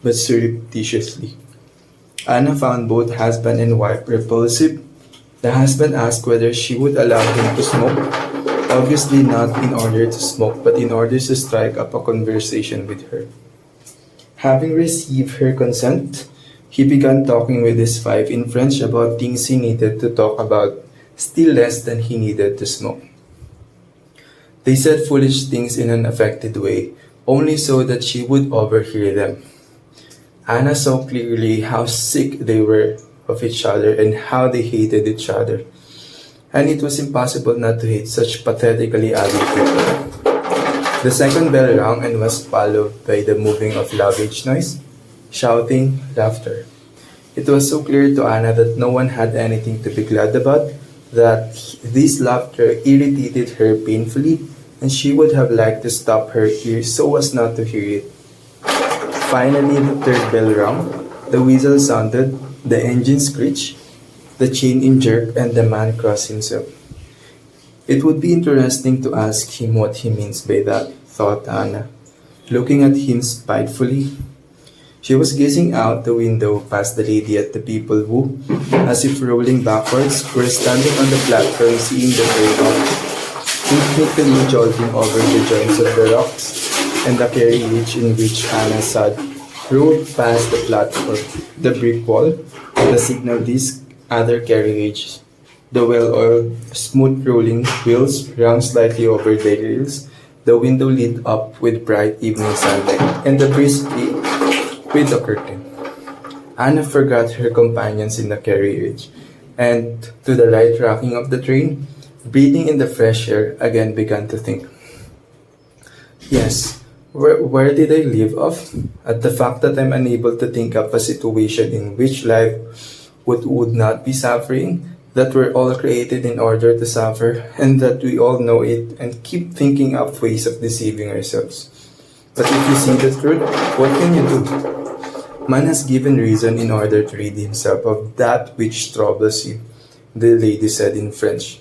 but surreptitiously. Anna found both husband and wife repulsive. The husband asked whether she would allow him to smoke, obviously not in order to smoke, but in order to strike up a conversation with her. Having received her consent, he began talking with his wife in French about things he needed to talk about, still less than he needed to smoke. They said foolish things in an affected way, only so that she would overhear them. Anna saw clearly how sick they were of each other and how they hated each other. And it was impossible not to hate such pathetically ugly people. The second bell rang and was followed by the moving of luggage noise, shouting, laughter. It was so clear to Anna that no one had anything to be glad about, that this laughter irritated her painfully, and she would have liked to stop her ears so as not to hear it. Finally, the third bell rang, the whistle sounded, the engine screeched, the chain in jerk, and the man crossed himself. It would be interesting to ask him what he means by that, thought Anna, looking at him spitefully. She was gazing out the window past the lady at the people who, as if rolling backwards, were standing on the platform seeing the train off, rhythmically jogging over the joints of the rocks, and the carriage in which Anna sat rolled past the platform, the brick wall, the signal disc, other carriages. The well-oiled, smooth-rolling wheels ran slightly over the rails, the window lit up with bright evening sunlight, and the breeze played with the curtain. Anna forgot her companions in the carriage, and to the light rocking of the train, breathing in the fresh air, again began to think. Yes, where did I leave off? At the fact that I'm unable to think of a situation in which life would not be suffering, that we're all created in order to suffer, and that we all know it and keep thinking up ways of deceiving ourselves. But if you see the truth, what can you do? Man has given reason in order to rid himself of that which troubles you, the lady said in French,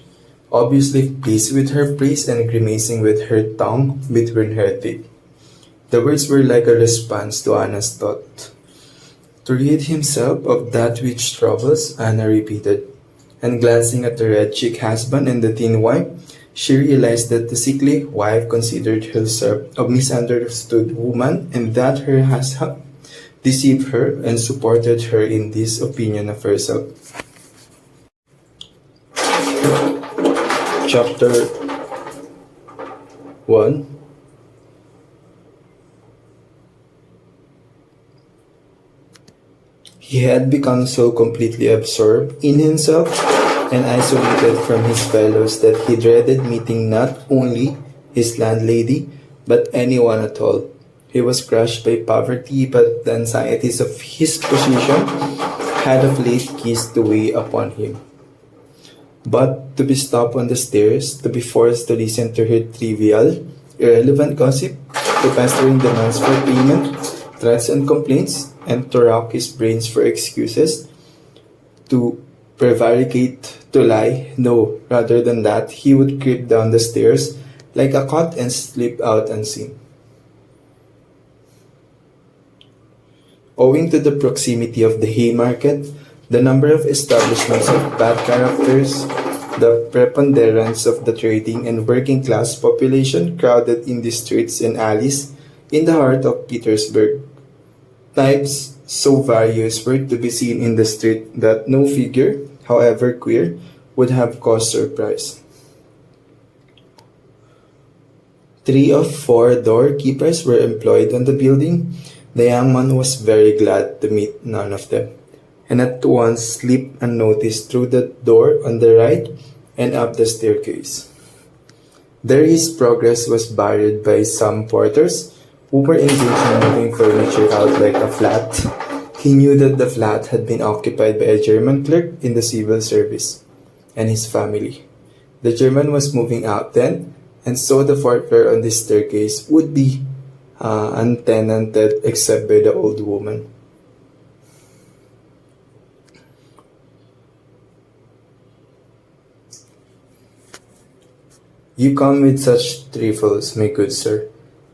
obviously pleased with her praise and grimacing with her tongue between her teeth. The words were like a response to Anna's thought. To rid himself of that which troubles, Anna repeated, and glancing at the red-cheeked husband and the thin wife, she realized that the sickly wife considered herself a misunderstood woman and that her husband deceived her and supported her in this opinion of herself. Chapter 1. He had become so completely absorbed in himself and isolated from his fellows that he dreaded meeting not only his landlady, but anyone at all. He was crushed by poverty, but the anxieties of his position had of late ceased to weigh upon him. But to be stopped on the stairs, to be forced to listen to her trivial, irrelevant gossip, to pestering demands for payment, threats and complaints, and to rack his brains for excuses, to prevaricate, to lie, no, rather than that, he would creep down the stairs like a cat and slip out unseen. Owing to the proximity of the Haymarket, the number of establishments of bad characters, the preponderance of the trading and working class population crowded in the streets and alleys in the heart of Petersburg. Types so various were to be seen in the street that no figure, however queer, would have caused surprise. 3 of 4 doorkeepers were employed on the building. The young man was very glad to meet none of them, and at once slipped unnoticed through the door on the right and up the staircase. There his progress was barred by some porters who were engaged in moving furniture out like a flat. He knew that the flat had been occupied by a German clerk in the civil service and his family. The German was moving out then, and so the fourth floor on the staircase would be untenanted except by the old woman. You come with such trifles, my good sir.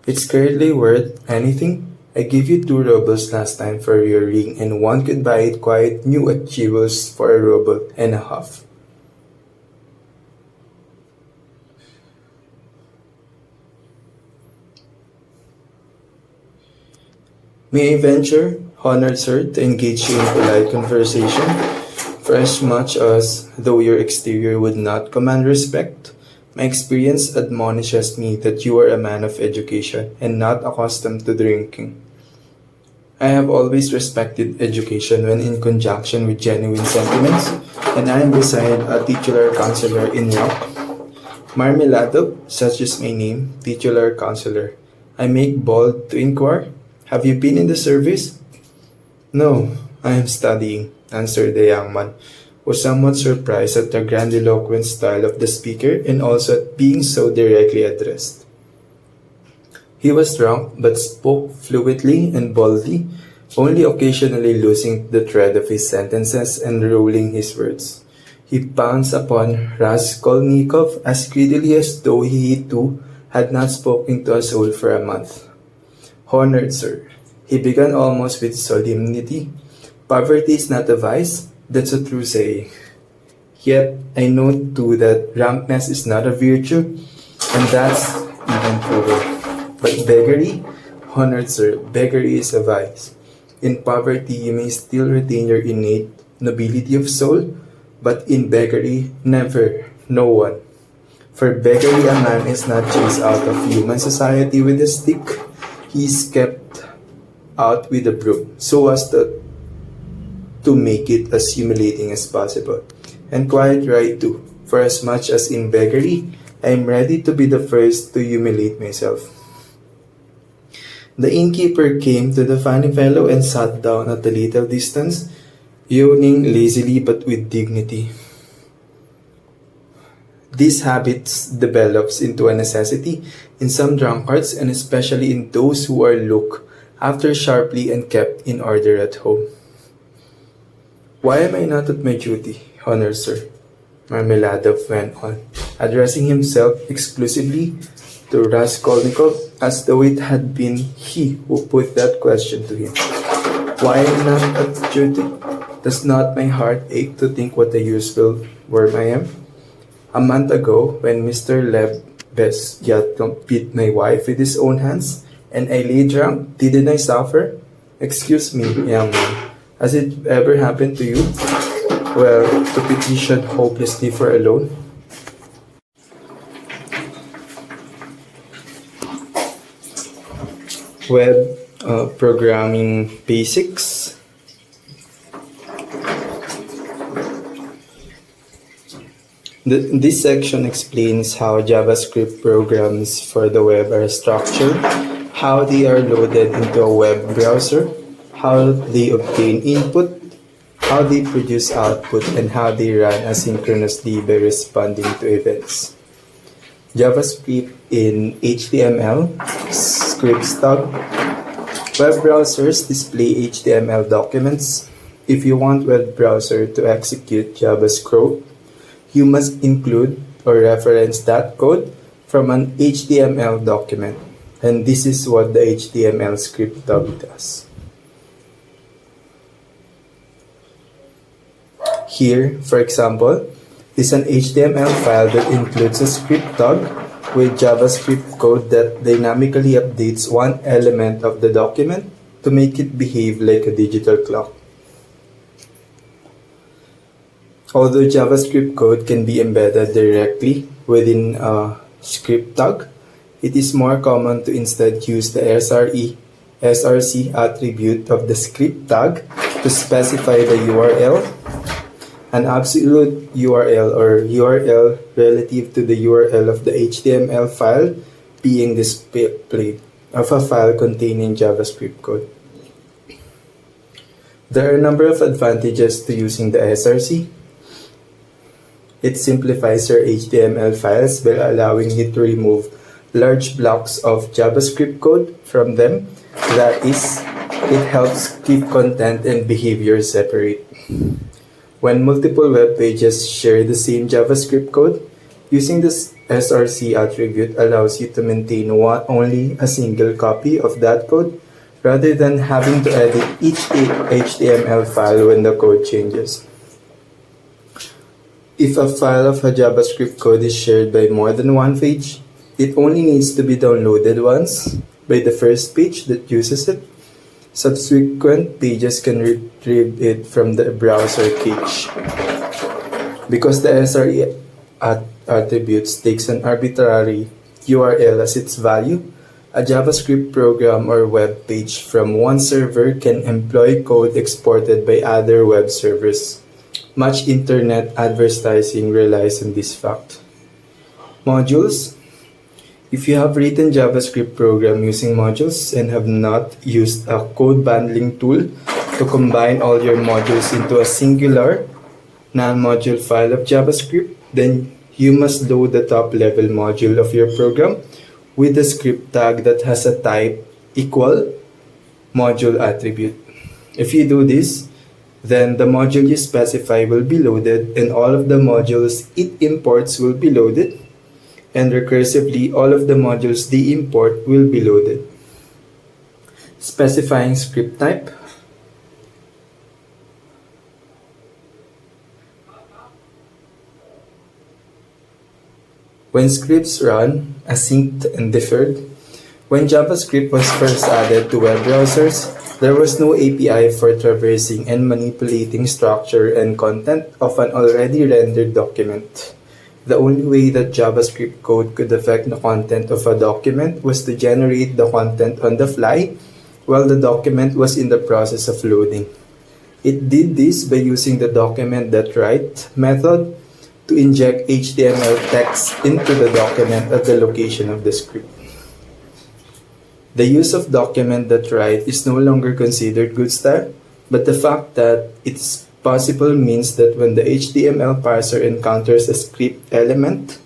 It's scarcely worth anything, I gave you 2 rubles last time for your ring, and one could buy it quite new at Jewels for 1.5 rubles. May I venture, honored sir, to engage you in polite conversation, for as much as, though your exterior would not command respect, my experience admonishes me that you are a man of education and not accustomed to drinking. I have always respected education when in conjunction with genuine sentiments, and I am beside a titular counselor in rank. Marmelado, such is my name, titular counselor. I make bold to inquire, have you been in the service? No, I am studying, answered the young man, was somewhat surprised at the grandiloquent style of the speaker and also at being so directly addressed. He was drunk but spoke fluently and boldly, only occasionally losing the thread of his sentences and rolling his words. He pounced upon Raskolnikov as greedily as though he too had not spoken to a soul for a month. Honored sir, he began almost with solemnity, poverty is not a vice, that's a true saying. Yet I know too that rankness is not a virtue, and that's even truer. But beggary, honored sir, beggary is a vice. In poverty you may still retain your innate nobility of soul, but in beggary, never, no one. For beggary a man is not chased out of human society with a stick, he is kept out with a broom, so as to make it as humiliating as possible. And quite right too, for as much as in beggary, I am ready to be the first to humiliate myself. The innkeeper came to the funny fellow and sat down at a little distance, yawning lazily but with dignity. This habit develops into a necessity in some drunkards and especially in those who are looked after sharply and kept in order at home. Why am I not at my duty, honored sir? Marmeladov went on, addressing himself exclusively to Raskolnikov as though it had been he who put that question to him. Why am I not at duty? Does not my heart ache to think what a useful worm I am? A month ago, when Mr. Lev Bezyatov beat my wife with his own hands, and I lay drunk, didn't I suffer? Excuse me, young man, has it ever happened to you? Well, to petition hopelessly for a loan? Web programming basics. This section explains how JavaScript programs for the web are structured, how they are loaded into a web browser, how they obtain input, how they produce output, and how they run asynchronously by responding to events. JavaScript in HTML, scripts tag. Web browsers display HTML documents. If you want web browser to execute JavaScript, you must include or reference that code from an HTML document. And this is what the HTML script tag does. Here, for example, is an HTML file that includes a script tag with JavaScript code that dynamically updates one element of the document to make it behave like a digital clock. Although JavaScript code can be embedded directly within a script tag, it is more common to instead use the SRC attribute of the script tag to specify the URL, an absolute URL or URL relative to the URL of the HTML file being displayed of a file containing JavaScript code. There are a number of advantages to using the SRC. It simplifies your HTML files by allowing you to remove large blocks of JavaScript code from them. That is, it helps keep content and behavior separate. When multiple web pages share the same JavaScript code, using this SRC attribute allows you to maintain only a single copy of that code rather than having to edit each HTML file when the code changes. If a file of a JavaScript code is shared by more than one page, it only needs to be downloaded once by the first page that uses it. Subsequent pages can retrieve it from the browser cache. Because the SRE attributes takes an arbitrary URL as its value, a JavaScript program or web page from one server can employ code exported by other web servers. Much internet advertising relies on this fact. Modules. If you have written JavaScript program using modules and have not used a code bundling tool to combine all your modules into a singular non-module file of JavaScript, then you must load the top-level module of your program with a script tag that has a type equal module attribute. If you do this, then the module you specify will be loaded and all of the modules it imports will be loaded, and recursively all of the modules they import will be loaded. Specifying script type. When scripts run, asynced and deferred. When JavaScript was first added to web browsers, there was no API for traversing and manipulating structure and content of an already rendered document. The only way that JavaScript code could affect the content of a document was to generate the content on the fly while the document was in the process of loading. It did this by using the document.write method to inject HTML text into the document at the location of the script. The use of document.write is no longer considered good style, but the fact that it's possible means that when the HTML parser encounters a script element,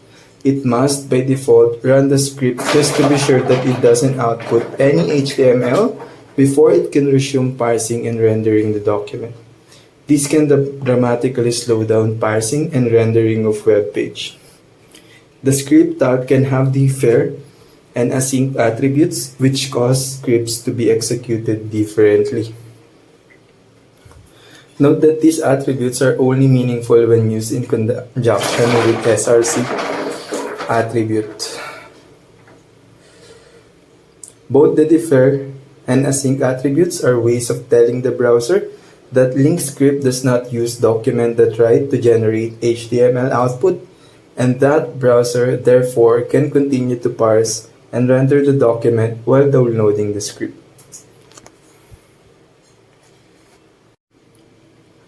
it must by default run the script just to be sure that it doesn't output any HTML before it can resume parsing and rendering the document. This can dramatically slow down parsing and rendering of web page. The script tag can have defer and async attributes which cause scripts to be executed differently. Note that these attributes are only meaningful when used in conjunction with SRC attribute. Both the defer and async attributes are ways of telling the browser that link script does not use document.write to generate HTML output, and that browser therefore can continue to parse and render the document while downloading the script.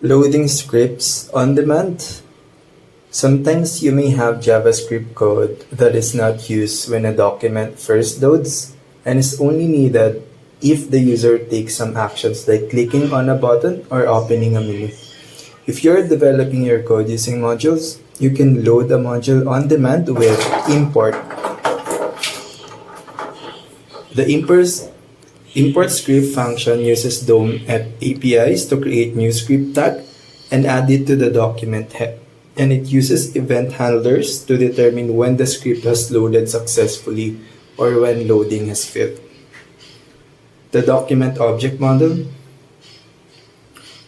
Loading scripts on demand. Sometimes you may have JavaScript code that is not used when a document first loads and is only needed if the user takes some actions like clicking on a button or opening a menu. If you're developing your code using modules, you can load a module on demand with import. The import script function uses DOM APIs to create new script tag and add it to the document head, and it uses event handlers to determine when the script has loaded successfully or when loading has failed. The document object model.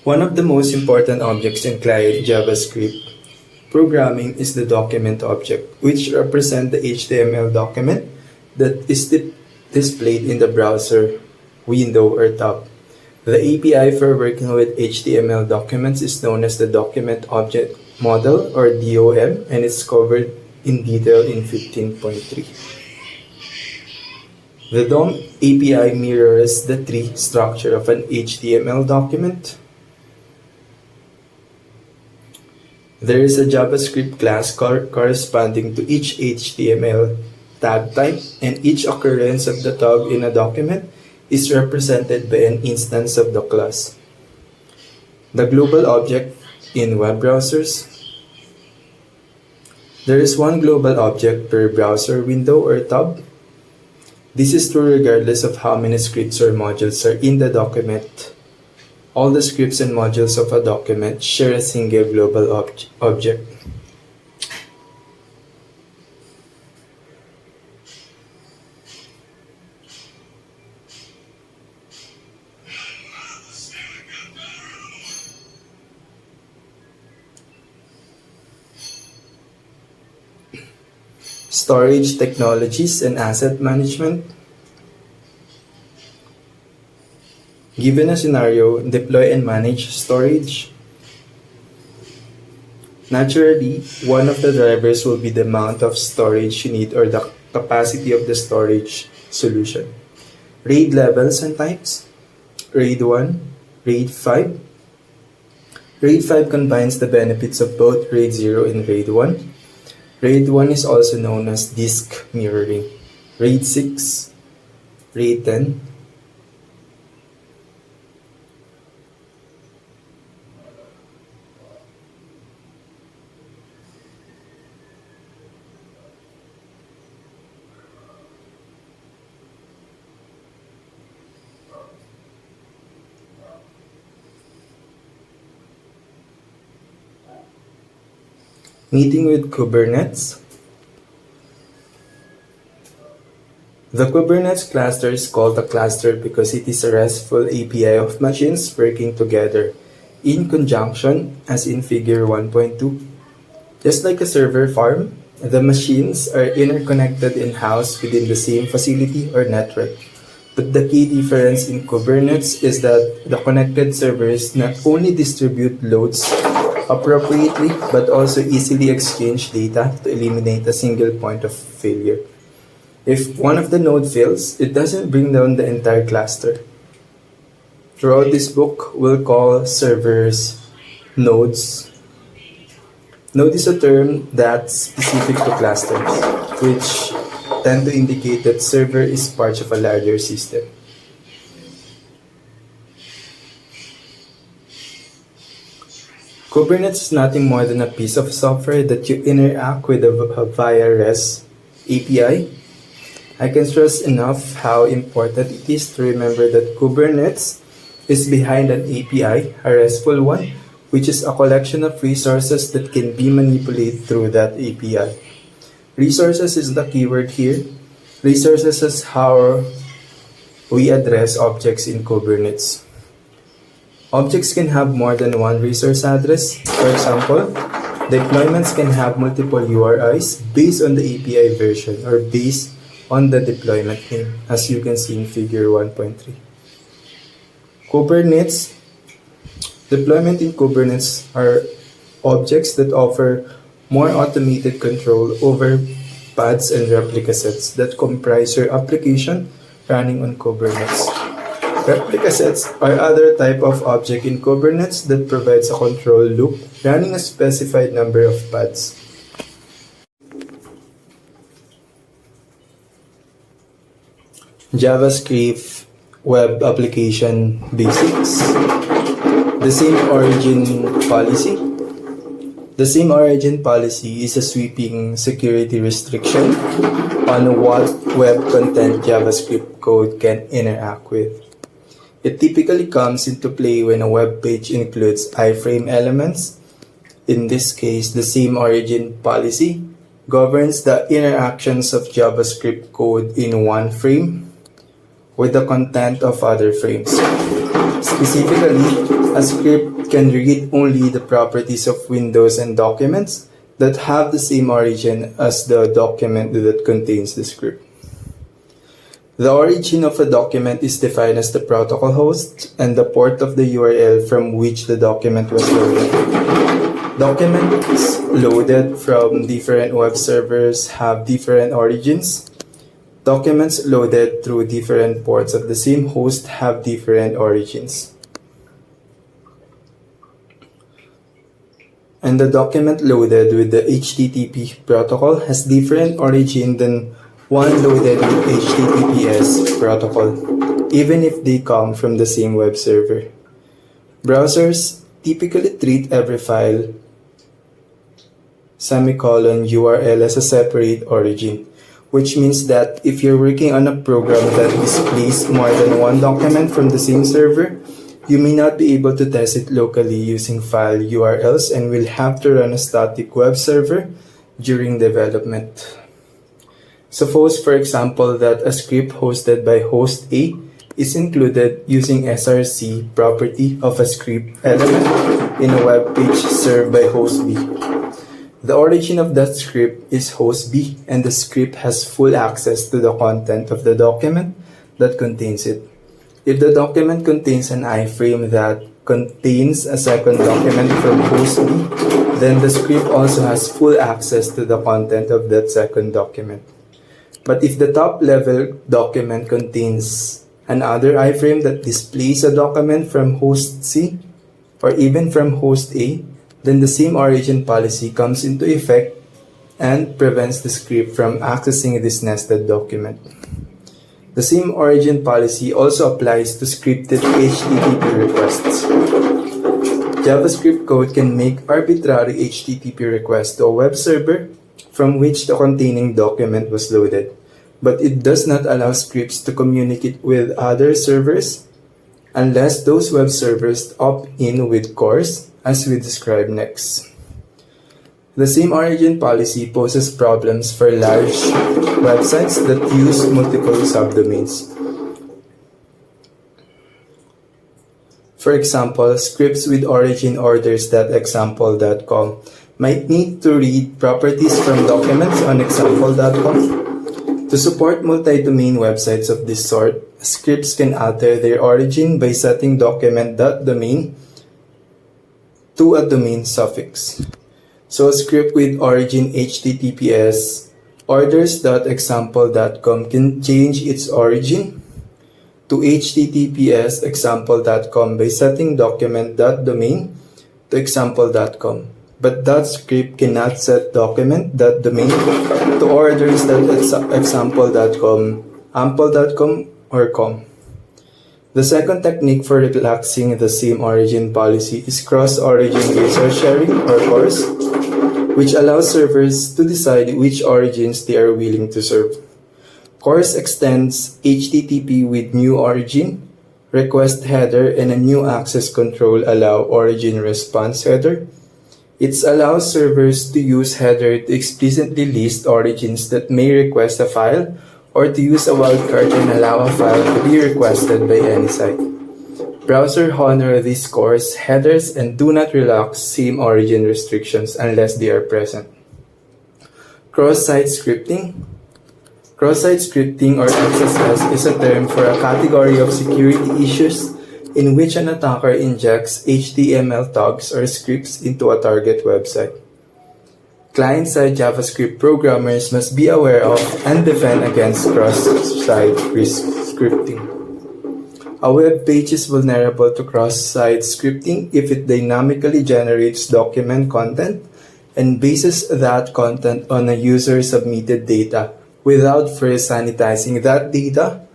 One of the most important objects in client JavaScript programming is the document object, which represents the HTML document that is displayed in the browser window or tab. The API for working with HTML documents is known as the Document Object Model or DOM, and it's covered in detail in 15.3. The DOM API mirrors the tree structure of an HTML document. There is a JavaScript class corresponding to each HTML tag type, and each occurrence of the tag in a document is represented by an instance of the class. The global object in web browsers. There is one global object per browser window or tab. This is true regardless of how many scripts or modules are in the document. All the scripts and modules of a document share a single global object. storage technologies and asset management. Given a scenario, deploy and manage storage. Naturally, one of the drivers will be the amount of storage you need or the capacity of the storage solution. RAID levels and types. RAID 1, RAID 5. RAID 5 combines the benefits of both RAID 0 and RAID 1. RAID 1 is also known as disk mirroring. RAID 6, RAID 10. Meeting with Kubernetes. The Kubernetes cluster is called a cluster because it is a RESTful API of machines working together in conjunction, as in figure 1.2. Just like a server farm, the machines are interconnected in-house within the same facility or network. But the key difference in Kubernetes is that the connected servers not only distribute loads appropriately, but also easily exchange data to eliminate a single point of failure. If one of the node fails, it doesn't bring down the entire cluster. Throughout this book, we'll call servers nodes. Node is a term that's specific to clusters, which tend to indicate that server is part of a larger system. Kubernetes is nothing more than a piece of software that you interact with via REST API. I can stress enough how important it is to remember that Kubernetes is behind an API, a RESTful one, which is a collection of resources that can be manipulated through that API. Resources is the keyword here. Resources is how we address objects in Kubernetes. Objects can have more than one resource address. For example, deployments can have multiple URIs based on the API version or based on the deployment name, as you can see in figure 1.3. Kubernetes. Deployment in Kubernetes are objects that offer more automated control over pods and replica sets that comprise your application running on Kubernetes. Replica sets are other type of object in Kubernetes that provides a control loop running a specified number of pods. JavaScript Web Application Basics. The same origin policy. The same origin policy is a sweeping security restriction on what web content JavaScript code can interact with. It typically comes into play when a web page includes iframe elements. In this case, the same origin policy governs the interactions of JavaScript code in one frame with the content of other frames. Specifically, a script can read only the properties of windows and documents that have the same origin as the document that contains the script. The origin of a document is defined as the protocol host and the port of the URL from which the document was loaded. Documents loaded from different web servers have different origins. Documents loaded through different ports of the same host have different origins. And the document loaded with the HTTP protocol has different origin than one loaded with HTTPS protocol, even if they come from the same web server. Browsers typically treat every file URL as a separate origin, which means that if you're working on a program that displays more than one document from the same server, you may not be able to test it locally using file URLs and will have to run a static web server during development. Suppose, for example, that a script hosted by host A is included using SRC property of a script element in a web page served by host B. The origin of that script is host B, and the script has full access to the content of the document that contains it. If the document contains an iframe that contains a second document from host B, then the script also has full access to the content of that second document. But if the top level document contains another iframe that displays a document from host C or even from host A, then the same origin policy comes into effect and prevents the script from accessing this nested document. The same origin policy also applies to scripted HTTP requests. JavaScript code can make arbitrary HTTP requests to a web server from which the containing document was loaded, but it does not allow scripts to communicate with other servers unless those web servers opt in with CORS, as we describe next. The same origin policy poses problems for large websites that use multiple subdomains. For example, scripts with origin orders.example.com might need to read properties from documents on example.com. To support multi-domain websites of this sort, scripts can alter their origin by setting document.domain to a domain suffix. So a script with origin HTTPS orders.example.com can change its origin to https example.com by setting document.domain to example.com. But that script cannot set document.domain to orders.example.com, ample.com, or com. The second technique for relaxing the same origin policy is cross-origin resource sharing, or CORS, which allows servers to decide which origins they are willing to serve. CORS extends HTTP with new origin, request header, and a new access control allow origin response header. It allows servers to use header to explicitly list origins that may request a file, or to use a wildcard and allow a file to be requested by any site. Browsers honor these CORS headers and do not relax same origin restrictions unless they are present. Cross-site scripting. Cross-site scripting, or XSS, is a term for a category of security issues in which an attacker injects HTML tags or scripts into a target website. Client-side JavaScript programmers must be aware of and defend against cross-site scripting. A web page is vulnerable to cross-site scripting if it dynamically generates document content and bases that content on a user-submitted data without first sanitizing that data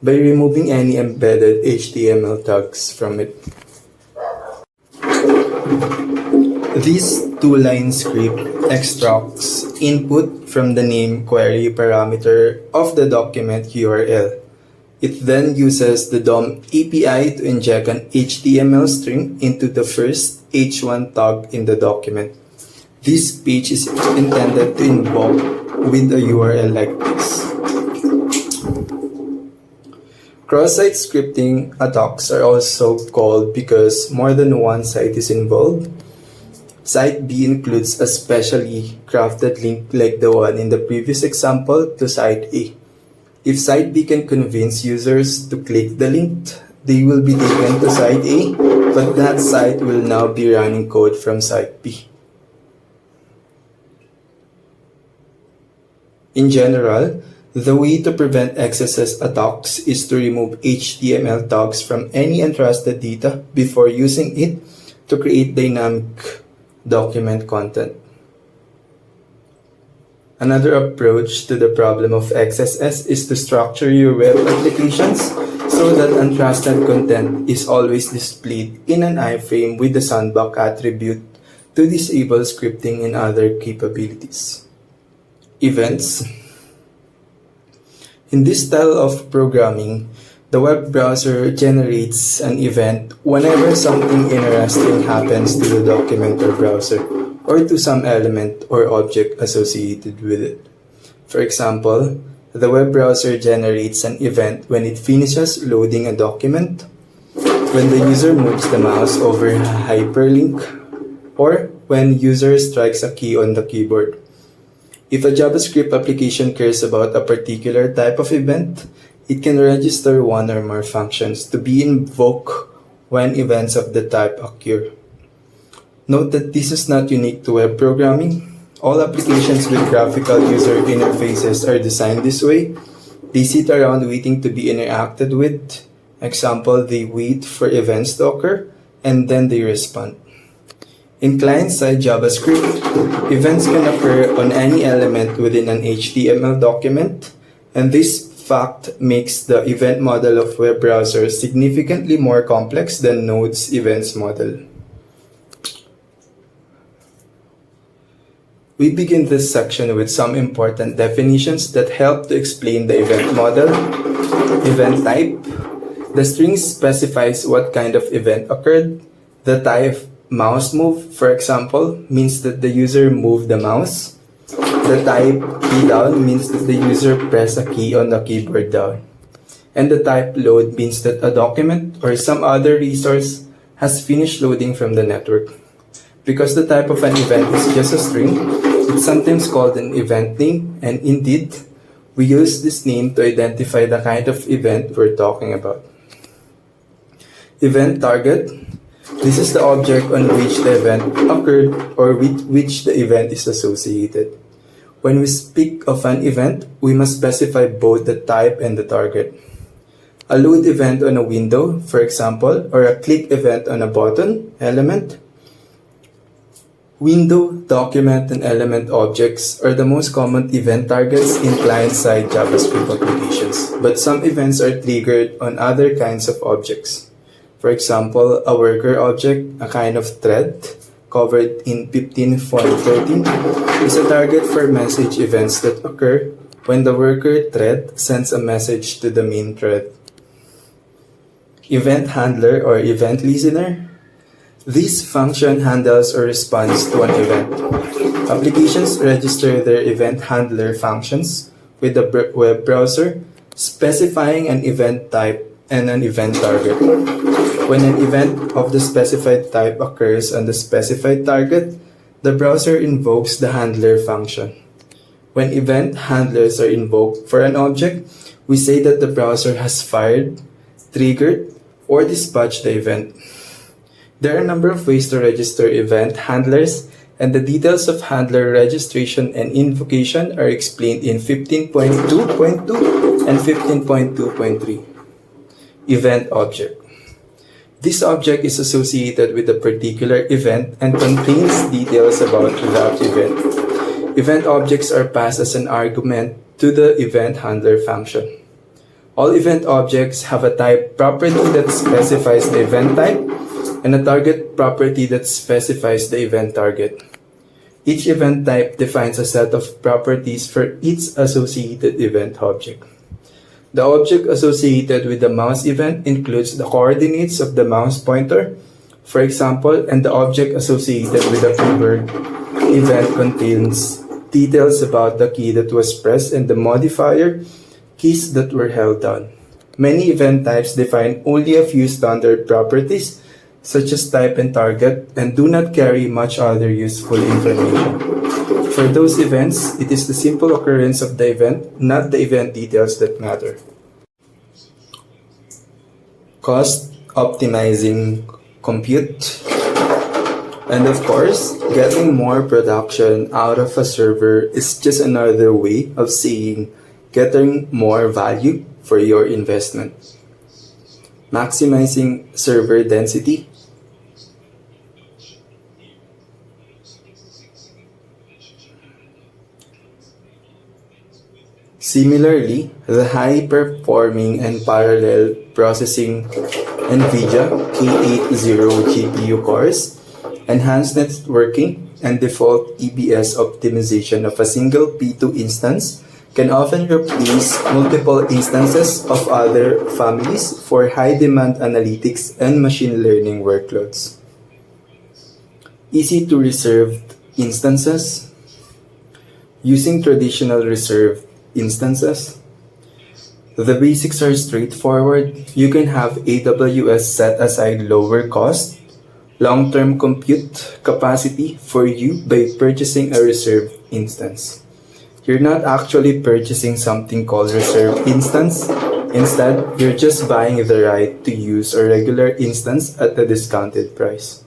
by removing any embedded HTML tags from it. This two-line script extracts input from the name query parameter of the document URL. It then uses the DOM API to inject an HTML string into the first H1 tag in the document. This page is intended to invoke with a URL like this. Cross-site scripting attacks are also called because more than one site is involved. Site B includes a specially crafted link like the one in the previous example to Site A. If Site B can convince users to click the link, they will be taken to Site A, but that site will now be running code from Site B. In general, the way to prevent XSS attacks is to remove HTML tags from any untrusted data before using it to create dynamic document content. Another approach to the problem of XSS is to structure your web applications so that untrusted content is always displayed in an iframe with the sandbox attribute to disable scripting and other capabilities. Events. In this style of programming, the web browser generates an event whenever something interesting happens to the document or browser, or to some element or object associated with it. For example, the web browser generates an event when it finishes loading a document, when the user moves the mouse over a hyperlink, or when user strikes a key on the keyboard. If a JavaScript application cares about a particular type of event, it can register one or more functions to be invoked when events of the type occur. Note that this is not unique to web programming. All applications with graphical user interfaces are designed this way. They sit around waiting to be interacted with. Example, they wait for events to occur and then they respond. In client-side JavaScript, events can occur on any element within an HTML document, and this fact makes the event model of web browsers significantly more complex than Node's events model. We begin this section with some important definitions that help to explain the event model. Event type. The string specifies what kind of event occurred. The type mouse move, for example, means that the user moved the mouse. The type key down means that the user pressed a key on the keyboard down. And the type load means that a document or some other resource has finished loading from the network. Because the type of an event is just a string, it's sometimes called an event name, and indeed, we use this name to identify the kind of event we're talking about. Event target. This is the object on which the event occurred or with which the event is associated. When we speak of an event, we must specify both the type and the target. A load event on a window, for example, or a click event on a button element. Window, document, and element objects are the most common event targets in client-side JavaScript applications, but some events are triggered on other kinds of objects. For example, a worker object, a kind of thread, covered in 15.13, is a target for message events that occur when the worker thread sends a message to the main thread. Event handler or event listener. This function handles or responds to an event. Applications register their event handler functions with the web browser, specifying an event type and an event target. When an event of the specified type occurs on the specified target, the browser invokes the handler function. When event handlers are invoked for an object, we say that the browser has fired, triggered, or dispatched the event. There are a number of ways to register event handlers, and the details of handler registration and invocation are explained in 15.2.2 and 15.2.3. Event object. This object is associated with a particular event and contains details about that event. Event objects are passed as an argument to the event handler function. All event objects have a type property that specifies the event type and a target property that specifies the event target. Each event type defines a set of properties for each associated event object. The object associated with the mouse event includes the coordinates of the mouse pointer, for example, and the object associated with the keyboard event contains details about the key that was pressed and the modifier keys that were held down. Many event types define only a few standard properties, such as type and target, and do not carry much other useful information. For those events, it is the simple occurrence of the event, not the event details that matter. Cost optimizing compute. And of course, getting more production out of a server is just another way of saying getting more value for your investment. Maximizing server density. Similarly, the high-performing and parallel processing NVIDIA K80 GPU cores, enhanced networking, and default EBS optimization of a single P2 instance can often replace multiple instances of other families for high-demand analytics and machine learning workloads. Easy to reserved instances. Using traditional reserved instances, the basics are straightforward. You can have AWS set aside lower cost, long-term compute capacity for you by purchasing a reserved instance. You're not actually purchasing something called reserved instance. Instead, you're just buying the right to use a regular instance at a discounted price.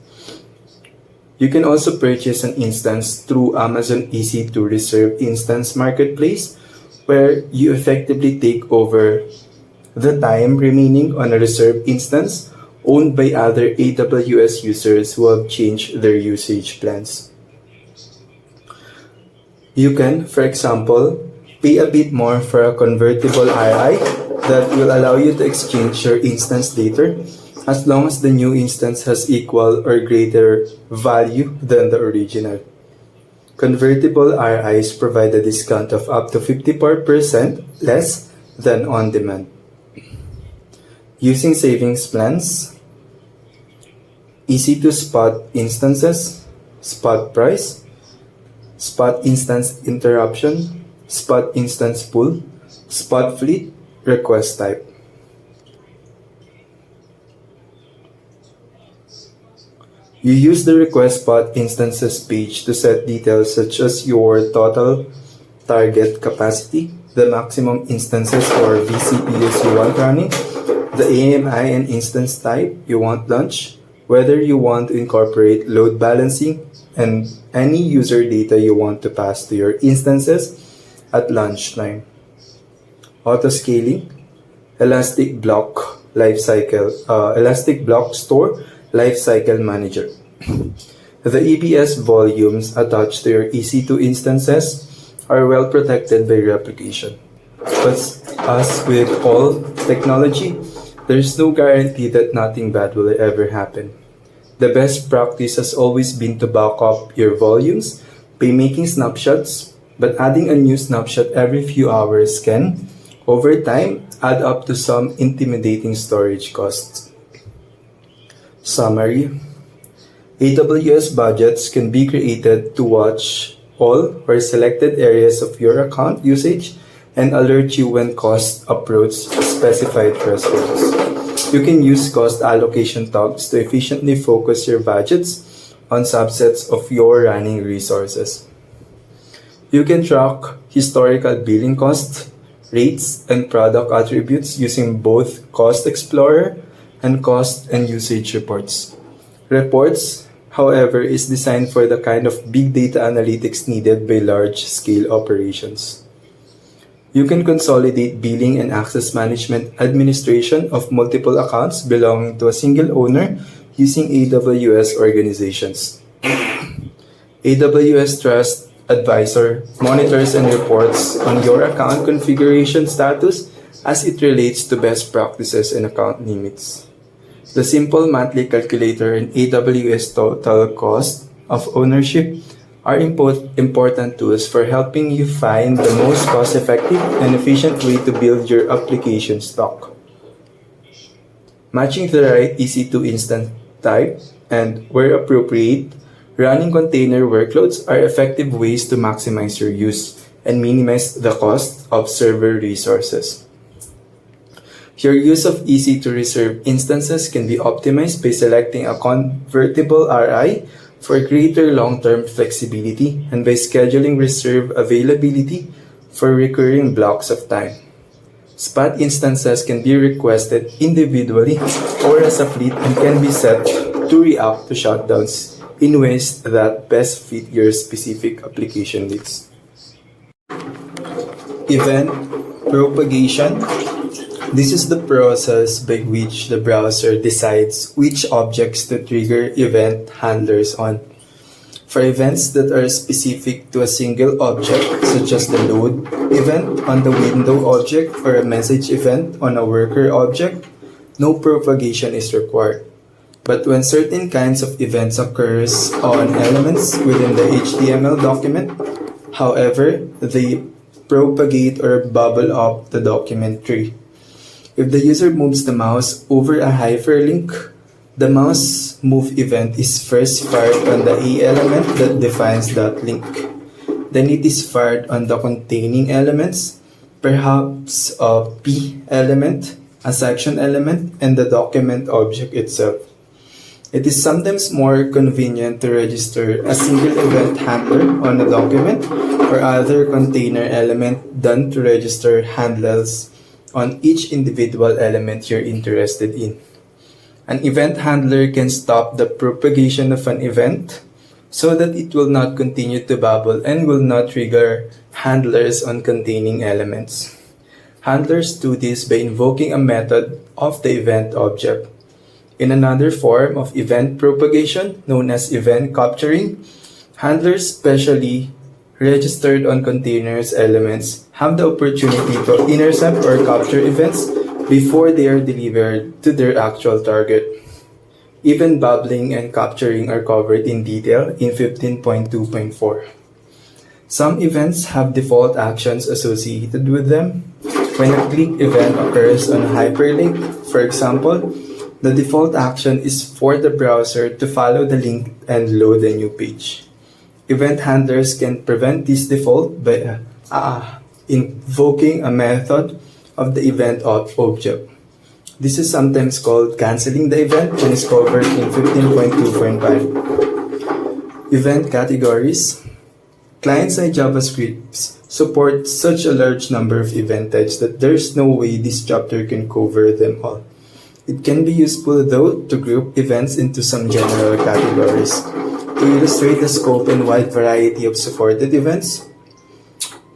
You can also purchase an instance through Amazon EC2 Reserve Instance Marketplace, where you effectively take over the time remaining on a reserved instance owned by other AWS users who have changed their usage plans. You can, for example, pay a bit more for a convertible RI that will allow you to exchange your instance later, as long as the new instance has equal or greater value than the original. Convertible RIs provide a discount of up to 54% less than on demand. Using savings plans, EC2 spot instances, spot price, spot instance interruption, spot instance pool, spot fleet, request type. You use the request spot instances page to set details such as your total target capacity, the maximum instances or vCPUs you want running, the AMI and instance type you want launched, whether you want to incorporate load balancing, and any user data you want to pass to your instances at launch time. Auto-scaling, Elastic Block Store Lifecycle Manager. The EBS volumes attached to your EC2 instances are well protected by replication. But as with all technology, there's no guarantee that nothing bad will ever happen. The best practice has always been to back up your volumes by making snapshots, but adding a new snapshot every few hours can, over time, add up to some intimidating storage costs. Summary: AWS budgets can be created to watch all or selected areas of your account usage and alert you when costs approach specified thresholds. You can use cost allocation tags to efficiently focus your budgets on subsets of your running resources. You can track historical billing costs, rates, and product attributes using both Cost Explorer and cost and usage reports. Reports, however, is designed for the kind of big data analytics needed by large-scale operations. You can consolidate billing and access management administration of multiple accounts belonging to a single owner using AWS organizations. AWS Trust Advisor monitors and reports on your account configuration status as it relates to best practices and account limits. The simple monthly calculator and AWS total cost of ownership are important tools for helping you find the most cost-effective and efficient way to build your application stock. Matching the right EC2 instance type and, where appropriate, running container workloads are effective ways to maximize your use and minimize the cost of server resources. Your use of EC2 reserved instances can be optimized by selecting a convertible RI for greater long-term flexibility and by scheduling reserve availability for recurring blocks of time. Spot instances can be requested individually or as a fleet and can be set to react to shutdowns in ways that best fit your specific application needs. Event propagation. This is the process by which the browser decides which objects to trigger event handlers on. For events that are specific to a single object, such as the load event on the window object or a message event on a worker object, no propagation is required. But when certain kinds of events occurs on elements within the HTML document, however, they propagate or bubble up the document tree. If the user moves the mouse over a hyperlink, the mouse move event is first fired on the A element that defines that link. Then it is fired on the containing elements, perhaps a P element, a section element, and the document object itself. It is sometimes more convenient to register a single event handler on a document or other container element than to register handlers on each individual element you're interested in. An event handler can stop the propagation of an event so that it will not continue to bubble and will not trigger handlers on containing elements. Handlers do this by invoking a method of the event object. In another form of event propagation, known as event capturing, handlers specially registered on containers elements have the opportunity to intercept or capture events before they are delivered to their actual target. Even bubbling and capturing are covered in detail in 15.2.4. Some events have default actions associated with them. When a click event occurs on a hyperlink, for example, the default action is for the browser to follow the link and load a new page. Event handlers can prevent this default by invoking a method of the event object. This is sometimes called canceling the event and is covered in 15.2.5. Event categories. Client-side JavaScript support such a large number of event types that there's no way this chapter can cover them all. It can be useful though to group events into some general categories. To illustrate the scope and wide variety of supported events,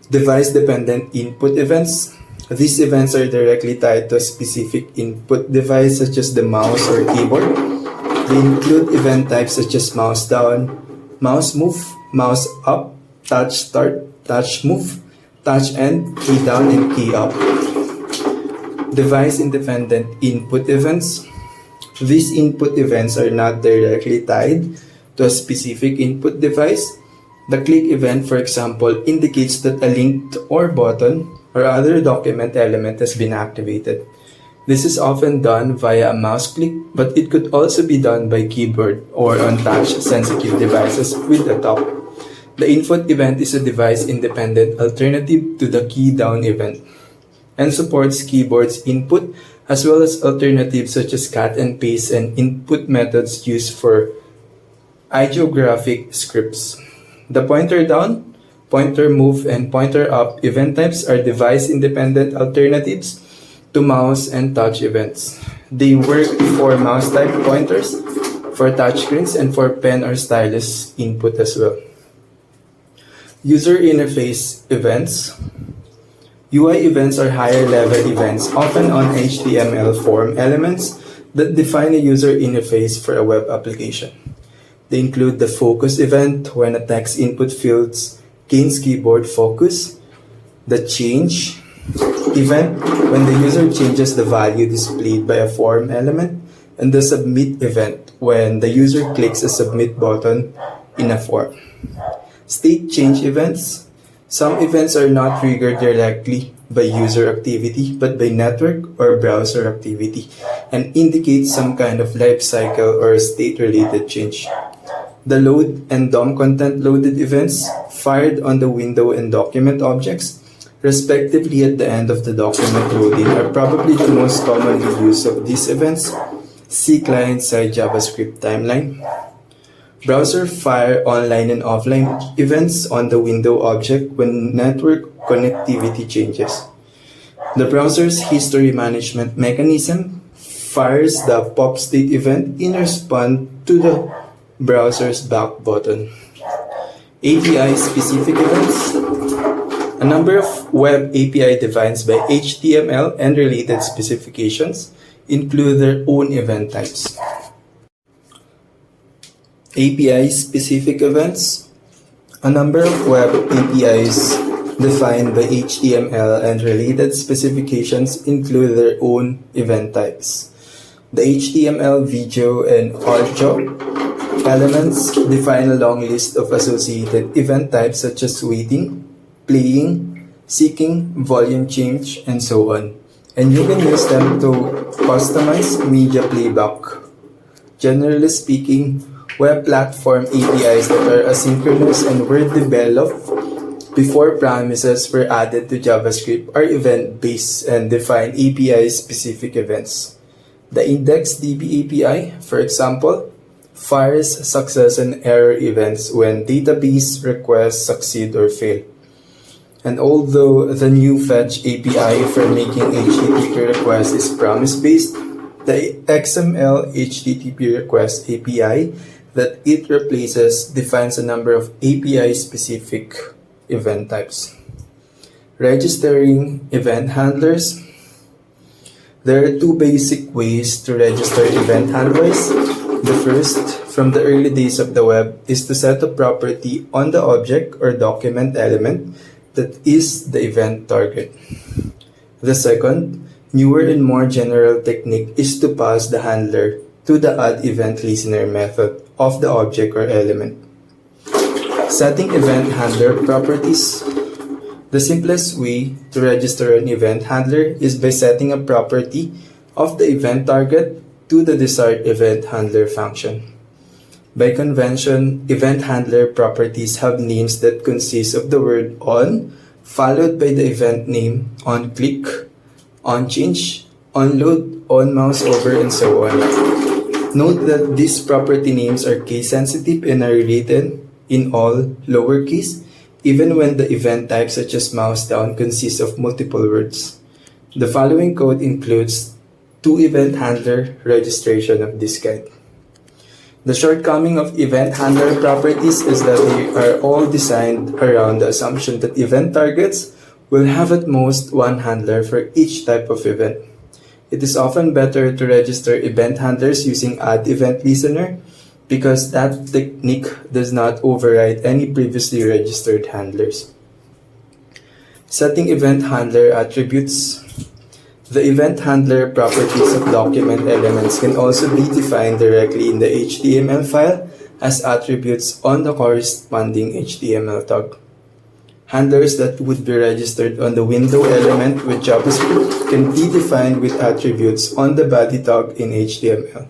device-dependent input events. These events are directly tied to a specific input device such as the mouse or keyboard. They include event types such as mouse down, mouse move, mouse up, touch start, touch move, touch end, key down, and key up. Device-independent input events. These input events are not directly tied to a specific input device. The click event, for example, indicates that a link or button or other document element has been activated. This is often done via a mouse click, but it could also be done by keyboard or on touch-sensitive devices with a tap. The input event is a device-independent alternative to the key down event and supports keyboard's input as well as alternatives such as cut and paste and input methods used for ideographic scripts. The pointer down, pointer move, and pointer up event types are device-independent alternatives to mouse and touch events. They work for mouse-type pointers, for touchscreens, and for pen or stylus input as well. User interface events. UI events are higher-level events, often on HTML form elements that define a user interface for a web application. They include the focus event, when a text input field gains keyboard focus, the change event, when the user changes the value displayed by a form element, and the submit event, when the user clicks a submit button in a form. State change events. Some events are not triggered directly by user activity but by network or browser activity and indicate some kind of life cycle or state-related change. The load and DOM content loaded events fired on the window and document objects, respectively at the end of the document loading, are probably the most commonly used of these events. See client-side JavaScript timeline. Browser fire online and offline events on the window object when network connectivity changes. The browser's history management mechanism fires the pop state event in response to the browser's back button. API-specific events. A number of web API defines by HTML and related specifications include their own event types. API-specific events. A number of web APIs defined by HTML and related specifications include their own event types. The HTML video and audio elements define a long list of associated event types such as waiting, playing, seeking, volume change, and so on. And you can use them to customize media playback. Generally speaking, web platform APIs that are asynchronous and were developed before promises were added to JavaScript are event-based and define API-specific events. The IndexedDB API, for example, fires success and error events when database requests succeed or fail. And although the new Fetch API for making HTTP requests is promise-based, the XML HTTP request API that it replaces defines a number of API-specific event types. Registering event handlers. There are two basic ways to register event handlers. The first, from the early days of the web, is to set a property on the object or document element that is the event target. The second, newer and more general technique is to pass the handler to the add event listener method of the object or element. Setting event handler properties. The simplest way to register an event handler is by setting a property of the event target to the desired event handler function. By convention, event handler properties have names that consist of the word on, followed by the event name, on click, on change, on load, on mouse over, and so on. Note that these property names are case sensitive and are written in all lowercase, even when the event type such as mouse down consists of multiple words. The following code includes two event handler registration of this kind. The shortcoming of event handler properties is that they are all designed around the assumption that event targets will have at most one handler for each type of event. It is often better to register event handlers using add event listener because that technique does not override any previously registered handlers. Setting event handler attributes. The event handler properties of document elements can also be defined directly in the HTML file as attributes on the corresponding HTML tag. Handlers that would be registered on the window element with JavaScript can be defined with attributes on the body tag in HTML.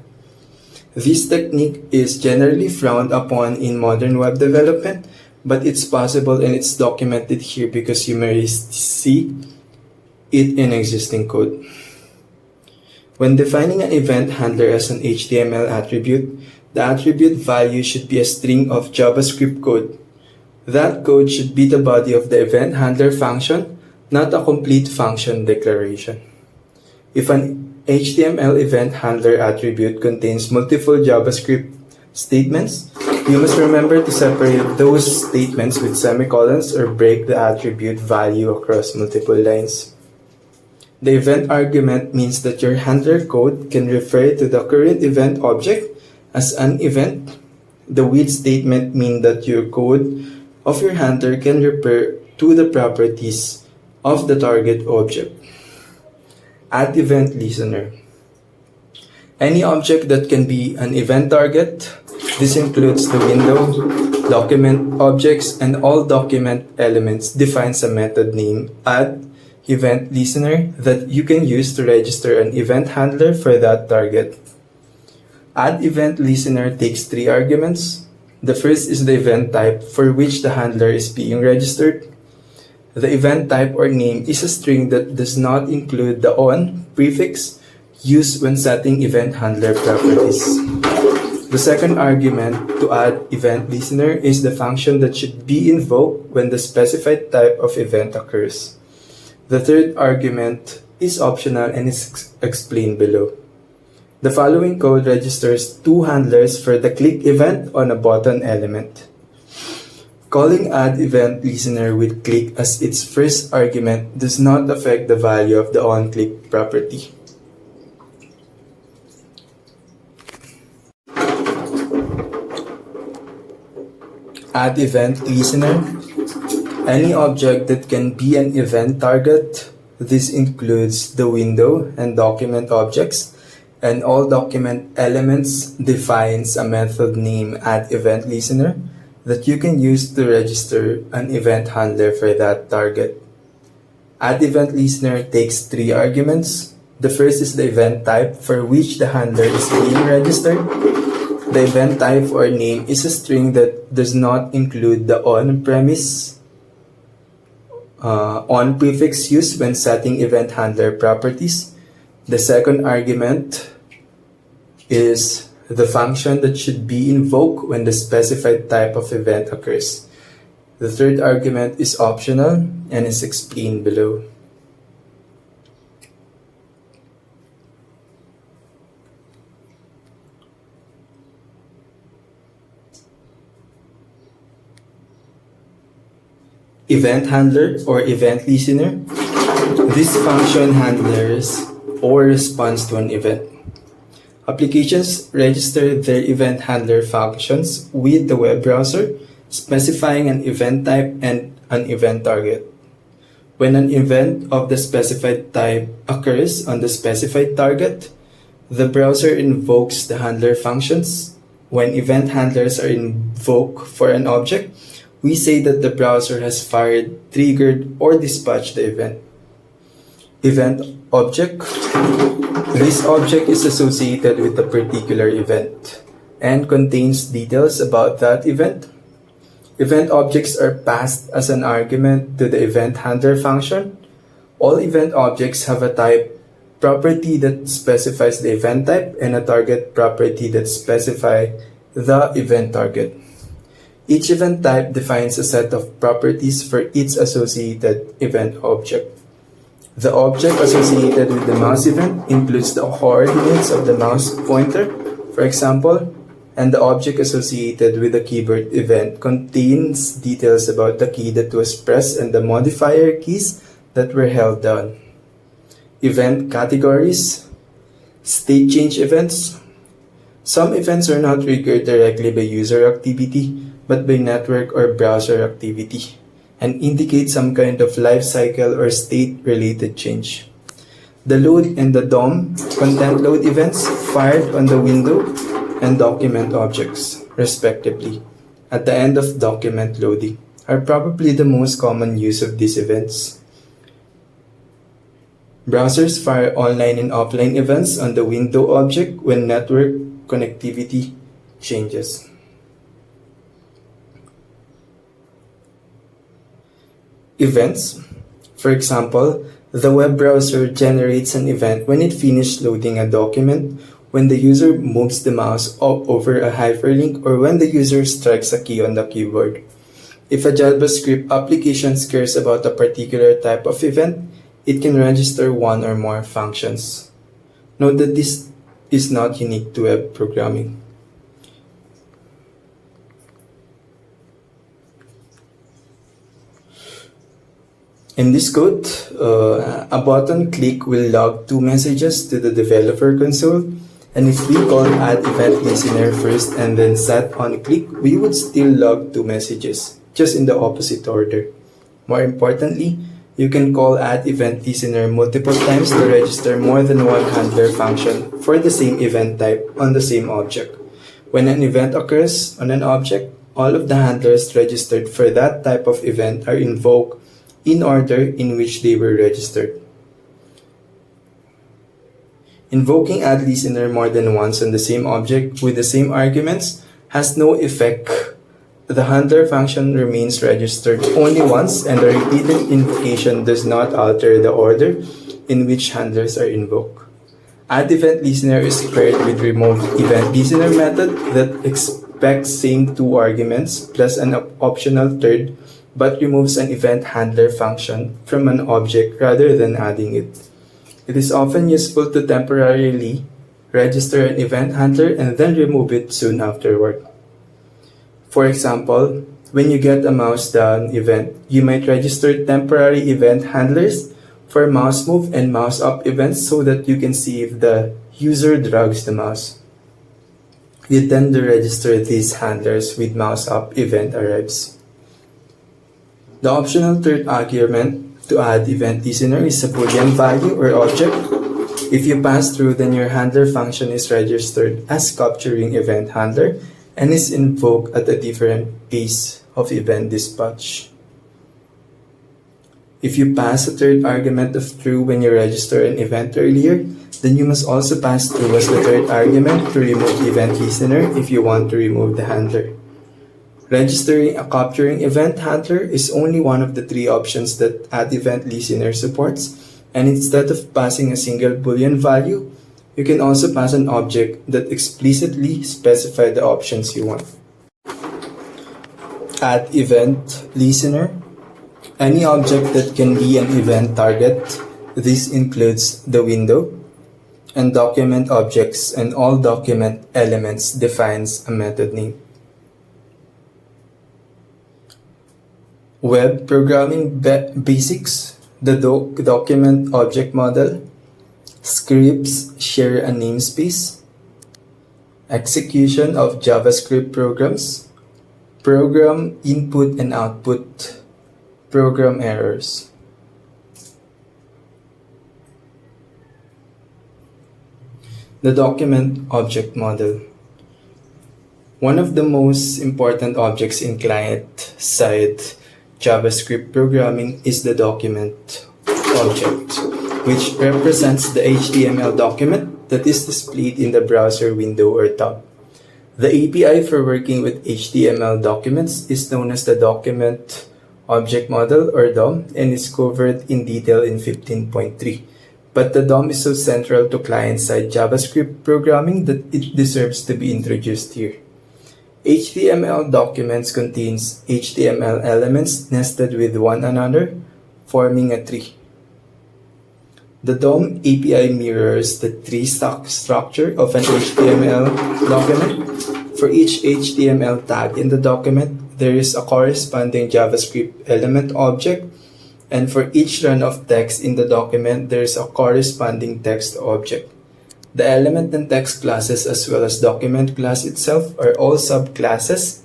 This technique is generally frowned upon in modern web development, but it's possible and it's documented here because you may see it in existing code. When defining an event handler as an HTML attribute, the attribute value should be a string of JavaScript code. That code should be the body of the event handler function, not a complete function declaration. If an HTML event handler attribute contains multiple JavaScript statements, you must remember to separate those statements with semicolons or break the attribute value across multiple lines. The event argument means that your handler code can refer to the current event object as an event. The with statement means that your code of your handler can refer to the properties of the target object. Add event listener. Any object that can be an event target. This includes the window, document objects, and all document elements defines a method named add event listener that you can use to register an event handler for that target. Add event listener takes three arguments. The first is the event type for which the handler is being registered. The event type or name is a string that does not include the on prefix used when setting event handler properties. The second argument to add event listener is the function that should be invoked when the specified type of event occurs. The third argument is optional and is explained below. The following code registers two handlers for the click event on a button element. Calling add event listener with click as its first argument does not affect the value of the onClick property. Add event listener. Any object that can be an event target. This includes the window and document objects, and all document elements defines a method named add event listener that you can use to register an event handler for that target. Add event listener takes three arguments. The first is the event type for which the handler is being registered. The event type or name is a string that does not include the on prefix used when setting event handler properties. The second argument is the function that should be invoked when the specified type of event occurs. The third argument is optional and is explained below. Event handler or event listener. This function handles or responds to an event. Applications register their event handler functions with the web browser, specifying an event type and an event target. When an event of the specified type occurs on the specified target, the browser invokes the handler functions. When event handlers are invoked for an object, we say that the browser has fired, triggered, or dispatched the event. Event object. This object is associated with a particular event and contains details about that event. Event objects are passed as an argument to the event handler function. All event objects have a type property that specifies the event type and a target property that specifies the event target. Each event type defines a set of properties for each associated event object. The object associated with the mouse event includes the coordinates of the mouse pointer, for example, and the object associated with the keyboard event contains details about the key that was pressed and the modifier keys that were held down. Event categories. State change events. Some events are not triggered directly by user activity, but by network or browser activity, and indicate some kind of life cycle or state-related change. The load and the DOM content load events fired on the window and document objects, respectively, at the end of document loading, are probably the most common use of these events. Browsers fire online and offline events on the window object when network connectivity changes. Events. For example, the web browser generates an event when it finishes loading a document, when the user moves the mouse over a hyperlink, or when the user strikes a key on the keyboard. If a JavaScript application cares about a particular type of event, it can register one or more functions. Note that this is not unique to web programming. In this code, a button click will log two messages to the developer console, and if we call add event listener first and then set on click, we would still log two messages, just in the opposite order. More importantly, you can call add event listener multiple times to register more than one handler function for the same event type on the same object. When an event occurs on an object, all of the handlers registered for that type of event are invoked in order in which they were registered. Invoking add listener more than once on the same object with the same arguments has no effect. The handler function remains registered only once, and the repeated invocation does not alter the order in which handlers are invoked. Add event listener is paired with remove event listener method that expects same two arguments plus an optional third, but removes an event handler function from an object rather than adding it. It is often useful to temporarily register an event handler and then remove it soon afterward. For example, when you get a mouse down event, you might register temporary event handlers for mouse move and mouse up events so that you can see if the user drags the mouse. You then register these handlers with mouse up event arrives. The optional third argument to add event listener is a Boolean value or object. If you pass through, then your handler function is registered as capturing event handler and is invoked at a different pace of event dispatch. If you pass a third argument of true when you register an event earlier, then you must also pass through as the third argument to remove event listener if you want to remove the handler. Registering a capturing event handler is only one of the three options that add event listener supports, and instead of passing a single Boolean value, You can also pass an object that explicitly specifies the options you want. Add event listener. Any object that can be an event target. This includes the window and document objects, and all document elements defines a method name. Web programming basics. The document object model. Scripts share a namespace. Execution of JavaScript programs. Program input and output. Program errors. The document object model. One of the most important objects in client-side JavaScript programming is the document object, which represents the HTML document that is displayed in the browser window or tab. The API for working with HTML documents is known as the Document Object Model, or DOM, and is covered in detail in 15.3. But the DOM is so central to client-side JavaScript programming that it deserves to be introduced here. HTML documents contains HTML elements nested with one another, forming a tree. The DOM API mirrors the tree structure of an HTML document. For each HTML tag in the document, there is a corresponding JavaScript element object, and for each run of text in the document, there is a corresponding text object. The element and text classes, as well as document class itself, are all subclasses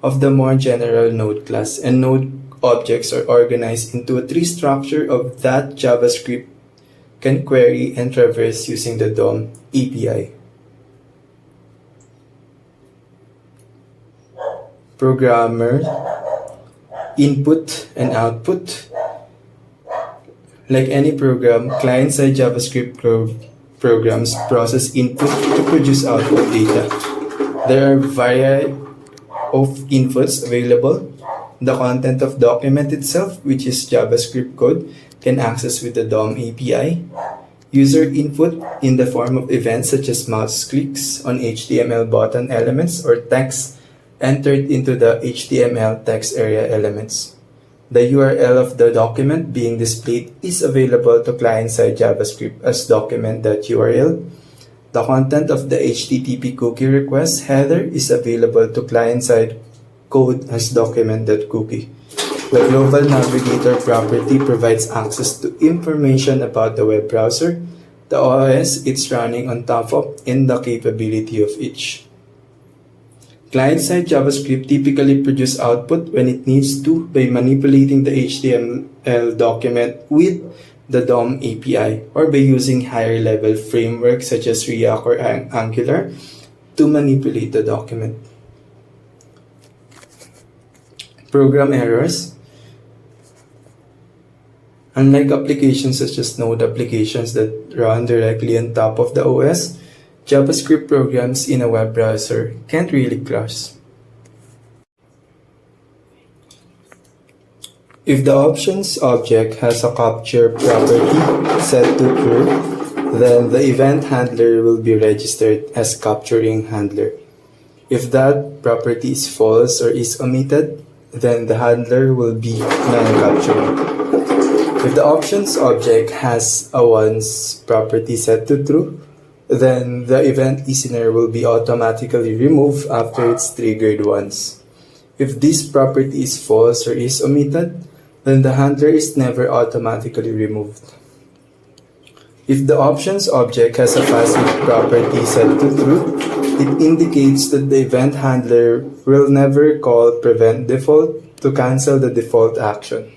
of the more general node class, and node objects are organized into a tree structure of that JavaScript can query and traverse using the DOM API. Programmer input and output. Like any program, client-side JavaScript programs process input to produce output data. There are variety of inputs available. The content of document itself, which is JavaScript code, can access with the DOM API. User input in the form of events such as mouse clicks on HTML button elements or text entered into the HTML text area elements. The URL of the document being displayed is available to client-side JavaScript as document.url. The content of the HTTP cookie request header is available to client-side code as document.cookie. The global navigator property provides access to information about the web browser, the OS it's running on top of, and the capability of each. Client-side JavaScript typically produces output when it needs to by manipulating the HTML document with the DOM API or by using higher-level frameworks such as React or Angular to manipulate the document. Program errors. Unlike applications such as Node applications that run directly on top of the OS, JavaScript programs in a web browser can't really crash. If the options object has a capture property set to true, then the event handler will be registered as capturing handler. If that property is false or is omitted, then the handler will be non-capturing. If the options object has a once property set to true, then the event listener will be automatically removed after it's triggered once. If this property is false or is omitted, then the handler is never automatically removed. If the options object has a passive property set to true, it indicates that the event handler will never call prevent default to cancel the default action.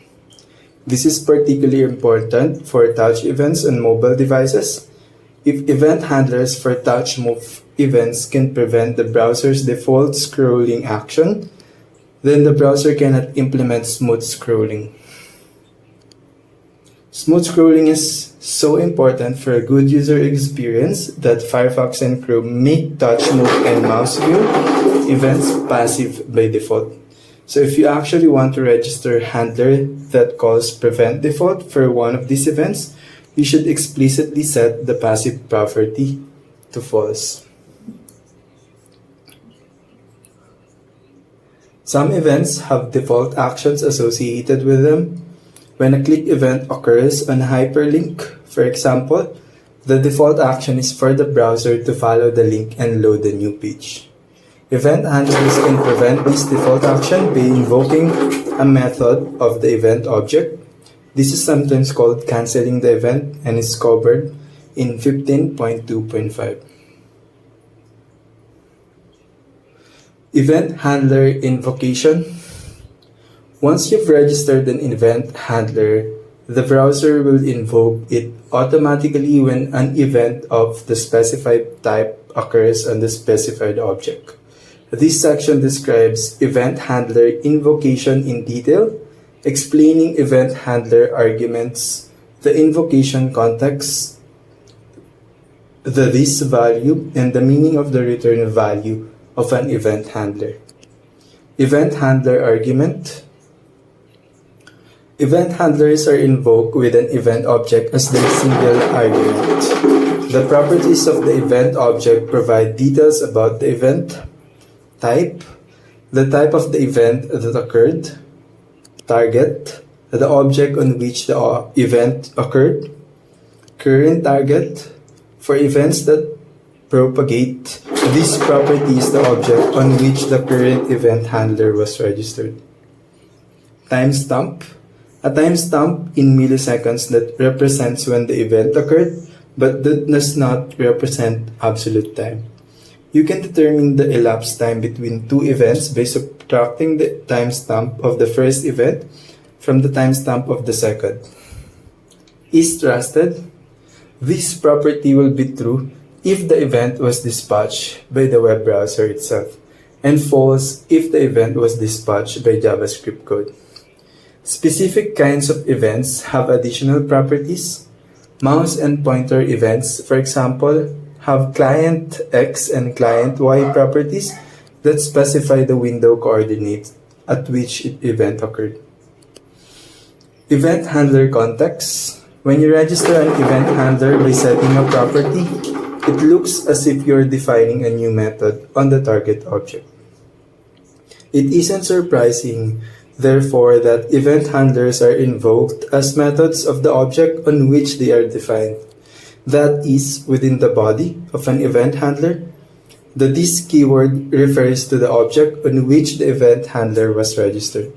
This is particularly important for touch events on mobile devices. If event handlers for touch move events can prevent the browser's default scrolling action, then the browser cannot implement smooth scrolling. Smooth scrolling is so important for a good user experience that Firefox and Chrome make touch move and mouse view events passive by default. So if you actually want to register a handler that calls prevent default for one of these events, you should explicitly set the passive property to false. Some events have default actions associated with them. When a click event occurs on a hyperlink, for example, the default action is for the browser to follow the link and load the new page. Event handlers can prevent this default action by invoking a method of the event object. This is sometimes called canceling the event and is covered in 15.2.5. Event handler invocation. Once you've registered an event handler, the browser will invoke it automatically when an event of the specified type occurs on the specified object. This section describes event handler invocation in detail, explaining event handler arguments, the invocation context, the this value, and the meaning of the return value of an event handler. Event handler argument. Event handlers are invoked with an event object as their single argument. The properties of the event object provide details about the event, type, the type of the event that occurred, target, the object on which the event occurred, current target. For events that propagate, this property is the object on which the current event handler was registered. Timestamp. A timestamp in milliseconds that represents when the event occurred, but that does not represent absolute time. You can determine the elapsed time between two events by subtracting the timestamp of the first event from the timestamp of the second. Is trusted? This property will be true if the event was dispatched by the web browser itself, and false if the event was dispatched by JavaScript code. Specific kinds of events have additional properties. Mouse and pointer events, for example, have client X and client Y properties that specify the window coordinates at which event occurred. Event handler context. When you register an event handler by setting a property, it looks as if you're defining a new method on the target object. It isn't surprising, therefore, that event handlers are invoked as methods of the object on which they are defined. That is, within the body of an event handler. The this keyword refers to the object on which the event handler was registered.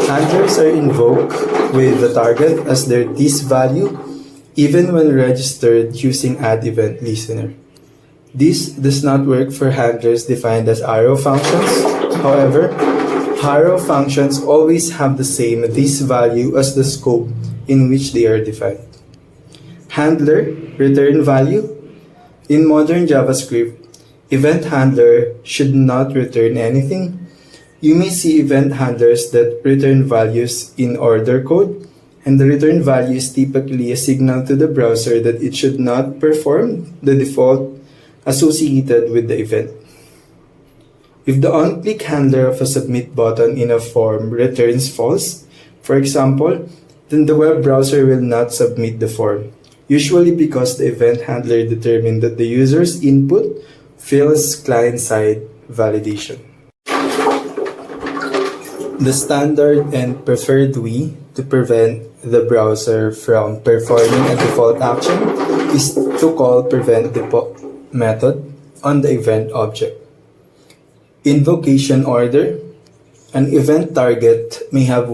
Handlers are invoked with the target as their this value, even when registered using add event listener. This does not work for handlers defined as arrow functions. However, arrow functions always have the same this value as the scope in which they are defined. Handler return value. In modern JavaScript, event handler should not return anything. You may see event handlers that return values in order code, and the return value is typically a signal to the browser that it should not perform the default associated with the event. If the on-click handler of a submit button in a form returns false, for example, then the web browser will not submit the form, usually because the event handler determined that the user's input fails client-side validation. The standard and preferred way to prevent the browser from performing a default action is to call prevent default method on the event object. Invocation order. An event target may have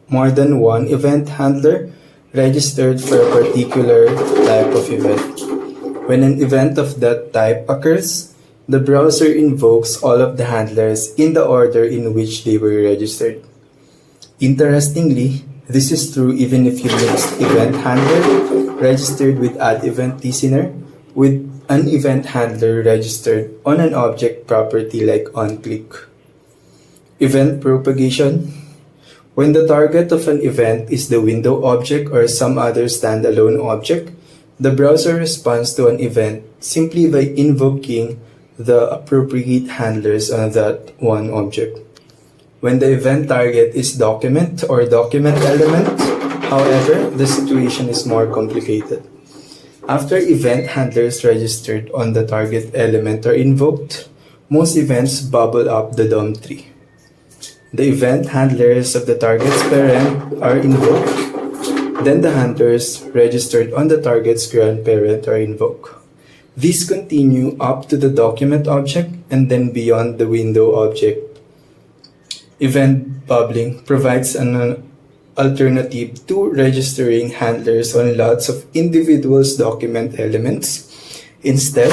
more than one event handler registered for a particular type of event. When an event of that type occurs, the browser invokes all of the handlers in the order in which they were registered. Interestingly, this is true even if you mixed event handler registered with add event listener with an event handler registered on an object property like onClick. Event propagation. When the target of an event is the window object or some other standalone object, the browser responds to an event simply by invoking the appropriate handlers on that one object. When the event target is document or document element, however, the situation is more complicated. After event handlers registered on the target element are invoked, most events bubble up the DOM tree. The event handlers of the target's parent are invoked, then the handlers registered on the target's grandparent are invoked. These continue up to the document object and then beyond the window object. Event bubbling provides an alternative to registering handlers on lots of individuals document elements. Instead,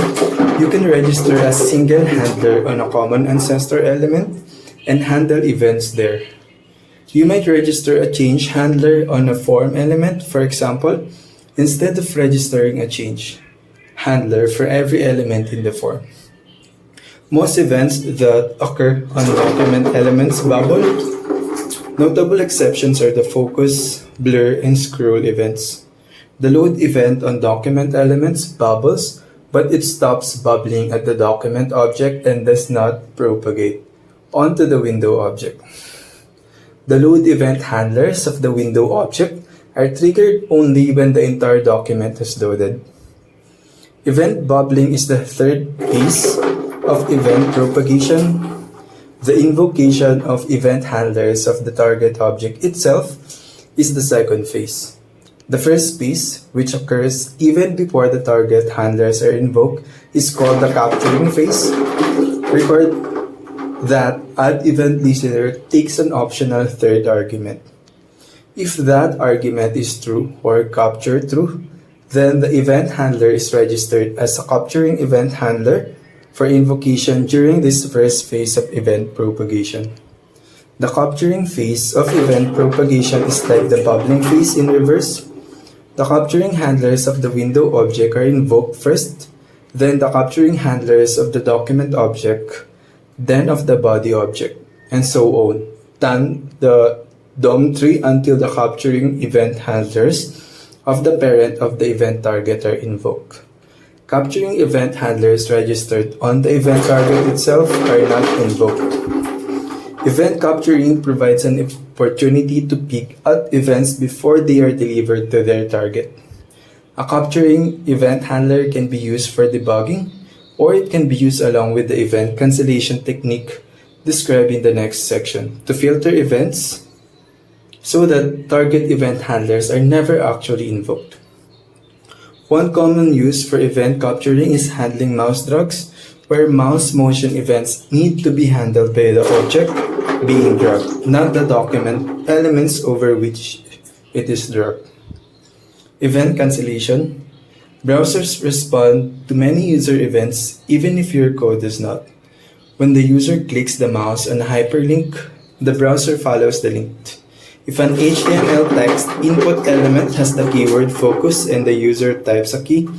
you can register a single handler on a common ancestor element and handle events there. You might register a change handler on a form element, for example, instead of registering a change handler for every element in the form. Most events that occur on document elements bubble. Notable exceptions are the focus, blur, and scroll events. The load event on document elements bubbles, but it stops bubbling at the document object and does not propagate onto the window object. The load event handlers of the window object are triggered only when the entire document is loaded. Event bubbling is the third piece of event propagation. The invocation of event handlers of the target object itself is the second phase. The first phase, which occurs even before the target handlers are invoked, is called the capturing phase. Record that add event listener takes an optional third argument. If that argument is true or capture true, then the event handler is registered as a capturing event handler for invocation during this first phase of event propagation. The capturing phase of event propagation is like the bubbling phase in reverse. The capturing handlers of the window object are invoked first, then the capturing handlers of the document object, then of the body object, and so on. Then the DOM tree until the capturing event handlers of the parent of the event target are invoked. Capturing event handlers registered on the event target itself are not invoked. Event capturing provides an opportunity to peek at events before they are delivered to their target. A capturing event handler can be used for debugging, or it can be used along with the event cancellation technique described in the next section to filter events so that target event handlers are never actually invoked. One common use for event capturing is handling mouse drags, where mouse motion events need to be handled by the object being dragged, not the document elements over which it is dragged. Event cancellation. Browsers respond to many user events even if your code does not. When the user clicks the mouse on a hyperlink, the browser follows the link. If an HTML text input element has the keyword focus and the user types a key,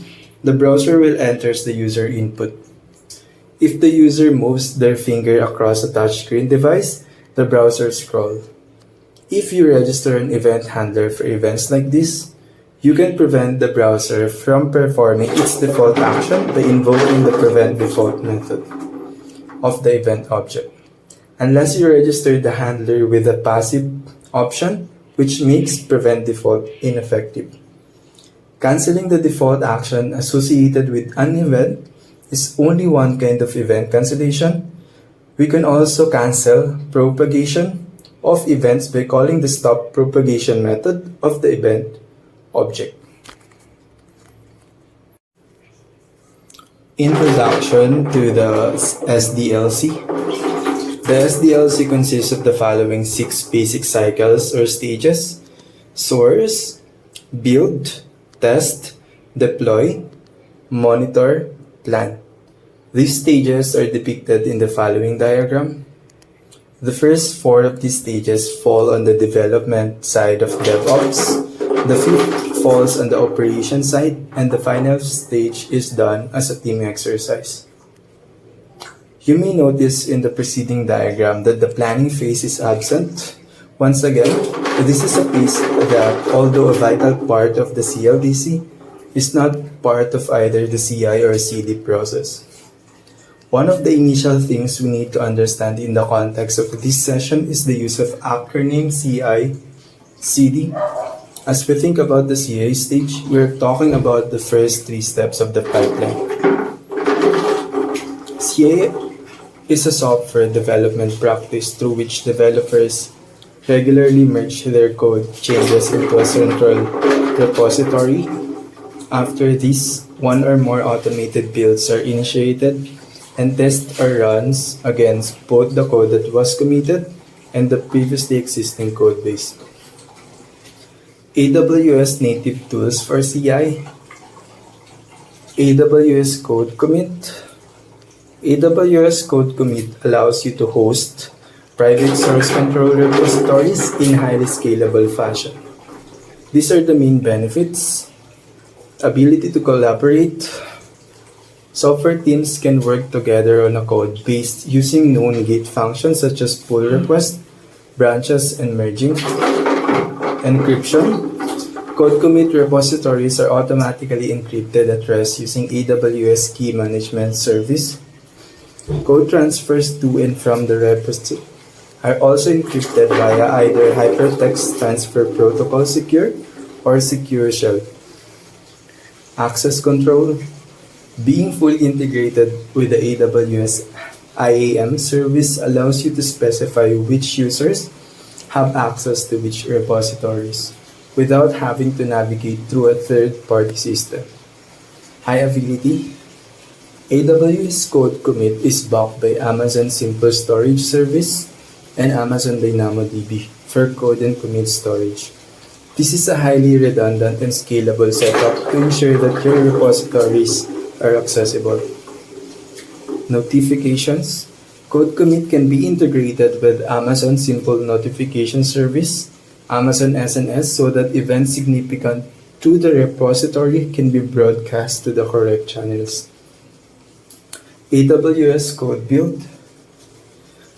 the browser will enter the user input. If the user moves their finger across a touchscreen device, the browser scrolls. If you register an event handler for events like this, you can prevent the browser from performing its default action by invoking the prevent default method of the event object, unless you register the handler with a passive option, which makes prevent default ineffective. Canceling the default action associated with an event is only one kind of event cancellation. We can also cancel propagation of events by calling the stop propagation method of the event object. Introduction to the SDLC. The SDLC consists of the following 6 basic cycles or stages: source, build, test, deploy, monitor, plan. These stages are depicted in the following diagram. The first 4 of these stages fall on the development side of DevOps, the 5th falls on the operation side, and the final stage is done as a team exercise. You may notice in the preceding diagram that the planning phase is absent. Once again, this is a phase that, although a vital part of the CLDC, is not part of either the CI or CD process. One of the initial things we need to understand in the context of this session is the use of acronym CI, CD, As we think about the CA stage, we're talking about the first three steps of the pipeline. CA is a software development practice through which developers regularly merge their code changes into a central repository. After this, one or more automated builds are initiated and tests are runs against both the code that was committed and the previously existing code base. AWS native tools for CI, AWS Code Commit. AWS Code Commit allows you to host private source control repositories in highly scalable fashion. These are the main benefits: ability to collaborate. Software teams can work together on a code base using known gate functions such as pull request, branches, and merging. Encryption. Code commit repositories are automatically encrypted at rest using AWS Key Management Service. Code transfers to and from the repository are also encrypted via either Hypertext Transfer Protocol Secure or Secure Shell. Access control. Being fully integrated with the AWS IAM service allows you to specify which users have access to which repositories without having to navigate through a third-party system. High availability. AWS Code Commit is backed by Amazon Simple Storage Service and Amazon DynamoDB for code and commit storage. This is a highly redundant and scalable setup to ensure that your repositories are accessible. Notifications. Code Commit can be integrated with Amazon Simple Notification Service, Amazon SNS, so that events significant to the repository can be broadcast to the correct channels. AWS Code Build.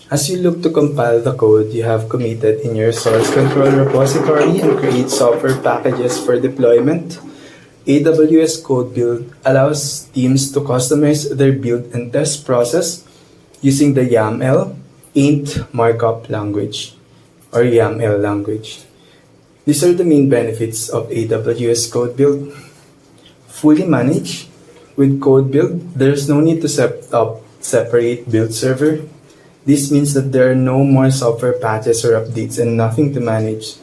As you look to compile the code you have committed in your source control repository and create software packages for deployment, AWS Code Build allows teams to customize their build and test process using the YAML Ain't Markup Language or YAML language. These are the main benefits of AWS Code Build. Fully managed. With Code Build, there's no need to set up separate build server. This means that there are no more software patches or updates and nothing to manage.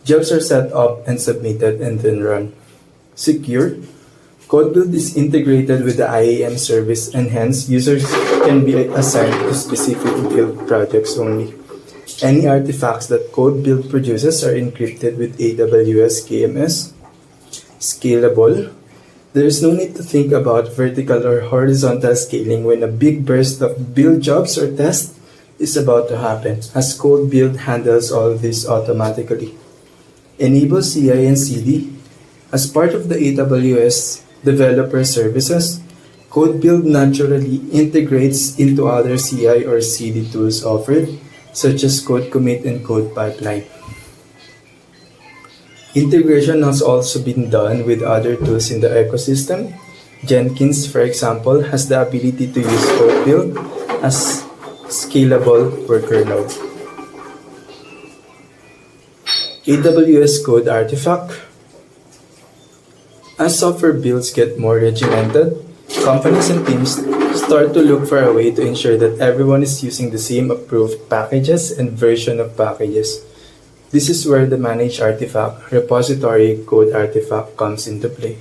Jobs are set up and submitted and then run. Secure. Code Build is integrated with the IAM service and hence users can be assigned to specific build projects only. Any artifacts that Code Build produces are encrypted with AWS KMS. Scalable. There is no need to think about vertical or horizontal scaling when a big burst of build jobs or tests is about to happen, as Code Build handles all this automatically. Enable CI and CD. As part of the AWS developer services, Code Build naturally integrates into other CI or CD tools offered, such as Code Commit and Code Pipeline. Integration has also been done with other tools in the ecosystem. Jenkins, for example, has the ability to use Code Build as scalable worker node. AWS Code Artifact. As software builds get more regimented, companies and teams start to look for a way to ensure that everyone is using the same approved packages and version of packages. This is where the Managed Artifact Repository Code Artifact comes into play.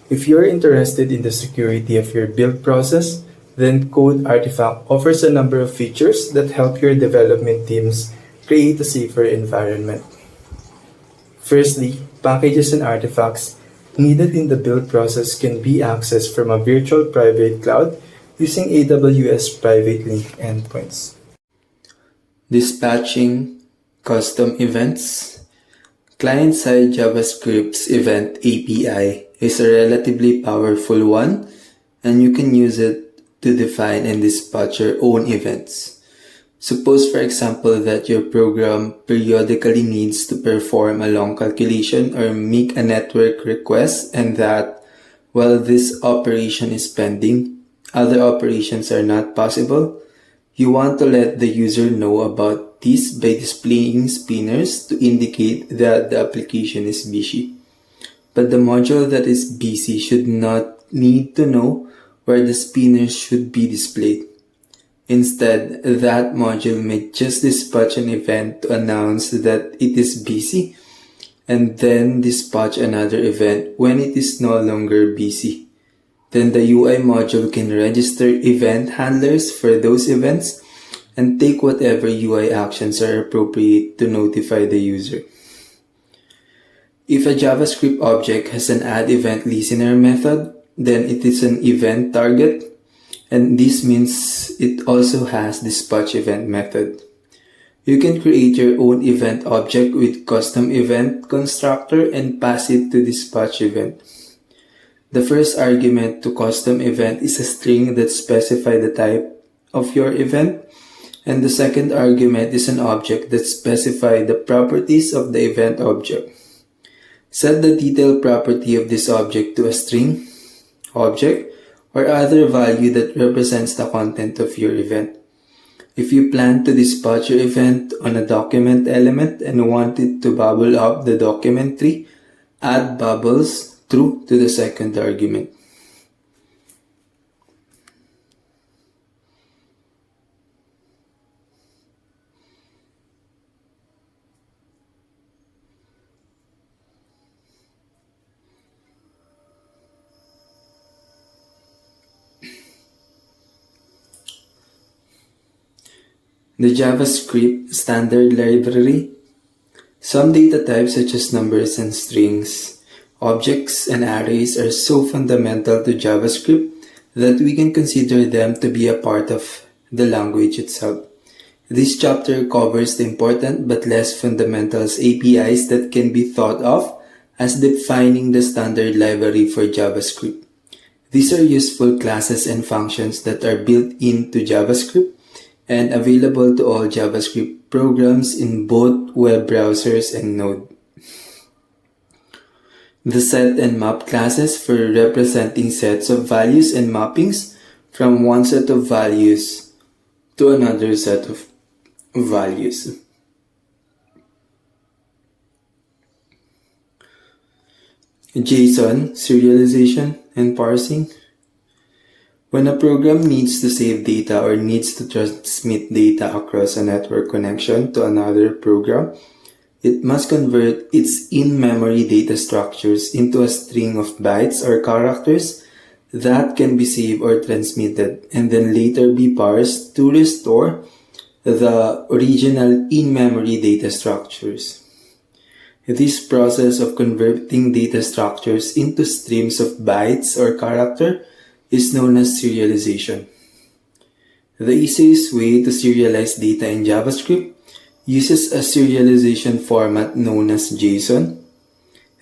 If you're interested in the security of your build process, then Code Artifact offers a number of features that help your development teams create a safer environment. Firstly, packages and artifacts needed in the build process can be accessed from a virtual private cloud using AWS Private Link endpoints. Dispatching custom events. Client-side JavaScript's event API is a relatively powerful one, and you can use it to define and dispatch your own events. Suppose, for example, that your program periodically needs to perform a long calculation or make a network request, and that while this operation is pending, other operations are not possible. You want to let the user know about this by displaying spinners to indicate that the application is busy. But the module that is busy should not need to know where the spinners should be displayed. Instead, that module may just dispatch an event to announce that it is busy and then dispatch another event when it is no longer busy. Then the UI module can register event handlers for those events and take whatever UI actions are appropriate to notify the user. If a JavaScript object has an addEventListener method, then it is an event target, and this means it also has dispatchEvent method. You can create your own event object with custom event constructor and pass it to dispatchEvent. The first argument to custom event is a string that specifies the type of your event, and the second argument is an object that specifies the properties of the event object. Set the detail property of this object to a string, object, or other value that represents the content of your event. If you plan to dispatch your event on a document element and want it to bubble up the document tree, add bubbles true to the second argument. The JavaScript standard library. Some data types such as numbers and strings, objects and arrays are so fundamental to JavaScript that we can consider them to be a part of the language itself. This chapter covers the important but less fundamentals APIs that can be thought of as defining the standard library for JavaScript. These are useful classes and functions that are built into JavaScript and available to all JavaScript programs in both web browsers and Node. The set and map classes for representing sets of values and mappings from one set of values to another set of values. JSON, serialization, and parsing. When a program needs to save data or needs to transmit data across a network connection to another program, it must convert its in-memory data structures into a string of bytes or characters that can be saved or transmitted and then later be parsed to restore the original in-memory data structures. This process of converting data structures into streams of bytes or character is known as serialization. The easiest way to serialize data in JavaScript uses a serialization format known as JSON.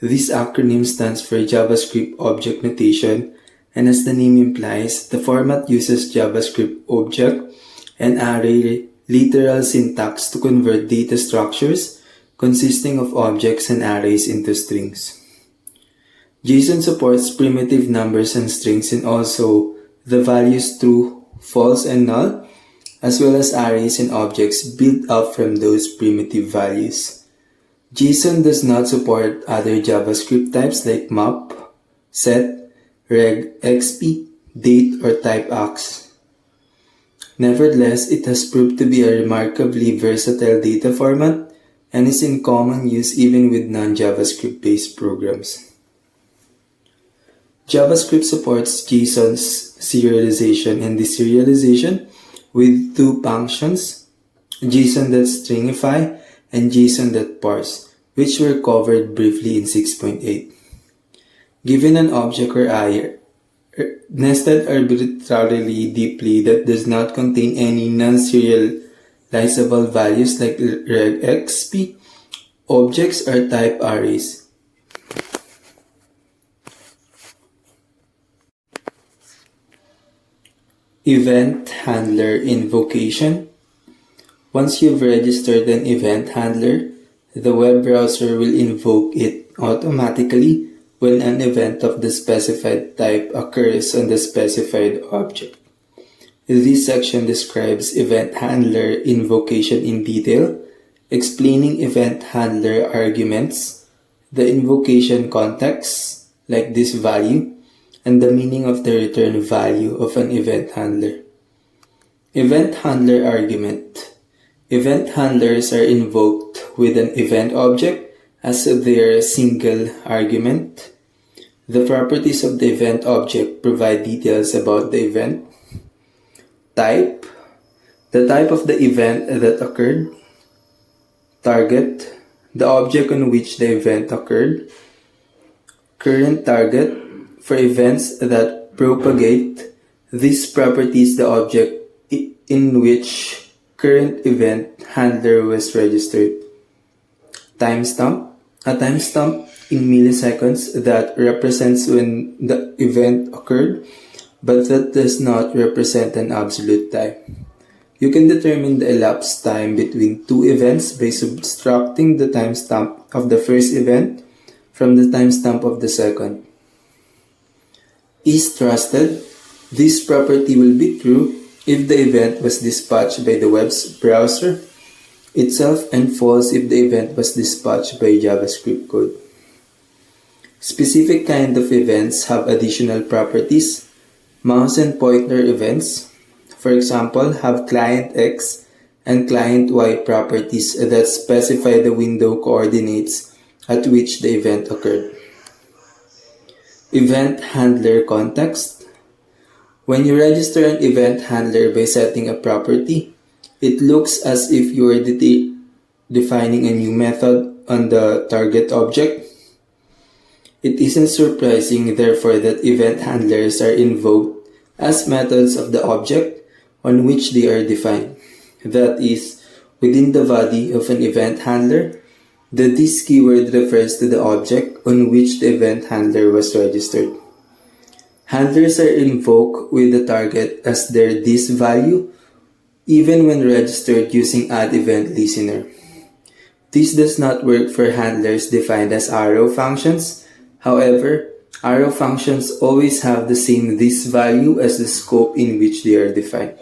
This acronym stands for JavaScript Object Notation, and as the name implies, the format uses JavaScript object and array literal syntax to convert data structures consisting of objects and arrays into strings. JSON supports primitive numbers and strings and also the values true, false, and null, as well as arrays and objects built up from those primitive values. JSON does not support other JavaScript types like map, set, regexp, date, or typeax. Nevertheless, it has proved to be a remarkably versatile data format and is in common use even with non-JavaScript based programs. JavaScript supports JSON's serialization and deserialization with two functions, JSON.stringify and JSON.parse, which were covered briefly in 6.8. Given an object or array nested arbitrarily deeply that does not contain any non-serializable values like regexp, objects are type arrays. Event handler invocation. Once you've registered an event handler, the web browser will invoke it automatically when an event of the specified type occurs on the specified object. This section describes event handler invocation in detail, explaining event handler arguments, the invocation context, like this value, and the meaning of the return value of an event handler. Event handler argument. Event handlers are invoked with an event object as their single argument. The properties of the event object provide details about the event. Type. The type of the event that occurred. Target. The object on which the event occurred. Current target. For events that propagate these properties, the object in which current event handler was registered. Timestamp. A timestamp in milliseconds that represents when the event occurred, but that does not represent an absolute time. You can determine the elapsed time between two events by subtracting the timestamp of the first event from the timestamp of the second. Is trusted. This property will be true if the event was dispatched by the web browser itself and false if the event was dispatched by JavaScript code. Specific kind of events have additional properties. Mouse and pointer events, for example, have client X and client Y properties that specify the window coordinates at which the event occurred. Event handler context. When you register an event handler by setting a property, it looks as if you are defining a new method on the target object. It isn't surprising, therefore, that event handlers are invoked as methods of the object on which they are defined. That is, within the body of an event handler, the this keyword refers to the object on which the event handler was registered. Handlers are invoked with the target as their this value, even when registered using add event listener. This does not work for handlers defined as arrow functions. However, arrow functions always have the same this value as the scope in which they are defined.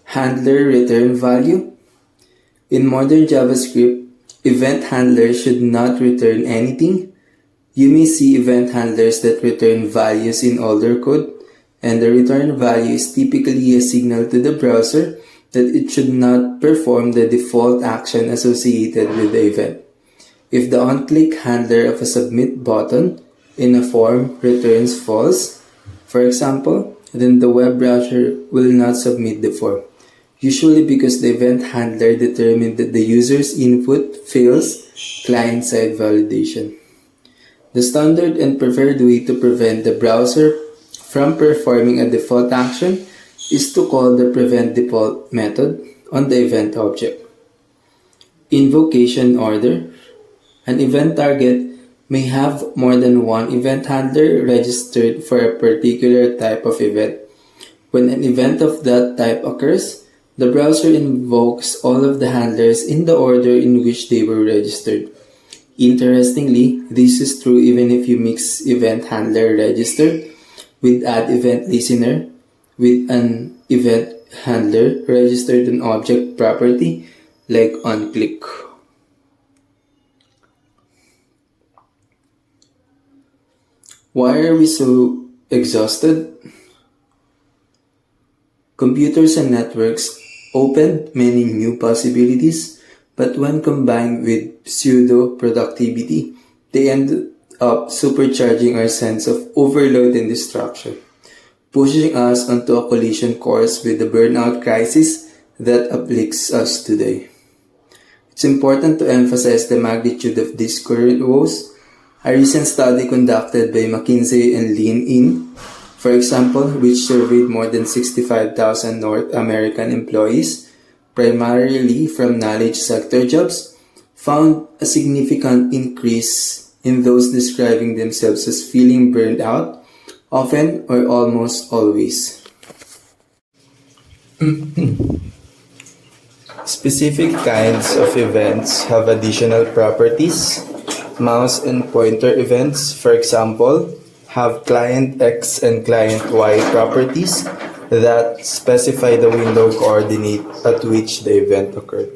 Handler return value. In modern JavaScript, event handlers should not return anything. You may see event handlers that return values in older code, and the return value is typically a signal to the browser that it should not perform the default action associated with the event. If the on-click handler of a submit button in a form returns false, for example, then the web browser will not submit the form, usually because the event handler determined that the user's input fails client-side validation. The standard and preferred way to prevent the browser from performing a default action is to call the prevent default method on the event object. Invocation order. An event target may have more than one event handler registered for a particular type of event. When an event of that type occurs, the browser invokes all of the handlers in the order in which they were registered. Interestingly, this is true even if you mix event handler registered with add event listener with an event handler registered an object property like onClick. Why are we so exhausted? Computers and networks opened many new possibilities, but when combined with pseudo-productivity, they end up supercharging our sense of overload and distraction, pushing us onto a collision course with the burnout crisis that afflicts us today. It's important to emphasize the magnitude of these current woes. A recent study conducted by McKinsey and Lean, for example, which surveyed more than 65,000 North American employees, primarily from knowledge sector jobs, found a significant increase in those describing themselves as feeling burned out, often or almost always. Specific kinds of events have additional properties. Mouse and pointer events, for example, have client X and client Y properties that specify the window coordinate at which the event occurred.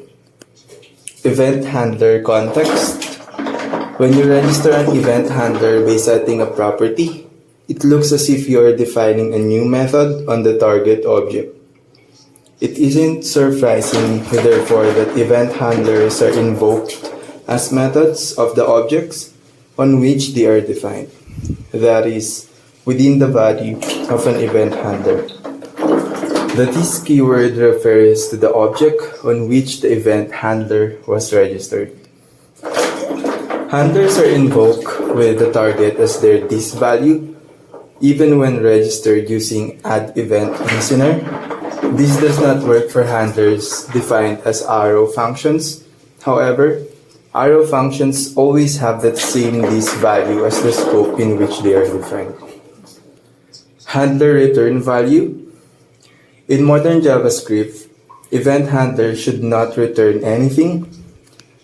Event handler context. When you register an event handler by setting a property, it looks as if you are defining a new method on the target object. It isn't surprising, therefore, that event handlers are invoked as methods of the objects on which they are defined, that is, within the body of an event handler. The this keyword refers to the object on which the event handler was registered. Handlers are invoked with the target as their this value, even when registered using add event listener. This does not work for handlers defined as arrow functions. However, arrow functions always have that same this value as the scope in which they are defined. Handler return value. In modern JavaScript, event handlers should not return anything.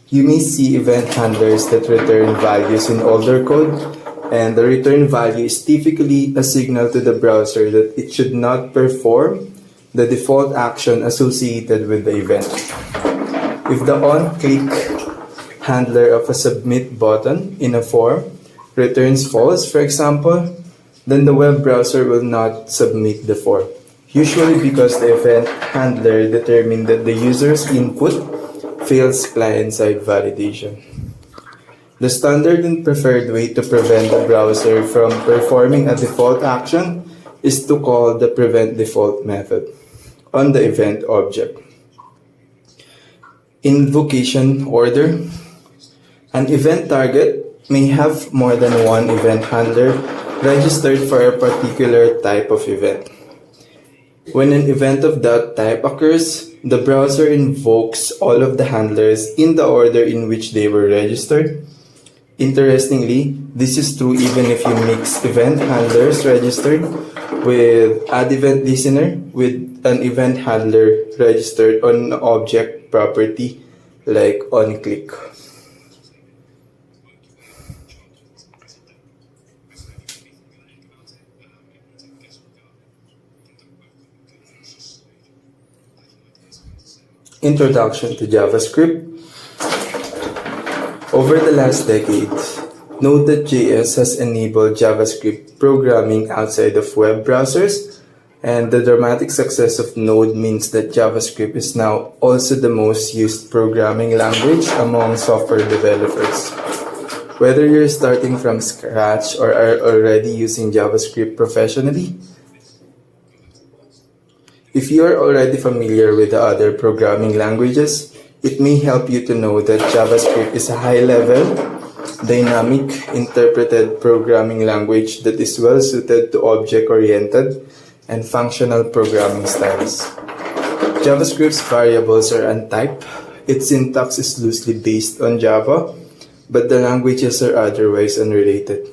You may see event handlers that return values in older code, and the return value is typically a signal to the browser that it should not perform the default action associated with the event. If the onClick handler of a submit button in a form returns false, for example, then the web browser will not submit the form, usually because the event handler determined that the user's input fails client-side validation. The standard and preferred way to prevent the browser from performing a default action is to call the prevent default method on the event object. Invocation order. An event target may have more than one event handler registered for a particular type of event. When an event of that type occurs, the browser invokes all of the handlers in the order in which they were registered. Interestingly, this is true even if you mix event handlers registered with add event listener with an event handler registered on an object property like onClick. Introduction to JavaScript. Over the last decades, Node.js has enabled JavaScript programming outside of web browsers, and the dramatic success of Node means that JavaScript is now also the most used programming language among software developers. Whether you're starting from scratch or are already using JavaScript professionally, if you are already familiar with the other programming languages, it may help you to know that JavaScript is a high-level, dynamic, interpreted programming language that is well suited to object-oriented and functional programming styles. JavaScript's variables are untyped. Its syntax is loosely based on Java, but the languages are otherwise unrelated.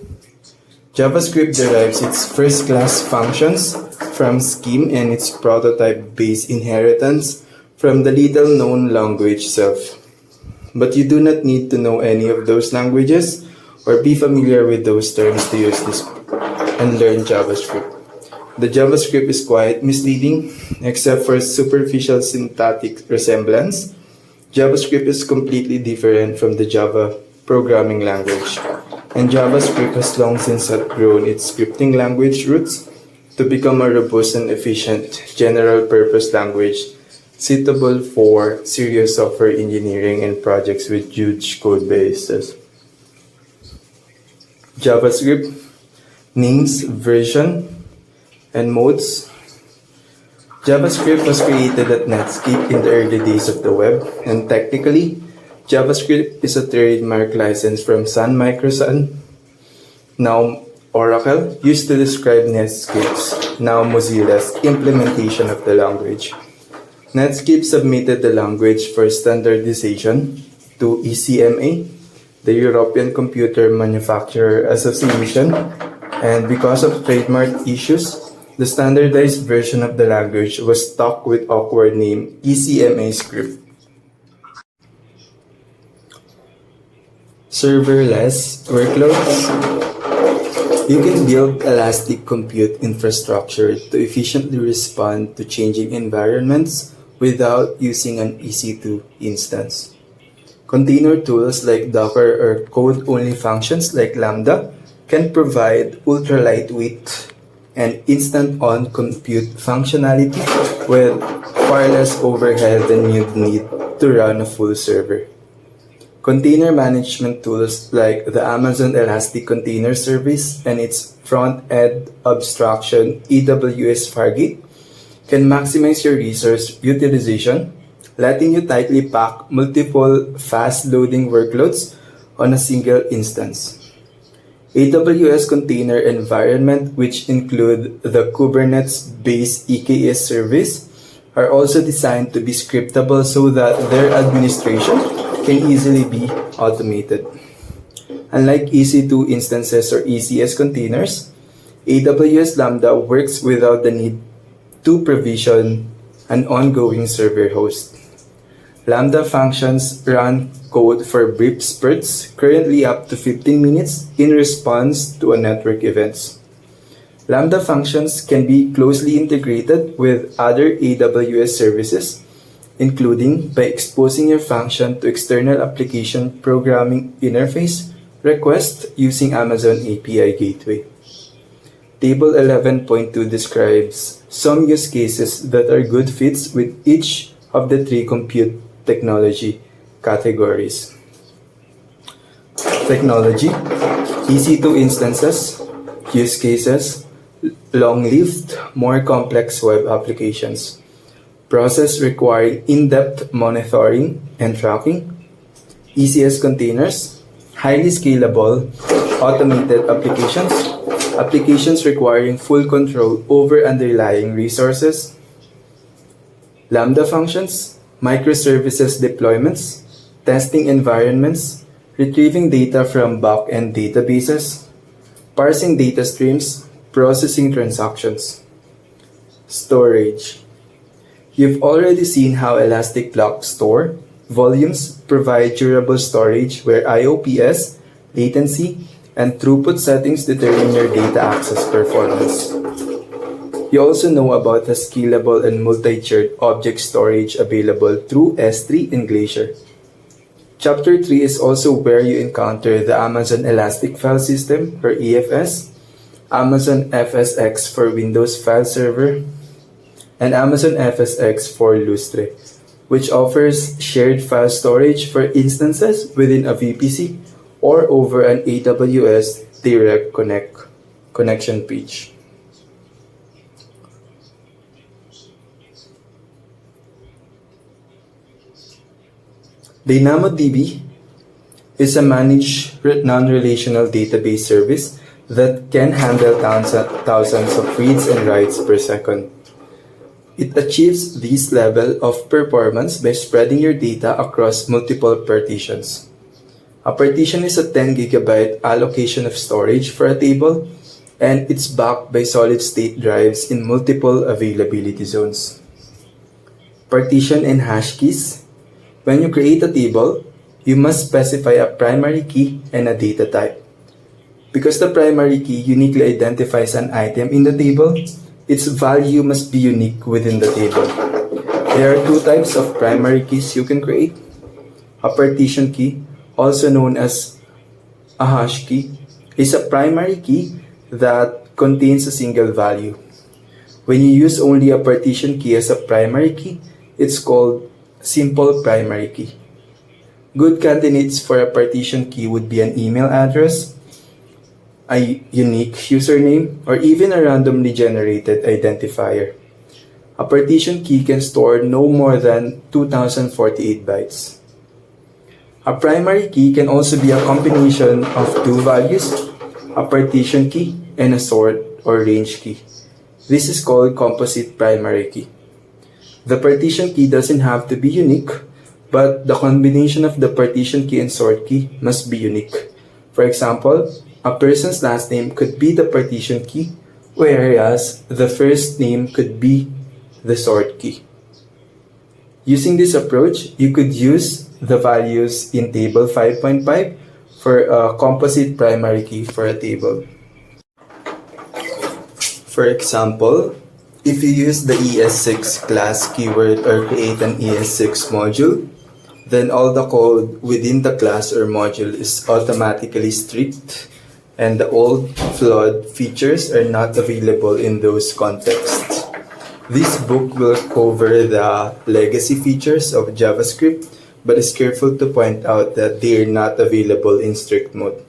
JavaScript derives its first-class functions from Scheme and its prototype-based inheritance from the little-known language Self. But you do not need to know any of those languages or be familiar with those terms to use this and learn JavaScript. The JavaScript is quite misleading, except for superficial syntactic resemblance. JavaScript is completely different from the Java programming language, and JavaScript has long since outgrown its scripting language roots to become a robust and efficient general-purpose language suitable for serious software engineering and projects with huge code bases. JavaScript names, version, and modes. JavaScript was created at Netscape in the early days of the web, and technically, JavaScript is a trademark license from Sun Microsun, now Oracle, used to describe Netscape's, now Mozilla's, implementation of the language. Netscape submitted the language for standardization to ECMA, the European Computer Manufacturer Association, and because of trademark issues, the standardized version of the language was stuck with awkward name ECMA script. Serverless workloads. You can build elastic compute infrastructure to efficiently respond to changing environments without using an EC2 instance. Container tools like Docker or code-only functions like Lambda can provide ultra-lightweight and instant-on compute functionality with far less overhead than you'd need to run a full server. Container management tools like the Amazon Elastic Container Service and its front-end abstraction AWS Fargate can maximize your resource utilization, letting you tightly pack multiple fast-loading workloads on a single instance. AWS container environment, which include the Kubernetes-based EKS service, are also designed to be scriptable so that their administration can easily be automated. Unlike EC2 instances or ECS containers, AWS Lambda works without the need to provision an ongoing server host. Lambda functions run code for brief spurts, currently up to 15 minutes, in response to a network events. Lambda functions can be closely integrated with other AWS services, including by exposing your function to external application programming interface request using Amazon API Gateway. Table 11.2 describes some use cases that are good fits with each of the three compute technology categories. Technology, EC2 instances, use cases, long-lived, more complex web applications. Process requiring in-depth monitoring and tracking. ECS containers, highly scalable, automated applications. Applications requiring full control over underlying resources. Lambda functions, microservices deployments, testing environments, retrieving data from back-end databases, parsing data streams, processing transactions. Storage. You've already seen how Elastic Block Store volumes provide durable storage where IOPS, latency, and throughput settings determine your data access performance. You also know about the scalable and multi-tiered object storage available through S3 and Glacier. Chapter 3 is also where you encounter the Amazon Elastic File System, or EFS, Amazon FSx for Windows File Server, and Amazon FSx for Lustre, which offers shared file storage for instances within a VPC or over an AWS Direct connection page. DynamoDB is a managed non-relational database service that can handle thousands of reads and writes per second. It achieves this level of performance by spreading your data across multiple partitions. A partition is a 10 GB allocation of storage for a table, and it's backed by solid-state drives in multiple availability zones. Partition and hash keys. When you create a table, you must specify a primary key and a data type. Because the primary key uniquely identifies an item in the table, its value must be unique within the table. There are two types of primary keys you can create. A partition key, also known as a hash key, is a primary key that contains a single value. When you use only a partition key as a primary key, it's called simple primary key. Good candidates for a partition key would be an email address, a unique username, or even a randomly generated identifier. A partition key can store no more than 2048 bytes. A primary key can also be a combination of two values, a partition key and a sort or range key. This is called composite primary key. The partition key doesn't have to be unique, but the combination of the partition key and sort key must be unique. For example, a person's last name could be the partition key, whereas the first name could be the sort key. Using this approach, you could use the values in table 5.5 for a composite primary key for a table. For example, if you use the ES6 class keyword or create an ES6 module, then all the code within the class or module is automatically strict, and the old flawed features are not available in those contexts. This book will cover the legacy features of JavaScript, but is careful to point out that they are not available in strict mode.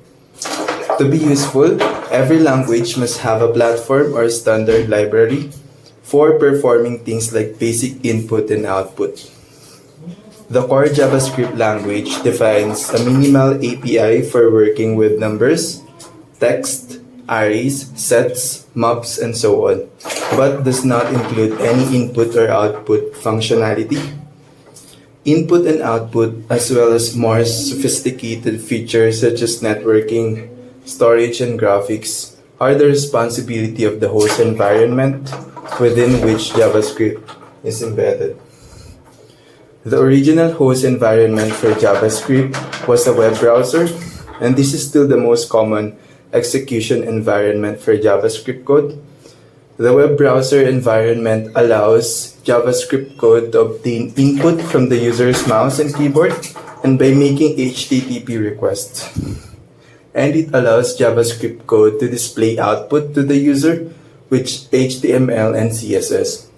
To be useful, every language must have a platform or standard library for performing things like basic input and output. The core JavaScript language defines a minimal API for working with numbers, text, arrays, sets, mobs, and so on, but does not include any input or output functionality. Input and output, as well as more sophisticated features such as networking, storage, and graphics, are the responsibility of the host environment within which JavaScript is embedded. The original host environment for JavaScript was a web browser, and this is still the most common execution environment for JavaScript code. The web browser environment allows JavaScript code to obtain input from the user's mouse and keyboard and by making HTTP requests. And it allows JavaScript code to display output to the user, which HTML and CSS.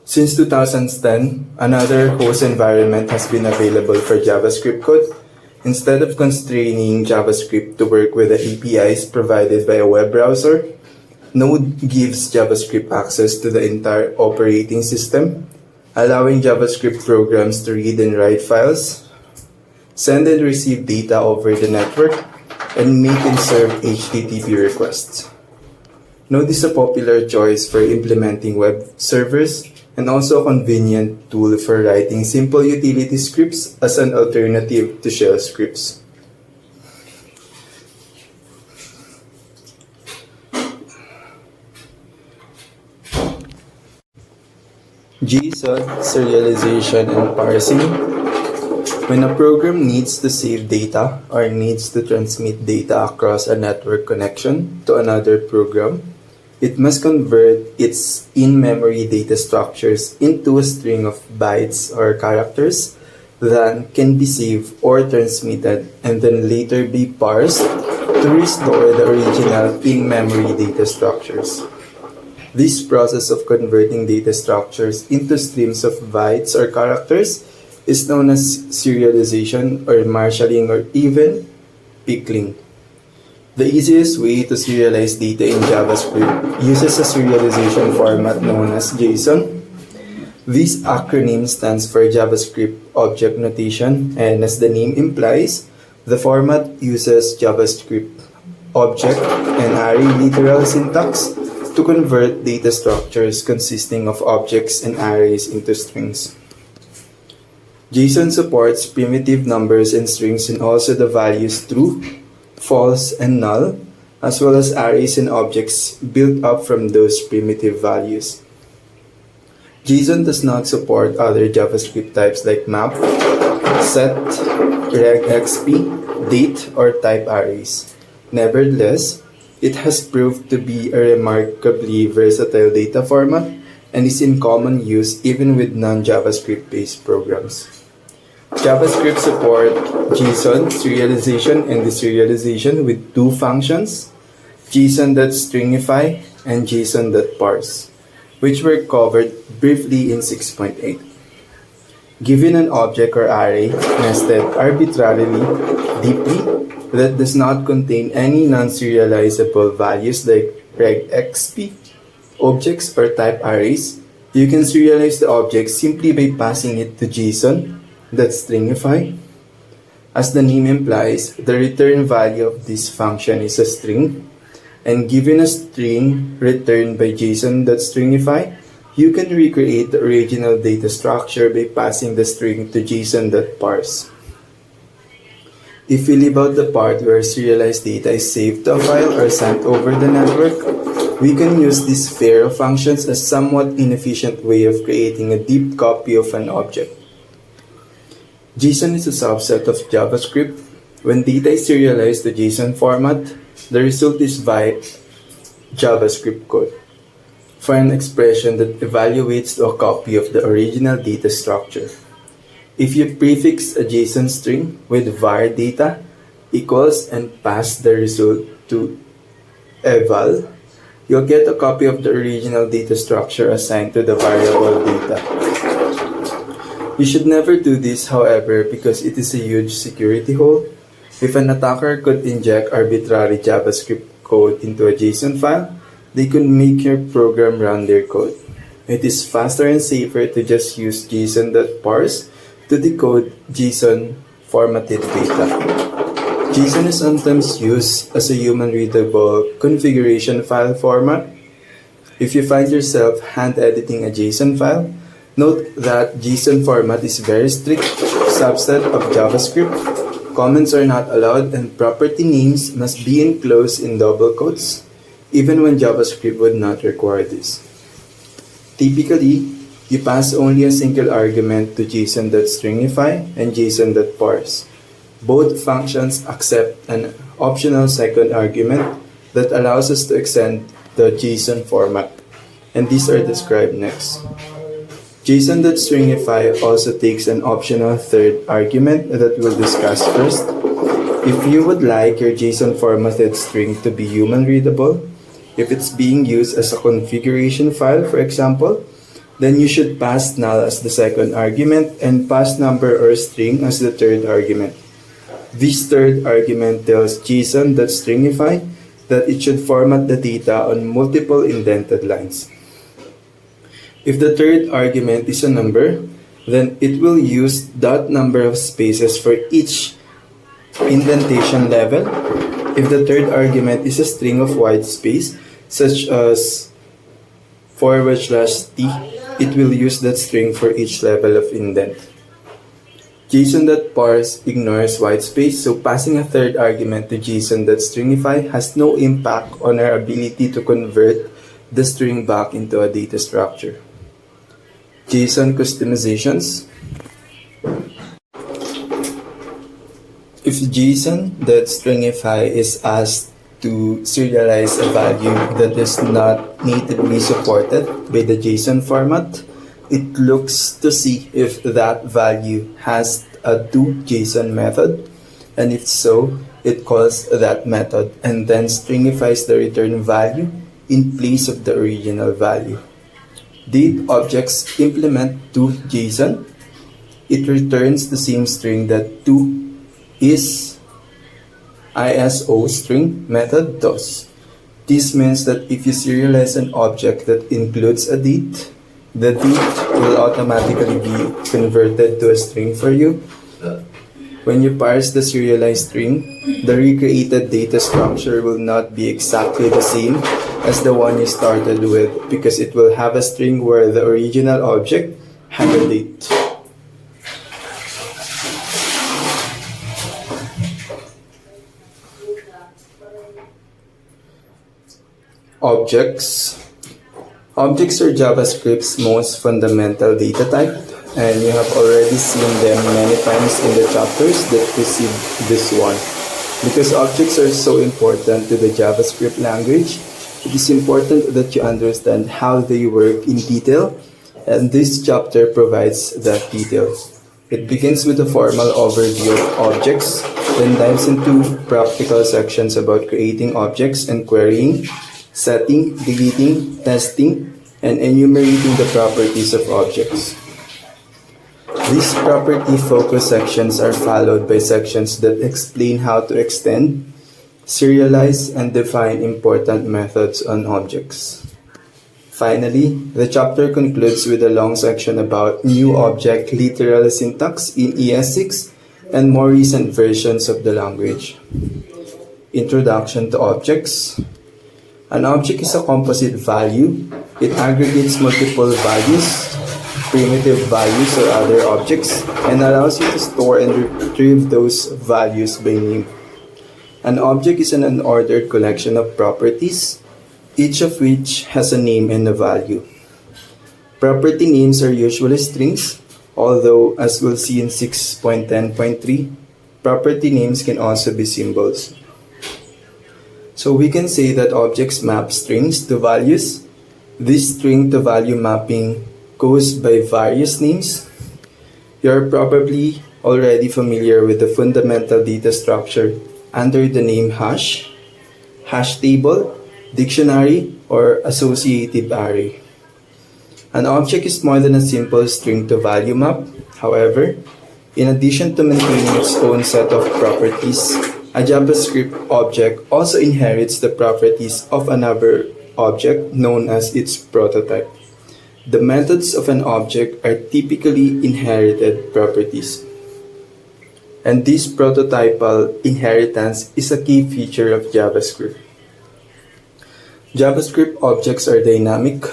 Since 2010, another host environment has been available for JavaScript code. Instead of constraining JavaScript to work with the APIs provided by a web browser, Node gives JavaScript access to the entire operating system, allowing JavaScript programs to read and write files, send and receive data over the network, and make and serve HTTP requests. Node is a popular choice for implementing web servers and also a convenient tool for writing simple utility scripts as an alternative to shell scripts. JSON serialization and parsing. When a program needs to save data or needs to transmit data across a network connection to another program, it must convert its in-memory data structures into a string of bytes or characters that can be saved or transmitted and then later be parsed to restore the original in-memory data structures. This process of converting data structures into streams of bytes or characters is known as serialization or marshalling or even pickling. The easiest way to serialize data in JavaScript uses a serialization format known as JSON. This acronym stands for JavaScript Object Notation, and as the name implies, the format uses JavaScript object and array literal syntax to convert data structures consisting of objects and arrays into strings. JSON supports primitive numbers and strings and also the values true, false, and null, as well as arrays and objects built up from those primitive values. JSON does not support other JavaScript types like map, set, regexp, date, or type arrays. Nevertheless, it has proved to be a remarkably versatile data format and is in common use even with non-JavaScript based programs. JavaScript supports JSON serialization and deserialization with two functions, JSON.stringify and JSON.parse, which were covered briefly in 6.8. Given an object or array nested arbitrarily deeply that does not contain any non-serializable values like regexp, objects, or type arrays, you can serialize the object simply by passing it to JSON.stringify. As the name implies, the return value of this function is a string, and given a string returned by JSON.stringify, you can recreate the original data structure by passing the string to JSON.parse. If we leave out the part where serialized data is saved to a file or sent over the network, we can use this pair of functions as a somewhat inefficient way of creating a deep copy of an object. JSON is a subset of JavaScript. When data is serialized to JSON format, the result is JavaScript code for an expression that evaluates a copy of the original data structure. If you prefix a JSON string with var data equals and pass the result to eval, you'll get a copy of the original data structure assigned to the variable data. You should never do this, however, because it is a huge security hole. If an attacker could inject arbitrary JavaScript code into a JSON file, they could make your program run their code. It is faster and safer to just use JSON.parse to decode JSON formatted data. JSON is sometimes used as a human-readable configuration file format. If you find yourself hand-editing a JSON file, note that JSON format is a very strict subset of JavaScript. Comments are not allowed and property names must be enclosed in double quotes, even when JavaScript would not require this. Typically, you pass only a single argument to JSON.stringify and JSON.parse. Both functions accept an optional second argument that allows us to extend the JSON format, and these are described next. JSON.stringify also takes an optional third argument that we'll discuss first. If you would like your JSON formatted string to be human readable, if it's being used as a configuration file, for example, then you should pass null as the second argument and pass number or string as the third argument. This third argument tells JSON.stringify that it should format the data on multiple indented lines. If the third argument is a number, then it will use .number of spaces for each indentation level. If the third argument is a string of white space, such as /t, it will use that string for each level of indent. JSON.parse ignores white space, so passing a third argument to JSON.stringify has no impact on our ability to convert the string back into a data structure. JSON customizations. If JSON.stringify is asked to serialize a value that is not natively supported by the JSON format, it looks to see if that value has a doJSON method, and if so, it calls that method and then stringifies the return value in place of the original value. Did objects implement doJSON? It returns the same string that doIs ISO string method does. This means that if you serialize an object that includes a date, the date will automatically be converted to a string for you. When you parse the serialized string, the recreated data structure will not be exactly the same as the one you started with because it will have a string where the original object had a date. Objects. Objects are JavaScript's most fundamental data type, and you have already seen them many times in the chapters that precede this one. Because objects are so important to the JavaScript language, it is important that you understand how they work in detail, and this chapter provides that detail. It begins with a formal overview of objects, then dives into practical sections about creating objects and querying, setting, deleting, testing, and enumerating the properties of objects. These property-focused sections are followed by sections that explain how to extend, serialize, and define important methods on objects. Finally, the chapter concludes with a long section about new object literal syntax in ES6 and more recent versions of the language. Introduction to objects. An object is a composite value. It aggregates multiple values, primitive values or other objects, and allows you to store and retrieve those values by name. An object is an unordered collection of properties, each of which has a name and a value. Property names are usually strings, although as we'll see in 6.10.3, property names can also be symbols. So we can say that objects map strings to values. This string to value mapping goes by various names. You're probably already familiar with the fundamental data structure under the name hash, hash table, dictionary, or associative array. An object is more than a simple string to value map. However, in addition to maintaining its own set of properties, a JavaScript object also inherits the properties of another object known as its prototype. The methods of an object are typically inherited properties. And this prototypal inheritance is a key feature of JavaScript. JavaScript objects are dynamic.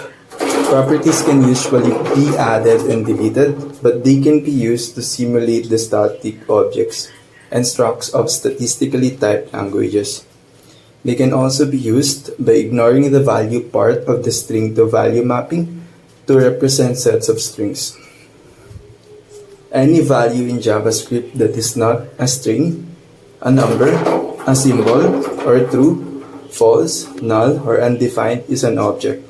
Properties can usually be added and deleted, but they can be used to simulate the static objects and structs of statistically typed languages. They can also be used by ignoring the value part of the string to value mapping to represent sets of strings. Any value in JavaScript that is not a string, a number, a symbol, or true, false, null, or undefined is an object.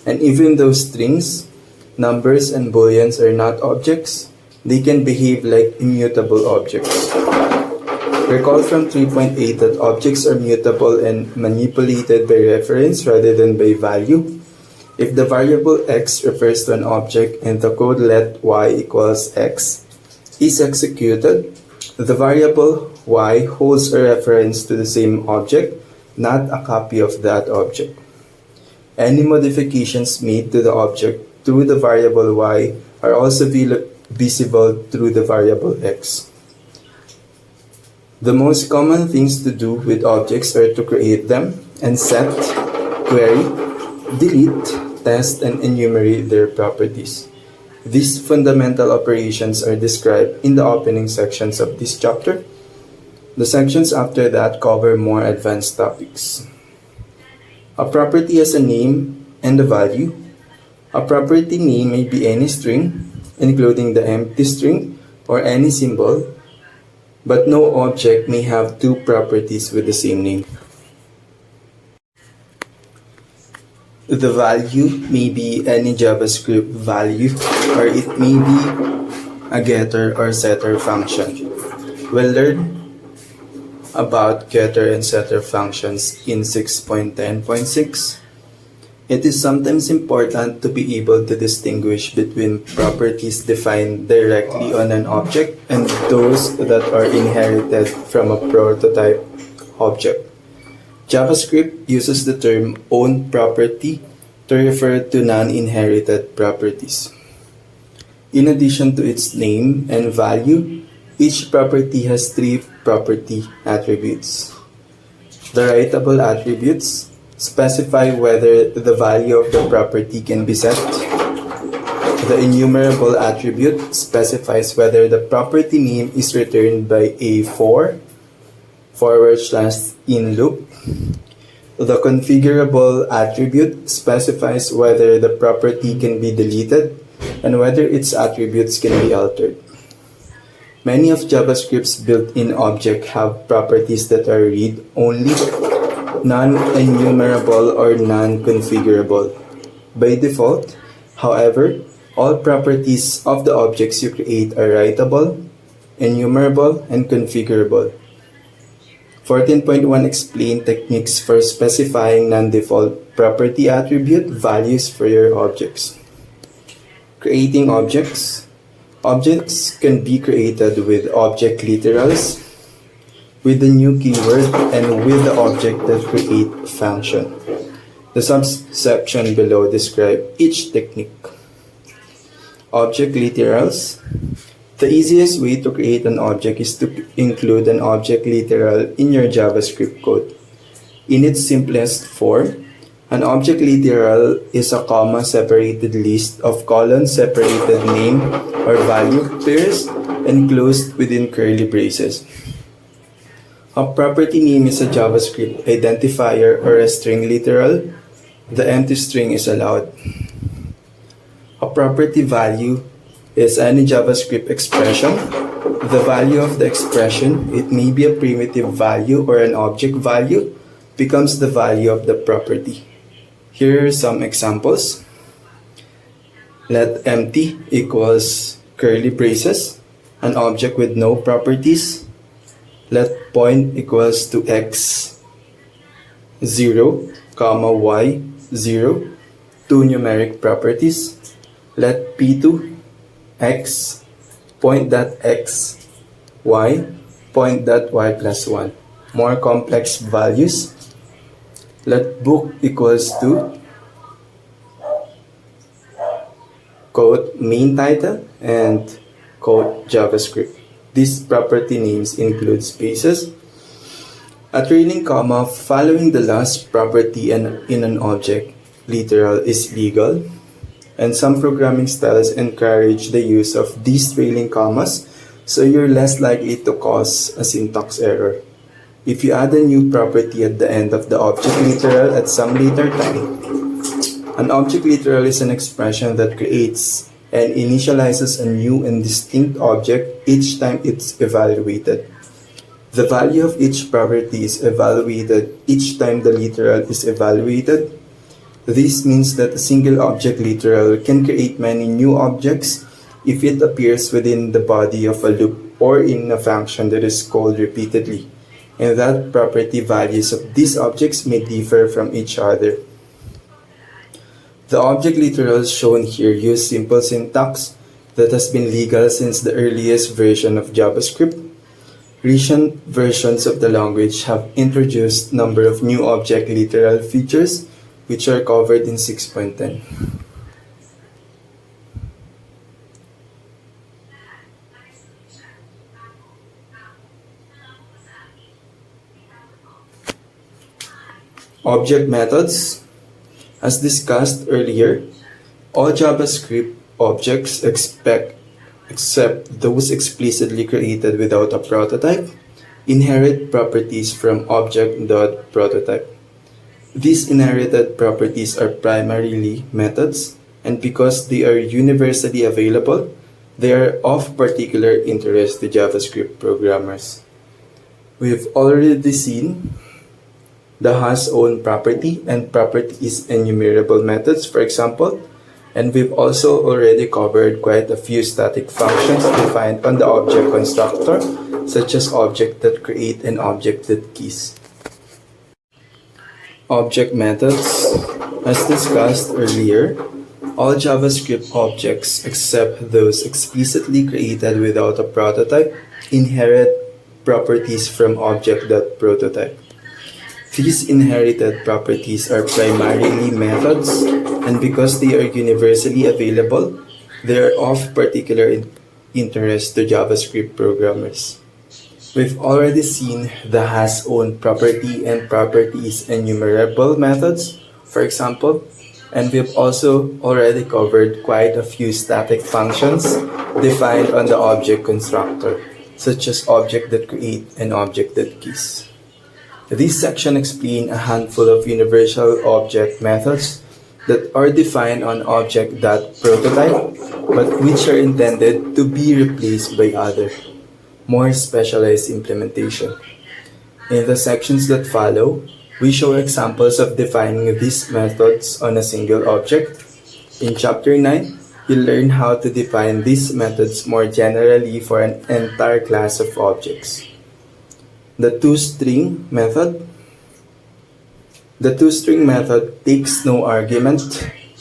And even though strings, numbers, and booleans are not objects, they can behave like immutable objects. Recall from 3.8 that objects are mutable and manipulated by reference rather than by value. If the variable x refers to an object and the code let y equals x is executed, the variable y holds a reference to the same object, not a copy of that object. Any modifications made to the object through the variable y are also visible through the variable x. The most common things to do with objects are to create them and set, query, delete, test, and enumerate their properties. These fundamental operations are described in the opening sections of this chapter. The sections after that cover more advanced topics. A property has a name and a value. A property name may be any string, including the empty string, or any symbol, but no object may have two properties with the same name. The value may be any JavaScript value, or it may be a getter or setter function. We'll learn about getter and setter functions in 6.10.6. It is sometimes important to be able to distinguish between properties defined directly on an object and those that are inherited from a prototype object. JavaScript uses the term own property to refer to non-inherited properties. In addition to its name and value, each property has three property attributes. The writable attributes specify whether the value of the property can be set. The enumerable attribute specifies whether the property name is returned by a for /in loop. The configurable attribute specifies whether the property can be deleted and whether its attributes can be altered. Many of JavaScript's built-in objects have properties that are read-only, non-enumerable, or non-configurable. By default, however, all properties of the objects you create are writable, enumerable, and configurable. 14.1 explains techniques for specifying non-default property attribute values for your objects. Creating objects. Objects can be created with object literals, with the new keyword, and with the object that create function. The subsection below describe each technique. Object literals. The easiest way to create an object is to include an object literal in your JavaScript code. In its simplest form, an object literal is a comma-separated list of colon-separated name or value pairs enclosed within curly braces. A property name is a JavaScript identifier or a string literal. The empty string is allowed. A property value is any JavaScript expression. The value of the expression, it may be a primitive value or an object value, becomes the value of the property. Here are some examples. Let empty equals curly braces, an object with no properties. Let point equals to x 0, comma y 0, two numeric properties. Let p2 x point dot x y point dot y plus 1, more complex values. Let book equals to quote main title and quote JavaScript. These property names include spaces. A trailing comma following the last property in an object literal is legal, and some programming styles encourage the use of these trailing commas, so you're less likely to cause a syntax error. If you add a new property at the end of the object literal at some later time, an object literal is an expression that creates and initializes a new and distinct object each time it's evaluated. The value of each property is evaluated each time the literal is evaluated. This means that a single object literal can create many new objects if it appears within the body of a loop or in a function that is called repeatedly, and that property values of these objects may differ from each other. The object literals shown here use simple syntax that has been legal since the earliest version of JavaScript. Recent versions of the language have introduced a number of new object literal features which are covered in 6.10. Object methods. As discussed earlier, all JavaScript objects except those explicitly created without a prototype inherit properties from object.prototype. These inherited properties are primarily methods, and because they are universally available, they are of particular interest to JavaScript programmers. We've already seen the has own property and properties enumerable methods, for example, and we've also already covered quite a few static functions defined on the object constructor, such as object that create and object that keys. Object methods. As discussed earlier, all JavaScript objects except those explicitly created without a prototype inherit properties from object.prototype. These inherited properties are primarily methods, and because they are universally available, they are of particular interest to JavaScript programmers. We've already seen the has own property and properties enumerable methods, for example, and we've also already covered quite a few static functions defined on the object constructor, such as object that create and object that keys. This section explains a handful of universal object methods that are defined on object.prototype, but which are intended to be replaced by other, more specialized implementation. In the sections that follow, we show examples of defining these methods on a single object. In Chapter 9, you'll learn how to define these methods more generally for an entire class of objects. The toString method. The toString method takes no argument.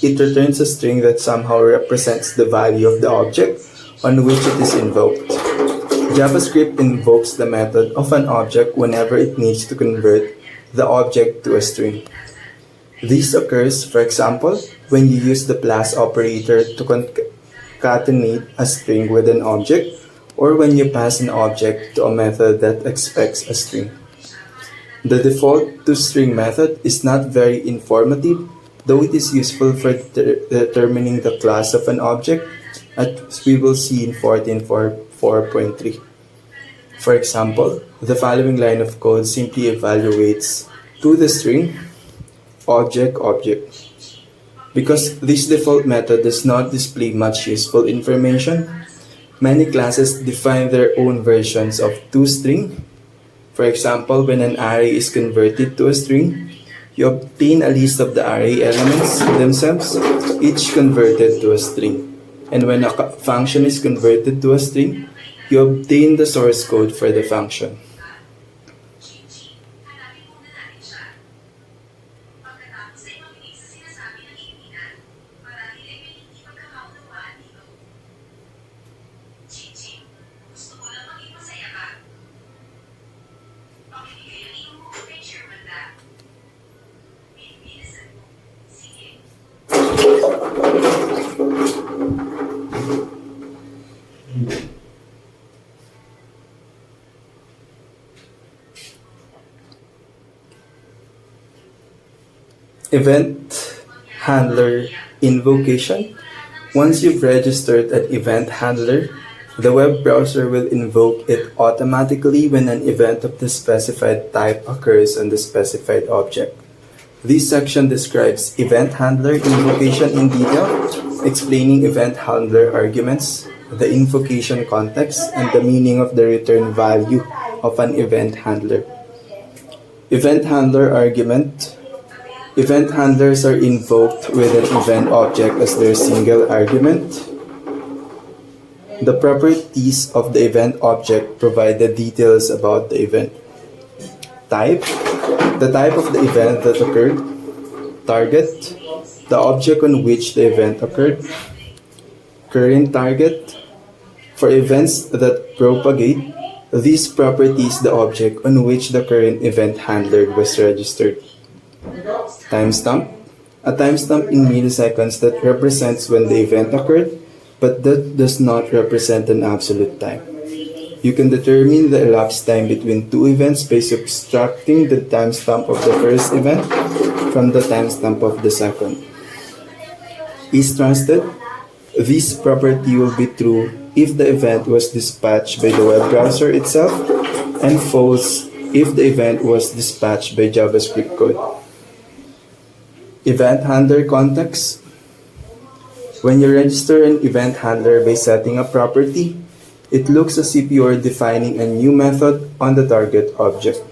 It returns a string that somehow represents the value of the object on which it is invoked. JavaScript invokes the method of an object whenever it needs to convert the object to a string. This occurs, for example, when you use the plus operator to concatenate a string with an object, or when you pass an object to a method that expects a string. The default toString method is not very informative, though it is useful for determining the class of an object, as we will see in 14.4.3. For example, the following line of code simply evaluates to the string object. Because this default method does not display much useful information, many classes define their own versions of toString. For example, when an array is converted to a string, you obtain a list of the array elements themselves, each converted to a string. And when a function is converted to a string, you obtain the source code for the function. Event handler invocation. Once you've registered an event handler, the web browser will invoke it automatically when an event of the specified type occurs on the specified object. This section describes event handler invocation in detail, explaining event handler arguments, the invocation context, and the meaning of the return value of an event handler. Event handler argument. Event handlers are invoked with an event object as their single argument. The properties of the event object provide the details about the event. Type, the type of the event that occurred. Target, the object on which the event occurred. Current target, for events that propagate, these properties the object on which the current event handler was registered. Timestamp, a timestamp in milliseconds that represents when the event occurred, but that does not represent an absolute time. You can determine the elapsed time between two events by subtracting the timestamp of the first event from the timestamp of the second. Is trusted? This property will be true if the event was dispatched by the web browser itself, and false if the event was dispatched by JavaScript code. Event handler context. When you register an event handler by setting a property, it looks as if you are defining a new method on the target object.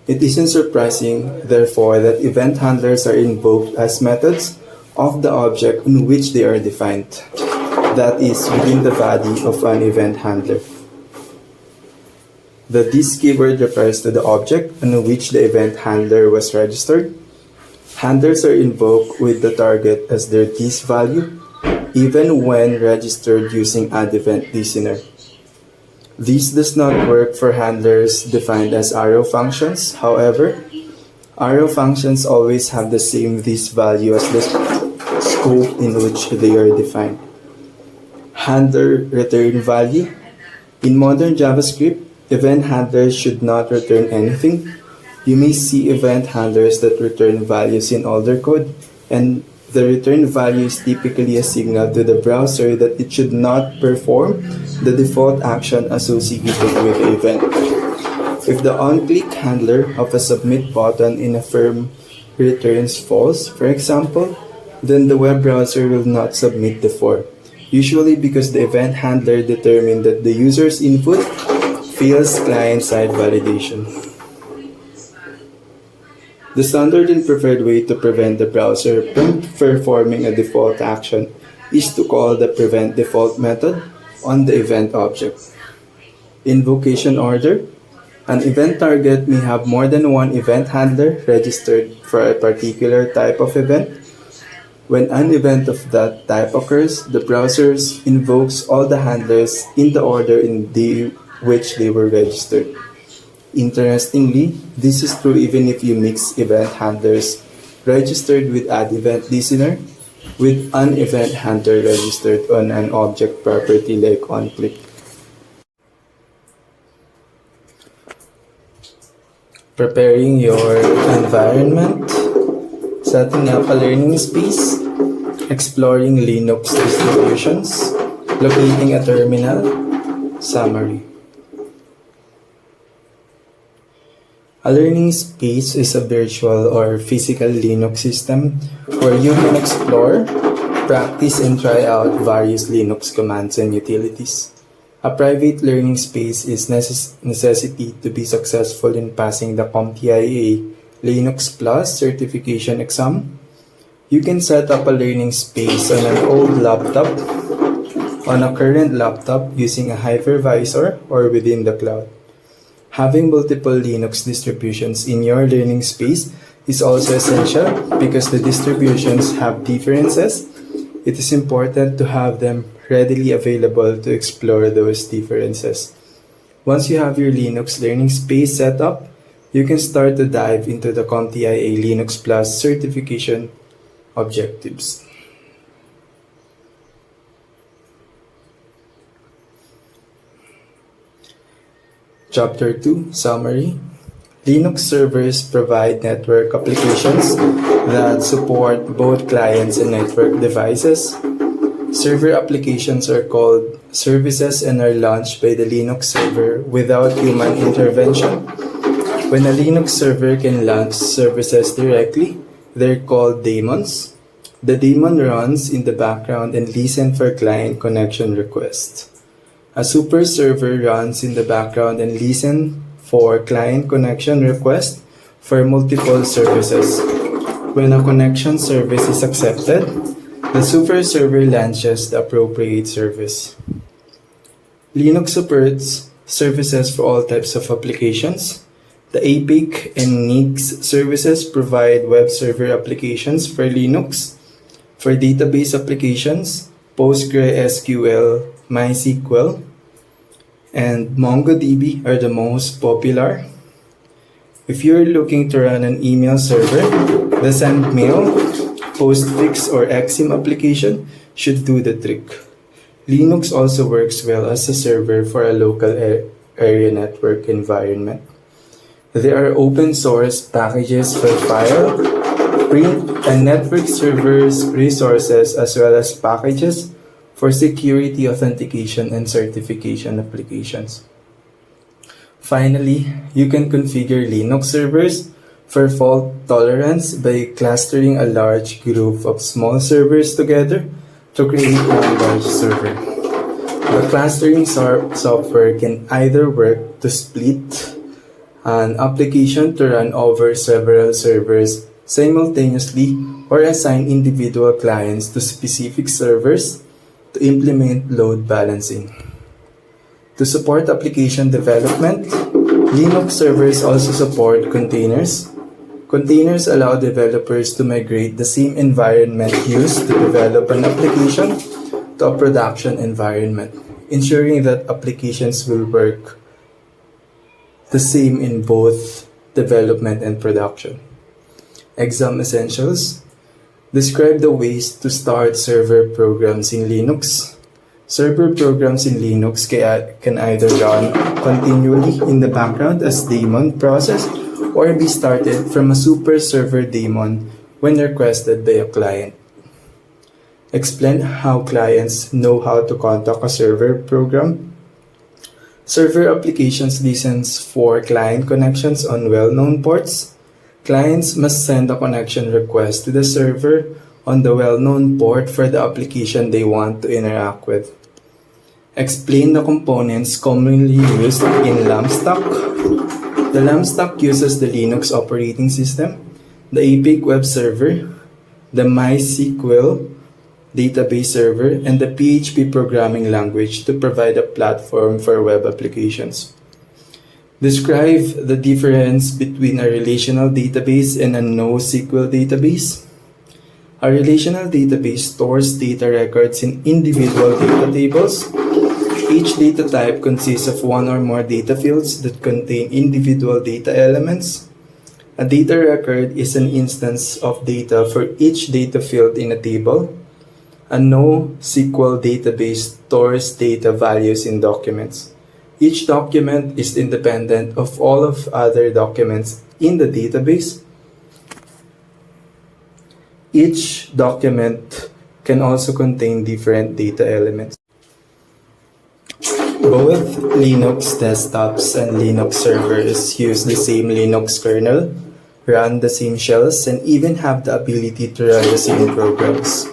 It isn't surprising, therefore, that event handlers are invoked as methods of the object on which they are defined, that is, within the body of an event handler. The this keyword refers to the object on which the event handler was registered. Handlers are invoked with the target as their this value, even when registered using add_event_listener. This does not work for handlers defined as arrow functions. However, arrow functions always have the same this value as the scope in which they are defined. Handler return value. In modern JavaScript, event handlers should not return anything. You may see event handlers that return values in older code, and the return value is typically a signal to the browser that it should not perform the default action associated with the event. If the on-click handler of a submit button in a firm returns false, for example, then the web browser will not submit the form, usually because the event handler determined that the user's input fails client-side validation. The standard and preferred way to prevent the browser from performing a default action is to call the prevent default method on the event object. Invocation order. An event target may have more than one event handler registered for a particular type of event. When an event of that type occurs, the browser invokes all the handlers in the order in which they were registered. Interestingly, this is true even if you mix event handlers registered with add_event_listener with an event handler registered on an object property like onClick. Preparing your environment, setting up a learning space, exploring Linux distributions, locating a terminal, summary. A learning space is a virtual or physical Linux system where you can explore, practice, and try out various Linux commands and utilities. A private learning space is necessity to be successful in passing the CompTIA Linux Plus certification exam. You can set up a learning space on an old laptop, on a current laptop using a hypervisor or within the cloud. Having multiple Linux distributions in your learning space is also essential because the distributions have differences. It is important to have them readily available to explore those differences. Once you have your Linux learning space set up, you can start to dive into the CompTIA Linux Plus certification objectives. Chapter 2 Summary. Linux servers provide network applications that support both clients and network devices. Server applications are called services and are launched by the Linux server without human intervention. When a Linux server can launch services directly, they're called daemons. The daemon runs in the background and listens for client connection requests. A super server runs in the background and listens for client connection requests for multiple services. When a connection service is accepted, the super server launches the appropriate service. Linux supports services for all types of applications. The APIC and NIX services provide web server applications for Linux. For database applications, PostgreSQL, MySQL, and MongoDB are the most popular. If you're looking to run an email server, the SendMail, Postfix, or Exim application should do the trick. Linux also works well as a server for a local area network environment. There are open source packages for file, print, and network servers resources as well as packages for security authentication and certification applications. Finally, you can configure Linux servers for fault tolerance by clustering a large group of small servers together to create one large server. The clustering software can either work to split an application to run over several servers simultaneously or assign individual clients to specific servers to implement load balancing. To support application development, Linux servers also support containers. Containers allow developers to migrate the same environment used to develop an application to a production environment, ensuring that applications will work the same in both development and production. Exam essentials. Describe the ways to start server programs in Linux. Server programs in Linux can either run continually in the background as daemon process or be started from a super server daemon when requested by a client. Explain how clients know how to contact a server program. Server applications listens for client connections on well-known ports. Clients must send a connection request to the server on the well-known port for the application they want to interact with. Explain the components commonly used in LAMP stack. The LAMP stack uses the Linux operating system, the APIC web server, the MySQL database server, and the PHP programming language to provide a platform for web applications. Describe the difference between a relational database and a NoSQL database. A relational database stores data records in individual data tables. Each data type consists of one or more data fields that contain individual data elements. A data record is an instance of data for each data field in a table. A NoSQL database stores data values in documents. Each document is independent of all of other documents in the database. Each document can also contain different data elements. Both Linux desktops and Linux servers use the same Linux kernel, run the same shells, and even have the ability to run the same programs.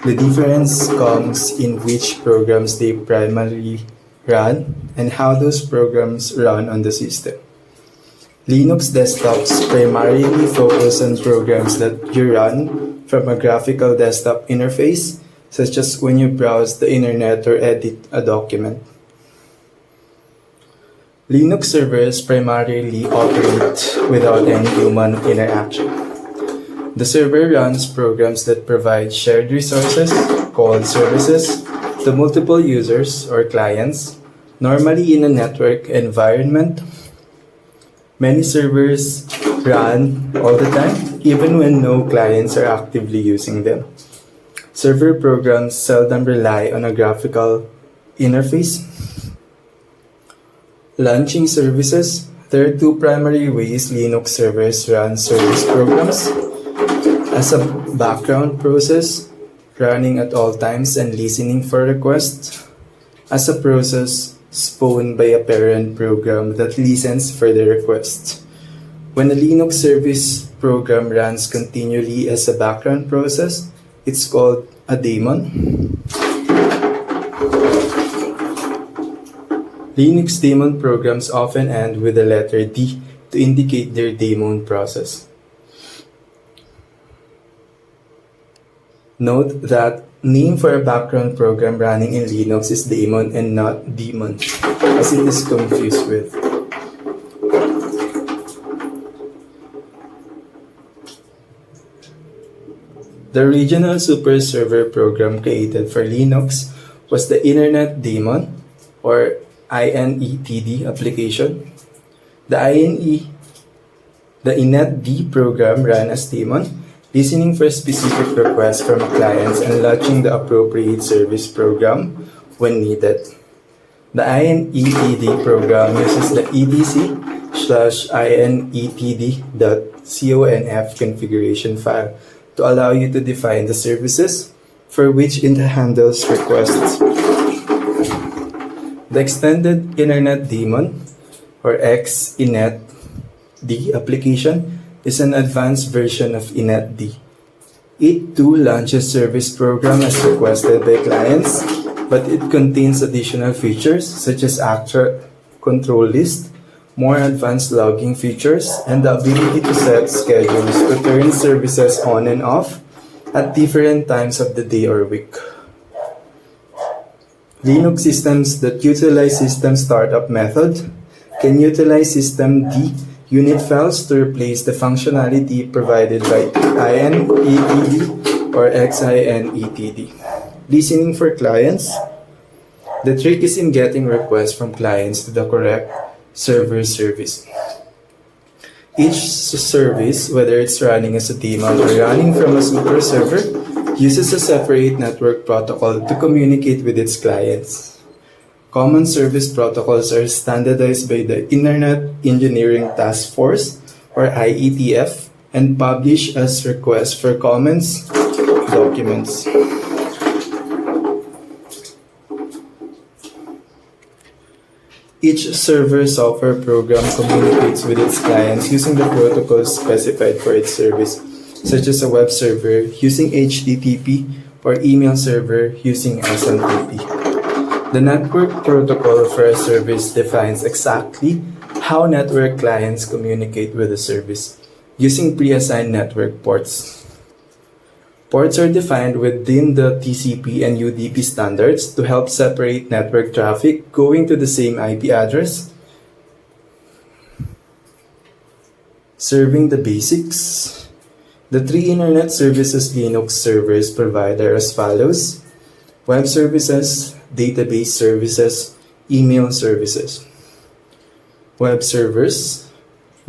The difference comes in which programs they primarily run, and how those programs run on the system. Linux desktops primarily focus on programs that you run from a graphical desktop interface, such as when you browse the internet or edit a document. Linux servers primarily operate without any human interaction. The server runs programs that provide shared resources, called services, to multiple users or clients, normally in a network environment. Many servers run all the time, even when no clients are actively using them. Server programs seldom rely on a graphical interface. Launching services. There are two primary ways Linux servers run service programs: as a background process, running at all times and listening for requests; as a process spawned by a parent program that listens for the requests. When a Linux service program runs continually as a background process, it's called a daemon. Linux daemon programs often end with the letter D to indicate their daemon process. Note that name for a background program running in Linux is daemon and not daemon, as it is confused with. The original super server program created for Linux was the Internet Daemon, or INETD application. The inetd program ran as daemon, listening for specific requests from clients and launching the appropriate service program when needed. The INETD program uses the edc/inetd.conf configuration file to allow you to define the services for which it handles requests. The extended Internet Daemon, or XINETD application, is an advanced version of inetd. It too launches service program as requested by clients, but it contains additional features such as actor control list, more advanced logging features, and the ability to set schedules to turn services on and off at different times of the day or week. Linux systems that utilize system startup method can utilize systemd unit files to replace the functionality provided by INETD or XINETD. Listening for clients. The trick is in getting requests from clients to the correct server service. Each service, whether it's running as a daemon or running from a super server, uses a separate network protocol to communicate with its clients. Common service protocols are standardized by the Internet Engineering Task Force, or IETF, and published as requests for comments documents. Each server software program communicates with its clients using the protocols specified for its service, such as a web server using HTTP or email server using SMTP. The network protocol for a service defines exactly how network clients communicate with the service using pre-assigned network ports. Ports are defined within the TCP and UDP standards to help separate network traffic going to the same IP address. Serving the basics. The three Internet services Linux servers provide are as follows: web services, database services, email services. Web servers.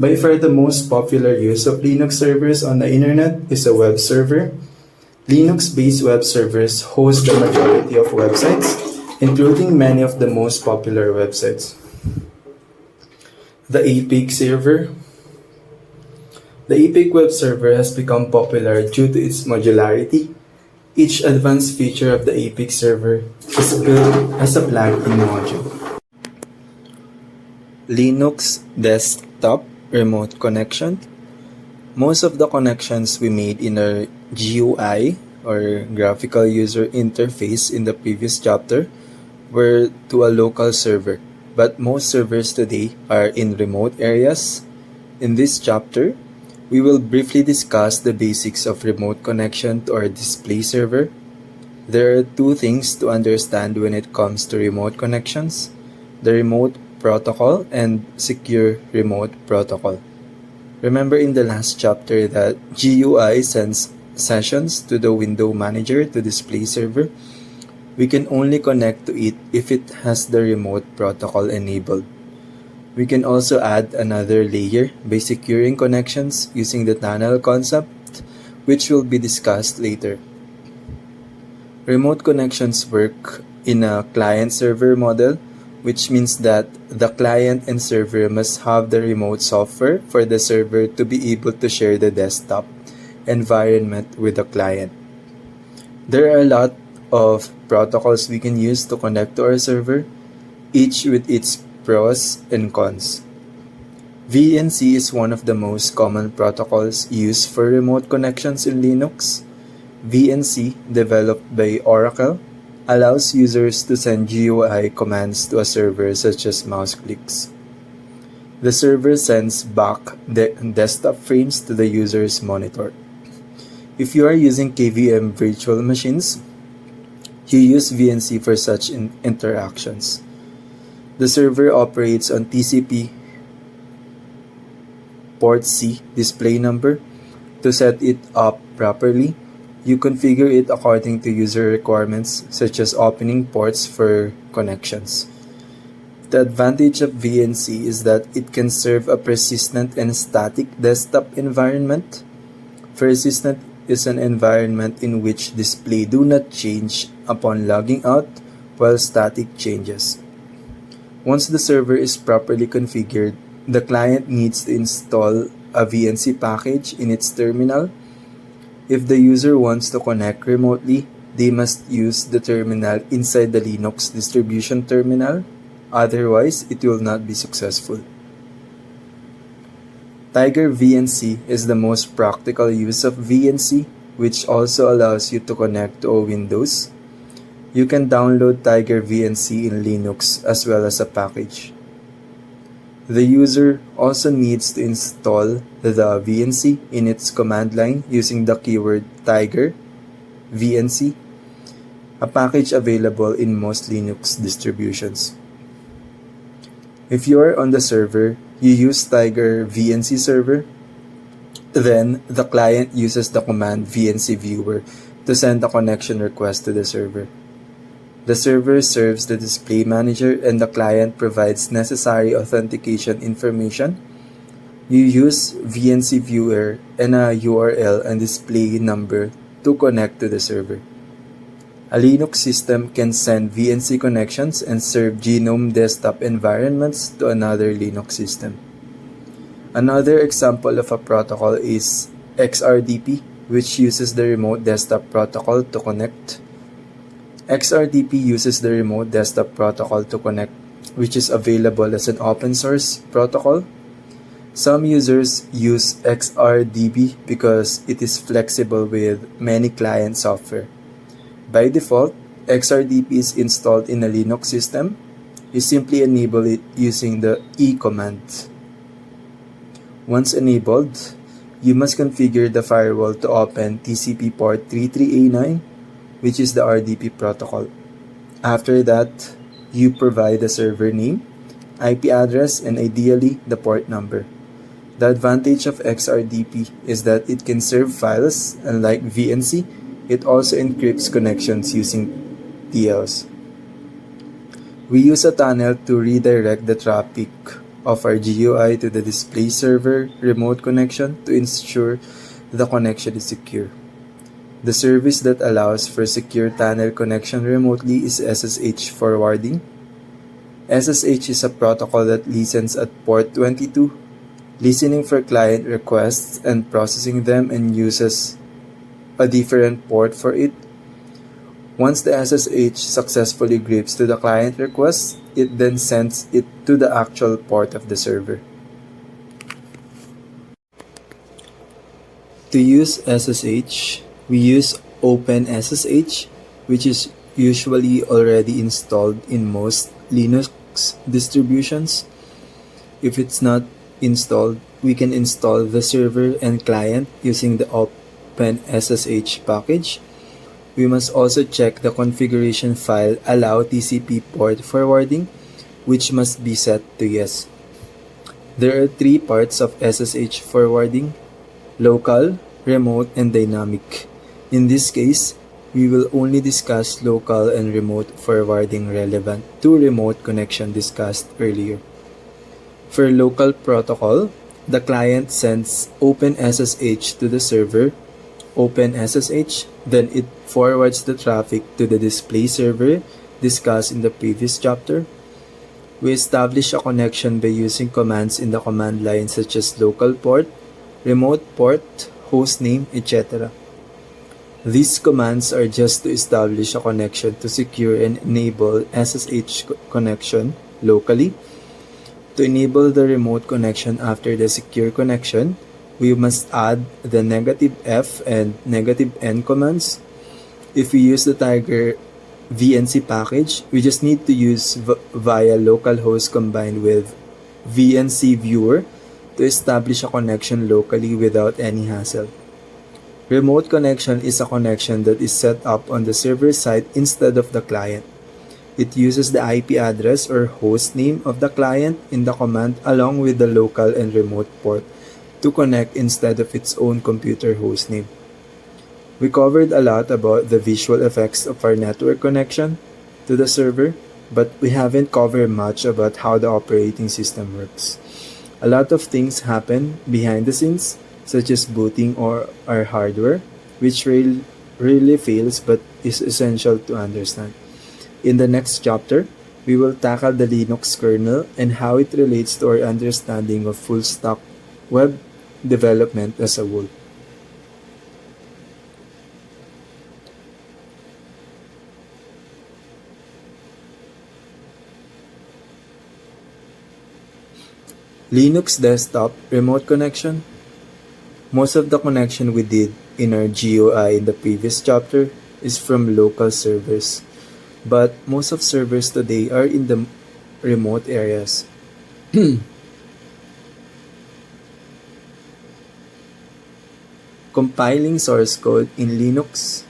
By far the most popular use of Linux servers on the Internet is a web server. Linux-based web servers host the majority of websites, including many of the most popular websites. The Epic server. The Epic web server has become popular due to its modularity. Each advanced feature of the Epic server is built as a plug-in module. Linux desktop remote connection. Most of the connections we made in our GUI, or graphical user interface, in the previous chapter were to a local server, but most servers today are in remote areas. In this chapter, we will briefly discuss the basics of remote connection to our display server. There are two things to understand when it comes to remote connections: the remote protocol and secure remote protocol. Remember in the last chapter that GUI sends sessions to the window manager to display server. We can only connect to it if it has the remote protocol enabled. We can also add another layer by securing connections using the tunnel concept, which will be discussed later. Remote connections work in a client-server model, which means that the client and server must have the remote software for the server to be able to share the desktop environment with the client. There are a lot of protocols we can use to connect to our server, each with its pros and cons. VNC is one of the most common protocols used for remote connections in Linux. VNC, developed by Oracle, allows users to send GUI commands to a server such as mouse clicks. The server sends back the desktop frames to the user's monitor. If you are using KVM virtual machines, you use VNC for such interactions. The server operates on TCP port C display number. To set it up properly, you configure it according to user requirements, such as opening ports for connections. The advantage of VNC is that it can serve a persistent and static desktop environment. Persistent is an environment in which display do not change upon logging out, while static changes. Once the server is properly configured, the client needs to install a VNC package in its terminal. If the user wants to connect remotely, they must use the terminal inside the Linux distribution terminal. Otherwise, it will not be successful. Tiger VNC is the most practical use of VNC, which also allows you to connect to a Windows. You can download Tiger VNC in Linux as well as a package. The user also needs to install the VNC in its command line using the keyword Tiger VNC, a package available in most Linux distributions. If you are on the server, you use Tiger VNC server. Then, the client uses the command VNC viewer to send a connection request to the server. The server serves the display manager and the client provides necessary authentication information. You use VNC viewer and a URL and display number to connect to the server. A Linux system can send VNC connections and serve GNOME desktop environments to another Linux system. Another example of a protocol is XRDP, which uses the remote desktop protocol to connect. XRDP uses the remote desktop protocol to connect, which is available as an open source protocol. Some users use XRDP because it is flexible with many client software. By default, XRDP is installed in a Linux system. You simply enable it using the E command. Once enabled, you must configure the firewall to open TCP port 33A9, which is the RDP protocol. After that, you provide the server name, IP address, and ideally the port number. The advantage of XRDP is that it can serve files, unlike VNC. It also encrypts connections using TLS. We use a tunnel to redirect the traffic of our GUI to the display server remote connection to ensure the connection is secure. The service that allows for secure tunnel connection remotely is SSH forwarding. SSH is a protocol that listens at port 22, listening for client requests and processing them, and uses a different port for it. Once the SSH successfully grips to the client request, it then sends it to the actual port of the server. To use SSH, we use OpenSSH, which is usually already installed in most Linux distributions. If it's not installed, we can install the server and client using the OpenSSH package. We must also check the configuration file allow TCP port forwarding, which must be set to yes. There are three parts of SSH forwarding: local, remote, and dynamic. In this case, we will only discuss local and remote forwarding relevant to remote connection discussed earlier. For local protocol, the client sends OpenSSH to the server, OpenSSH, then it forwards the traffic to the display server discussed in the previous chapter. We establish a connection by using commands in the command line such as local port, remote port, hostname, etc. These commands are just to establish a connection to secure and enable SSH connection locally. To enable the remote connection after the secure connection, we must add the -f and -n commands. If we use the Tiger VNC package, we just need to use via localhost combined with VNC viewer to establish a connection locally without any hassle. Remote connection is a connection that is set up on the server side instead of the client. It uses the IP address or host name of the client in the command along with the local and remote port to connect instead of its own computer host name. We covered a lot about the visual effects of our network connection to the server, but we haven't covered much about how the operating system works. A lot of things happen behind the scenes, such as booting or our hardware, which really fails but is essential to understand. In the next chapter, we will tackle the Linux kernel and how it relates to our understanding of full-stack web development as a whole. Linux desktop remote connection. Most of the connection we did in our GUI in the previous chapter is from local servers, but most of servers today are in the remote areas. Compiling source code in Linux.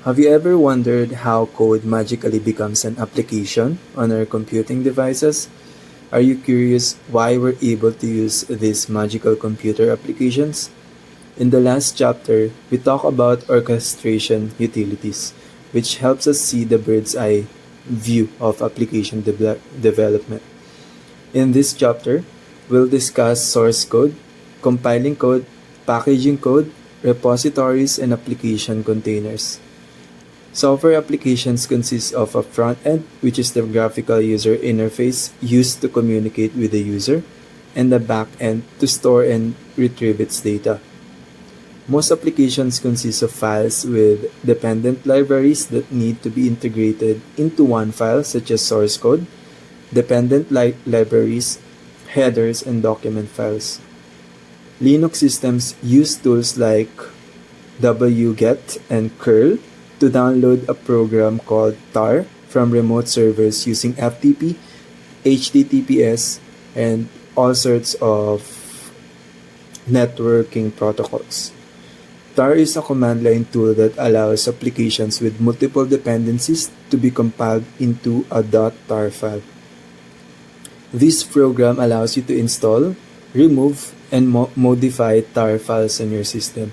Have you ever wondered how code magically becomes an application on our computing devices? Are you curious why we're able to use these magical computer applications? In the last chapter, we talk about orchestration utilities, which helps us see the bird's eye view of application development. In this chapter, we'll discuss source code, compiling code, packaging code, repositories, and application containers. Software applications consist of a front end, which is the graphical user interface used to communicate with the user, and the back end to store and retrieve its data. Most applications consist of files with dependent libraries that need to be integrated into one file, such as source code, dependent libraries, headers, and document files. Linux systems use tools like wget and curl to download a program called tar from remote servers using FTP, HTTPS, and all sorts of networking protocols. tar is a command line tool that allows applications with multiple dependencies to be compiled into a .tar file. This program allows you to install, remove, and modify tar files on your system.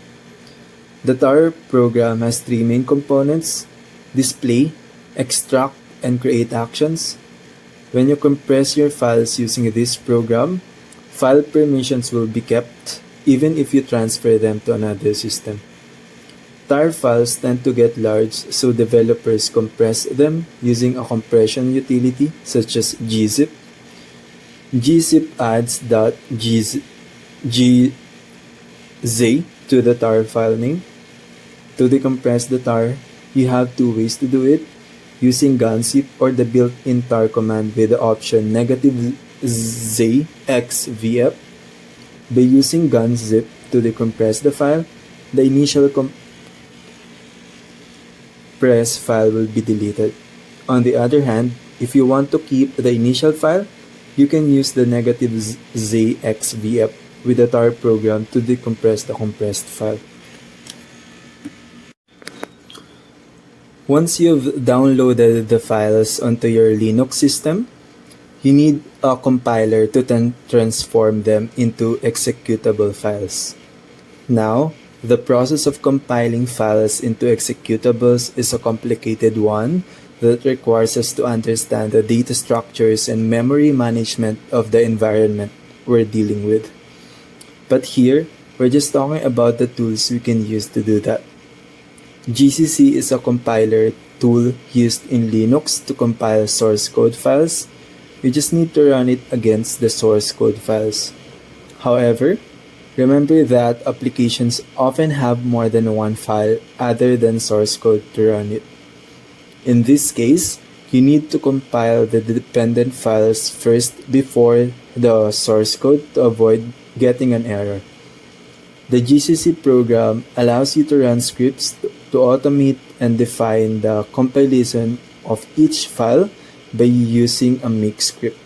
The tar program has three main components: display, extract, and create actions. When you compress your files using this program, file permissions will be kept even if you transfer them to another system. Tar files tend to get large, so developers compress them using a compression utility such as gzip. Gzip adds .gz to the tar file name. To decompress the tar, you have two ways to do it: using gunzip or the built-in tar command with the option -z xvf. By using gunzip to decompress the file, the initial press file will be deleted. On the other hand, if you want to keep the initial file, you can use the negative ZXVF with the tar program to decompress the compressed file. Once you've downloaded the files onto your Linux system, you need a compiler to transform them into executable files. Now, the process of compiling files into executables is a complicated one that requires us to understand the data structures and memory management of the environment we're dealing with. But here, we're just talking about the tools we can use to do that. GCC is a compiler tool used in Linux to compile source code files. You just need to run it against the source code files. However, remember that applications often have more than one file other than source code to run it. In this case, you need to compile the dependent files first before the source code to avoid getting an error. The GCC program allows you to run scripts to automate and define the compilation of each file by using a make script.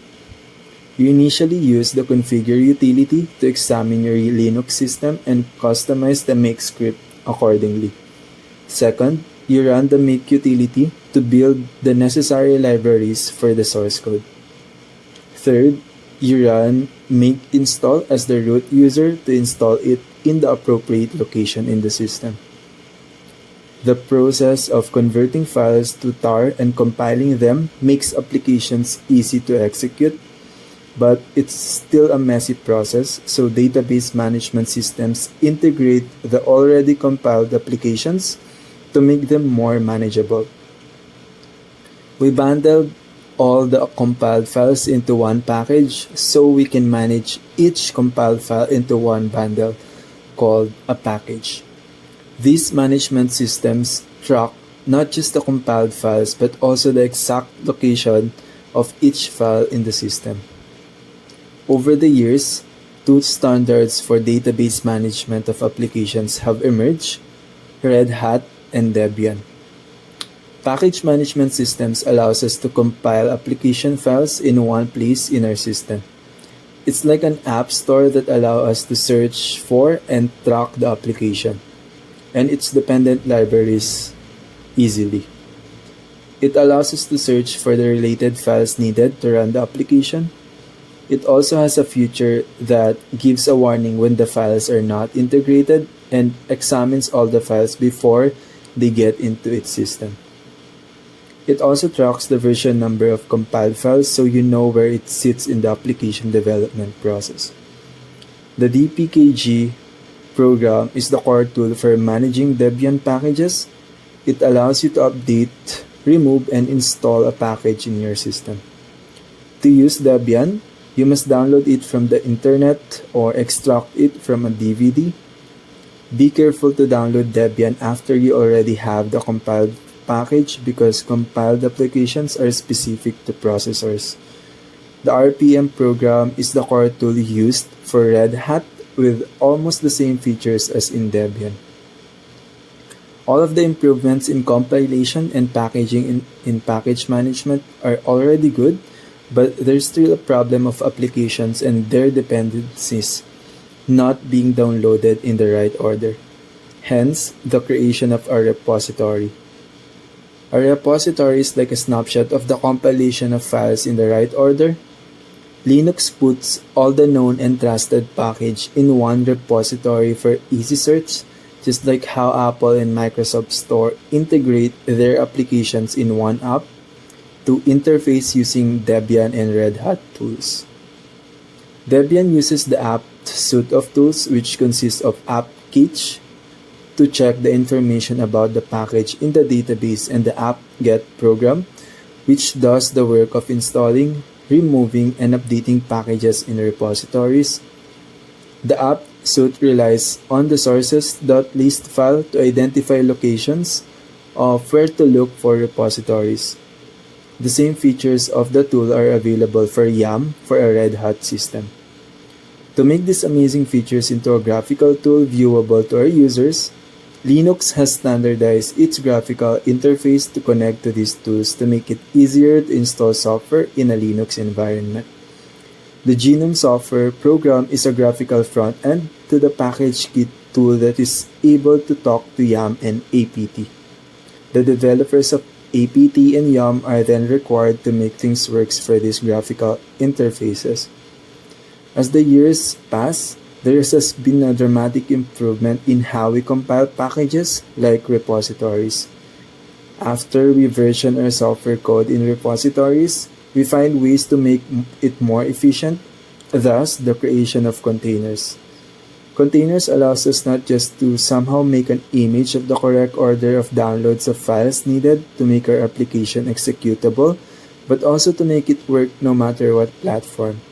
You initially use the configure utility to examine your Linux system and customize the make script accordingly. Second, you run the make utility to build the necessary libraries for the source code. Third, you run make install as the root user to install it in the appropriate location in the system. The process of converting files to tar and compiling them makes applications easy to execute, but it's still a messy process, so database management systems integrate the already compiled applications to make them more manageable. We bundled all the compiled files into one package so we can manage each compiled file into one bundle called a package. These management systems track not just the compiled files but also the exact location of each file in the system. Over the years, two standards for database management of applications have emerged: Red Hat and Debian. Package management systems allows us to compile application files in one place in our system. It's like an app store that allows us to search for and track the application and its dependent libraries easily. It allows us to search for the related files needed to run the application. It also has a feature that gives a warning when the files are not integrated and examines all the files before they get into its system. It also tracks the version number of compiled files so you know where it sits in the application development process. The DPKG program is the core tool for managing Debian packages. It allows you to update, remove, and install a package in your system. To use Debian, you must download it from the internet or extract it from a DVD. Be careful to download Debian after you already have the compiled package because compiled applications are specific to processors. The RPM program is the core tool used for Red Hat with almost the same features as in Debian. All of the improvements in compilation and packaging in package management are already good, but there's still a problem of applications and their dependencies not being downloaded in the right order. Hence, the creation of a repository. A repository is like a snapshot of the compilation of files in the right order. Linux puts all the known and trusted package in one repository for easy search, just like how Apple and Microsoft Store integrate their applications in one app to interface using Debian and Red Hat tools. Debian uses the apt suite of tools, which consists of apt-cache to check the information about the package in the database, and the apt-get program, which does the work of installing, removing, and updating packages in repositories. The apt suite relies on the sources.list file to identify locations of where to look for repositories. The same features of the tool are available for YAM for a Red Hat system. To make these amazing features into a graphical tool viewable to our users, Linux has standardized its graphical interface to connect to these tools to make it easier to install software in a Linux environment. The Genome software program is a graphical front-end to the PackageKit tool that is able to talk to YAM and APT. The developers of APT and YAM are then required to make things work for these graphical interfaces. As the years pass, there has been a dramatic improvement in how we compile packages like repositories. After we version our software code in repositories, we find ways to make it more efficient, thus the creation of containers. Containers allows us not just to somehow make an image of the correct order of downloads of files needed to make our application executable, but also to make it work no matter what platform.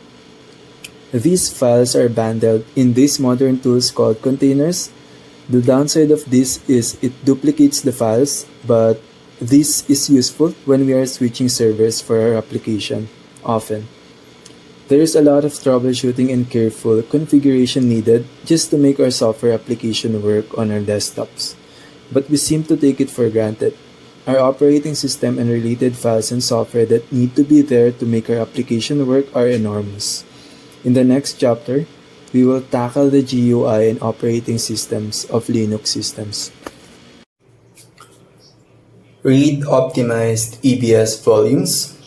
These files are bundled in these modern tools called containers. The downside of this is it duplicates the files, but this is useful when we are switching servers for our application, often. There is a lot of troubleshooting and careful configuration needed just to make our software application work on our desktops. But we seem to take it for granted. Our operating system and related files and software that need to be there to make our application work are enormous. In the next chapter, we will tackle the GUI and operating systems of Linux systems. Read optimized EBS volumes.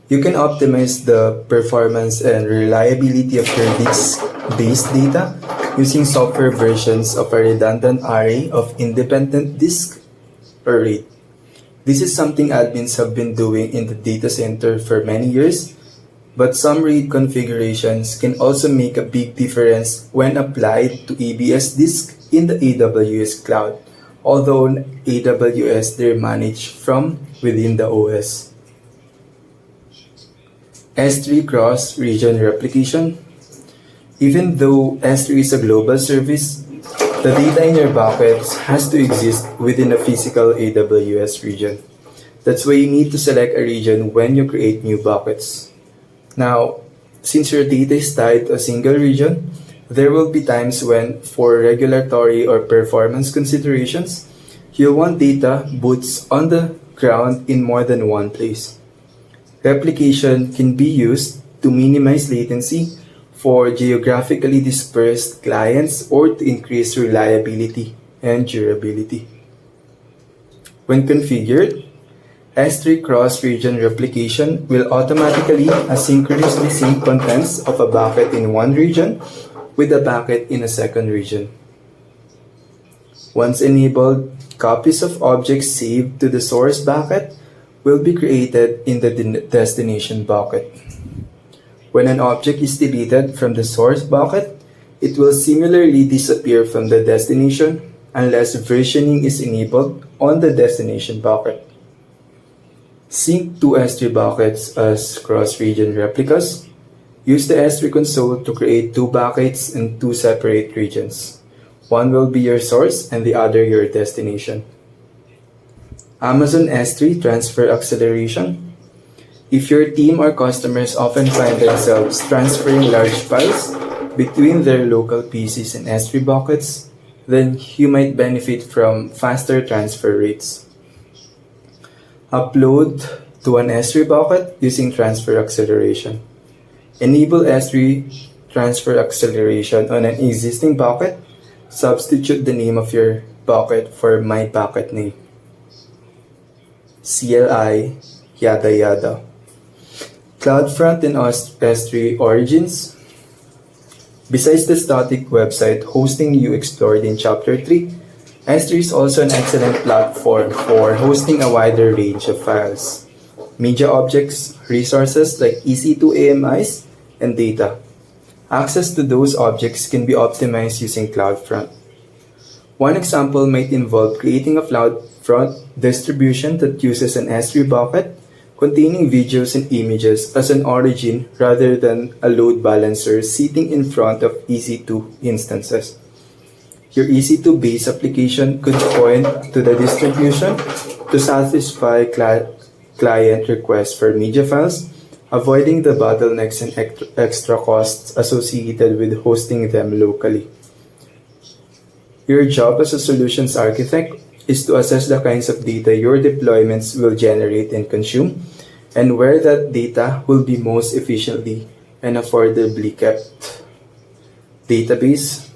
You can optimize the performance and reliability of your disk-based data using software versions of a redundant array of independent disk or RAID. This is something admins have been doing in the data center for many years, but some RAID configurations can also make a big difference when applied to EBS disk in the AWS cloud, although AWS they manage from within the OS. S3 cross-region replication. Even though S3 is a global service, the data in your buckets has to exist within a physical AWS region. That's why you need to select a region when you create new buckets. Now, since your data is tied to a single region, there will be times when, for regulatory or performance considerations, you'll want data boots on the ground in more than one place. Replication can be used to minimize latency for geographically dispersed clients or to increase reliability and durability. When configured, S3 cross-region replication will automatically asynchronously sync contents of a bucket in one region with a bucket in a second region. Once enabled, copies of objects saved to the source bucket will be created in the destination bucket. When an object is deleted from the source bucket, it will similarly disappear from the destination unless versioning is enabled on the destination bucket. Sync two S3 buckets as cross-region replicas. Use the S3 console to create two buckets in two separate regions. One will be your source and the other your destination. Amazon S3 transfer acceleration. If your team or customers often find themselves transferring large files between their local PCs and S3 buckets, then you might benefit from faster transfer rates. Upload to an S3 bucket using transfer acceleration. Enable S3 transfer acceleration on an existing bucket. Substitute the name of your bucket for my bucket name. CLI, yada yada. CloudFront and S3 origins. Besides the static website hosting you explored in Chapter 3, S3 is also an excellent platform for hosting a wider range of files, media objects, resources like EC2 AMIs, and data. Access to those objects can be optimized using CloudFront. One example might involve creating a CloudFront distribution that uses an S3 bucket containing videos and images as an origin rather than a load balancer sitting in front of EC2 instances. Your EC2 base application could point to the distribution to satisfy client requests for media files, avoiding the bottlenecks and extra costs associated with hosting them locally. Your job as a solutions architect is to assess the kinds of data your deployments will generate and consume, and where that data will be most efficiently and affordably kept. Database.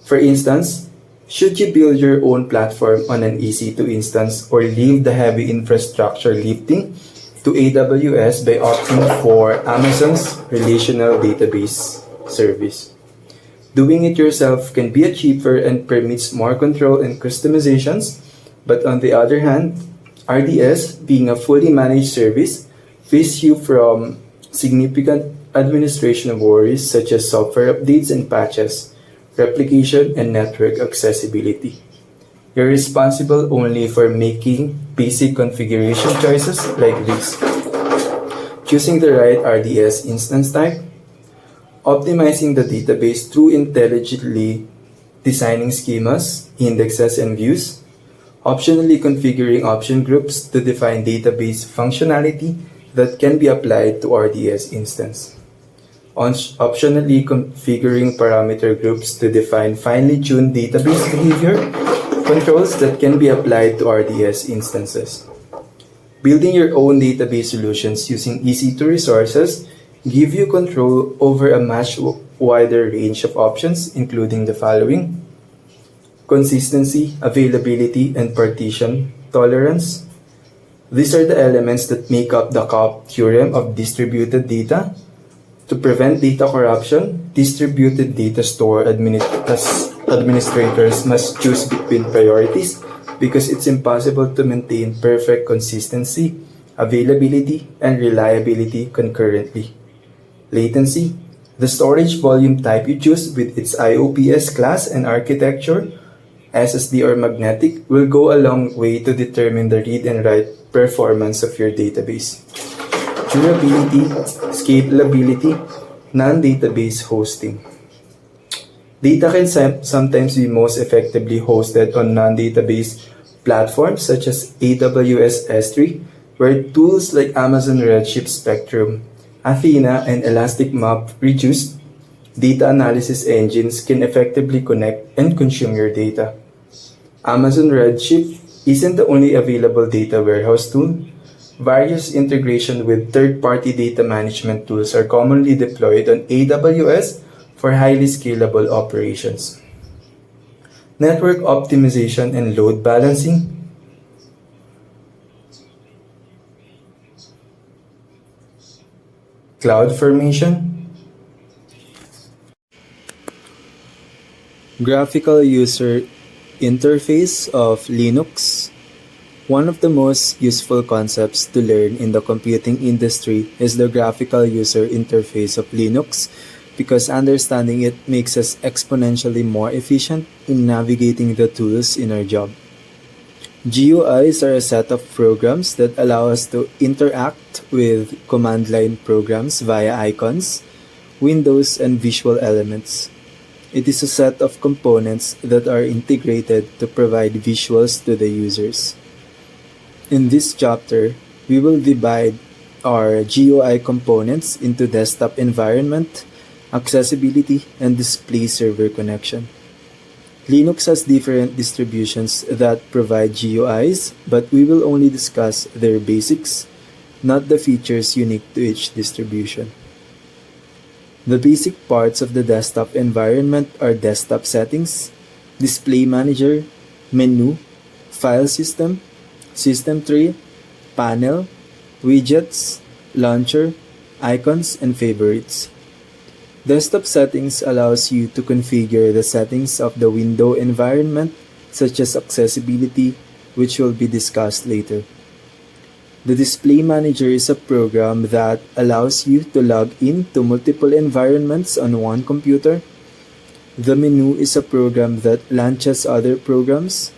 For instance, should you build your own platform on an EC2 instance or leave the heavy infrastructure lifting to AWS by opting for Amazon's relational database service? Doing it yourself can be cheaper and permits more control and customizations, but on the other hand, RDS, being a fully managed service, frees you from significant administration worries such as software updates and patches, replication, and network accessibility. You're responsible only for making basic configuration choices like this: choosing the right RDS instance type, optimizing the database through intelligently designing schemas, indexes, and views, optionally configuring option groups to define database functionality that can be applied to RDS instance, optionally configuring parameter groups to define finely tuned database behavior controls that can be applied to RDS instances. Building your own database solutions using EC2 resources give you control over a much wider range of options, including the following: consistency, availability, and partition tolerance. These are the elements that make up the Cobb theorem of distributed data. To prevent data corruption, distributed data store administrators must choose between priorities because it's impossible to maintain perfect consistency, availability, and reliability concurrently. Latency. The storage volume type you choose with its IOPS class and architecture, SSD or magnetic, will go a long way to determine the read and write performance of your database. Durability, scalability, non-database hosting. Data can sometimes be most effectively hosted on non-database platforms such as AWS S3, where tools like Amazon Redshift Spectrum, Athena, and Elastic MapReduce data analysis engines can effectively connect and consume your data. Amazon Redshift isn't the only available data warehouse tool. Various integration with third-party data management tools are commonly deployed on AWS for highly scalable operations. Network optimization and load balancing. CloudFormation. Graphical user interface of Linux. One of the most useful concepts to learn in the computing industry is the graphical user interface of Linux, because understanding it makes us exponentially more efficient in navigating the tools in our job. GUIs are a set of programs that allow us to interact with command line programs via icons, windows, and visual elements. It is a set of components that are integrated to provide visuals to the users. In this chapter, we will divide our GUI components into desktop environment, accessibility, and display server connection. Linux has different distributions that provide GUIs, but we will only discuss their basics, not the features unique to each distribution. The basic parts of the desktop environment are desktop settings, display manager, menu, file system, system tray, panel, widgets, launcher, icons, and favorites. Desktop settings allows you to configure the settings of the window environment, such as accessibility, which will be discussed later. The Display Manager is a program that allows you to log in to multiple environments on one computer. The menu is a program that launches other programs.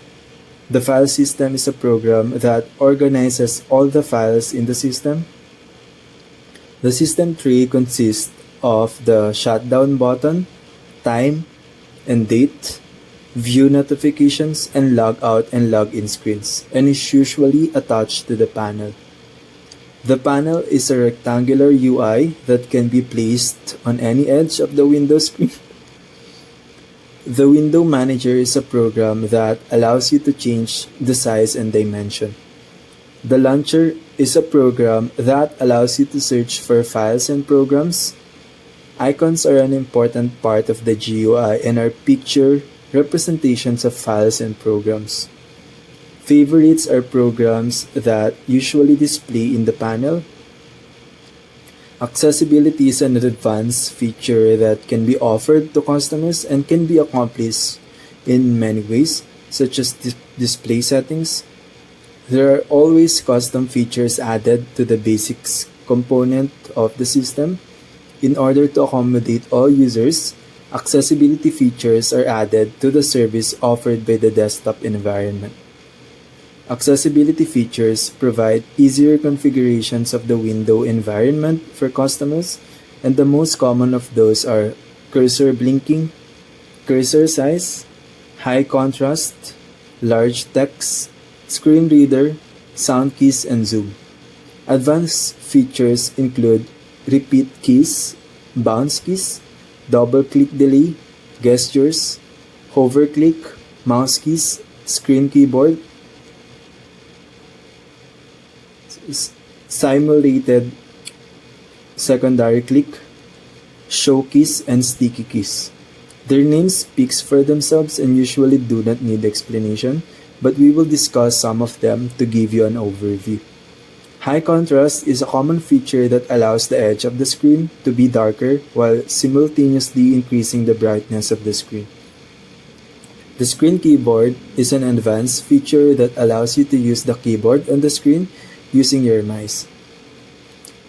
The file system is a program that organizes all the files in the system. The system tray consists of the shutdown button, time and date, view notifications, and log out and log in screens, and is usually attached to the panel. The panel is a rectangular UI that can be placed on any edge of the Windows screen. The window manager is a program that allows you to change the size and dimension. The launcher is a program that allows you to search for files and programs. Icons are an important part of the GUI and are picture representations of files and programs. Favorites are programs that usually display in the panel. Accessibility is an advanced feature that can be offered to customers and can be accomplished in many ways, such as display settings. There are always custom features added to the basics component of the system. In order to accommodate all users, accessibility features are added to the service offered by the desktop environment. Accessibility features provide easier configurations of the window environment for customers, and the most common of those are cursor blinking, cursor size, high contrast, large text, screen reader, sound keys, and zoom. Advanced features include repeat keys, bounce keys, double-click delay, gestures, hover-click, mouse keys, screen keyboard, simulated secondary click, show keys, and sticky keys. Their names speak for themselves and usually do not need explanation, but we will discuss some of them to give you an overview. High contrast is a common feature that allows the edge of the screen to be darker while simultaneously increasing the brightness of the screen. The screen keyboard is an advanced feature that allows you to use the keyboard on the screen using your mouse.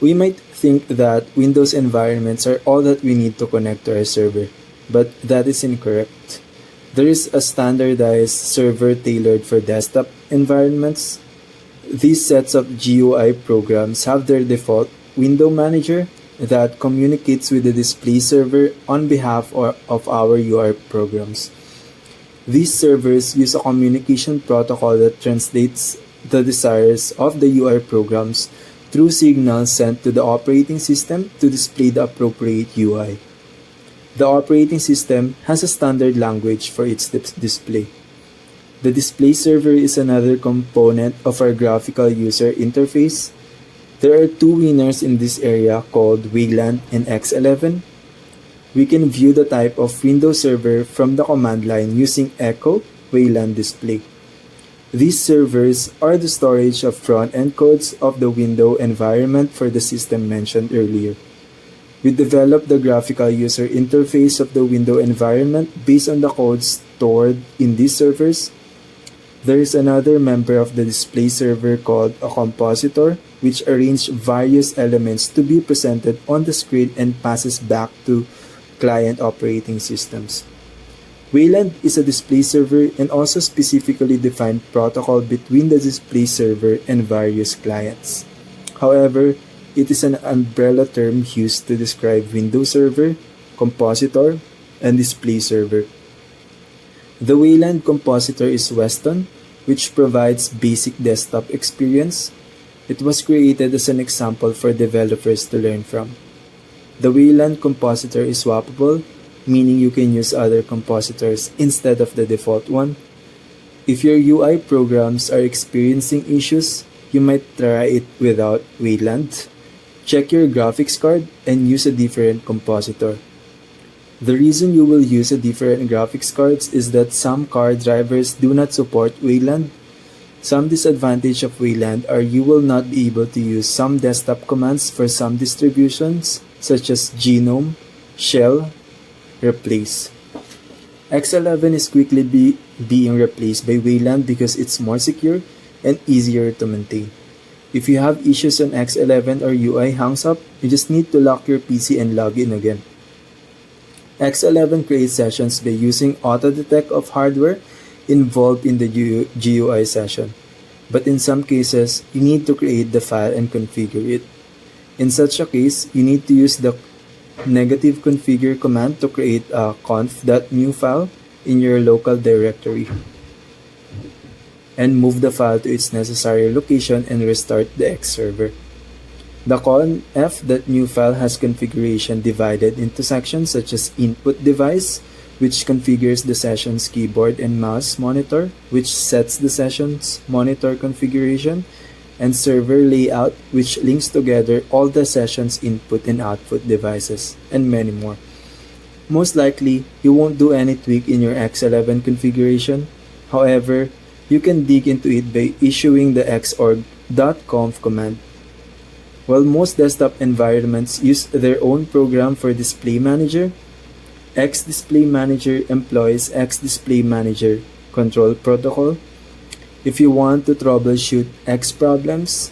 We might think that Windows environments are all that we need to connect to our server, but that is incorrect. There is a standardized server tailored for desktop environments. These sets of GUI programs have their default window manager that communicates with the display server on behalf of our UI programs. These servers use a communication protocol that translates the desires of the UI programs through signals sent to the operating system to display the appropriate UI. The operating system has a standard language for its display. The display server is another component of our graphical user interface. There are two winners in this area called Wayland and X11. We can view the type of Windows server from the command line using echo Wayland display. These servers are the storage of front-end codes of the window environment for the system mentioned earlier. We developed the graphical user interface of the window environment based on the codes stored in these servers. There is another member of the display server called a compositor, which arranges various elements to be presented on the screen and passes back to client operating systems. Wayland is a display server and also specifically defined protocol between the display server and various clients. However, it is an umbrella term used to describe Windows Server, Compositor, and Display Server. The Wayland Compositor is Weston, which provides basic desktop experience. It was created as an example for developers to learn from. The Wayland Compositor is swappable, meaning you can use other compositors instead of the default one. If your UI programs are experiencing issues, you might try it without Wayland. Check your graphics card and use a different compositor. The reason you will use a different graphics cards is that some card drivers do not support Wayland. Some disadvantage of Wayland are you will not be able to use some desktop commands for some distributions such as Genome, Shell, Replace. X11 is quickly being replaced by Wayland because it's more secure and easier to maintain. If you have issues on X11 or UI hangs up, you just need to lock your PC and log in again. X11 creates sessions by using auto-detect of hardware involved in the GUI session, but in some cases, you need to create the file and configure it. In such a case, you need to use the negative configure command to create a conf.new file in your local directory and move the file to its necessary location and restart the X server. The conf.new file has configuration divided into sections such as input device, which configures the session's keyboard and mouse monitor, which sets the session's monitor configuration, and server layout, which links together all the session's input and output devices, and many more. Most likely, you won't do any tweak in your X11 configuration. However, you can dig into it by issuing the xorg.conf command. While most desktop environments use their own program for Display Manager, X-Display Manager employs X-Display Manager control protocol. If you want to troubleshoot X problems,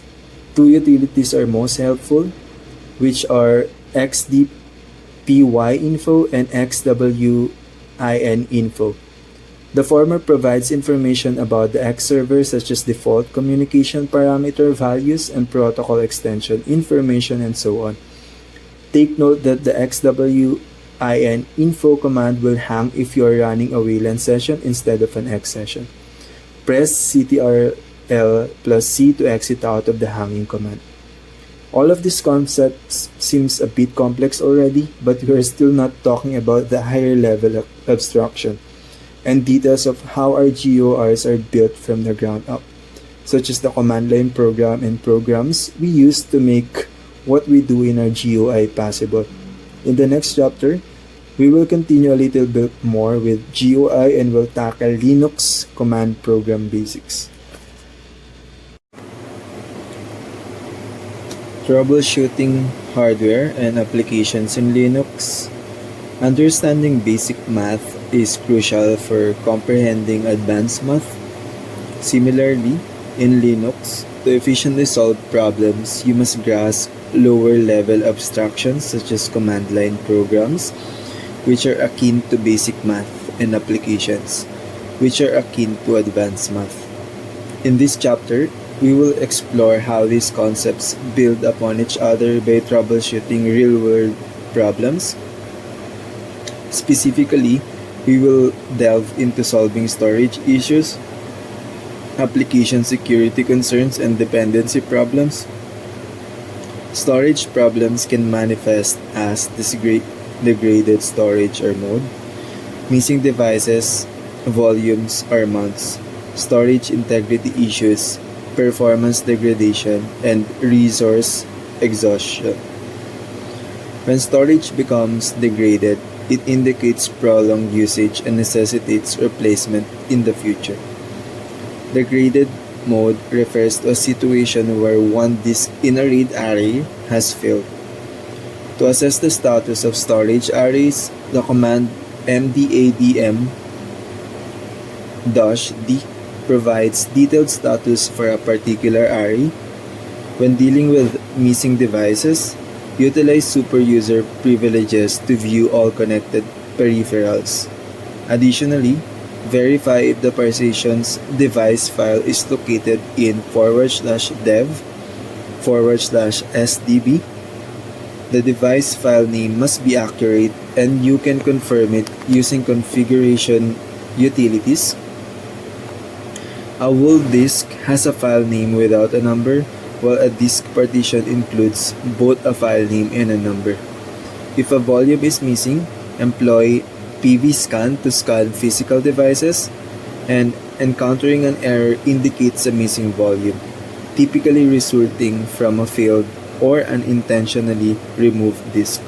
two utilities are most helpful, which are xdpyinfo and xwinfo. The former provides information about the X server such as default communication parameter values and protocol extension information and so on. Take note that the xwinfo command will hang if you are running a WLAN session instead of an X session. Press CTRL plus C to exit out of the hanging command. All of these concepts seems a bit complex already, but we are still not talking about the higher level of abstraction and details of how our GUIs are built from the ground up, such as the command line program and programs we use to make what we do in our GUI possible. In the next chapter, we will continue a little bit more with GUI and will tackle Linux command program basics. Troubleshooting hardware and applications in Linux. Understanding basic math is crucial for comprehending advanced math. Similarly, in Linux, to efficiently solve problems, you must grasp lower-level abstractions such as command line programs, which are akin to basic math, and applications, which are akin to advanced math. In this chapter, we will explore how these concepts build upon each other by troubleshooting real-world problems. Specifically, we will delve into solving storage issues, application security concerns, and dependency problems. Storage problems can manifest as degraded storage or mode, missing devices, volumes or mounts, storage integrity issues, performance degradation, and resource exhaustion. When storage becomes degraded, it indicates prolonged usage and necessitates replacement in the future. Degraded mode refers to a situation where one disk in a RAID array has failed. To assess the status of storage arrays, the command mdadm-d provides detailed status for a particular array. When dealing with missing devices, utilize superuser privileges to view all connected peripherals. Additionally, verify if the partition's device file is located in /dev/sdb. The device file name must be accurate, and you can confirm it using configuration utilities. A whole disk has a file name without a number, while a disk partition includes both a file name and a number. If a volume is missing, employ pvscan to scan physical devices, and encountering an error indicates a missing volume, typically resulting from a failed or unintentionally removed disk.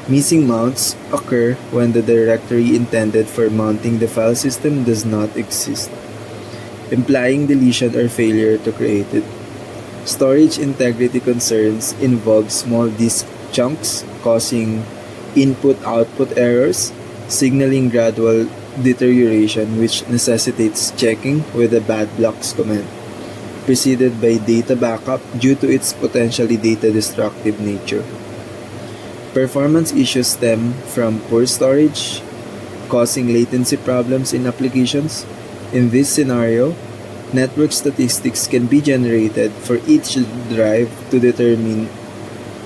Missing mounts occur when the directory intended for mounting the file system does not exist, implying deletion or failure to create it. Storage integrity concerns involve small disk chunks causing input-output errors, signaling gradual deterioration which necessitates checking with the bad blocks command, preceded by data backup due to its potentially data-destructive nature. Performance issues stem from poor storage, causing latency problems in applications. In this scenario, network statistics can be generated for each drive to determine,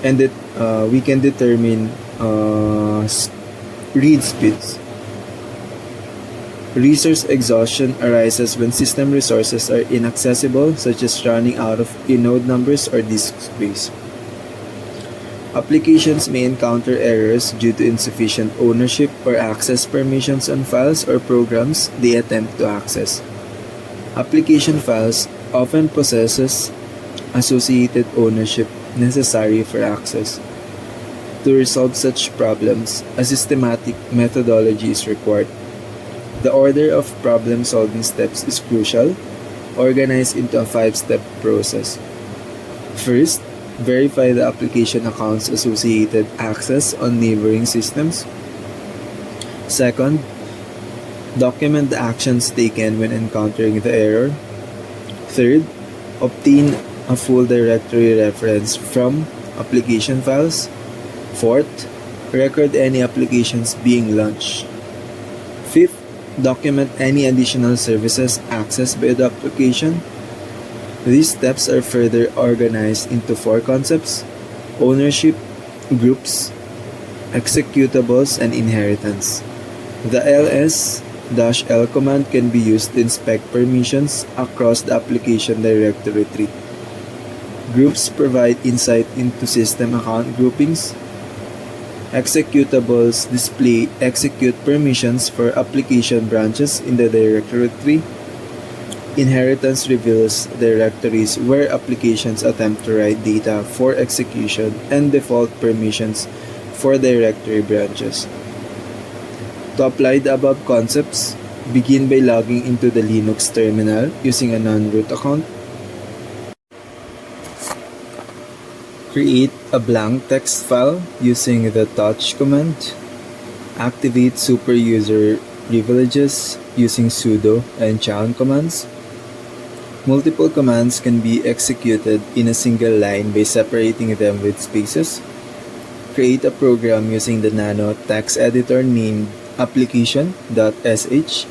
and that we can determine read speeds. Resource exhaustion arises when system resources are inaccessible, such as running out of inode numbers or disk space. Applications may encounter errors due to insufficient ownership or access permissions on files or programs they attempt to access. Application files often possesses associated ownership necessary for access. To resolve such problems, a systematic methodology is required. The order of problem-solving steps is crucial, organized into a 5-step process. First, verify the application account's associated access on neighboring systems. Second, document the actions taken when encountering the error. Third, obtain a full directory reference from application files. Fourth, record any applications being launched. Fifth, document any additional services accessed by the application. These steps are further organized into 4 concepts: ownership, groups, executables, and inheritance. The ls-l command can be used to inspect permissions across the application directory tree. Groups provide insight into system account groupings. Executables display execute permissions for application branches in the directory tree. Inheritance reveals directories where applications attempt to write data for execution and default permissions for directory branches. To apply the above concepts, begin by logging into the Linux terminal using a non-root account. Create a blank text file using the touch command. Activate super user privileges using sudo and chown commands. Multiple commands can be executed in a single line by separating them with spaces. Create a program using the nano text editor named application.sh.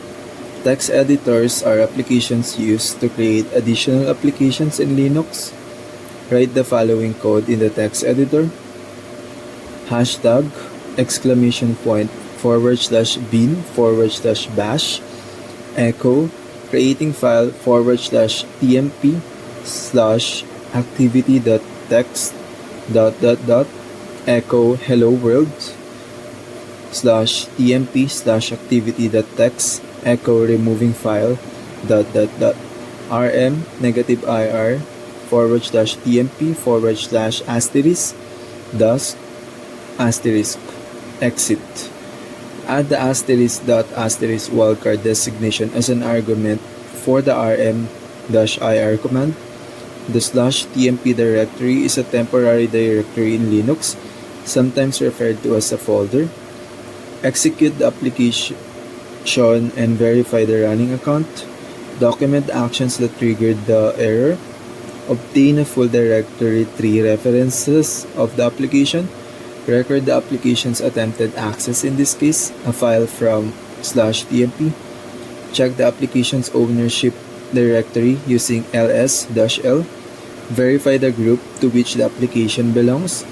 Text editors are applications used to create additional applications in Linux. Write the following code in the text editor. Hashtag !bin/bash echo creating file /tmp /activity.txt echo hello world /tmp /activity.txt echo removing file rm -ir /tmp / thus asterisk exit. Add the *** wildcard designation as an argument for the rm-ir command. The /tmp directory is a temporary directory in Linux, sometimes referred to as a folder. Execute the application and verify the running account. Document the actions that triggered the error. Obtain a full directory tree references of the application. Record the application's attempted access, in this case, a file from /tmp. Check the application's ownership directory using ls-l. Verify the group to which the application belongs.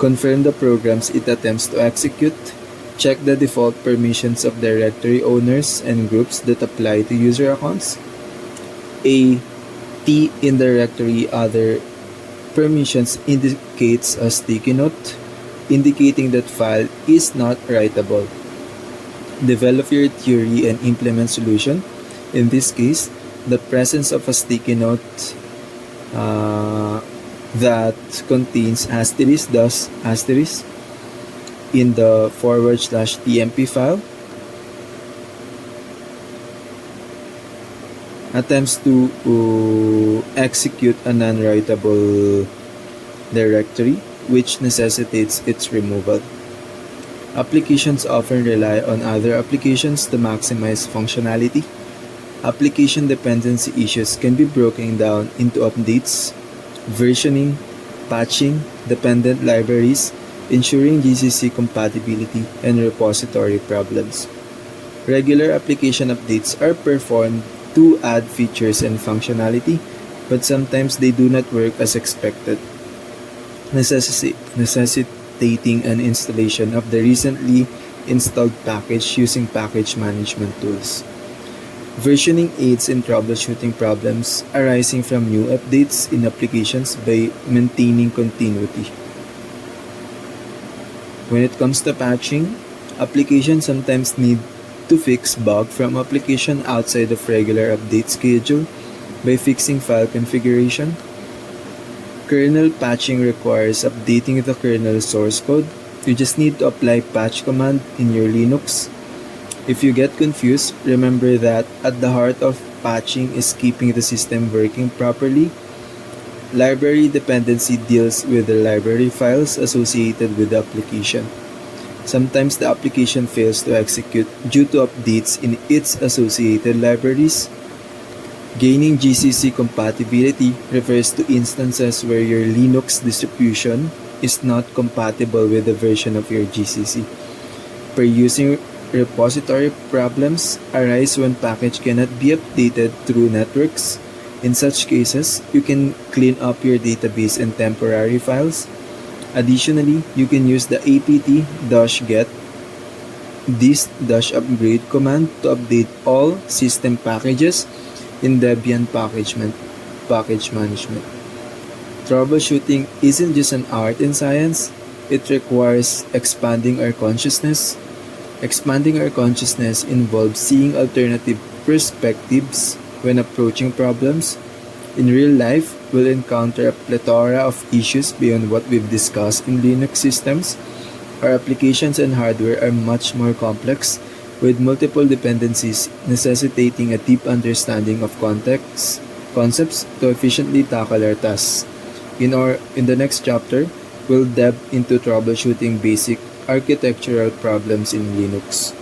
Confirm the programs it attempts to execute. Check the default permissions of directory owners and groups that apply to user accounts. A T in directory other permissions indicates a sticky note, indicating that file is not writable. Develop your theory and implement solution. In this case, the presence of a sticky note that contains asterisk, thus asterisk, in the /tmp file attempts to execute a non-writable directory, which necessitates its removal. Applications often rely on other applications to maximize functionality. Application dependency issues can be broken down into updates, versioning, patching, dependent libraries, ensuring GCC compatibility, and repository problems. Regular application updates are performed to add features and functionality, but sometimes they do not work as expected, necessitating an installation of the recently installed package using package management tools. Versioning aids in troubleshooting problems arising from new updates in applications by maintaining continuity. When it comes to patching, applications sometimes need to fix bug from application outside of regular update schedule by fixing file configuration. Kernel patching requires updating the kernel source code. You just need to apply patch command in your Linux. If you get confused, remember that at the heart of patching is keeping the system working properly. Library dependency deals with the library files associated with the application. Sometimes the application fails to execute due to updates in its associated libraries. Gaining GCC compatibility refers to instances where your Linux distribution is not compatible with the version of your GCC. Per using repository problems arise when package cannot be updated through networks. In such cases, you can clean up your database and temporary files. Additionally, you can use the apt-get dist-upgrade command to update all system packages in Debian package management. Troubleshooting isn't just an art and science, it requires expanding our consciousness. Expanding our consciousness involves seeing alternative perspectives when approaching problems. In real life, we'll encounter a plethora of issues beyond what we've discussed in Linux systems. Our applications and hardware are much more complex, with multiple dependencies necessitating a deep understanding of concepts to efficiently tackle our tasks. In the next chapter, we'll delve into troubleshooting basic architectural problems in Linux.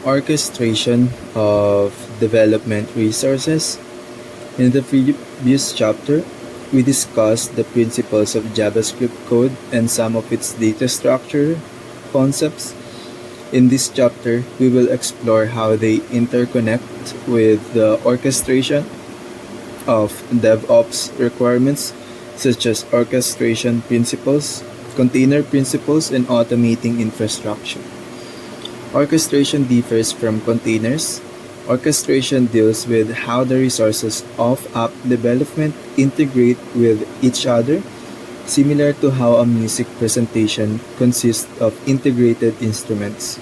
Orchestration of development resources. In the previous chapter, we discussed the principles of JavaScript code and some of its data structure concepts. In this chapter, we will explore how they interconnect with the orchestration of DevOps requirements, such as orchestration principles, container principles, and automating infrastructure. Orchestration differs from containers. Orchestration deals with how the resources of app development integrate with each other, similar to how a music presentation consists of integrated instruments.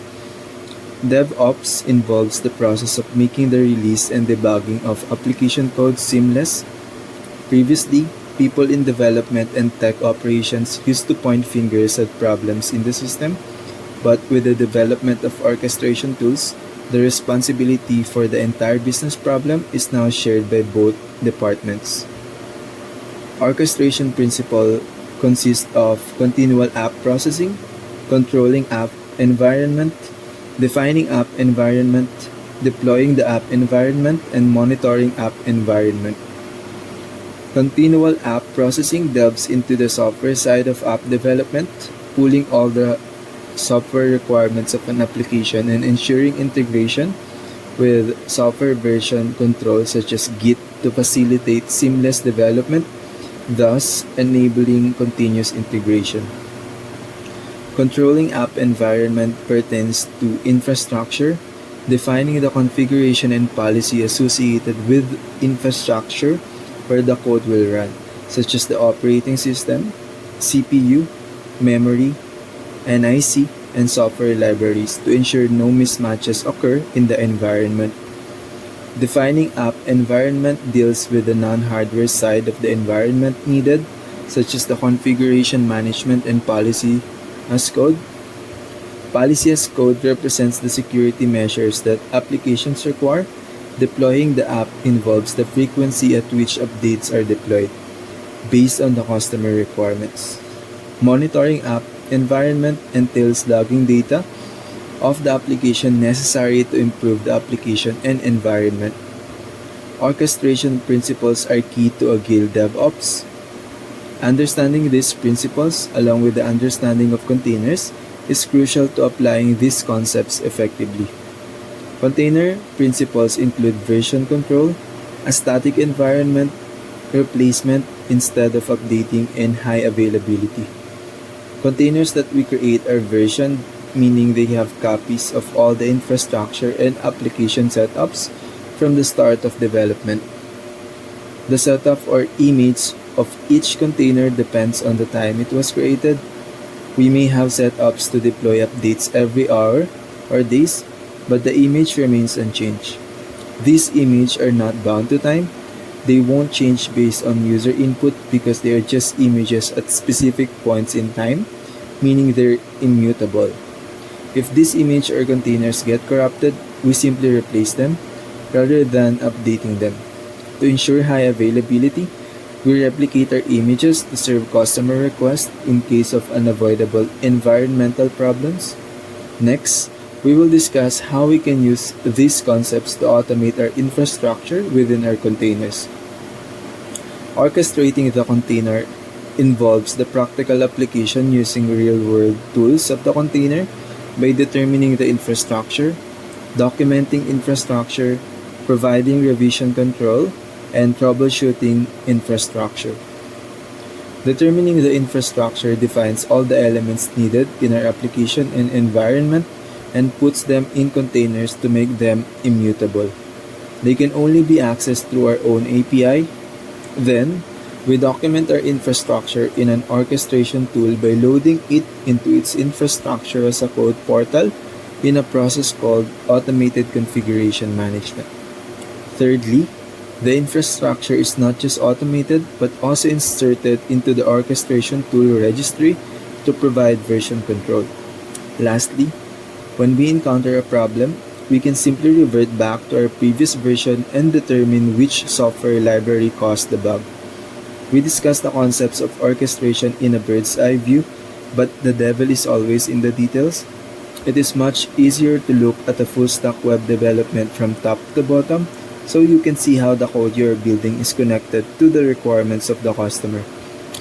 DevOps involves the process of making the release and debugging of application code seamless. Previously, people in development and tech operations used to point fingers at problems in the system, but with the development of orchestration tools, the responsibility for the entire business problem is now shared by both departments. Orchestration principle consists of continual app processing, controlling app environment, defining app environment, deploying the app environment, and monitoring app environment. Continual app processing delves into the software side of app development, pulling all the software requirements of an application and ensuring integration with software version control such as Git to facilitate seamless development, thus enabling continuous integration. Controlling app environment pertains to infrastructure, defining the configuration and policy associated with infrastructure where the code will run, such as the operating system, CPU, memory, NIC, and software libraries to ensure no mismatches occur in the environment. Defining app environment deals with the non-hardware side of the environment needed, such as the configuration management and policy as code. Policy as code represents the security measures that applications require. Deploying the app involves the frequency at which updates are deployed, based on the customer requirements. Monitoring app environment entails logging data of the application necessary to improve the application and environment. Orchestration principles are key to Agile DevOps. Understanding these principles, along with the understanding of containers, is crucial to applying these concepts effectively. Container principles include version control, a static environment, replacement instead of updating, and high availability. Containers that we create are versioned, meaning they have copies of all the infrastructure and application setups from the start of development. The setup or image of each container depends on the time it was created. We may have setups to deploy updates every hour or days, but the image remains unchanged. These images are not bound to time. They won't change based on user input because they are just images at specific points in time, meaning they're immutable. If these images or containers get corrupted, we simply replace them rather than updating them. To ensure high availability, we replicate our images to serve customer requests in case of unavoidable environmental problems. Next, we will discuss how we can use these concepts to automate our infrastructure within our containers. Orchestrating the container involves the practical application using real-world tools of the container by determining the infrastructure, documenting infrastructure, providing revision control, and troubleshooting infrastructure. Determining the infrastructure defines all the elements needed in our application and environment and puts them in containers to make them immutable. They can only be accessed through our own API. Then, we document our infrastructure in an orchestration tool by loading it into its infrastructure as a code portal in a process called Automated Configuration Management. Thirdly, the infrastructure is not just automated but also inserted into the orchestration tool registry to provide version control. Lastly, when we encounter a problem, we can simply revert back to our previous version and determine which software library caused the bug. We discussed the concepts of orchestration in a bird's eye view, but the devil is always in the details. It is much easier to look at a full-stack web development from top to bottom so you can see how the code you are building is connected to the requirements of the customer.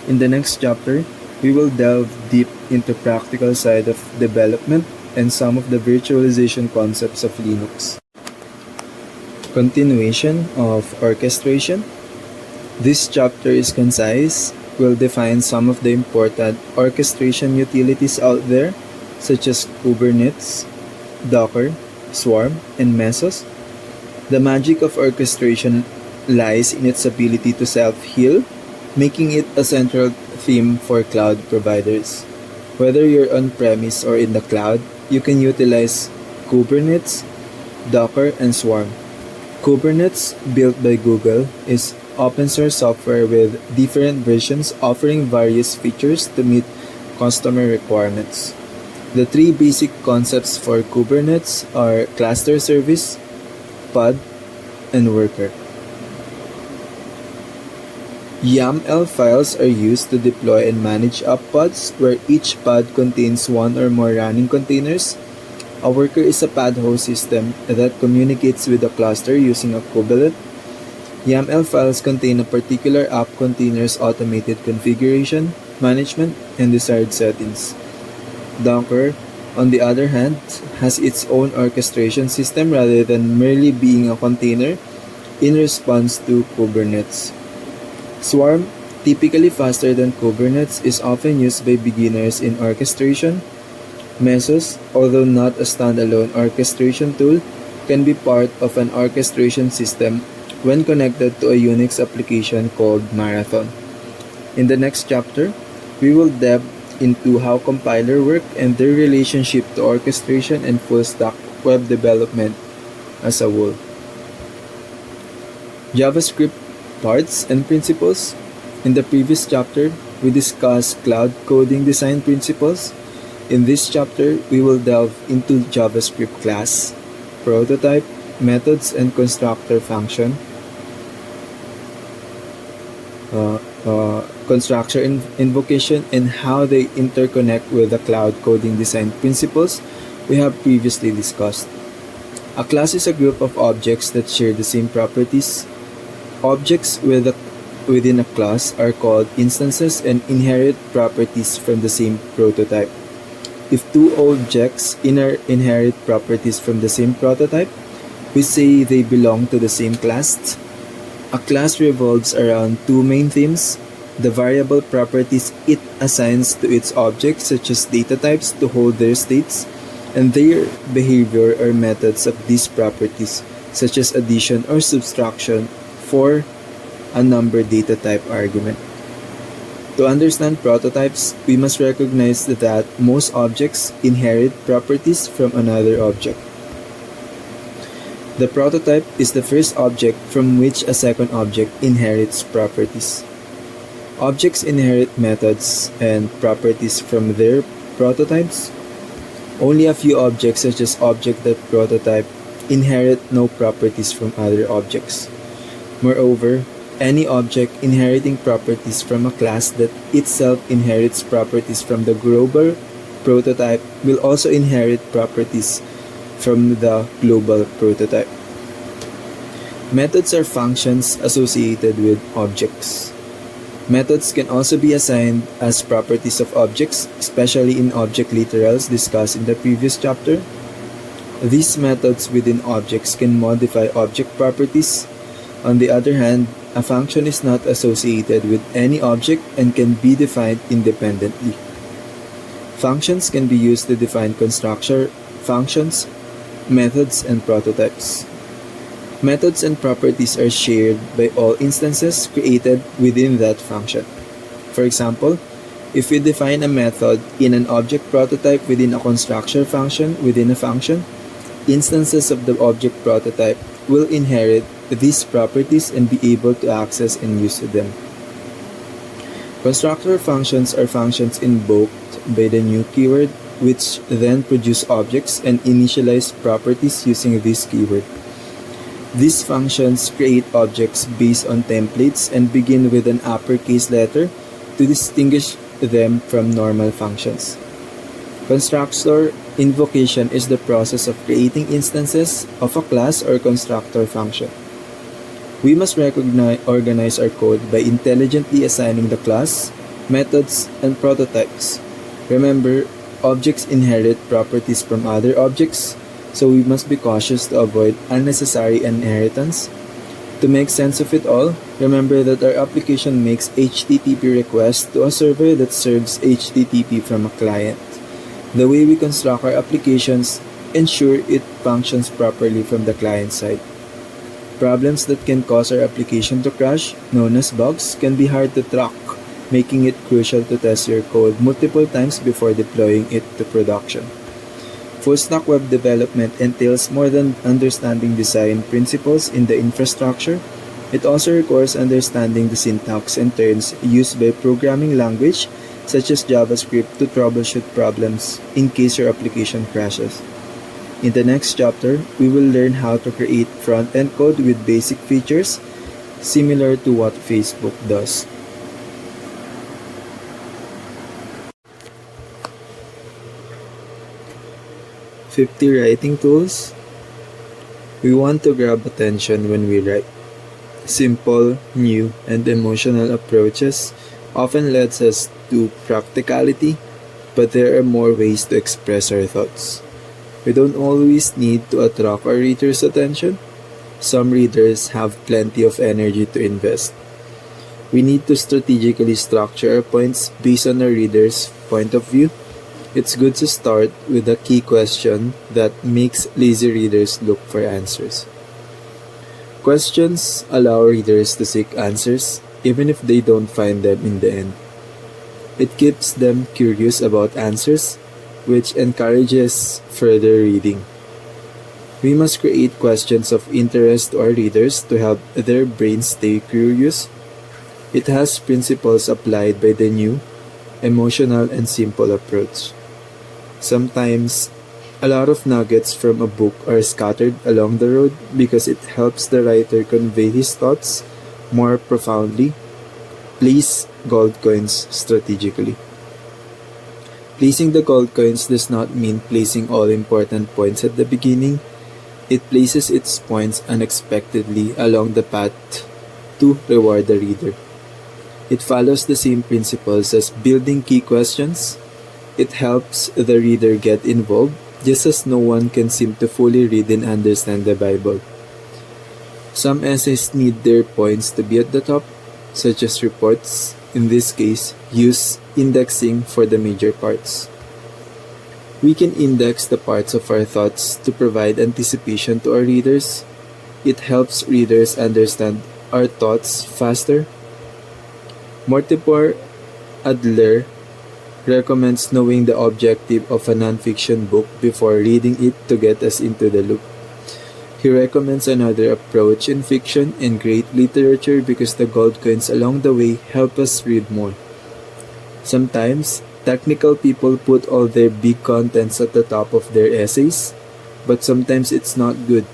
In the next chapter, we will delve deep into practical side of development and some of the virtualization concepts of Linux. Continuation of orchestration. This chapter is concise. We'll define some of the important orchestration utilities out there, such as Kubernetes, Docker, Swarm, and Mesos. The magic of orchestration lies in its ability to self-heal, making it a central theme for cloud providers. Whether you're on-premise or in the cloud, you can utilize Kubernetes, Docker, and Swarm. Kubernetes, built by Google, is open source software with different versions offering various features to meet customer requirements. The three basic concepts for Kubernetes are cluster service, pod, and worker. YAML files are used to deploy and manage app pods, where each pod contains one or more running containers. A worker is a pod host system that communicates with a cluster using a kubelet. YAML files contain a particular app container's automated configuration, management, and desired settings. Docker, on the other hand, has its own orchestration system rather than merely being a container in response to Kubernetes. Swarm, typically faster than Kubernetes, is often used by beginners in orchestration. Mesos, although not a standalone orchestration tool, can be part of an orchestration system when connected to a Unix application called Marathon. In the next chapter, we will delve into how compiler work and their relationship to orchestration and full-stack web development as a whole. JavaScript parts and principles. In the previous chapter, we discussed cloud coding design principles. In this chapter, we will delve into JavaScript class, prototype, methods, and constructor function, constructor invocation, and how they interconnect with the cloud coding design principles we have previously discussed. A class is a group of objects that share the same properties. Objects within a class are called instances and inherit properties from the same prototype. If two objects inherit properties from the same prototype, we say they belong to the same class. A class revolves around two main themes: the variable properties it assigns to its objects, such as data types to hold their states, and their behavior or methods of these properties, such as addition or subtraction for a number data type argument. To understand prototypes, we must recognize that most objects inherit properties from another object. The prototype is the first object from which a second object inherits properties. Objects inherit methods and properties from their prototypes. Only a few objects, such as object.prototype, inherit no properties from other objects. Moreover, any object inheriting properties from a class that itself inherits properties from the global prototype will also inherit properties from the global prototype. Methods are functions associated with objects. Methods can also be assigned as properties of objects, especially in object literals discussed in the previous chapter. These methods within objects can modify object properties. On the other hand, a function is not associated with any object and can be defined independently. Functions can be used to define constructor functions, methods, and prototypes. Methods and properties are shared by all instances created within that function. For example, if we define a method in an object prototype within a constructor function within a function, instances of the object prototype will inherit these properties and be able to access and use them. Constructor functions are functions invoked by the new keyword, which then produce objects and initialize properties using this keyword. These functions create objects based on templates and begin with an uppercase letter to distinguish them from normal functions. Constructor invocation is the process of creating instances of a class or constructor function. We must organize our code by intelligently assigning the class, methods, and prototypes. Remember, objects inherit properties from other objects, so we must be cautious to avoid unnecessary inheritance. To make sense of it all, remember that our application makes HTTP requests to a server that serves HTTP from a client. The way we construct our applications ensure it functions properly from the client side. Problems that can cause our application to crash, known as bugs, can be hard to track, making it crucial to test your code multiple times before deploying it to production. Full-stack web development entails more than understanding design principles in the infrastructure. It also requires understanding the syntax and terms used by programming language such as JavaScript to troubleshoot problems in case your application crashes. In the next chapter, we will learn how to create front-end code with basic features similar to what Facebook does. "50 writing tools." We want to grab attention when we write. Simple, new, and emotional approaches often leads us to practicality, but there are more ways to express our thoughts. We don't always need to attract our readers' attention. Some readers have plenty of energy to invest. We need to strategically structure our points based on our readers' point of view. It's good to start with a key question that makes lazy readers look for answers. Questions allow readers to seek answers even if they don't find them in the end. It keeps them curious about answers, which encourages further reading. We must create questions of interest to our readers to help their brains stay curious. It has principles applied by the new, emotional, and simple approach. Sometimes, a lot of nuggets from a book are scattered along the road because it helps the writer convey his thoughts more profoundly. Place gold coins strategically. Placing the gold coins does not mean placing all important points at the beginning. It places its points unexpectedly along the path to reward the reader. It follows the same principles as building key questions. It helps the reader get involved, just as no one can seem to fully read and understand the Bible. Some essays need their points to be at the top, such as reports. In this case, use indexing for the major parts. We can index the parts of our thoughts to provide anticipation to our readers. It helps readers understand our thoughts faster. Mortimer Adler recommends knowing the objective of a nonfiction book before reading it to get us into the loop. He recommends another approach in fiction and great literature because the gold coins along the way help us read more. Sometimes, technical people put all their big contents at the top of their essays, but sometimes it's not good.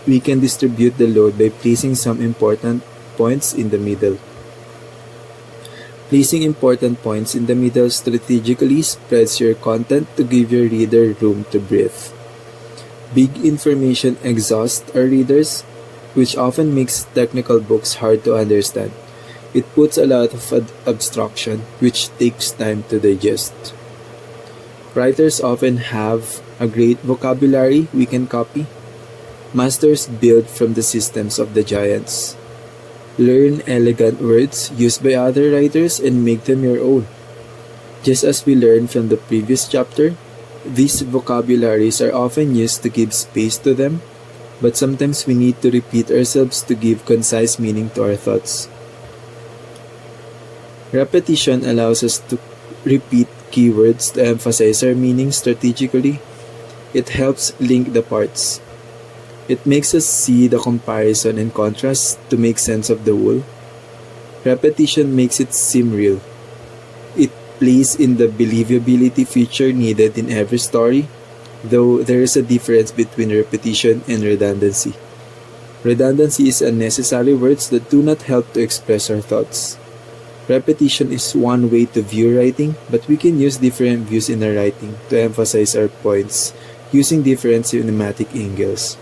We can distribute the load by placing some important points in the middle. Placing important points in the middle strategically spreads your content to give your reader room to breathe. Big information exhausts our readers, which often makes technical books hard to understand. It puts a lot of abstraction, which takes time to digest. Writers often have a great vocabulary we can copy. Masters build from the systems of the giants. Learn elegant words used by other writers and make them your own. Just as we learned from the previous chapter, these vocabularies are often used to give space to them, but sometimes we need to repeat ourselves to give concise meaning to our thoughts. Repetition allows us to repeat keywords to emphasize our meaning strategically. It helps link the parts. It makes us see the comparison and contrast to make sense of the whole. Repetition makes it seem real. It plays in the believability feature needed in every story, though there is a difference between repetition and redundancy. Redundancy is unnecessary words that do not help to express our thoughts. Repetition is one way to view writing, but we can use different views in our writing to emphasize our points using different cinematic angles.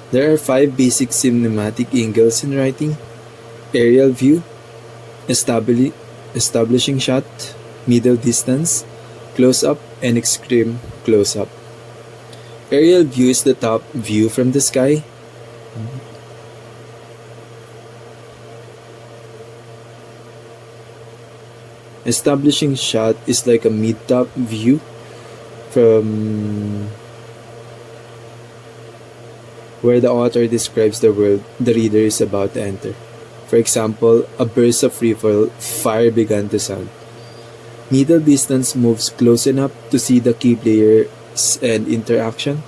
There are 5 basic cinematic angles in writing: aerial view, establishing shot, middle distance, close-up, and extreme close-up. Aerial view is the top view from the sky. Establishing shot is like a mid-top view from where the author describes the world the reader is about to enter. For example, a burst of fire began to sound. Middle distance moves close enough to see the key players and interaction.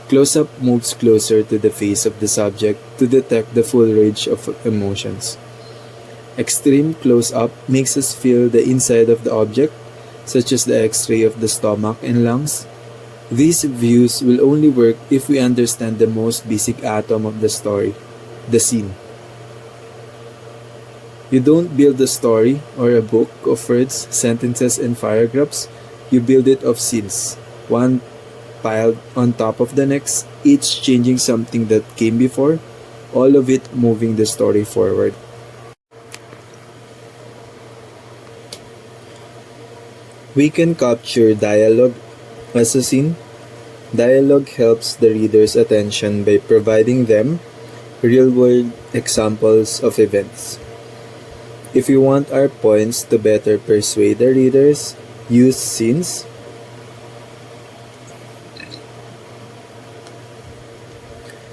Close-up moves closer to the face of the subject to detect the full range of emotions. Extreme close-up makes us feel the inside of the object, such as the X-ray of the stomach and lungs. These views will only work if we understand the most basic atom of the story, the scene. You don't build a story or a book of words, sentences, and paragraphs. You build it of scenes, one piled on top of the next, each changing something that came before, all of it moving the story forward. We can capture dialogue as a scene. Dialogue helps the reader's attention by providing them real-world examples of events. If we want our points to better persuade the readers, use scenes.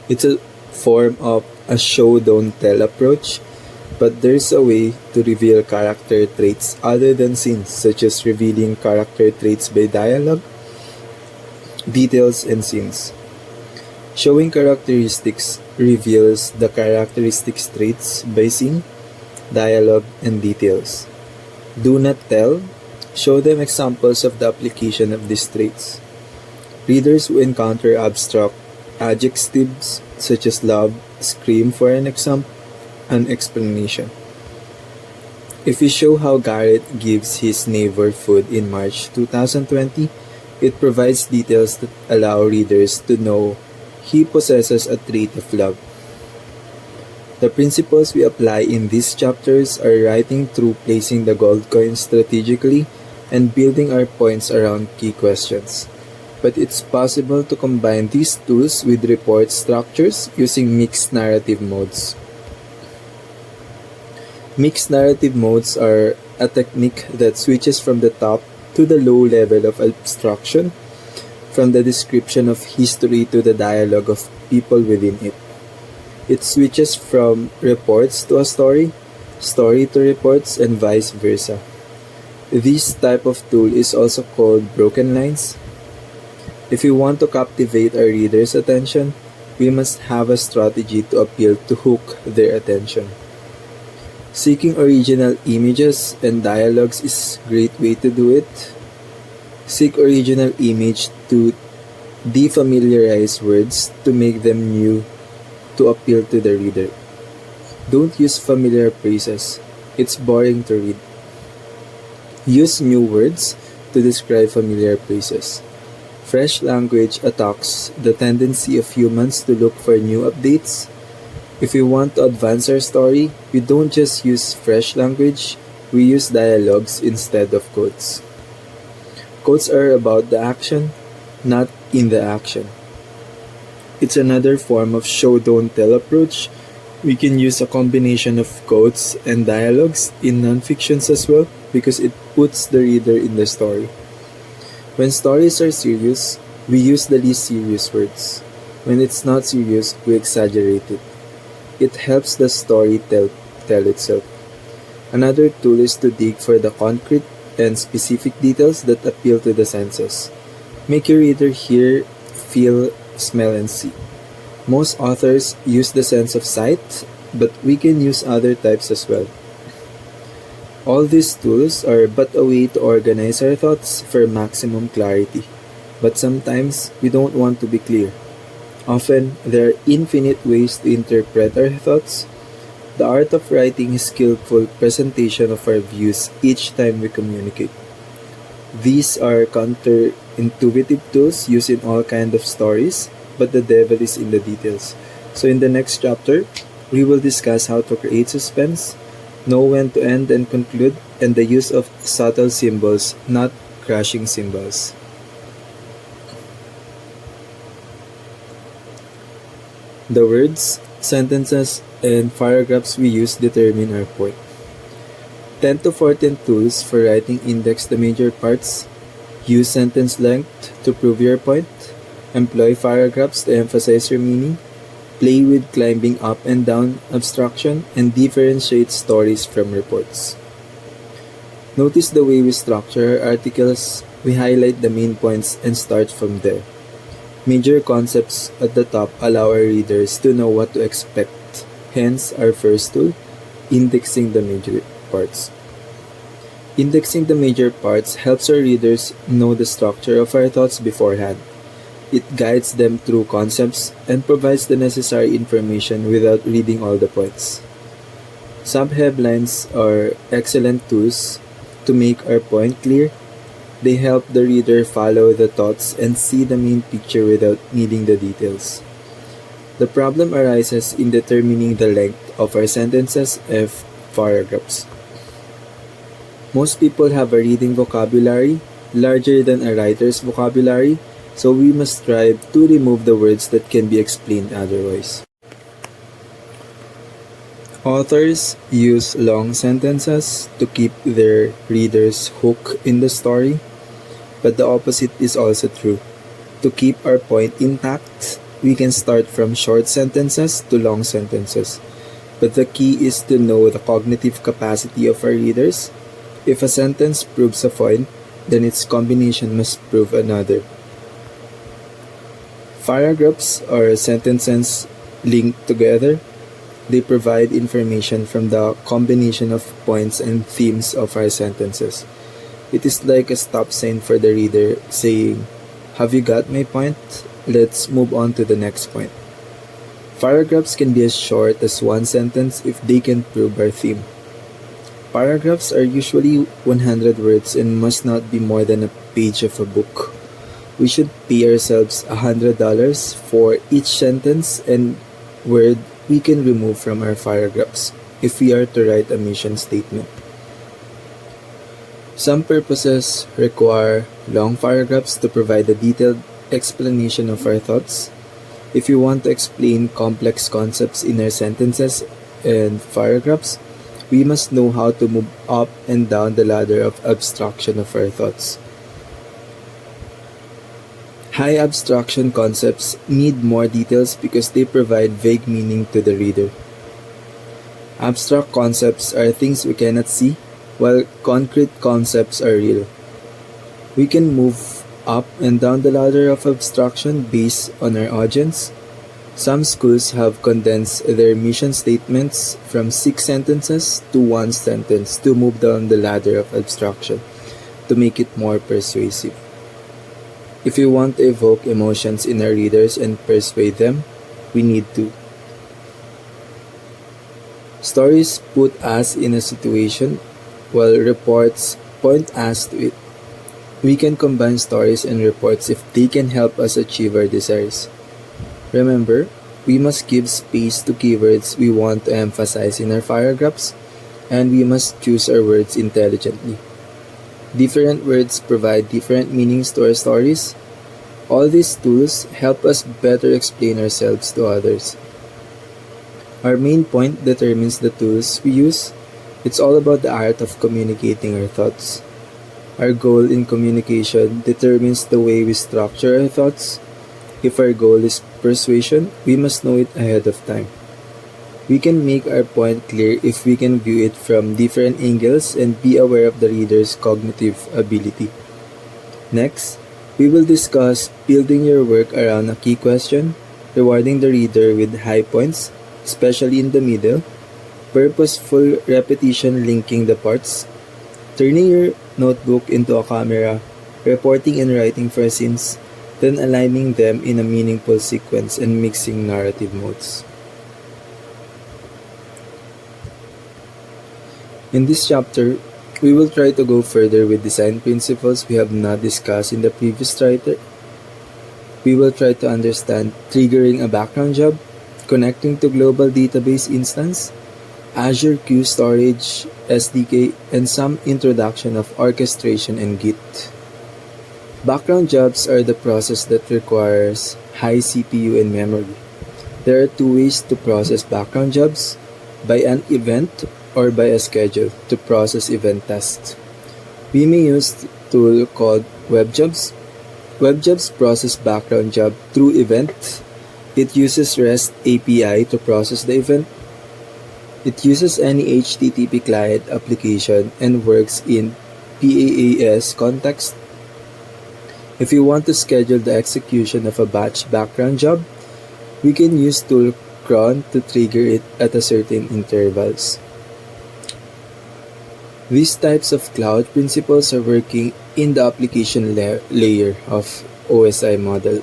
It's a form of a show-don't-tell approach, but there's a way to reveal character traits other than scenes, such as revealing character traits by dialogue, details, and scenes. Showing characteristics reveals the characteristics traits by scene, dialogue, and details. Do not tell. Show them examples of the application of these traits. Readers who encounter abstract adjectives such as love scream for an explanation. If we show how Garrett gives his neighbor food in March 2020, it provides details that allow readers to know he possesses a trait of love. The principles we apply in these chapters are writing through placing the gold coins strategically and building our points around key questions. But it's possible to combine these tools with report structures using mixed narrative modes. Mixed narrative modes are a technique that switches from the top to the low level of abstraction, from the description of history to the dialogue of people within it. It switches from reports to a story, story to reports, and vice versa. This type of tool is also called broken lines. If we want to captivate our readers' attention, we must have a strategy to appeal to hook their attention. Seeking original images and dialogues is a great way to do it. Seek original image to defamiliarize words to make them new to appeal to the reader. Don't use familiar phrases. It's boring to read. Use new words to describe familiar phrases. Fresh language attacks the tendency of humans to look for new updates. If we want to advance our story, we don't just use fresh language, we use dialogues instead of quotes. Quotes are about the action, not in the action. It's another form of show don't tell approach. We can use a combination of quotes and dialogues in nonfictions as well because it puts the reader in the story. When stories are serious, we use the least serious words. When it's not serious, we exaggerate it. It helps the story tell itself. Another tool is to dig for the concrete and specific details that appeal to the senses. Make your reader hear, feel, smell, and see. Most authors use the sense of sight, but we can use other types as well. All these tools are but a way to organize our thoughts for maximum clarity. But sometimes we don't want to be clear. Often, there are infinite ways to interpret our thoughts. The art of writing is skillful presentation of our views each time we communicate. These are counterintuitive tools used in all kinds of stories, but the devil is in the details. So in the next chapter, we will discuss how to create suspense, know when to end and conclude, and the use of subtle symbols, not crashing symbols. The words, sentences, and paragraphs we use determine our point. 10 to 14 tools for writing index the major parts. Use sentence length to prove your point. Employ paragraphs to emphasize your meaning. Play with climbing up and down abstraction and differentiate stories from reports. Notice the way we structure our articles. We highlight the main points and start from there. Major concepts at the top allow our readers to know what to expect. Hence, our first tool, indexing the major parts. Indexing the major parts helps our readers know the structure of our thoughts beforehand. It guides them through concepts and provides the necessary information without reading all the points. Subheadlines are excellent tools to make our point clear. They help the reader follow the thoughts and see the main picture without needing the details. The problem arises in determining the length of our sentences and paragraphs. Most people have a reading vocabulary larger than a writer's vocabulary, so we must strive to remove the words that can be explained otherwise. Authors use long sentences to keep their readers hooked in the story, but the opposite is also true. To keep our point intact, we can start from short sentences to long sentences, but the key is to know the cognitive capacity of our readers. If a sentence proves a point, then its combination must prove another. Paragraphs are sentences linked together. They provide information from the combination of points and themes of our sentences. It is like a stop sign for the reader saying, "Have you got my point? Let's move on to the next point." Paragraphs can be as short as one sentence if they can prove our theme. Paragraphs are usually 100 words and must not be more than a page of a book. We should pay ourselves $100 for each sentence and word we can remove from our paragraphs if we are to write a mission statement. Some purposes require long paragraphs to provide a detailed explanation of our thoughts. If we want to explain complex concepts in our sentences and paragraphs, we must know how to move up and down the ladder of abstraction of our thoughts. High abstraction concepts need more details because they provide vague meaning to the reader. Abstract concepts are things we cannot see, while concrete concepts are real. We can move up and down the ladder of abstraction based on our audience. Some schools have condensed their mission statements from 6 sentences to one sentence to move down the ladder of abstraction to make it more persuasive. If we want to evoke emotions in our readers and persuade them, we need to. Stories put us in a situation, while reports point us to it. We can combine stories and reports if they can help us achieve our desires. Remember, we must give space to keywords we want to emphasize in our paragraphs, and we must choose our words intelligently. Different words provide different meanings to our stories. All these tools help us better explain ourselves to others. Our main point determines the tools we use. It's all about the art of communicating our thoughts. Our goal in communication determines the way we structure our thoughts. If our goal is persuasion, we must know it ahead of time. We can make our point clear if we can view it from different angles and be aware of the reader's cognitive ability. Next, we will discuss building your work around a key question, rewarding the reader with high points, especially in the middle, purposeful repetition linking the parts, turning your notebook into a camera, reporting and writing for scenes, then aligning them in a meaningful sequence and mixing narrative modes. In this chapter, we will try to go further with design principles we have not discussed in the previous chapter. We will try to understand triggering a background job, connecting to global database instance, Azure Queue Storage, SDK, and some introduction of orchestration and Git. Background jobs are the process that requires high CPU and memory. There are two ways to process background jobs: by an event or by a schedule to process event tasks. We may use a tool called WebJobs. WebJobs process background job through event. It uses REST API to process the event. It uses any HTTP client application and works in PaaS context. If you want to schedule the execution of a batch background job, we can use tool cron to trigger it at a certain intervals. These types of cloud principles are working in the application layer of OSI model.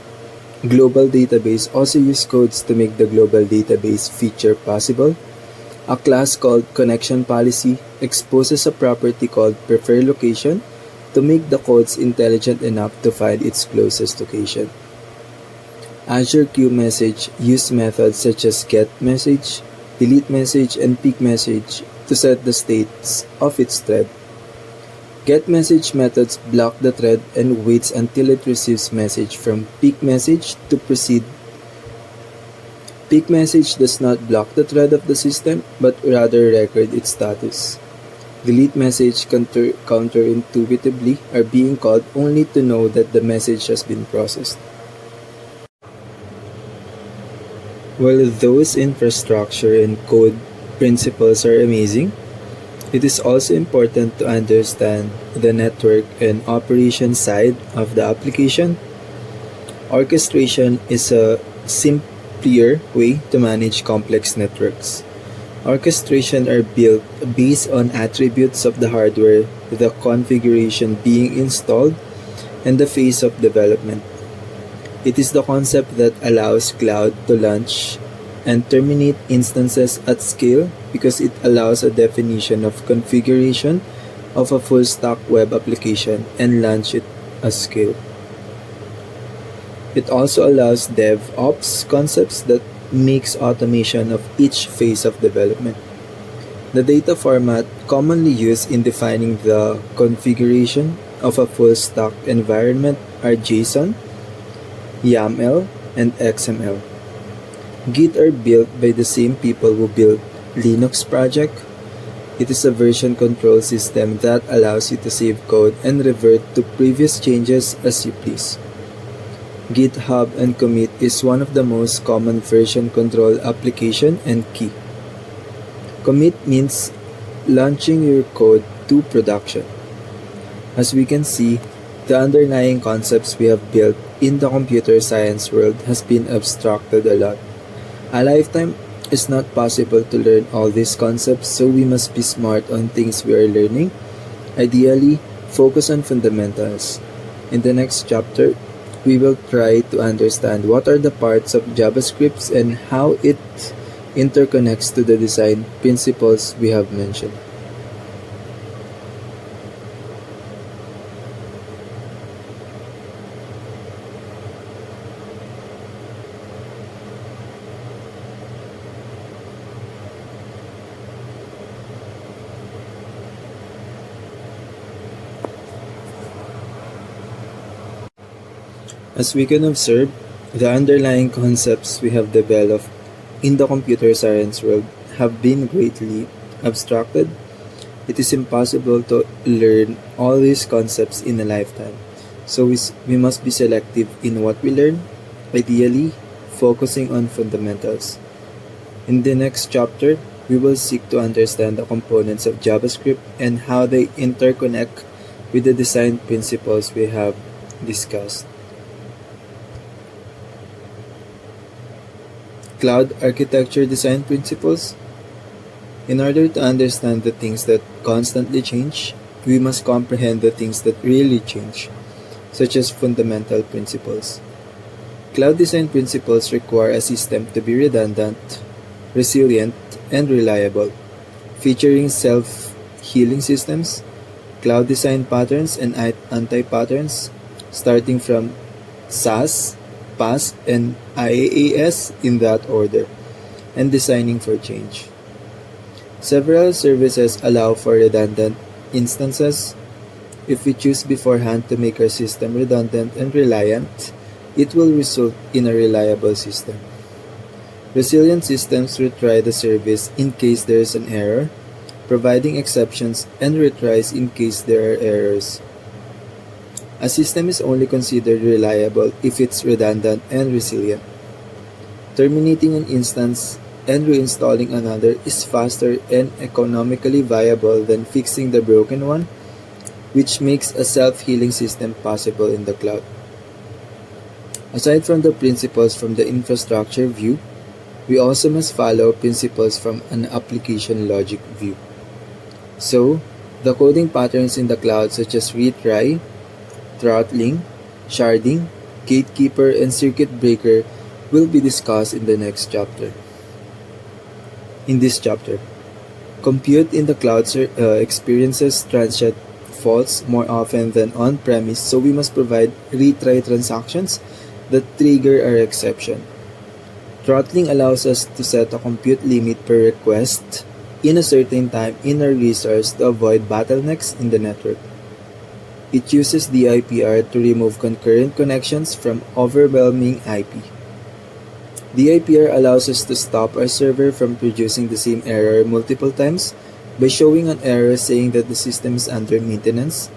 Global database also use codes to make the global database feature possible. A class called connection policy exposes a property called prefer location to make the codes intelligent enough to find its closest location. Azure Queue Message use methods such as getMessage, deleteMessage, and peakMessage to set the states of its thread. GetMessage methods block the thread and waits until it receives message from peakMessage to proceed. PeakMessage does not block the thread of the system, but rather record its status. DeleteMessage counterintuitively are being called only to know that the message has been processed. While those infrastructure and code principles are amazing, it is also important to understand the network and operation side of the application. Orchestration is a simpler way to manage complex networks. Orchestration are built based on attributes of the hardware, the configuration being installed, and the phase of development. It is the concept that allows cloud to launch and terminate instances at scale because it allows a definition of configuration of a full stack web application and launch it at scale. It also allows DevOps concepts that makes automation of each phase of development. The data format commonly used in defining the configuration of a full stack environment are JSON, YAML, and XML. Git are built by the same people who built Linux project. It is a version control system that allows you to save code and revert to previous changes as you please. GitHub and commit is one of the most common version control application and key. Commit means launching your code to production. As we can see, the underlying concepts we have built in the computer science world has been abstracted a lot. A lifetime is not possible to learn all these concepts, so we must be smart on things we are learning. Ideally, focus on fundamentals. In the next chapter, we will try to understand what are the parts of JavaScript and how it interconnects to the design principles we have mentioned. As we can observe, the underlying concepts we have developed in the computer science world have been greatly abstracted. It is impossible to learn all these concepts in a lifetime. So we must be selective in what we learn, ideally focusing on fundamentals. In the next chapter, we will seek to understand the components of JavaScript and how they interconnect with the design principles we have discussed. Cloud architecture design principles. In order to understand the things that constantly change, we must comprehend the things that really change, such as fundamental principles. Cloud design principles require a system to be redundant, resilient, and reliable, featuring self-healing systems, cloud design patterns, and anti-patterns, starting from SaaS, PaaS, and IaaS in that order, and designing for change. Several services allow for redundant instances. If we choose beforehand to make our system redundant and reliant, it will result in a reliable system. Resilient systems retry the service in case there is an error, providing exceptions and retries in case there are errors. A system is only considered reliable if it's redundant and resilient. Terminating an instance and reinstalling another is faster and economically viable than fixing the broken one, which makes a self-healing system possible in the cloud. Aside from the principles from the infrastructure view, we also must follow principles from an application logic view. So, the coding patterns in the cloud such as retry, throttling, sharding, gatekeeper, and circuit breaker will be discussed in the next chapter. In this chapter, compute in the cloud experiences transient faults more often than on-premise, so we must provide retry transactions that trigger our exception. Throttling allows us to set a compute limit per request in a certain time in our resource to avoid bottlenecks in the network. It uses DIPR to remove concurrent connections from overwhelming IP. DIPR allows us to stop our server from producing the same error multiple times by showing an error saying that the system is under maintenance.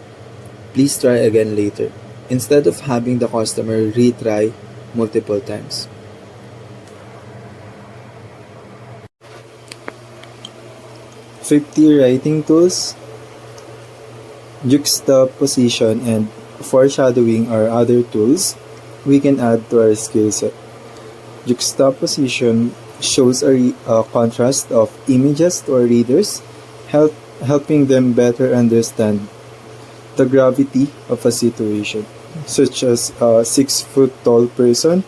Please try again later, instead of having the customer retry multiple times. "50 writing tools, juxtaposition, and foreshadowing are other tools we can add to our skill set. Juxtaposition shows a contrast of images to our readers, helping them better understand the gravity of a situation, such as a 6-foot tall person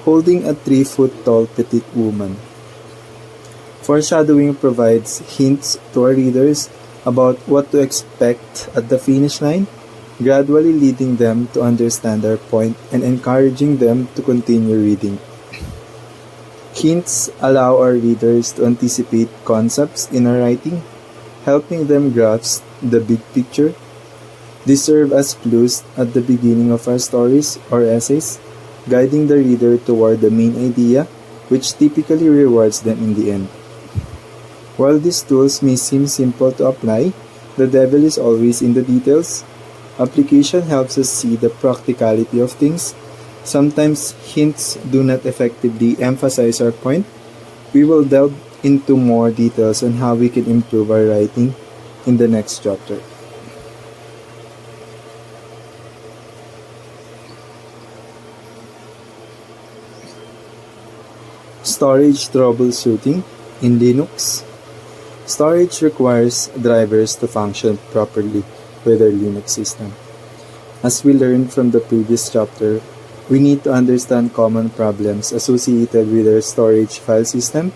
holding a 3-foot tall petite woman. Foreshadowing provides hints to our readers about what to expect at the finish line, gradually leading them to understand our point and encouraging them to continue reading. Hints allow our readers to anticipate concepts in our writing, helping them grasp the big picture. These serve as clues at the beginning of our stories or essays, guiding the reader toward the main idea, which typically rewards them in the end. While these tools may seem simple to apply, the devil is always in the details. Application helps us see the practicality of things. Sometimes hints do not effectively emphasize our point. We will delve into more details on how we can improve our writing in the next chapter. Storage troubleshooting in Linux. Storage requires drivers to function properly with our Linux system. As we learned from the previous chapter, we need to understand common problems associated with our storage file system,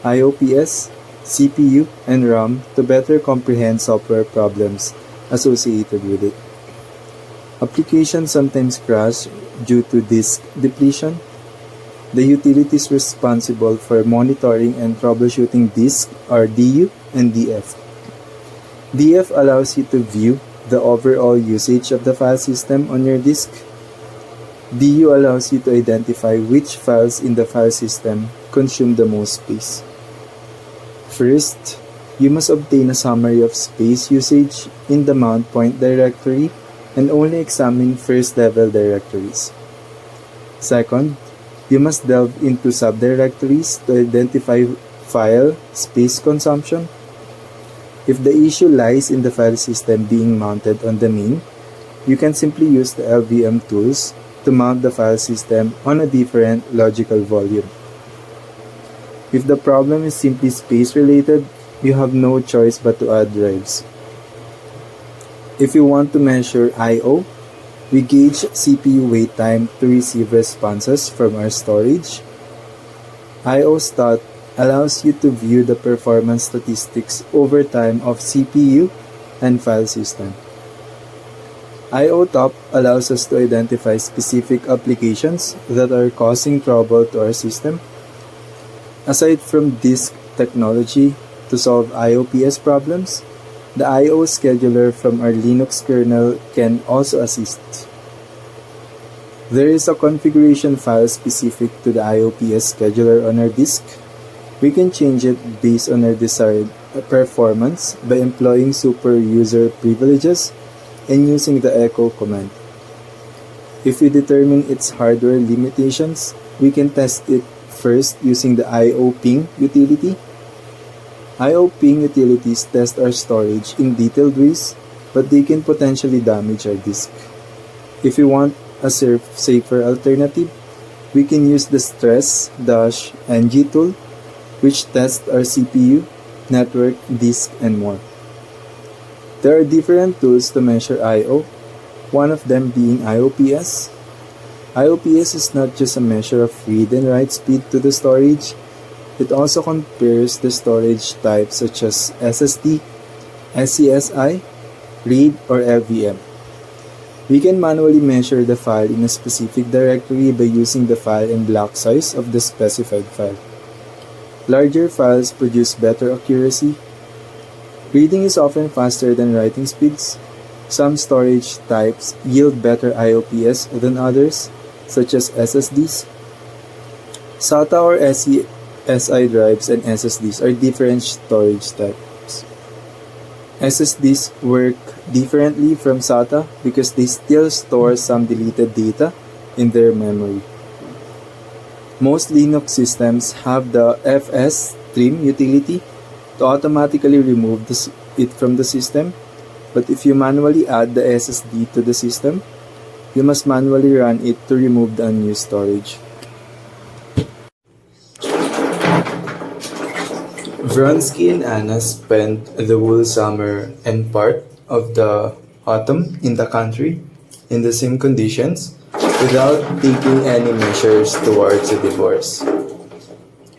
IOPS, CPU, and RAM to better comprehend software problems associated with it. Applications sometimes crash due to disk depletion. The utilities responsible for monitoring and troubleshooting disk are DU and DF. DF allows you to view the overall usage of the file system on your disk. DU allows you to identify which files in the file system consume the most space. First, you must obtain a summary of space usage in the mount point directory and only examine first-level directories. Second, you must delve into subdirectories to identify file space consumption. If the issue lies in the file system being mounted on the main, you can simply use the LVM tools to mount the file system on a different logical volume. If the problem is simply space related, you have no choice but to add drives. If you want to measure I/O, we gauge CPU wait time to receive responses from our storage. I/O stat allows you to view the performance statistics over time of CPU and file system. I/O top allows us to identify specific applications that are causing trouble to our system. Aside from disk technology to solve IOPS problems, the I/O scheduler from our Linux kernel can also assist. There is a configuration file specific to the IOPS scheduler on our disk. We can change it based on our desired performance by employing super user privileges and using the echo command. If we determine its hardware limitations, we can test it first using the IO ping utility. IO ping utilities test our storage in detailed ways, but they can potentially damage our disk. If we want a safer alternative, we can use the stress-ng tool, which tests our CPU, network, disk, and more. There are different tools to measure I/O, one of them being IOPS. IOPS is not just a measure of read and write speed to the storage. It also compares the storage types such as SSD, SCSI, RAID, or LVM. We can manually measure the file in a specific directory by using the file and block size of the specified file. Larger files produce better accuracy. Reading is often faster than writing speeds. Some storage types yield better IOPS than others, such as SSDs. SATA or SI drives and SSDs are different storage types. SSDs work differently from SATA because they still store some deleted data in their memory. Most Linux systems have the fstream utility to automatically remove it from the system, but if you manually add the SSD to the system, you must manually run it to remove the unused storage. Vronsky and Anna spent the whole summer and part of the autumn in the country in the same conditions without taking any measures towards a divorce.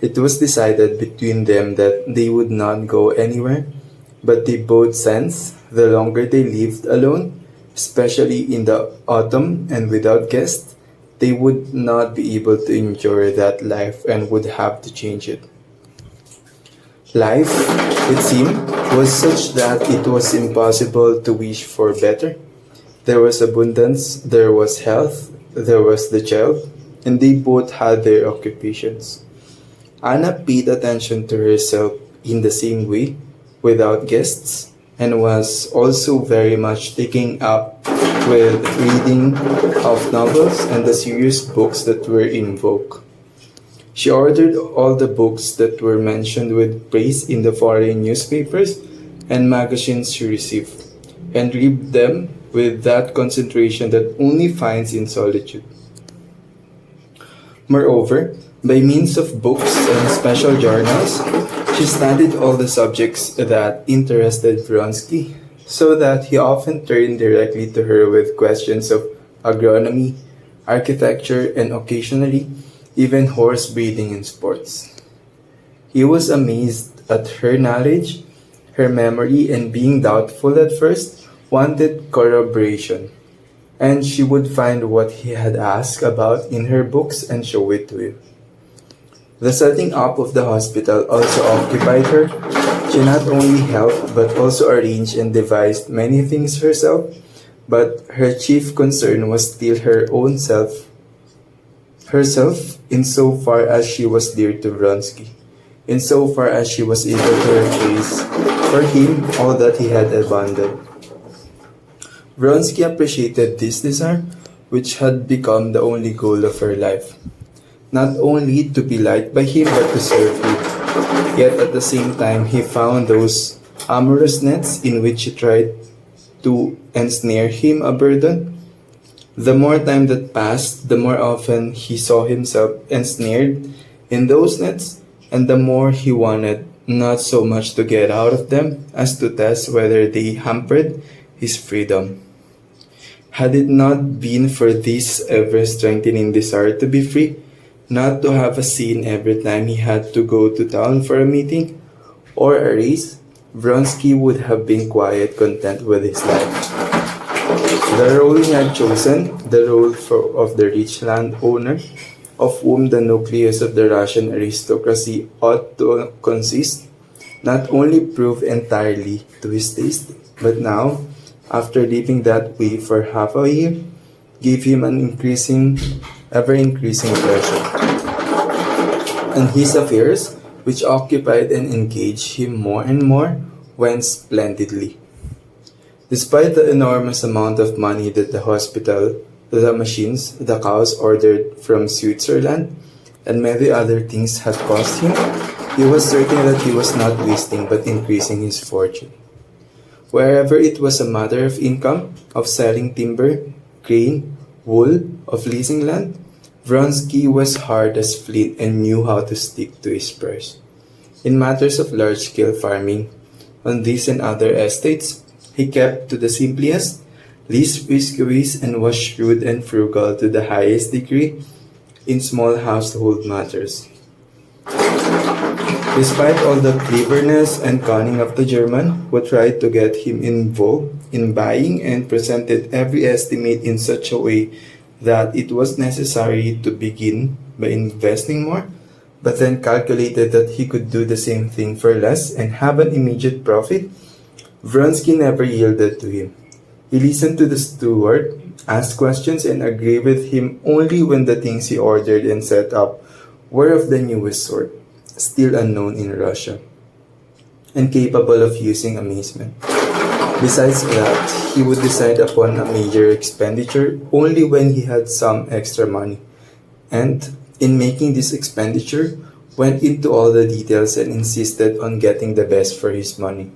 It was decided between them that they would not go anywhere, but they both sensed the longer they lived alone, especially in the autumn and without guests, they would not be able to enjoy that life and would have to change it. Life, it seemed, was such that it was impossible to wish for better. There was abundance, there was health, there was the child, and they both had their occupations. Anna paid attention to herself in the same way, without guests, and was also very much taken up with reading of novels and the serious books that were in vogue. She ordered all the books that were mentioned with praise in the foreign newspapers and magazines she received, and read them with that concentration that only finds in solitude. Moreover, by means of books and special journals, she studied all the subjects that interested Vronsky, so that he often turned directly to her with questions of agronomy, architecture, and occasionally even horse breeding and sports. He was amazed at her knowledge, her memory, and being doubtful at first, wanted corroboration, and she would find what he had asked about in her books and show it to him. The setting up of the hospital also occupied her. She not only helped but also arranged and devised many things herself, but her chief concern was still her own herself, in so far as she was dear to Vronsky, in so far as she was able to replace for him all that he had abandoned. Vronsky appreciated this desire, which had become the only goal of her life, not only to be liked by him but to serve him. Yet at the same time, he found those amorous nets in which she tried to ensnare him a burden. The more time that passed, the more often he saw himself ensnared in those nets, and the more he wanted not so much to get out of them as to test whether they hampered his freedom. Had it not been for this ever strengthening desire to be free, not to have a scene every time he had to go to town for a meeting or a race, Vronsky would have been quite content with his life. The role he had chosen, the role of the rich landowner, of whom the nucleus of the Russian aristocracy ought to consist, not only proved entirely to his taste, but now, after living that way for half a year, gave him an ever increasing pleasure. And his affairs, which occupied and engaged him more and more, went splendidly. Despite the enormous amount of money that the hospital, the machines, the cows ordered from Switzerland, and many other things had cost him, he was certain that he was not wasting but increasing his fortune. Wherever it was a matter of income, of selling timber, grain, wool, of leasing land, Vronsky was hard as flint and knew how to stick to his purse. In matters of large-scale farming, on these and other estates, he kept to the simplest, least risky ways and was shrewd and frugal to the highest degree in small household matters. Despite all the cleverness and cunning of the German, who tried to get him involved in buying and presented every estimate in such a way that it was necessary to begin by investing more, but then calculated that he could do the same thing for less and have an immediate profit, Vronsky never yielded to him. He listened to the steward, asked questions, and agreed with him only when the things he ordered and set up were of the newest sort, still unknown in Russia, and capable of using amazement. Besides that, he would decide upon a major expenditure only when he had some extra money, and in making this expenditure, went into all the details and insisted on getting the best for his money.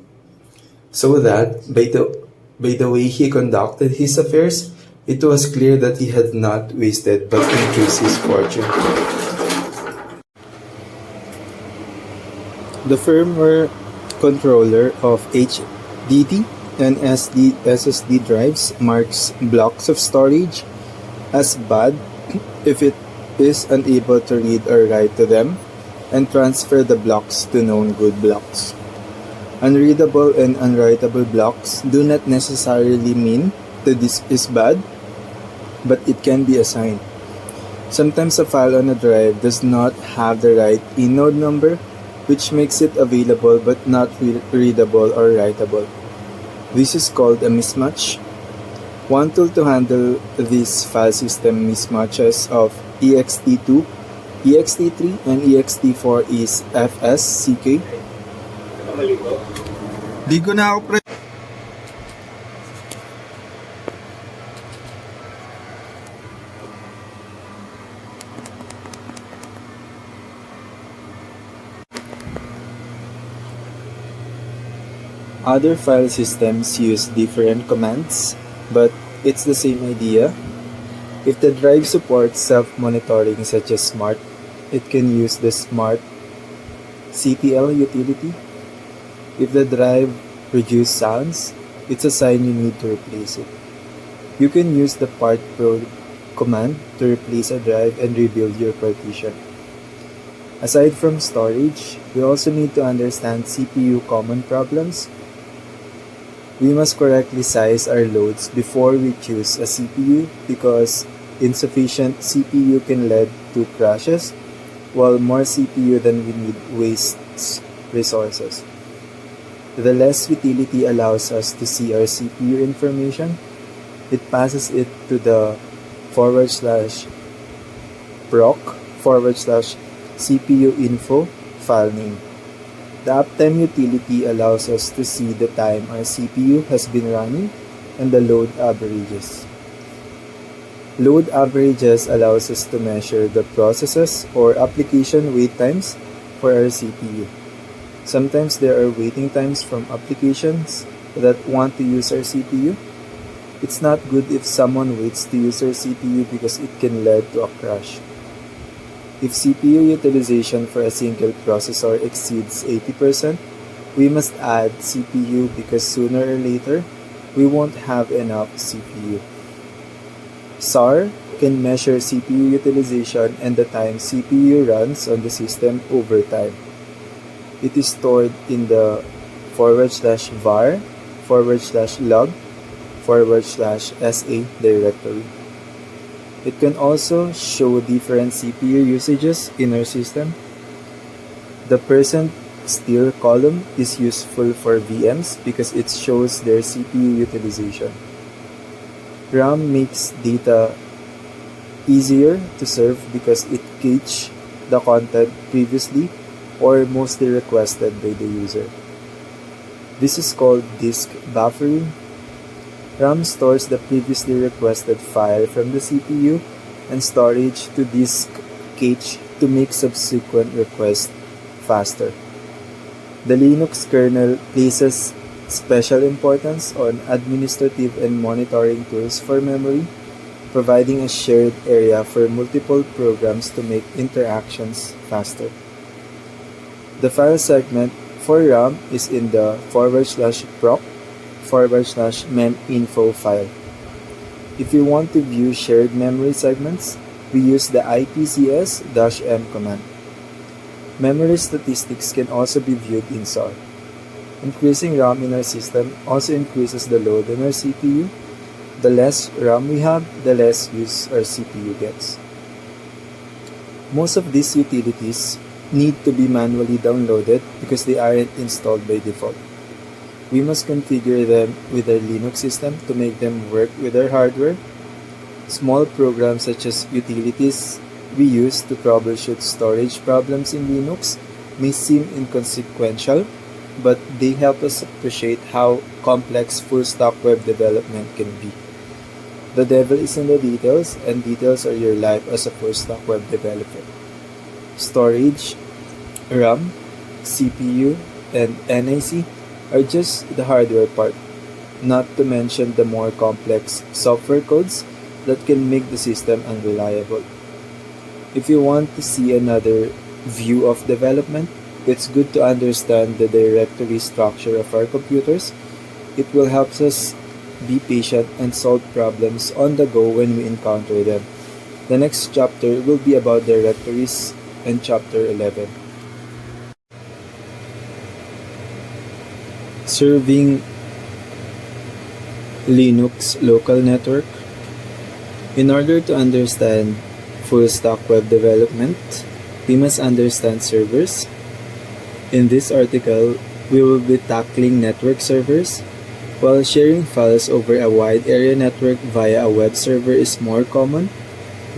So that, by the way he conducted his affairs, it was clear that he had not wasted but increased his fortune. The firmware controller of HDD and SSD drives marks blocks of storage as bad if it is unable to read or write to them and transfer the blocks to known good blocks. Unreadable and unwritable blocks do not necessarily mean that this is bad, but it can be assigned. Sometimes a file on a drive does not have the right inode number, which makes it available but not readable or writable. This is called a mismatch. One tool to handle these file system mismatches of ext2, ext3, and ext4 is FSCK. Di ko na ako Other file systems use different commands, but it's the same idea. If the drive supports self-monitoring such as Smart, it can use the Smart CTL utility. If the drive produces sounds, it's a sign you need to replace it. You can use the part pro command to replace a drive and rebuild your partition. Aside from storage, we also need to understand CPU common problems. We must correctly size our loads before we choose a CPU because insufficient CPU can lead to crashes, while more CPU than we need wastes resources. The less utility allows us to see our CPU information. It passes it to the /proc/CPU info file name. The uptime utility allows us to see the time our CPU has been running and the load averages. Load averages allows us to measure the processes or application wait times for our CPU. Sometimes there are waiting times from applications that want to use our CPU. It's not good if someone waits to use our CPU because it can lead to a crash. If CPU utilization for a single processor exceeds 80%, we must add CPU because sooner or later, we won't have enough CPU. SAR can measure CPU utilization and the time CPU runs on the system over time. It is stored in the /var/log/sa directory. It can also show different CPU usages in our system. The %steer column is useful for VMs because it shows their CPU utilization. RAM makes data easier to serve because it caches the content previously or mostly requested by the user. This is called disk buffering. RAM stores the previously requested file from the CPU and storage to disk cache to make subsequent requests faster. The Linux kernel places special importance on administrative and monitoring tools for memory, providing a shared area for multiple programs to make interactions faster. The file segment for RAM is in the /proc/meminfo file. If we want to view shared memory segments, we use the ipcs-m command. Memory statistics can also be viewed in SAR. Increasing RAM in our system also increases the load on our CPU. The less RAM we have, the less use our CPU gets. Most of these utilities need to be manually downloaded because they aren't installed by default. We must configure them with our Linux system to make them work with our hardware. Small programs such as utilities we use to troubleshoot storage problems in Linux may seem inconsequential, but they help us appreciate how complex full-stack web development can be. The devil is in the details, and details are your life as a full-stack web developer. Storage, RAM, CPU, and NIC are just the hardware part, not to mention the more complex software codes that can make the system unreliable. If you want to see another view of development, it's good to understand the directory structure of our computers. It will help us be patient and solve problems on the go when we encounter them. The next chapter will be about directories and chapter 11. Serving Linux local network. In order to understand full-stack web development, we must understand servers. In this article, we will be tackling network servers. While sharing files over a wide area network via a web server is more common,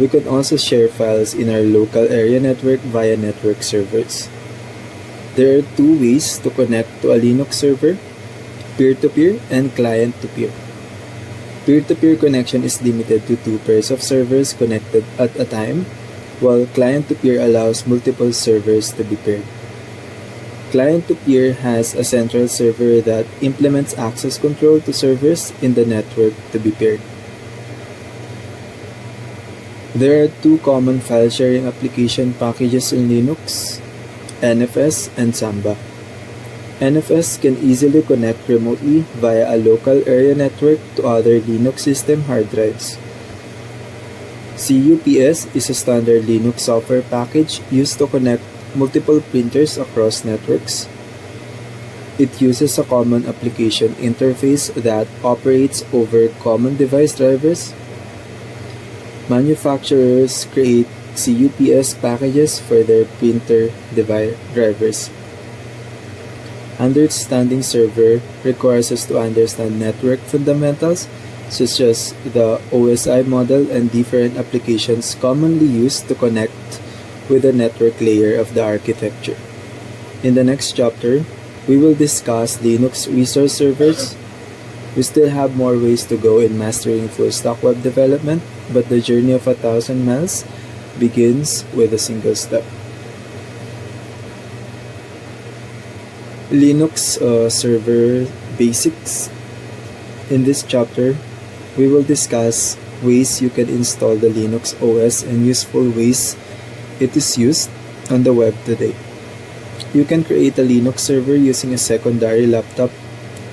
we can also share files in our local area network via network servers. There are two ways to connect to a Linux server: peer-to-peer and client-to-peer. Peer-to-peer connection is limited to two pairs of servers connected at a time, while client-to-peer allows multiple servers to be paired. Client-to-peer has a central server that implements access control to servers in the network to be paired. There are two common file sharing application packages in Linux, NFS and Samba. NFS can easily connect remotely via a local area network to other Linux system hard drives. CUPS is a standard Linux software package used to connect multiple printers across networks. It uses a common application interface that operates over common device drivers. Manufacturers create CUPS packages for their printer drivers. Understanding server requires us to understand network fundamentals such as the OSI model and different applications commonly used to connect with the network layer of the architecture. In the next chapter, we will discuss Linux resource servers. We still have more ways to go in mastering full-stack web development, but the journey of 1,000 miles begins with a single step. Linux server basics. In this chapter, we will discuss ways you can install the Linux OS and useful ways it is used on the web today. You can create a Linux server using a secondary laptop,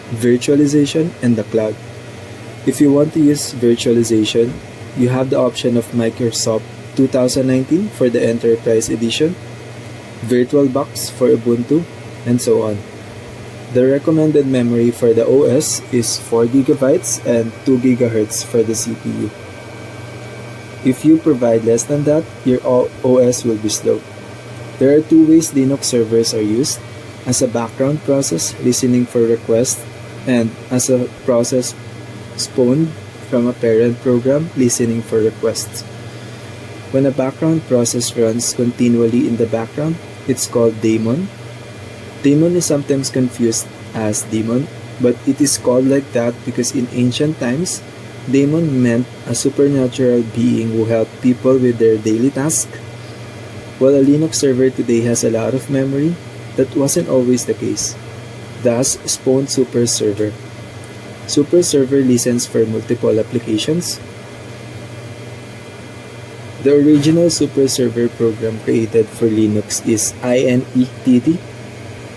virtualization, and the cloud. If you want to use virtualization, you have the option of Microsoft 2019 for the Enterprise Edition, VirtualBox for Ubuntu, and so on. The recommended memory for the OS is 4 GB and 2 GHz for the CPU. If you provide less than that, your OS will be slow. There are two ways Linux servers are used: as a background process, listening for requests, and as a process spawned from a parent program, listening for requests. When a background process runs continually in the background, it's called daemon. Daemon is sometimes confused as daemon, but it is called like that because in ancient times, daemon meant a supernatural being who helped people with their daily tasks. While a Linux server today has a lot of memory, that wasn't always the case. Thus spawned Super Server. Super Server listens for multiple applications. The original Super Server program created for Linux is INETD.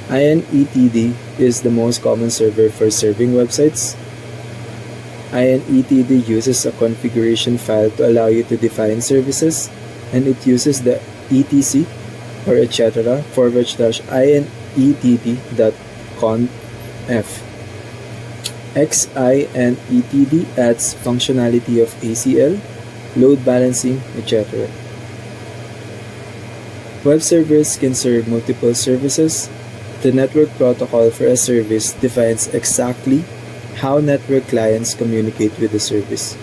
INETD is the most common server for serving websites. INETD uses a configuration file to allow you to define services, and it uses the etc or etc /inetd.conf. XINETD adds functionality of ACL, load balancing, etc. Web servers can serve multiple services. The network protocol for a service defines exactly how network clients communicate with the service.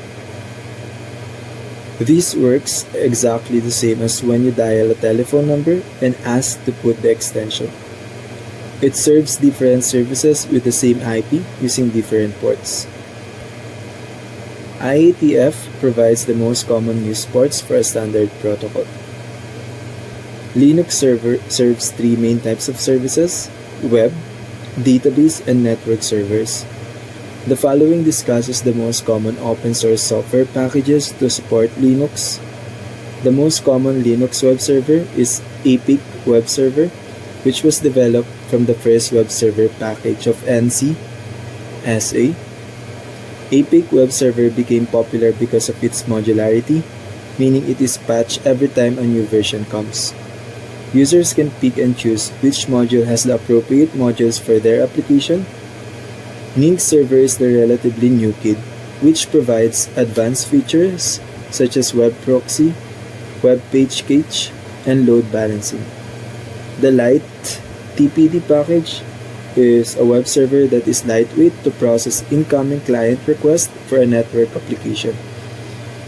This works exactly the same as when you dial a telephone number and ask to put the extension. It serves different services with the same IP using different ports. IETF provides the most common use ports for a standard protocol. Linux serves three main types of services: web, database, and network servers. The following discusses the most common open source software packages to support Linux. The most common Linux web server is Epic Web Server, which was developed from the first web server package of NC SA. Epic Web Server became popular because of its modularity, meaning it is patched every time a new version comes. Users can pick and choose which module has the appropriate modules for their application. Ning Server is the relatively new kid, which provides advanced features such as web proxy, web page cache, and load balancing. The Lite TPD package is a web server that is lightweight to process incoming client requests for a network application.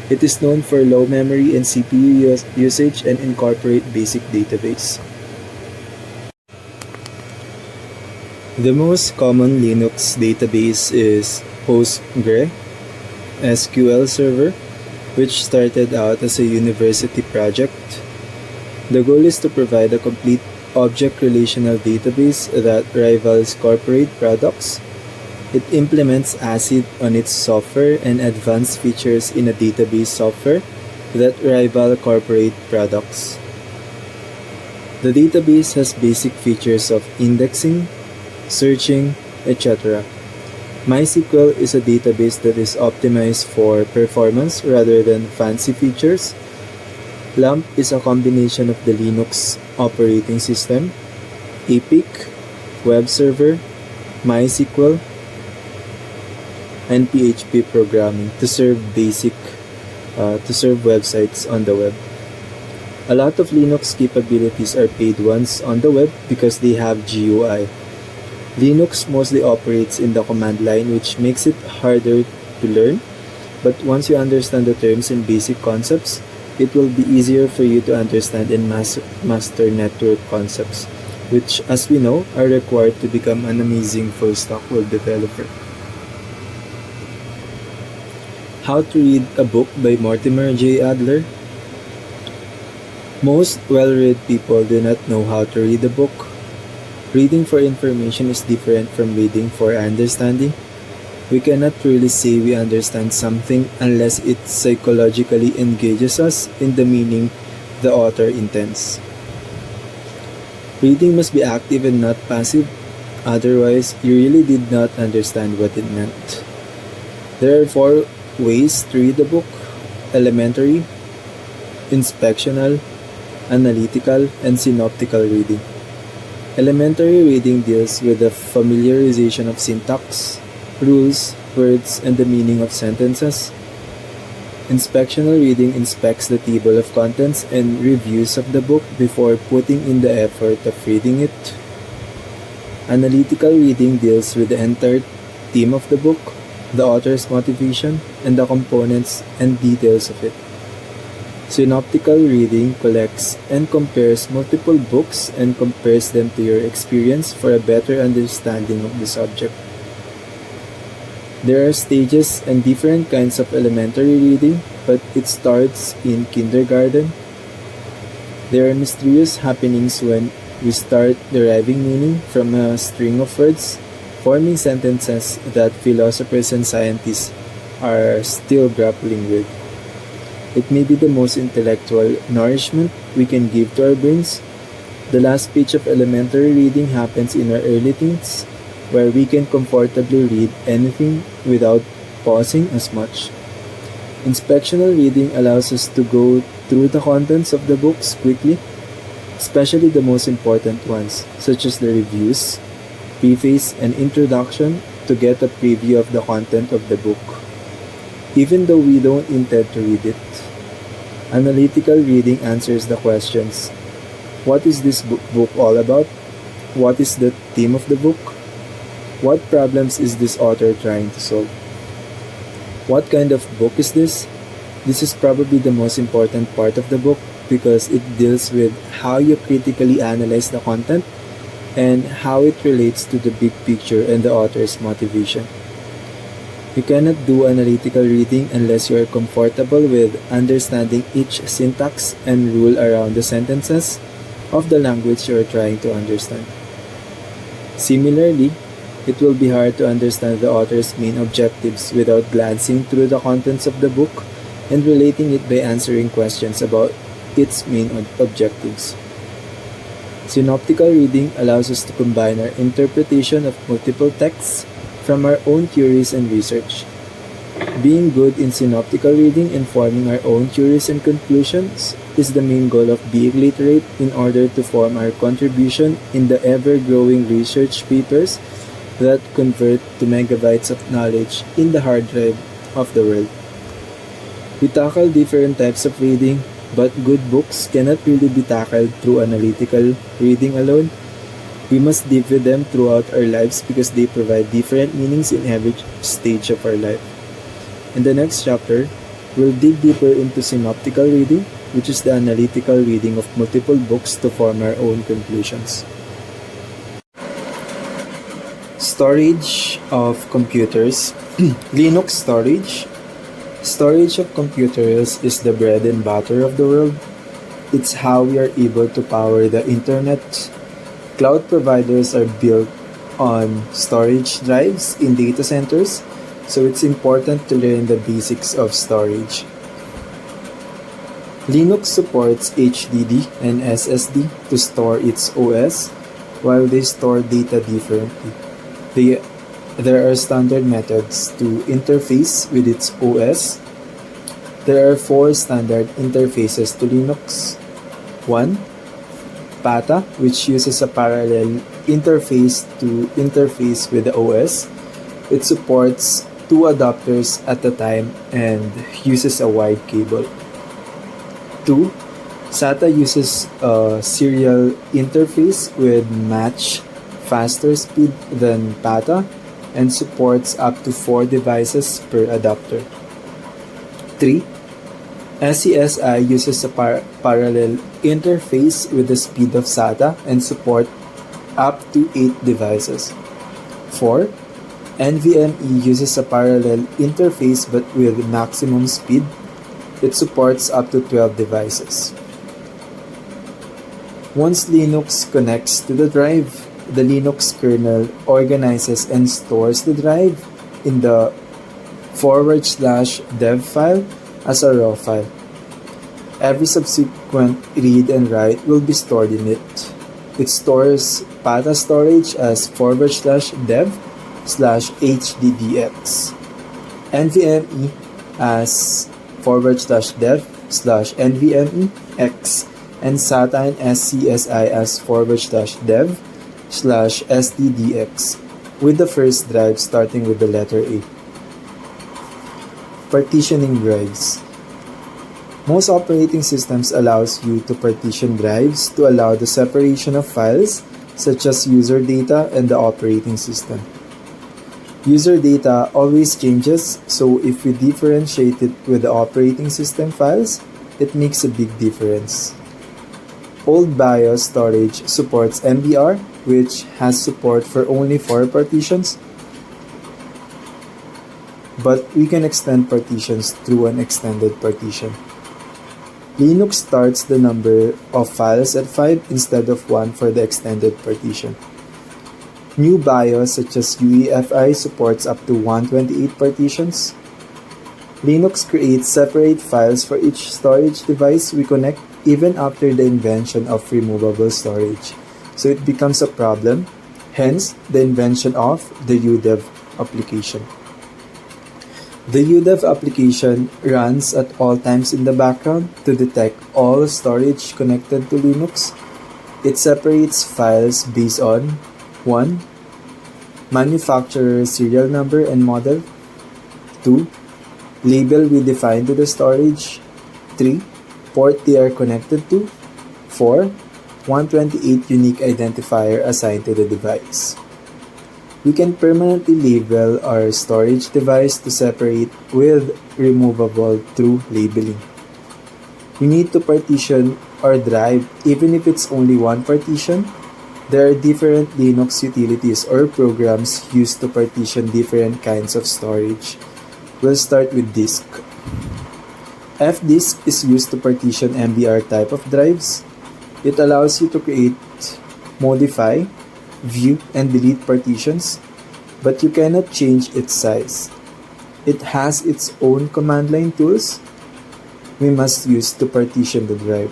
It is known for low memory and CPU usage and incorporate basic database. The most common Linux database is Postgre SQL Server, which started out as a university project. The goal is to provide a complete object relational database that rivals corporate products. It implements ACID on its software and advanced features in a database software that rival corporate products. The database has basic features of indexing, searching, etc. MySQL is a database that is optimized for performance rather than fancy features. LAMP is a combination of the Linux operating system, Epic, web server, MySQL, and PHP programming to serve websites on the web. A lot of Linux capabilities are paid ones on the web because they have GUI. Linux mostly operates in the command line, which makes it harder to learn, but once you understand the terms and basic concepts, it will be easier for you to understand and master network concepts, which, as we know, are required to become an amazing full-stack web developer. How to Read a Book by Mortimer J. Adler. Most well-read people do not know how to read a book. Reading for information is different from reading for understanding. We cannot really say we understand something unless it psychologically engages us in the meaning the author intends. Reading must be active and not passive, otherwise you really did not understand what it meant. There are 4 ways to read a book: elementary, inspectional, analytical, and synoptical reading. Elementary reading deals with the familiarization of syntax, rules, words, and the meaning of sentences. Inspectional reading inspects the table of contents and reviews of the book before putting in the effort of reading it. Analytical reading deals with the entire theme of the book, the author's motivation, and the components and details of it. Synoptical reading collects and compares multiple books and compares them to your experience for a better understanding of the subject. There are stages and different kinds of elementary reading, but it starts in kindergarten. There are mysterious happenings when we start deriving meaning from a string of words, forming sentences that philosophers and scientists are still grappling with. It may be the most intellectual nourishment we can give to our brains. The last page of elementary reading happens in our early teens, where we can comfortably read anything without pausing as much. Inspectional reading allows us to go through the contents of the books quickly, especially the most important ones, such as the reviews, preface, and introduction, to get a preview of the content of the book, even though we don't intend to read it. Analytical reading answers the questions: what is this book all about? What is the theme of the book? What problems is this author trying to solve? What kind of book is this? This is probably the most important part of the book because it deals with how you critically analyze the content and how it relates to the big picture and the author's motivation. You cannot do analytical reading unless you are comfortable with understanding each syntax and rule around the sentences of the language you are trying to understand. Similarly, it will be hard to understand the author's main objectives without glancing through the contents of the book and relating it by answering questions about its main objectives. Synoptical reading allows us to combine our interpretation of multiple texts from our own theories and research. Being good in synoptical reading and forming our own theories and conclusions is the main goal of being literate in order to form our contribution in the ever-growing research papers that convert to megabytes of knowledge in the hard drive of the world. We tackle different types of reading, but good books cannot really be tackled through analytical reading alone. We must live with them throughout our lives because they provide different meanings in every stage of our life. In the next chapter, we'll dig deeper into synoptical reading, which is the analytical reading of multiple books to form our own conclusions. Storage of computers. Linux storage. Storage of computers is the bread and butter of the world. It's how we are able to power the internet, Cloud providers are built on storage drives in data centers, so it's important to learn the basics of storage. Linux supports HDD and SSD to store its OS, while they store data differently. They, there are standard methods to interface with its OS. There are four standard interfaces to Linux. 1. PATA, which uses a parallel interface to interface with the OS. It supports two adapters at a time and uses a wide cable. 2. SATA uses a serial interface with much faster speed than PATA and supports up to 4 devices per adapter. 3. SCSI uses a parallel interface with the speed of SATA and support up to 8 devices. 4. NVMe uses a parallel interface but with maximum speed. It supports up to 12 devices. Once Linux connects to the drive, the Linux kernel organizes and stores the drive in the /dev file as a raw file. Every subsequent read and write will be stored in it. It stores PATA storage as /dev/HDDX, NVMe as /dev/NVMeX, and SATA and SCSI as /dev/SDDX, with the first drive starting with the letter A. Partitioning drives. Most operating systems allows you to partition drives to allow the separation of files such as user data and the operating system. User data always changes, so if we differentiate it with the operating system files, it makes a big difference. Old BIOS storage supports MBR, which has support for only 4 partitions, but we can extend partitions through an extended partition. Linux starts the number of files at 5 instead of 1 for the extended partition. New BIOS such as UEFI supports up to 128 partitions. Linux creates separate files for each storage device we connect even after the invention of removable storage, so it becomes a problem, hence the invention of the UDEV application. The UDEV application runs at all times in the background to detect all storage connected to Linux. It separates files based on 1. Manufacturer serial number and model. 2. Label we define to the storage. 3. Port they are connected to. 4. 128 unique identifier assigned to the device. We can permanently label our storage device to separate with removable through labeling. We need to partition our drive even if it's only one partition. There are different Linux utilities or programs used to partition different kinds of storage. We'll start with disk. fdisk is used to partition MBR type of drives. It allows you to create, modify, view, and delete partitions, but you cannot change its size. It has its own command line tools we must use to partition the drive.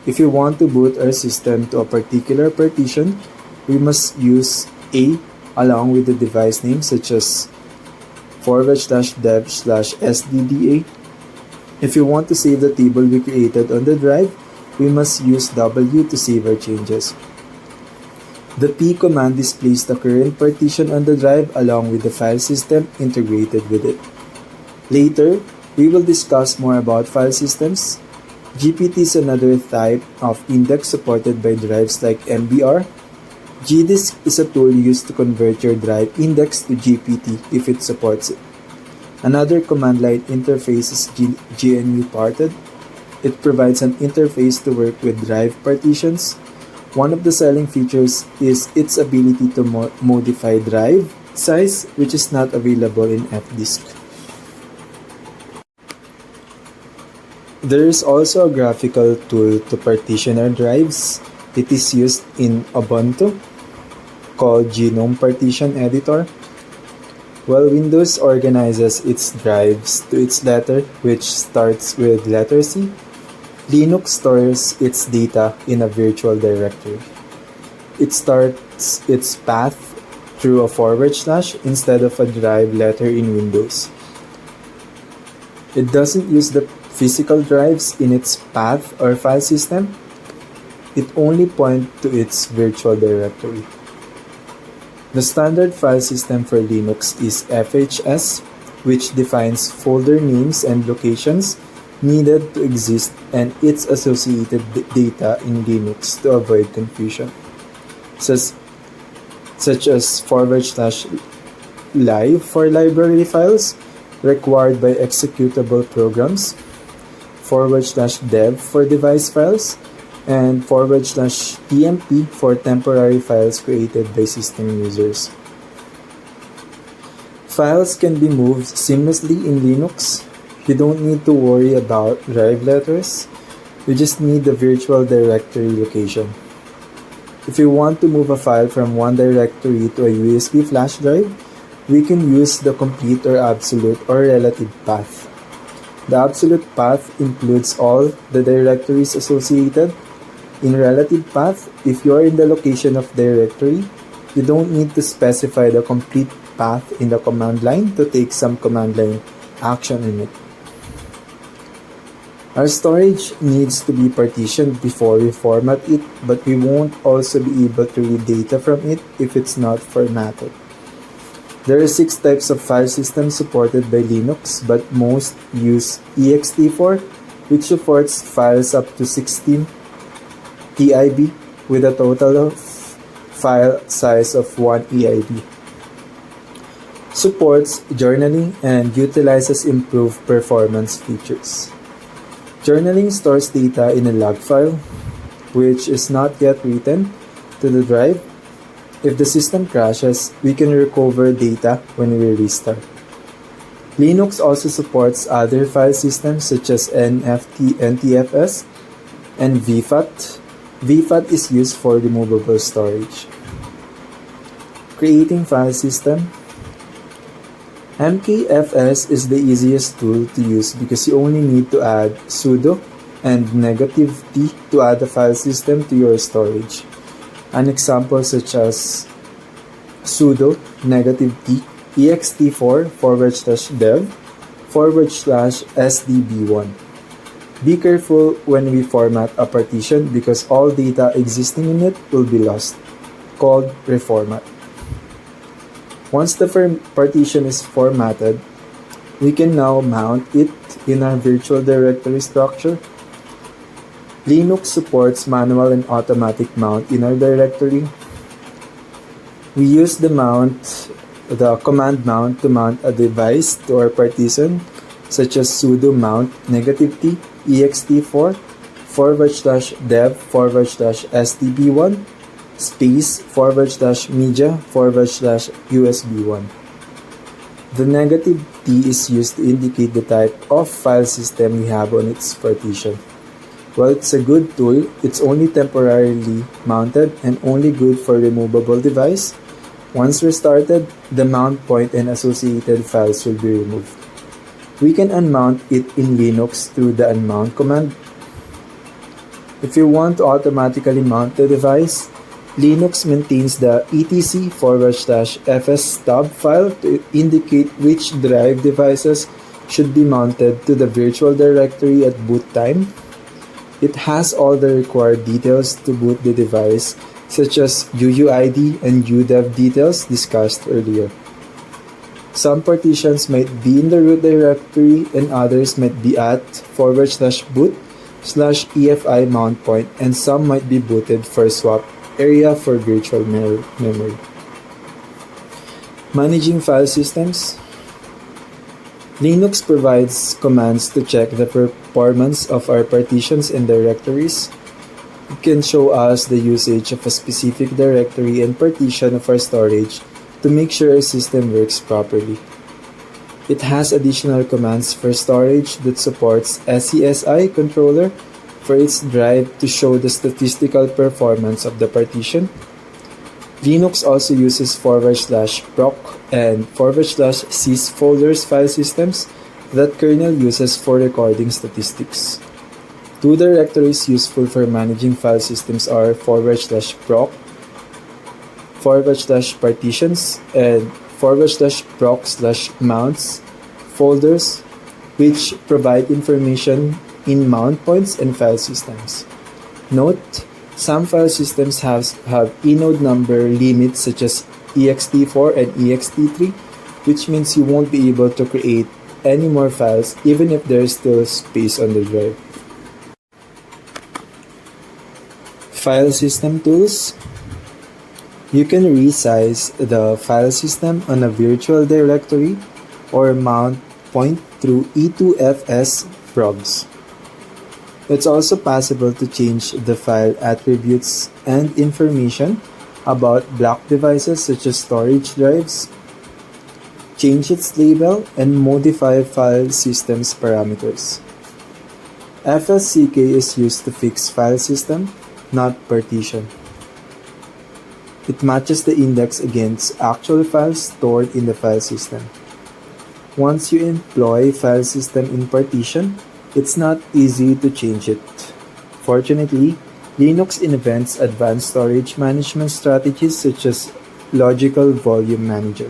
If we want to boot our system to a particular partition, we must use A along with the device name such as /dev/SDDA. If we want to save the table we created on the drive, we must use W to save our changes. The P command displays the current partition on the drive along with the file system integrated with it. Later, we will discuss more about file systems. GPT is another type of index supported by drives like MBR. GDisk is a tool used to convert your drive index to GPT if it supports it. Another command line interface is GNU Parted. It provides an interface to work with drive partitions. One of the selling features is its ability to modify drive size, which is not available in fdisk. There is also a graphical tool to partition our drives. It is used in Ubuntu, called Genome Partition Editor, while Windows organizes its drives to its letter, which starts with letter C. Linux stores its data in a virtual directory. It starts its path through a / instead of a drive letter in Windows. It doesn't use the physical drives in its path or file system. It only points to its virtual directory. The standard file system for Linux is FHS, which defines folder names and locations needed to exist and its associated data in Linux to avoid confusion, such as /live for library files required by executable programs, /dev for device files, and /tmp for temporary files created by system users. Files can be moved seamlessly in Linux. You don't need to worry about drive letters. You just need the virtual directory location. If you want to move a file from one directory to a USB flash drive, we can use the complete or absolute or relative path. The absolute path includes all the directories associated. In relative path, if you are in the location of directory, you don't need to specify the complete path in the command line to take some command line action in it. Our storage needs to be partitioned before we format it, but we won't also be able to read data from it if it's not formatted. There are 6 types of file systems supported by Linux, but most use ext4, which supports files up to 16 EIB with a total of file size of 1 EIB. Supports journaling and utilizes improved performance features. Journaling stores data in a log file, which is not yet written to the drive. If the system crashes, we can recover data when we restart. Linux also supports other file systems such as NTFS and VFAT. VFAT is used for removable storage. Creating file system. MKFS is the easiest tool to use because you only need to add sudo and -t to add a file system to your storage. An example such as sudo -t ext4 /dev /sdb1. Be careful when we format a partition because all data existing in it will be lost, called reformat. Once the partition is formatted, we can now mount it in our virtual directory structure. Linux supports manual and automatic mount in our directory. We use the command mount to mount a device to our partition, such as sudo mount -t ext4 /dev /sdb1 space /media /usb1. The -t is used to indicate the type of file system we have on its partition. While it's a good tool, it's only temporarily mounted and only good for removable device. Once restarted, the mount point and associated files will be removed. We can unmount it in Linux through the unmount command. If you want to automatically mount the device, Linux maintains the etc/fs stub file to indicate which drive devices should be mounted to the virtual directory at boot time. It has all the required details to boot the device, such as UUID and UDEV details discussed earlier. Some partitions might be in the root directory and others might be at /boot/EFI mount point, and some might be booted for swap area for virtual memory. Managing file systems. Linux provides commands to check the performance of our partitions and directories. It can show us the usage of a specific directory and partition of our storage to make sure our system works properly. It has additional commands for storage that supports SCSI controller for its drive to show the statistical performance of the partition. Linux also uses /proc and /sys folders file systems that kernel uses for recording statistics. Two directories useful for managing file systems are /proc, /partitions, and /proc/mounts folders, which provide information in mount points and file systems. Note, some file systems have inode number limits such as ext4 and ext3, which means you won't be able to create any more files even if there is still space on the drive. File system tools. You can resize the file system on a virtual directory or mount point through E2FS progs. It's also possible to change the file attributes and information about block devices such as storage drives, change its label, and modify file system's parameters. FSCK is used to fix file system, not partition. It matches the index against actual files stored in the file system. Once you employ file system in partition, it's not easy to change it. Fortunately, Linux invents advanced storage management strategies such as Logical Volume Manager.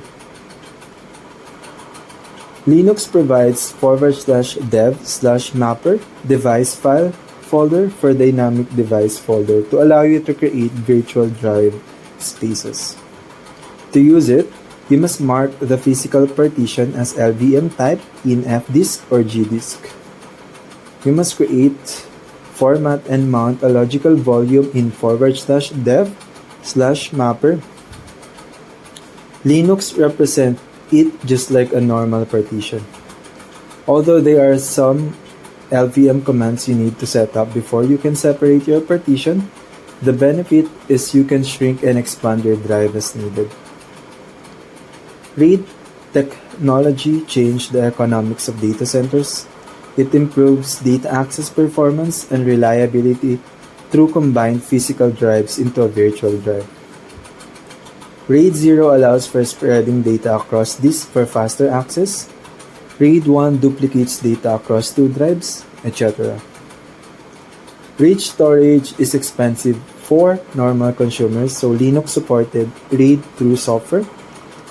Linux provides /dev/mapper device file folder for dynamic device folder to allow you to create virtual drive spaces. To use it, you must mark the physical partition as LVM type in fdisk or gdisk. You must create, format, and mount a logical volume in /dev/mapper. Linux represents it just like a normal partition. Although there are some LVM commands you need to set up before you can separate your partition, the benefit is you can shrink and expand your drive as needed. RAID technology changed the economics of data centers. It improves data access performance and reliability through combined physical drives into a virtual drive. RAID 0 allows for spreading data across disks for faster access. RAID 1 duplicates data across two drives, etc. RAID storage is expensive for normal consumers, so Linux supported RAID through software.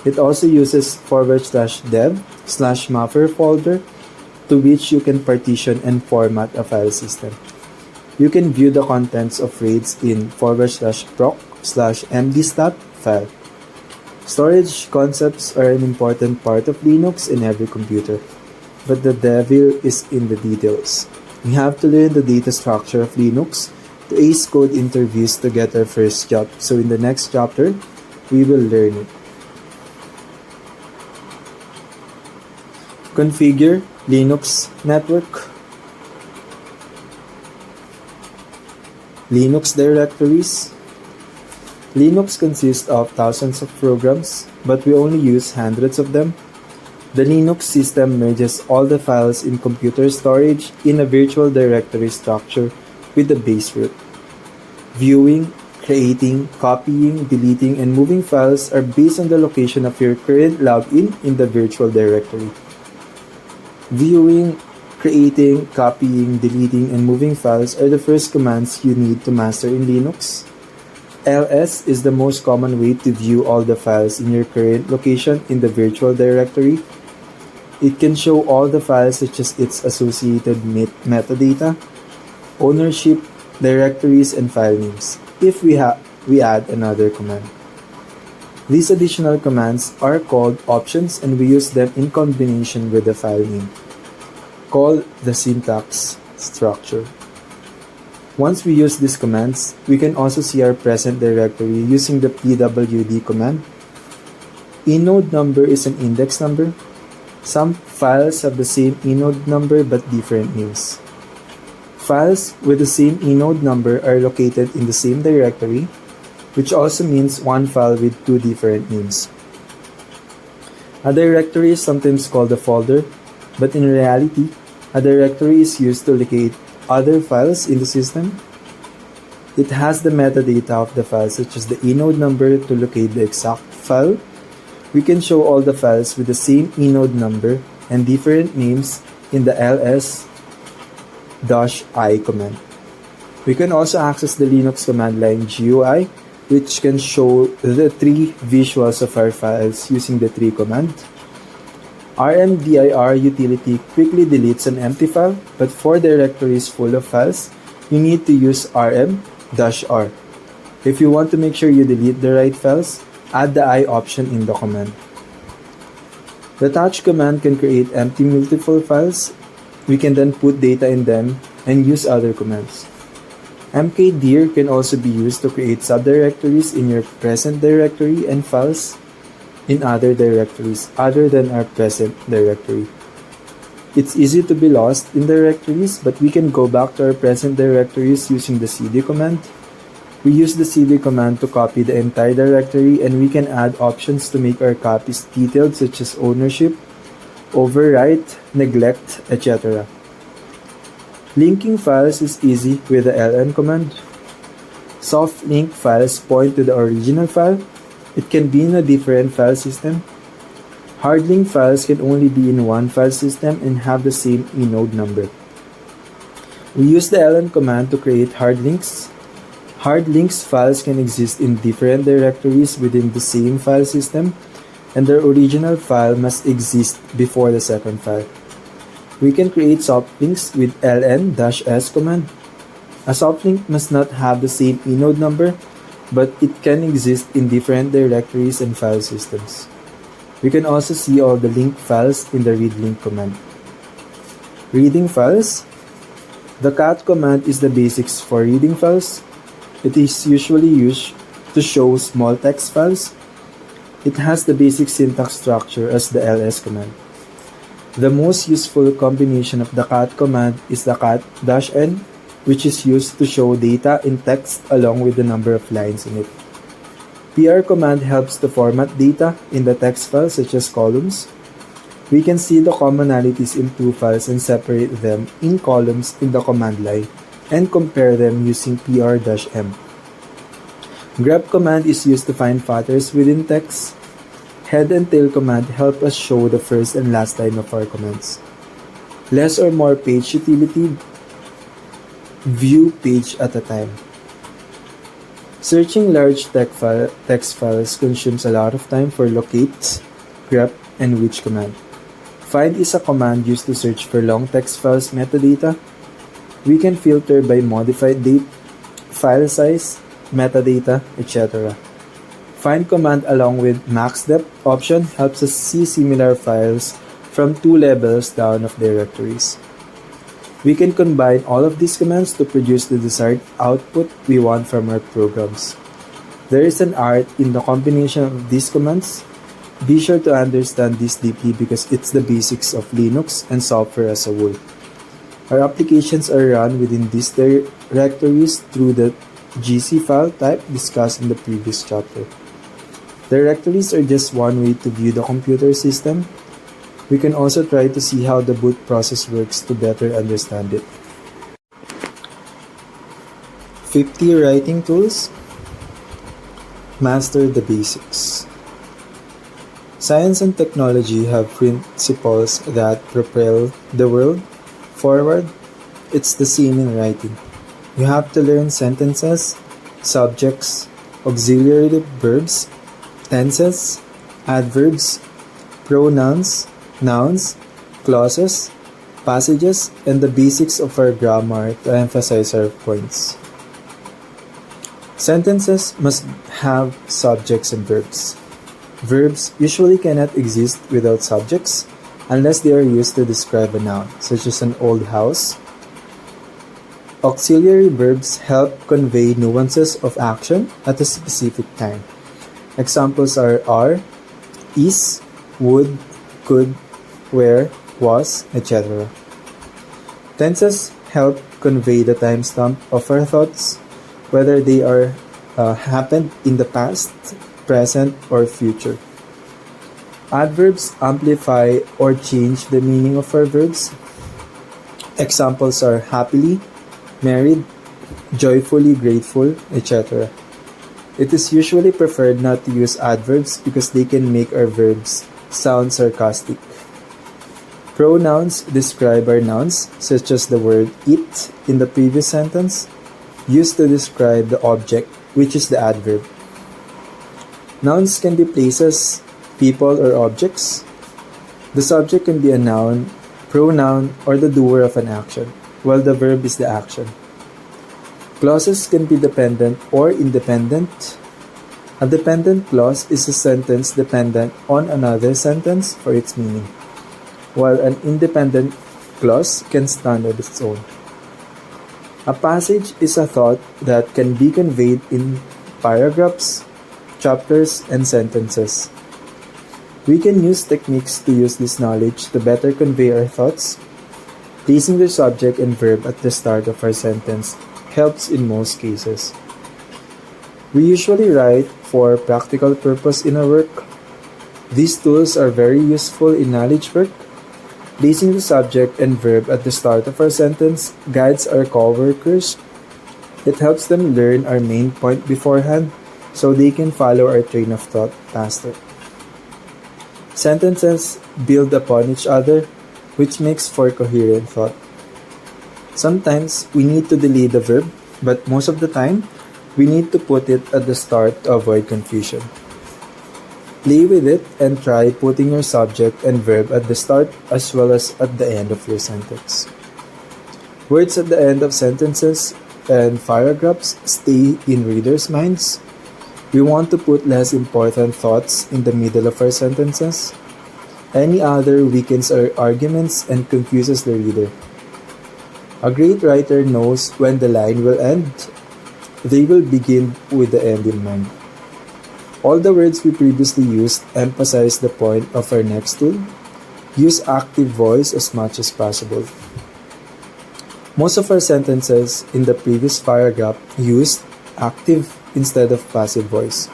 It also uses /dev/mapper folder to which you can partition and format a file system. You can view the contents of RAIDs in /proc/mdstat file. Storage concepts are an important part of Linux in every computer, but the devil is in the details. We have to learn the data structure of Linux to ace code interviews to get our first job, so in the next chapter, we will learn it. Configure Linux network. Linux directories. Linux consists of thousands of programs, but we only use hundreds of them. The Linux system merges all the files in computer storage in a virtual directory structure with the base root. Viewing, creating, copying, deleting, and moving files are based on the location of your current login in the virtual directory. Viewing, creating, copying, deleting, and moving files are the first commands you need to master in Linux. ls is the most common way to view all the files in your current location in the virtual directory. It can show all the files such as its associated metadata, ownership, directories, and file names if we add another command. These additional commands are called options, and we use them in combination with the file name. Call the syntax structure. Once we use these commands, we can also see our present directory using the pwd command. Inode number is an index number. Some files have the same inode number but different names. Files with the same inode number are located in the same directory, which also means one file with two different names. A directory is sometimes called a folder, but in reality, A directory is used to locate other files in the system. It has the metadata of the file, such as the inode number to locate the exact file. We can show all the files with the same inode number and different names in the ls-i command. We can also access the Linux command line GUI, which can show the three visuals of our files using the tree command. rmdir utility quickly deletes an empty file, but for directories full of files, you need to use rm-r. If you want to make sure you delete the right files, add the I option in the command. The touch command can create empty multiple files. We can then put data in them and use other commands. mkdir can also be used to create subdirectories in your present directory and files in other directories other than our present directory. It's easy to be lost in directories, but we can go back to our present directories using the cd command. We use the cd command to copy the entire directory, and we can add options to make our copies detailed, such as ownership, overwrite, neglect, etc. Linking files is easy with the ln command. Soft link files point to the original file. It can be in a different file system. Hard link files can only be in one file system and have the same inode number. We use the ln command to create hard links. Hard links files can exist in different directories within the same file system, and their original file must exist before the second file. We can create soft links with ln-s command. A soft link must not have the same inode number, but it can exist in different directories and file systems. We can also see all the linked files in the read link command. Reading files. The cat command is the basics for reading files. It is usually used to show small text files. It has the basic syntax structure as the ls command. The most useful combination of the cat command is the cat-n, which is used to show data in text along with the number of lines in it. PR command helps to format data in the text file, such as columns. We can see the commonalities in two files and separate them in columns in the command line and compare them using pr-m. Grep command is used to find footers within text. Head and tail command help us show the first and last line of our commands. Less or more page utility, view page at a time. Searching large text files consumes a lot of time for locate, grep, and which command. Find is a command used to search for long text files metadata. We can filter by modified date, file size, metadata, etc. Find command along with max depth option helps us see similar files from two levels down of directories. We can combine all of these commands to produce the desired output we want from our programs. There is an art in the combination of these commands. Be sure to understand this deeply because it's the basics of Linux and software as a whole. Our applications are run within these directories through the gc file type discussed in the previous chapter. Directories are just one way to view the computer system. We can also try to see how the boot process works to better understand it. 50 writing tools. Master the basics. Science and technology have principles that propel the world forward. It's the same in writing. You have to learn sentences, subjects, auxiliary verbs, tenses, adverbs, pronouns, nouns, clauses, passages, and the basics of our grammar to emphasize our points. Sentences must have subjects and verbs. Verbs usually cannot exist without subjects unless they are used to describe a noun, such as an old house. Auxiliary verbs help convey nuances of action at a specific time. Examples are, is, would, could, were, was, etc. Tenses help convey the timestamp of our thoughts, whether they are happened in the past, present, or future. Adverbs amplify or change the meaning of our verbs. Examples are happily, married, joyfully grateful, etc. It is usually preferred not to use adverbs because they can make our verbs sound sarcastic. Pronouns describe our nouns, such as the word it in the previous sentence, used to describe the object, which is the adverb. Nouns can be places, people, or objects. The subject can be a noun, pronoun, or the doer of an action, while the verb is the action. Clauses can be dependent or independent. A dependent clause is a sentence dependent on another sentence for its meaning, while an independent clause can stand on its own. A passage is a thought that can be conveyed in paragraphs, chapters, and sentences. We can use techniques to use this knowledge to better convey our thoughts. Placing the subject and verb at the start of our sentence helps in most cases. We usually write for practical purpose in our work. These tools are very useful in knowledge work. Placing the subject and verb at the start of our sentence guides our co-workers. It helps them learn our main point beforehand so they can follow our train of thought faster. Sentences build upon each other, which makes for coherent thought. Sometimes we need to delay the verb, but most of the time, we need to put it at the start to avoid confusion. Play with it and try putting your subject and verb at the start as well as at the end of your sentence. Words at the end of sentences and paragraphs stay in readers' minds. We want to put less important thoughts in the middle of our sentences. Any other weakens our arguments and confuses the reader. A great writer knows when the line will end. They will begin with the end in mind. All the words we previously used emphasize the point of our next tool. Use active voice as much as possible. Most of our sentences in the previous paragraph used active instead of passive voice.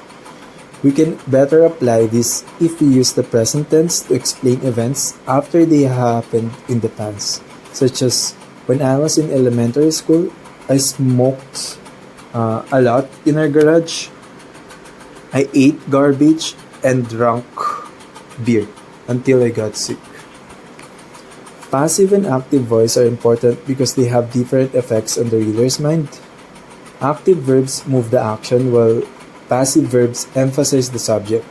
We can better apply this if we use the present tense to explain events after they happened in the past, such as when I was in elementary school, I smoked a lot in our garage. I ate garbage and drank beer until I got sick. Passive and active voice are important because they have different effects on the reader's mind. Active verbs move the action while passive verbs emphasize the subject.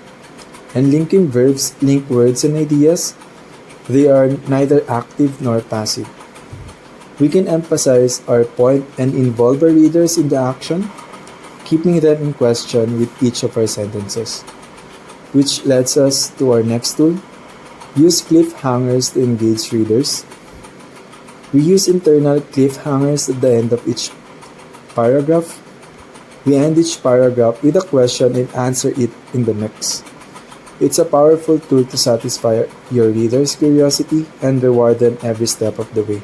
And linking verbs link words and ideas. They are neither active nor passive. We can emphasize our point and involve our readers in the action, keeping them in question with each of our sentences. Which leads us to our next tool. Use cliffhangers to engage readers. We use internal cliffhangers at the end of each paragraph. We end each paragraph with a question and answer it in the next. It's a powerful tool to satisfy your reader's curiosity and reward them every step of the way.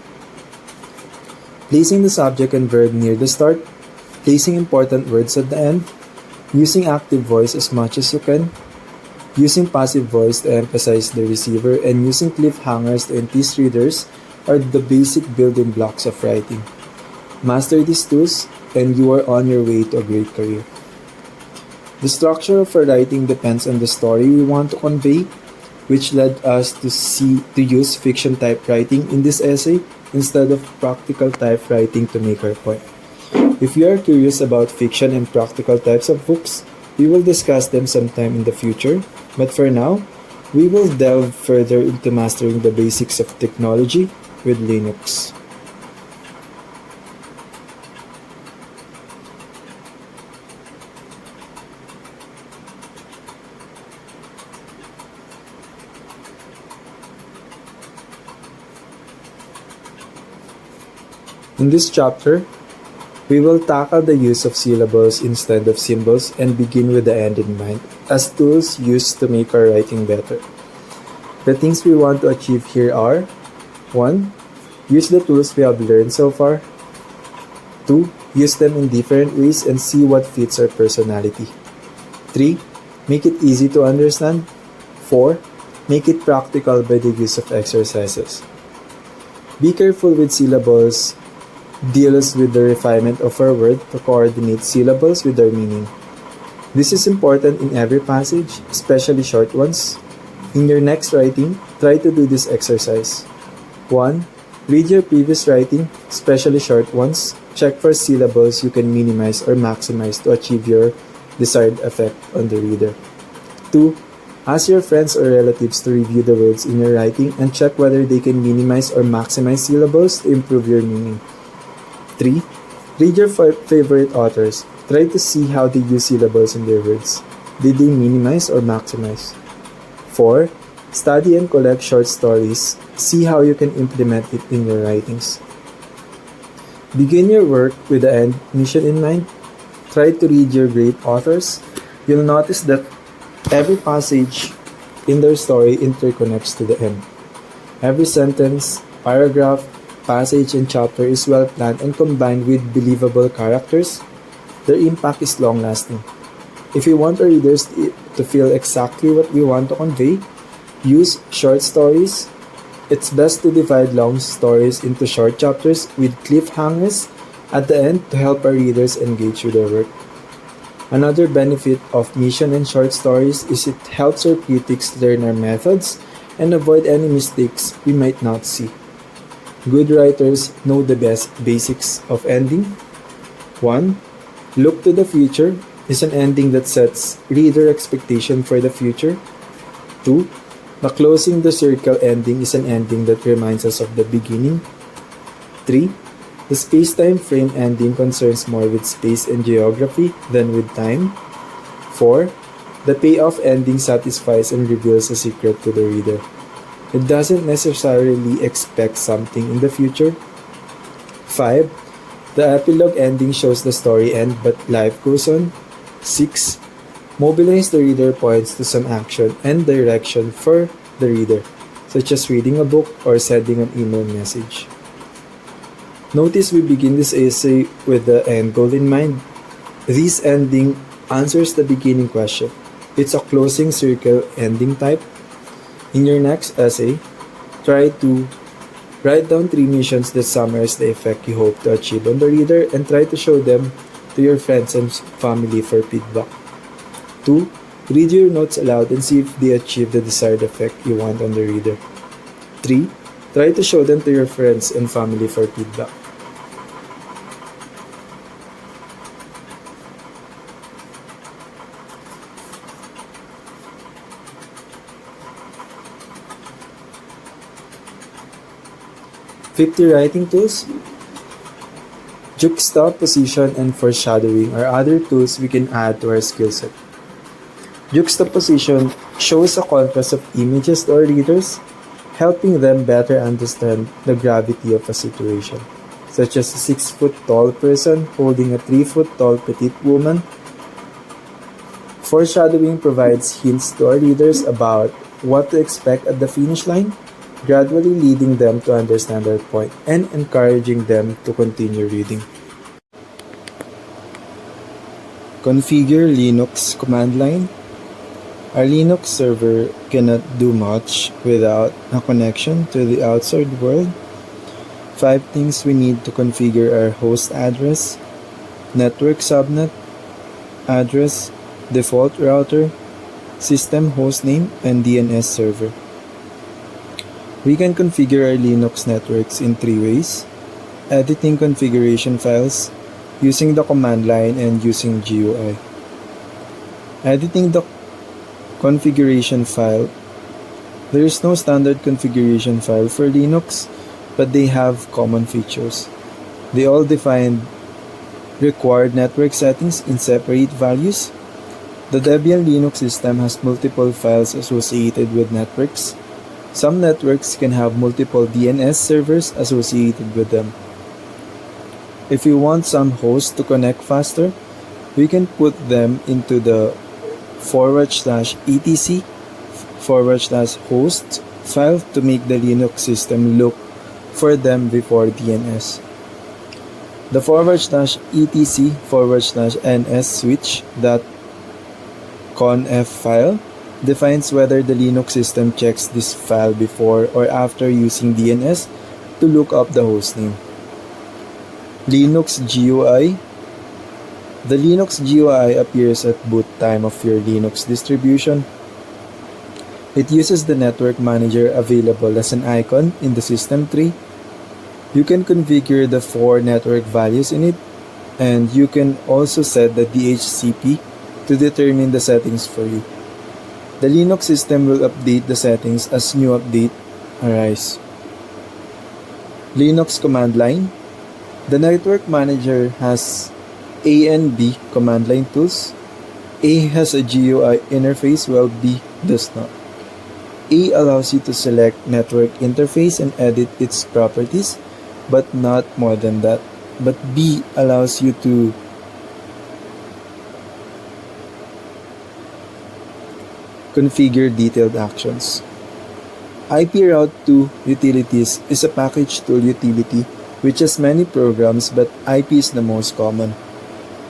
Placing the subject and verb near the start, placing important words at the end, using active voice as much as you can, using passive voice to emphasize the receiver, and using cliffhangers to entice readers are the basic building blocks of writing. Master these tools, and you are on your way to a great career. The structure of our writing depends on the story we want to convey, which led us to use fiction typewriting in this essay instead of practical typewriting to make our point. If you are curious about fiction and practical types of books, we will discuss them sometime in the future, but for now, we will delve further into mastering the basics of technology with Linux. In this chapter, we will tackle the use of syllables instead of symbols and begin with the end in mind as tools used to make our writing better. The things we want to achieve here are 1. Use the tools we have learned so far. 2. Use them in different ways and see what fits our personality. 3. Make it easy to understand. 4. Make it practical by the use of exercises. Be careful with syllables deals with the refinement of our word to coordinate syllables with their meaning. This is important in every passage, especially short ones. In your next writing, try to do this exercise. 1. Read your previous writing, especially short ones. Check for syllables you can minimize or maximize to achieve your desired effect on the reader. 2. Ask your friends or relatives to review the words in your writing and check whether they can minimize or maximize syllables to improve your meaning. 3. Read your favorite authors. Try to see how they use syllables in their words. Did they minimize or maximize? 4. Study and collect short stories. See how you can implement it in your writings. Begin your work with the end mission in mind. Try to read your great authors. You'll notice that every passage in their story interconnects to the end. Every sentence, paragraph, passage, and chapter is well planned and combined with believable characters. Their impact is long lasting. If we want our readers to feel exactly what we want to convey, use short stories. It's best to divide long stories into short chapters with cliffhangers at the end to help our readers engage with their work. Another benefit of mission and short stories is it helps our critics learn our methods and avoid any mistakes we might not see. Good writers know the best basics of ending. 1. Look to the future is an ending that sets reader expectation for the future. 2. The closing the circle ending is an ending that reminds us of the beginning. 3. The space-time frame ending concerns more with space and geography than with time. 4. The payoff ending satisfies and reveals a secret to the reader. It doesn't necessarily expect something in the future. 5. The epilogue ending shows the story end but life goes on. 6. Mobilize the reader points to some action and direction for the reader, such as reading a book or sending an email message. Notice we begin this essay with the end goal in mind. This ending answers the beginning question. It's a closing circle ending type. In your next essay, try to write down 3 missions that summarize the effect you hope to achieve on the reader and try to show them to your friends and family for feedback. 2. Read your notes aloud and see if they achieve the desired effect you want on the reader. 3. Try to show them to your friends and family for feedback. Writing tools. Juxtaposition and foreshadowing are other tools we can add to our skill set. Juxtaposition shows a contrast of images to our readers, helping them better understand the gravity of a situation, such as a 6-foot-tall person holding a 3-foot-tall petite woman. Foreshadowing provides hints to our readers about what to expect at the finish line, gradually leading them to understand our point and encouraging them to continue reading. Configure Linux command line. Our Linux server cannot do much without a connection to the outside world. 5 things we need to configure are host address, network subnet, address, default router, system hostname, and DNS server. We can configure our Linux networks in 3 ways: editing configuration files, using the command line, and using GUI. Editing the configuration file. There is no standard configuration file for Linux, but they have common features. They all define required network settings in separate values. The Debian Linux system has multiple files associated with networks. Some networks can have multiple DNS servers associated with them. If we want some hosts to connect faster, we can put them into the /etc/host file to make the Linux system look for them before DNS. The /etc/ns/switch.conf file defines whether the Linux system checks this file before or after using DNS to look up the hostname. Linux GUI. The Linux GUI appears at boot time of your Linux distribution. It uses the network manager available as an icon in the system tree. You can configure the 4 network values in it, and you can also set the DHCP to determine the settings for you. The Linux system will update the settings as new update arise. Linux command line. The network manager has A and B command line tools. A has a GUI interface while B does not. A allows you to select network interface and edit its properties, but not more than that. But B allows you to configure detailed actions. IP Route 2 Utilities is a package tool utility which has many programs, but IP is the most common.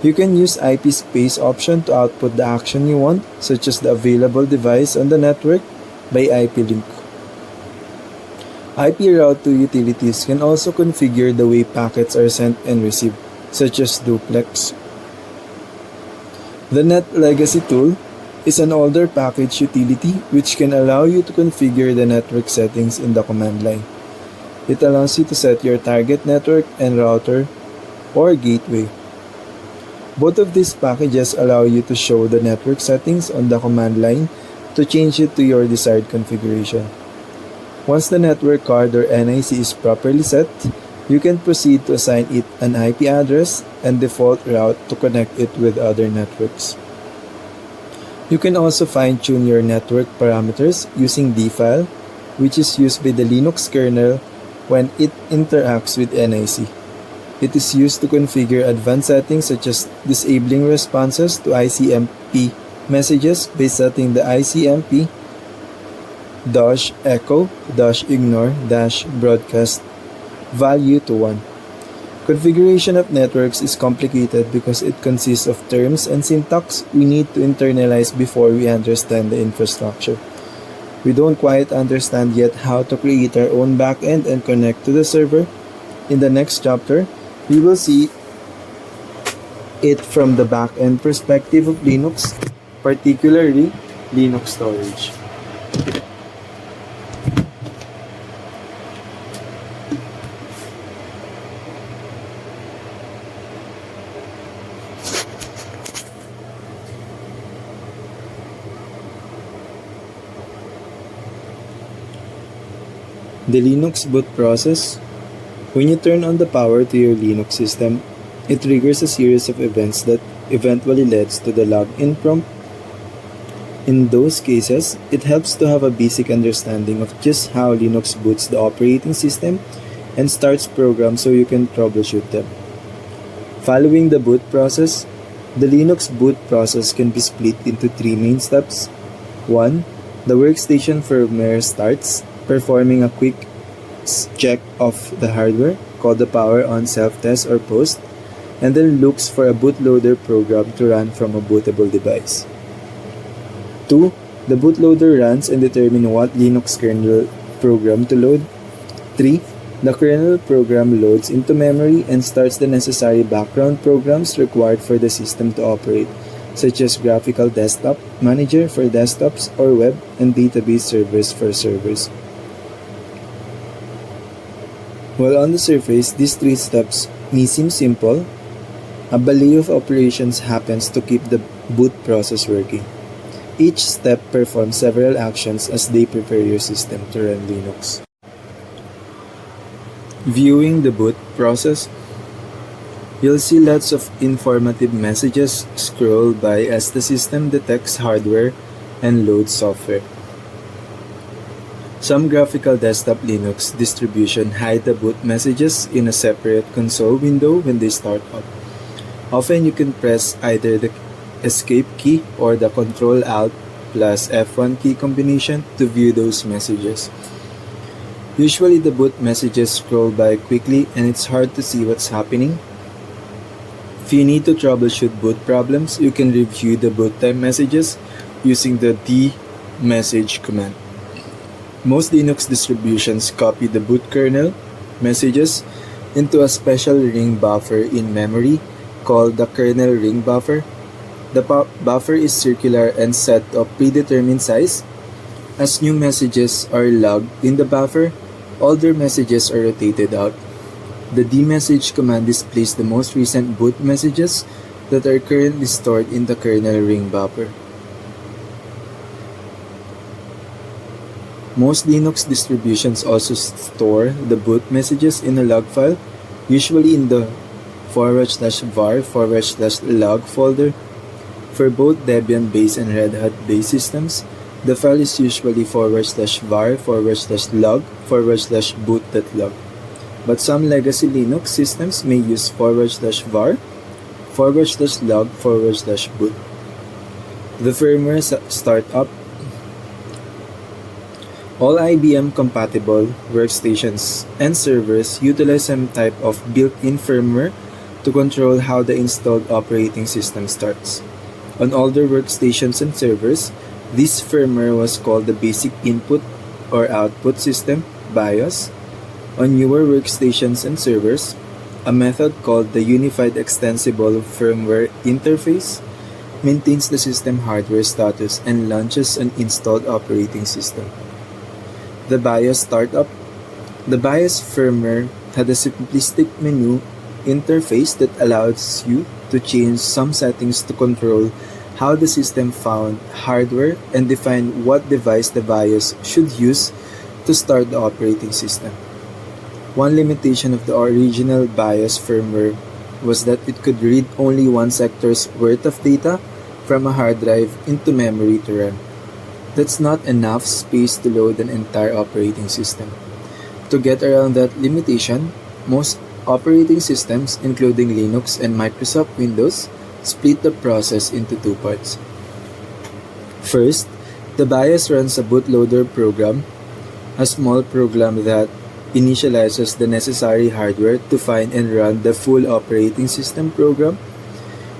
You can use IP space option to output the action you want, such as the available device on the network by IP link. IP Route 2 Utilities can also configure the way packets are sent and received, such as duplex. The Net Legacy tool is an older package utility which can allow you to configure the network settings in the command line. It allows you to set your target network and router or gateway. Both of these packages allow you to show the network settings on the command line to change it to your desired configuration. Once the network card or NIC is properly set, you can proceed to assign it an IP address and default route to connect it with other networks. You can also fine-tune your network parameters using dfile, which is used by the Linux kernel when it interacts with NIC. It is used to configure advanced settings such as disabling responses to ICMP messages by setting the ICMP -echo -ignore -broadcast value to 1. Configuration of networks is complicated because it consists of terms and syntax we need to internalize before we understand the infrastructure. We don't quite understand yet how to create our own backend and connect to the server. In the next chapter, we will see it from the backend perspective of Linux, particularly Linux storage. The Linux boot process. When you turn on the power to your Linux system, it triggers a series of events that eventually leads to the login prompt. In those cases, it helps to have a basic understanding of just how Linux boots the operating system and starts programs so you can troubleshoot them. Following the boot process, the Linux boot process can be split into 3 main steps. 1. The workstation firmware starts, performing a quick check of the hardware, called the power on self-test or post, and then looks for a bootloader program to run from a bootable device. 2. The bootloader runs and determines what Linux kernel program to load. 3. The kernel program loads into memory and starts the necessary background programs required for the system to operate, such as graphical desktop manager for desktops or web and database servers for servers. While on the surface, these 3 steps may seem simple, a ballet of operations happens to keep the boot process working. Each step performs several actions as they prepare your system to run Linux. Viewing the boot process, you'll see lots of informative messages scroll by as the system detects hardware and loads software. Some graphical desktop Linux distributions hide the boot messages in a separate console window when they start up. Often you can press either the Escape key or the Ctrl-Alt plus F1 key combination to view those messages. Usually the boot messages scroll by quickly and it's hard to see what's happening. If you need to troubleshoot boot problems, you can review the boot time messages using the dmessage command. Most Linux distributions copy the boot kernel messages into a special ring buffer in memory called the kernel ring buffer. The buffer is circular and set of predetermined size. As new messages are logged in the buffer, older messages are rotated out. The dmessage command displays the most recent boot messages that are currently stored in the kernel ring buffer. Most Linux distributions also store the boot messages in a log file, usually in the /var/log folder. For both Debian based and Red Hat based systems, the file is usually /var/log/boot.log. But some legacy Linux systems may use /var/log/boot. The firmware startup. All IBM-compatible workstations and servers utilize some type of built-in firmware to control how the installed operating system starts. On older workstations and servers, this firmware was called the Basic Input or Output System, BIOS. On newer workstations and servers, a method called the Unified Extensible Firmware Interface maintains the system hardware status and launches an installed operating system. The BIOS startup. The BIOS firmware had a simplistic menu interface that allows you to change some settings to control how the system found hardware and define what device the BIOS should use to start the operating system. One limitation of the original BIOS firmware was that it could read only one sector's worth of data from a hard drive into memory to RAM. That's not enough space to load an entire operating system. To get around that limitation, most operating systems, including Linux and Microsoft Windows, split the process into two parts. First, the BIOS runs a bootloader program, a small program that initializes the necessary hardware to find and run the full operating system program.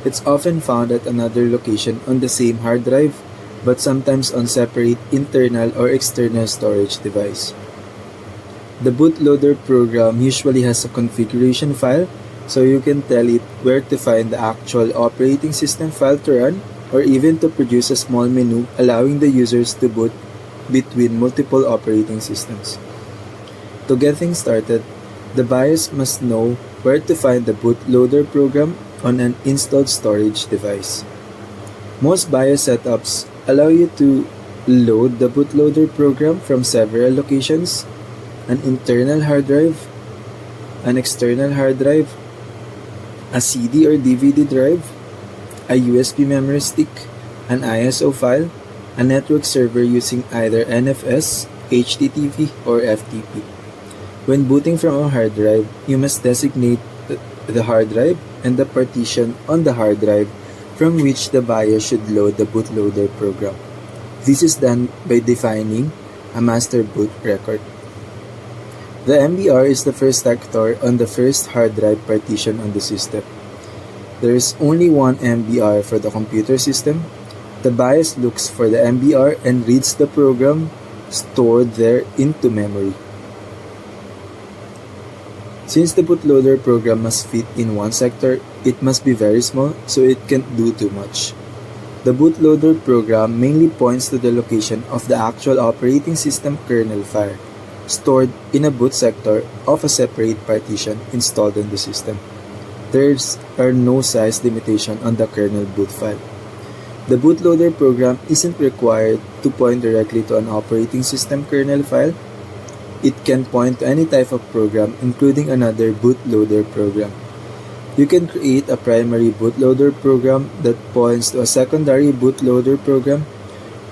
It's often found at another location on the same hard drive, but sometimes on separate internal or external storage device. The bootloader program usually has a configuration file, so you can tell it where to find the actual operating system file to run, or even to produce a small menu allowing the users to boot between multiple operating systems. To get things started, the BIOS must know where to find the bootloader program on an installed storage device. Most BIOS setups allow you to load the bootloader program from several locations: an internal hard drive, an external hard drive, a CD or DVD drive, a USB memory stick, an ISO file, a network server using either NFS, HTTP, or FTP. When booting from a hard drive, you must designate the hard drive and the partition on the hard drive from which the BIOS should load the bootloader program. This is done by defining a master boot record. The MBR is the first sector on the first hard drive partition on the system. There is only one MBR for the computer system. The BIOS looks for the MBR and reads the program stored there into memory. Since the bootloader program must fit in one sector, it must be very small so it can't do too much. The bootloader program mainly points to the location of the actual operating system kernel file, stored in a boot sector of a separate partition installed in the system. There are no size limitation on the kernel boot file. The bootloader program isn't required to point directly to an operating system kernel file. It can point to any type of program, including another bootloader program. You can create a primary bootloader program that points to a secondary bootloader program,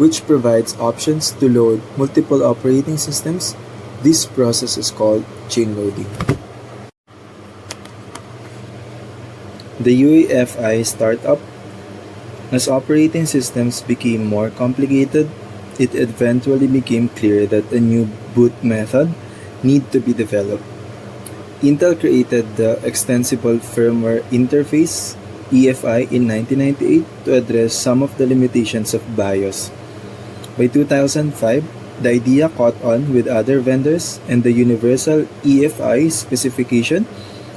which provides options to load multiple operating systems. This process is called chain loading. The UEFI startup. As operating systems became more complicated, it eventually became clear that a new boot method needed to be developed. Intel created the Extensible Firmware Interface (EFI) in 1998 to address some of the limitations of BIOS. By 2005, the idea caught on with other vendors and the universal EFI specification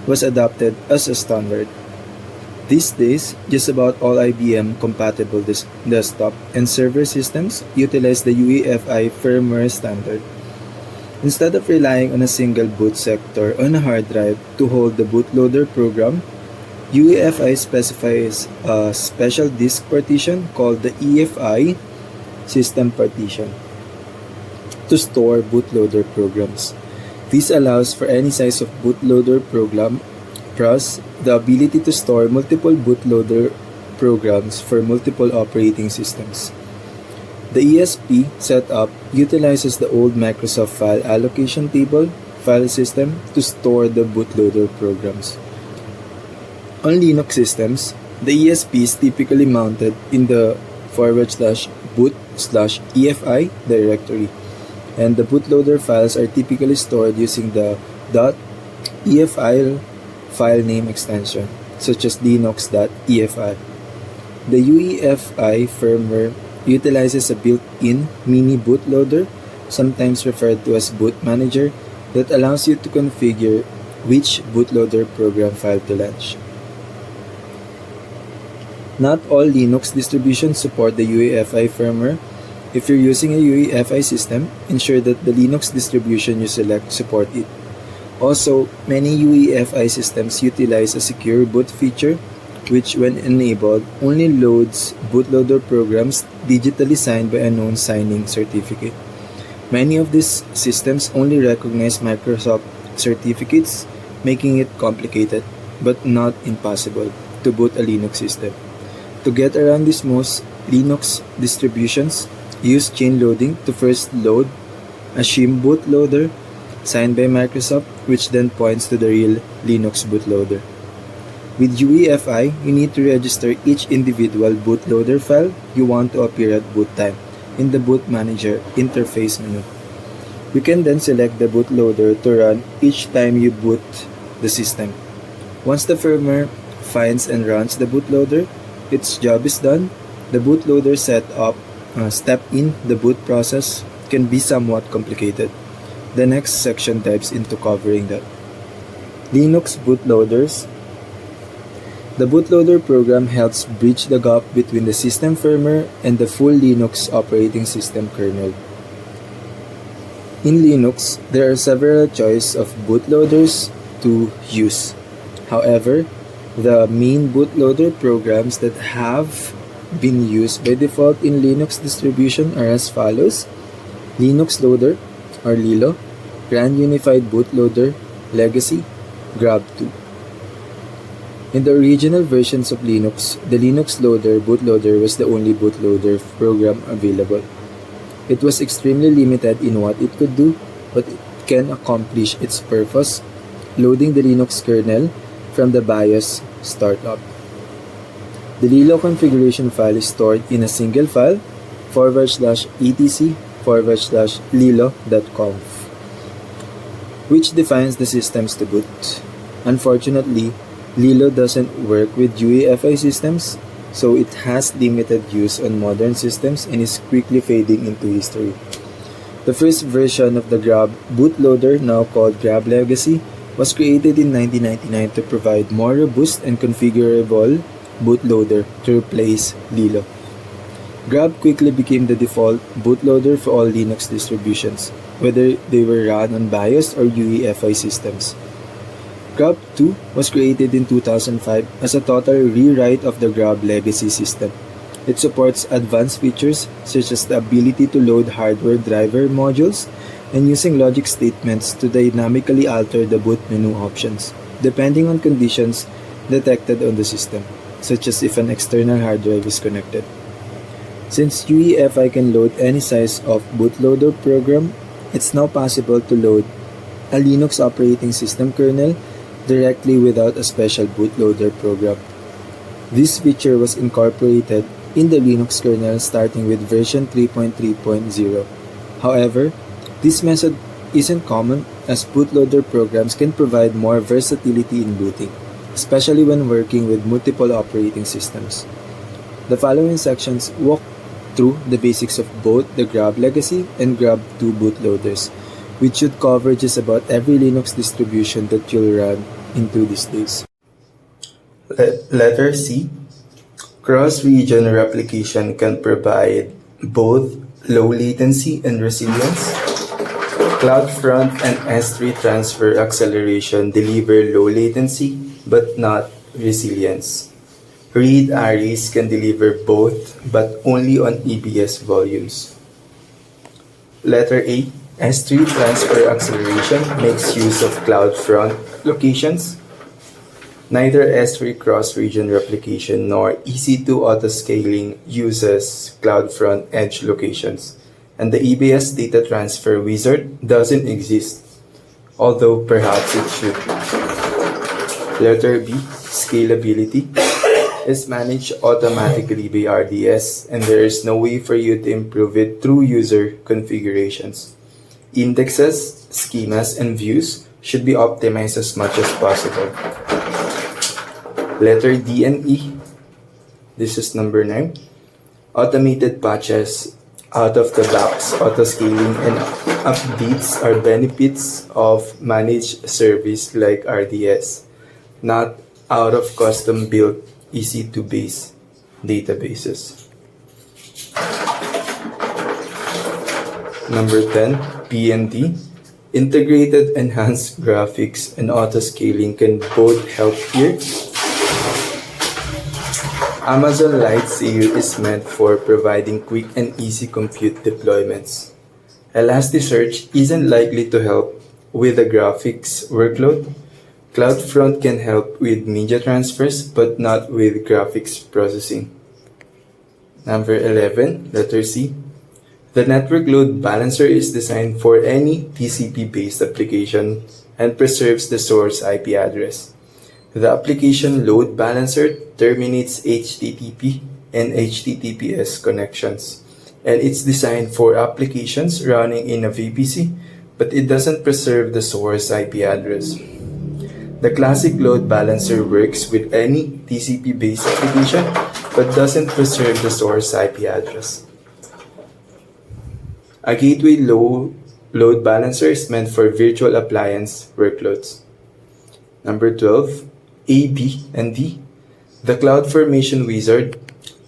was adopted as a standard. These days, just about all IBM-compatible desktop and server systems utilize the UEFI firmware standard. Instead of relying on a single boot sector on a hard drive to hold the bootloader program, UEFI specifies a special disk partition called the EFI system partition to store bootloader programs. This allows for any size of bootloader program, plus the ability to store multiple bootloader programs for multiple operating systems. The ESP setup utilizes the old Microsoft file allocation table file system to store the bootloader programs. On Linux systems, the ESP is typically mounted in the /boot/EFI directory, and the bootloader files are typically stored using the .EFI file name extension, such as linux.efi. The UEFI firmware utilizes a built-in mini bootloader, sometimes referred to as boot manager, that allows you to configure which bootloader program file to launch. Not all Linux distributions support the UEFI firmware. If you're using a UEFI system, ensure that the Linux distribution you select support it. Also, many UEFI systems utilize a secure boot feature, which when enabled only loads bootloader programs digitally signed by a known signing certificate. Many of these systems only recognize Microsoft certificates, making it complicated, but not impossible, to boot a Linux system. To get around this, most Linux distributions use chain loading to first load a shim bootloader signed by Microsoft, which then points to the real Linux bootloader. With UEFI, you need to register each individual bootloader file you want to appear at boot time in the Boot Manager interface menu. You can then select the bootloader to run each time you boot the system. Once the firmware finds and runs the bootloader, its job is done. The bootloader setup step in the boot process can be somewhat complicated. The next section dives into covering that. Linux bootloaders. The bootloader program helps bridge the gap between the system firmware and the full Linux operating system kernel. In Linux, there are several choices of bootloaders to use. However, the main bootloader programs that have been used by default in Linux distribution are as follows: Linux Loader or Lilo, Grand Unified Bootloader, Legacy, Grab2. In the original versions of Linux, the Linux Loader bootloader was the only bootloader program available. It was extremely limited in what it could do, but it can accomplish its purpose, loading the Linux kernel from the BIOS startup. The Lilo configuration file is stored in a single file, /etc/lilo.conf, which defines the systems to boot. Unfortunately, Lilo doesn't work with UEFI systems, so it has limited use on modern systems and is quickly fading into history. The first version of the Grab bootloader, now called Grab Legacy, was created in 1999 to provide more robust and configurable bootloader to replace Lilo. Grab quickly became the default bootloader for all Linux distributions, whether they were run on BIOS or UEFI systems. Grab2 was created in 2005 as a total rewrite of the Grab legacy system. It supports advanced features such as the ability to load hardware driver modules and using logic statements to dynamically alter the boot menu options, depending on conditions detected on the system, such as if an external hard drive is connected. Since UEFI can load any size of bootloader program, it's now possible to load a Linux operating system kernel directly without a special bootloader program. This feature was incorporated in the Linux kernel starting with version 3.3.0. However, this method isn't common as bootloader programs can provide more versatility in booting, especially when working with multiple operating systems. The following sections walk through the basics of both the Grub Legacy and Grub 2 bootloaders, which should cover just about every Linux distribution that you'll run into these days. Letter C. Cross-region replication can provide both low latency and resilience. CloudFront and S3 transfer acceleration deliver low latency but not resilience. Read arrays can deliver both but only on EBS volumes. Letter A. S3 transfer acceleration makes use of CloudFront locations. Neither S3 cross-region replication nor EC2 autoscaling uses CloudFront edge locations, and the EBS data transfer wizard doesn't exist, although perhaps it should. Letter B. Scalability is managed automatically by RDS, and there is no way for you to improve it through user configurations. Indexes, schemas, and views should be optimized as much as possible. Letter D and E. This is number 9. Automated patches, out of the box autoscaling, and updates are benefits of managed service like RDS, not out of custom built EC2 based databases. Number 10, PND. Integrated enhanced graphics and autoscaling can both help here. Amazon Lightsail is meant for providing quick and easy compute deployments. Elasticsearch isn't likely to help with the graphics workload. CloudFront can help with media transfers but not with graphics processing. Number 11, letter C. The network load balancer is designed for any TCP-based application and preserves the source IP address. The application load balancer terminates HTTP and HTTPS connections, and it's designed for applications running in a VPC, but it doesn't preserve the source IP address. The classic load balancer works with any TCP-based application, but doesn't preserve the source IP address. A gateway load balancer is meant for virtual appliance workloads. Number 12, A, B, and D. The CloudFormation wizard,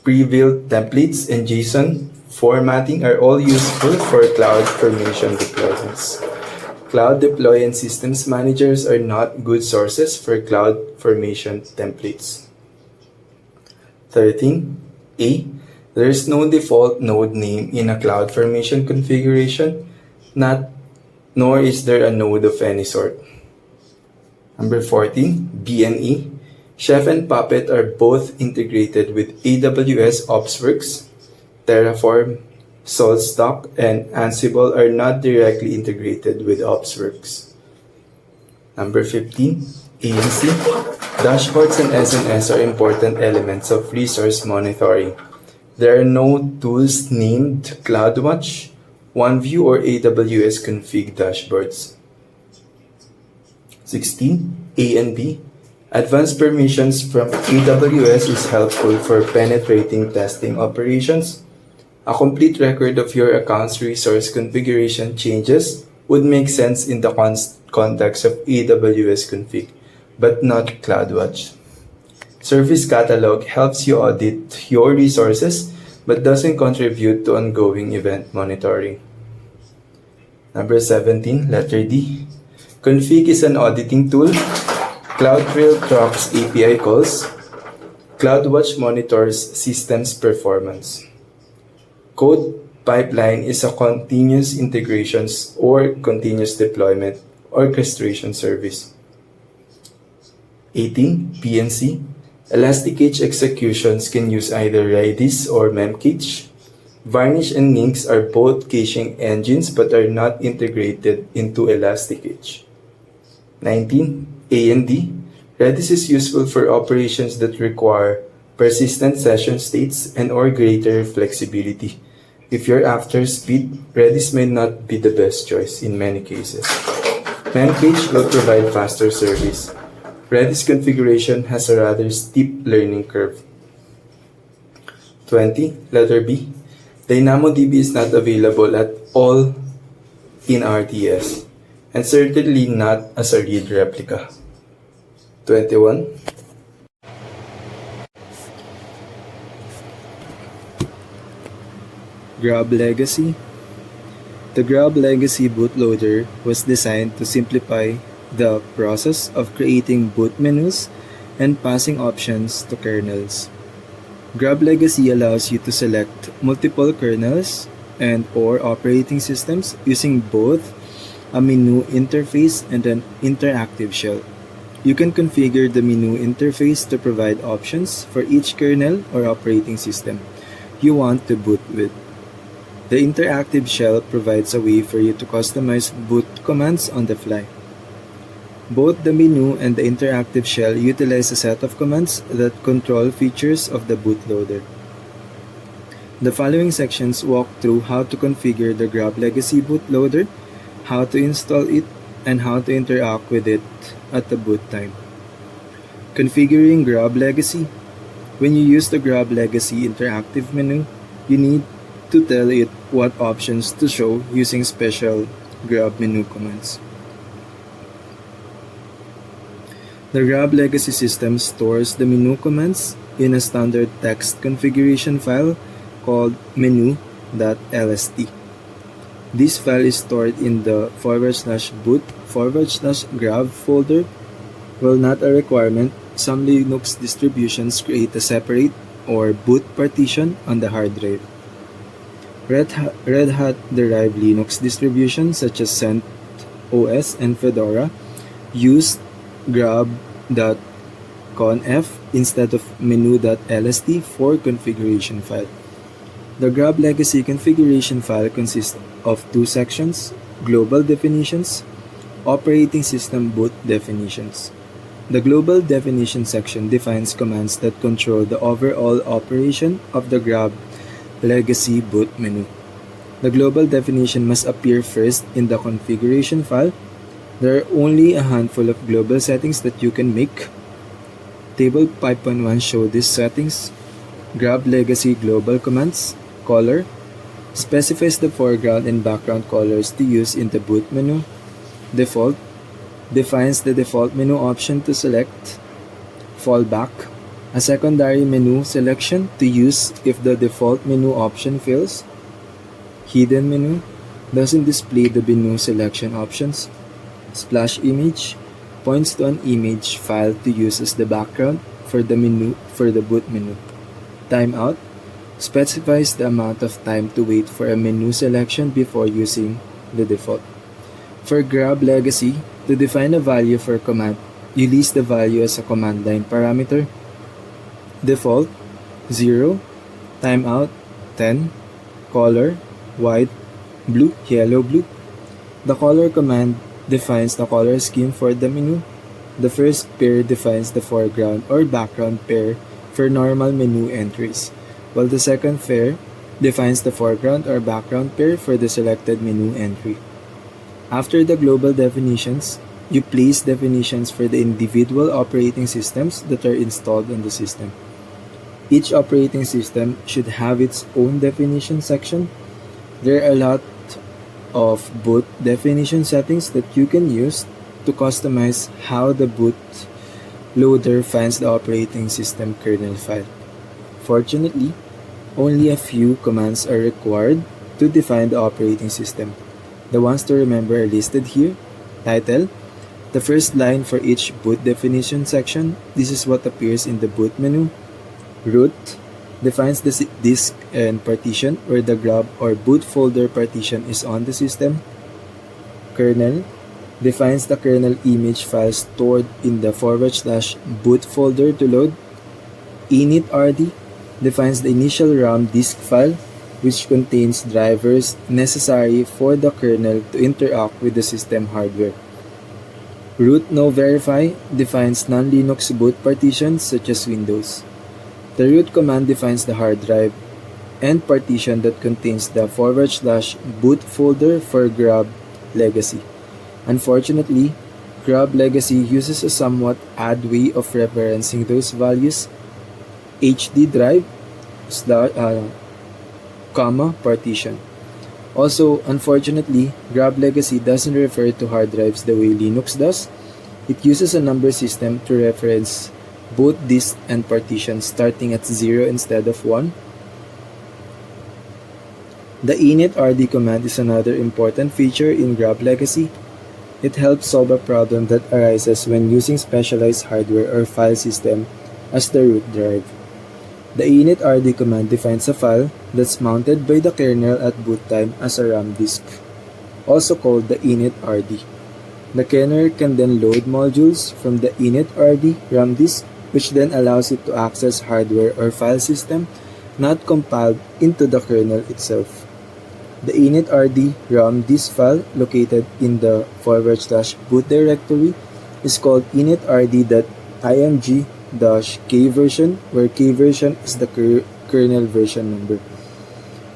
pre-built templates, and JSON formatting are all useful for CloudFormation deployments. Cloud deploy and systems managers are not good sources for CloudFormation templates. 13. A. There is no default node name in a CloudFormation configuration, nor is there a node of any sort. Number 14, B and E. Chef and Puppet are both integrated with AWS OpsWorks. Terraform, SaltStack, and Ansible are not directly integrated with OpsWorks. Number 15, A and C. Dashboards and SNS are important elements of resource monitoring. There are no tools named CloudWatch, OneView, or AWS config dashboards. 16. A and B. Advanced permissions from AWS is helpful for penetrating testing operations. A complete record of your account's resource configuration changes would make sense in the context of AWS config, but not CloudWatch. Service Catalog helps you audit your resources, but doesn't contribute to ongoing event monitoring. Number 17, letter D. Config is an auditing tool. CloudTrail tracks API calls. CloudWatch monitors systems performance. Code pipeline is a continuous integrations or continuous deployment orchestration service. 18. PNC. Elasticcache executions can use either Redis or Memcache. Varnish and Lynx are both caching engines but are not integrated into Elasticcache. 19. A and D. Redis is useful for operations that require persistent session states and or greater flexibility. If you're after speed, Redis may not be the best choice in many cases. Memcache will provide faster service. Redis configuration has a rather steep learning curve. 20. Letter B. DynamoDB is not available at all in RTS, and certainly not as a read replica. 21. Grub Legacy. The Grub Legacy bootloader was designed to simplify the process of creating boot menus and passing options to kernels. Grub Legacy allows you to select multiple kernels and or operating systems using both a menu interface and an interactive shell. You can configure the menu interface to provide options for each kernel or operating system you want to boot with. The interactive shell provides a way for you to customize boot commands on the fly. Both the menu and the interactive shell utilize a set of commands that control features of the bootloader. The following sections walk through how to configure the Grub Legacy bootloader, how to install it, and how to interact with it at the boot time. Configuring Grub Legacy. When you use the Grub Legacy interactive menu, you need to tell it what options to show using special Grub menu commands. The Grub Legacy system stores the menu commands in a standard text configuration file called menu.lst. This file is stored in the /boot/grub folder. While not a requirement, some Linux distributions create a separate or boot partition on the hard drive. Red Hat derived Linux distributions such as CentOS and Fedora use grub.conf instead of menu.lst for configuration file. The Grub Legacy configuration file consists of two sections: global definitions, operating system boot definitions. The global definition section defines commands that control the overall operation of the Grub Legacy boot menu. The global definition must appear first in the configuration file. There are only a handful of global settings that you can make. Table 5.1 show these settings. Grub Legacy global commands. Color specifies the foreground and background colors to use in the boot menu. Default defines the default menu option to select. Fallback, a secondary menu selection to use if the default menu option fails. Hidden menu doesn't display the menu selection options. Splash image points to an image file to use as the background for the boot menu. Timeout specifies the amount of time to wait for a menu selection before using the default. For Grub Legacy, to define a value for a command, you list the value as a command line parameter. Default 0, timeout 10, color white, blue, yellow, blue. The color command defines the color scheme for the menu. The first pair defines the foreground or background pair for normal menu entries, while the second pair defines the foreground or background pair for the selected menu entry. After the global definitions, you place definitions for the individual operating systems that are installed on the system. Each operating system should have its own definition section. There are a lot of boot definition settings that you can use to customize how the boot loader finds the operating system kernel file. Fortunately, only a few commands are required to define the operating system. The ones to remember are listed here. Title, the first line for each boot definition section. This is what appears in the boot menu. Root defines the disk and partition where the grub or boot folder partition is on the system. Kernel defines the kernel image file stored in the /boot folder to load. initrd defines the initial RAM disk file which contains drivers necessary for the kernel to interact with the system hardware. Root no verify defines non-Linux boot partitions such as Windows. The root command defines the hard drive and partition that contains the /boot folder for Grub Legacy. Unfortunately, Grub Legacy uses a somewhat odd way of referencing those values. HD drive partition. Also, unfortunately, Grab Legacy doesn't refer to hard drives the way Linux does. It uses a number system to reference both disks and partitions starting at 0 instead of 1. The initrd command is another important feature in Grab Legacy. It helps solve a problem that arises when using specialized hardware or file system as the root drive. The initrd command defines a file that's mounted by the kernel at boot time as a RAM disk, also called the initrd. The kernel can then load modules from the initrd RAM disk, which then allows it to access hardware or file system not compiled into the kernel itself. The initrd RAM disk file located in the /boot directory is called initrd.img-k version, where k version is the kernel version number.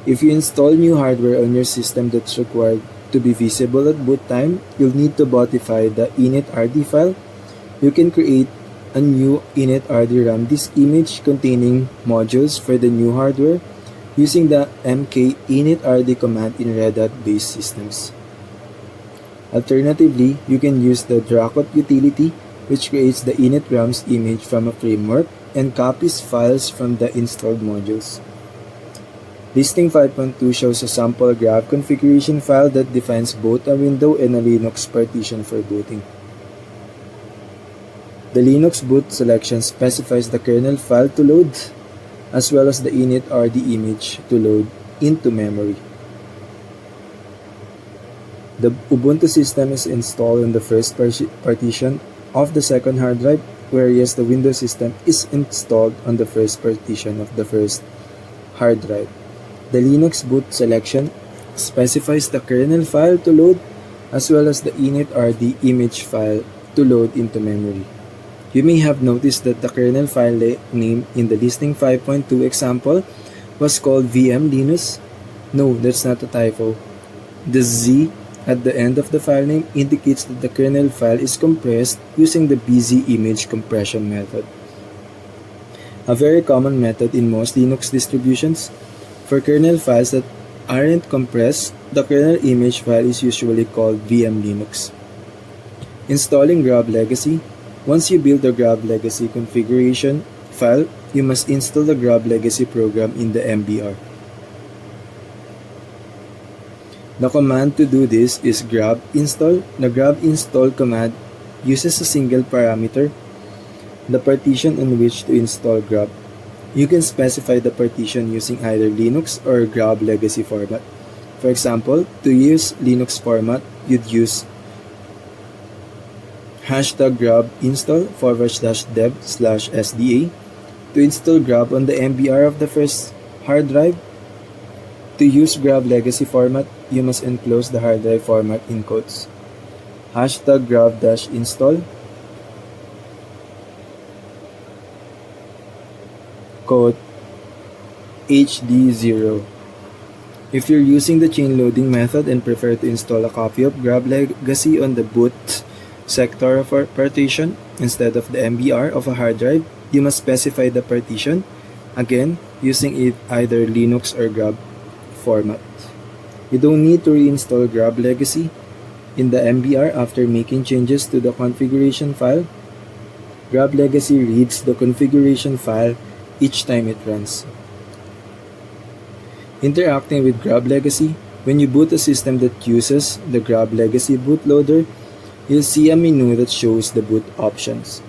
If you install new hardware on your system that's required to be visible at boot time, you'll need to modify the initrd file. You can create a new initrd RAM disk image containing modules for the new hardware using the mk initrd command in Red Hat based systems. Alternatively, you can use the Dracot utility, which creates the init-rams image from a framework and copies files from the installed modules. Listing 5.2 shows a sample Grab configuration file that defines both a window and a Linux partition for booting. The Linux boot selection specifies the kernel file to load, as well as the initrd image to load into memory. The Ubuntu system is installed on the first partition of the second hard drive, whereas the Windows system is installed on the first partition of the first hard drive. The Linux boot selection specifies the kernel file to load, as well as the initrd image file to load into memory. You may have noticed that the kernel file name in the listing 5.2 example was called VM Linux. No, that's not a typo. The Z at the end of the file name indicates that the kernel file is compressed using the BZ image compression method. A very common method in most Linux distributions. For kernel files that aren't compressed, the kernel image file is usually called VM Linux. Installing Grab Legacy. Once you build the Grab Legacy configuration file, you must install the Grab Legacy program in the MBR. The command to do this is grab install. The grab install command uses a single parameter, the partition on which to install Grab. You can specify the partition using either Linux or Grab Legacy format. For example, to use Linux format, you'd use #grab install /dev/sda to install Grab on the MBR of the first hard drive. To use Grab Legacy format, you must enclose the hard drive format in quotes. #grab-install HD0. If you're using the chain loading method and prefer to install a copy of Grab Legacy on the boot sector of a partition instead of the MBR of a hard drive, you must specify the partition, again using either Linux or Grab format. You don't need to reinstall Grab Legacy in the MBR after making changes to the configuration file. Grab Legacy reads the configuration file each time it runs. Interacting with Grab Legacy. When you boot a system that uses the Grab Legacy bootloader, you'll see a menu that shows the boot options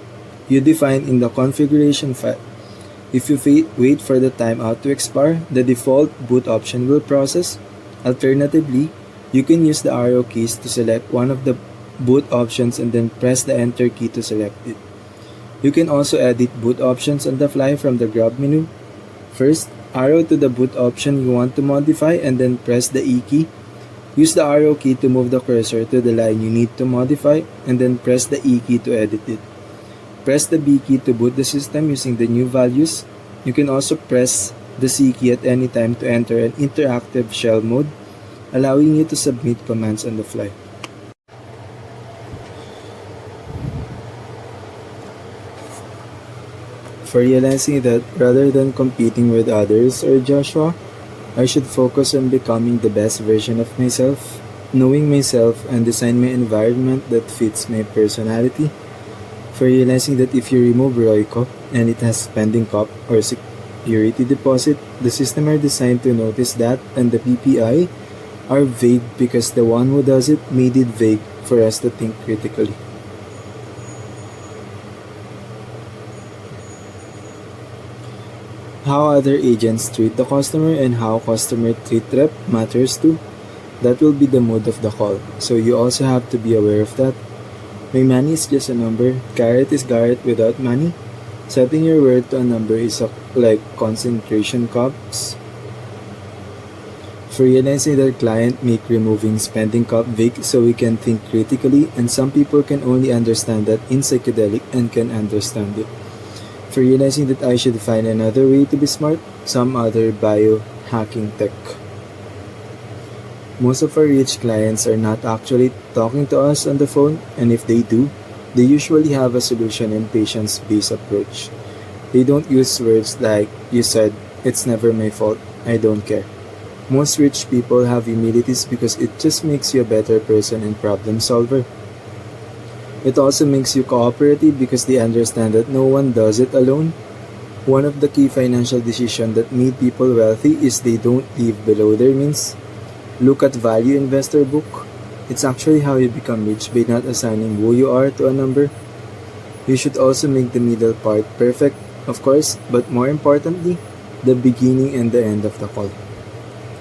you define in the configuration file. If you wait for the timeout to expire, the default boot option will process. Alternatively, you can use the arrow keys to select one of the boot options and then press the enter key to select it. You can also edit boot options on the fly from the Grab menu. First, arrow to the boot option you want to modify and then press the E key. Use the arrow key to move the cursor to the line you need to modify and then press the E key to edit it. Press the B key to boot the system using the new values. You can also press the C key at any time to enter an interactive shell mode, allowing you to submit commands on the fly. For realizing that rather than competing with others or Joshua, I should focus on becoming the best version of myself, knowing myself, and design my environment that fits my personality. For realizing that if you remove Roico and it has spending cap or security deposit, the system are designed to notice that, and the PPI are vague because the one who does it made it vague for us to think critically. How other agents treat the customer and how customer treat rep matters too. That will be the mood of the call, so you also have to be aware of that. My money is just a number. Garrett is Garrett without money. Setting your word to a number is like concentration camps. For realizing that client make removing spending cap vague so we can think critically, and some people can only understand that in psychedelic and can understand it. For realizing that I should find another way to be smart, some other biohacking tech. Most of our rich clients are not actually talking to us on the phone, and if they do, they usually have a solution and patience-based approach. They don't use words like, "You said, it's never my fault, I don't care." Most rich people have humilities because it just makes you a better person and problem solver. It also makes you cooperative because they understand that no one does it alone. One of the key financial decisions that made people wealthy is they don't live below their means. Look at Value Investor book. It's actually how you become rich by not assigning who you are to a number. You should also make the middle part perfect, of course, but more importantly, the beginning and the end of the call.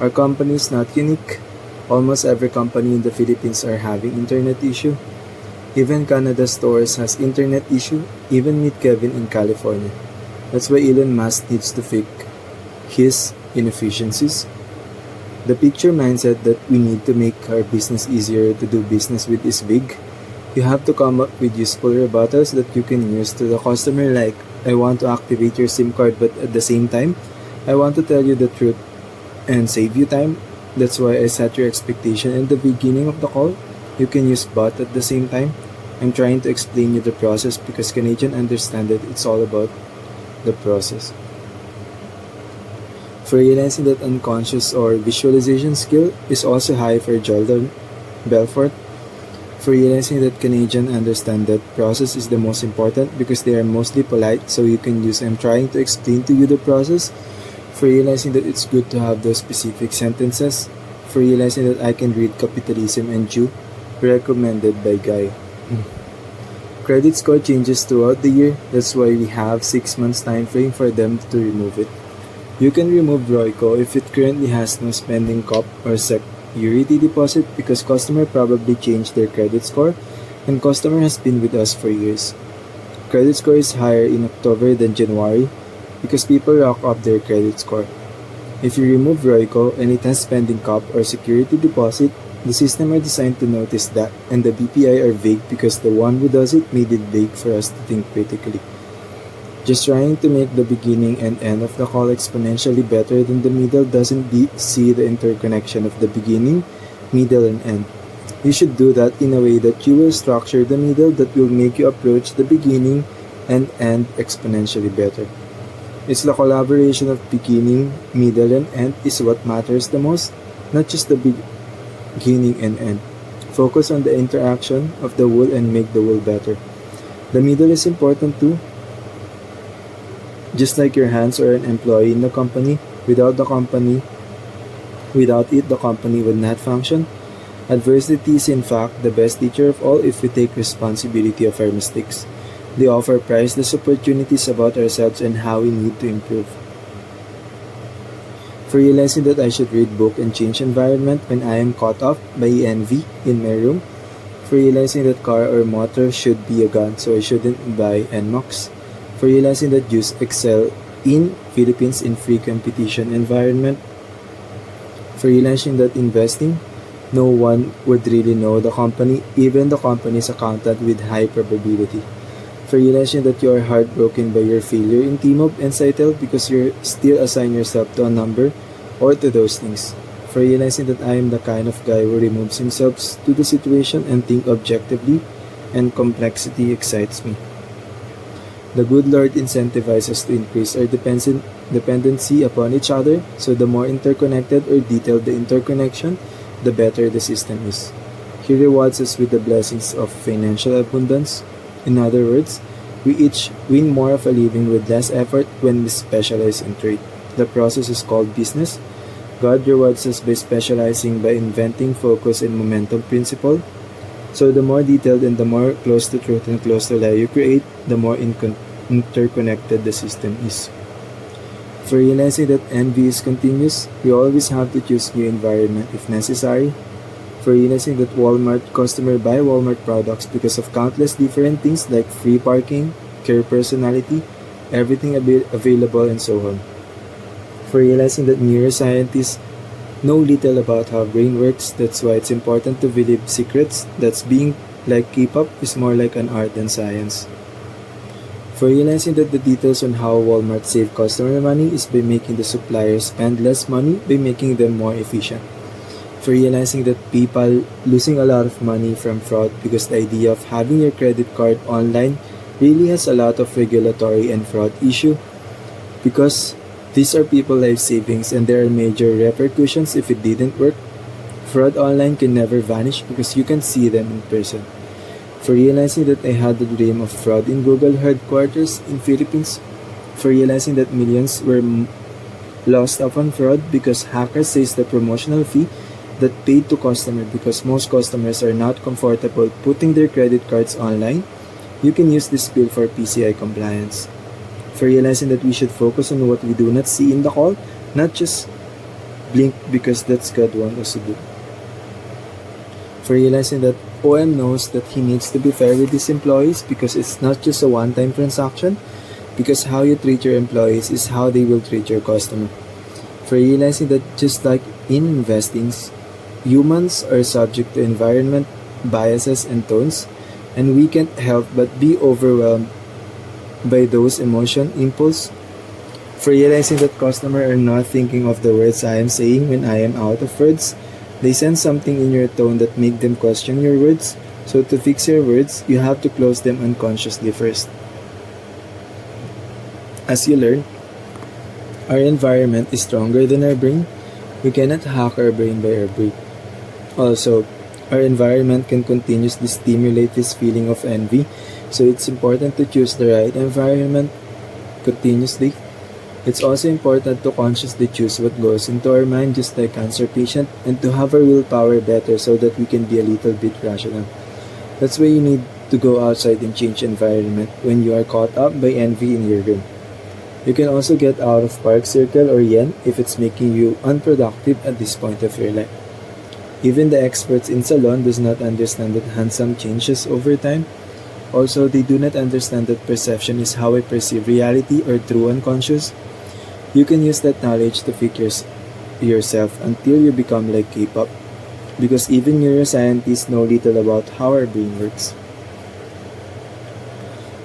Our company is not unique. Almost every company in the Philippines are having internet issue. Even Canada stores has internet issue, even meet Kevin in California. That's why Elon Musk needs to fix his inefficiencies. The picture mindset that we need to make our business easier to do business with is big. You have to come up with useful rebuttals that you can use to the customer, like, "I want to activate your SIM card, but at the same time, I want to tell you the truth and save you time. That's why I set your expectation in the beginning of the call. You can use but at the same time. I'm trying to explain you the process because Canadian understand that it's all about the process." For realizing that unconscious or visualization skill is also high for Jordan Belfort. For realizing that Canadian understand that process is the most important because they are mostly polite, so you can use "I'm trying to explain to you the process." For realizing that it's good to have those specific sentences. For realizing that I can read Capitalism and Jew, recommended by Guy. Credit score changes throughout the year. That's why we have 6 months time frame for them to remove it. You can remove Roico if it currently has no spending cap or security deposit because customer probably changed their credit score and customer has been with us for years. Credit score is higher in October than January because people rack up their credit score. If you remove Roico and it has spending cap or security deposit, the system are designed to notice that, and the BPI are vague because the one who does it made it vague for us to think critically. Just trying to make the beginning and end of the call exponentially better than the middle doesn't see the interconnection of the beginning, middle, and end. You should do that in a way that you will structure the middle that will make you approach the beginning and end exponentially better. It's the collaboration of beginning, middle, and end is what matters the most, not just the beginning and end. Focus on the interaction of the whole and make the whole better. The middle is important too. Just like your hands are an employee in the company, without it, the company would not function. Adversity is in fact the best teacher of all if we take responsibility of our mistakes. They offer priceless opportunities about ourselves and how we need to improve. For realizing that I should read book and change environment when I am caught up by envy in my room. For realizing that car or motor should be a gun, so I shouldn't buy NMAX. For realizing that Jews excel in Philippines in free competition environment. For realizing that investing, no one would really know the company, even the company's accountant with high probability. For realizing that you are heartbroken by your failure in T-Mob and Sitel because you still assign yourself to a number or to those things. For realizing that I am the kind of guy who removes himself to the situation and think objectively, and complexity excites me. The good Lord incentivizes us to increase our dependency upon each other, so the more interconnected or detailed the interconnection, the better the system is. He rewards us with the blessings of financial abundance. In other words, we each win more of a living with less effort when we specialize in trade. The process is called business. God rewards us by specializing by inventing focus and momentum principle. So the more detailed and the more close to truth and close to lie you create, the more interconnected the system is. For realizing that envy is continuous, we always have to choose new environment if necessary. For realizing that Walmart customer buy Walmart products because of countless different things like free parking, care personality, everything available and so on. For realizing that neuroscientists know little about how brain works, that's why it's important to believe secrets that's being like K-pop is more like an art than science. For realizing that the details on how Walmart save customer money is by making the suppliers spend less money by making them more efficient. For realizing that people losing a lot of money from fraud because the idea of having your credit card online really has a lot of regulatory and fraud issue, because these are people life savings and there are major repercussions if it didn't work. Fraud online can never vanish because you can see them in person. For realizing that I had the dream of fraud in Google headquarters in Philippines. For realizing that millions were lost upon fraud because hackers seized the promotional fee that paid to customer because most customers are not comfortable putting their credit cards online. You can use this bill for PCI compliance. For realizing that we should focus on what we do not see in the call, not just blink because that's God wants us to do. For realizing that OM knows that he needs to be fair with his employees because it's not just a one-time transaction, because how you treat your employees is how they will treat your customer. For realizing that just like in investing, humans are subject to environment, biases, and tones, and we can't help but be overwhelmed by those emotion impulse. For realizing that customers are not thinking of the words I am saying when I am out of words. They sense something in your tone that make them question your words. So to fix your words, you have to close them unconsciously first. As you learn, our environment is stronger than our brain. We cannot hack our brain by our brain. Also, our environment can continuously stimulate this feeling of envy, so it's important to choose the right environment continuously. It's also important to consciously choose what goes into our mind, just like cancer patient, and to have our willpower better so that we can be a little bit rational. That's why you need to go outside and change environment when you are caught up by envy in your room. You can also get out of Park Circle or Yen if it's making you unproductive at this point of your life. Even the experts in salon does not understand that handsome changes over time. Also, they do not understand that perception is how we perceive reality or true unconscious. You can use that knowledge to fix yourself until you become like K-pop, because even neuroscientists know little about how our brain works.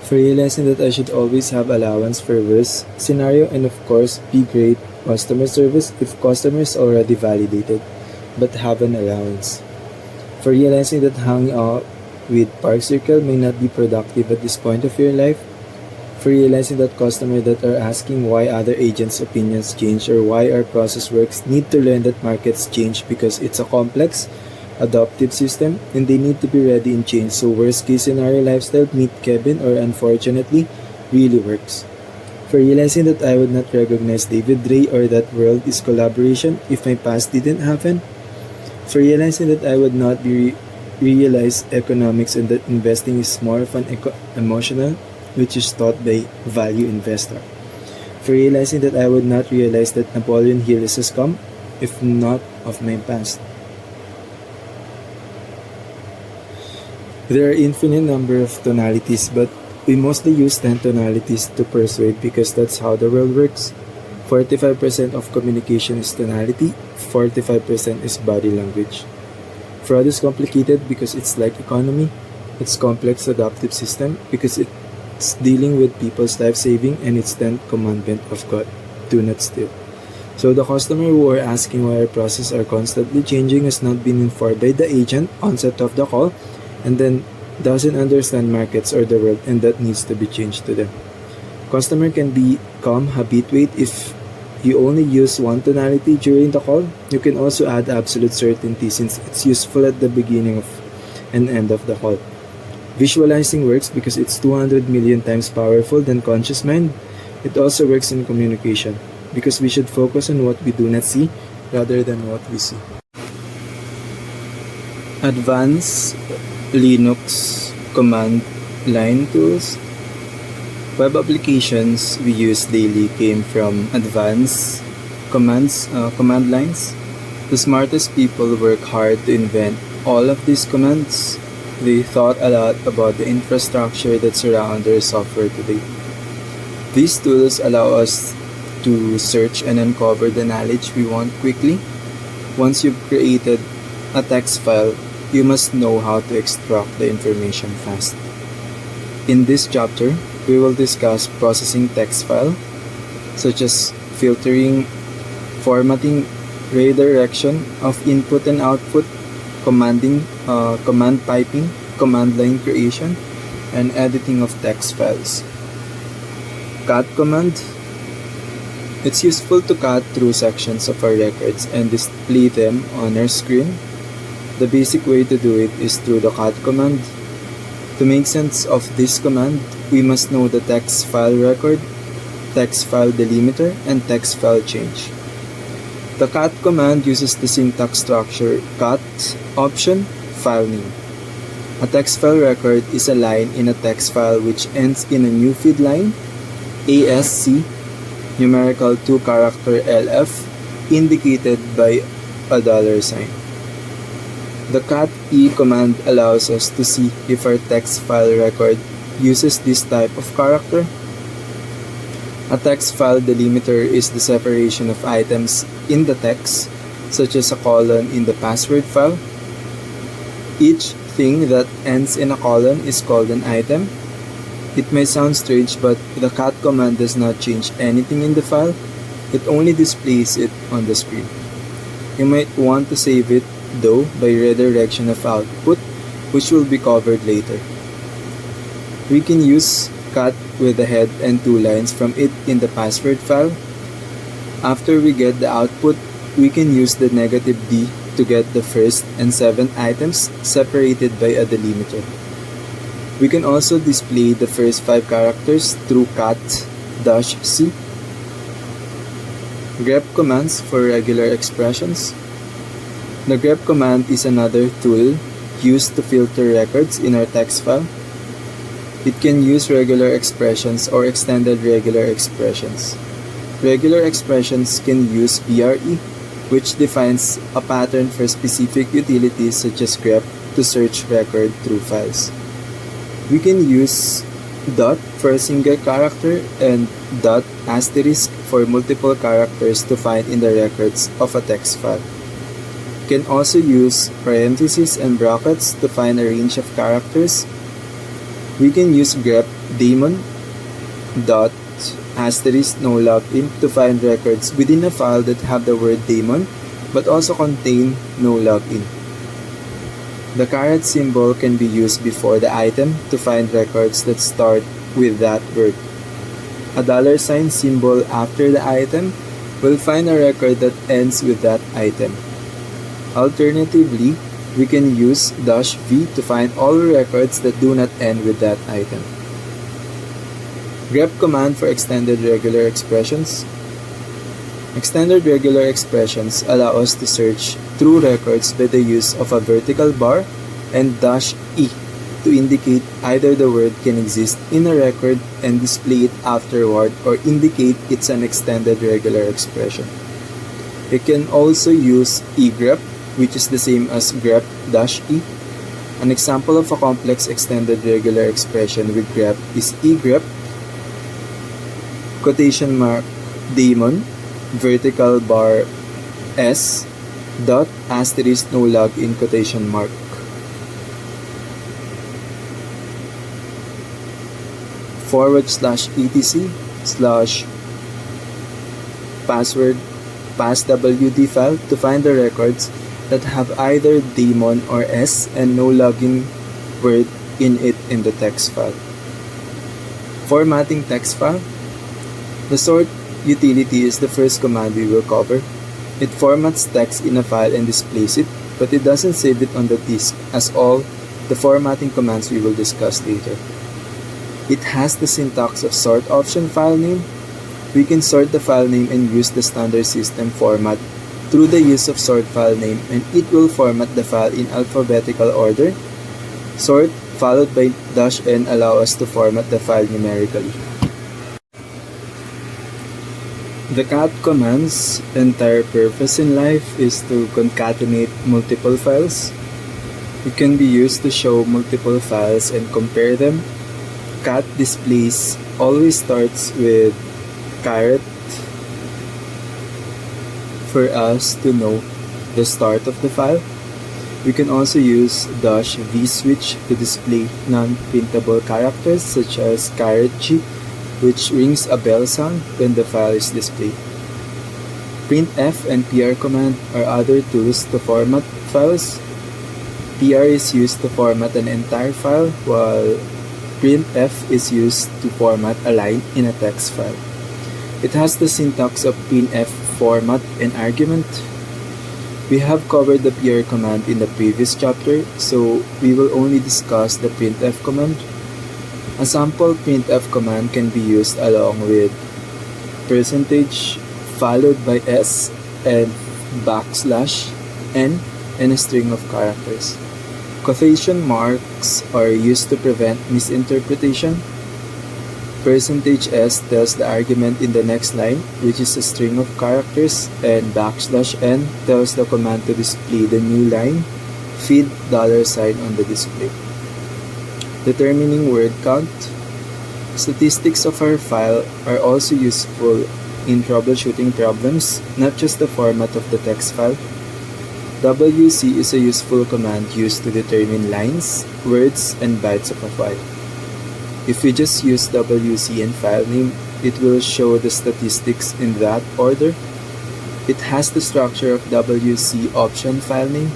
For realizing that I should always have allowance for worst scenario, and of course be great customer service if customer is already validated, but have an allowance. For realizing that hanging out with Park Circle may not be productive at this point of your life. For realizing that customers that are asking why other agents' opinions change or why our process works need to learn that markets change because it's a complex, adaptive system and they need to be ready in change. So worst case scenario lifestyle, meet Kevin or unfortunately, really works. For realizing that I would not recognize David Ray or that world is collaboration if my past didn't happen. For realizing that I would not realize economics and that investing is more of an emotional, which is taught by value investor. For realizing that I would not realize that Napoleon Hill is a scum if not of my past. There are infinite number of tonalities, but we mostly use 10 tonalities to persuade because that's how the world works. 45% of communication is tonality, 45% is body language. Fraud is complicated because it's like economy. It's complex adaptive system because it's dealing with people's life saving, and it's 10th commandment of God, do not steal. So the customer who are asking why our process are constantly changing has not been informed by the agent onset of the call and then doesn't understand markets or the world, and that needs to be changed to them. customer can become habituate if you only use one tonality during the call. You can also add absolute certainty since it's useful at the beginning of and end of the call. Visualizing works because it's 200 million times powerful than conscious mind. It also works in communication because we should focus on what we do not see rather than what we see. Advanced Linux command line tools. Web applications we use daily came from advanced command lines. The smartest people work hard to invent all of these commands. They thought a lot about the infrastructure that surrounds their software today. These tools allow us to search and uncover the knowledge we want quickly. Once you've created a text file, you must know how to extract the information fast. In this chapter, we will discuss processing text file, such as filtering, formatting, redirection of input and output, command piping, command line creation, and editing of text files. Cut command. It's useful to cut through sections of our records and display them on our screen. The basic way to do it is through the cut command. To make sense of this command, we must know the text file record, text file delimiter, and text file change. The cut command uses the syntax structure cut option file name. A text file record is a line in a text file which ends in a new feed line, ASC, numerical 2-character LF, indicated by a $sign. The cat E command allows us to see if our text file record uses this type of character. A text file delimiter is the separation of items in the text, such as a colon in the password file. Each thing that ends in a colon is called an item. It may sound strange, but the cat command does not change anything in the file. It only displays it on the screen. You might want to save it though by redirection of output, which will be covered later. We can use cut with the head and 2 lines from it in the password file. After we get the output, we can use the -D to get the first and 7th items separated by a delimiter. We can also display the first 5 characters through cat-c. grep commands for regular expressions. The grep command is another tool used to filter records in our text file. It can use regular expressions or extended regular expressions. Regular expressions can use BRE, which defines a pattern for specific utilities such as grep to search record through files. We can use dot for a single character and dot asterisk for multiple characters to find in the records of a text file. We can also use parentheses and brackets to find a range of characters. We can use grep daemon dot asterisk no login to find records within a file that have the word daemon but also contain no login. The caret symbol can be used before the item to find records that start with that word. A $sign symbol after the item will find a record that ends with that item. Alternatively, we can use -v to find all records that do not end with that item. Grep command for extended regular expressions. Extended regular expressions allow us to search through records by the use of a vertical bar and -e to indicate either the word can exist in a record and display it afterward or indicate it's an extended regular expression. You can also use egrep, which is the same as grep-e. An example of a complex extended regular expression with grep is egrep, quotation mark, daemon, vertical bar, s, dot, asterisk, no login, quotation mark. /etc/password passwd file to find the records that have either daemon or s and no login word in it in the text file. Formatting text file. The sort utility is the first command we will cover. It formats text in a file and displays it, but it doesn't save it on the disk as all the formatting commands we will discuss later. It has the syntax of sort option file name. We can sort the file name and use the standard system format through the use of sort file name, and it will format the file in alphabetical order. Sort followed by -n allow us to format the file numerically. The cat command's entire purpose in life is to concatenate multiple files. It can be used to show multiple files and compare them. Cat displays always starts with caret for us to know the start of the file. We can also use -v-switch to display non-printable characters such as caret G, which rings a bell sound when the file is displayed. Printf and PR command are other tools to format files. PR is used to format an entire file, while printf is used to format a line in a text file. It has the syntax of printf format and argument. We have covered the PR command in the previous chapter, so we will only discuss the printf command. A sample printf command can be used along with percentage followed by s and \n and a string of characters. Quotation marks are used to prevent misinterpretation. %s tells the argument in the next line, which is a string of characters, and \n tells the command to display the new line. Feed $sign on the display. Determining word count. Statistics of our file are also useful in troubleshooting problems, not just the format of the text file. WC is a useful command used to determine lines, words, and bytes of a file. If we just use WC and file name, it will show the statistics in that order. It has the structure of WC option file name.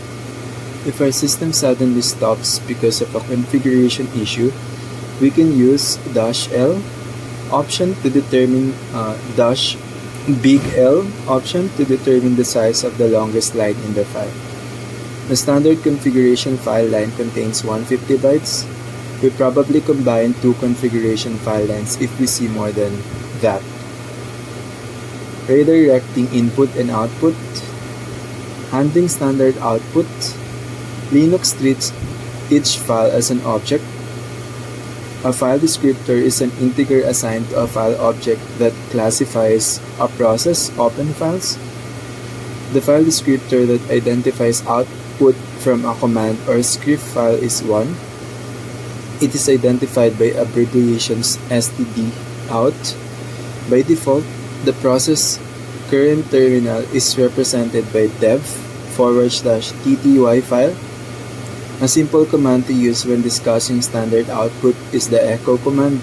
If our system suddenly stops because of a configuration issue, we can use -L option to determine -big L option to determine the size of the longest line in the file. The standard configuration file line contains 150 bytes. We probably combine two configuration file lines if we see more than that. Redirecting input and output. Handling standard output. Linux treats each file as an object. A file descriptor is an integer assigned to a file object that classifies a process open files. The file descriptor that identifies output from a command or script file is 1. It is identified by abbreviations stdout. By default, the process current terminal is represented by dev/tty file. A simple command to use when discussing standard output is the echo command.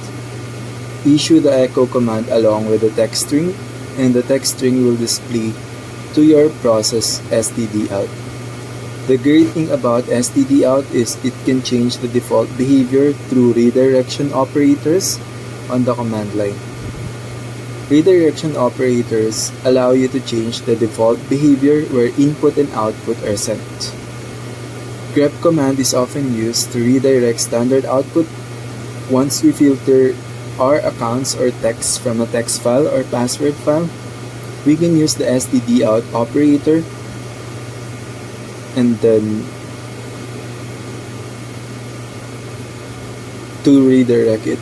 Issue the echo command along with the text string, and the text string will display to your process stdout. The great thing about stdout is it can change the default behavior through redirection operators on the command line. Redirection operators allow you to change the default behavior where input and output are sent. grep command is often used to redirect standard output. Once we filter our accounts or text from a text file or password file, we can use the stdout operator and then to redirect it.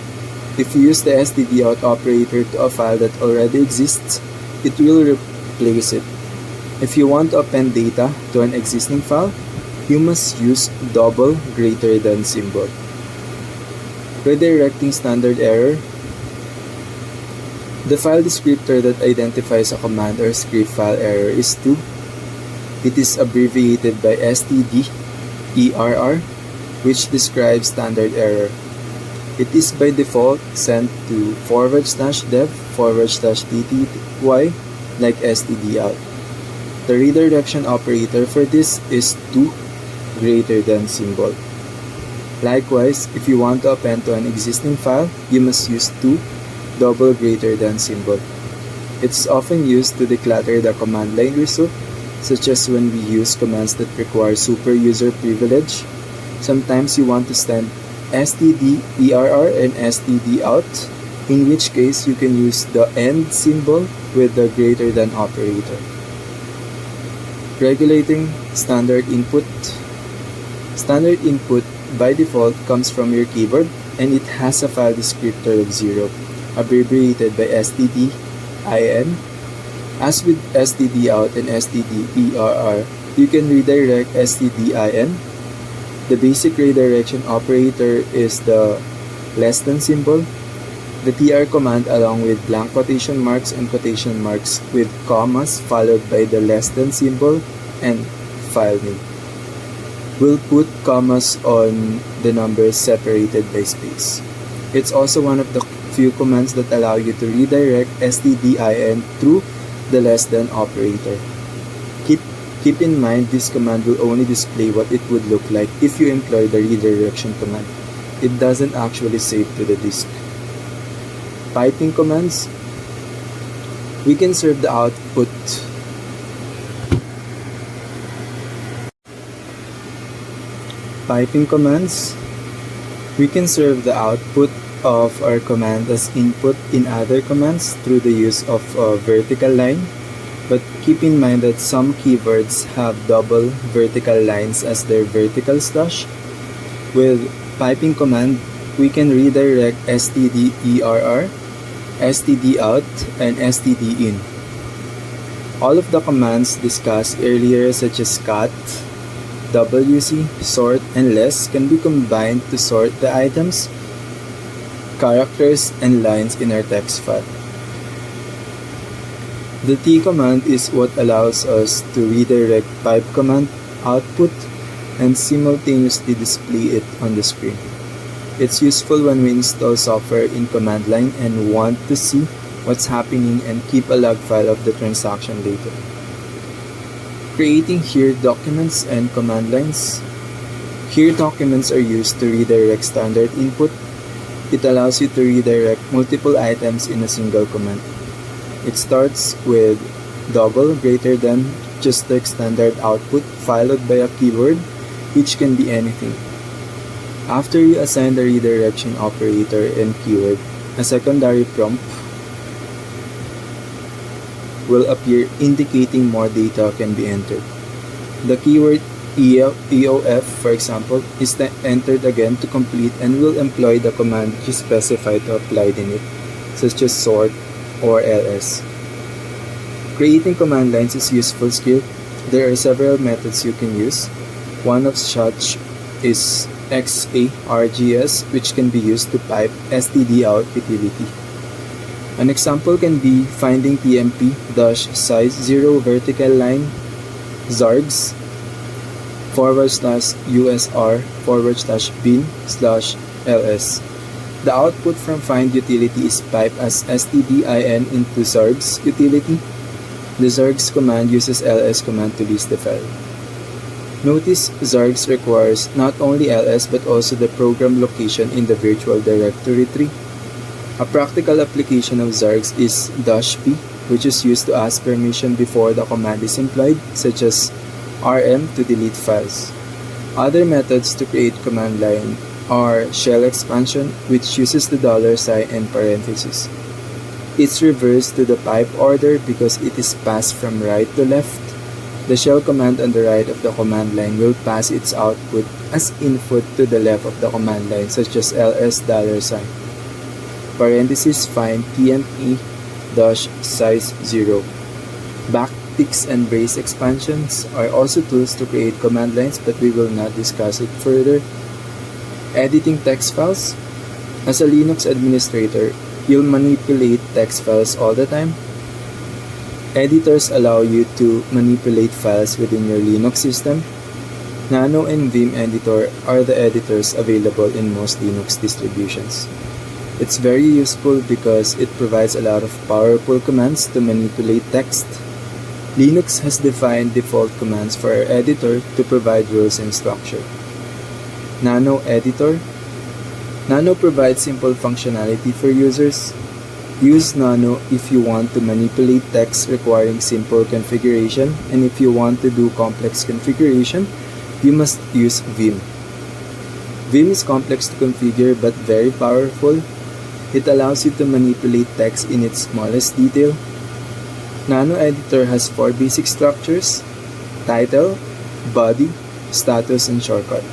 If you use the stdout operator to a file that already exists, it will replace it. If you want to append data to an existing file, you must use $! symbol. Redirecting standard error. The file descriptor that identifies a command or script file error is 2. It is abbreviated by stderr, which describes standard error. It is by default sent to /dev/tty like stdout. The redirection operator for this is $! symbol. Likewise, if you want to append to an existing file, you must use $! symbol. It's often used to declutter the command line result, such as when we use commands that require super user privilege. Sometimes you want to send stderr and stdout, in which case you can use the AND symbol with the greater than operator. Regulating standard input. Standard input by default comes from your keyboard and it has a file descriptor of 0, abbreviated by stdin. As with stdout and stderr, you can redirect stdin. The basic redirection operator is the less than symbol. The tr command, along with blank quotation marks and quotation marks with commas followed by the less than symbol and file name, will put commas on the numbers separated by space. It's also one of the few commands that allow you to redirect stdin through the less than operator. Keep in mind, this command will only display what it would look like if you employ the redirection command. It doesn't actually save to the disk. Piping commands. We can serve the output Piping commands. We can serve the output of our command as input in other commands through the use of a vertical line, but keep in mind that some keywords have double vertical lines as their vertical slash. With piping command, we can redirect stderr, stdout, and stdin. All of the commands discussed earlier, such as cut, wc, sort, and less, can be combined to sort the items, characters, and lines in our text file. The T command is what allows us to redirect pipe command output and simultaneously display it on the screen. It's useful when we install software in command line and want to see what's happening and keep a log file of the transaction later. Creating here documents and command lines. Here documents are used to redirect standard input. It allows you to redirect multiple items in a single command. It starts with double greater than just the standard output followed by a keyword, which can be anything. After you assign the redirection operator and keyword, a secondary prompt will appear indicating more data can be entered. The keyword EOF, for example, is entered again to complete and will employ the command you specify to apply in it, such as sort or ls. Creating command lines is useful skill. There are several methods you can use. One of such is XARGS, which can be used to pipe stdout utility. An example can be finding tmp-size 0 vertical line zargs /usr/bin/ls. The output from find utility is piped as stdin into zargs utility. The zargs command uses ls command to list the file. Notice zargs requires not only ls but also the program location in the virtual directory tree. A practical application of zargs is -p, which is used to ask permission before the command is employed, such as rm to delete files. Other methods to create command line are shell expansion, which uses the $sign and parentheses. It's reversed to the pipe order because it is passed from right to left. The shell command on the right of the command line will pass its output as input to the left of the command line, such as $. Parentheses find tmp-size 0. Backticks and brace expansions are also tools to create command lines, but we will not discuss it further. Editing text files. As a Linux administrator, you'll manipulate text files all the time. Editors allow you to manipulate files within your Linux system. Nano and Vim Editor are the editors available in most Linux distributions. It's very useful because it provides a lot of powerful commands to manipulate text. Linux has defined default commands for our editor to provide rules and structure. Nano Editor. Nano provides simple functionality for users. Use Nano if you want to manipulate text requiring simple configuration, and if you want to do complex configuration, you must use Vim. Vim is complex to configure but very powerful. It allows you to manipulate text in its smallest detail. Nano Editor has 4 basic structures: title, body, status, and shortcut.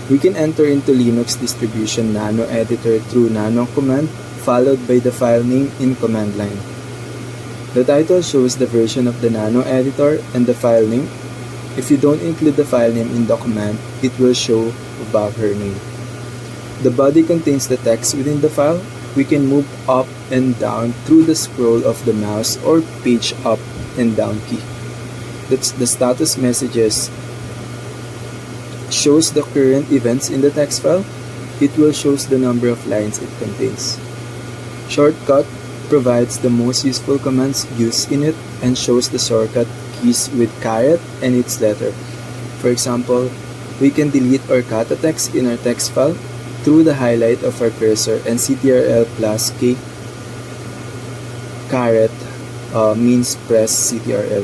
We can enter into Linux distribution Nano Editor through Nano command followed by the file name in command line. The title shows the version of the Nano Editor and the file name. If you don't include the file name in the command, it will show above her name. The body contains the text within the file. We can move up and down through the scroll of the mouse or page up and down key. That's the status messages shows the current events in the text file. It will show the number of lines it contains. Shortcut provides the most useful commands used in it and shows the shortcut keys with caret and its letter. For example, we can delete or cut a text in our text file through the highlight of our cursor and CTRL plus K. Caret means press CTRL.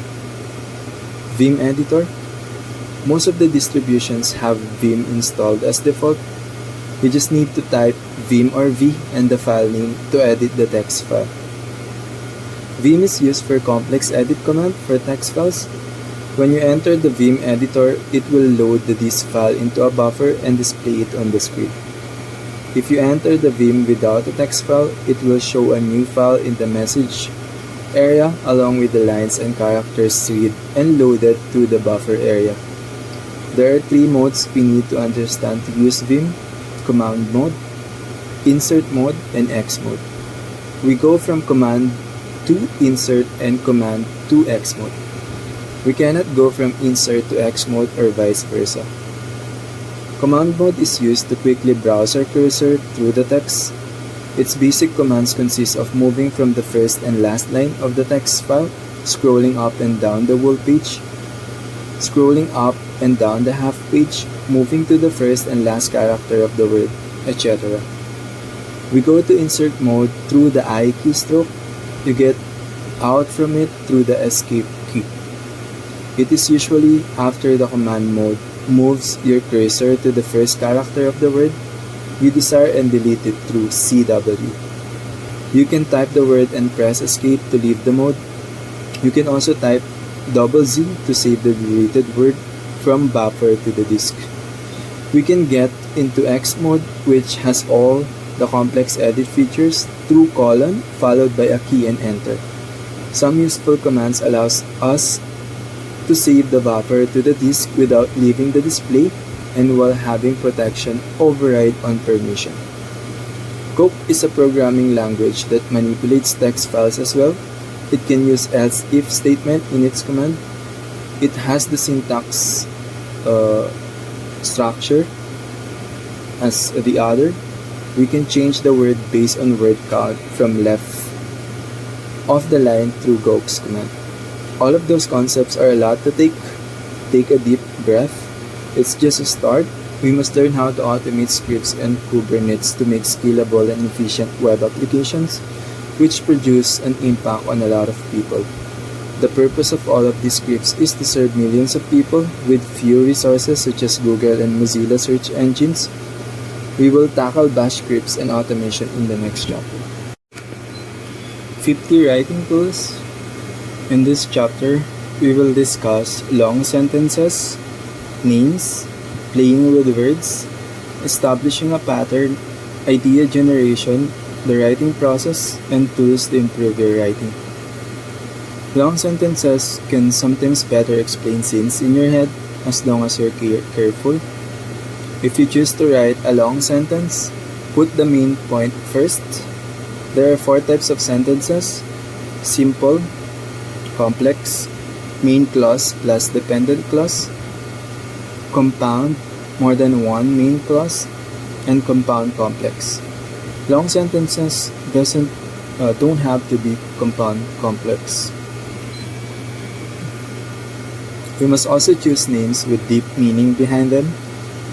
Vim Editor. Most of the distributions have Vim installed as default. You just need to type Vim or V and the file name to edit the text file. Vim is used for complex edit command for text files. When you enter the Vim editor, it will load the disk file into a buffer and display it on the screen. If you enter the Vim without a text file, it will show a new file in the message area along with the lines and characters read and loaded to the buffer area. There are 3 modes we need to understand to use Vim: command mode, insert mode, and X mode. We go from command to insert and command to X mode. We cannot go from insert to X mode or vice versa. Command mode is used to quickly browse our cursor through the text. Its basic commands consist of moving from the first and last line of the text file, scrolling up and down the whole page, scrolling up and down the half page, moving to the first and last character of the word, etc. We go to insert mode through the I keystroke. You get out from it through the escape key. It is usually after the command mode moves your cursor to the first character of the word you desire and delete it through CW. You can type the word and press escape to leave the mode. You can also type Z to save the deleted word from buffer to the disk. We can get into X mode, which has all the complex edit features, through colon followed by a key and enter. Some useful commands allows us to save the buffer to the disk without leaving the display and while having protection override on permission. Coq is a programming language that manipulates text files as well. It can use else-if statement in its command. It has the syntax structure as the other. We can change the word based on word count from left of the line through Coq's command. All of those concepts are a lot to take. Take a deep breath. It's just a start. We must learn how to automate scripts and Kubernetes to make scalable and efficient web applications, which produce an impact on a lot of people. The purpose of all of these scripts is to serve millions of people with few resources such as Google and Mozilla search engines. We will tackle bash scripts and automation in the next chapter. 50 writing tools. In this chapter, we will discuss long sentences, names, playing with words, establishing a pattern, idea generation, the writing process, and tools to improve your writing. Long sentences can sometimes better explain scenes in your head as long as you're careful. If you choose to write a long sentence, put the main point first. There are 4 types of sentences: simple, complex, main clause plus dependent clause, compound, more than one main clause, and compound complex. Long sentences don't have to be compound complex. We must also choose names with deep meaning behind them,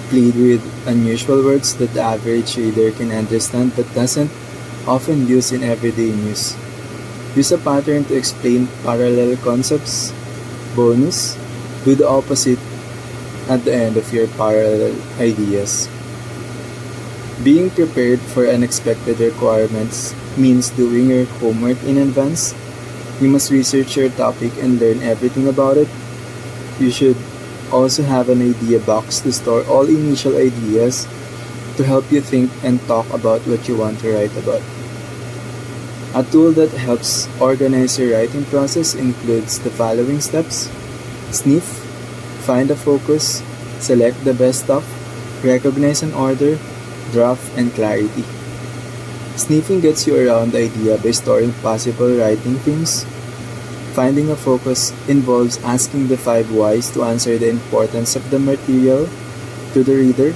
played with unusual words that the average reader can understand but doesn't, often used in everyday use. Use a pattern to explain parallel concepts. Bonus, do the opposite at the end of your parallel ideas. Being prepared for unexpected requirements means doing your homework in advance. You must research your topic and learn everything about it. You should also have an idea box to store all initial ideas to help you think and talk about what you want to write about. A tool that helps organize your writing process includes the following steps: sniff, find a focus, select the best stuff, recognize an order, draft, and clarity. Sniffing gets you around the idea by storing possible writing themes. Finding a focus involves asking the 5 whys to answer the importance of the material to the reader.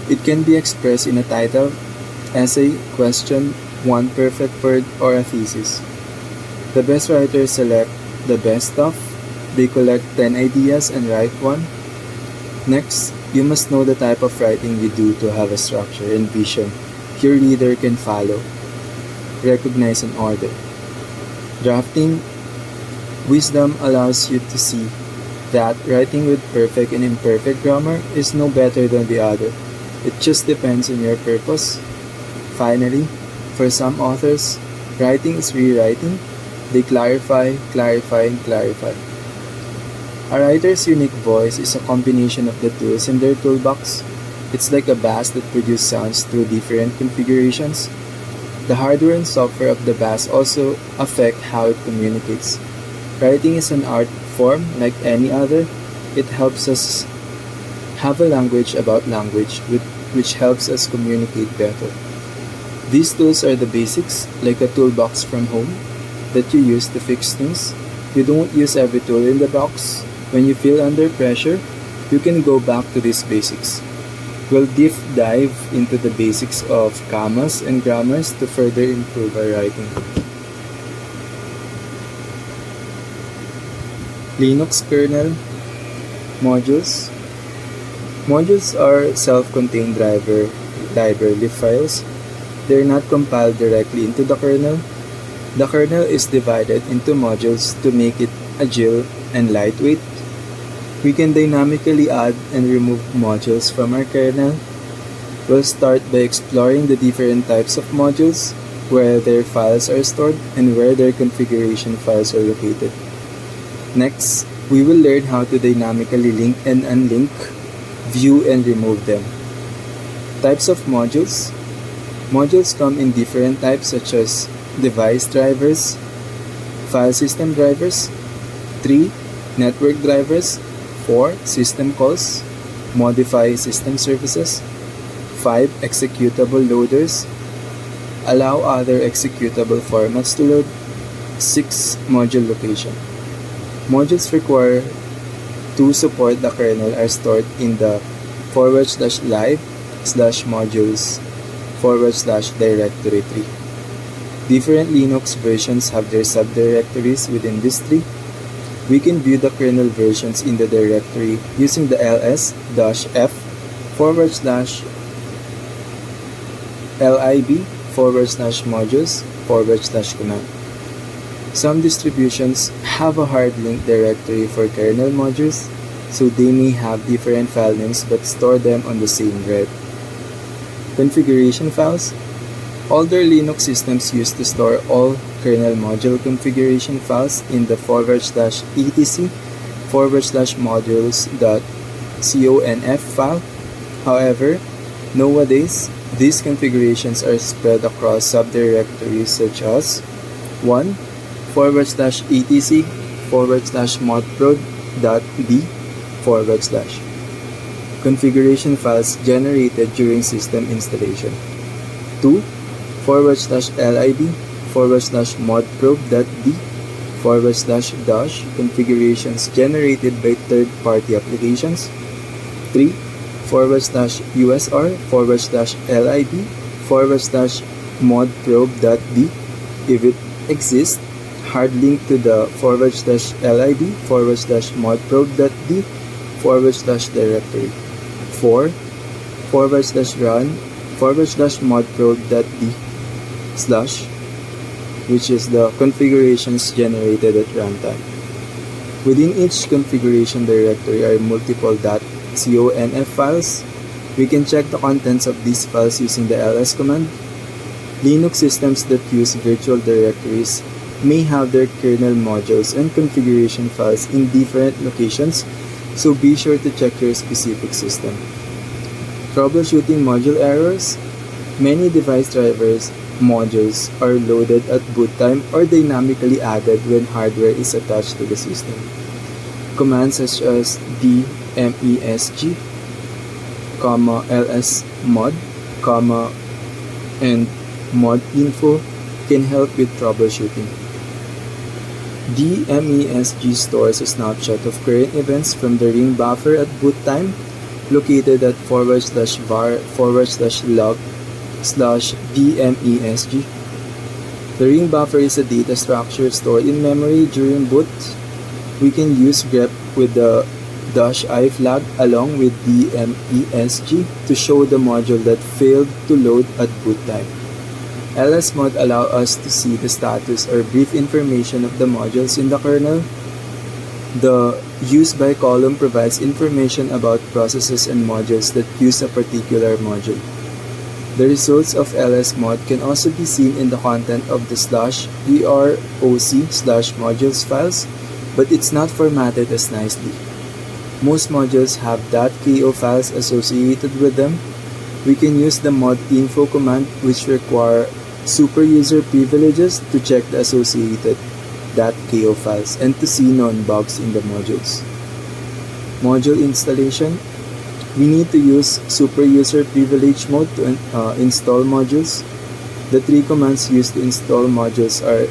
It can be expressed in a title, essay, question, one perfect word, or a thesis. The best writers select the best stuff. They collect 10 ideas and write one. Next, you must know the type of writing you do to have a structure and vision your reader can follow. Recognize an order. Drafting wisdom allows you to see that writing with perfect and imperfect grammar is no better than the other. It just depends on your purpose. Finally, for some authors, writing is rewriting. They clarify, clarify, and clarify. A writer's unique voice is a combination of the tools in their toolbox. It's like a bass that produces sounds through different configurations. The hardware and software of the bass also affect how it communicates. Writing is an art form like any other. It helps us have a language about language, which helps us communicate better. These tools are the basics, like a toolbox from home that you use to fix things. You don't use every tool in the box. When you feel under pressure, you can go back to these basics. We'll deep dive into the basics of commas and grammars to further improve our writing. Linux kernel modules. Modules are self-contained library files. They're not compiled directly into the kernel. The kernel is divided into modules to make it agile and lightweight. We can dynamically add and remove modules from our kernel. We'll start by exploring the different types of modules, where their files are stored, and where their configuration files are located. Next, we will learn how to dynamically link and unlink, view and remove them. Types of modules. Modules come in different types such as device drivers, file system drivers, 3. Network drivers, 4. System calls, modify system services, 5. Executable loaders, allow other executable formats to load, 6. Module location. Modules required to support the kernel are stored in the /live/modules/directory 3. Different Linux versions have their subdirectories within this tree. We can view the kernel versions in the directory using the ls-f/lib/modules/command. Some distributions have a hard link directory for kernel modules, so they may have different file names but store them on the same drive. Configuration files. Older Linux systems used to store all kernel module configuration files in the /etc/modules.conf file. However, nowadays, these configurations are spread across subdirectories such as 1. /etc/modprod.d/ configuration files generated during system installation. 2. /lib/modprobe.d/ configurations generated by third-party applications. 3. /usr/lib/modprobe.d if it exists, hard link to the /lib/modprobe.d/directory. 4. /run/modprobe.d slash, which is the configurations generated at runtime. Within each configuration directory are multiple .conf files. We can check the contents of these files using the ls command. Linux systems that use virtual directories may have their kernel modules and configuration files in different locations, so be sure to check your specific system. Troubleshooting module errors. Many device drivers modules are loaded at boot time or dynamically added when hardware is attached to the system. Commands such as dmesg, lsmod, and modinfo can help with troubleshooting. dmesg stores a snapshot of current events from the ring buffer at boot time, located at /var/log/dmesg. The ring buffer is a data structure stored in memory during boot. We can use grep with the -i flag along with dmesg to show the module that failed to load at boot time. lsmod allow us to see the status or brief information of the modules in the kernel. The use by column provides information about processes and modules that use a particular module. The results of lsmod can also be seen in the content of the /proc/modules files, but it's not formatted as nicely. Most modules have .ko files associated with them. We can use the modinfo command, which require super user privileges to check the associated .ko files and to see known bugs in the modules. Module installation. We need to use super user privilege mode to install modules. The three commands used to install modules are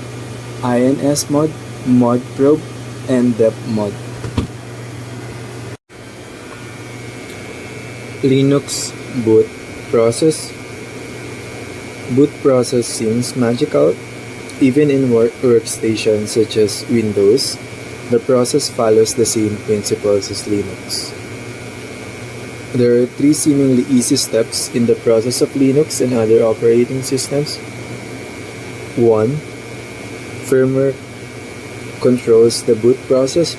insmod, modprobe, and depmod. Linux boot process. Boot process seems magical. Even in workstations such as Windows, the process follows the same principles as Linux. There are three seemingly easy steps in the process of Linux and other operating systems. 1. Firmware controls the boot process.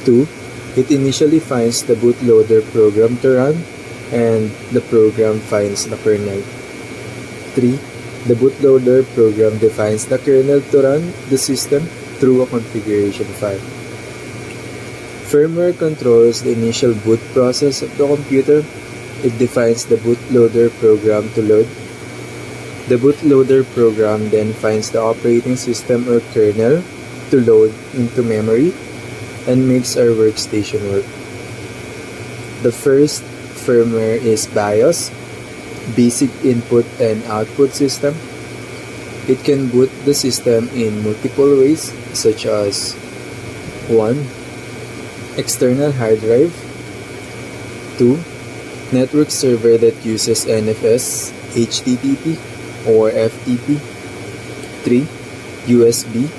2. It initially finds the bootloader program to run, and the program finds the kernel. 3. The bootloader program defines the kernel to run the system through a configuration file. Firmware controls the initial boot process of the computer. It defines the bootloader program to load. The bootloader program then finds the operating system or kernel to load into memory and makes our workstation work. The first firmware is BIOS, Basic Input and Output System. It can boot the system in multiple ways, such as 1. External hard drive. 2. Network server that uses NFS, HTTP, or FTP. 3. USB.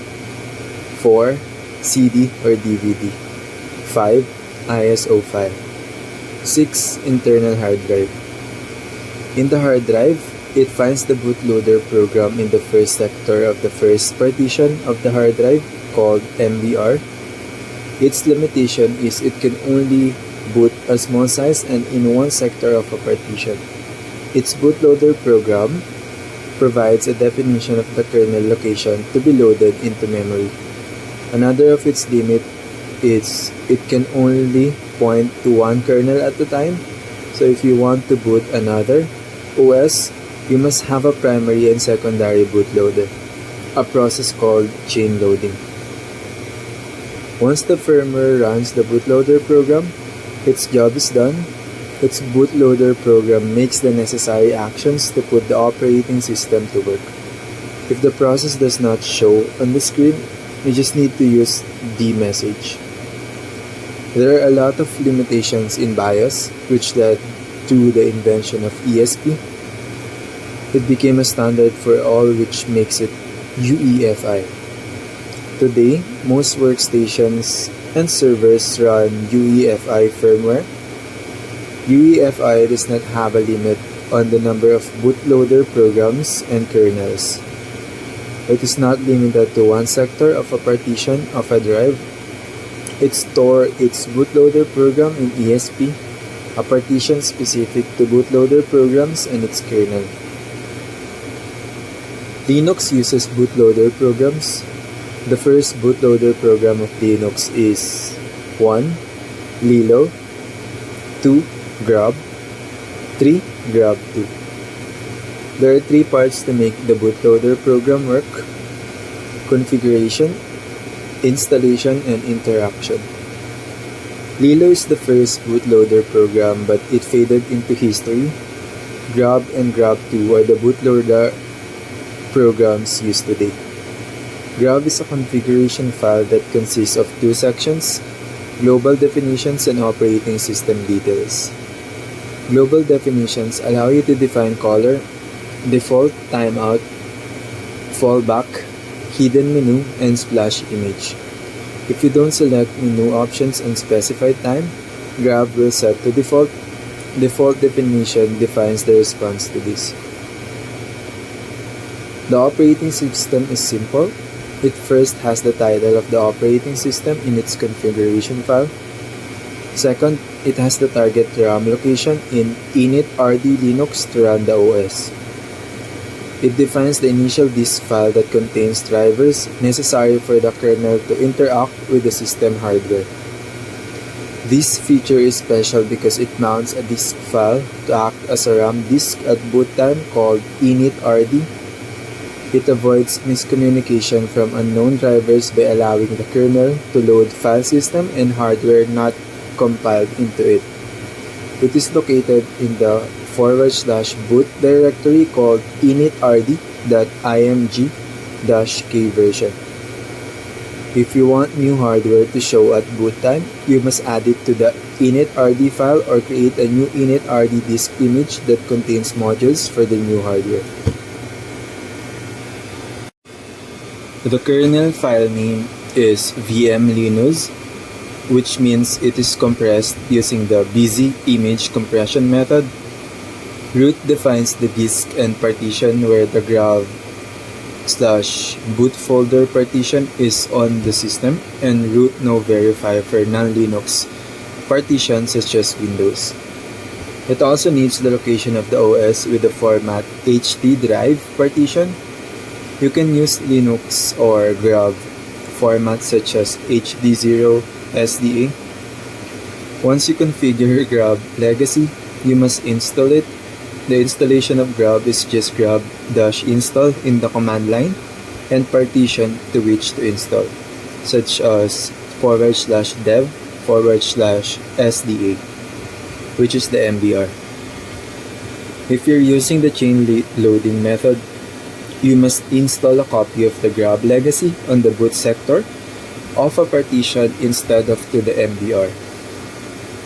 4. CD or DVD. 5. ISO file. 6. Internal hard drive. In the hard drive, it finds the bootloader program in the first sector of the first partition of the hard drive, called MBR. Its limitation is it can only boot a small size and in one sector of a partition. Its bootloader program provides a definition of the kernel location to be loaded into memory. Another of its limit is it can only point to one kernel at a time. So if you want to boot another OS, you must have a primary and secondary bootloader, a process called chain loading. Once the firmware runs the bootloader program, its job is done. Its bootloader program makes the necessary actions to put the operating system to work. If the process does not show on the screen, you just need to use dmesg. There are a lot of limitations in BIOS, which led to the invention of ESP. It became a standard for all, which makes it UEFI. Today, most workstations and servers run UEFI firmware. UEFI does not have a limit on the number of bootloader programs and kernels. It is not limited to one sector of a partition of a drive. It stores its bootloader program in ESP, a partition specific to bootloader programs and its kernel. Linux uses bootloader programs. The first bootloader program of Linux is 1. Lilo, 2. Grub, 3. Grub2. There are 3 parts to make the bootloader program work: configuration, installation, and interaction. Lilo is the first bootloader program, but it faded into history. Grub and Grub2 are the bootloader programs used today. Grub is a configuration file that consists of 2 sections: global definitions and operating system details. Global definitions allow you to define caller, default, timeout, fallback, hidden menu, and splash image. If you don't select menu options and specified time, Grub will set to default. Default definition defines the response to this. The operating system is simple. It first has the title of the operating system in its configuration file. Second, it has the target RAM location in init.rd Linux to run the OS. It defines the initial disk file that contains drivers necessary for the kernel to interact with the system hardware. This feature is special because it mounts a disk file to act as a RAM disk at boot time called init.rd. It avoids miscommunication from unknown drivers by allowing the kernel to load file system and hardware not compiled into it. It is located in the /boot directory called initrd.img-k version. If you want new hardware to show at boot time, you must add it to the initrd file or create a new initrd disk image that contains modules for the new hardware. The kernel file name is vmlinuz, which means it is compressed using the busy image compression method. Root defines the disk and partition where the grub/boot folder partition is on the system, and root no verify for non-Linux partitions such as Windows. It also needs the location of the OS with the format HT drive partition. You can use Linux or grub formats such as HD0 SDA. Once you configure grub legacy, you must install it. The installation of grub is just grub-install in the command line and partition to which to install, such as /dev/SDA, which is the MBR. If you're using the chain loading method, you must install a copy of the grub legacy on the boot sector of a partition instead of to the MBR.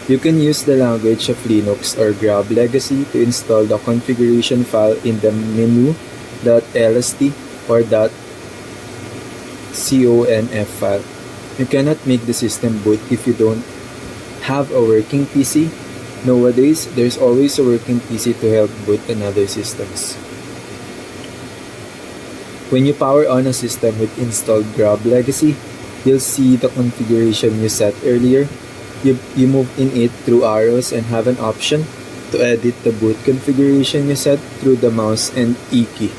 You can use the language of Linux or grub legacy to install the configuration file in the menu.lst or .conf file. You cannot make the system boot if you don't have a working PC. Nowadays, there's always a working PC to help boot another systems. When you power on a system with installed grub legacy, you'll see the configuration you set earlier. You move in it through arrows and have an option to edit the boot configuration you set through the mouse and E key.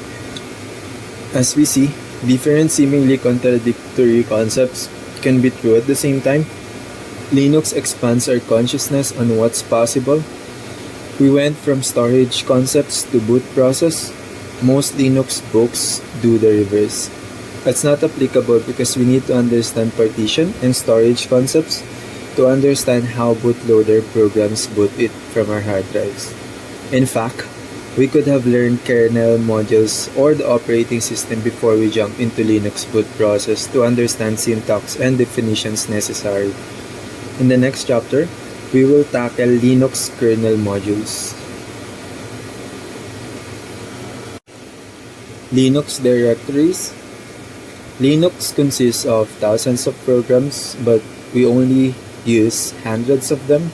As we see, different seemingly contradictory concepts can be true at the same time. Linux expands our consciousness on what's possible. We went from storage concepts to boot process. Most Linux books do the reverse. That's not applicable because we need to understand partition and storage concepts to understand how bootloader programs boot it from our hard drives. In fact, we could have learned kernel modules or the operating system before we jump into Linux boot process to understand syntax and definitions necessary. In the next chapter, we will tackle Linux kernel modules. Linux directories. Linux consists of thousands of programs, but we only use hundreds of them.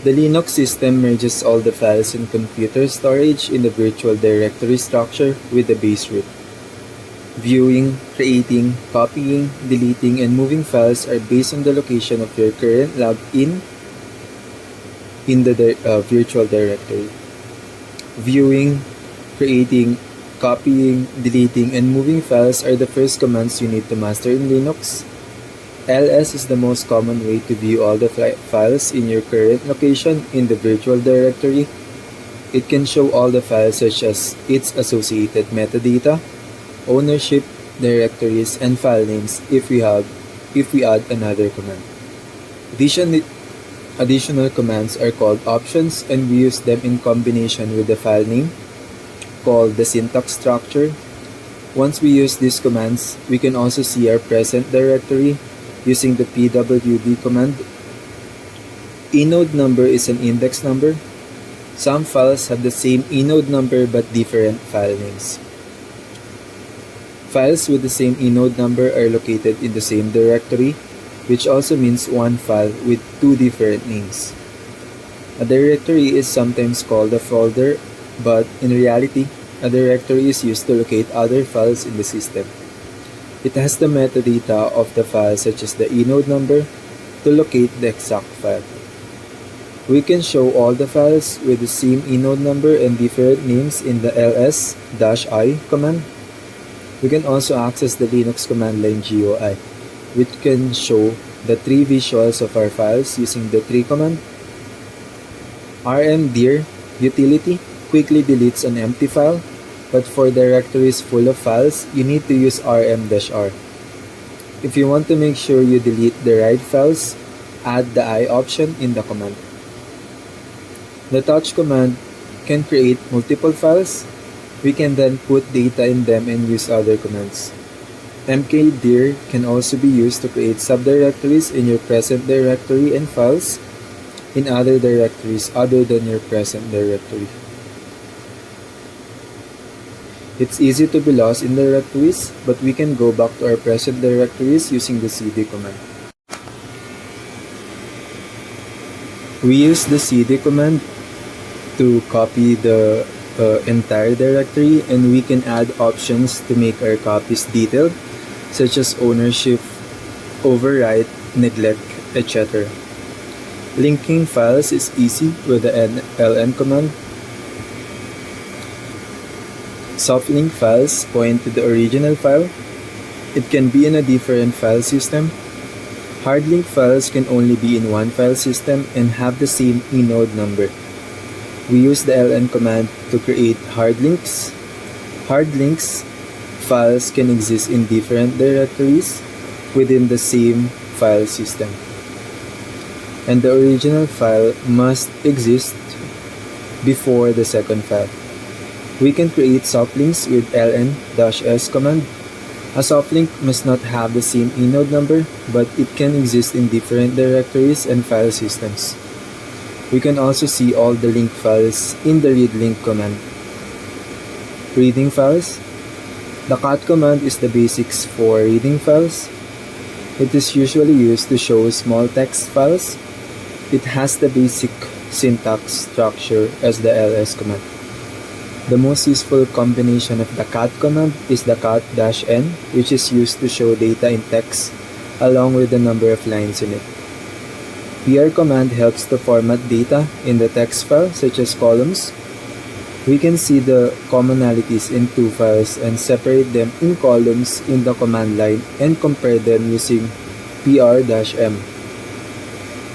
The Linux system merges all the files in computer storage in the virtual directory structure with the base root. Viewing, creating, copying, deleting, and moving files are based on the location of your current login in the virtual directory. Viewing, creating, copying, deleting, and moving files are the first commands you need to master in Linux. ls is the most common way to view all the files in your current location in the virtual directory. It can show all the files such as its associated metadata, ownership, directories, and file names if we add another command. Additional commands are called options, and we use them in combination with the file name, called the syntax structure. Once we use these commands, we can also see our present directory using the pwd command. Inode number is an index number. Some files have the same inode number but different file names. Files with the same inode number are located in the same directory, which also means one file with two different names. A directory is sometimes called a folder, but in reality, a directory is used to locate other files in the system. It has the metadata of the file such as the inode number to locate the exact file. We can show all the files with the same inode number and different names in the ls-i command. We can also access the Linux command line GUI, which can show the three visuals of our files using the tree command. rmdir utility quickly deletes an empty file, but for directories full of files, you need to use rm-r. If you want to make sure you delete the right files, add the I option in the command. The touch command can create multiple files. We can then put data in them and use other commands. mkdir can also be used to create subdirectories in your present directory and files in other directories other than your present directory. It's easy to be lost in directories, but we can go back to our present directories using the cd command. We use the cd command to copy the entire directory, and we can add options to make our copies detailed, such as ownership, overwrite, neglect, etc. Linking files is easy with the ln command. Softlink files point to the original file. It can be in a different file system. Hardlink files can only be in one file system and have the same inode number. We use the ln command to create hard links. Hard links files can exist in different directories within the same file system, and the original file must exist before the second file. We can create softlinks with ln-s command. A softlink must not have the same inode number, but it can exist in different directories and file systems. We can also see all the link files in the readlink command. Reading files. The cat command is the basics for reading files. It is usually used to show small text files. It has the basic syntax structure as the ls command. The most useful combination of the cat command is the cat-n, which is used to show data in text along with the number of lines in it. pr command helps to format data in the text file, such as columns. We can see the commonalities in two files and separate them in columns in the command line and compare them using pr-m.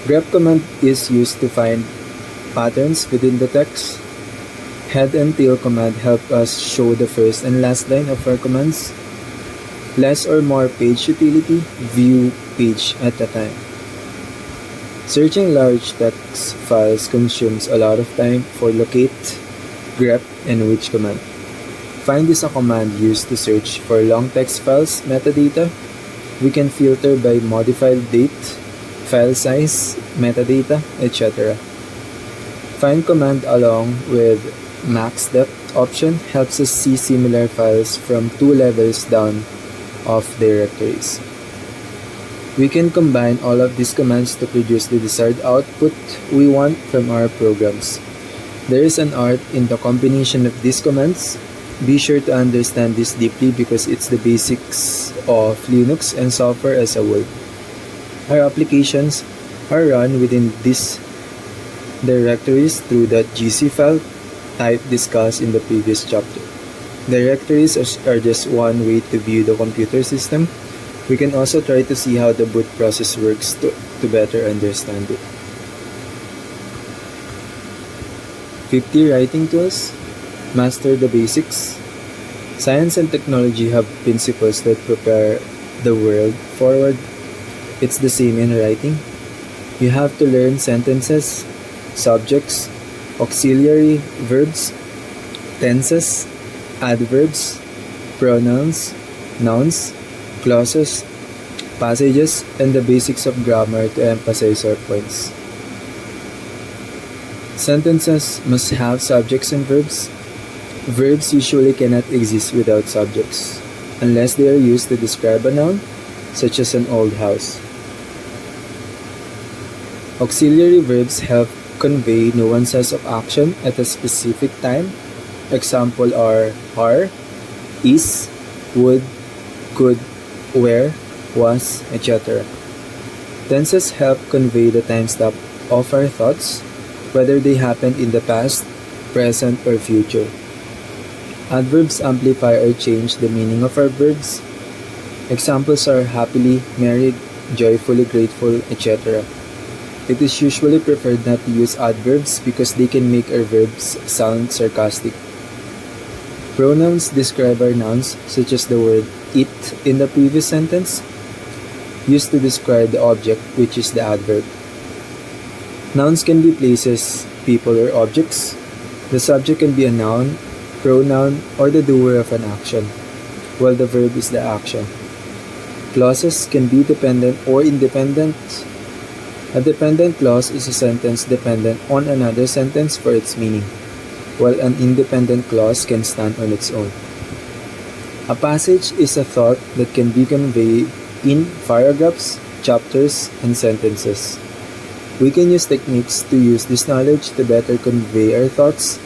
grep command is used to find patterns within the text. Head and tail command help us show the first and last line of our commands. Less or more page utility, view page at a time. Searching large text files consumes a lot of time for locate, grep, and which command. Find is a command used to search for long text files metadata. We can filter by modified date, file size, metadata, etc. Find command along with max depth option helps us see similar files from two levels down of directories. We can combine all of these commands to produce the desired output we want from our programs. There is an art in the combination of these commands. Be sure to understand this deeply because it's the basics of Linux and software as a whole. Our applications are run within these directories through the .gc file type discussed in the previous chapter. Directories are just one way to view the computer system. We can also try to see how the boot process works to better understand it. 50 writing tools. Master the basics. Science and technology have principles that prepare the world forward. It's the same in writing. You have to learn sentences, subjects, auxiliary verbs, tenses, adverbs, pronouns, nouns, clauses, passages, and the basics of grammar to emphasize our points. Sentences must have subjects and verbs. Verbs usually cannot exist without subjects, unless they are used to describe a noun, such as an old house. Auxiliary verbs help convey nuances of action at a specific time. Example are, is, would, could, were, was, etc. Tenses help convey the time step of our thoughts, whether they happened in the past, present, or future. Adverbs amplify or change the meaning of our verbs. Examples are happily, married, joyfully, grateful, etc. It is usually preferred not to use adverbs because they can make our verbs sound sarcastic. Pronouns describe our nouns, such as the word it in the previous sentence, used to describe the object, which is the adverb. Nouns can be places, people, or objects. The subject can be a noun, pronoun, or the doer of an action, while the verb is the action. Clauses can be dependent or independent. A dependent clause is a sentence dependent on another sentence for its meaning, while an independent clause can stand on its own. A passage is a thought that can be conveyed in paragraphs, chapters, and sentences. We can use techniques to use this knowledge to better convey our thoughts.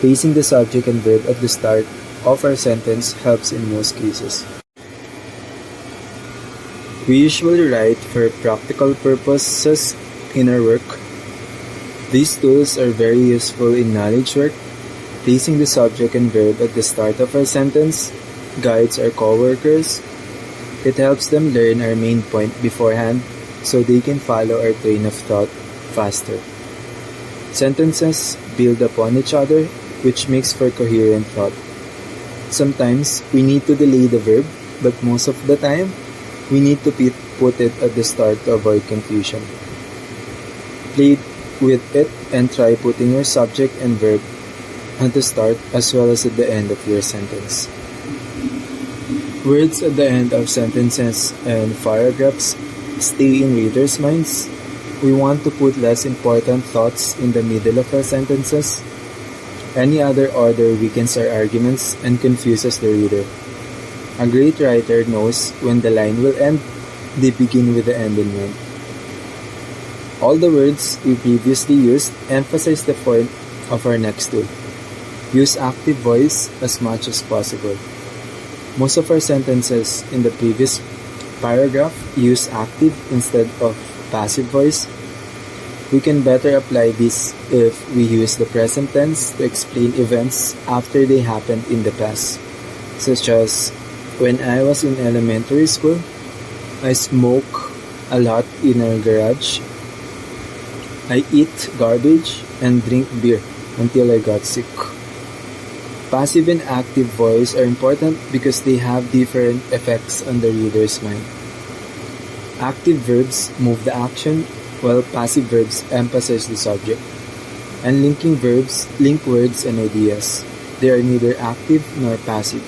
Placing the subject and verb at the start of our sentence helps in most cases. We usually write for practical purposes in our work. These tools are very useful in knowledge work. Placing the subject and verb at the start of our sentence guides our coworkers. It helps them learn our main point beforehand so they can follow our train of thought faster. Sentences build upon each other, which makes for coherent thought. Sometimes we need to delay the verb, but most of the time, we need to put it at the start to avoid confusion. Play with it and try putting your subject and verb at the start as well as at the end of your sentence. Words at the end of sentences and paragraphs stay in readers' minds. We want to put less important thoughts in the middle of our sentences. Any other order weakens our arguments and confuses the reader. A great writer knows when the line will end. They begin with the end in mind. All the words we previously used emphasize the point of our next tool. Use active voice as much as possible. Most of our sentences in the previous paragraph use active instead of passive voice. We can better apply this if we use the present tense to explain events after they happened in the past, such as when I was in elementary school, I smoke a lot in our garage. I eat garbage and drink beer until I got sick. Passive and active voice are important because they have different effects on the reader's mind. Active verbs move the action, while passive verbs emphasize the subject. And linking verbs link words and ideas. They are neither active nor passive.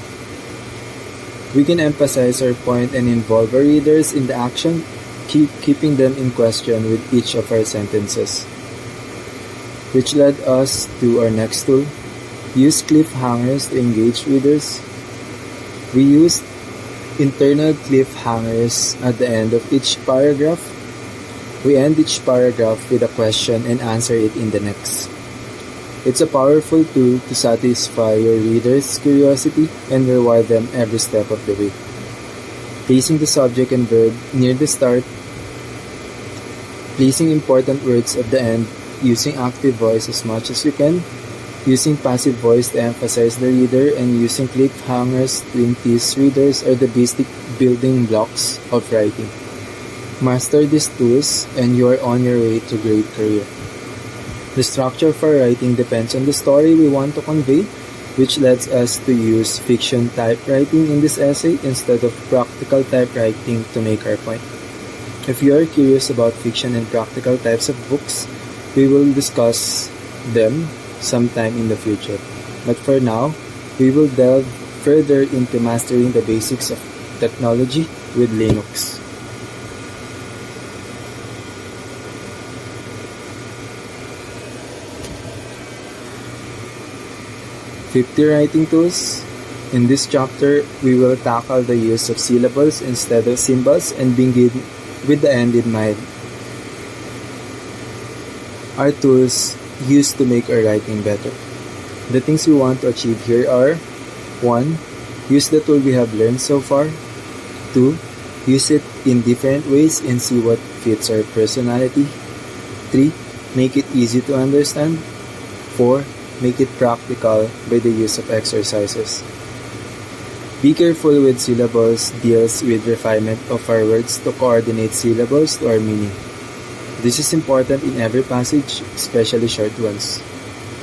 We can emphasize our point and involve our readers in the action, keeping them in question with each of our sentences. Which led us to our next tool. Use cliffhangers to engage readers. We used internal cliffhangers at the end of each paragraph. We end each paragraph with a question and answer it in the next. It's a powerful tool to satisfy your reader's curiosity and reward them every step of the way. Placing the subject and verb near the start, placing important words at the end, using active voice as much as you can, using passive voice to emphasize the reader, and using cliffhangers to entice readers are the basic building blocks of writing. Master these tools and you are on your way to great career. The structure of our writing depends on the story we want to convey, which leads us to use fiction typewriting in this essay instead of practical typewriting to make our point. If you are curious about fiction and practical types of books, we will discuss them sometime in the future. But for now, we will delve further into mastering the basics of technology with Linux. "50 Writing Tools." In this chapter, we will tackle the use of syllables instead of symbols and begin with the end in mind. Our tools used to make our writing better. The things we want to achieve here are: 1. Use the tool we have learned so far. 2. Use it in different ways and see what fits our personality. 3. Make it easy to understand. 4. Make it practical by the use of exercises. Be careful with syllables deals with refinement of our words to coordinate syllables to our meaning. This is important in every passage, especially short ones.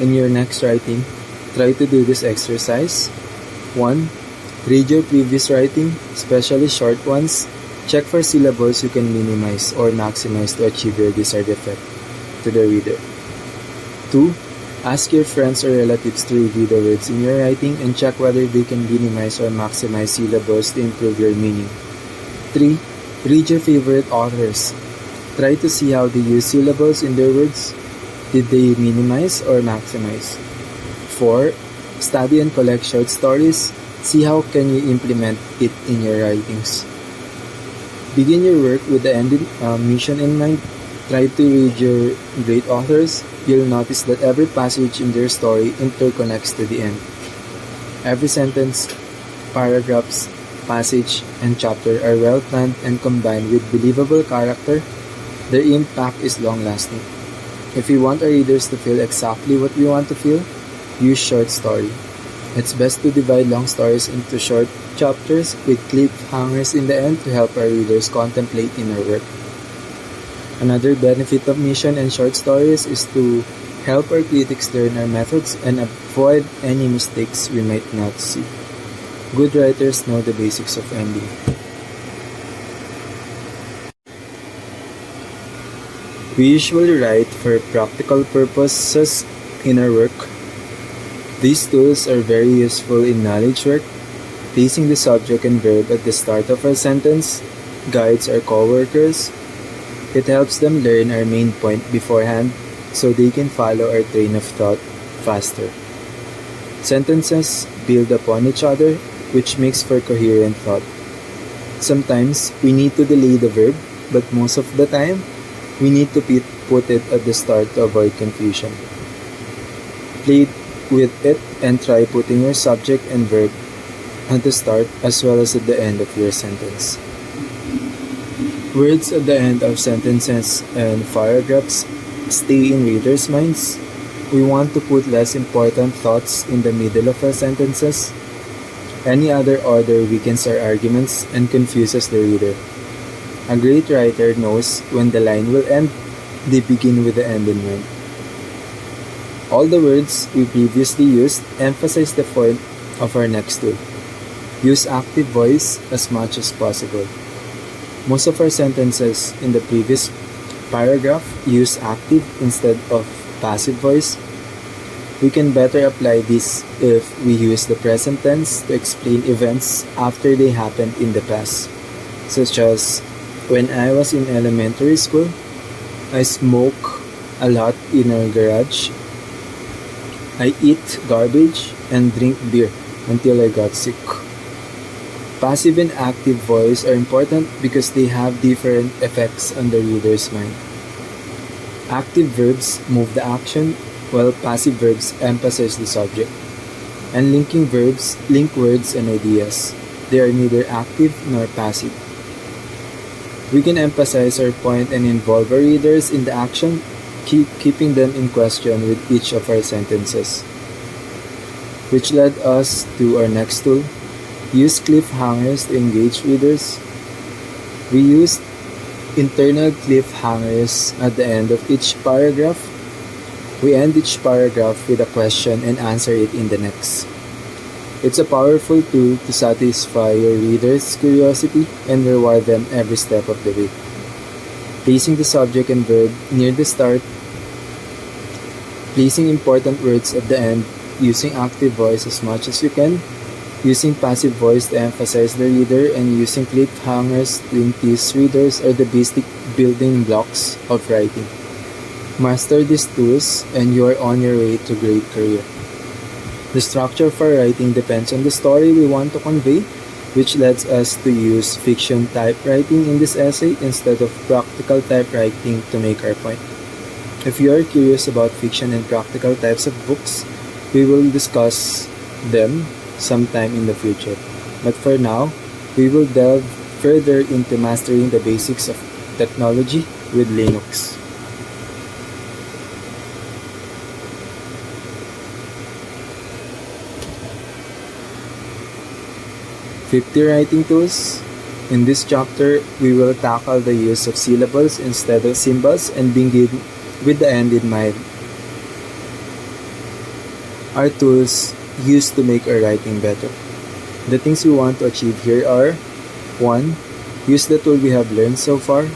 In your next writing, try to do this exercise. 1. Read your previous writing, especially short ones. Check for syllables you can minimize or maximize to achieve your desired effect to the reader. 2. Ask your friends or relatives to review the words in your writing and check whether they can minimize or maximize syllables to improve your meaning. 3. Read your favorite authors. Try to see how they use syllables in their words. Did they minimize or maximize? 4. Study and collect short stories. See how can you implement it in your writings. Begin your work with the end mission in mind. Try to read your great authors. You'll notice that every passage in their story interconnects to the end. Every sentence, paragraphs, passage, and chapter are well planned and combined with believable character. Their impact is long-lasting. If we want our readers to feel exactly what we want to feel, use short story. It's best to divide long stories into short chapters with cliffhangers in the end to help our readers contemplate in our work. Another benefit of mission and short stories is to help our critics learn our methods and avoid any mistakes we might not see. Good writers know the basics of ending. We usually write for practical purposes in our work. These tools are very useful in knowledge work. Placing the subject and verb at the start of our sentence guides our coworkers. It helps them learn our main point beforehand so they can follow our train of thought faster. Sentences build upon each other, which makes for coherent thought. Sometimes we need to delay the verb, but most of the time, we need to put it at the start to avoid confusion. Play with it and try putting your subject and verb at the start as well as at the end of your sentence. Words at the end of sentences and paragraphs stay in readers' minds. We want to put less important thoughts in the middle of our sentences. Any other order weakens our arguments and confuses the reader. A great writer knows when the line will end, they begin with the end in mind. All the words we previously used emphasize the point of our next tool. Use active voice as much as possible. Most of our sentences in the previous paragraph use active instead of passive voice. We can better apply this if we use the present tense to explain events after they happened in the past, such as, when I was in elementary school, I smoke a lot in our garage. I eat garbage and drink beer until I got sick. Passive and active voice are important because they have different effects on the reader's mind. Active verbs move the action, while passive verbs emphasize the subject. And linking verbs link words and ideas. They are neither active nor passive. We can emphasize our point and involve our readers in the action, keeping them in question with each of our sentences. Which led us to our next tool. Use cliffhangers to engage readers. We used internal cliffhangers at the end of each paragraph. We end each paragraph with a question and answer it in the next. It's a powerful tool to satisfy your readers' curiosity and reward them every step of the way. Placing the subject and verb near the start, placing important words at the end, using active voice as much as you can, using passive voice to emphasize the reader, and using cliffhangers to entice readers are the basic building blocks of writing. Master these tools and you are on your way to great career. The structure of our writing depends on the story we want to convey, which leads us to use fiction typewriting in this essay instead of practical typewriting to make our point. If you are curious about fiction and practical types of books, we will discuss them sometime in the future. But for now, we will delve further into mastering the basics of technology with Linux. 50 writing tools. In this chapter, we will tackle the use of syllables instead of symbols and begin with the end in mind. Our tools used to make our writing better. The things we want to achieve here are 1. Use the tool we have learned so far.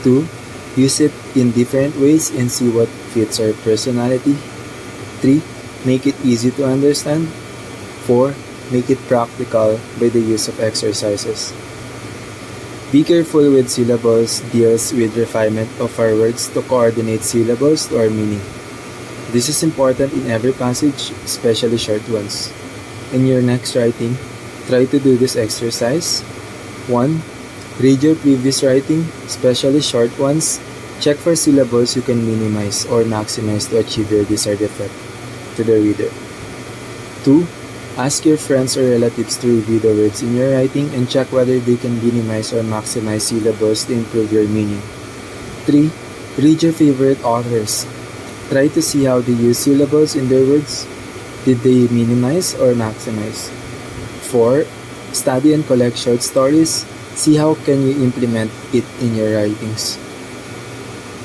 2. Use it in different ways and see what fits our personality. 3. Make it easy to understand. 4. Make it practical by the use of exercises. Be careful with syllables deals with refinement of our words to coordinate syllables to our meaning. This is important in every passage, especially short ones. In your next writing, try to do this exercise. 1. Read your previous writing, especially short ones. Check for syllables you can minimize or maximize to achieve your desired effect to the reader. 2. Ask your friends or relatives to review the words in your writing and check whether they can minimize or maximize syllables to improve your meaning. 3. Read your favorite authors. Try to see how they use syllables in their words. Did they minimize or maximize? 4. Study and collect short stories. See how can you implement it in your writings.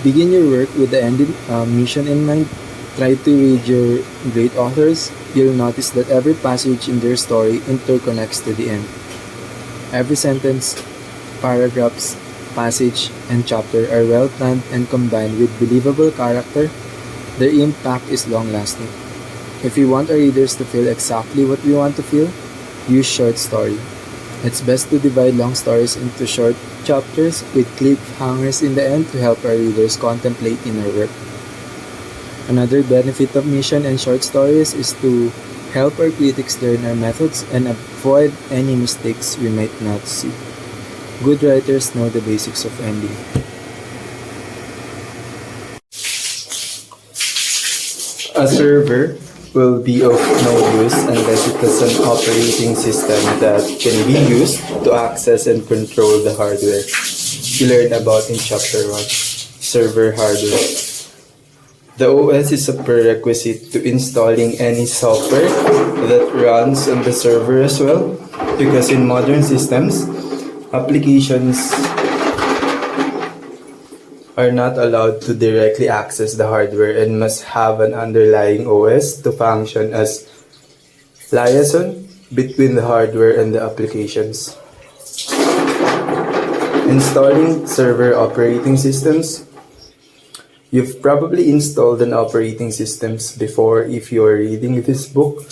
Begin your work with the end mission in mind. Try to read your great authors. You'll notice that every passage in their story interconnects to the end. Every sentence, paragraphs, passage, and chapter are well planned and combined with believable character. Their impact is long-lasting. If we want our readers to feel exactly what we want to feel, use short story. It's best to divide long stories into short chapters with cliffhangers in the end to help our readers contemplate in our work. Another benefit of mission and short stories is to help our critics learn our methods and avoid any mistakes we might not see. Good writers know the basics of ending. A server will be of no use unless it has an operating system that can be used to access and control the hardware. We learned about in Chapter 1, server hardware. The OS is a prerequisite to installing any software that runs on the server as well, because in modern systems, applications are not allowed to directly access the hardware and must have an underlying OS to function as liaison between the hardware and the applications. Installing server operating systems. You've probably installed an operating systems before if you are reading this book.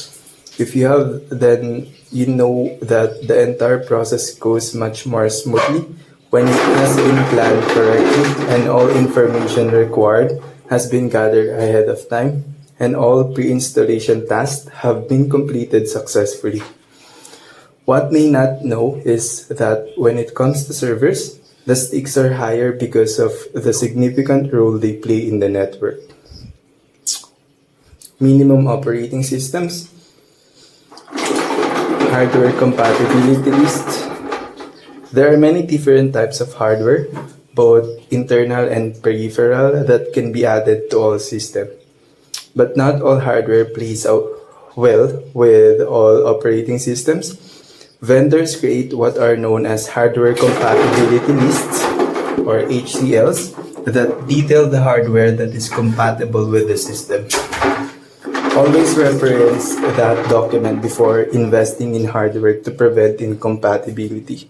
If you have, then you know that the entire process goes much more smoothly when it has been planned correctly and all information required has been gathered ahead of time and all pre-installation tasks have been completed successfully. What may not know is that when it comes to servers, the stakes are higher because of the significant role they play in the network. Minimum operating systems, hardware compatibility list. There are many different types of hardware, both internal and peripheral, that can be added to all systems. But not all hardware plays out well with all operating systems. Vendors create what are known as hardware compatibility lists, or HCLs, that detail the hardware that is compatible with the system. Always reference that document before investing in hardware to prevent incompatibility.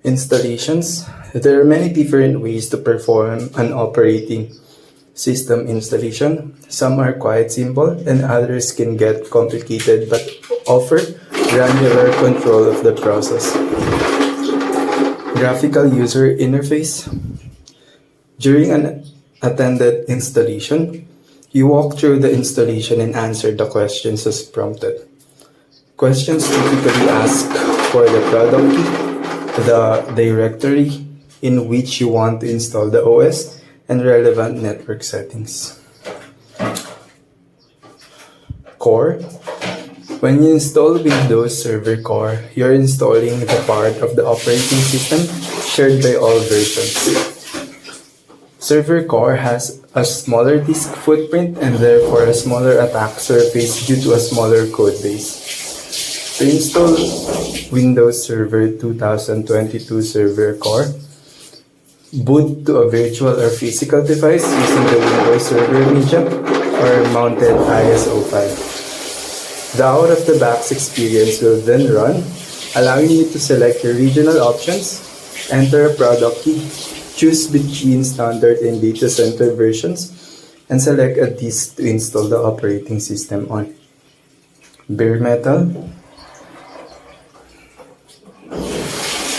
Installations. There are many different ways to perform an operating system installation. Some are quite simple and others can get complicated but offer granular control of the process. Graphical user interface. During an attended installation, you walk through the installation and answer the questions as prompted. Questions typically ask for the product key, the directory in which you want to install the OS, and relevant network settings. Core. When you install Windows Server Core, you're installing the part of the operating system shared by all versions. Server Core has a smaller disk footprint and therefore a smaller attack surface due to a smaller code base. To install Windows Server 2022 Server Core, boot to a virtual or physical device using the Windows Server Media or mounted ISO file. The out-of-the-box experience will then run, allowing you to select your regional options, enter a product key, choose between standard and data center versions, and select a disk to install the operating system on. Bare metal.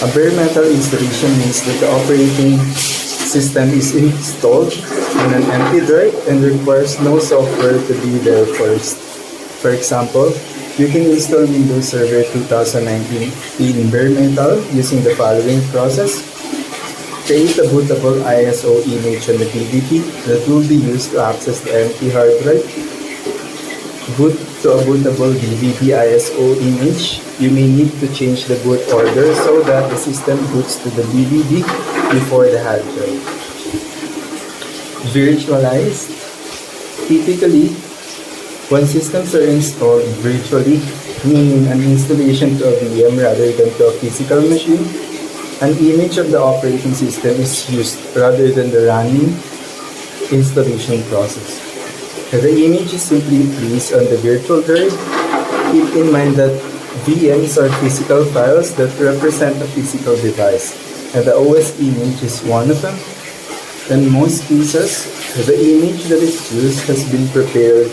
A bare metal installation means that the operating system is installed on an empty drive and requires no software to be there first. For example, you can install Windows Server 2019 in bare metal using the following process. Create a bootable ISO image on the DVD that will be used to access the empty hard drive. Boot to a bootable DVD ISO image. You may need to change the boot order so that the system boots to the DVD before the hard drive. Virtualized. Typically, when systems are installed virtually, meaning an installation to a VM rather than to a physical machine, an image of the operating system is used rather than the running installation process. The image is simply placed on the virtual drive. Keep in mind that VMs are physical files that represent a physical device, and the OS image is one of them. In most cases, the image that is used has been prepared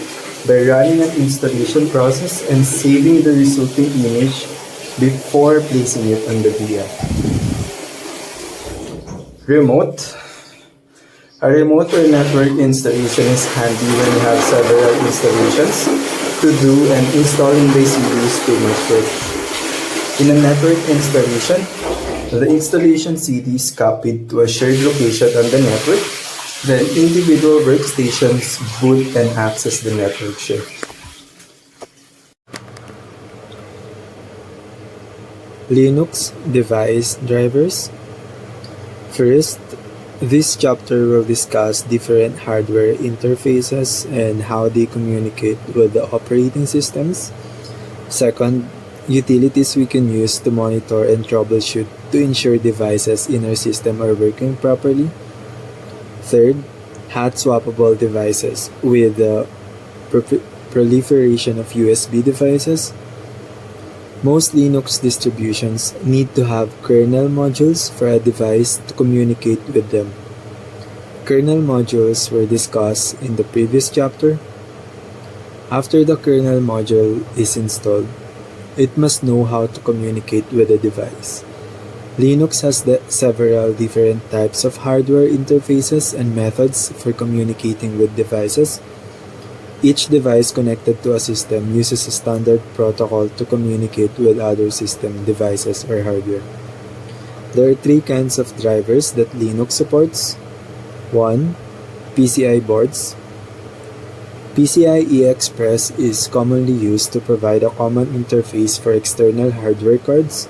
by running an installation process and saving the resulting image before placing it on the VM. Remote. A remote or network installation is handy when you have several installations to do and installing by CD is too much work. In a network installation, the installation CD is copied to a shared location on the network. Then individual workstations boot and access the network share. Linux device drivers. First, this chapter will discuss different hardware interfaces and how they communicate with the operating systems. Second, utilities we can use to monitor and troubleshoot to ensure devices in our system are working properly. Third, hot swappable devices with the proliferation of USB devices. Most Linux distributions need to have kernel modules for a device to communicate with them. Kernel modules were discussed in the previous chapter. After the kernel module is installed, it must know how to communicate with the device. Linux has several different types of hardware interfaces and methods for communicating with devices. Each device connected to a system uses a standard protocol to communicate with other system devices or hardware. There are three kinds of drivers that Linux supports. 1. PCI boards. PCIe Express is commonly used to provide a common interface for external hardware cards.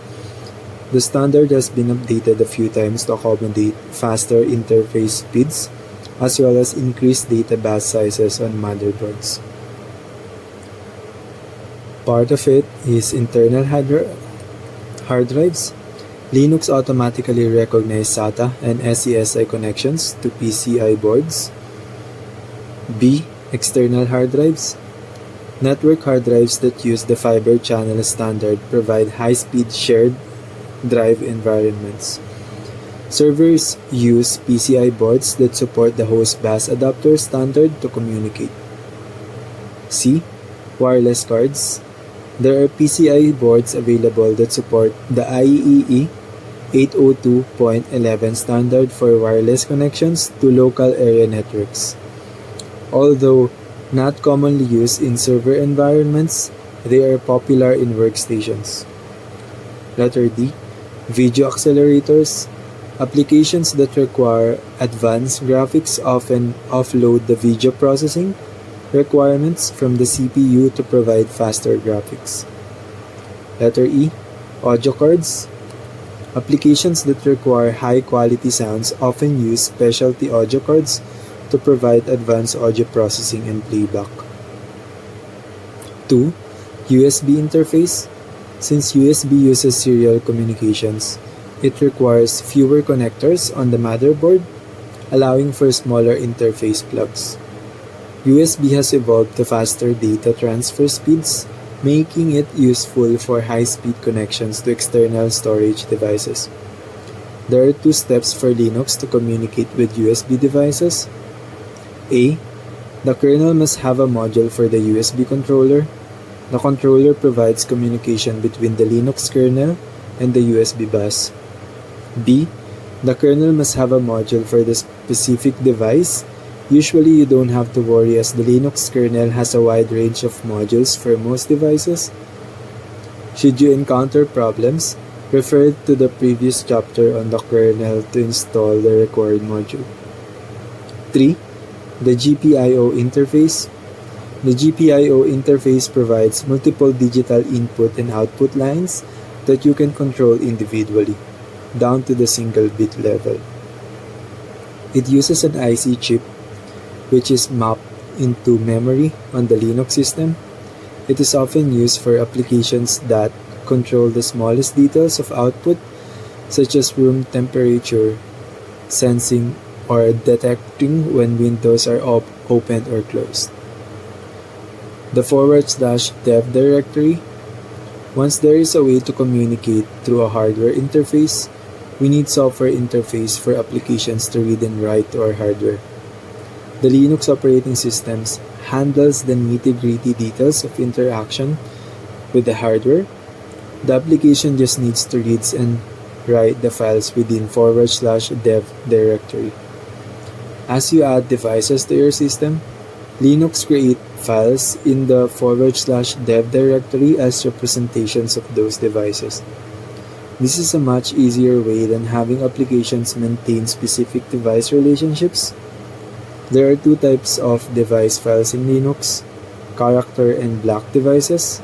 The standard has been updated a few times to accommodate faster interface speeds, as well as increased data bus sizes on motherboards. Part of it is internal hard drives. Linux automatically recognizes SATA and SCSI connections to PCI boards. B. External hard drives. Network hard drives that use the Fiber Channel standard provide high-speed shared drive environments. Servers use PCI boards that support the host bus adapter standard to communicate. C. Wireless cards. There are PCI boards available that support the IEEE 802.11 standard for wireless connections to local area networks. Although not commonly used in server environments, they are popular in workstations. Letter D. Video accelerators. Applications that require advanced graphics often offload the video processing requirements from the CPU to provide faster graphics. Letter E. Audio cards. Applications that require high-quality sounds often use specialty audio cards to provide advanced audio processing and playback. 2. USB interface. Since USB uses serial communications, it requires fewer connectors on the motherboard, allowing for smaller interface plugs. USB has evolved to faster data transfer speeds, making it useful for high-speed connections to external storage devices. There are two steps for Linux to communicate with USB devices. A. The kernel must have a module for the USB controller. The controller provides communication between the Linux kernel and the USB bus. B. The kernel must have a module for the specific device. Usually you don't have to worry as the Linux kernel has a wide range of modules for most devices. Should you encounter problems, refer to the previous chapter on the kernel to install the required module. 3. The GPIO interface. The GPIO interface provides multiple digital input and output lines that you can control individually, down to the single bit level. It uses an IC chip which is mapped into memory on the Linux system. It is often used for applications that control the smallest details of output, such as room temperature, sensing, or detecting when windows are opened or closed. The /dev directory. Once there is a way to communicate through a hardware interface, we need software interface for applications to read and write to our hardware. The Linux operating systems handles the nitty-gritty details of interaction with the hardware. The application just needs to read and write the files within /dev directory. As you add devices to your system, Linux creates files in the /dev directory as representations of those devices. This is a much easier way than having applications maintain specific device relationships. There are two types of device files in Linux: character and block devices.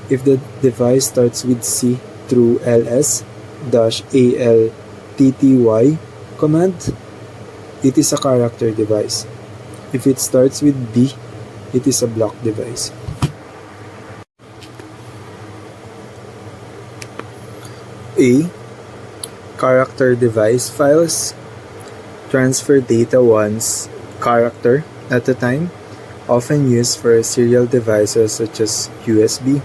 If the device starts with C through ls-altty command, it is a character device. If it starts with B, it is a block device. A. Character device files transfer data once character at a time, often used for serial devices such as USB.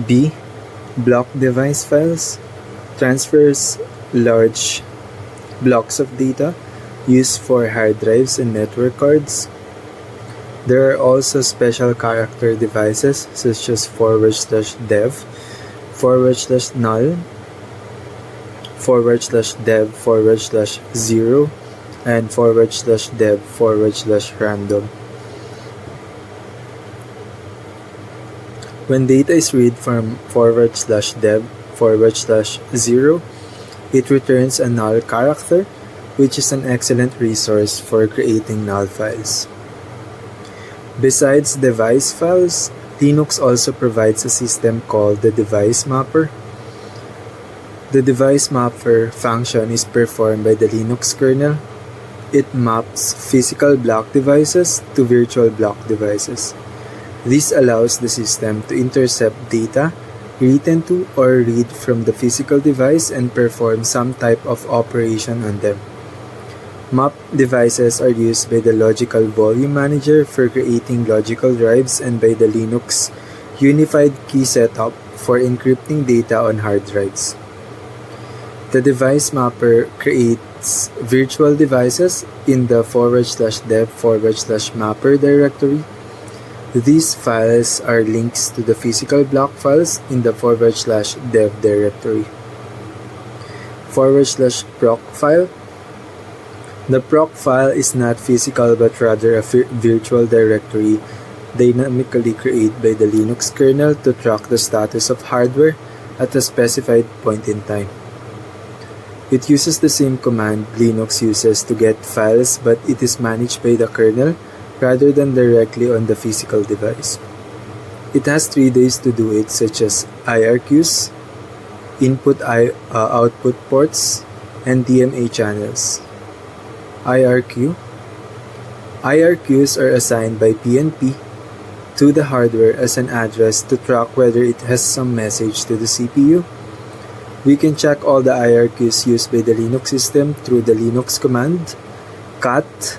B. Block device files transfers large blocks of data used for hard drives and network cards. There are also special character devices such as /dev, /null, /dev, /0, and /dev, /random. When data is read from /dev/0, it returns a null character, which is an excellent resource for creating null files. Besides device files, Linux also provides a system called the device mapper. The device mapper function is performed by the Linux kernel. It maps physical block devices to virtual block devices. This allows the system to intercept data written to or read from the physical device and perform some type of operation on them. Map devices are used by the Logical Volume Manager for creating logical drives and by the Linux Unified Key Setup for encrypting data on hard drives. The device mapper creates virtual devices in the /dev/mapper directory. These files are links to the physical block files in the /dev directory. /proc file. The proc file is not physical but rather a virtual directory dynamically created by the Linux kernel to track the status of hardware at a specified point in time. It uses the same command Linux uses to get files, but it is managed by the kernel rather than directly on the physical device. It has 3 ways to do it, such as IRQs, input-output ports, and DMA channels. IRQs are assigned by PNP to the hardware as an address to track whether it has some message to the CPU. We can check all the IRQs used by the Linux system through the Linux command cat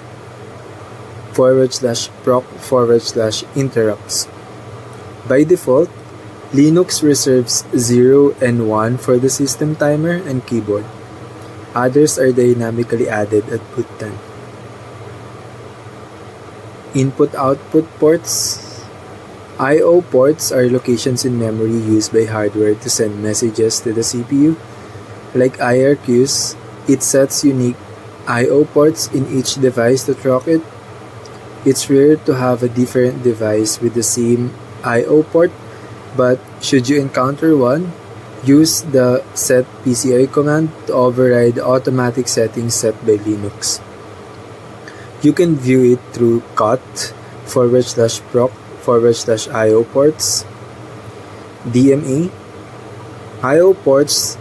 /proc/interrupts. By default, Linux reserves 0 and 1 for the system timer and keyboard. Others are dynamically added at boot time. Input-output ports. I/O ports are locations in memory used by hardware to send messages to the CPU. Like IRQs, it sets unique I/O ports in each device to track it. It's rare to have a different device with the same I/O port, but should you encounter one, use the set PCI command to override the automatic settings set by Linux. You can view it through cat /proc/IO ports. DMA. I/O ports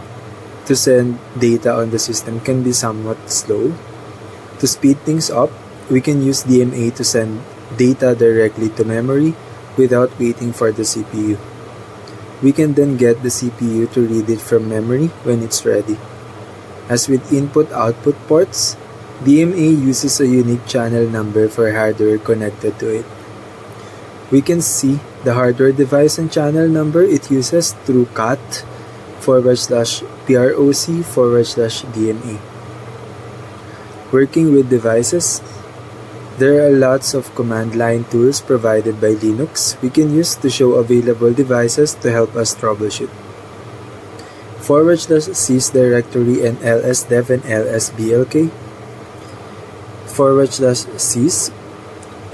to send data on the system can be somewhat slow. To speed things up, we can use DMA to send data directly to memory without waiting for the CPU. We can then get the CPU to read it from memory when it's ready. As with input-output ports, DMA uses a unique channel number for hardware connected to it. We can see the hardware device and channel number it uses through cat /proc/DMA. Working with devices. There are lots of command line tools provided by Linux we can use to show available devices to help us troubleshoot. /sys directory and lsdev and lsblk. /sys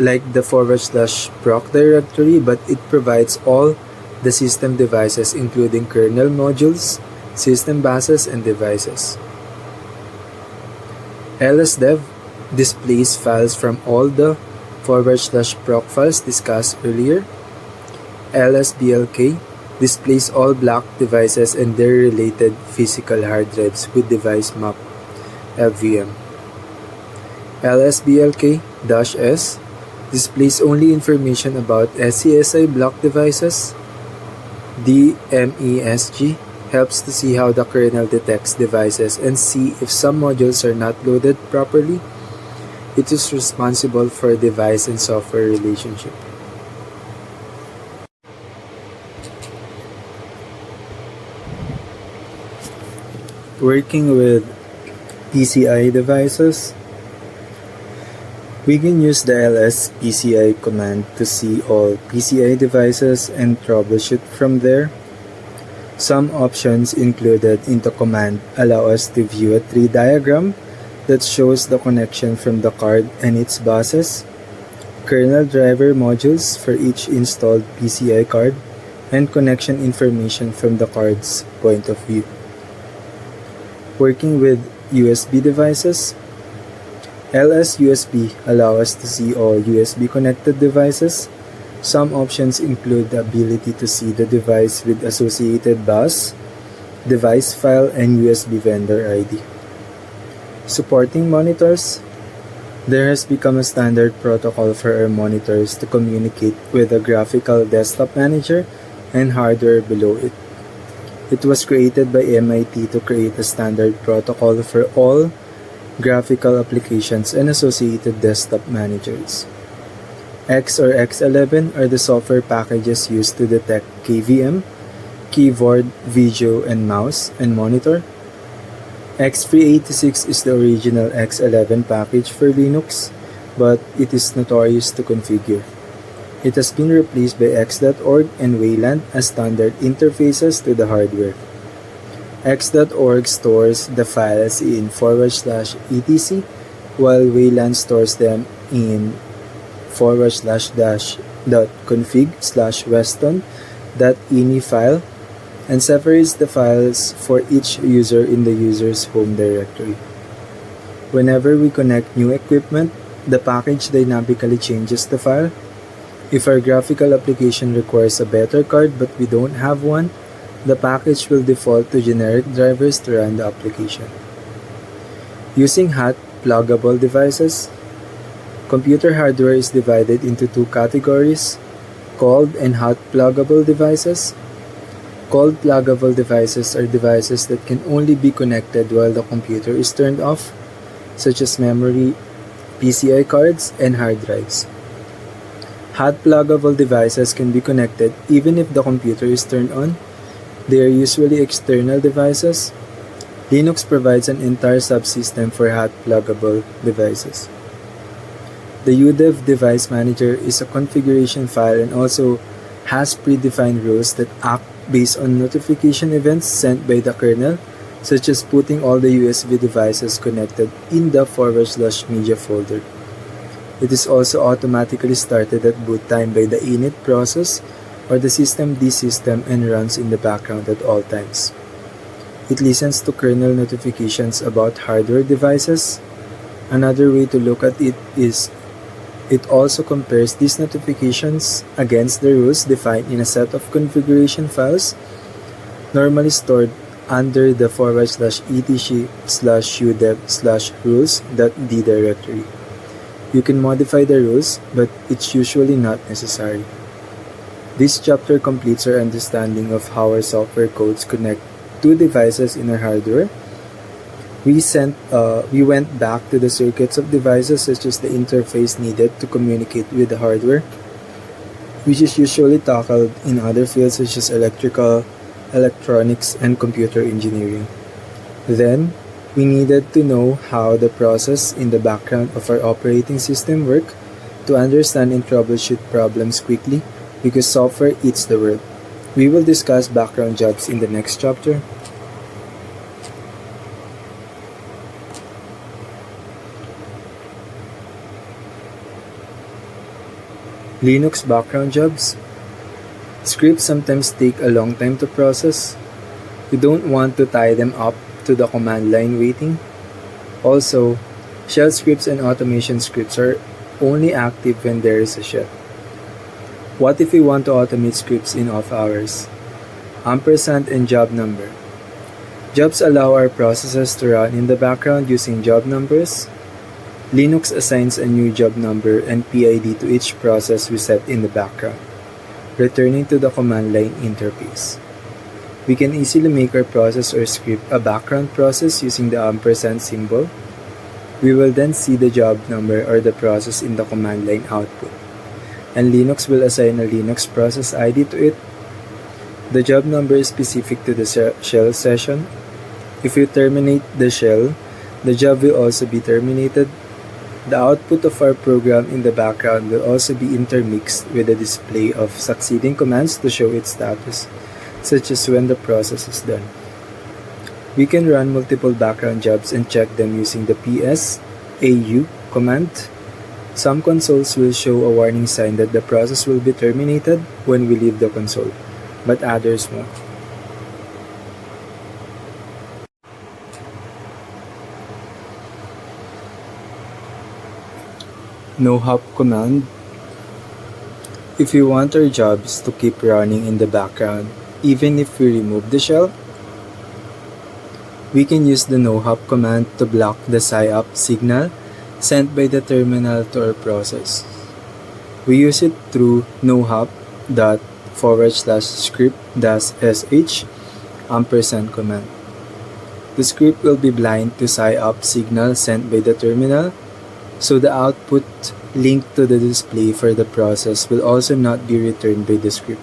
like the /proc directory, but it provides all the system devices including kernel modules, system buses, and devices. lsdev displays files from all the /proc files discussed earlier. lsblk displays all block devices and their related physical hard drives with device map LVM. lsblk-s displays only information about SCSI block devices. DMESG helps to see how the kernel detects devices and see if some modules are not loaded properly. It is responsible for device and software relationship. Working with PCI devices, we can use the ls-pci command to see all PCI devices and troubleshoot from there. Some options included in the command allow us to view a tree diagram that shows the connection from the card and its buses, kernel driver modules for each installed PCI card, and connection information from the card's point of view. Working with USB devices, LS USB allow us to see all USB connected devices. Some options include the ability to see the device with associated bus, device file, and USB vendor ID. Supporting monitors, there has become a standard protocol for our monitors to communicate with a graphical desktop manager and hardware below it. It was created by MIT to create a standard protocol for all graphical applications and associated desktop managers. X or X11 are the software packages used to detect KVM, keyboard, video, and mouse, and monitor. X386 is the original X11 package for Linux, but it is notorious to configure. It has been replaced by X.org and Wayland as standard interfaces to the hardware. X.org stores the files in /etc, while Wayland stores them in /config/weston.ini file and separates the files for each user in the user's home directory. Whenever we connect new equipment, the package dynamically changes the file. If our graphical application requires a better card but we don't have one, the package will default to generic drivers to run the application. Using hot pluggable devices, computer hardware is divided into two categories, cold and hot pluggable devices. Cold pluggable devices are devices that can only be connected while the computer is turned off, such as memory, PCI cards, and hard drives. Hot pluggable devices can be connected even if the computer is turned on. They are usually external devices. Linux provides an entire subsystem for hot pluggable devices. The UDEV device manager is a configuration file and also has predefined rules that act based on notification events sent by the kernel, such as putting all the USB devices connected in the /media folder. It is also automatically started at boot time by the init process or the systemd system and runs in the background at all times. It listens to kernel notifications about hardware devices. Another way to look at it is it also compares these notifications against the rules defined in a set of configuration files, normally stored under the /etc/udev/rules.d directory. You can modify the rules, but it's usually not necessary. This chapter completes our understanding of how our software codes connect two devices in our hardware. We went back to the circuits of devices such as the interface needed to communicate with the hardware, which is usually tackled in other fields such as electrical, electronics, and computer engineering. Then, we needed to know how the process in the background of our operating system work to understand and troubleshoot problems quickly because software eats the world. We will discuss background jobs in the next chapter. Linux background jobs. Scripts sometimes take a long time to process. You don't want to tie them up to the command line waiting. Also, shell scripts and automation scripts are only active when there is a shell. What if we want to automate scripts in off hours? Ampersand and job number. Jobs allow our processes to run in the background using job numbers. Linux assigns a new job number and PID to each process we set in the background, returning to the command line interface. We can easily make our process or script a background process using the ampersand symbol. We will then see the job number or the process in the command line output, and Linux will assign a Linux process ID to it. The job number is specific to the shell session. If you terminate the shell, the job will also be terminated. The output of our program in the background will also be intermixed with a display of succeeding commands to show its status, such as when the process is done. We can run multiple background jobs and check them using the ps-au command. Some consoles will show a warning sign that the process will be terminated when we leave the console. but others won't. No hop command. If we want our jobs to keep running in the background, even if we remove the shell, we can use the no hop command to block the SciUp signal sent by the terminal to our process. We use it through no hop /script -sh ampersand command. The script will be blind to SciUp signal sent by the terminal, so the output linked to the display for the process will also not be returned by the script.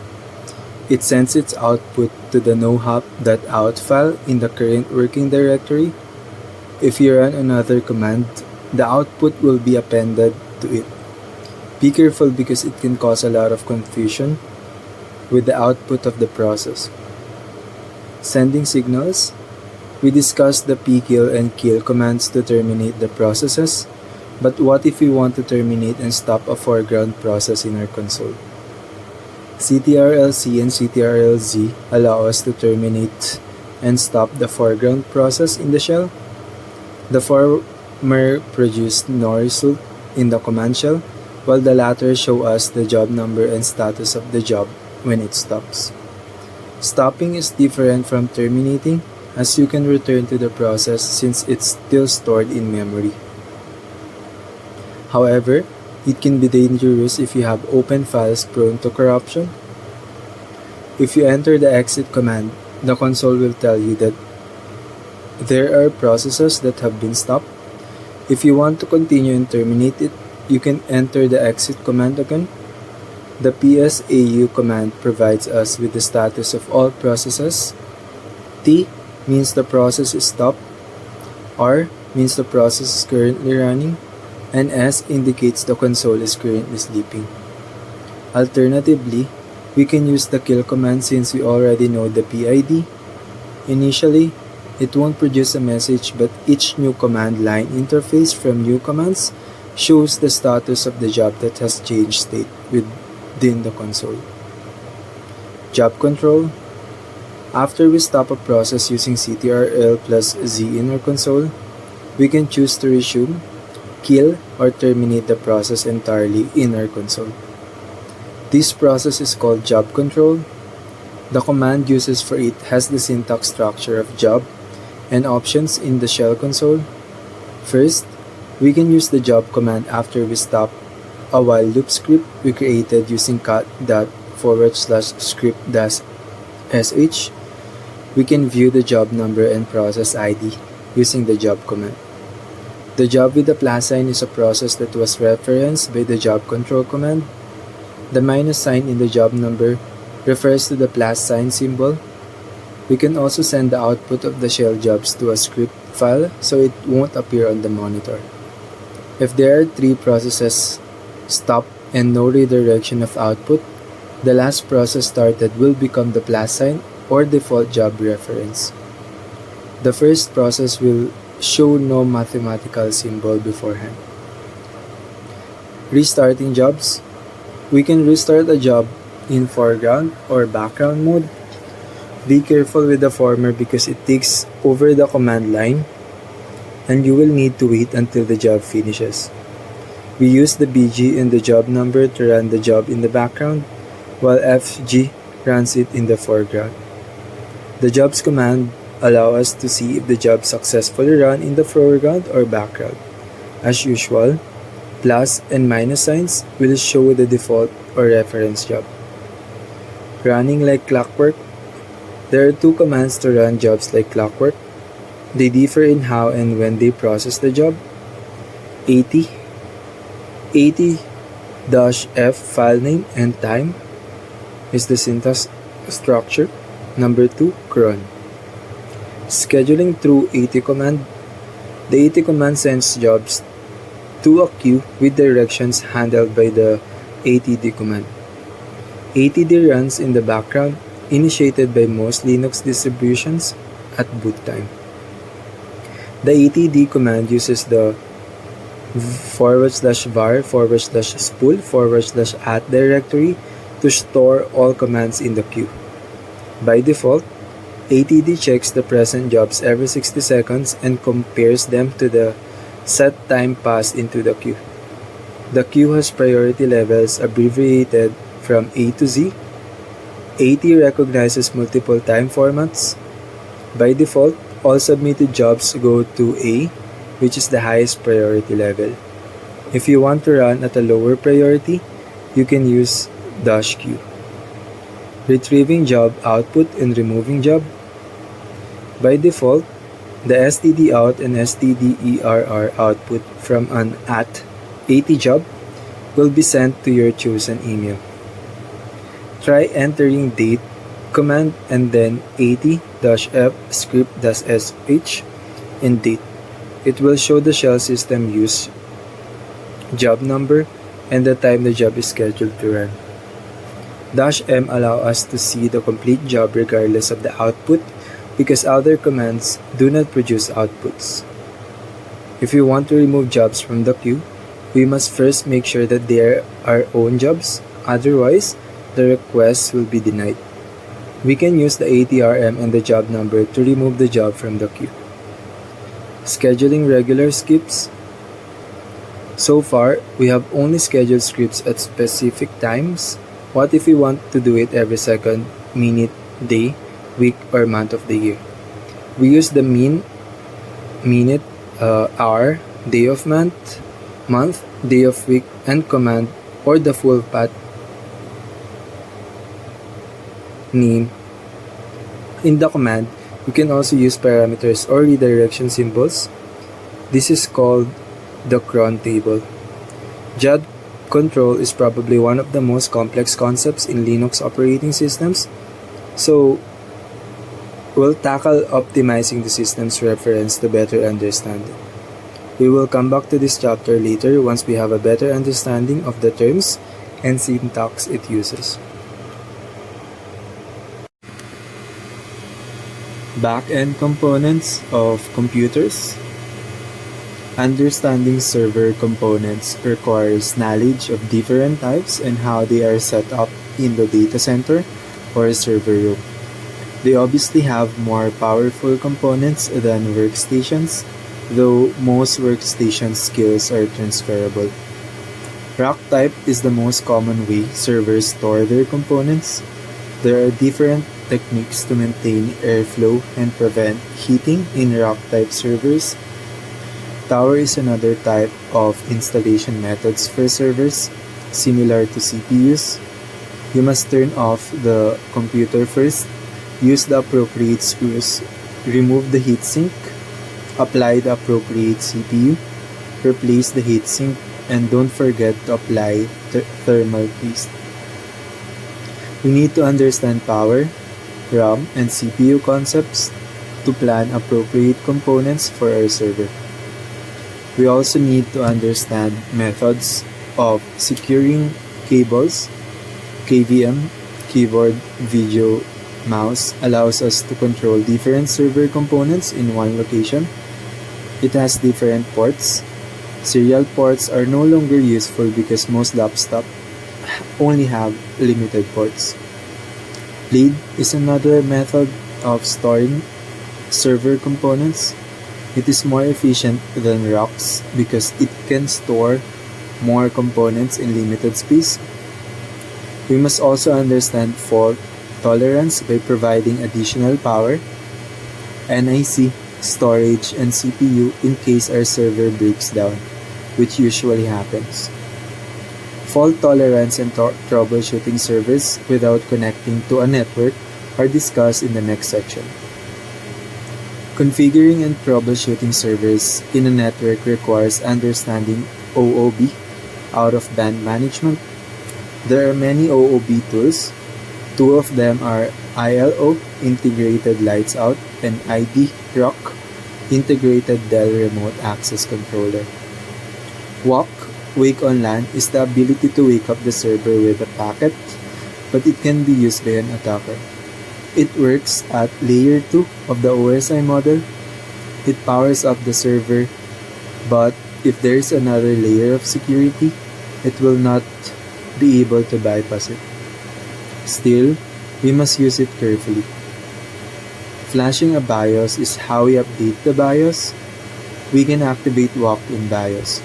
It sends its output to the nohop.out file in the current working directory. If you run another command, the output will be appended to it. Be careful because it can cause a lot of confusion with the output of the process. Sending signals. We discussed the pkill and kill commands to terminate the processes, but what if we want to terminate and stop a foreground process in our console? CTRL-C and CTRL-Z allow us to terminate and stop the foreground process in the shell. The former produce no result in the command shell, while the latter show us the job number and status of the job when it stops. Stopping is different from terminating, as you can return to the process since it's still stored in memory. However, it can be dangerous if you have open files prone to corruption. If you enter the exit command, the console will tell you that there are processes that have been stopped. If you want to continue and terminate it, you can enter the exit command again. The psau command provides us with the status of all processes. T means the process is stopped. R means the process is currently running. And S indicates the console is currently sleeping. Alternatively, we can use the kill command since we already know the PID. Initially, it won't produce a message, but each new command line interface from new commands shows the status of the job that has changed state within the console. Job control. After we stop a process using CTRL plus Z in our console, we can choose to resume, kill, or terminate the process entirely in our console. This process is called job control. The command uses for it has the syntax structure of job and options in the shell console. First, we can use the job command after we stop a while loop script we created using cat./script-sh. We can view the job number and process ID using the job command. The job with the plus sign is a process that was referenced by the job control command. The minus sign in the job number refers to the plus sign symbol. We can also send the output of the shell jobs to a script file so it won't appear on the monitor. If there are 3 processes stopped and no redirection of output, the last process started will become the plus sign or default job reference. The first process will show no mathematical symbol beforehand. Restarting jobs. We can restart a job in foreground or background mode. Be careful with the former because it takes over the command line and you will need to wait until the job finishes. We use the BG and the job number to run the job in the background, while FG runs it in the foreground. The jobs command allow us to see if the job successfully ran in the foreground or background. As usual, plus and minus signs will show the default or reference job. Running like clockwork. There are 2 commands to run jobs like clockwork. They differ in how and when they process the job. AT-F file name and time is the syntax structure. Number 2, cron. Scheduling through AT command. The AT command sends jobs to a queue with directions handled by the ATD command. ATD runs in the background, initiated by most Linux distributions at boot time. The ATD command uses the /var/spool/at directory to store all commands in the queue. By default, ATD checks the present jobs every 60 seconds and compares them to the set time passed into the queue. The queue has priority levels abbreviated from A to Z. AT recognizes multiple time formats. By default, all submitted jobs go to A, which is the highest priority level. If you want to run at a lower priority, you can use -Q. Retrieving job output and removing job. By default, the stdout and stderr output from an @AT job will be sent to your chosen email. Try entering date command and then AT-F script-sh in date. It will show the shell system use, job number, and the time the job is scheduled to run. -M allow us to see the complete job regardless of the output because other commands do not produce outputs. If we want to remove jobs from the queue, we must first make sure that they are our own jobs, otherwise, the request will be denied. We can use the ATRM and the job number to remove the job from the queue. Scheduling regular skips. So far, we have only scheduled scripts at specific times. What if we want to do it every second, minute, day, week, or month of the year? We use the min, minute, hour, day of month, day of week, and command, or the full path name. In the command, you can also use parameters or redirection symbols. This is called the cron table. Job control is probably one of the most complex concepts in Linux operating systems, so we'll tackle optimizing the system's reference to better understand it. We will come back to this chapter later once we have a better understanding of the terms and syntax it uses. Back-end components of computers. Understanding server components requires knowledge of different types and how they are set up in the data center or server room. They obviously have more powerful components than workstations, though most workstation skills are transferable. Rack type is the most common way servers store their components. There are different techniques to maintain airflow and prevent heating in rack type servers. Tower is another type of installation methods for servers, similar to CPUs. You must turn off the computer first, use the appropriate screws, remove the heatsink, apply the appropriate CPU, replace the heatsink, and don't forget to apply thermal paste. We need to understand power, RAM, and CPU concepts to plan appropriate components for our server. We also need to understand methods of securing cables. KVM, keyboard, video, mouse, allows us to control different server components in one location. It has different ports. Serial ports are no longer useful because most laptops only have limited ports. RAID is another method of storing server components. It is more efficient than racks because it can store more components in limited space. We must also understand fault tolerance by providing additional power, NIC, storage, and CPU in case our server breaks down, which usually happens. Fault tolerance and troubleshooting servers without connecting to a network are discussed in the next section. Configuring and troubleshooting servers in a network requires understanding OOB, out-of-band management. There are many OOB tools. Two of them are ILO, Integrated Lights Out, and ID-ROC, Integrated Dell Remote Access Controller. WAC, Wake on LAN, is the ability to wake up the server with a packet, but it can be used by an attacker. It works at layer 2 of the OSI model. It powers up the server, but if there is another layer of security, it will not be able to bypass it. Still, We must use it carefully. Flashing a BIOS is how we update the BIOS. We can activate walk-in BIOS.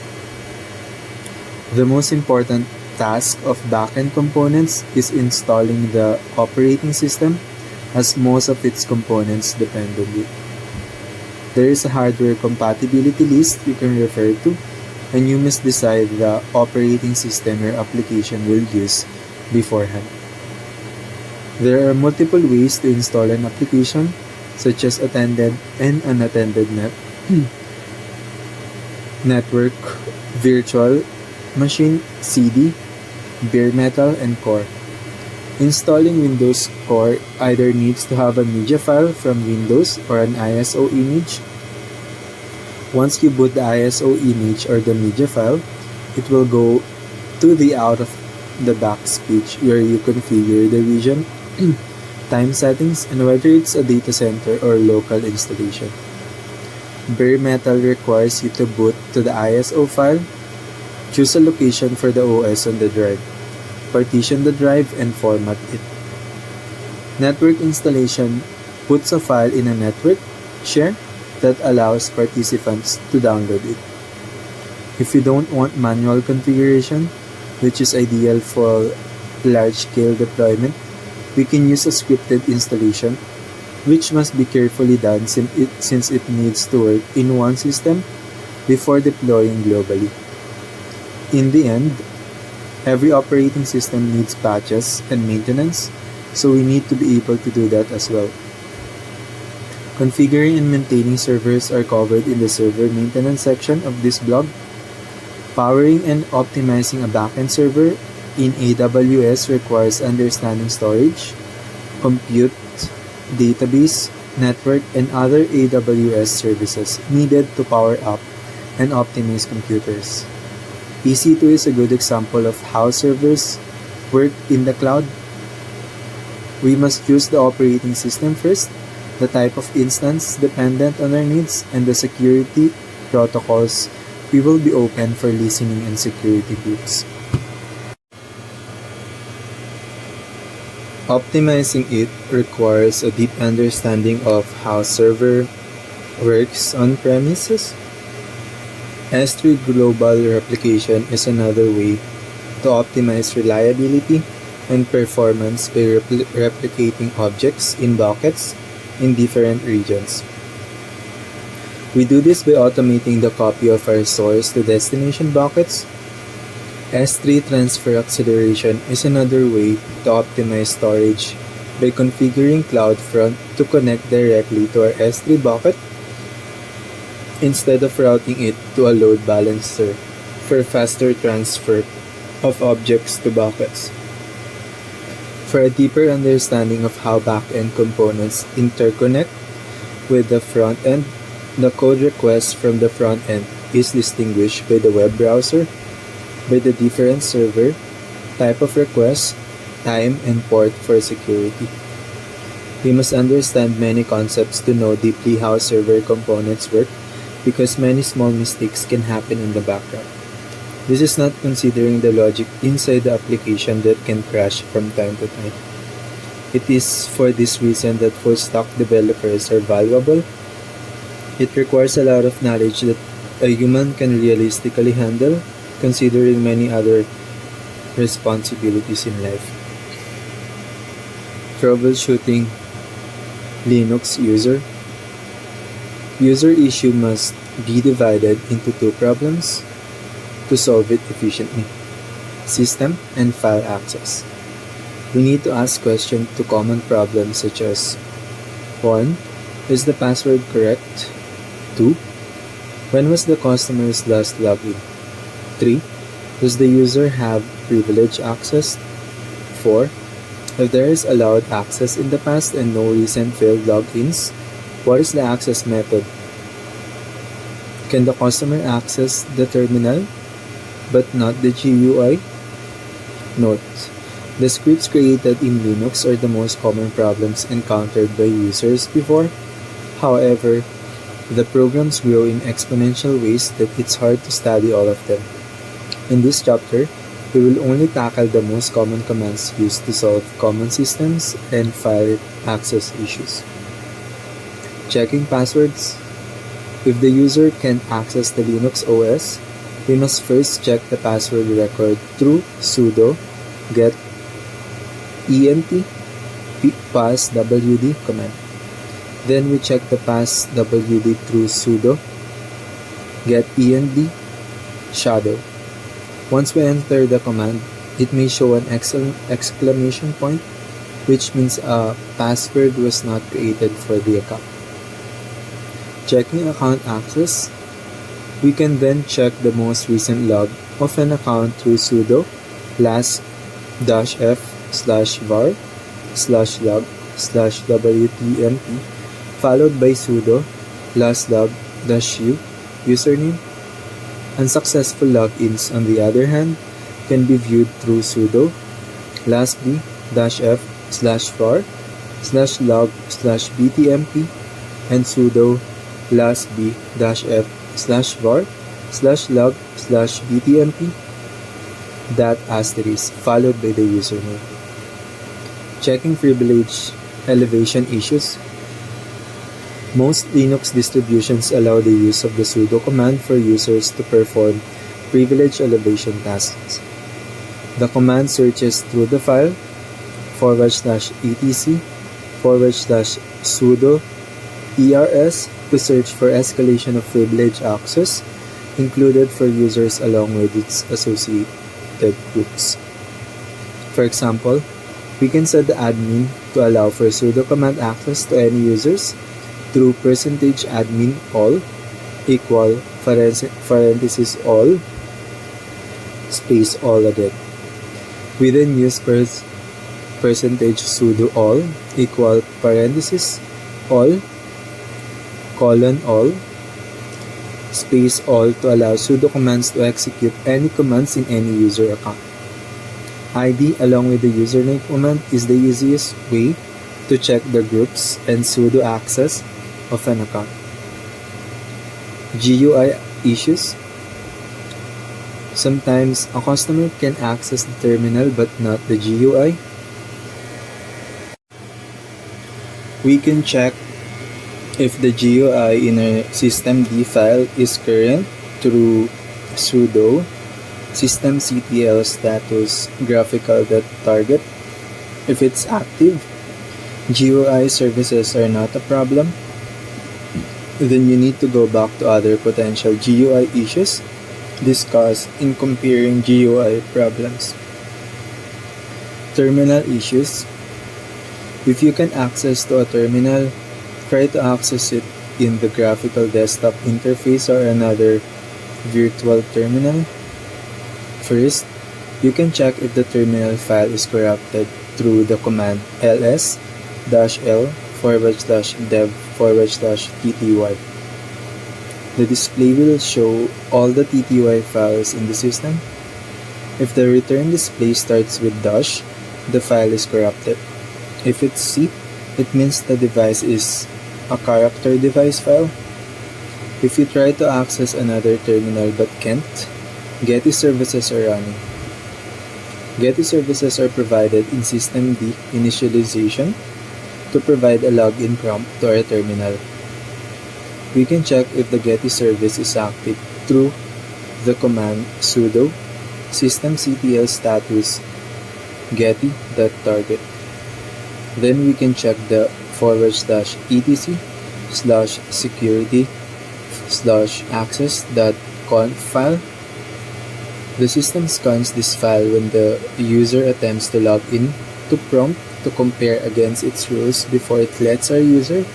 The most important task of backend components is installing the operating system, as most of its components depend on it. There is a hardware compatibility list you can refer to, and you must decide the operating system your application will use beforehand. There are multiple ways to install an application, such as attended and unattended network, virtual machine, CD, bare metal, and core. Installing Windows Core either needs to have a media file from Windows or an ISO image. Once you boot the ISO image or the media file, it will go to the out of the box page where you configure the region, time settings, and whether it's a data center or local installation. Bare metal requires you to boot to the ISO file, choose a location for the OS on the drive, partition the drive, and format it. Network installation puts a file in a network share that allows participants to download it. If you don't want manual configuration, which is ideal for large-scale deployment, we can use a scripted installation, which must be carefully done since it needs to work in one system before deploying globally. In the end, every operating system needs patches and maintenance, so we need to be able to do that as well. Configuring and maintaining servers are covered in the server maintenance section of this blog. Powering and optimizing a backend server in AWS requires understanding storage, compute, database, network, and other AWS services needed to power up and optimize computers. EC2 is a good example of how servers work in the cloud. We must choose the operating system first, the type of instance dependent on our needs, and the security protocols we will be open for listening and security groups. Optimizing it requires a deep understanding of how server works on premises. S3 Global Replication is another way to optimize reliability and performance by replicating objects in buckets in different regions. We do this by automating the copy of our source to destination buckets. S3 Transfer Acceleration is another way to optimize storage by configuring CloudFront to connect directly to our S3 bucket instead of routing it to a load balancer for faster transfer of objects to buckets. For a deeper understanding of how back-end components interconnect with the front end, the code request from the front end is distinguished by the web browser, by the different server, type of request, time, and port for security. We must understand many concepts to know deeply how server components work, because many small mistakes can happen in the background. This is not considering the logic inside the application that can crash from time to time. It is for this reason that full stack developers are valuable. It requires a lot of knowledge that a human can realistically handle, considering many other responsibilities in life. Troubleshooting Linux user. User issue must be divided into two problems to solve it efficiently: system and file access. We need to ask questions to common problems such as 1. Is the password correct? 2. When was the customer's last login? 3. Does the user have privileged access? 4. If there is allowed access in the past and no recent failed logins, what is the access method? Can the customer access the terminal but not the GUI? Note: the scripts created in Linux are the most common problems encountered by users before. However, the programs grow in exponential ways that it's hard to study all of them. In this chapter, We will only tackle the most common commands used to solve common systems and file access issues. Checking passwords. If the user can access the Linux OS, we must first check the password record through sudo get ent passwd command. Then we check the passwd through sudo get env shadow. Once we enter the command, it may show an exclamation point, which means a password was not created for the account. Checking account access. We can then check the most recent log of an account through sudo last-f/var/log/wtmp followed by sudo last-log-u username. Unsuccessful logins, on the other hand, can be viewed through sudo lastb-f/var/log/btmp and sudo lastb-f/var/log/btmp followed by the username. Checking privilege elevation issues. Most Linux distributions allow the use of the sudo command for users to perform privilege elevation tasks. The command searches through the file /etc/sudo ers to search for escalation of privilege access included for users along with its associated groups. For example, we can set the admin to allow for sudo command access to any users through %admin all equal parenthesis all space all again. We then use %sudo all equal parenthesis all colon all space all to allow sudo commands to execute any commands in any user account. ID along with the username command is the easiest way to check the groups and sudo access of an account. GUI issues. Sometimes a customer can access the terminal but not the GUI. We can check if the GUI in a systemd file is current through sudo systemctl status graphical.target. If it's active, GUI services are not a problem. Then you need to go back to other potential GUI issues discussed in comparing GUI problems. Terminal issues. If you can access to a terminal, try to access it in the graphical desktop interface or another virtual terminal. First, you can check if the terminal file is corrupted through the command ls-l/dev/tty. The display will show all the tty files in the system. If the return display starts with dash, the file is corrupted. If it's C, it means the device is a character device file. If you try to access another terminal but can't, Getty services are running. Getty services are provided in systemd initialization to provide a login prompt to our terminal. We can check if the Getty service is active through the command sudo systemctl status getty.target. Then we can check the /etc/security/access.conf file. The system scans this file when the user attempts to log in to prompt to compare against its rules before it lets our user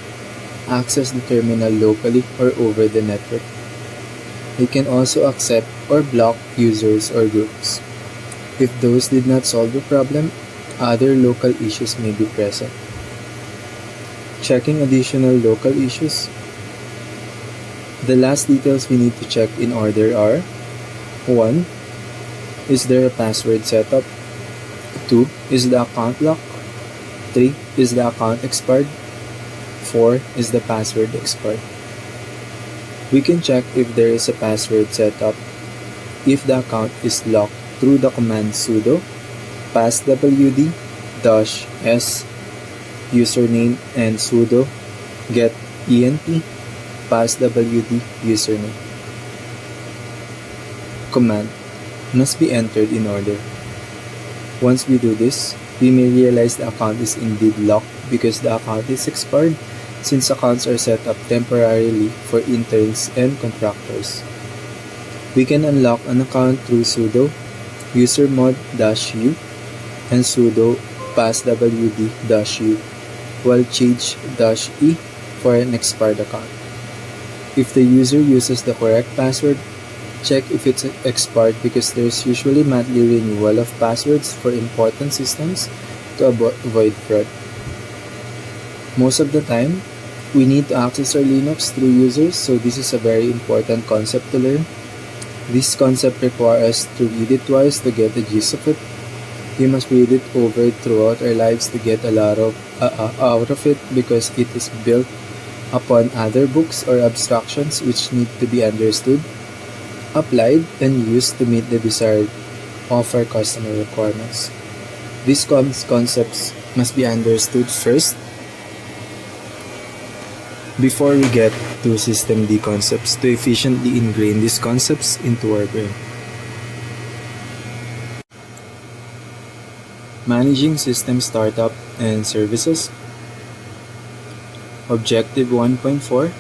access the terminal locally or over the network. It can also accept or block users or groups. If those did not solve the problem, other local issues may be present. Checking additional local issues. The last details we need to check in order are: 1. Is there a password setup? 2. Is the account locked? 3. Is the account expired? 4. Is the password expired? We can check if there is a password setup if the account is locked through the command sudo passwd -s username and sudo get ent passwd username. Command must be entered in order. Once we do this, we may realize the account is indeed locked because the account is expired, since accounts are set up temporarily for interns and contractors. We can unlock an account through sudo usermod-u and sudo passwd-u while change-e for an expired account. If the user uses the correct password, check if it's expired because there's usually monthly renewal of passwords for important systems to avoid fraud. Most of the time, we need to access our Linux through users, so this is a very important concept to learn. This concept requires us to read it twice to get the gist of it. We must read it over throughout our lives to get a lot out of it because it is built upon other books or abstractions which need to be understood, applied, and used to meet the desired of our customer requirements. These concepts must be understood first before we get to systemd concepts to efficiently ingrain these concepts into our brain. Managing system startup and services. Objective 1.4.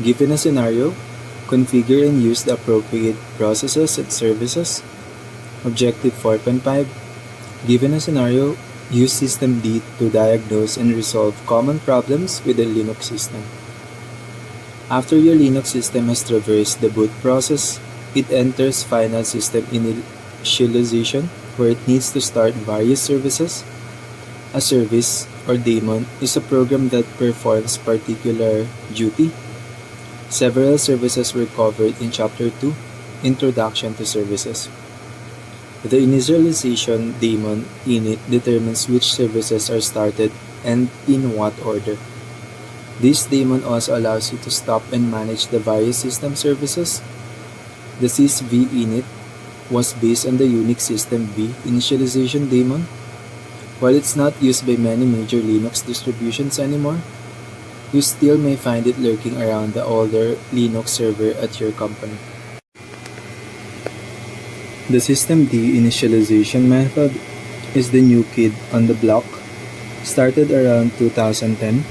Given a scenario, configure and use the appropriate processes and services. Objective 4.5. Given a scenario, use systemd to diagnose and resolve common problems with the Linux system. After your Linux system has traversed the boot process, it enters final system initialization, where it needs to start various services. A service, or daemon, is a program that performs particular duty. Several services were covered in Chapter 2, Introduction to Services. The initialization daemon init determines which services are started and in what order. This daemon also allows you to stop and manage the various system services. The sysv init was based on the Unix systemd initialization daemon. While it's not used by many major Linux distributions anymore, you still may find it lurking around the older Linux server at your company. The systemd initialization method is the new kid on the block, started around 2010.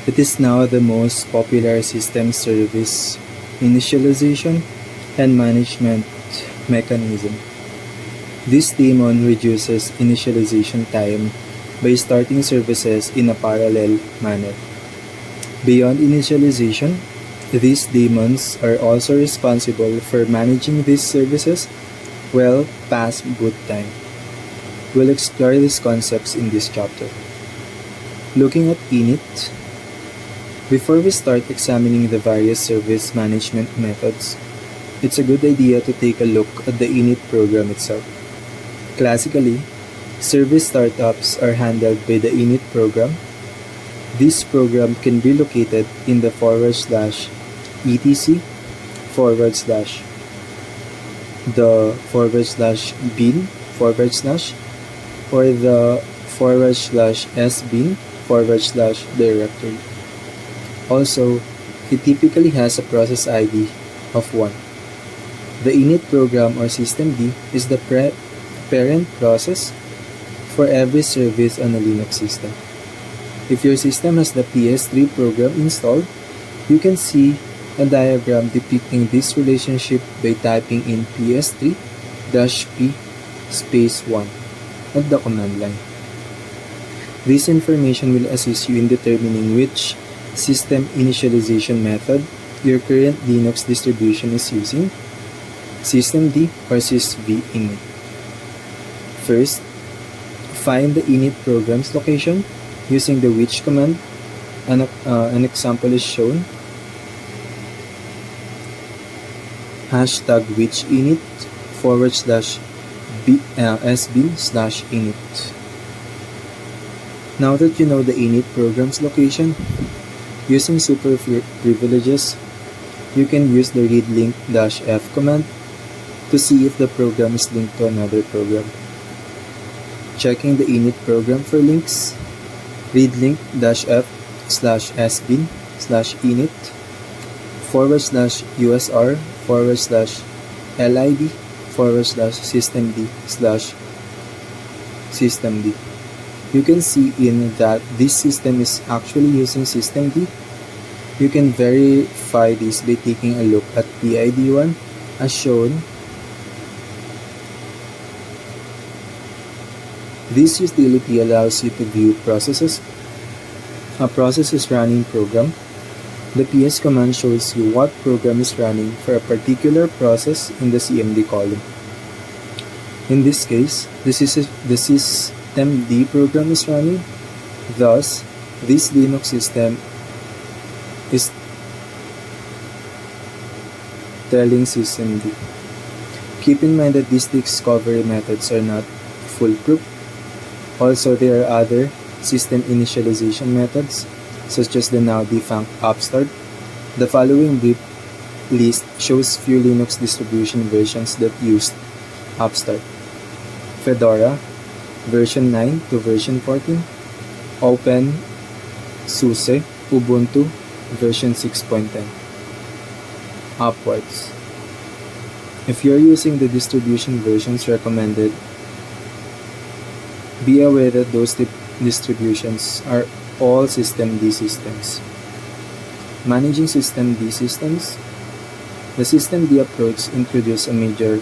It is now the most popular system service initialization and management mechanism. This daemon reduces initialization time by starting services in a parallel manner. Beyond initialization, these daemons are also responsible for managing these services well past boot time. We'll explore these concepts in this chapter. Looking at init. Before we start examining the various service management methods, it's a good idea to take a look at the init program itself. Classically, service startups are handled by the init program. This program can be located in the /etc/ the /bin/ or the /sbin/ directory. Also, it typically has a process ID of 1. The init program or systemd is the parent process for every service on a Linux system. If your system has the PS3 program installed, you can see a diagram depicting this relationship by typing in ps3-p _1 at the command line. This information will assist you in determining which system initialization method your current Linux distribution is using, systemd or sysv init. First, find the init program's location using the which command. An example is shown. #which init /sbin/init. Now that you know the init program's location, using super privileges, you can use the readlink -f command to see if the program is linked to another program. Checking the init program for links, read link-f/usr/init/systemd/systemd. You can see in that this system is actually using systemd. You can verify this by taking a look at PID1 as shown. This utility allows you to view processes. A process is running program. The PS command shows you what program is running for a particular process in the CMD column. In this case, the systemd program is running. Thus, this Linux system is telling systemd. Keep in mind that these discovery methods are not foolproof. Also, there are other system initialization methods, such as the now defunct upstart. The following brief list shows few Linux distribution versions that used upstart: Fedora version 9 to version 14, OpenSUSE Ubuntu version 6.10. Upwards. If you're using the distribution versions recommended, be aware that those distributions are all systemd systems. Managing systemd systems. The systemd approach introduced a major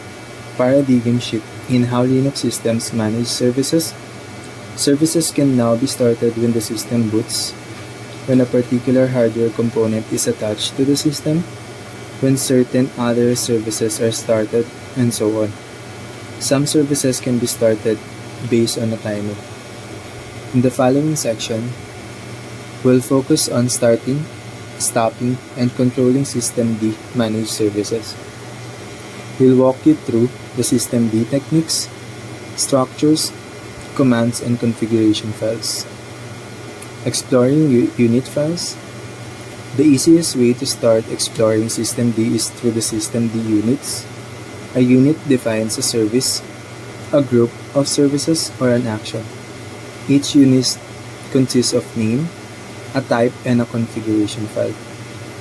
paradigm shift in how Linux systems manage services. Services can now be started when the system boots, when a particular hardware component is attached to the system, when certain other services are started, and so on. Some services can be started based on a timer. In the following section, we'll focus on starting, stopping, and controlling systemd managed services. We'll walk you through the systemd techniques, structures, commands, and configuration files. Exploring unit files. The easiest way to start exploring systemd is through the systemd units. A unit defines a service, a group of services, or an action. Each unit consists of name, a type, and a configuration file.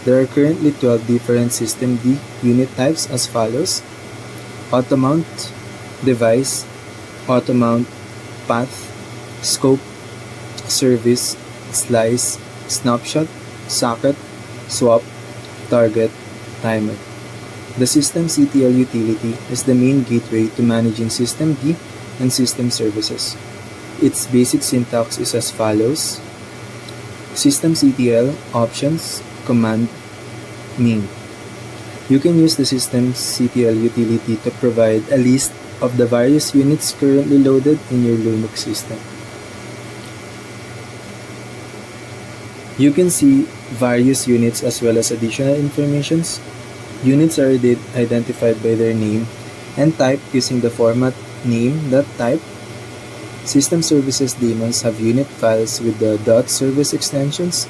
There are currently 12 different systemd unit types as follows: automount, device, automount, path, scope, service, slice, snapshot, socket, swap, target, timer. The systemctl utility is the main gateway to managing systemd and system services. Its basic syntax is as follows: systemctl options command main. You can use the systemctl utility to provide a list of the various units currently loaded in your Linux system. You can see various units as well as additional informations. Units are identified by their name and type using the format name.type. System services daemons have unit files with the .service extensions.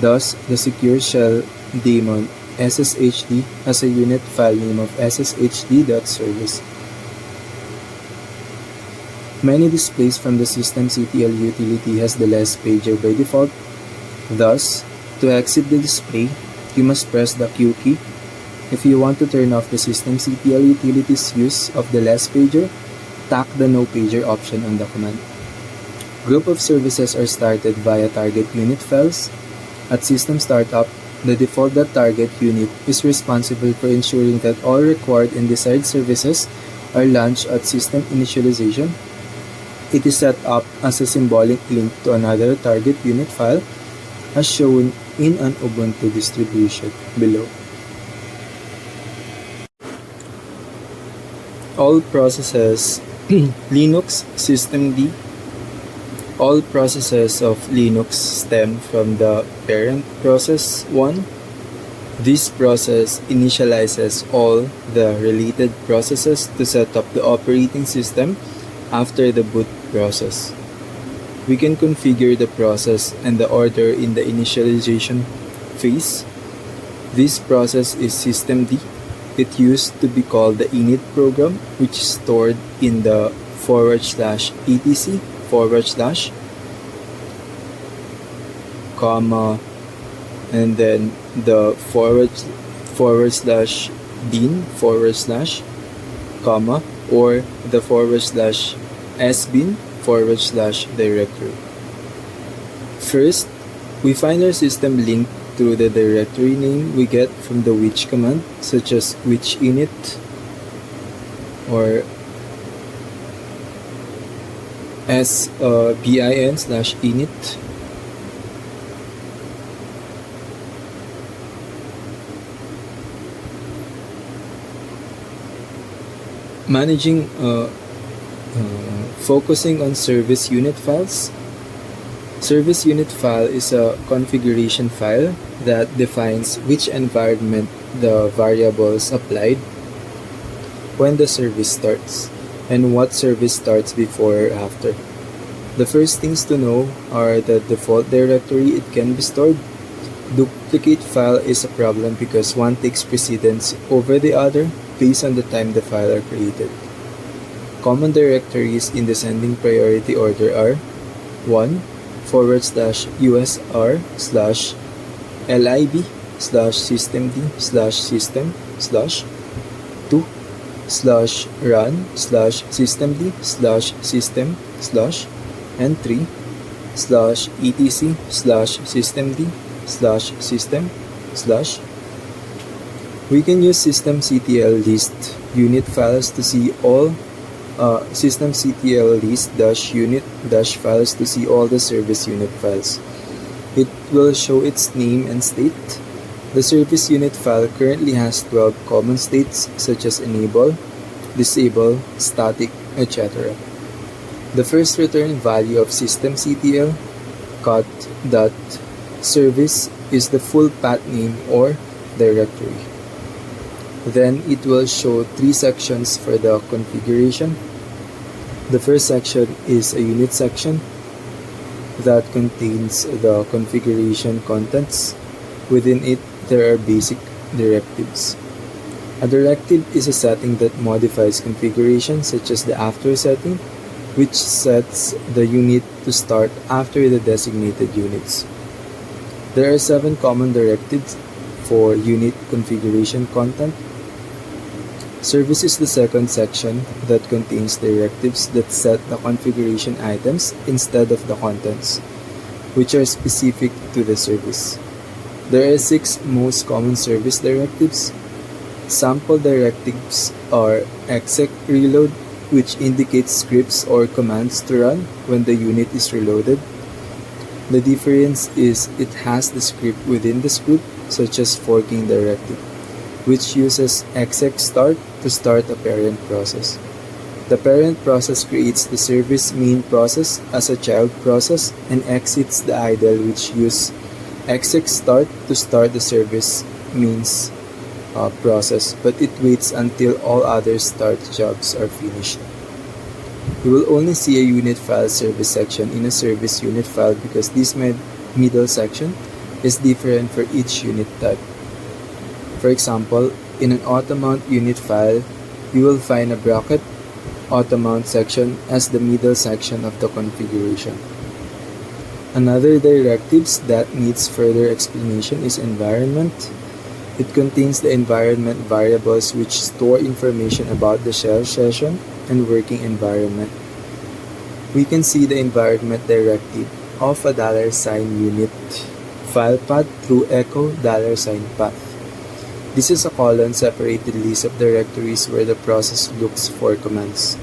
Thus, the secure shell daemon sshd has a unit file name of sshd.service. Many displays from the systemctl utility has the less pager by default. Thus, to exit the display, you must press the Q key. If you want to turn off the systemctl utility's use of the less pager, tap the no pager option on the command. Group of services are started via target unit files. At system startup, the default .target unit is responsible for ensuring that all required and desired services are launched at system initialization. It is set up as a symbolic link to another target unit file as shown in an Ubuntu distribution below. All processes Linux systemd. All processes of Linux stem from the parent process 1. This process initializes all the related processes to set up the operating system after the boot process. We can configure the process and the order in the initialization phase. This process is systemd. It used to be called the init program, which is stored in the /etc / comma, and then the /bin / comma, or the /sbin / directory. First, we find our system linked through the directory name we get from the which command, such as which init or bin/init. Focusing on service unit files. Service unit file is a configuration file that defines which environment the variables applied when the service starts and what service starts before or after. The first things to know are the default directory it can be stored. Duplicate file is a problem because one takes precedence over the other based on the time the file are created. Common directories in descending priority order are 1 /usr/lib/systemd/system/ 2 /run/systemd/system/ and 3 /etc/systemd/system/. We can use systemctl list unit files to see all systemctl list -unit -files to see all the service unit files. It will show its name and state. The service unit file currently has 12 common states such as enable, disable, static, etc. The first return value of systemctl cut.service is the full path name or directory. Then it will show 3 sections for the configuration. The first section is a unit section that contains the configuration contents. Within it, there are basic directives. A directive is a setting that modifies configuration, such as the after setting, which sets the unit to start after the designated units. There are 7 common directives for unit configuration content. Service is the second section that contains directives that set the configuration items instead of the contents, which are specific to the service. There are 6 most common service directives. Sample directives are exec reload, which indicates scripts or commands to run when the unit is reloaded. The difference is it has the script within the script, such as forking directive, which uses exec start to start a parent process. The parent process creates the service main process as a child process and exits the idle, which use exec start to start the service mains process, but it waits until all other start jobs are finished. You will only see a unit file service section in a service unit file because this middle section is different for each unit type. For example, in an automount unit file, you will find a bracket automount section as the middle section of the configuration. Another directives that needs further explanation is environment. It contains the environment variables which store information about the shell session and working environment. We can see the environment directive of a $unit file path through echo $path. This is a colon-separated list of directories where the process looks for commands.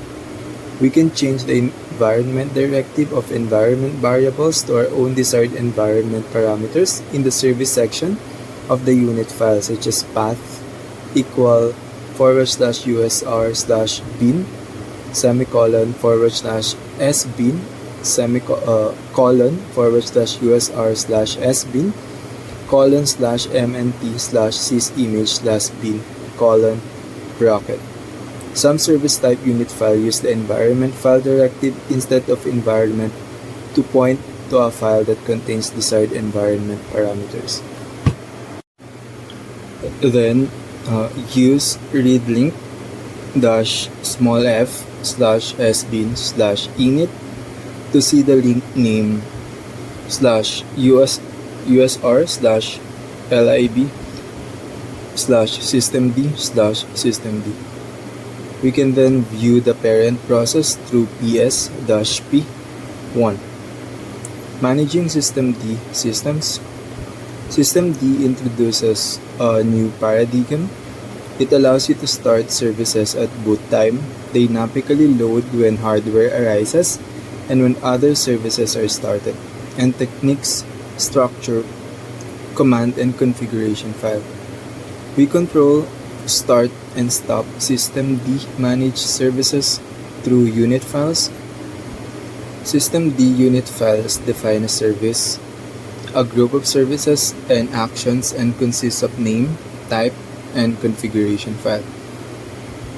We can change the environment directive of environment variables to our own desired environment parameters in the service section of the unit file, such as path equal /usr/bin semicolon /sbin semicolon /usr/sbin :/mnt/sysimage/bin bracket. Some service type unit file use the environment file directive instead of environment to point to a file that contains desired environment parameters. Then, use read link dash small f slash sbin slash init to see the link name slash usr slash lib slash systemd slash systemd. We can then view the parent process through ps-p. 1. Managing systemd systems. Systemd introduces a new paradigm. It allows you to start services at boot time. They dynamically load when hardware arises and when other services are started. And techniques, structure, command and configuration file. We control start and stop systemd managed services through unit files. Systemd unit files define a service, a group of services and actions, and consists of name, type, and configuration file.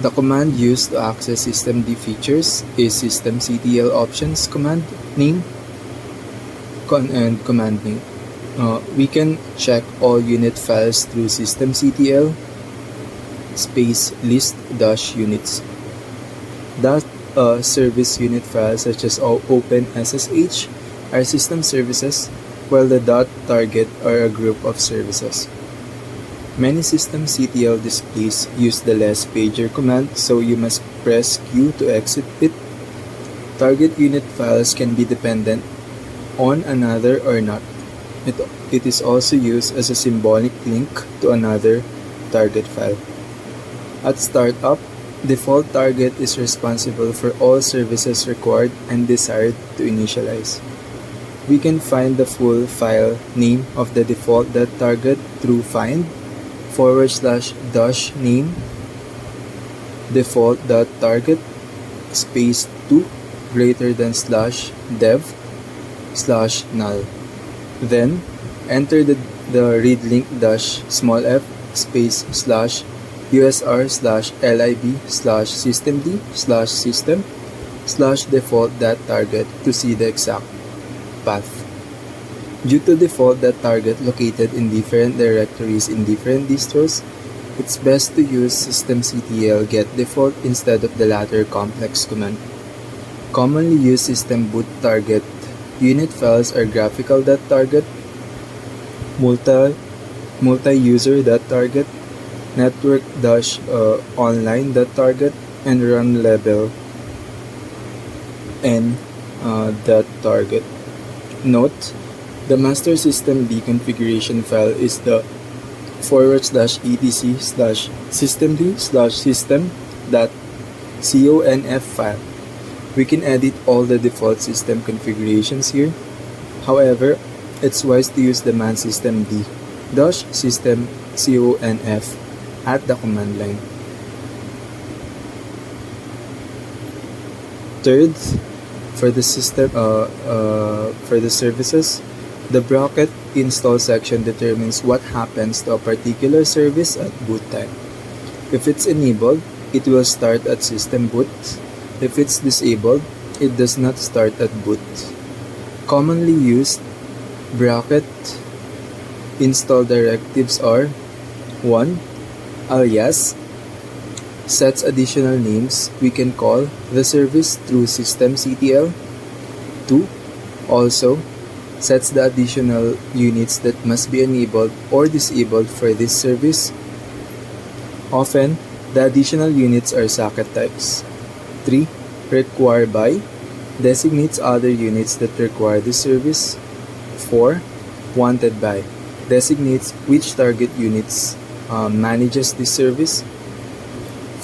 The command used to access systemd features is systemctl options command name and command name. We can check all unit files through systemctl space list dash units. That service unit files such as OpenSSH are system services, while the .target are a group of services. Many systemctl displays use the less pager command, so you must press Q to exit it. Target unit files can be dependent on another or not. It is also used as a symbolic link to another target file. At startup, default target is responsible for all services required and desired to initialize. We can find the full file name of the default .target through find / name default.target space 2 greater than /dev /null. Then enter the read link dash small f space /usr /lib /systemd /system /default.target to see the exact path. Due to default.target located in different directories in different distros, it's best to use systemctl get default instead of the latter complex command. Commonly used system boot target unit files are graphical.target, multi-user.target, network-online.target, and run level n.target. Note: the master systemd configuration file is the /etc systemd/system.conf file. We can edit all the default system configurations here. However, it's wise to use the man systemd-system.conf at the command line. Third, for the services, the bracket install section determines what happens to a particular service at boot time. If it's enabled, it will start at system boot. If it's disabled, it does not start at boot. Commonly used bracket install directives are 1. Alias sets additional names we can call the service through systemctl. 2. Also sets the additional units that must be enabled or disabled for this service. Often, the additional units are socket types. 3. Require by designates other units that require this service. 4. Wanted by designates which target units manages this service.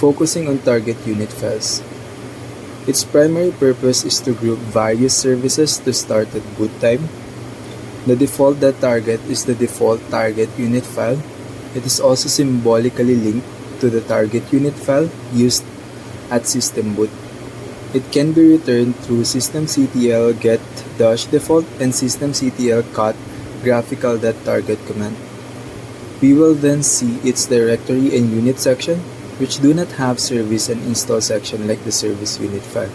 Focusing on target unit files. Its primary purpose is to group various services to start at boot time. The default.target is the default target unit file. It is also symbolically linked to the target unit file used at system boot. It can be returned through systemctl get-default and systemctl cut graphical.target command. We will then see its directory and unit section, which do not have service and install section like the service unit file.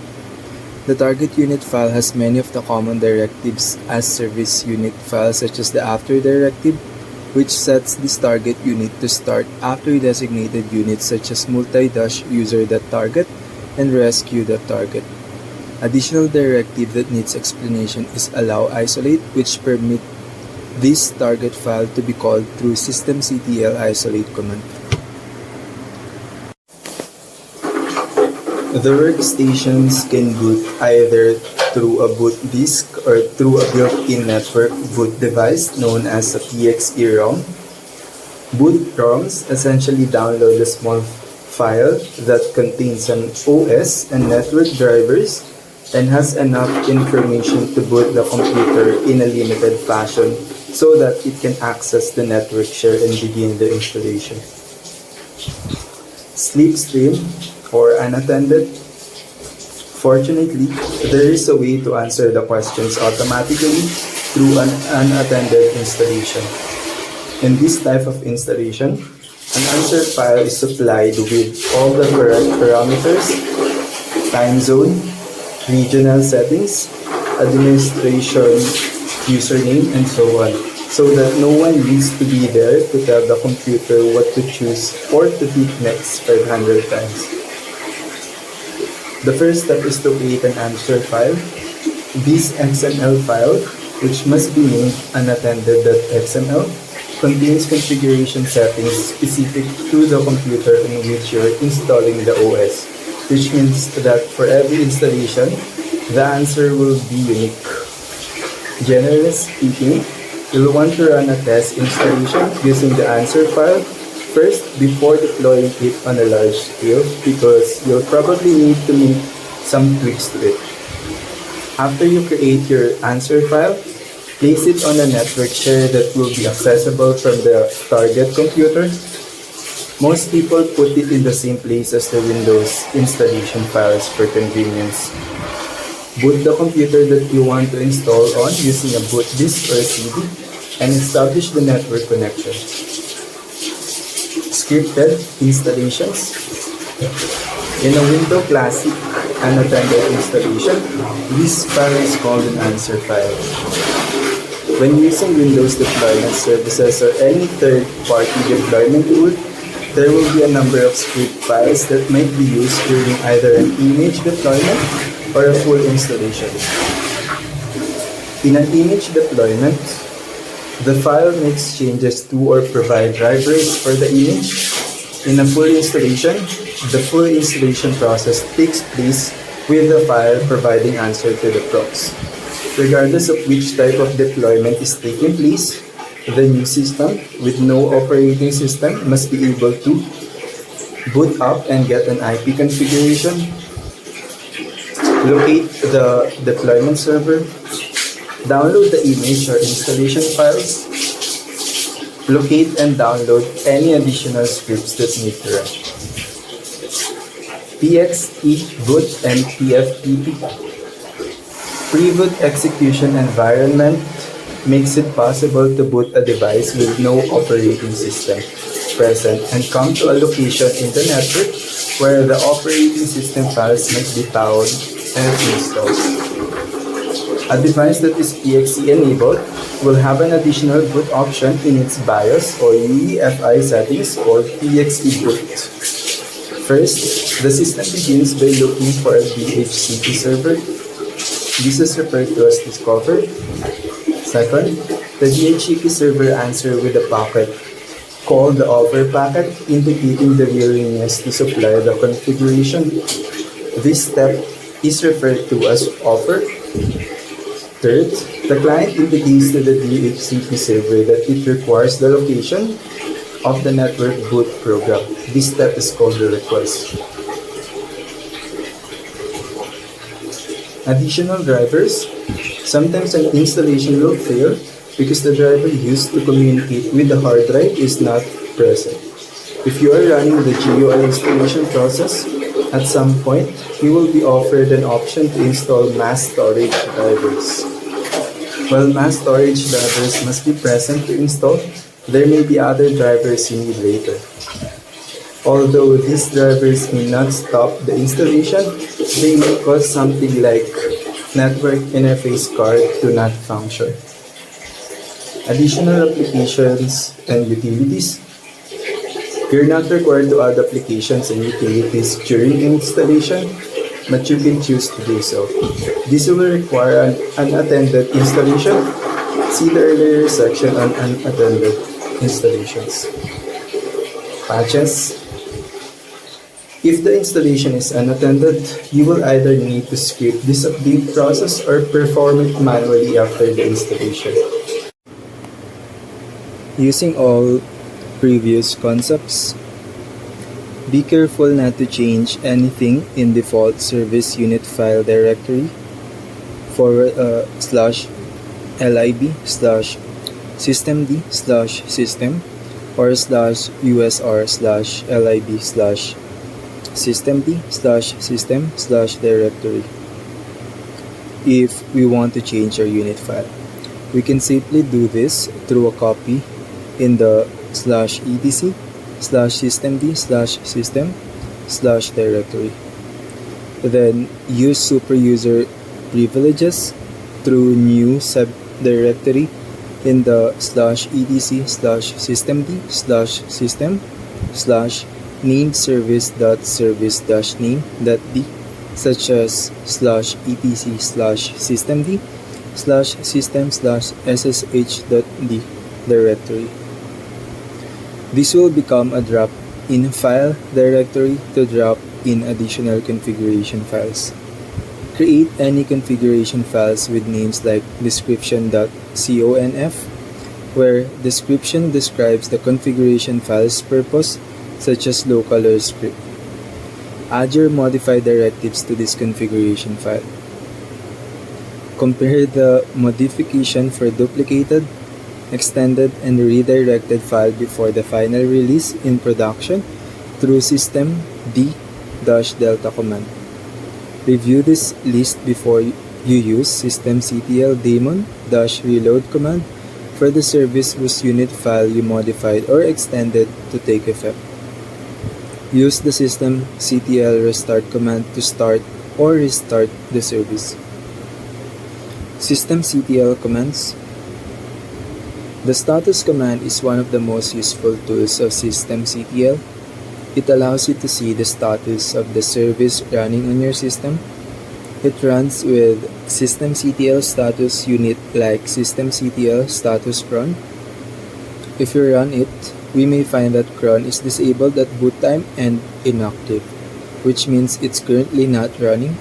The target unit file has many of the common directives as service unit files, such as the after directive, which sets this target unit to start after designated units such as multi-dash user.target and rescue.target. Additional directive that needs explanation is allow isolate, which permit this target file to be called through systemctl isolate command. The workstations can boot either through a boot disk or through a built-in network boot device known as a PXE-ROM. Boot ROMs essentially download a small file that contains an OS and network drivers and has enough information to boot the computer in a limited fashion so that it can access the network share and begin the installation. Slipstream or unattended. Fortunately, there is a way to answer the questions automatically through an unattended installation. In this type of installation, an answer file is supplied with all the correct parameters, time zone, regional settings, administration username, and so on, so that no one needs to be there to tell the computer what to choose or to hit next 500 times. The first step is to create an answer file. This XML file, which must be named unattended.xml, contains configuration settings specific to the computer in which you are installing the OS, which means that for every installation, the answer will be unique. Generally speaking, you'll want to run a test installation using the answer file first before deploying it on a large scale, because you'll probably need to make some tweaks to it. After you create your answer file, place it on a network share that will be accessible from the target computer. Most people put it in the same place as the Windows installation files for convenience. Boot the computer that you want to install on using a boot disk or CD and establish the network connection. Scripted installations. In a Windows Classic unattended installation, this file is called an answer file. When using Windows deployment services or any third-party deployment tool, there will be a number of script files that might be used during either an image deployment or a full installation. In an image deployment, the file makes changes to or provide drivers for the image. In a full installation, the full installation process takes place with the file providing answer to the procs. Regardless of which type of deployment is taking place, the new system with no operating system must be able to boot up and get an IP configuration, locate the deployment server, download the image or installation files, locate and download any additional scripts that need to run. PXE boot and PFTP. Pre-boot execution environment makes it possible to boot a device with no operating system present and come to a location in the network where the operating system files might be found and installed. A device that is PXE enabled will have an additional boot option in its BIOS or UEFI settings called PXE boot. First, the system begins by looking for a DHCP server. This is referred to as discover. Second, the DHCP server answers with a packet called the offer packet, indicating the willingness to supply the configuration. This step is referred to as offer. Third, the client indicates to the DHCP server that it requires the location of the network boot program. This step is called the request. Additional drivers. Sometimes an installation will fail because the driver used to communicate with the hard drive is not present. If you are running the GUI installation process, at some point, you will be offered an option to install mass storage drivers. While mass storage drivers must be present to install, there may be other drivers you need later. Although these drivers may not stop the installation, they may cause something like network interface card to not function. Additional applications and utilities. You're not required to add applications and utilities during installation, but you can choose to do so. This will require an unattended installation. See the earlier section on unattended installations. Patches. If the installation is unattended, you will either need to skip this update process or perform it manually after the installation. Using all previous concepts, be careful not to change anything in default service unit file directory /lib/systemd/system or /usr/lib/systemd/system/directory. If we want to change our unit file, we can simply do this through a copy in the /etc/systemd/system/directory. Then use superuser privileges through new subdirectory in the /etc/systemd/system/named service.service-name.d, such as /etc/systemd/system/ssh.d directory. This will become a drop-in file directory to drop in additional configuration files. Create any configuration files with names like description.conf, where description describes the configuration file's purpose, such as local or script. Add your modified directives to this configuration file. Compare the modification for duplicated, extended, and redirected file before the final release in production through systemd-delta command. Review this list before you use systemctl daemon-reload command for the service whose unit file you modified or extended to take effect. Use the systemctl restart command to start or restart the service. Systemctl commands. The status command is one of the most useful tools of systemctl. It allows you to see the status of the service running on your system. It runs with systemctl status unit like systemctl status cron. If you run it, we may find that cron is disabled at boot time and inactive, which means it's currently not running.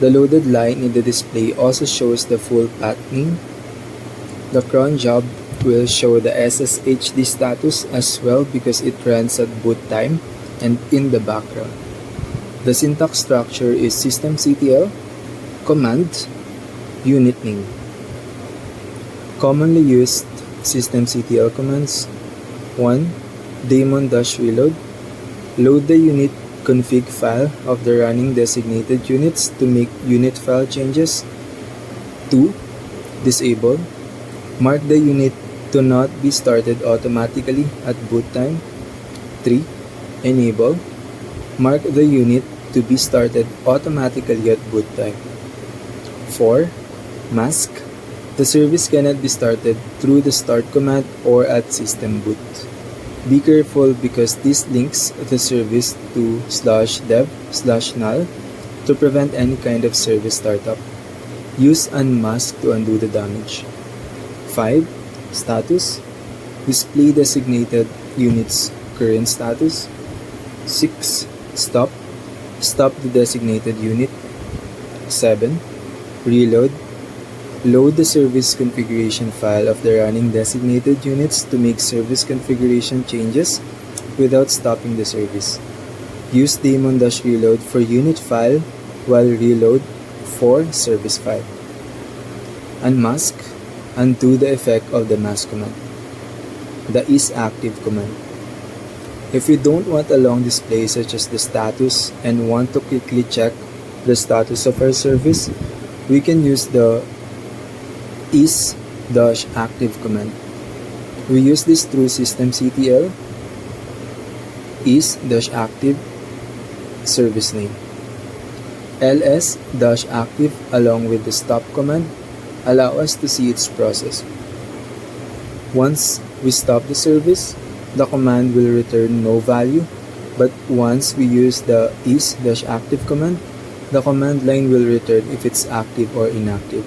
The loaded line in the display also shows the full path name. The cron job will show the SSHD status as well because it runs at boot time and in the background. The syntax structure is systemctl command unit name. Commonly used systemctl commands: 1. Daemon-reload. Load the unit config file of the running designated units to make unit file changes. 2. Disable. Mark the unit to not be started automatically at boot time. 3. Enable. Mark the unit to be started automatically at boot time. 4. Mask. The service cannot be started through the start command or at system boot. Be careful because this links the service to /dev/null to prevent any kind of service startup. Use unmask to undo the damage. 5. Status. Display designated unit's current status. 6. Stop. Stop the designated unit. 7. Reload. Load the service configuration file of the running designated units to make service configuration changes without stopping the service. Use daemon-reload for unit file while reload for service file. Unmask. Undo the effect of the mask command. The isActive command. If we don't want a long display such as the status and want to quickly check the status of our service, we can use the is-active command. We use this through systemctl is-active service name. ls-active along with the stop command allow us to see its process. Once we stop the service, the command will return no value, but once we use the is-active command, the command line will return if it's active or inactive.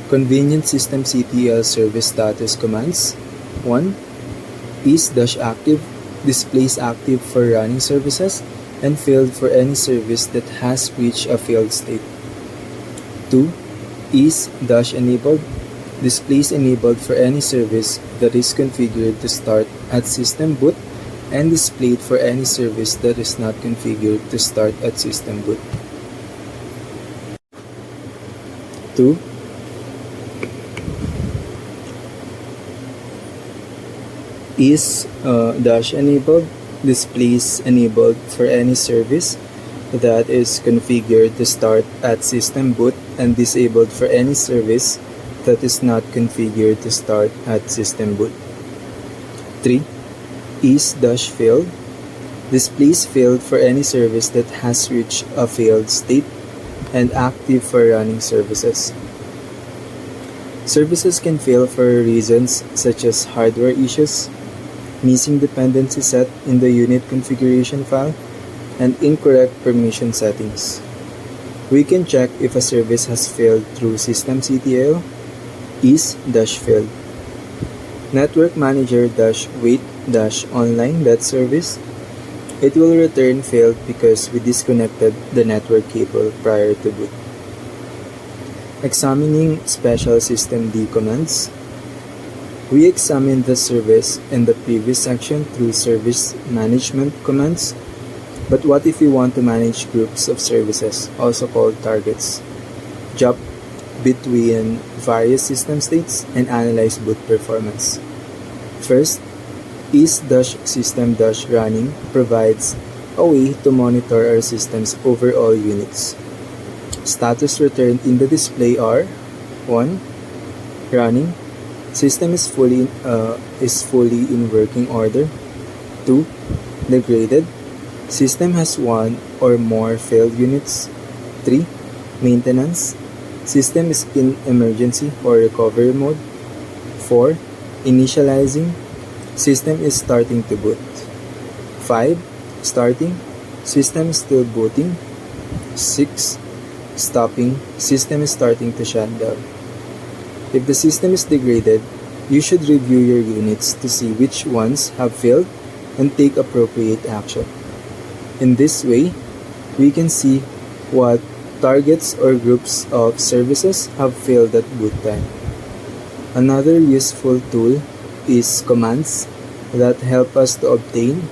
Convenient systemctl service status commands: 1. Is-active displays active for running services and failed for any service that has reached a failed state. 2. Is-enabled displays enabled for any service that is configured to start at system boot and displayed for any service that is not configured to start at system boot. 2. Is-enabled displays enabled for any service that is configured to start at system boot and disabled for any service that is not configured to start at system boot. 3. Is-failed displays failed for any service that has reached a failed state and active for running services. Services can fail for reasons such as hardware issues, missing dependency set in the unit configuration file, and incorrect permission settings. We can check if a service has failed through systemctl is-failed. Network manager -wait-online.service. It will return failed because we disconnected the network cable prior to boot. Examining special systemd commands. We examined the service in the previous section through service management commands, but what if we want to manage groups of services, also called targets, jump between various system states, and analyze boot performance? First, is-system-running provides a way to monitor our system's overall units. Status returned in the display are: 1. Running. System is fully in working order. 2. Degraded. System has one or more failed units. 3. Maintenance. System is in emergency or recovery mode. 4. Initializing. System is starting to boot. 5. Starting. System is still booting. 6. Stopping. System is starting to shut down. If the system is degraded, you should review your units to see which ones have failed and take appropriate action. In this way, we can see what targets or groups of services have failed at boot time. Another useful tool is commands that help us to obtain,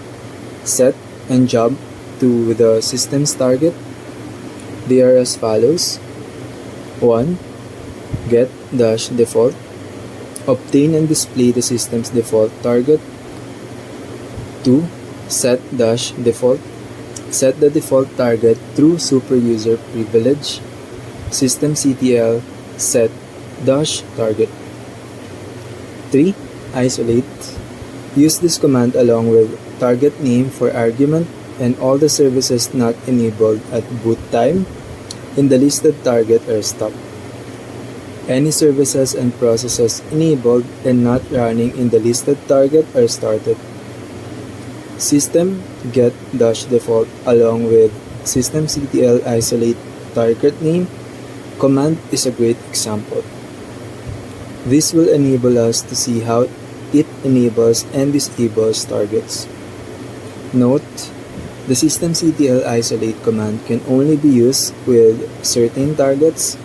set, and jump to the system's target. They are as follows: 1. Get-default. Obtain and display the system's default target. 2. Set-default. Set the default target through superuser privilege. Systemctl set-target. 3. Isolate. Use this command along with target name for argument and all the services not enabled at boot time in the listed target are stopped. Any services and processes enabled and not running in the listed target are started. System get-default along with systemctl isolate target name command is a great example. This will enable us to see how it enables and disables targets. Note: the systemctl isolate command can only be used with certain targets.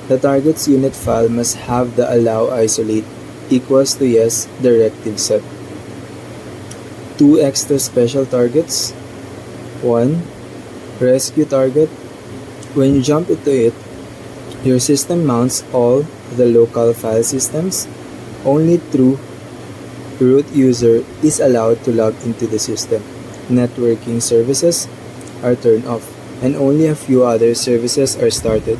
The target's unit file must have the allow isolate equals to yes directive set. 2 extra special targets. 1. Rescue target. When you jump into it, your system mounts all the local file systems. Only through root user is allowed to log into the system. Networking services are turned off, and only a few other services are started.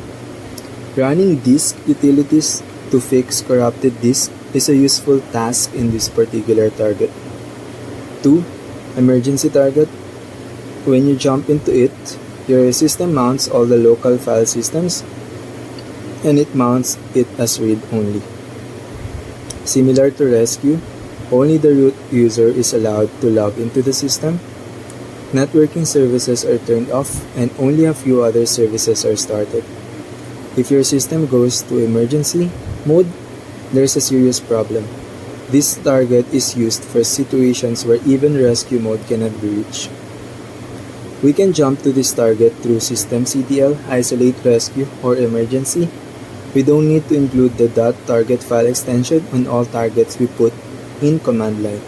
Running disk utilities to fix corrupted disk is a useful task in this particular target. 2. Emergency target. When you jump into it, your system mounts all the local file systems and it mounts it as read only. Similar to rescue, only the root user is allowed to log into the system. Networking services are turned off and only a few other services are started. If your system goes to emergency mode, there's a serious problem. This target is used for situations where even rescue mode cannot be reached. We can jump to this target through systemctl, isolate rescue, or emergency. We don't need to include the .target file extension on all targets we put in command line.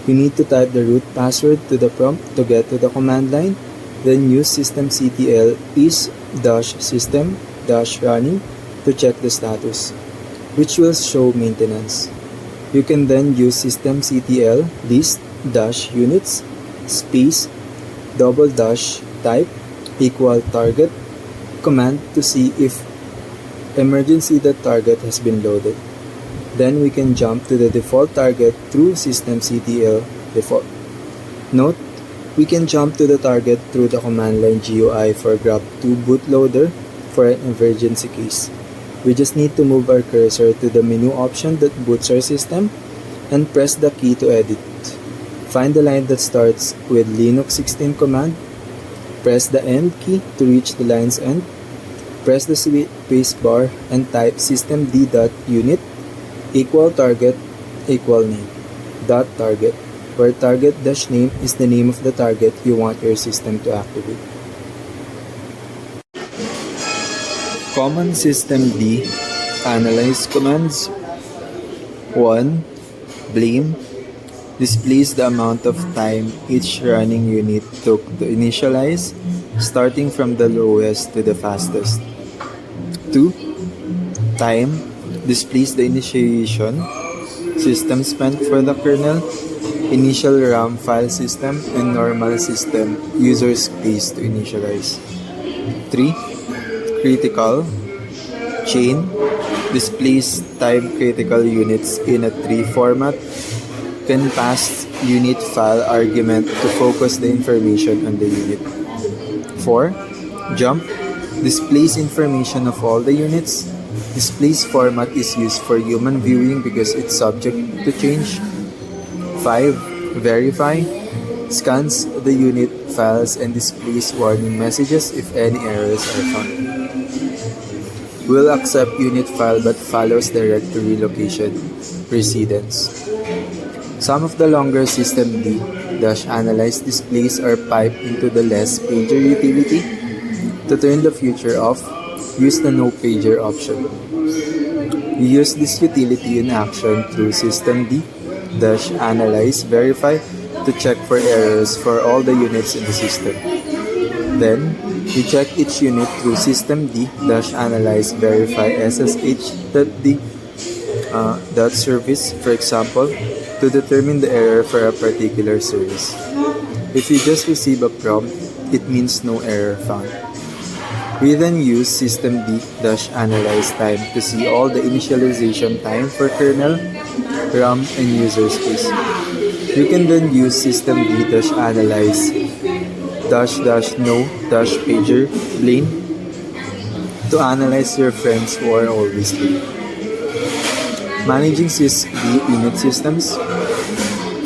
We need to type the root password to the prompt to get to the command line, then use systemctl is-system-running to check the status, which will show maintenance. You can then use systemctl list-units space $type equal target command to see if emergency.target has been loaded. Then we can jump to the default target through systemctl default. Note, we can jump to the target through the command line GUI for grab2 bootloader for an emergency case. We just need to move our cursor to the menu option that boots our system and press the key to edit. Find the line that starts with Linux 16 command, press the end key to reach the line's end, press the space bar and type systemd.unit equal target equal name .target, where target-name is the name of the target you want your system to activate. Common systemd analyze commands. 1. Blame displays the amount of time each running unit took to initialize, starting from the lowest to the fastest. 2. Time displays the initiation system spent for the kernel, initial RAM file system, and normal system user space to initialize. 3. Critical chain displays time critical units in a tree format, can pass unit file argument to focus the information on the unit. 4. Jump displays information of all the units. Displays format is used for human viewing because it's subject to change. 5. Verify scans the unit files and displays warning messages if any errors are found. Will accept unit file but follows directory location precedence. Some of the longer systemd-analyze displays are piped into the less pager utility. To turn the feature off, use the no pager option. We use this utility in action through systemd-analyze verify to check for errors for all the units in the system. Then, we check each unit through systemd-analyze verify ssh.d.service, for example, to determine the error for a particular service. If you just receive a prompt, it means no error found. We then use systemd-analyze time to see all the initialization time for kernel, RAM, and user space. You can then use systemd-analyze --no-pager lane to analyze your friends who are always late. Managing sysv init systems.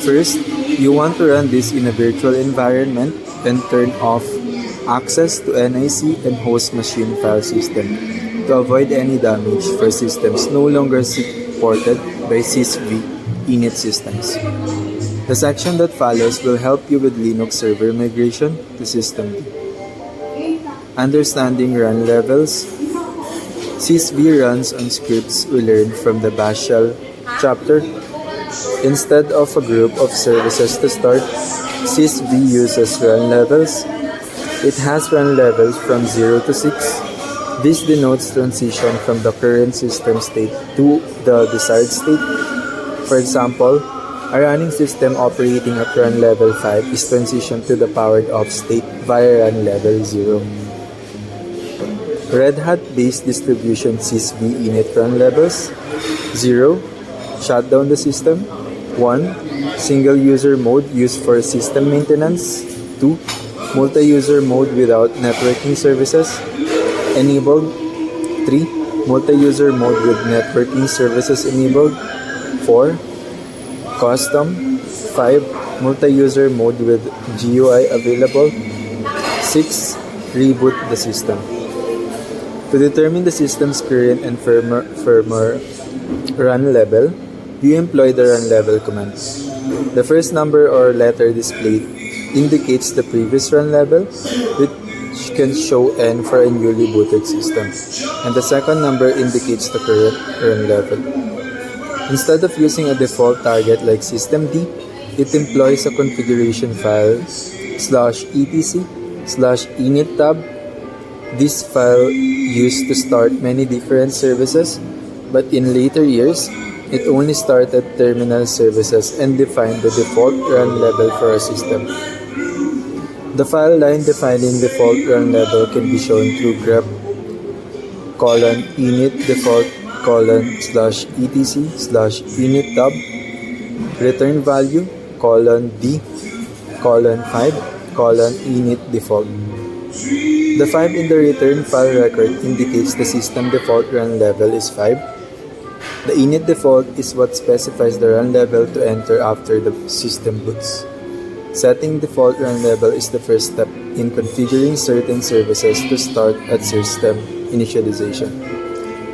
First, you want to run this in a virtual environment and turn off access to NIC and host machine file system to avoid any damage for systems no longer supported by sysv init systems. The section that follows will help you with Linux server migration to systemd. Understanding run levels. Sysv runs on scripts we learned from the Bash shell chapter. Instead of a group of services to start, sysv uses run levels. It has run levels from 0 to 6. This denotes transition from the current system state to the desired state. For example, a running system operating at run level 5 is transitioned to the powered off state via run level 0. Red Hat-based distribution sysv init run levels 0. Shut down the system. 1. Single user mode used for system maintenance. 2. Multi-user mode without networking services enabled. 3. Multi-user mode with networking services enabled. 4. Custom. 5. Multi-user mode with GUI available. 6. Reboot the system. To determine the system's current and firmware run level, you employ the run level command. The first number or letter displayed indicates the previous run level, which can show N for a newly booted system, and the second number indicates the current run level. Instead of using a default target like systemd, it employs a configuration file /etc/init tab. This file used to start many different services, but in later years, it only started terminal services and defined the default run level for a system. The file line defining default run level can be shown through grep :init default /etc/init tab return value :d :5 :init default. The 5 in the return file record indicates the system default run level is 5. The init default is what specifies the run level to enter after the system boots. Setting default run level is the first step in configuring certain services to start at system initialization.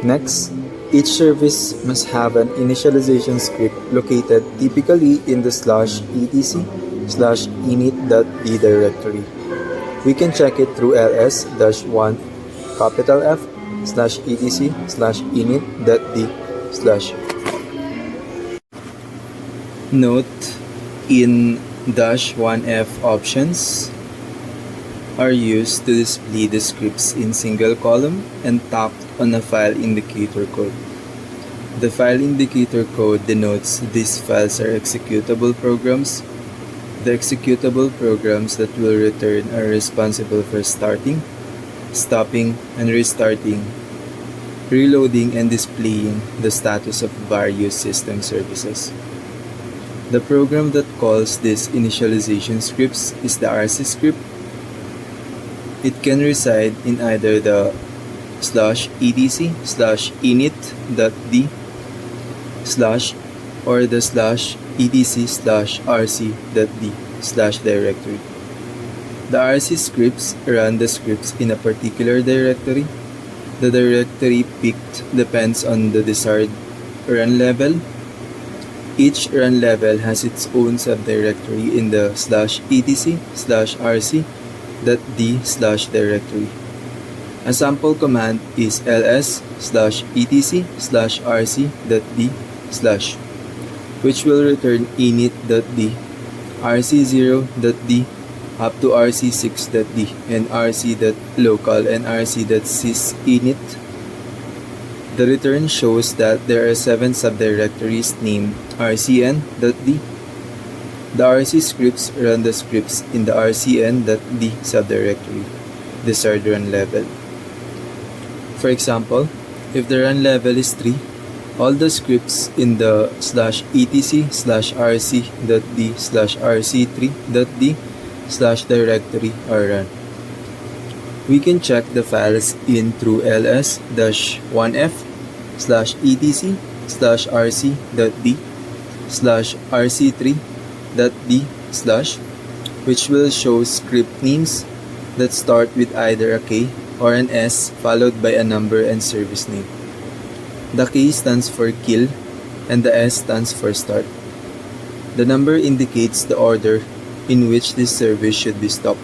Next, each service must have an initialization script located typically in the /etc/init.d directory. We can check it through ls-1 F /etc/init.d/. Note: in -1f options are used to display the scripts in single column and tacked on a file indicator code. The file indicator code denotes these files are executable programs. The executable programs that will return are responsible for starting, stopping, and restarting, reloading, and displaying the status of various system services. The program that calls these initialization scripts is the RC script. It can reside in either the /etc/init.d/ or the /etc/rc.d/ directory. The RC scripts run the scripts in a particular directory. The directory picked depends on the desired run level. Each run level has its own subdirectory in the /etc/rc.d/ directory. A sample command is ls/etc/rc.d/, which will return init.d, rc0.d up to rc6.d, and rc.local and rc.sysinit. The return shows that there are 7 subdirectories named rcn.d. The RC scripts run the scripts in the rcn.d subdirectory, desired run level. For example, if the run level is 3, all the scripts in the /etc/rc.d/rc3.d/ directory are run. We can check the files in through ls-1f /etc/rc.d/rc3.d/, which will show script names that start with either a K or an S followed by a number and service name. The K stands for kill and the S stands for start. The number indicates the order in which this service should be stopped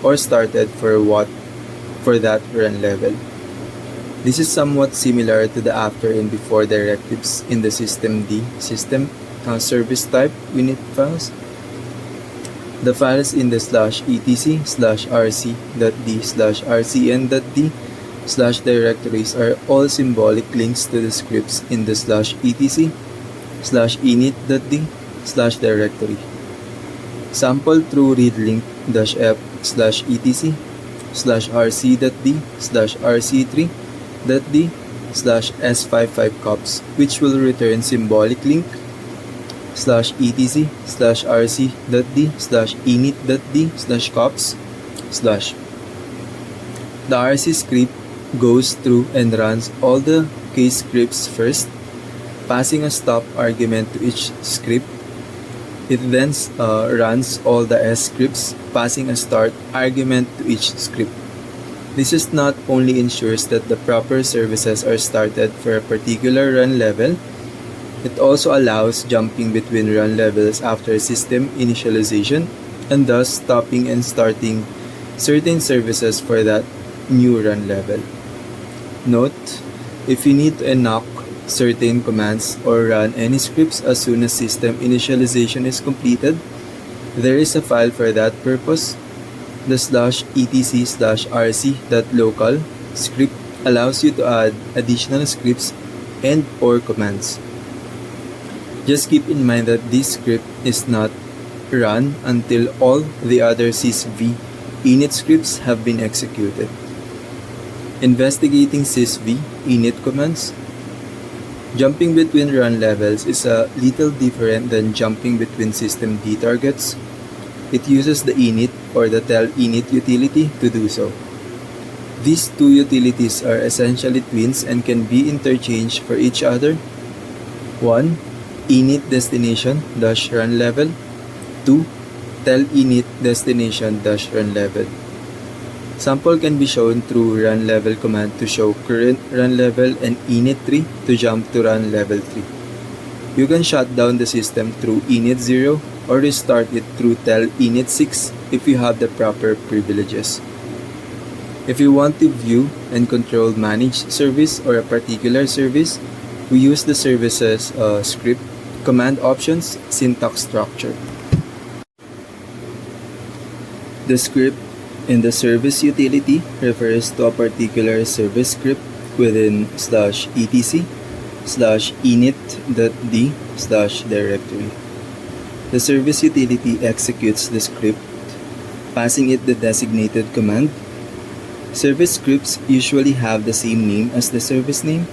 or started for that run level. This is somewhat similar to the after and before directives in the systemd service type init files. The files in the /etc/rc.d/rcn.d/ directories are all symbolic links to the scripts in the /etc/init.d/ directory. Sample through readlink -f/etc/rc.d/rc3.d/s55cops, which will return symbolic link /etc/rc.d/init.d/cops/. The RC script goes through and runs all the case scripts first, passing a stop argument to each script. It then runs all the S scripts, passing a start argument to each script. This is not only ensures that the proper services are started for a particular run level, it also allows jumping between run levels after system initialization and thus stopping and starting certain services for that new run level. Note, if you need to enact certain commands or run any scripts as soon as system initialization is completed, there is a file for that purpose. The /etc/rc.local script allows you to add additional scripts and or commands. Just keep in mind that this script is not run until all the other sysv init scripts have been executed. Investigating sysv init commands. Jumping between run levels is a little different than jumping between systemd targets. It uses the init or the tell init utility to do so. These two utilities are essentially twins and can be interchanged for each other. 1. Init destination -run level. 2. Tell init destination -run level. Sample can be shown through run level command to show current run level and init 3 to jump to run level 3. You can shut down the system through init 0 or restart it through tell init 6 if you have the proper privileges. If you want to view and control managed service or a particular service, we use the services script command options syntax structure. The script in the service utility refers to a particular service script within /etc/init.d/directory. The service utility executes the script, passing it the designated command. Service scripts usually have the same name as the service name.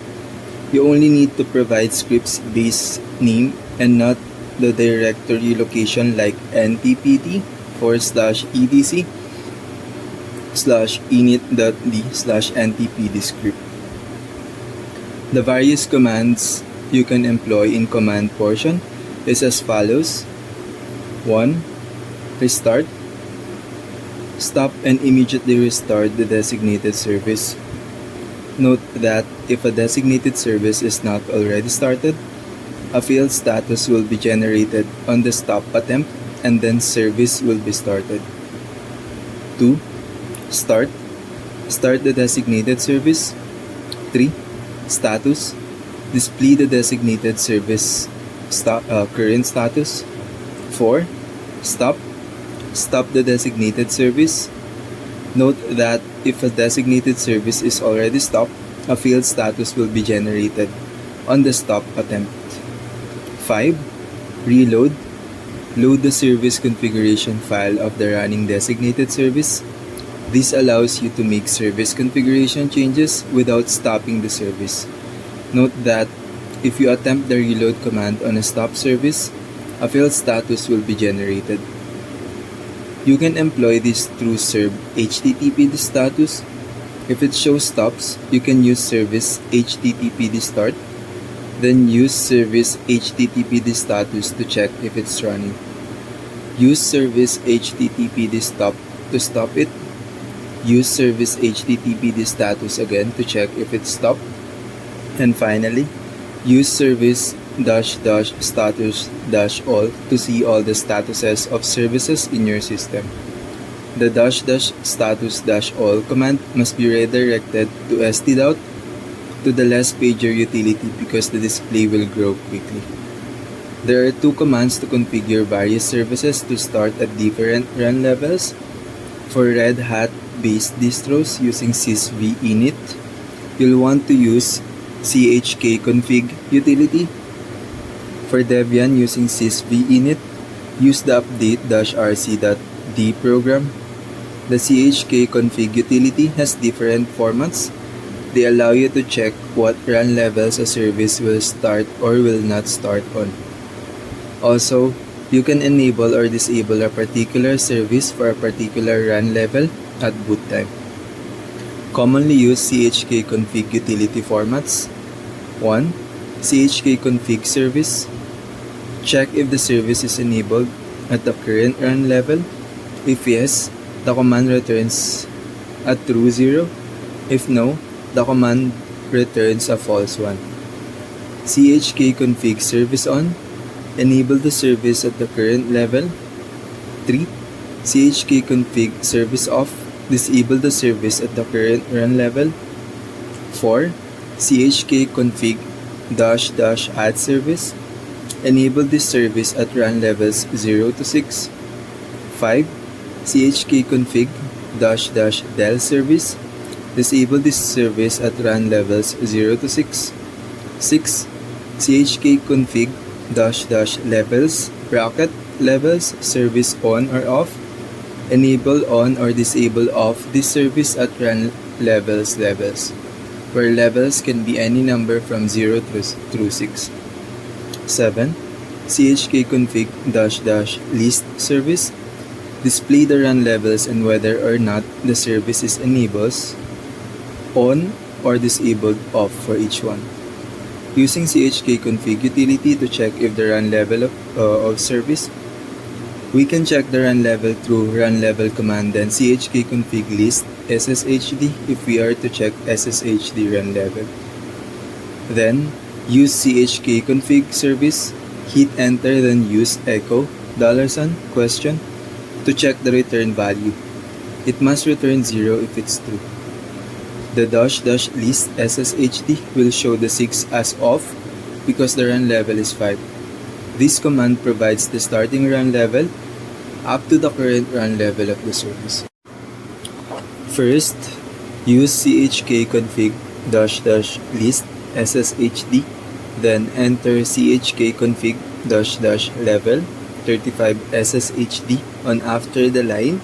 You only need to provide scripts base name and not the directory location like nppt/etc/init.d/ntpd script. The various commands you can employ in command portion is as follows. 1. Restart. Stop and immediately restart the designated service. Note that if a designated service is not already started, a failed status will be generated on the stop attempt and then service will be started. 2. Start. Start the designated service. 3. Status. Display the designated service current status. 4. Stop. Stop the designated service. Note that if a designated service is already stopped, a failed status will be generated on the stop attempt. 5. Reload. Load the service configuration file of the running designated service. This allows you to make service configuration changes without stopping the service. Note that if you attempt the reload command on a stop service, a failed status will be generated. You can employ this through serve httpd status. If it shows stops, you can use service httpd start, then use service httpd status to check if it's running. Use service httpd stop to stop it. Use service httpd status again to check if it's stopped. And finally, use service --status-all to see all the statuses of services in your system. The --status-all command must be redirected to stdout to the less pager utility because the display will grow quickly. There are two commands to configure various services to start at different run levels. For Red Hat based distros using sysv init, you'll want to use chkconfig utility. For Debian using sysv init, use the update-rc.d program. The chkconfig utility has different formats. They allow you to check what run levels a service will start or will not start on. Also, you can enable or disable a particular service for a particular run level at boot time. Commonly used chkconfig utility formats: 1. chkconfig service. Check if the service is enabled at the current run level. If yes, the command returns a true 0. If no, the command returns a false 1. chkconfig service on. Enable the service at the current level. 3. chkconfig service off. Disable the service at the current run level. 4. chkconfig --add service. Enable this service at run levels 0 to 6. 5. chkconfig --del service. Disable this service at run levels 0 to 6. 6. chkconfig --levels bracket levels service on or off. Enable on or disable off this service at run levels where levels can be any number from 0 through 6. 7. chkconfig --list service. Display the run levels and whether or not the service is enabled, on, or disabled off for each one. Using chkconfig utility to check if the run level of service. We can check the run level through run level command then chkconfig list sshd if we are to check sshd run level. Then use chkconfig service, hit enter, then use echo $question to check the return value. It must return 0 if it's true. The --list sshd will show the 6 as off because the run level is 5. This command provides the starting run level up to the current run level of the service. First, use chkconfig --list sshd, then enter chkconfig --level 35 sshd on after the line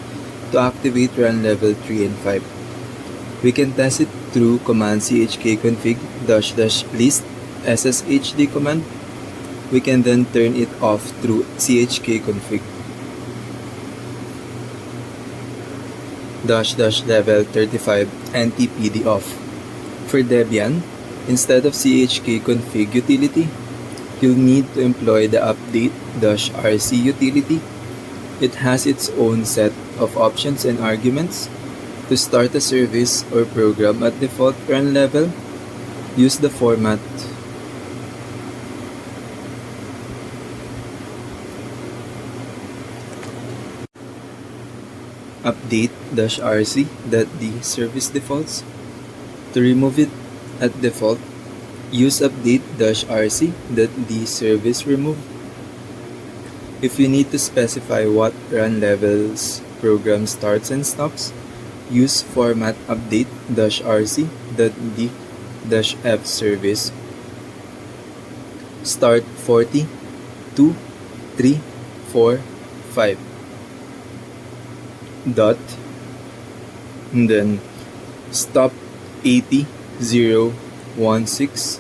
to activate run level 3 and 5. We can test it through command chkconfig --list sshd command. We can then turn it off through chkconfig --level 35 ntpd off. For Debian, instead of chkconfig utility, you'll need to employ the update -rc utility. It has its own set of options and arguments. To start a service or program at default run level, use the format update-rc.d service defaults. To remove it at default, use update-rc.d service remove. If you need to specify what run levels program starts and stops, use format update-rc.d-f service. Start 40, 2, 3, 4, 5. Dot, and then stop 80, 0, 1, 6.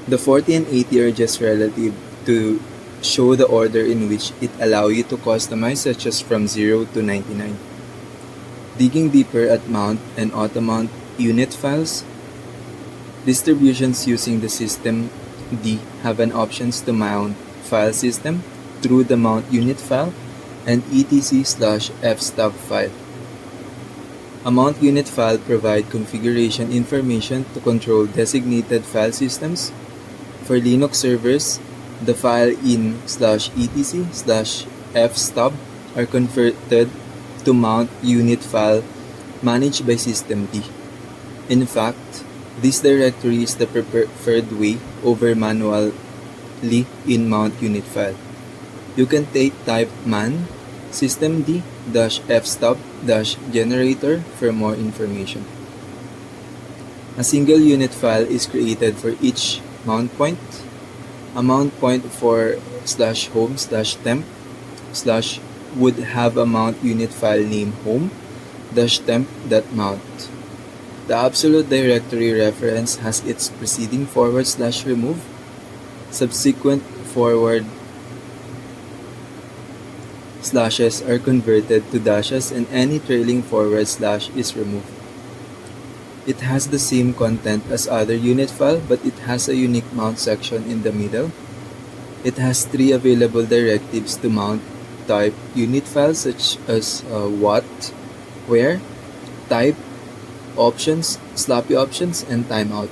The 40 and 80 are just relative to show the order in which it allows you to customize, such as from 0 to 99. Digging deeper at mount and auto-mount unit files, distributions using the system D have an options to mount file system through the mount unit file and etc/fstub file. A mount unit file provide configuration information to control designated file systems. For Linux servers, the file in/etc/fstub are converted to mount unit file managed by system D. In fact, this directory is the preferred way over manually in mount unit file. You can type man systemd-fstub-generator for more information. A single unit file is created for each mount point. A mount point for /home/temp/ would have a mount unit file name home-temp.mount. The absolute directory reference has its preceding /remove, subsequent forward slashes are converted to dashes, and any trailing forward slash is removed. It has the same content as other unit file, but it has a unique mount section in the middle. It has 3 available directives to mount type unit files such as what, where, type, options, sloppy options, and timeout.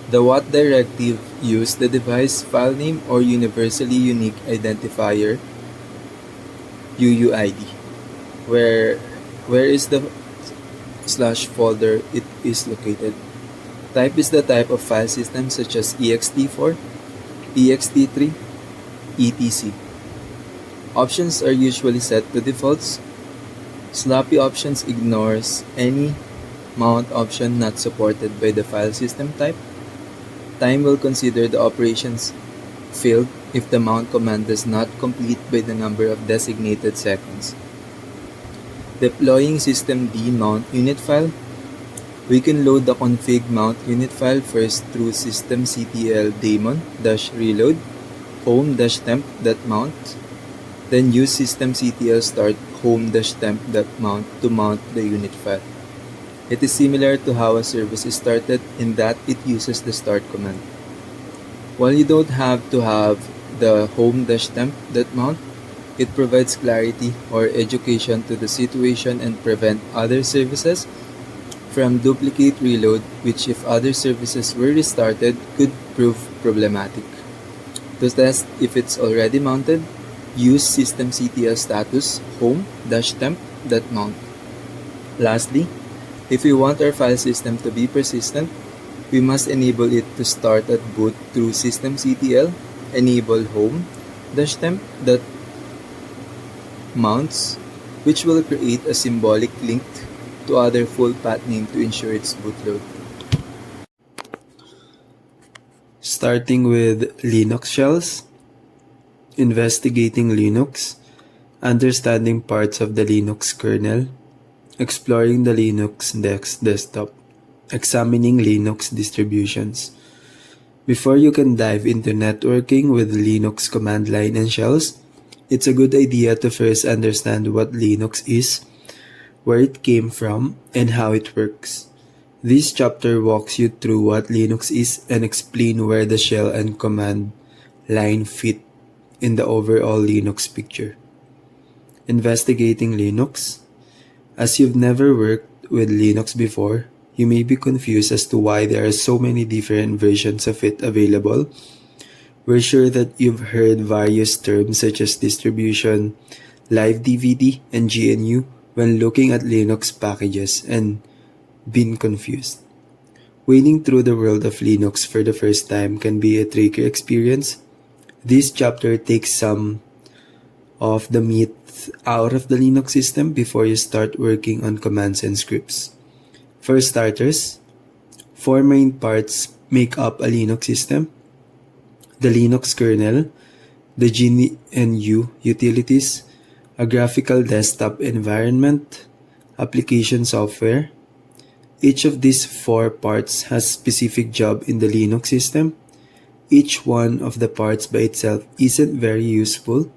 The what directive uses the device file name or universally unique identifier UUID. Where is the slash folder it is located. Type is the type of file system such as ext4, ext3, etc. Options are usually set to defaults. Sloppy options ignores any mount option not supported by the file system type. Time will consider the operations failed if the mount command does not complete by the number of designated seconds. Deploying systemd mount unit file. We can load the config mount unit file first through systemctl daemon-reload home-temp.mount, then use systemctl start home-temp.mount to mount the unit file. It is similar to how a service is started in that it uses the start command. While you don't have to have the home-temp.mount, it provides clarity or education to the situation and prevent other services from duplicate reload, which if other services were restarted could prove problematic. To test if it's already mounted, use systemctl status home-temp.mount. Lastly, if we want our file system to be persistent, we must enable it to start at boot through systemctl enable home-temp.mounts, which will create a symbolic link to other full path name to ensure its bootload. Starting with Linux shells, investigating Linux, understanding parts of the Linux kernel, exploring the Linux desktop, examining Linux distributions. Before you can dive into networking with Linux command line and shells, it's a good idea to first understand what Linux is, where it came from, and how it works. This chapter walks you through what Linux is and explain where the shell and command line fit in the overall Linux picture. Investigating Linux. As you've never worked with Linux before, you may be confused as to why there are so many different versions of it available. We're sure that you've heard various terms such as distribution, live DVD, and GNU when looking at Linux packages and been confused. Wading through the world of Linux for the first time can be a tricky experience. This chapter takes some of the meat out of the Linux system before you start working on commands and scripts. For starters, 4 main parts make up a Linux system: the Linux kernel, the GNU utilities, a graphical desktop environment, application software. Each of these 4 parts has a specific job in the Linux system. Each one of the parts by itself isn't very useful.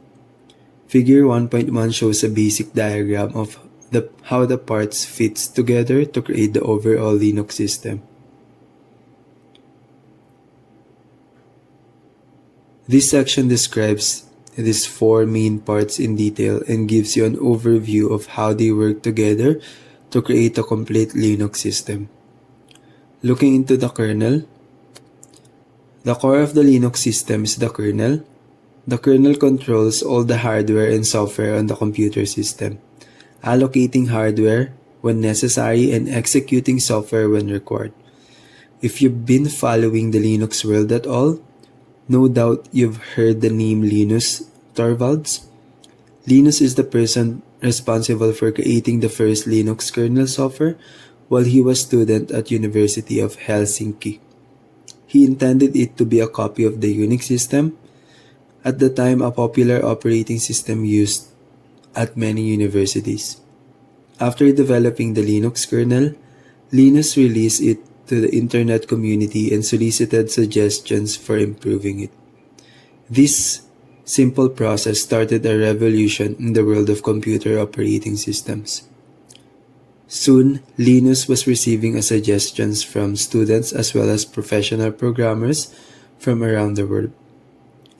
Figure 1.1 shows a basic diagram of how the parts fits together to create the overall Linux system. This section describes these 4 main parts in detail and gives you an overview of how they work together to create a complete Linux system. Looking into the kernel. The core of the Linux system is the kernel. The kernel controls all the hardware and software on the computer system, allocating hardware when necessary and executing software when required. If you've been following the Linux world at all, no doubt you've heard the name Linus Torvalds. Linus is the person responsible for creating the first Linux kernel software while he was a student at University of Helsinki. He intended it to be a copy of the Unix system, at the time a popular operating system used at many universities. After developing the Linux kernel, Linus released it to the internet community and solicited suggestions for improving it. This simple process started a revolution in the world of computer operating systems. Soon, Linus was receiving suggestions from students as well as professional programmers from around the world.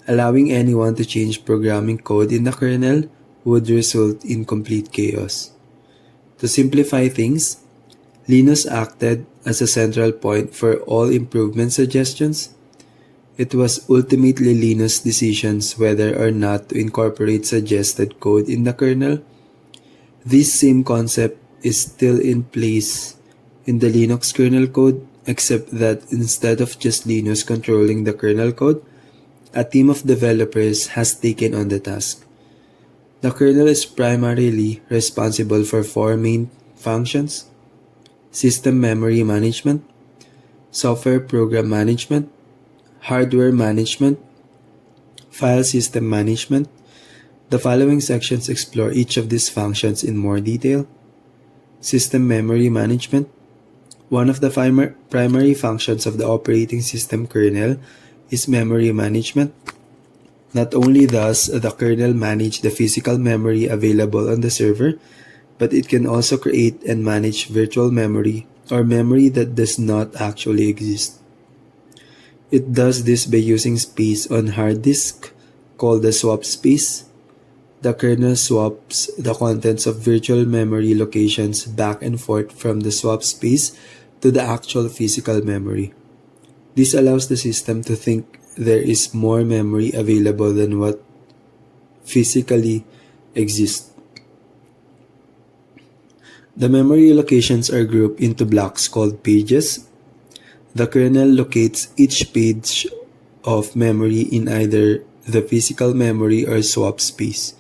Allowing anyone to change programming code in the kernel would result in complete chaos. To simplify things, Linus acted as a central point for all improvement suggestions. It was ultimately Linus' decisions whether or not to incorporate suggested code in the kernel. This same concept is still in place in the Linux kernel code, except that instead of just Linus controlling the kernel code, a team of developers has taken on the task. The kernel is primarily responsible for four main functions: system memory management, software program management, hardware management, file system management. The following sections explore each of these functions in more detail. System memory management. One of the primary functions of the operating system kernel is memory management. Not only does the kernel manage the physical memory available on the server, but it can also create and manage virtual memory or memory that does not actually exist. It does this by using space on hard disk, called the swap space. The kernel swaps the contents of virtual memory locations back and forth from the swap space to the actual physical memory. This allows the system to think there is more memory available than what physically exists. The memory locations are grouped into blocks called pages. The kernel locates each page of memory in either the physical memory or swap space.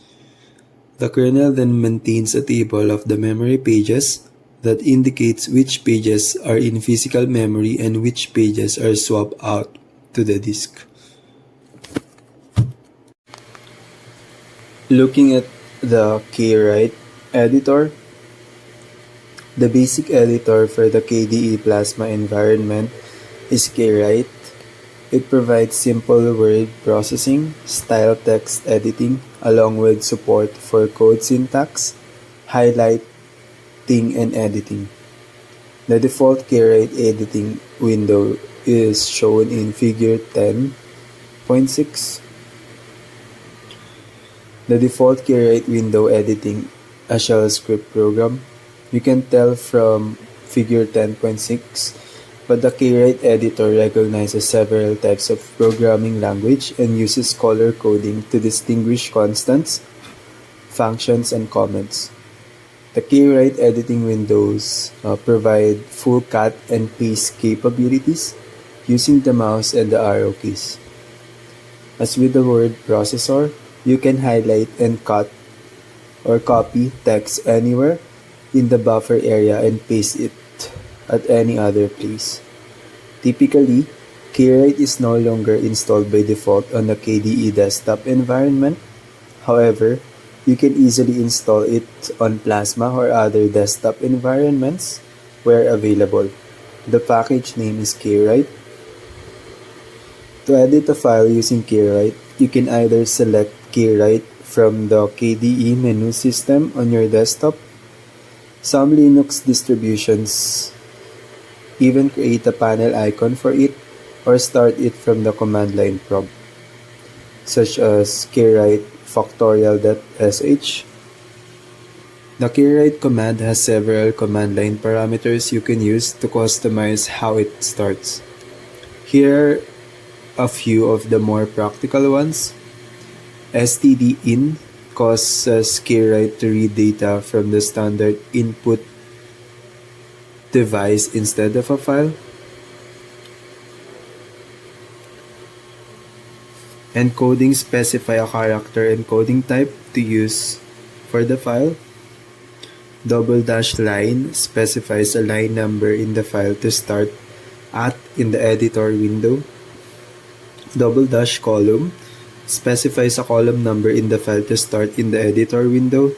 The kernel then maintains a table of the memory pages that indicates which pages are in physical memory and which pages are swapped out to the disk. Looking at the kwrite editor, the basic editor for the KDE Plasma environment is kwrite. It provides simple word processing, style text editing, along with support for code syntax, highlighting, and editing. The default kwrite editing window is shown in Figure 10.6. The default kwrite window editing a shell script program. You can tell from Figure 10.6, but the kwrite editor recognizes several types of programming language and uses color coding to distinguish constants, functions, and comments. The kwrite editing windows provide full cut and paste capabilities using the mouse and the arrow keys. As with the word processor, you can highlight and cut or copy text anywhere in the buffer area and paste it at any other place. Typically, kwrite is no longer installed by default on the KDE desktop environment. However, you can easily install it on Plasma or other desktop environments where available. The package name is kwrite. To edit a file using kwrite, you can either select kwrite from the KDE menu system on your desktop. Some Linux distributions even create a panel icon for it or start it from the command line prompt, such as kwrite factorial.sh. The kwrite command has several command line parameters you can use to customize how it starts. Here are a few of the more practical ones. stdin causes kwrite to read data from the standard input device instead of a file. Encoding specify a character encoding type to use for the file. _line specifies a line number in the file to start at in the editor window. _column specifies a column number in the file to start in the editor window.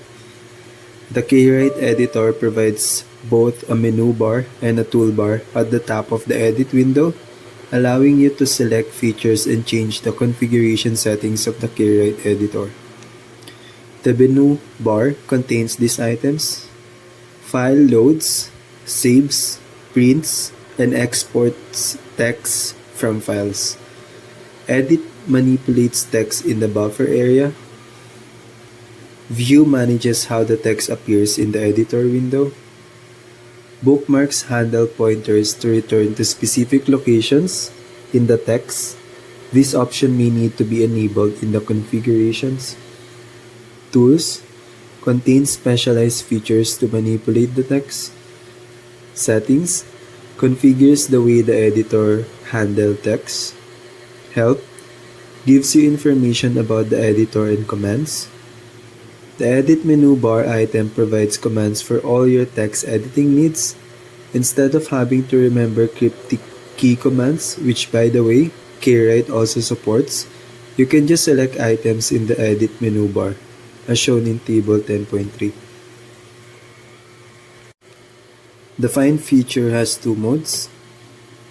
The kwrite editor provides both a menu bar and a toolbar at the top of the edit window, allowing you to select features and change the configuration settings of the kwrite editor. The menu bar contains these items: File loads, saves, prints, and exports text from files. Edit manipulates text in the buffer area. View manages how the text appears in the editor window. Bookmarks handle pointers to return to specific locations in the text. This option may need to be enabled in the configurations. Tools contains specialized features to manipulate the text. Settings configures the way the editor handles text. Help gives you information about the editor and commands. The Edit menu bar item provides commands for all your text editing needs. Instead of having to remember cryptic key commands, which by the way, KWrite also supports, you can just select items in the Edit menu bar, as shown in Table 10.3. The Find feature has two modes.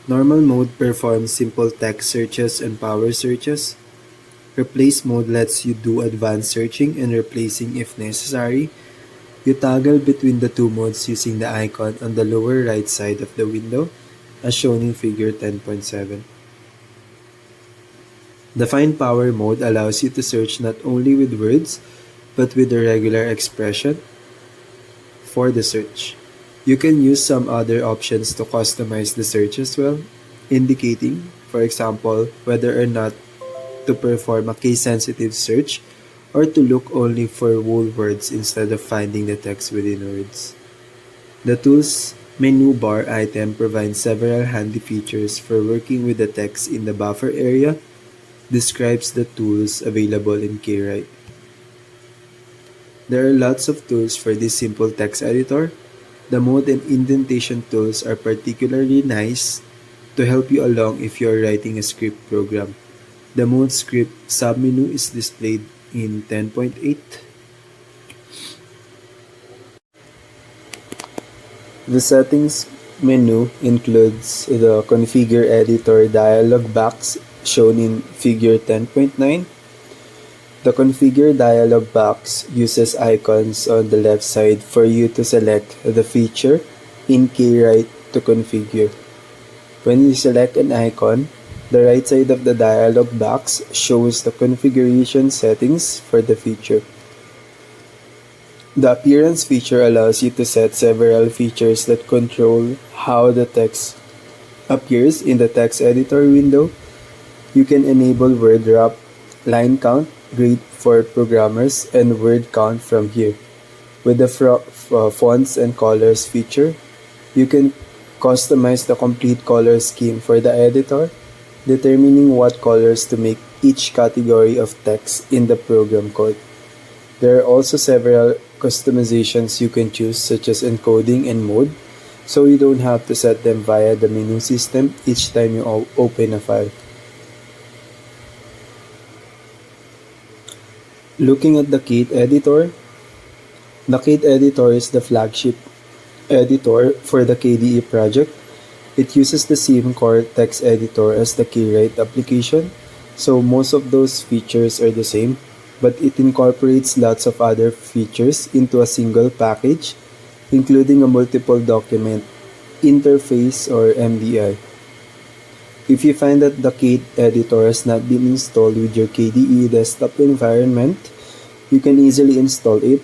Normal mode performs simple text searches and power searches. Replace mode lets you do advanced searching and replacing if necessary. You toggle between the two modes using the icon on the lower right side of the window, as shown in Figure 10.7. The Find Power mode allows you to search not only with words, but with a regular expression for the search. You can use some other options to customize the search as well, indicating, for example, whether or not to perform a case-sensitive search or to look only for whole words instead of finding the text within words. The Tools menu bar item provides several handy features for working with the text in the buffer area, describes the tools available in KWrite. There are lots of tools for this simple text editor. The mode and indentation tools are particularly nice to help you along if you are writing a script program. The mode script submenu is displayed in 10.8. The settings menu includes the configure editor dialog box shown in figure 10.9. The configure dialog box uses icons on the left side for you to select the feature in KWrite to configure. When you select an icon, the right side of the dialog box shows the configuration settings for the feature. The appearance feature allows you to set several features that control how the text appears in the text editor window. You can enable word wrap, line count, great for programmers, and word count from here. With the fonts and colors feature, you can customize the complete color scheme for the editor, determining what colors to make each category of text in the program code. There are also several customizations you can choose, such as encoding and mode, so you don't have to set them via the menu system each time you open a file. Looking at the Kate editor, the Kate editor is the flagship editor for the KDE project. It uses the same core text editor as the KWrite application, so most of those features are the same, but it incorporates lots of other features into a single package, including a multiple document interface or MDI. If you find that the Kate editor has not been installed with your KDE desktop environment, you can easily install it.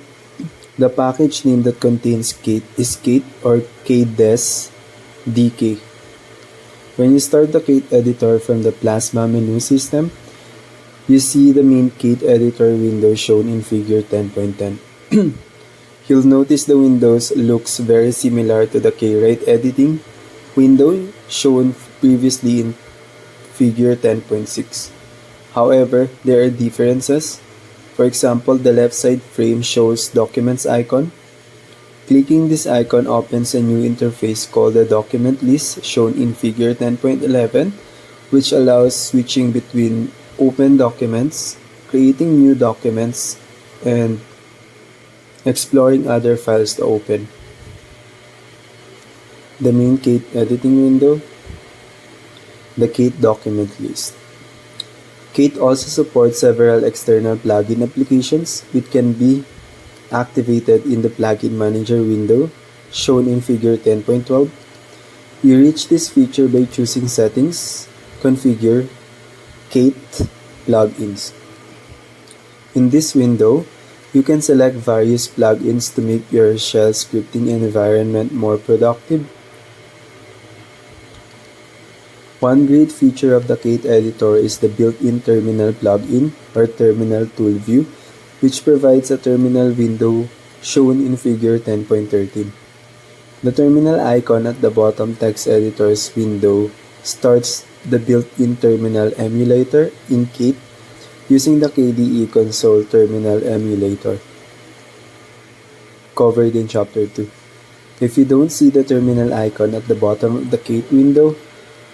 The package name that contains Kate is Kate or KDES DK. When you start the Kate editor from the Plasma menu system, you see the main Kate editor window shown in figure 10.10. You'll notice the windows looks very similar to the KWrite editing window shown previously in figure 10.6. However, there are differences. For example, the left side frame shows Documents icon. Clicking this icon opens a new interface called the Document List shown in figure 10.11, which allows switching between open documents, creating new documents, and exploring other files to open. The main Kate editing window, the Kate document list. Kate also supports several external plugin applications which can be activated in the Plugin Manager window shown in figure 10.12. You reach this feature by choosing Settings, Configure, Kate, Plugins. In this window, you can select various plugins to make your shell scripting environment more productive. One great feature of the Kate editor is the built-in terminal plugin or terminal tool view, which provides a terminal window shown in figure 10.13. The terminal icon at the bottom text editor's window starts the built-in terminal emulator in Kate using the KDE Console Terminal Emulator, covered in Chapter 2. If you don't see the terminal icon at the bottom of the Kate window,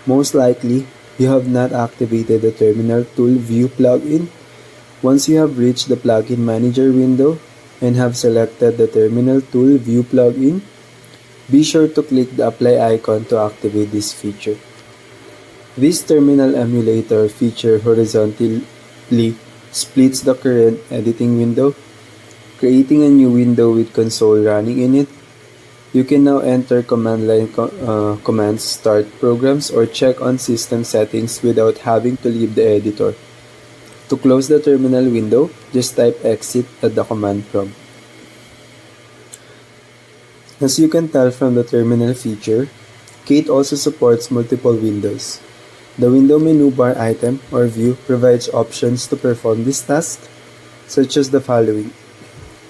most likely you have not activated the Terminal Tool View plugin. Once you have reached the Plugin Manager window and have selected the Terminal Tool View plugin, be sure to click the Apply icon to activate this feature. This terminal emulator feature horizontally splits the current editing window, creating a new window with console running in it. You can now enter command line commands, start programs, or check on system settings without having to leave the editor. To close the terminal window, just type exit at the command prompt. As you can tell from the terminal feature, Kate also supports multiple windows. The window menu bar item or view provides options to perform this task, such as the following: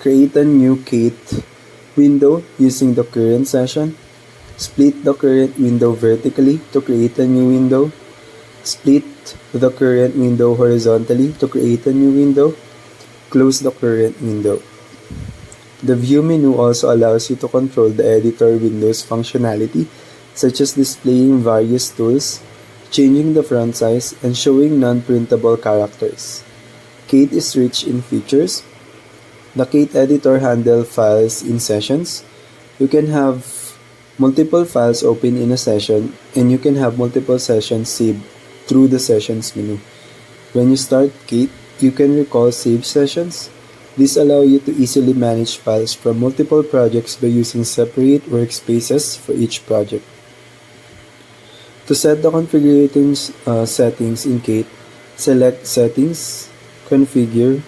create a new Kate window using the current session, split the current window vertically to create a new window, split the current window horizontally to create a new window, close the current window. The view menu also allows you to control the editor window's functionality, such as displaying various tools, changing the font size, and showing non-printable characters. Kate is rich in features. The Kate editor handles files in sessions. You can have multiple files open in a session, and you can have multiple sessions saved through the Sessions menu. When you start Kate, you can recall saved sessions. This allows you to easily manage files from multiple projects by using separate workspaces for each project. To set the configuration settings in Kate, select Settings, Configure,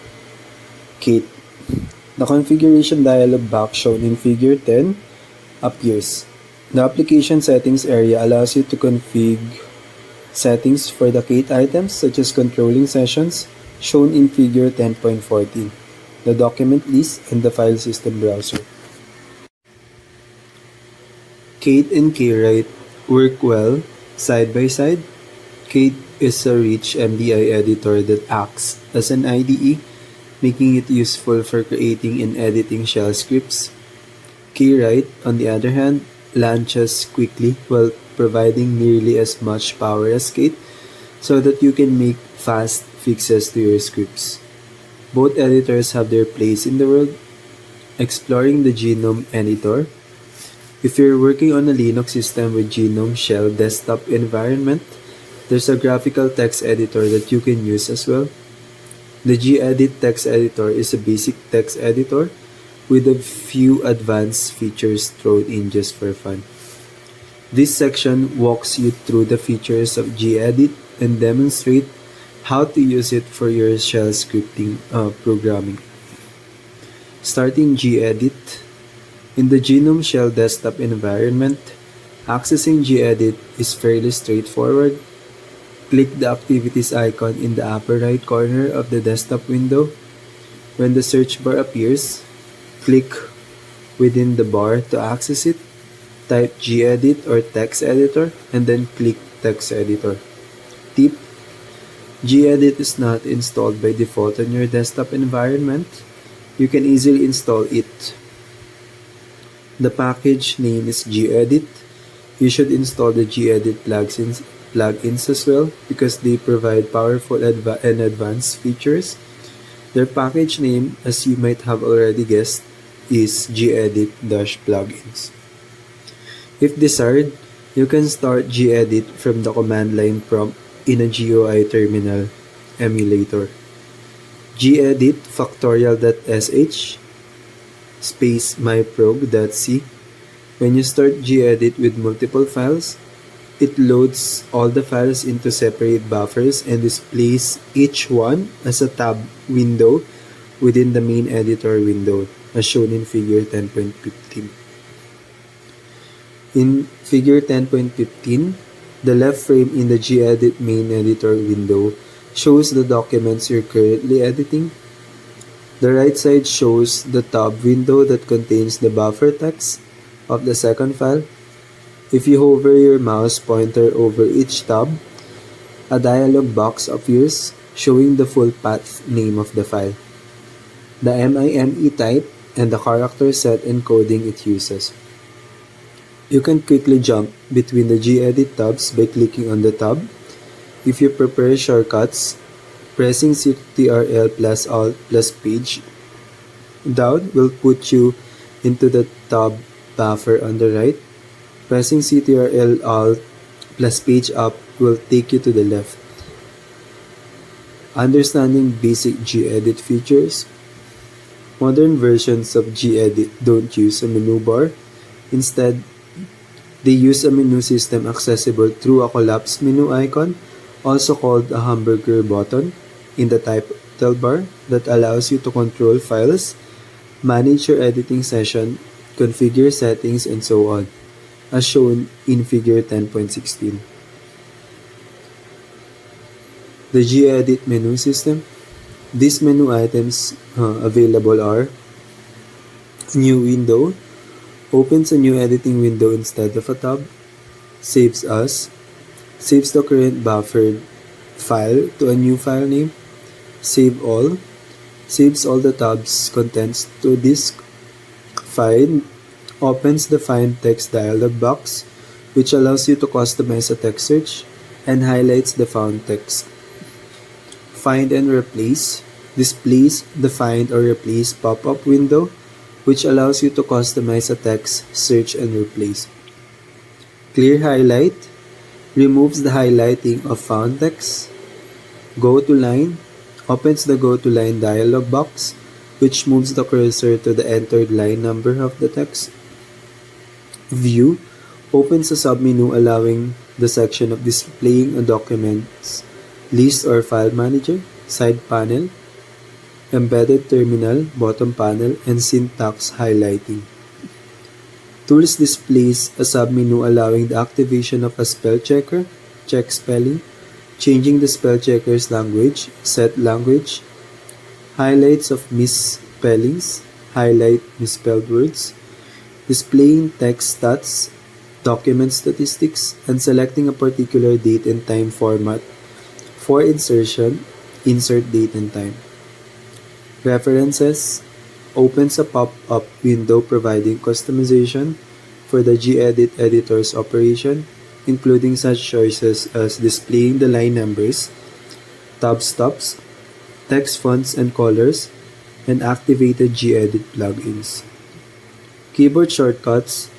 Kate. The configuration dialog box shown in figure 10 appears. The application settings area allows you to configure settings for the Kate items such as controlling sessions shown in figure 10.14, the document list, and the file system browser. Kate and KWrite work well side by side. Kate is a rich MDI editor that acts as an IDE, making it useful for creating and editing shell scripts. KWrite, on the other hand, launches quickly while providing nearly as much power as Kate, so that you can make fast fixes to your scripts. Both editors have their place in the world. Exploring the GNOME editor. If you're working on a Linux system with GNOME Shell desktop environment, there's a graphical text editor that you can use as well. The gedit text editor is a basic text editor with a few advanced features thrown in just for fun. This section walks you through the features of gedit and demonstrate how to use it for your shell scripting programming. Starting gedit. In the GNOME Shell desktop environment, accessing gedit is fairly straightforward. Click the activities icon in the upper right corner of the desktop window. When the search bar appears, click within the bar to access it. Type gedit or text editor and then click text editor. Tip: gedit is not installed by default on your desktop environment. You can easily install it. The package name is gedit. You should install the gedit plugins as well because they provide powerful and advanced features. Their package name, as you might have already guessed, is gedit-plugins. If desired, you can start gedit from the command line prompt in a GUI terminal emulator. gedit factorial.sh space myprog.c. When you start gedit with multiple files, it loads all the files into separate buffers and displays each one as a tab window within the main editor window, as shown in figure 10.15. In figure 10.15, the left frame in the gedit main editor window shows the documents you're currently editing. The right side shows the tab window that contains the buffer text of the second file. If you hover your mouse pointer over each tab, a dialog box appears showing the full path name of the file, the MIME type, and the character set encoding it uses. You can quickly jump between the gedit tabs by clicking on the tab. If you prefer shortcuts, pressing Ctrl plus Alt plus Page down will put you into the tab buffer on the right. Pressing Ctrl Alt plus Page up will take you to the left. Understanding basic gedit features. Modern versions of gedit don't use a menu bar. Instead, they use a menu system accessible through a collapsed menu icon, also called a hamburger button, in the title bar that allows you to control files, manage your editing session, configure settings, and so on, as shown in figure 10.16. The gedit menu system. These menu items available are: new window, opens a new editing window instead of a tab, saves as, saves the current buffered file to a new file name, save all, saves all the tabs contents to disk, find, opens the find text dialog box, which allows you to customize a text search and highlights the found text. Find and replace displays the find or replace pop-up window, which allows you to customize a text, search, and replace. Clear highlight removes the highlighting of found text. Go to line opens the go to line dialog box, which moves the cursor to the entered line number of the text. View opens a submenu allowing the section of displaying a document's list or file manager, side panel, embedded terminal, bottom panel, and syntax highlighting. Tools displays a submenu allowing the activation of a spell checker, check spelling, changing the spell checker's language, set language, highlights of misspellings, highlight misspelled words, displaying text stats, document statistics, and selecting a particular date and time format for insertion, insert date and time. References opens a pop-up window providing customization for the gedit editor's operation, including such choices as displaying the line numbers, tab stops, text fonts and colors, and activated gedit plugins. Keyboard shortcuts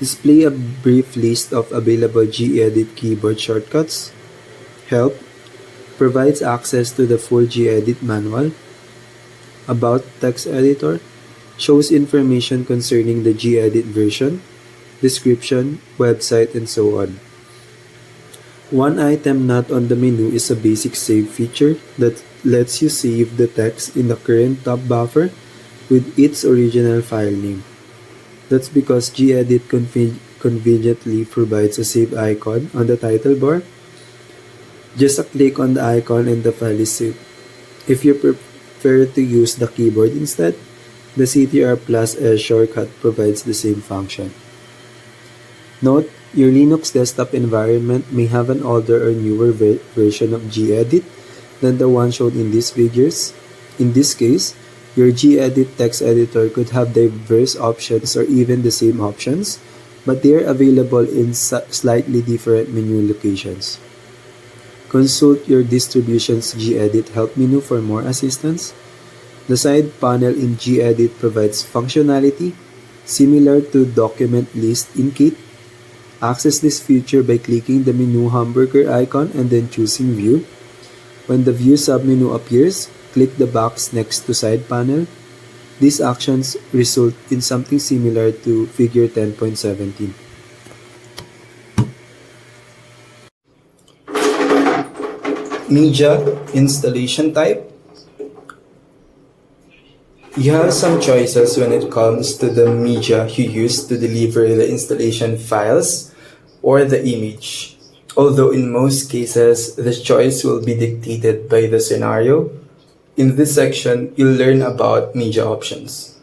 display a brief list of available gedit keyboard shortcuts. Help provides access to the full gedit manual. About text editor shows information concerning the gedit version, description, website, and so on. One item not on the menu is a basic save feature that lets you save the text in the current tab buffer with its original file name. That's because gedit conveniently provides a save icon on the title bar. Just a click on the icon and the file is saved. If you prefer to use the keyboard instead, the Ctrl plus S shortcut provides the same function. Note, your Linux desktop environment may have an older or newer version of gedit than the one shown in these figures. In this case, your gedit text editor could have diverse options or even the same options, but they are available in slightly different menu locations. Consult your distribution's gedit help menu for more assistance. The side panel in gedit provides functionality similar to document list in Kit. Access this feature by clicking the menu hamburger icon and then choosing View. When the View submenu appears, click the box next to Side Panel. These actions result in something similar to figure 10.17. Media installation type. You have some choices when it comes to the media you use to deliver the installation files or the image. Although in most cases, the choice will be dictated by the scenario. In this section, you'll learn about media options.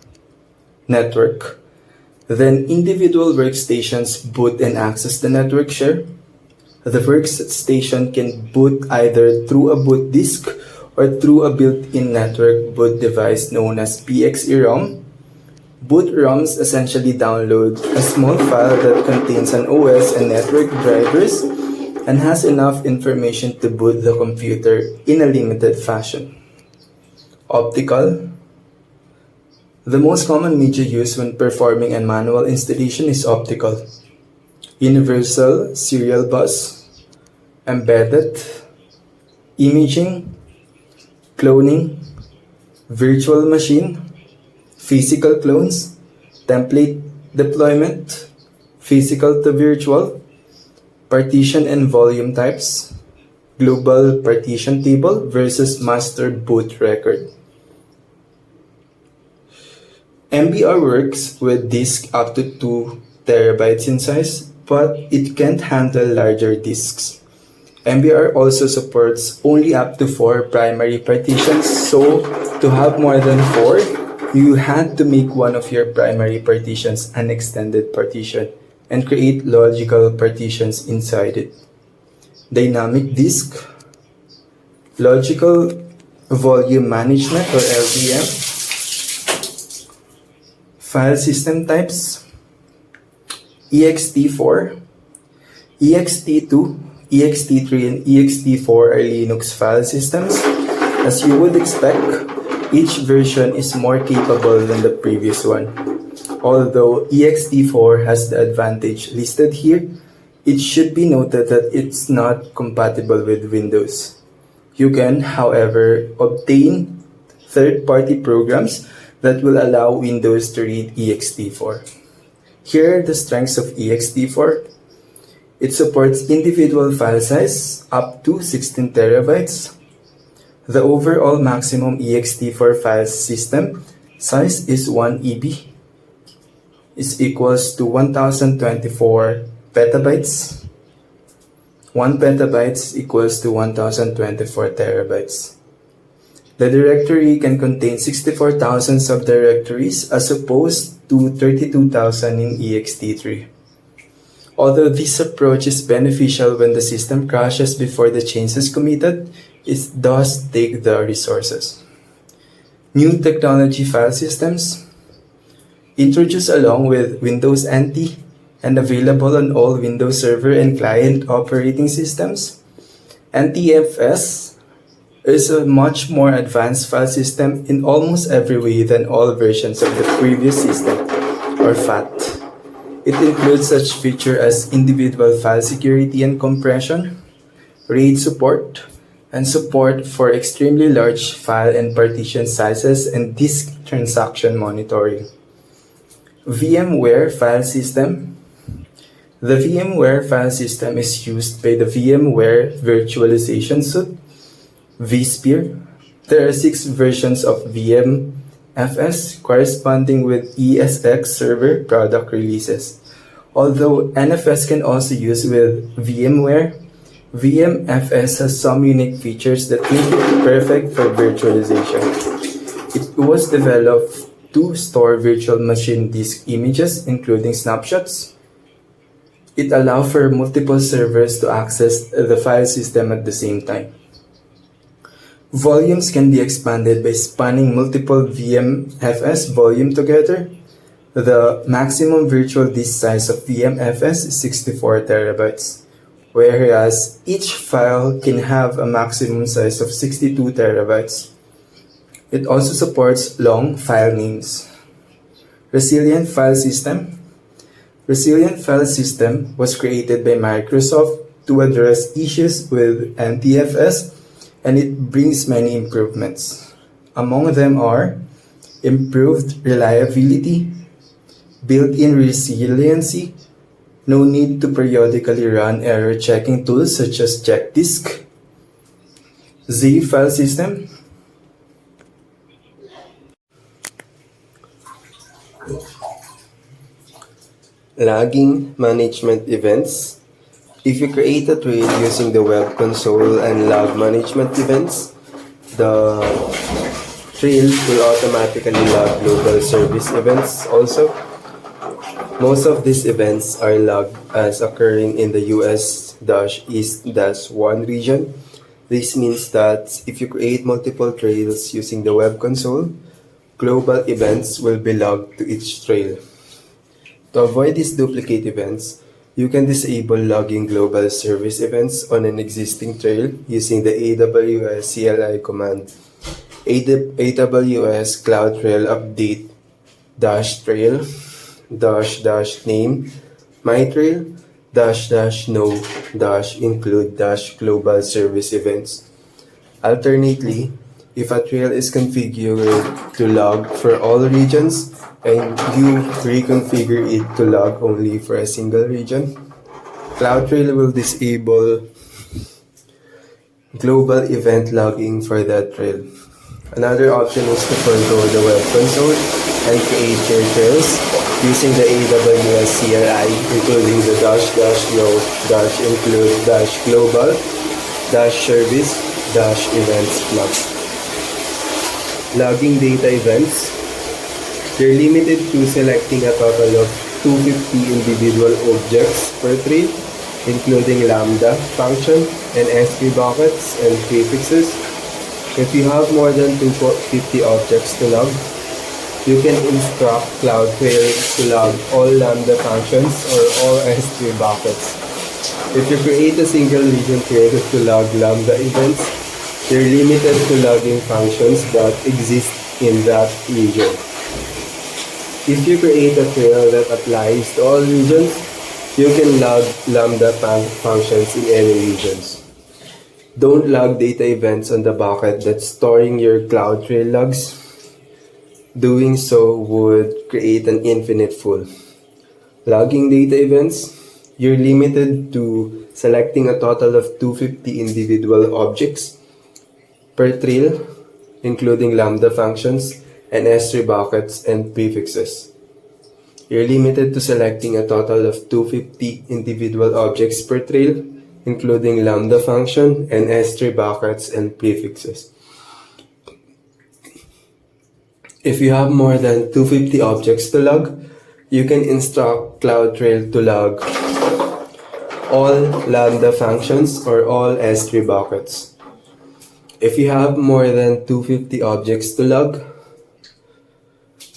Network. Then individual workstations boot and access the network share. The workstation can boot either through a boot disk or through a built-in network boot device known as PXE-ROM. Boot ROMs essentially download a small file that contains an OS and network drivers and has enough information to boot the computer in a limited fashion. Optical. The most common media used when performing a manual installation is optical. Universal serial bus, embedded, imaging, cloning, virtual machine, physical clones, template deployment, physical to virtual, partition and volume types, global partition table versus master boot record. MBR works with disk up to 2 terabytes in size, but it can't handle larger disks. MBR also supports only up to 4 primary partitions, so to have more than 4, you had to make one of your primary partitions an extended partition and create logical partitions inside it. Dynamic disk, logical volume management or LVM, file system types, ext4, ext2, ext3, and ext4 are Linux file systems. As you would expect, each version is more capable than the previous one. Although ext4 has the advantage listed here, it should be noted that it's not compatible with Windows. You can, however, obtain third-party programs that will allow Windows to read ext4. Here are the strengths of ext4. It supports individual file size up to 16 terabytes. The overall maximum ext4 file system size is 1 EB, is equals to 1024 petabytes. 1 petabytes equals to 1024 terabytes. The directory can contain 64,000 subdirectories as opposed to 32,000 in ext3. Although this approach is beneficial when the system crashes before the change is committed, it does take the resources. New technology file systems, introduced along with Windows NT and available on all Windows Server and client operating systems. NTFS is a much more advanced file system in almost every way than all versions of the previous system, or FAT. It includes such features as individual file security and compression, RAID support, and support for extremely large file and partition sizes and disk transaction monitoring. VMware file system. The VMware file system is used by the VMware Virtualization Suite, vSphere. There are 6 versions of VMFS corresponding with ESX server product releases. Although NFS can also use with VMware, VMFS has some unique features that make it perfect for virtualization. It was developed to store virtual machine disk images, including snapshots. It allows for multiple servers to access the file system at the same time. Volumes can be expanded by spanning multiple VMFS volumes together. The maximum virtual disk size of VMFS is 64 terabytes, whereas each file can have a maximum size of 62 terabytes. It also supports long file names. Resilient file system. Resilient file system was created by Microsoft to address issues with NTFS, and it brings many improvements. Among them are improved reliability, built-in resiliency, no need to periodically run error checking tools such as checkdisk, Z file system, Logging management events. If you create a trail using the web console and log management events, the trail will automatically log global service events also. Most of these events are logged as occurring in the US-East-1 region. This means that if you create multiple trails using the web console, global events will be logged to each trail. To avoid these duplicate events, you can disable logging global service events on an existing trail using the AWS CLI command. AWS CloudTrail update -trail -name mytrail -no -include -global service events. Alternately, if a trail is configured to log for all regions and you reconfigure it to log only for a single region, CloudTrail will disable global event logging for that trail. Another option is to forgo the web console and create your trails using the AWS CLI, including the -no -include -global -service -events plus. Logging data events. You're limited to selecting a total of 250 individual objects per trail, including Lambda function and S3 buckets and prefixes. If you have more than 250 objects to log, you can instruct CloudTrail to log all Lambda functions or all S3 buckets. If you create a single region trail to log Lambda events, you're limited to logging functions that exist in that region. If you create a trail that applies to all regions, you can log Lambda functions in any regions. Don't log data events on the bucket that's storing your CloudTrail logs. Doing so would create an infinite full. Logging data events. You're limited to selecting a total of 250 individual objects per trail, including Lambda functions and S3 buckets and prefixes. You're limited to selecting a total of 250 individual objects per trail, including Lambda function and S3 buckets and prefixes. If you have more than 250 objects to log, you can instruct CloudTrail to log all Lambda functions or all S3 buckets. If you have more than 250 objects to log,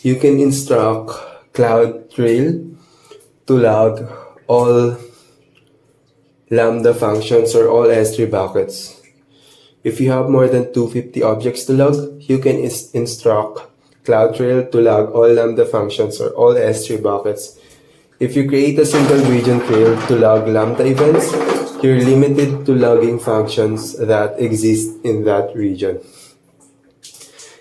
you can instruct CloudTrail to log all Lambda functions or all S3 buckets. If you have more than 250 objects to log, you can instruct CloudTrail to log all Lambda functions or all S3 buckets. If you create a single region trail to log Lambda events, you're limited to logging functions that exist in that region.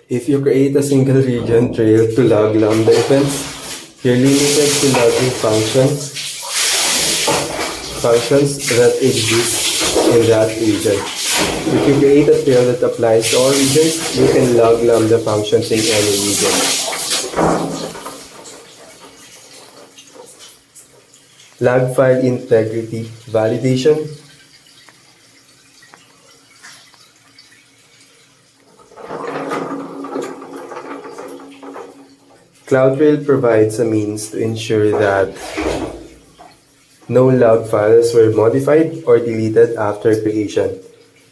If you create a single region trail to log Lambda events, you're limited to logging functions that exist in that region. If you create a trail that applies to all regions, you can log Lambda functions in any region. Log file integrity validation. CloudTrail provides a means to ensure that no log files were modified or deleted after creation.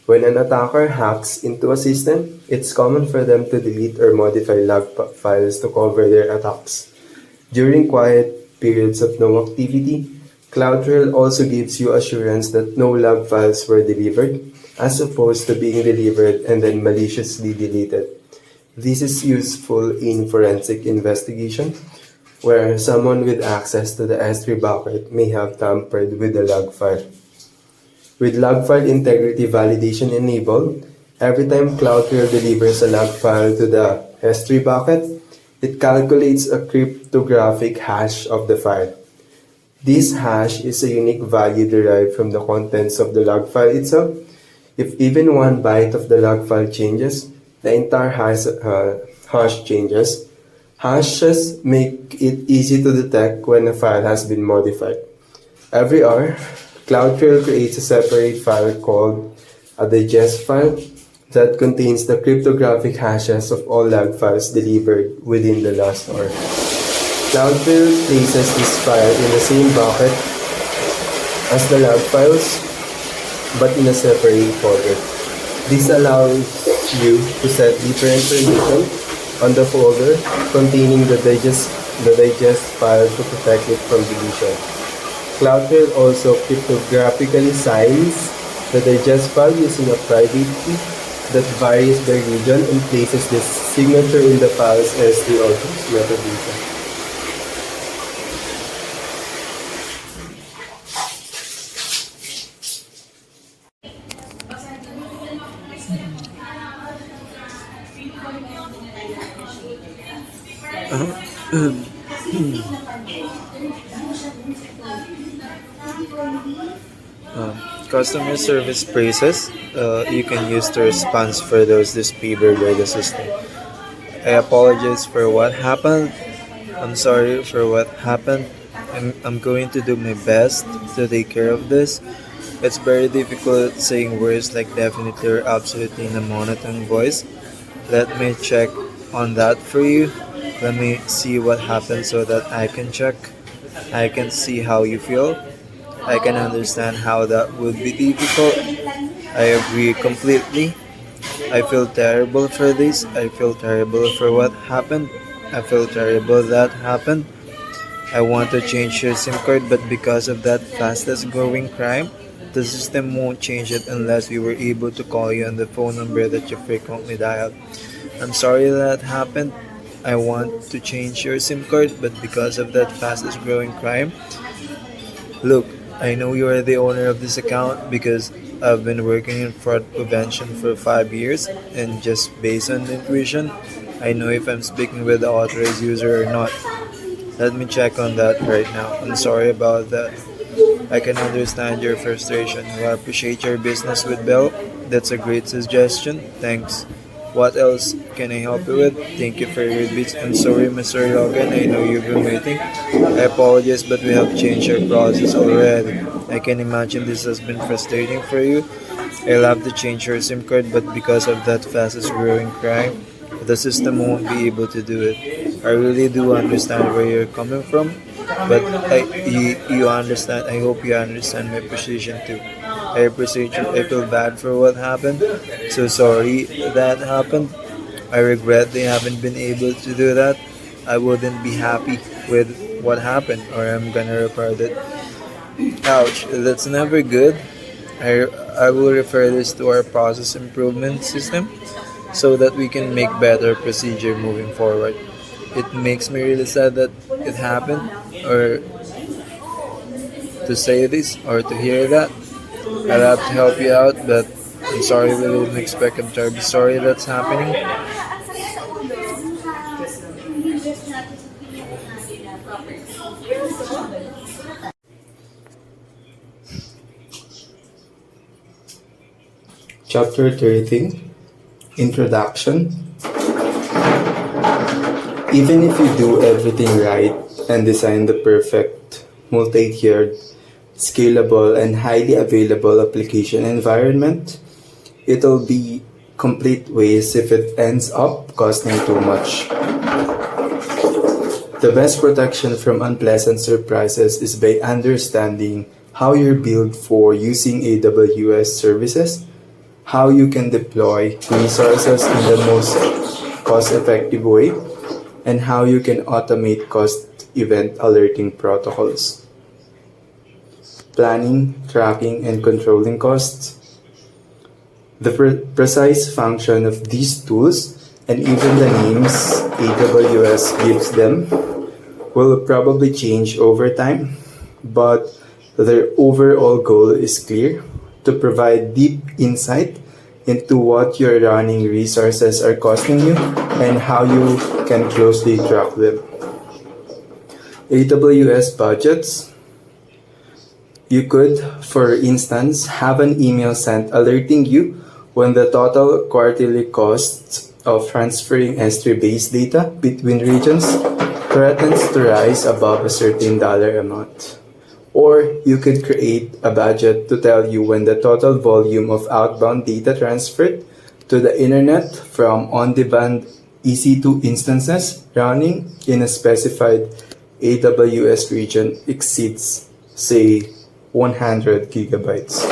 When an attacker hacks into a system, it's common for them to delete or modify log files to cover their attacks. During quiet periods of no activity, CloudTrail also gives you assurance that no log files were delivered, as opposed to being delivered and then maliciously deleted. This is useful in forensic investigation, where someone with access to the S3 bucket may have tampered with the log file. With log file integrity validation enabled, every time CloudTrail delivers a log file to the S3 bucket, It calculates a cryptographic hash of the file. This hash is a unique value derived from the contents of the log file itself. If even one byte of the log file changes, the entire hash changes. Hashes make it easy to detect when a file has been modified. Every hour, CloudTrail creates a separate file called a digest file that contains the cryptographic hashes of all log files delivered within the last hour. CloudTrail places this file in the same bucket as the log files, but in a separate folder. This allows you to set different permissions on the folder containing the digest file to protect it from deletion. CloudTrail also cryptographically signs the digest file using a private key that varies by region and places this signature in the file's SD authors metadata. Customer service praises you can use the response for those disfavored by the system. I apologize for what happened. I'm sorry for what happened. I'm going to do my best to take care of this. It's very difficult saying words like definitely or absolutely in a monotone voice. Let me check on that for you. Let me see what happened so that I can check. I can see how you feel. I can understand how that would be difficult. I agree completely. I feel terrible for this. I feel terrible for what happened. I feel terrible that happened. I want to change your SIM card, but because of that fastest growing crime, the system won't change it unless we were able to call you on the phone number that you frequently dial. I'm sorry that happened. I want to change your SIM card, but because of that fastest growing crime, look, I know you are the owner of this account because I've been working in fraud prevention for 5 years, and just based on intuition, I know if I'm speaking with the authorized user or not. Let me check on that right now. I'm sorry about that. I can understand your frustration. I appreciate your business with Bell. That's a great suggestion. Thanks. What else can I help you with? Thank you for your advice. I'm sorry, Mr. Logan. I know you've been waiting. I apologize, but we have changed our process already. I can imagine this has been frustrating for you. I'll have to change your SIM card, but because of that fastest growing crime, the system won't be able to do it. I really do understand where you're coming from, but you understand. I hope you understand my position too. I appreciate you. I feel bad for what happened. So sorry that happened. I regret they haven't been able to do that. I wouldn't be happy with what happened, or I'm gonna report it. Ouch, that's never good. I will refer this to our process improvement system so that we can make better procedure moving forward. It makes me really sad that it happened, or to say this, or to hear that. I'll have to help you out, but I'm sorry we didn't expect. I'm terribly sorry that's happening. Chapter 13 Introduction. Even if you do everything right and design the perfect multi-tiered, scalable, and highly available application environment, it'll be complete waste if it ends up costing too much. The best protection from unpleasant surprises is by understanding how you're built for using AWS services, how you can deploy resources in the most cost-effective way, and how you can automate cost event alerting protocols. Planning, tracking, and controlling costs. The precise function of these tools and even the names AWS gives them will probably change over time, but their overall goal is clear: to provide deep insight into what your running resources are costing you and how you can closely track them. AWS budgets. You could, for instance, have an email sent alerting you when the total quarterly cost of transferring S3-based data between regions threatens to rise above a certain dollar amount. Or you could create a budget to tell you when the total volume of outbound data transferred to the internet from on-demand EC2 instances running in a specified AWS region exceeds, say, 100 gigabytes.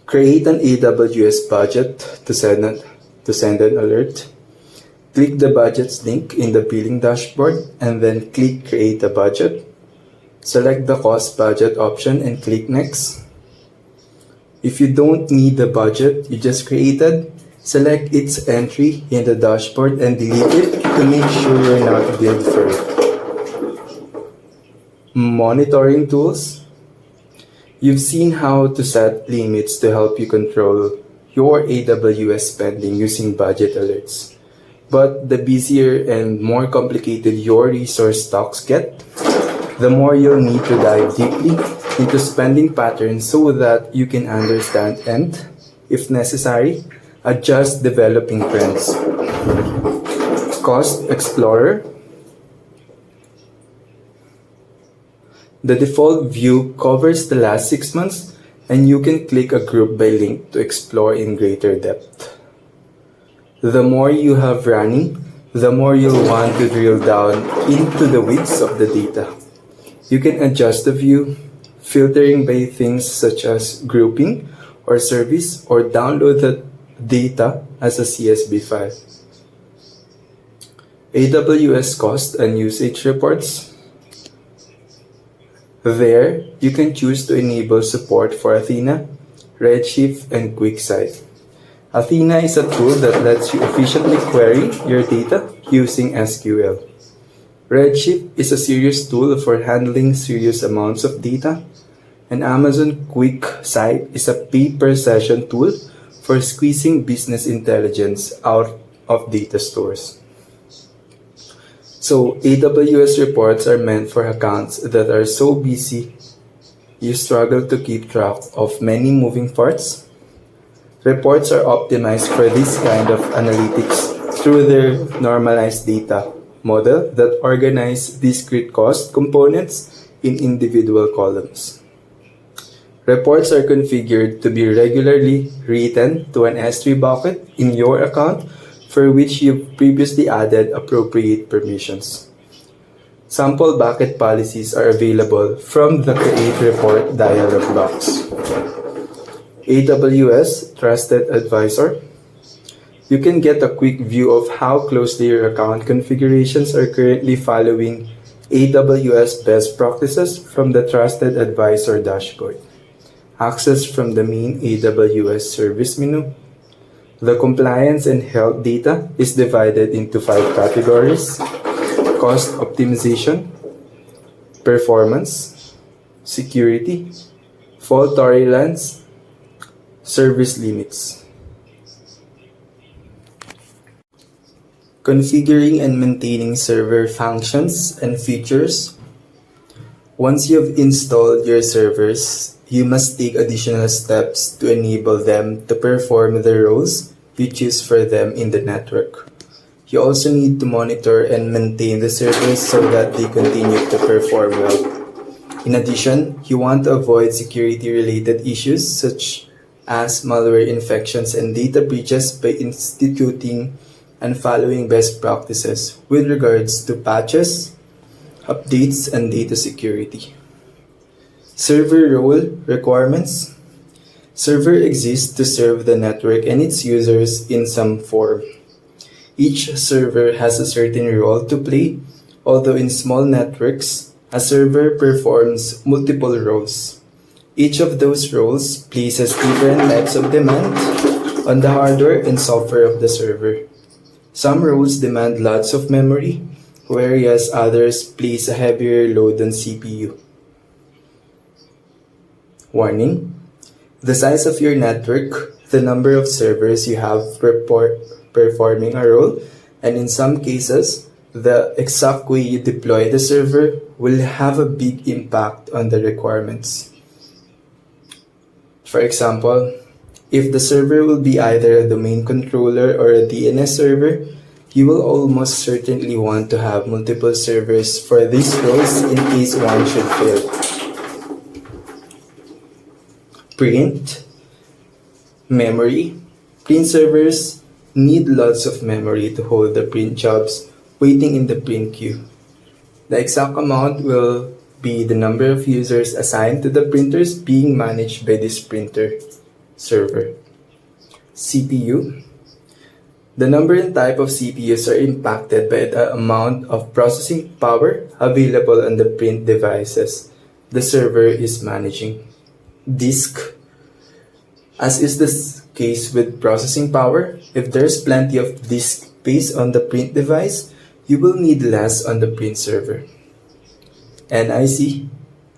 Create an AWS budget to send an alert. Click the budgets link in the billing dashboard and then click Create a Budget. Select the Cost Budget option and click Next. If you don't need the budget you just created, select its entry in the dashboard and delete it to make sure you're not billed for it. Monitoring tools. You've seen how to set limits to help you control your AWS spending using budget alerts. But the busier and more complicated your resource stocks get, the more you'll need to dive deeply into spending patterns so that you can understand and, if necessary, adjust developing trends. Cost Explorer. The default view covers the last 6 months, and you can click a group by link to explore in greater depth. The more you have running, the more you'll want to drill down into the weeds of the data. You can adjust the view, filtering by things such as grouping or service, or download the data as a CSV file. AWS cost and usage reports. There, you can choose to enable support for Athena, Redshift, and QuickSight. Athena is a tool that lets you efficiently query your data using SQL. Redshift is a serious tool for handling serious amounts of data, and Amazon QuickSight is a pay-per-session tool for squeezing business intelligence out of data stores. So, AWS reports are meant for accounts that are so busy you struggle to keep track of many moving parts. Reports are optimized for this kind of analytics through their normalized data model that organize discrete cost components in individual columns. Reports are configured to be regularly written to an S3 bucket in your account for which you've previously added appropriate permissions. Sample bucket policies are available from the Create Report dialog box. AWS Trusted Advisor. You can get a quick view of how closely your account configurations are currently following AWS best practices from the Trusted Advisor dashboard. Access from the main AWS service menu. The compliance and health data is divided into 5 categories: cost optimization, performance, security, fault tolerance, service limits. Configuring and maintaining server functions and features. Once you've installed your servers, you must take additional steps to enable them to perform the roles you choose for them in the network. You also need to monitor and maintain the servers so that they continue to perform well. In addition, you want to avoid security-related issues such as malware infections and data breaches by instituting and following best practices with regards to patches, updates, and data security. Server role requirements. Server exists to serve the network and its users in some form. Each server has a certain role to play, although in small networks, a server performs multiple roles. Each of those roles places different types of demand on the hardware and software of the server. Some roles demand lots of memory, whereas others place a heavier load on CPU. Warning: the size of your network, the number of servers you have performing a role, and in some cases, the exact way you deploy the server will have a big impact on the requirements. For example, if the server will be either a domain controller or a DNS server, you will almost certainly want to have multiple servers for these roles in case one should fail. Print, memory. Print servers need lots of memory to hold the print jobs waiting in the print queue. The exact amount will be the number of users assigned to the printers being managed by this printer server. CPU. The number and type of CPUs are impacted by the amount of processing power available on the print devices the server is managing. Disk. As is the case with processing power, if there's plenty of disk space on the print device, you will need less on the print server. NIC.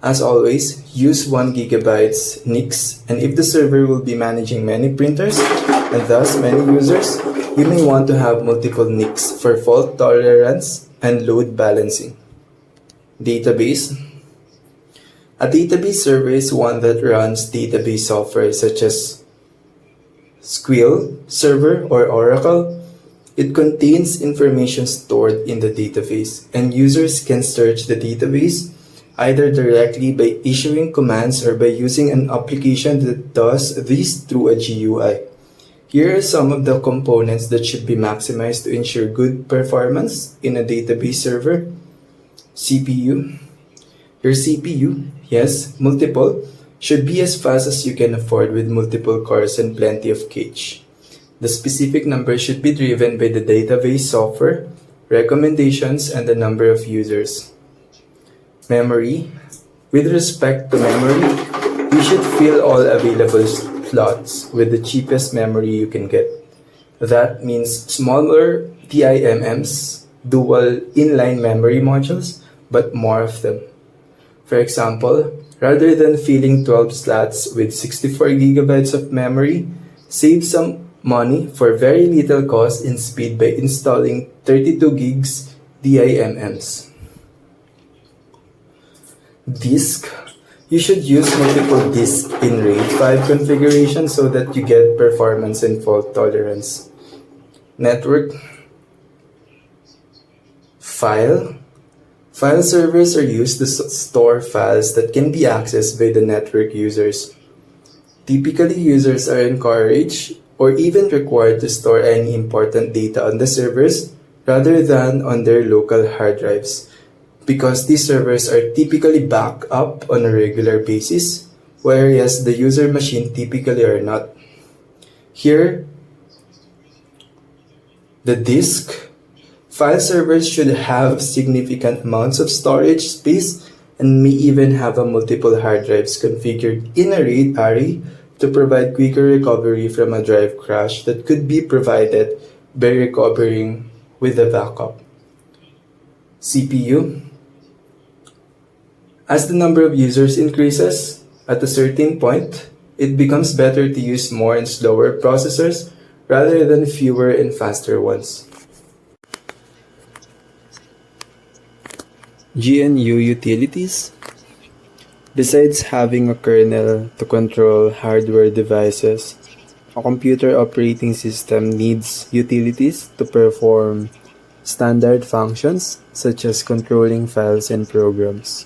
As always, use 1 GB NICs, and if the server will be managing many printers and thus many users, you may want to have multiple NICs for fault tolerance and load balancing. Database. A database server is one that runs database software such as SQL Server or Oracle. It contains information stored in the database, and users can search the database either directly by issuing commands or by using an application that does this through a GUI. Here are some of the components that should be maximized to ensure good performance in a database server. CPU. Your CPU, yes, multiple, should be as fast as you can afford with multiple cores and plenty of cache. The specific number should be driven by the database software, recommendations, and the number of users. Memory. With respect to memory, you should fill all available slots with the cheapest memory you can get. That means smaller DIMMs, dual inline memory modules, but more of them. For example, rather than filling 12 slots with 64 gigabytes of memory, save some money for very little cost and speed by installing 32 gigs DIMMs. Disk. You should use multiple disks in RAID 5 configuration so that you get performance and fault tolerance. Network. File. File servers are used to store files that can be accessed by the network users. Typically, users are encouraged or even required to store any important data on the servers rather than on their local hard drives, because these servers are typically backed up on a regular basis, whereas the user machine typically are not. Here, the disk. File servers should have significant amounts of storage space and may even have a multiple hard drives configured in a RAID array to provide quicker recovery from a drive crash that could be provided by recovering with a backup. CPU. As the number of users increases, at a certain point, it becomes better to use more and slower processors rather than fewer and faster ones. GNU utilities. Besides having a kernel to control hardware devices, a computer operating system needs utilities to perform standard functions such as controlling files and programs.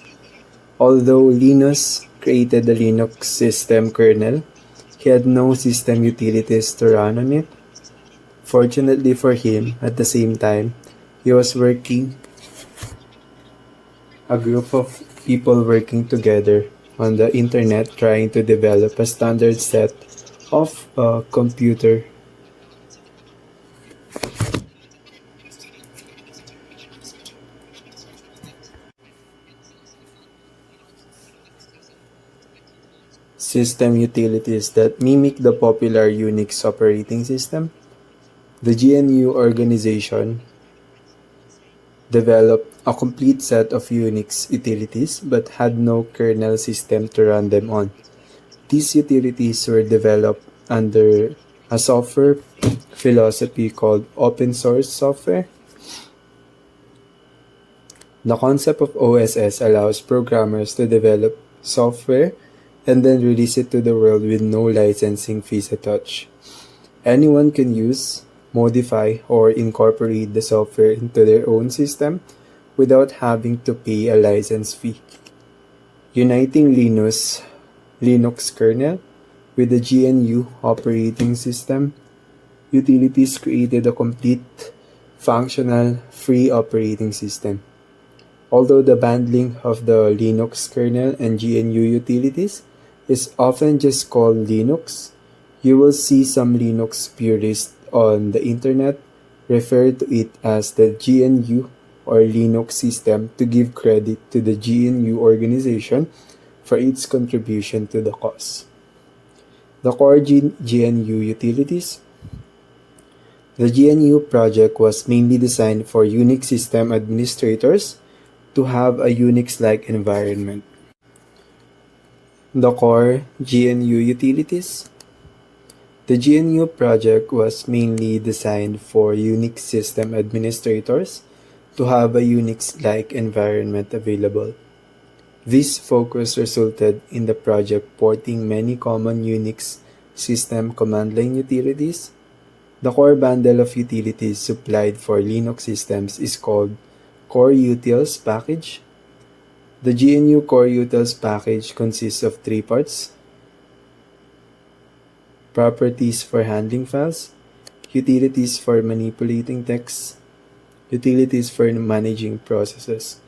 Although Linus created the Linux system kernel, he had no system utilities to run on it. Fortunately for him, at the same time, he was working a group of people working together on the internet trying to develop a standard set of a computer. System utilities that mimic the popular Unix operating system. The GNU organization developed a complete set of Unix utilities but had no kernel system to run them on. These utilities were developed under a software philosophy called open source software. The concept of OSS allows programmers to develop software and then release it to the world with no licensing fees attached. Anyone can use, modify, or incorporate the software into their own system without having to pay a license fee. Uniting Linux kernel with the GNU operating system, utilities created a complete, functional, free operating system. Although the bundling of the Linux kernel and GNU utilities is often just called Linux, you will see some Linux purists on the internet refer to it as the GNU or Linux system to give credit to the GNU organization for its contribution to the cause. The core GNU utilities. The GNU project was mainly designed for Unix system administrators to have a Unix-like environment. The core GNU utilities. The GNU project was mainly designed for Unix system administrators to have a Unix-like environment available. This focus resulted in the project porting many common Unix system command line utilities. The core bundle of utilities supplied for Linux systems is called Core Utils package. The GNU Core Utils package consists of three parts: properties for handling files, utilities for manipulating text, utilities for managing processes.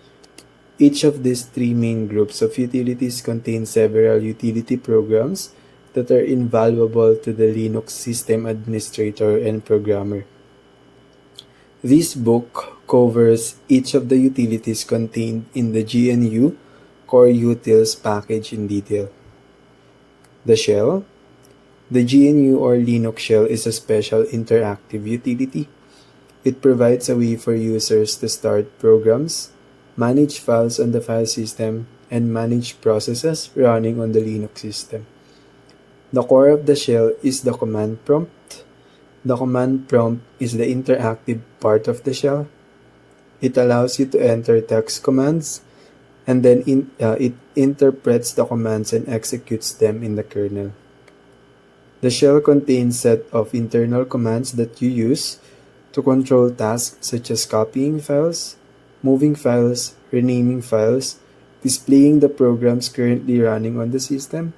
Each of these three main groups of utilities contain several utility programs that are invaluable to the Linux system administrator and programmer. This book covers each of the utilities contained in the GNU Core Utils package in detail. The shell. The GNU or Linux shell is a special interactive utility. It provides a way for users to start programs, manage files on the file system, and manage processes running on the Linux system. The core of the shell is the command prompt. The command prompt is the interactive part of the shell. It allows you to enter text commands, and then it interprets the commands and executes them in the kernel. The shell contains a set of internal commands that you use to control tasks such as copying files, moving files, renaming files, displaying the programs currently running on the system,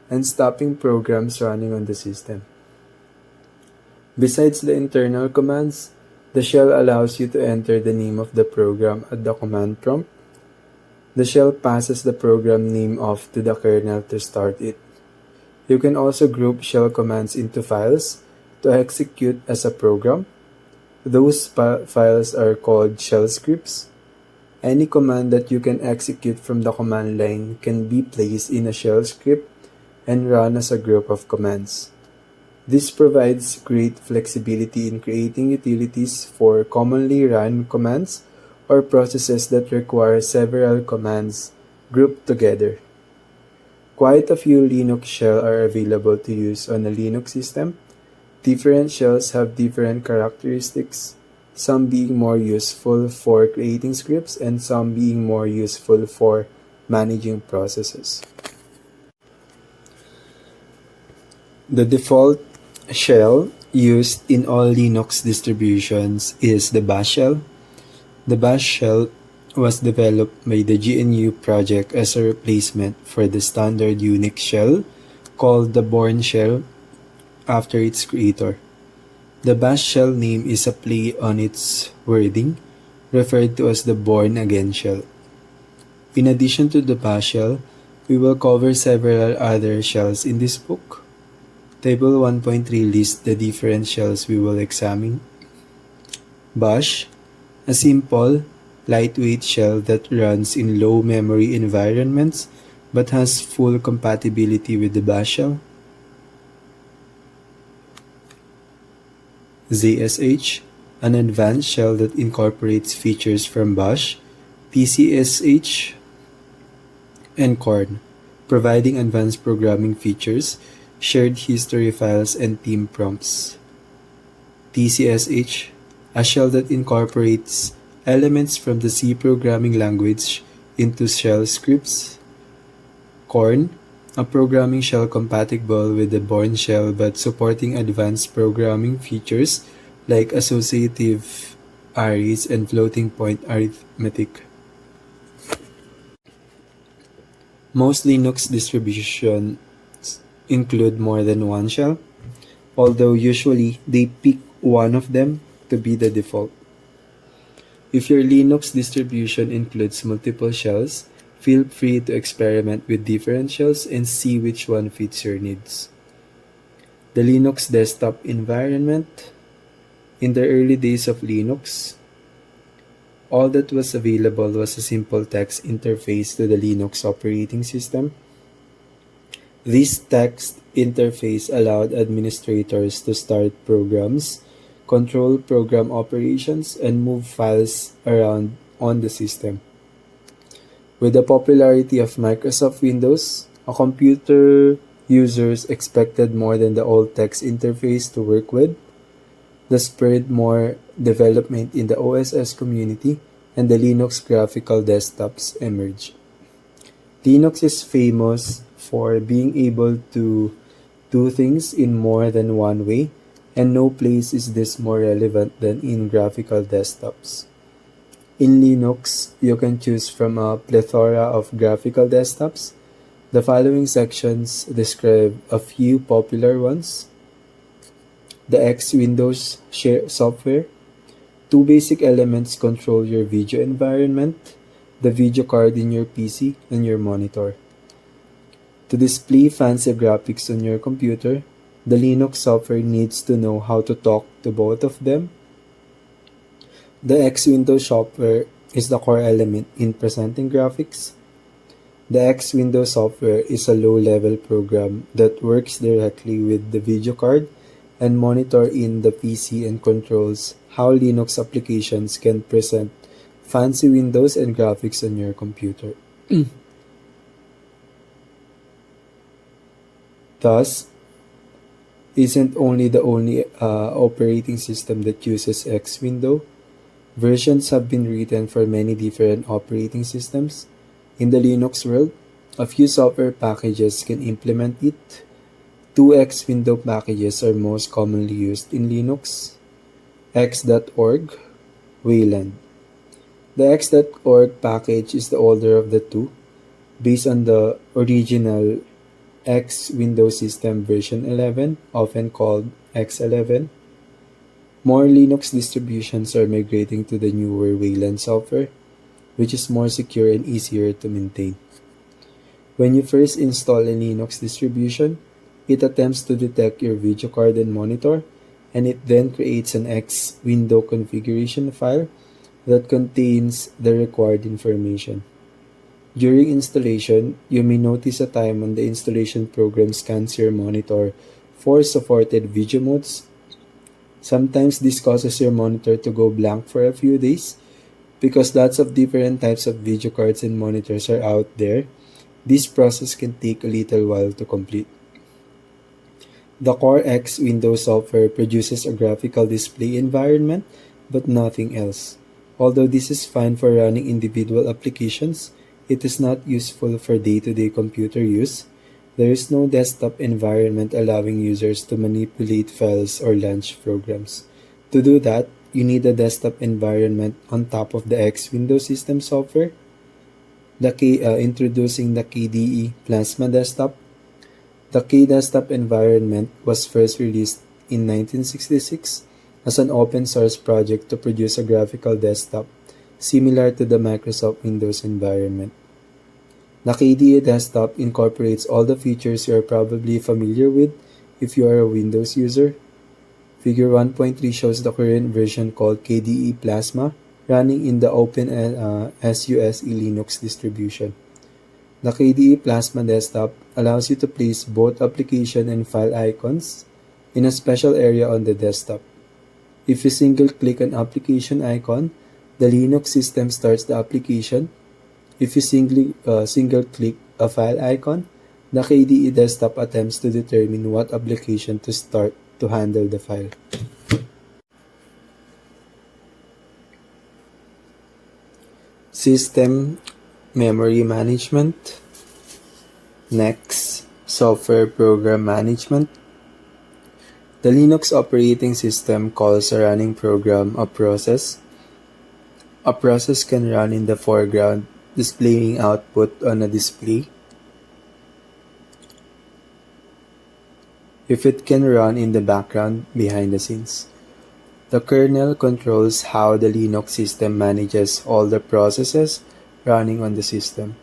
and stopping programs running on the system. Besides the internal commands, the shell allows you to enter the name of the program at the command prompt. The shell passes the program name off to the kernel to start it. You can also group shell commands into files to execute as a program. Those files are called shell scripts. Any command that you can execute from the command line can be placed in a shell script and run as a group of commands. This provides great flexibility in creating utilities for commonly run commands or processes that require several commands grouped together. Quite a few Linux shells are available to use on a Linux system. Different shells have different characteristics, some being more useful for creating scripts and some being more useful for managing processes. The default shell used in all Linux distributions is the Bash shell. The Bash shell was developed by the GNU project as a replacement for the standard Unix shell called the Bourne shell after its creator. The Bash shell name is a play on its wording, referred to as the Born Again shell. In addition to the Bash shell, we will cover several other shells in this book. Table 1.3 lists the different shells we will examine. Bash, a simple, lightweight shell that runs in low memory environments but has full compatibility with the Bash shell. ZSH, an advanced shell that incorporates features from Bash, PCSH, and Korn. providing advanced programming features, shared history files, and team prompts. TCSH, a shell that incorporates elements from the C programming language into shell scripts. Korn, a programming shell compatible with the Bourne shell but supporting advanced programming features like associative arrays and floating point arithmetic. Most Linux distributions include more than one shell, although usually they pick one of them to be the default. If your Linux distribution includes multiple shells, feel free to experiment with different shells and see which one fits your needs. The Linux desktop environment. In the early days of Linux, all that was available was a simple text interface to the Linux operating system. This text interface allowed administrators to start programs, control program operations, and move files around on the system. With the popularity of Microsoft Windows, a computer users expected more than the old text interface to work with. This spurred more development in the OSS community, and the Linux graphical desktops emerged. Linux is famous for being able to do things in more than one way, and no place is this more relevant than in graphical desktops. In Linux, you can choose from a plethora of graphical desktops. The following sections describe a few popular ones. The X Windows software. Two basic elements control your video environment: the video card in your PC and your monitor. To display fancy graphics on your computer, the Linux software needs to know how to talk to both of them. The X Windows software is the core element in presenting graphics. The X Windows software is a low-level program that works directly with the video card and monitor in the PC and controls how Linux applications can present fancy windows and graphics on your computer. Thus, isn't only the only operating system that uses X window. Versions have been written for many different operating systems. In the Linux world, a few software packages can implement it. Two X window packages are most commonly used in Linux: X.org, Wayland. The X.org package is the older of the two, based on the original X Windows System version 11, often called X11. More Linux distributions are migrating to the newer Wayland software, which is more secure and easier to maintain. When you first install a Linux distribution, it attempts to detect your video card and monitor, and it then creates an X window configuration file that contains the required information. During installation, you may notice a time when the installation program scans your monitor for supported video modes. Sometimes this causes your monitor to go blank for a few days. Because lots of different types of video cards and monitors are out there, this process can take a little while to complete. The core X Windows software produces a graphical display environment, but nothing else. Although this is fine for running individual applications, it is not useful for day-to-day computer use. There is no desktop environment allowing users to manipulate files or launch programs. To do that, you need a desktop environment on top of the X Windows System software. Introducing the KDE Plasma Desktop. The KDesktop environment was first released in 1966 as an open source project to produce a graphical desktop similar to the Microsoft Windows environment. The KDE Desktop incorporates all the features you are probably familiar with if you are a Windows user. Figure 1.3 shows the current version called KDE Plasma running in the OpenSUSE Linux distribution. The KDE Plasma Desktop allows you to place both application and file icons in a special area on the desktop. If you single-click an application icon, the Linux system starts the application. If you single-click a file icon, The KDE desktop attempts to determine what application to start to handle the file. System memory management. Next, software program management. The Linux operating system calls a running program a process. A process can run in the foreground, displaying output on a display. If it can run in the background, behind the scenes. The kernel controls how the Linux system manages all the processes running on the system.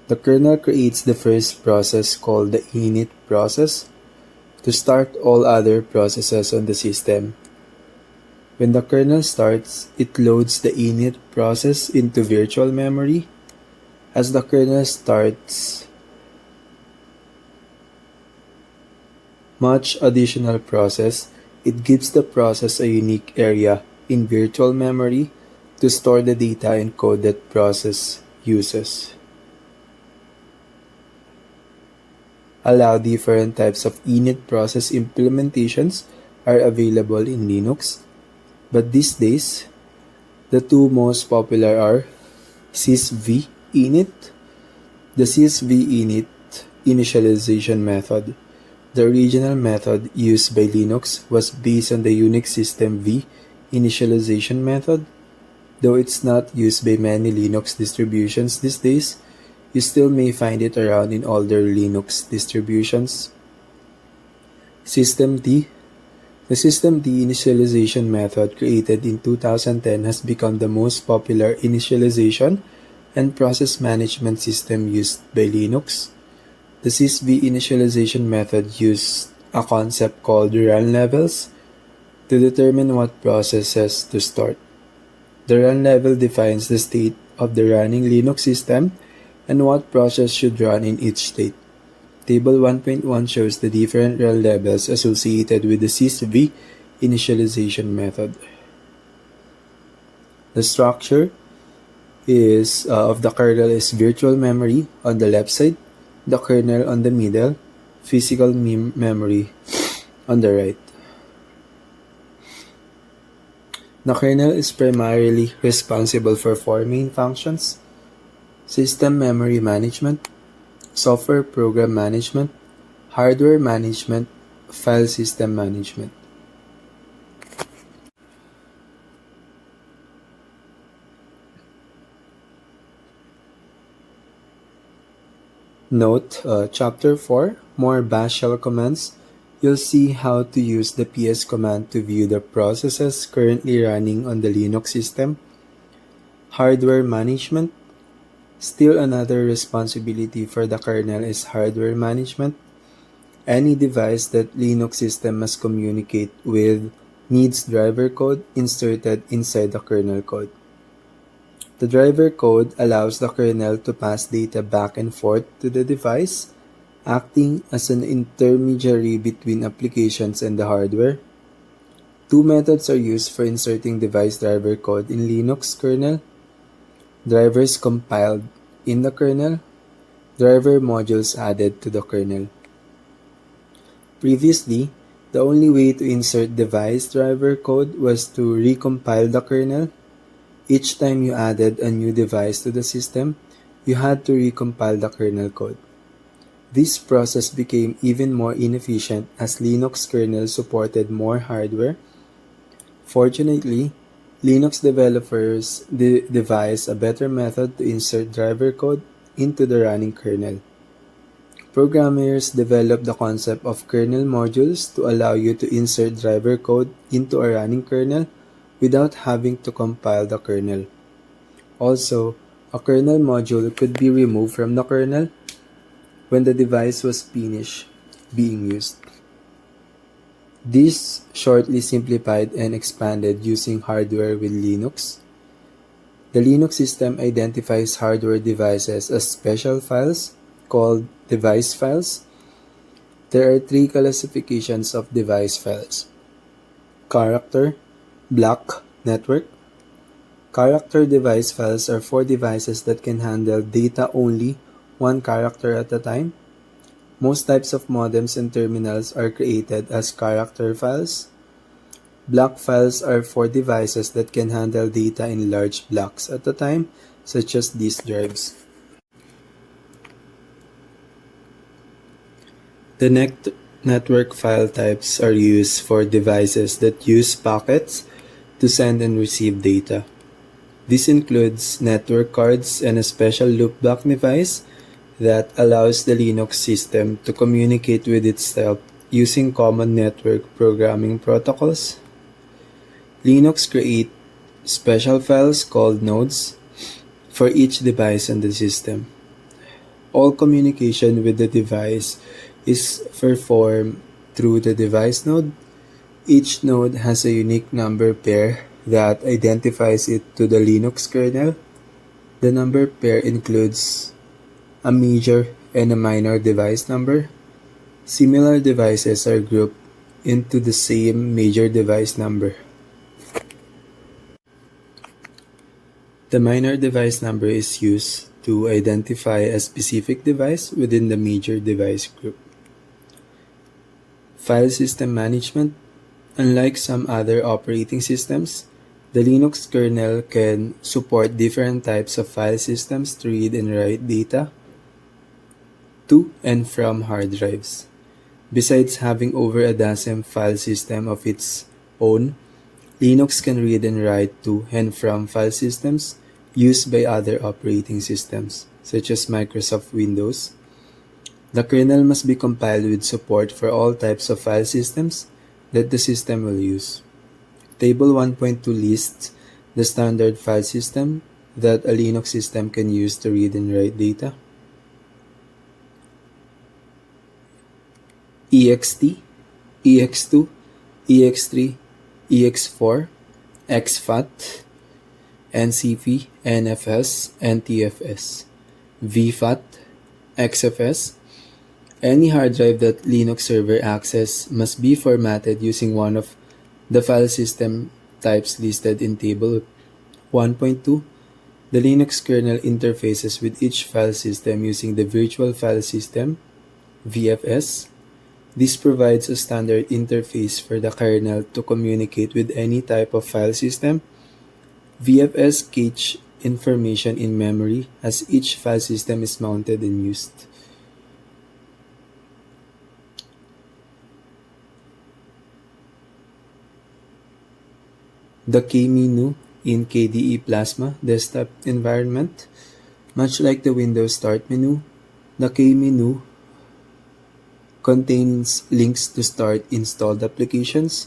The kernel creates the first process called the init process to start all other processes on the system. When the kernel starts, it loads the init process into virtual memory. As the kernel starts much additional process, it gives the process a unique area in virtual memory to store the data and code that process uses. Allow different types of init process implementations are available in Linux, but these days, the two most popular are sysv init, the sysv init initialization method. The original method used by Linux was based on the Unix System V initialization method. Though it's not used by many Linux distributions these days, you still may find it around in older Linux distributions. Systemd. The Systemd initialization method created in 2010 has become the most popular initialization and process management system used by Linux. The sysv initialization method used a concept called run levels to determine what processes to start. The run level defines the state of the running Linux system and what process should run in each state. Table 1.1 shows the different run levels associated with the sysv initialization method. The structure of the kernel is virtual memory on the left side, the kernel on the middle, physical memory on the right. The kernel is primarily responsible for four main functions: system memory management, software program management, hardware management, file system management. Note, Chapter 4, more bash shell commands. You'll see how to use the ps command to view the processes currently running on the Linux system. Hardware management. Still another responsibility for the kernel is hardware management. Any device that Linux system must communicate with needs driver code inserted inside the kernel code. The driver code allows the kernel to pass data back and forth to the device, acting as an intermediary between applications and the hardware. Two methods are used for inserting device driver code in Linux kernel: drivers compiled in the kernel, driver modules added to the kernel. Previously, the only way to insert device driver code was to recompile the kernel. Each time you added a new device to the system, you had to recompile the kernel code. This process became even more inefficient as Linux kernel supported more hardware. Fortunately, Linux developers devised a better method to insert driver code into the running kernel. Programmers developed the concept of kernel modules to allow you to insert driver code into a running kernel without having to compile the kernel. Also, a kernel module could be removed from the kernel when the device was finished being used. This shortly simplified and expanded using hardware with Linux. The Linux system identifies hardware devices as special files called device files. There are three classifications of device files: character, block, network. Character device files are for devices that can handle data only one character at a time. Most types of modems and terminals are created as character files. Block files are for devices that can handle data in large blocks at a time, such as disk drives. The network file types are used for devices that use packets to send and receive data. This includes network cards and a special loopback device that allows the Linux system to communicate with itself using common network programming protocols. Linux creates special files called nodes for each device on the system. All communication with the device is performed through the device node. Each node has a unique number pair that identifies it to the Linux kernel. The number pair includes a major and a minor device number. Similar devices are grouped into the same major device number. The minor device number is used to identify a specific device within the major device group. File system management. Unlike some other operating systems, the Linux kernel can support different types of file systems to read and write data to and from hard drives. Besides having over a dozen file systems of its own, Linux can read and write to and from file systems used by other operating systems, such as Microsoft Windows. The kernel must be compiled with support for all types of file systems that the system will use. Table 1.2 lists the standard file system that a Linux system can use to read and write data. ext, ex2, ex3, ex4, exFAT, ncp, nfs, ntfs, vfat, xfs. Any hard drive that Linux server access must be formatted using one of the file system types listed in Table 1.2. The Linux kernel interfaces with each file system using the Virtual File System, VFS. This provides a standard interface for the kernel to communicate with any type of file system. VFS cache information in memory as each file system is mounted and used. The kmenu in KDE Plasma desktop environment. Much like the Windows Start menu, the kmenu contains links to start installed applications.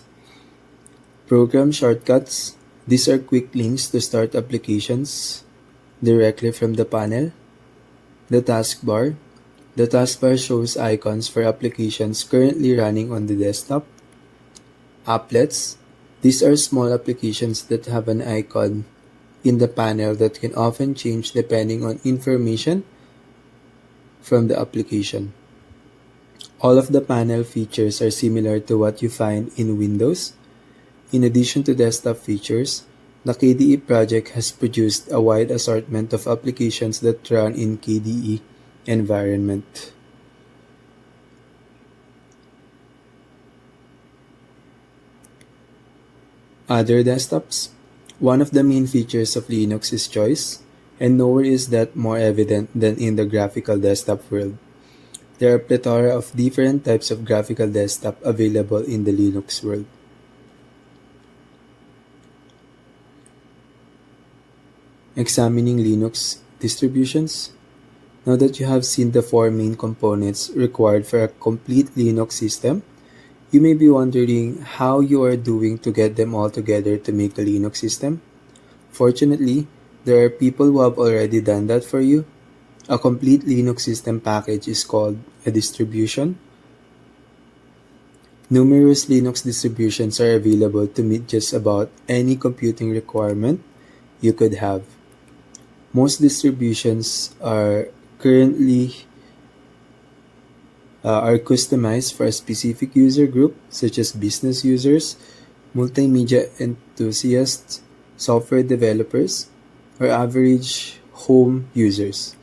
Program shortcuts. These are quick links to start applications directly from the panel. The taskbar. The taskbar shows icons for applications currently running on the desktop. Applets. These are small applications that have an icon in the panel that can often change depending on information from the application. All of the panel features are similar to what you find in Windows. In addition to desktop features, the KDE project has produced a wide assortment of applications that run in KDE environment. Other desktops. One of the main features of Linux is choice, and nowhere is that more evident than in the graphical desktop world. There are a plethora of different types of graphical desktop available in the Linux world. Examining Linux distributions. Now that you have seen the four main components required for a complete Linux system, you may be wondering how you are doing to get them all together to make a Linux system. Fortunately, there are people who have already done that for you. A complete Linux system package is called a distribution. Numerous Linux distributions are available to meet just about any computing requirement you could have. Most distributions are currently customized for a specific user group, such as business users, multimedia enthusiasts, software developers, or average home users.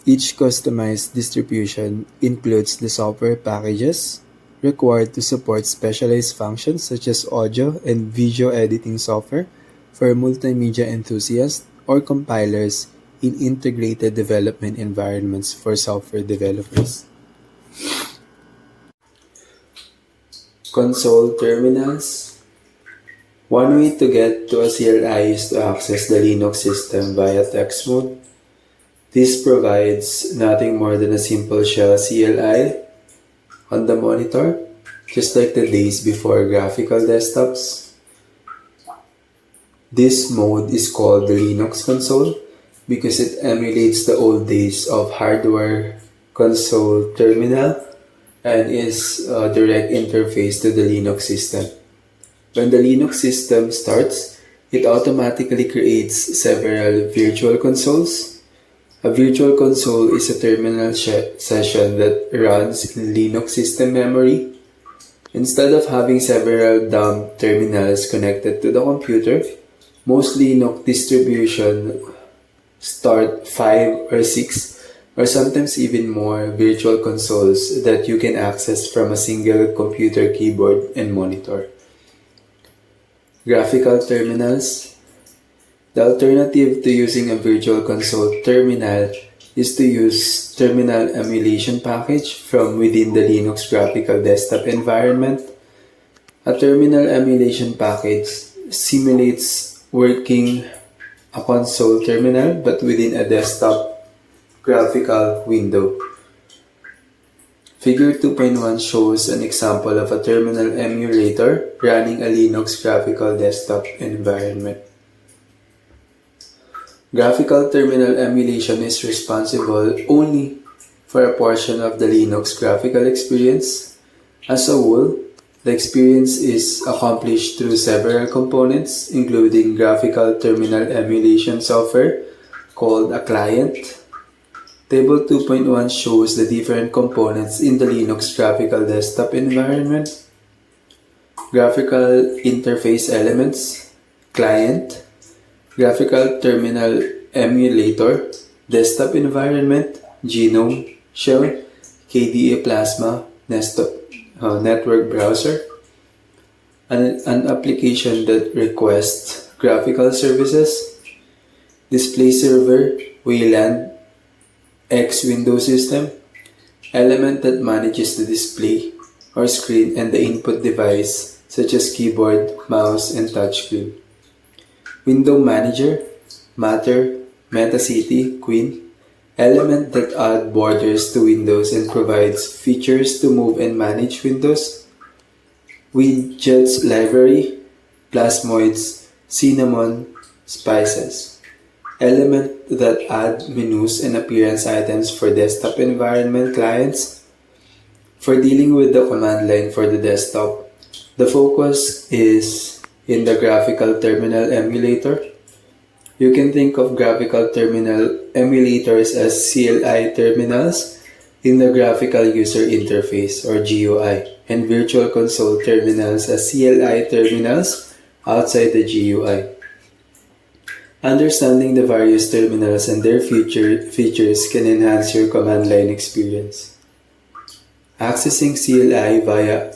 Each customized distribution includes the software packages required to support specialized functions such as audio and video editing software for multimedia enthusiasts or compilers in integrated development environments for software developers. Console terminals. One way to get to a CLI is to access the Linux system via text mode. This provides nothing more than a simple shell CLI on the monitor, just like the days before graphical desktops. This mode is called the Linux console because it emulates the old days of hardware console terminal and is a direct interface to the Linux system. When the Linux system starts, it automatically creates several virtual consoles. A virtual console is a terminal session that runs in Linux system memory. Instead of having several dumb terminals connected to the computer, most Linux distributions start 5 or 6 or sometimes even more virtual consoles that you can access from a single computer keyboard and monitor. Graphical terminals. The alternative to using a virtual console terminal is to use terminal emulation package from within the Linux graphical desktop environment. A terminal emulation package simulates working a console terminal but within a desktop graphical window. Figure 2.1 shows an example of a terminal emulator running a Linux graphical desktop environment. Graphical terminal emulation is responsible only for a portion of the Linux graphical experience. As a whole, the experience is accomplished through several components, including graphical terminal emulation software called a client. Table 2.1 shows the different components in the Linux graphical desktop environment. Graphical interface elements, client, graphical terminal emulator, desktop environment, GNOME, Shell, KDE Plasma, network browser, an application that requests graphical services, display server, Wayland, X Window system, element that manages the display or screen and the input device such as keyboard, mouse, and touchscreen. Window Manager, Matter, MetaCity, Queen, element that add borders to windows and provides features to move and manage windows. Widgets Library, Plasmoids, Cinnamon, Spices. Element that add menus and appearance items for desktop environment clients. For dealing with the command line for the desktop, the focus is in the graphical terminal emulator. You can think of graphical terminal emulators as CLI terminals in the graphical user interface or GUI, and virtual console terminals as CLI terminals outside the GUI. Understanding the various terminals and their features can enhance your command line experience. Accessing CLI via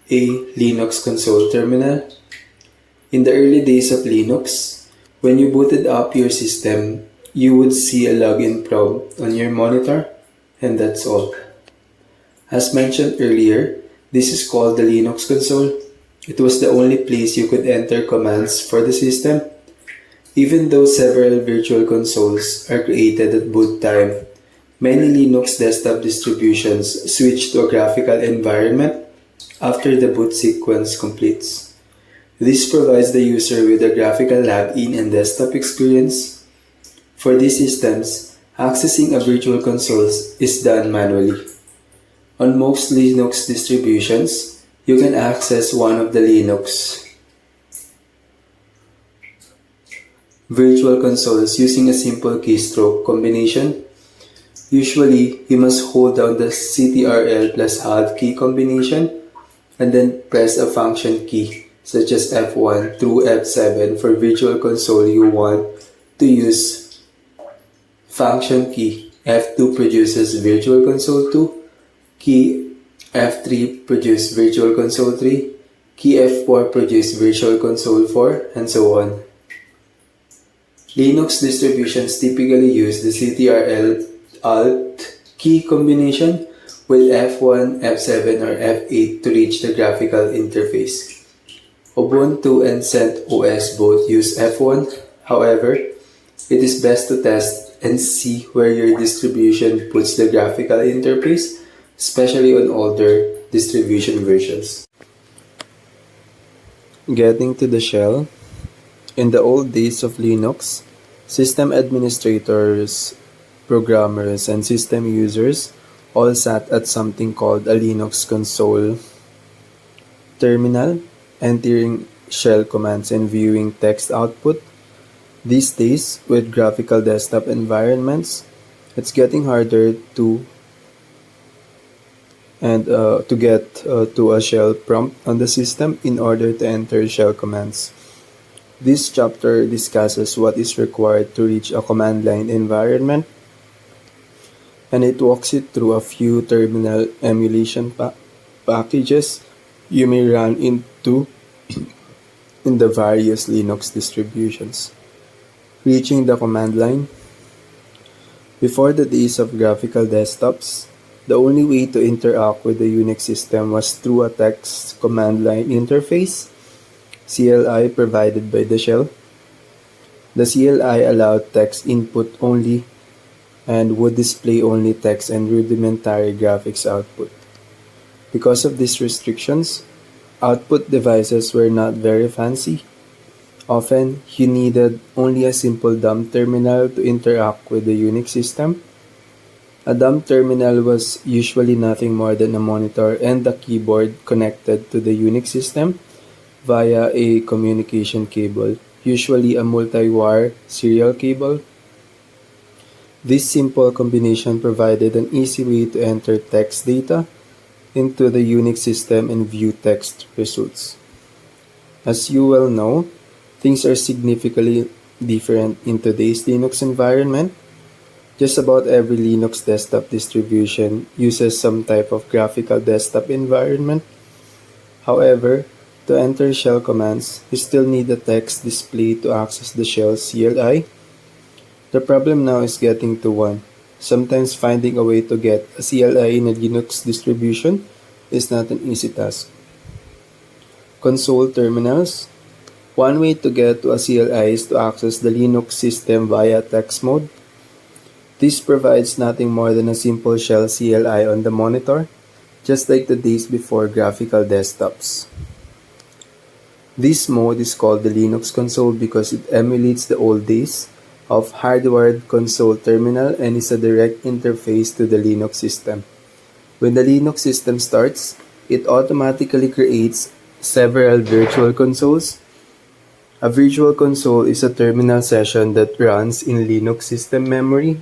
a Linux console terminal. In the early days of Linux, when you booted up your system, you would see a login prompt on your monitor, and that's all. As mentioned earlier, this is called the Linux console. It was the only place you could enter commands for the system. Even though several virtual consoles are created at boot time, many Linux desktop distributions switch to a graphical environment after the boot sequence completes. This provides the user with a graphical login and desktop experience. For these systems, accessing a virtual console is done manually. On most Linux distributions, you can access one of the Linux virtual consoles using a simple keystroke combination. Usually, you must hold down the CTRL plus Alt key combination and then press a function key such as F1 through F7 for virtual console you want to use function key F2 produces Virtual Console 2, key F3 produce Virtual Console 3, key F4 produce Virtual Console 4, and so on. Linux distributions typically use the CTRL-Alt key combination with F1, F7, or F8 to reach the graphical interface. Ubuntu and CentOS both use F1. However, it is best to test and see where your distribution puts the graphical interface, especially on older distribution versions. Getting to the shell. In the old days of Linux, system administrators, programmers, and system users all sat at something called a Linux console terminal, entering shell commands and viewing text output. These days, with graphical desktop environments, it's getting harder to get to a shell prompt on the system in order to enter shell commands. This chapter discusses what is required to reach a command line environment, and it walks you through a few terminal emulation packages you may run into in the various Linux distributions. Reaching the command line. Before the days of graphical desktops, the only way to interact with the Unix system was through a text command line interface, CLI, provided by the shell. The CLI allowed text input only and would display only text and rudimentary graphics output. Because of these restrictions, output devices were not very fancy. Often, you needed only a simple dumb terminal to interact with the Unix system. A dumb terminal was usually nothing more than a monitor and a keyboard connected to the Unix system via a communication cable, usually a multi-wire serial cable. This simple combination provided an easy way to enter text data into the Unix system and view text results. As you well know, things are significantly different in today's Linux environment. Just about every Linux desktop distribution uses some type of graphical desktop environment. However, to enter shell commands, you still need a text display to access the shell CLI. The problem now is getting to one. Sometimes finding a way to get a CLI in a Linux distribution is not an easy task. Console terminals. One way to get to a CLI is to access the Linux system via text mode. This provides nothing more than a simple shell CLI on the monitor, just like the days before graphical desktops. This mode is called the Linux console because it emulates the old days of hardwired console terminal and is a direct interface to the Linux system. When the Linux system starts, it automatically creates several virtual consoles. A virtual console is a terminal session that runs in Linux system memory.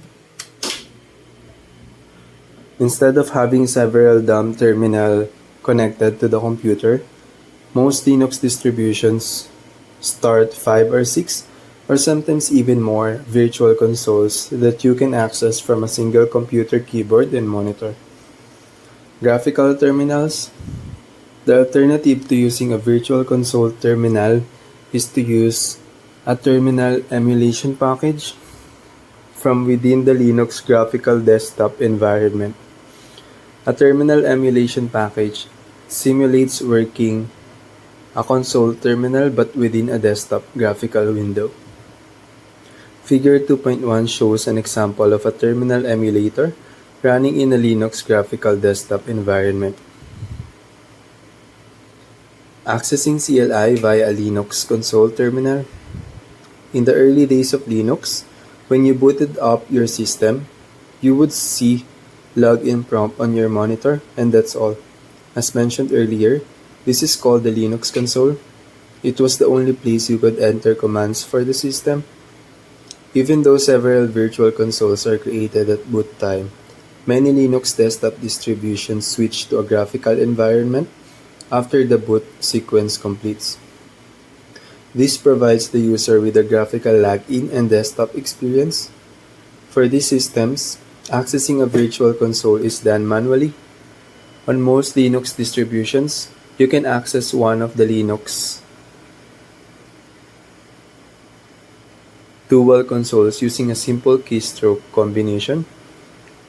Instead of having several dumb terminal connected to the computer, most Linux distributions start 5 or 6 or sometimes even more virtual consoles that you can access from a single computer keyboard and monitor. Graphical terminals. The alternative to using a virtual console terminal is to use a terminal emulation package from within the Linux graphical desktop environment. A terminal emulation package simulates working a console terminal but within a desktop graphical window. Figure 2.1 shows an example of a terminal emulator running in a Linux graphical desktop environment. Accessing CLI via a Linux console terminal. In the early days of Linux, when you booted up your system, you would see login prompt on your monitor, and that's all. As mentioned earlier, this is called the Linux console. It was the only place you could enter commands for the system. Even though several virtual consoles are created at boot time, many Linux desktop distributions switch to a graphical environment after the boot sequence completes. This provides the user with a graphical login and desktop experience. For these systems, Accessing a virtual console is done manually. On most Linux distributions, you can access one of the Linux dual consoles using a simple keystroke combination.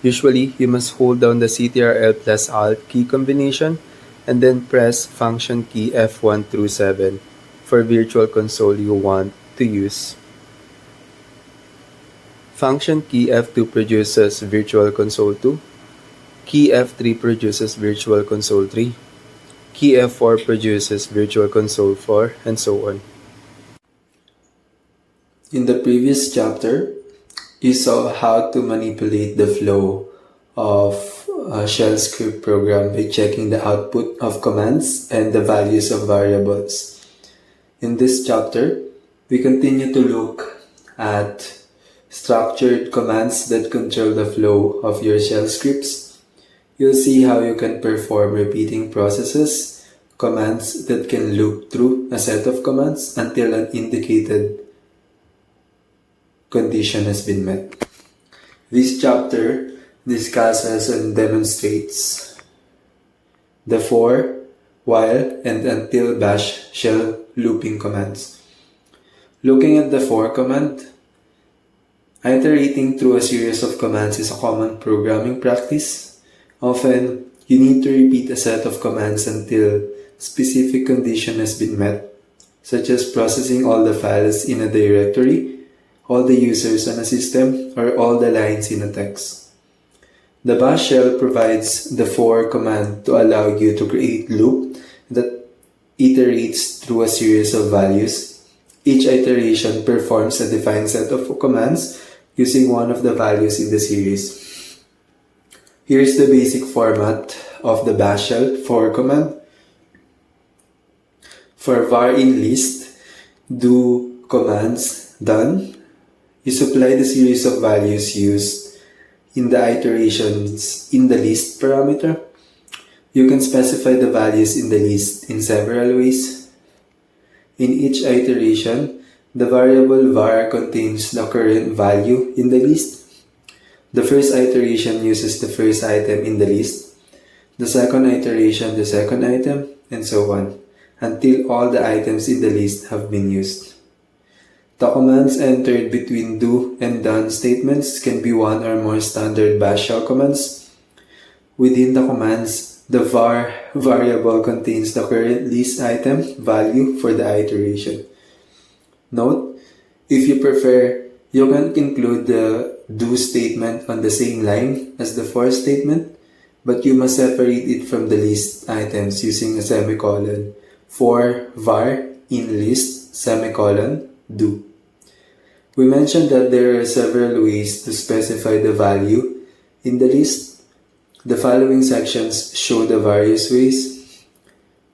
Usually, you must hold down the Ctrl plus Alt key combination and then press function key F1 through 7 for virtual console you want to use. Function key F2 produces Virtual Console 2, key F3 produces Virtual Console 3, key F4 produces Virtual Console 4, and so on. In the previous chapter, you saw how to manipulate the flow of a shell script program by checking the output of commands and the values of variables. In this chapter, we continue to look at structured commands that control the flow of your shell scripts. You'll see how you can perform repeating processes, commands that can loop through a set of commands until an indicated condition has been met. This chapter discusses and demonstrates the for, while, and until bash shell looping commands. Looking at the for command, iterating through a series of commands is a common programming practice. Often, you need to repeat a set of commands until specific condition has been met, such as processing all the files in a directory, all the users on a system, or all the lines in a text. The bash shell provides the for command to allow you to create loop that iterates through a series of values. Each iteration performs a defined set of commands using one of the values in the series. Here's the basic format of the bash shell for command. For var in list, do commands done. You supply the series of values used in the iterations in the list parameter. You can specify the values in the list in several ways. In each iteration, the variable var contains the current value in the list. The first iteration uses the first item in the list, the second iteration the second item, and so on, until all the items in the list have been used. The commands entered between do and done statements can be one or more standard bash shell commands. Within the commands, the var variable contains the current list item value for the iteration. Note, if you prefer, you can include the do statement on the same line as the for statement, but you must separate it from the list items using a semicolon. For var in list semicolon do. We mentioned that there are several ways to specify the value in the list. The following sections show the various ways.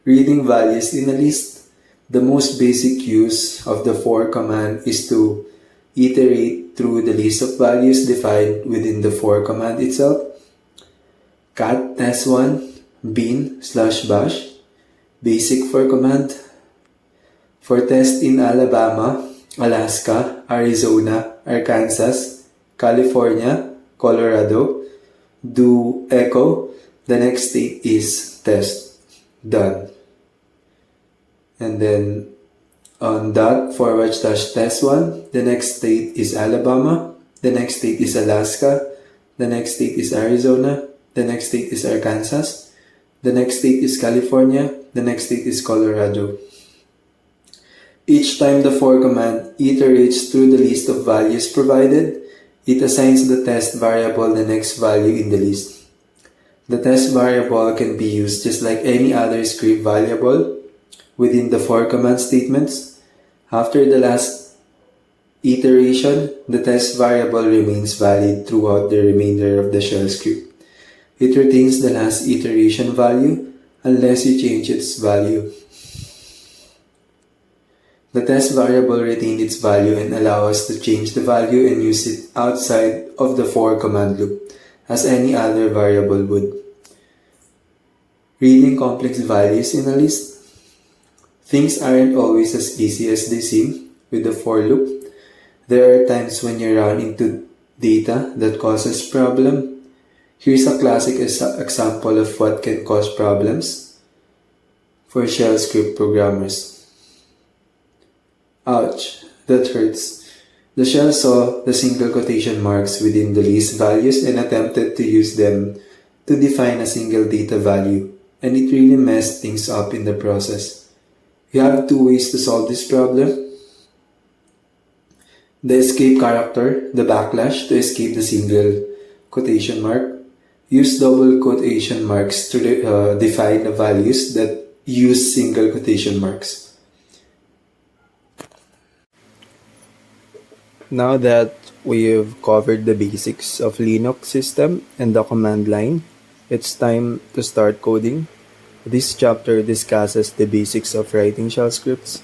Reading values in a list. The most basic use of the for command is to iterate through the list of values defined within the for command itself. Cat test1 bin /bash. Basic for command. For test in Alabama, Alaska, Arizona, Arkansas, California, Colorado, do echo. The next state is test. Done. And then on ./test1, the next state is Alabama, the next state is Alaska, the next state is Arizona, the next state is Arkansas, the next state is California, the next state is Colorado. Each time the for command iterates through the list of values provided, it assigns the test variable the next value in the list. The test variable can be used just like any other script variable within the for command statements. After the last iteration, the test variable remains valid throughout the remainder of the shell script. It retains the last iteration value unless you change its value. The test variable retained its value and allows us to change the value and use it outside of the for command loop as any other variable would. Reading complex values in a list. Things aren't always as easy as they seem with the for loop. There are times when you run into data that causes problem. Here's a classic example of what can cause problems for shell script programmers. Ouch, that hurts. The shell saw the single quotation marks within the list values and attempted to use them to define a single data value, and it really messed things up in the process. You have two ways to solve this problem. The escape character, the backlash, to escape the single quotation mark. Use double quotation marks to define the values that use single quotation marks. Now that we've covered the basics of Linux system and the command line, it's time to start coding. This chapter discusses the basics of writing shell scripts.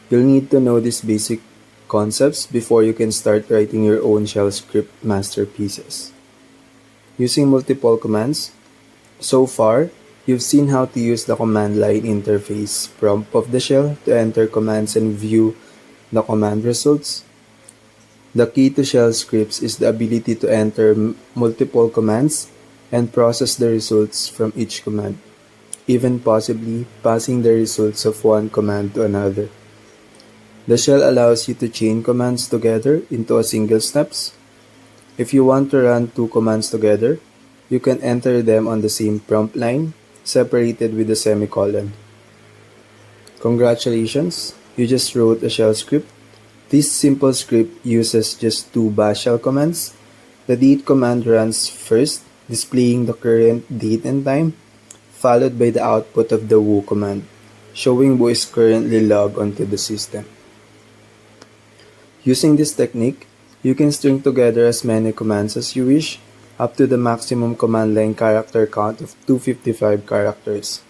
You'll need to know these basic concepts before you can start writing your own shell script masterpieces. Using multiple commands. So far, you've seen how to use the command line interface prompt of the shell to enter commands and view the command results. The key to shell scripts is the ability to enter multiple commands and process the results from each command, even possibly passing the results of one command to another. The shell allows you to chain commands together into a single steps. If you want to run two commands together, you can enter them on the same prompt line, separated with a semicolon. Congratulations, you just wrote a shell script. This simple script uses just two bash shell commands. The date command runs first, displaying the current date and time, followed by the output of the who command, showing who is currently logged onto the system. Using this technique, you can string together as many commands as you wish, up to the maximum command line character count of 255 characters.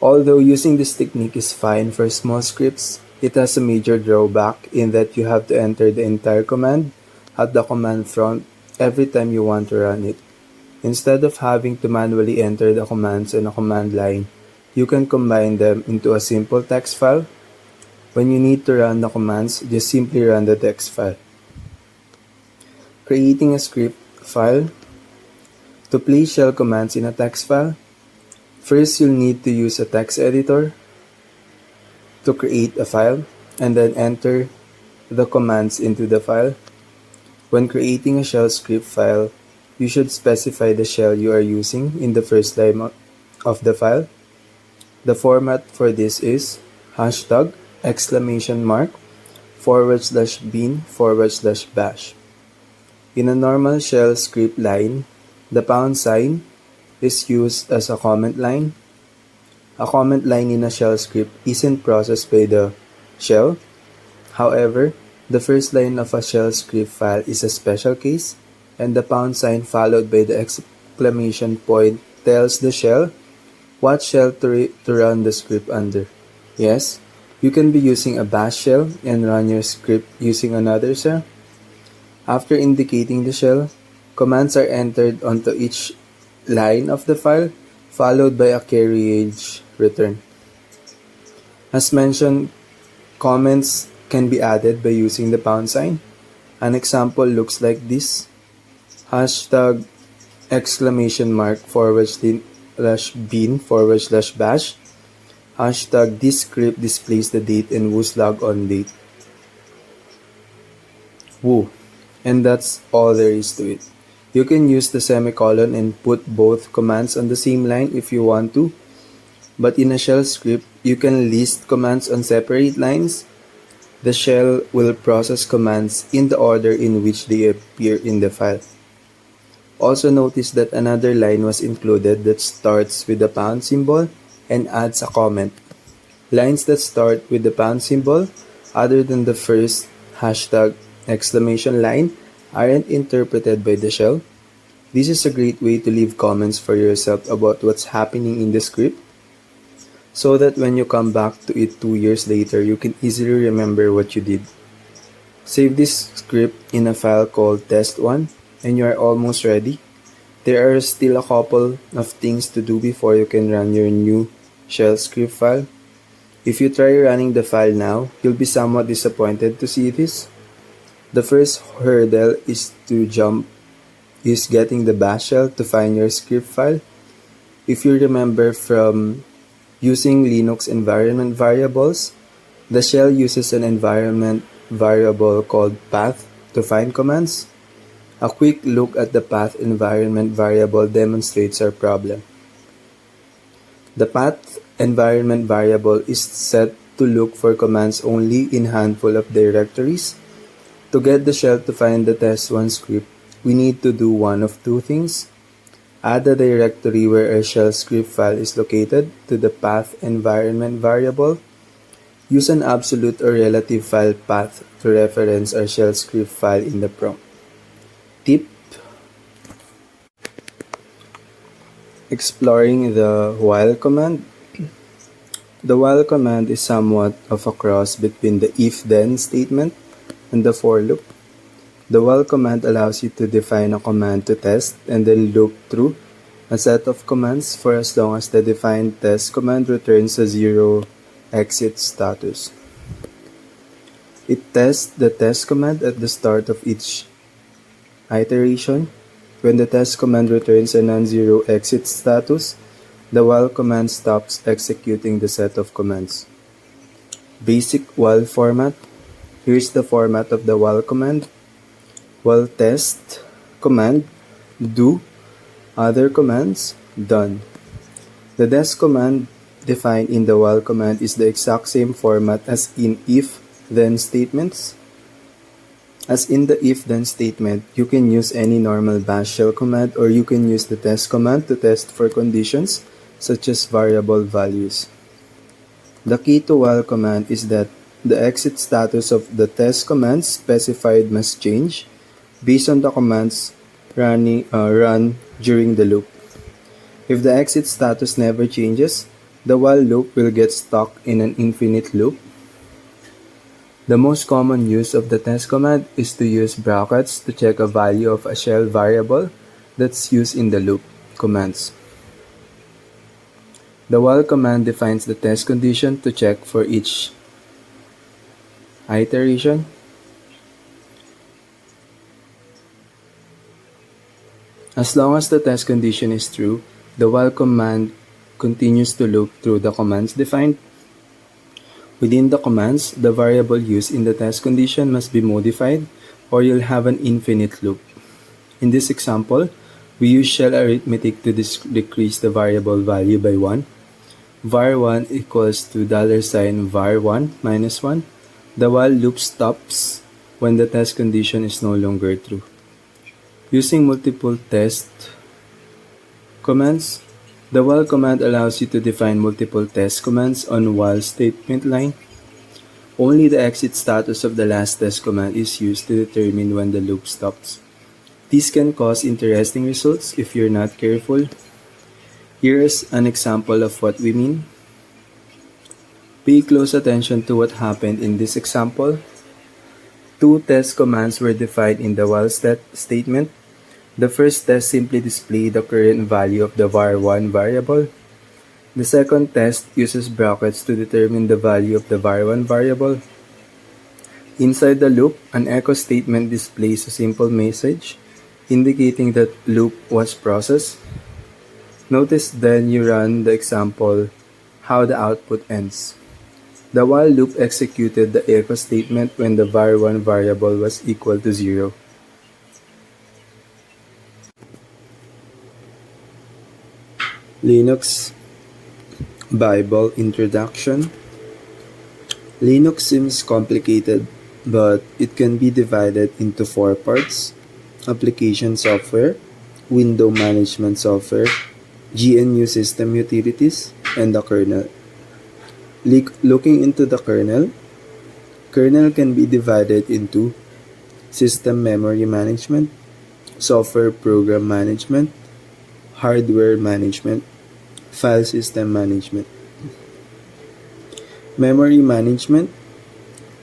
Although using this technique is fine for small scripts, it has a major drawback in that you have to enter the entire command at the command prompt every time you want to run it. Instead of having to manually enter the commands in a command line, you can combine them into a simple text file. When you need to run the commands, just simply run the text file. Creating a script file. To place shell commands in a text file, first you'll need to use a text editor to create a file, and then enter the commands into the file. When creating a shell script file, you should specify the shell you are using in the first line of the file. The format for this is hashtag !bin/bin/bash. In a normal shell script line, the # is used as a comment line. A comment line in a shell script isn't processed by the shell. However, the first line of a shell script file is a special case, and the # followed by the exclamation point tells the shell what shell to run the script under. Yes, you can be using a bash shell and run your script using another shell. After indicating the shell, commands are entered onto each line of the file, followed by a carriage return. As mentioned, comments can be added by using the #. An example looks like this. Hashtag !bin/bin/bash. Hashtag this script displays the date and who's log on date. Woo. And that's all there is to it. You can use the semicolon and put both commands on the same line if you want to. But in a shell script, you can list commands on separate lines. The shell will process commands in the order in which they appear in the file. Also notice that another line was included that starts with the # and adds a comment. Lines that start with the #, other than the first hashtag !line, aren't interpreted by the shell. This is a great way to leave comments for yourself about what's happening in the script, so that when you come back to it 2 years later, you can easily remember what you did. Save this script in a file called test1, and you are almost ready. There are still a couple of things to do before you can run your new shell script file. If you try running the file now, you'll be somewhat disappointed to see this. The first hurdle is getting the bash shell to find your script file. If you remember from using Linux environment variables, the shell uses an environment variable called path to find commands. A quick look at the path environment variable demonstrates our problem. The path environment variable is set to look for commands only in handful of directories. To get the shell to find the test1 script, we need to do one of two things. Add the directory where our shell script file is located to the path environment variable. Use an absolute or relative file path to reference our shell script file in the prompt. Tip: exploring the while command. The while command is somewhat of a cross between the if-then statement and the for loop. The while command allows you to define a command to test and then loop through a set of commands for as long as the defined test command returns a 0 exit status. It tests the test command at the start of each iteration. When the test command returns a non-zero exit status, the while command stops executing the set of commands. Basic while format. Here's the format of the while command. While test command, do, other commands, done. The test command defined in the while command is the exact same format as in if-then statements. As in the if-then statement, you can use any normal bash shell command or you can use the test command to test for conditions such as variable values. The key to while command is that the exit status of the test command specified must change based on the commands run during the loop. If the exit status never changes, the while loop will get stuck in an infinite loop. The most common use of the test command is to use brackets to check a value of a shell variable that's used in the loop commands. The while command defines the test condition to check for each iteration. As long as the test condition is true, the while command continues to loop through the commands defined. Within the commands, the variable used in the test condition must be modified or you'll have an infinite loop. In this example, we use shell arithmetic to decrease the variable value by 1. var1 equals to $var1 minus 1. The while loop stops when the test condition is no longer true. Using multiple test commands, the while command allows you to define multiple test commands on while statement line. Only the exit status of the last test command is used to determine when the loop stops. This can cause interesting results if you're not careful. Here is an example of what we mean. Pay close attention to what happened in this example. Two test commands were defined in the while statement. The first test simply displays the current value of the var1 variable. The second test uses brackets to determine the value of the var1 variable. Inside the loop, an echo statement displays a simple message indicating that loop was processed. Notice then you run the example how the output ends. The while loop executed the echo statement when the var1 variable was equal to 0. Linux Bible Introduction. Linux seems complicated, but it can be divided into 4 parts: application software, window management software, GNU system utilities, and the kernel. Looking into the kernel can be divided into system memory management, software program management, hardware management, file system management. Memory management.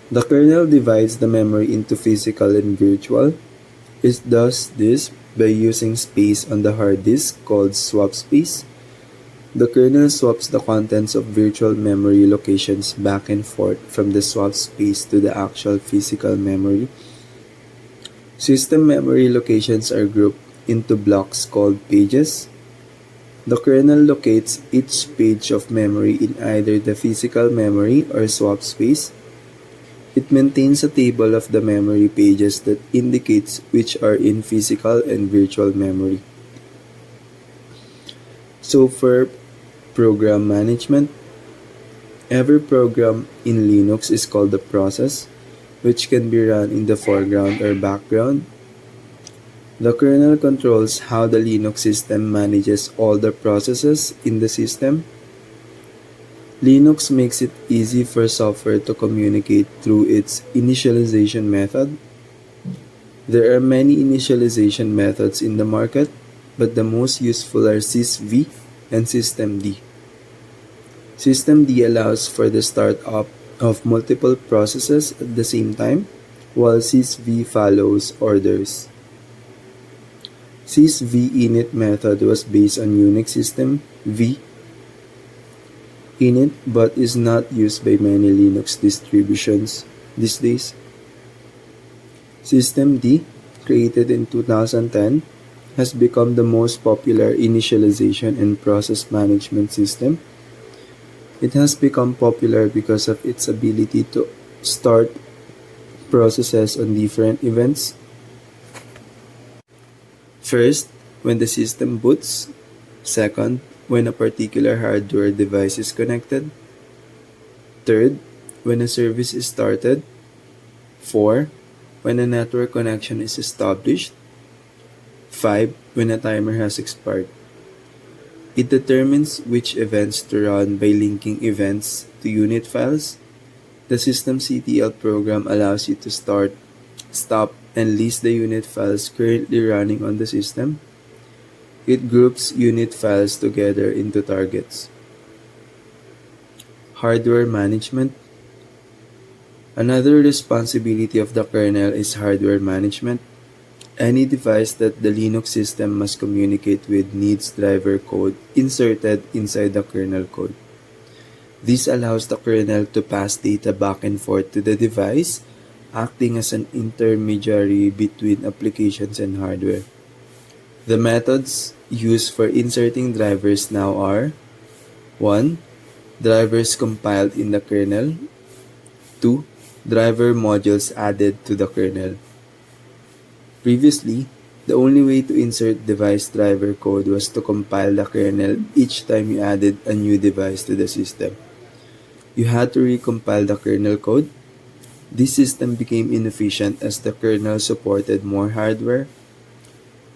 The kernel divides the memory into physical and virtual. It does this by using space on the hard disk called swap space. The kernel swaps the contents of virtual memory locations back and forth from the swap space to the actual physical memory. System memory locations are grouped into blocks called pages. The kernel locates each page of memory in either the physical memory or swap space. It maintains a table of the memory pages that indicates which are in physical and virtual memory. So for program management, every program in Linux is called a process, which can be run in the foreground or background. The kernel controls how the Linux system manages all the processes in the system. Linux makes it easy for software to communicate through its initialization method. There are many initialization methods in the market, but the most useful are sysv and systemd. Systemd allows for the startup of multiple processes at the same time, while sysv follows orders. Sysv init method was based on Unix system v init but is not used by many Linux distributions these days. Systemd, created in 2010, has become the most popular initialization and process management system. It has become popular because of its ability to start processes on different events. First, when the system boots. Second, when a particular hardware device is connected. Third, when a service is started. 4. When a network connection is established. 5. When a timer has expired. It determines which events to run by linking events to unit files. The systemctl program allows you to start, stop, and list the unit files currently running on the system. It groups unit files together into targets. Hardware management. Another responsibility of the kernel is hardware management. Any device that the Linux system must communicate with needs driver code inserted inside the kernel code. This allows the kernel to pass data back and forth to the device, acting as an intermediary between applications and hardware. The methods used for inserting drivers now are 1. Drivers compiled in the kernel. 2. Driver modules added to the kernel. Previously, the only way to insert device driver code was to compile the kernel each time you added a new device to the system. You had to recompile the kernel code. This system became inefficient as the kernel supported more hardware.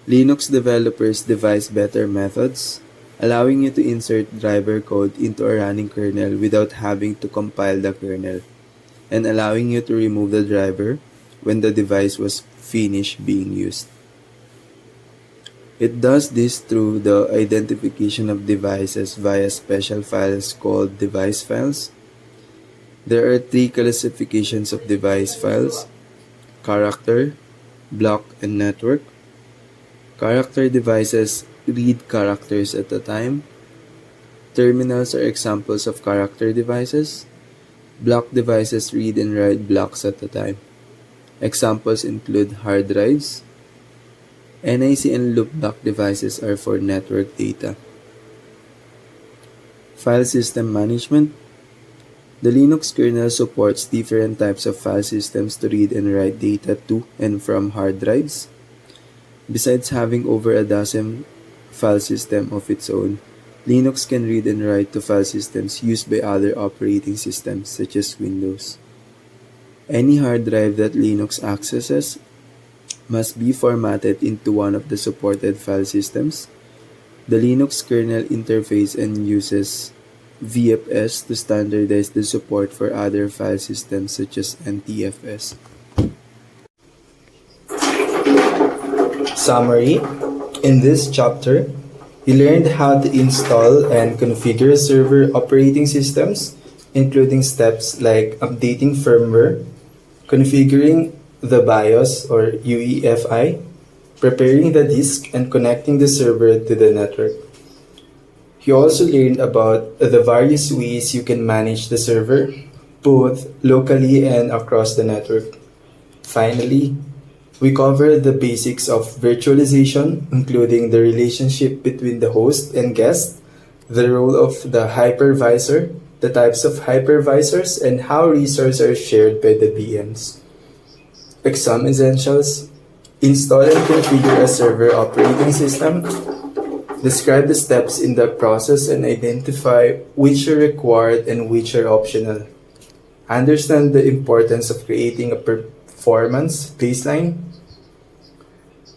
Linux developers devised better methods, allowing you to insert driver code into a running kernel without having to compile the kernel, and allowing you to remove the driver when the device was finished being used. It does this through the identification of devices via special files called device files. There are 3 classifications of device files: character, block, and network. Character devices read characters at a time. Terminals are examples of character devices. Block devices read and write blocks at a time. Examples include hard drives. NIC and loopback devices are for network data. File system management. The Linux kernel supports different types of file systems to read and write data to and from hard drives. Besides having over a dozen file systems of its own, Linux can read and write to file systems used by other operating systems such as Windows. Any hard drive that Linux accesses must be formatted into one of the supported file systems. The Linux kernel interface and uses VFS to standardize the support for other file systems such as NTFS. Summary. In this chapter, you learned how to install and configure server operating systems, including steps like updating firmware, configuring the BIOS or UEFI, preparing the disk, and connecting the server to the network. You also learned about the various ways you can manage the server, both locally and across the network. Finally, We cover the basics of virtualization, including the relationship between the host and guest, the role of the hypervisor, the types of hypervisors, and how resources are shared by the VMs. Exam essentials: install and configure a server operating system, describe the steps in the process and identify which are required and which are optional. Understand the importance of creating a performance baseline.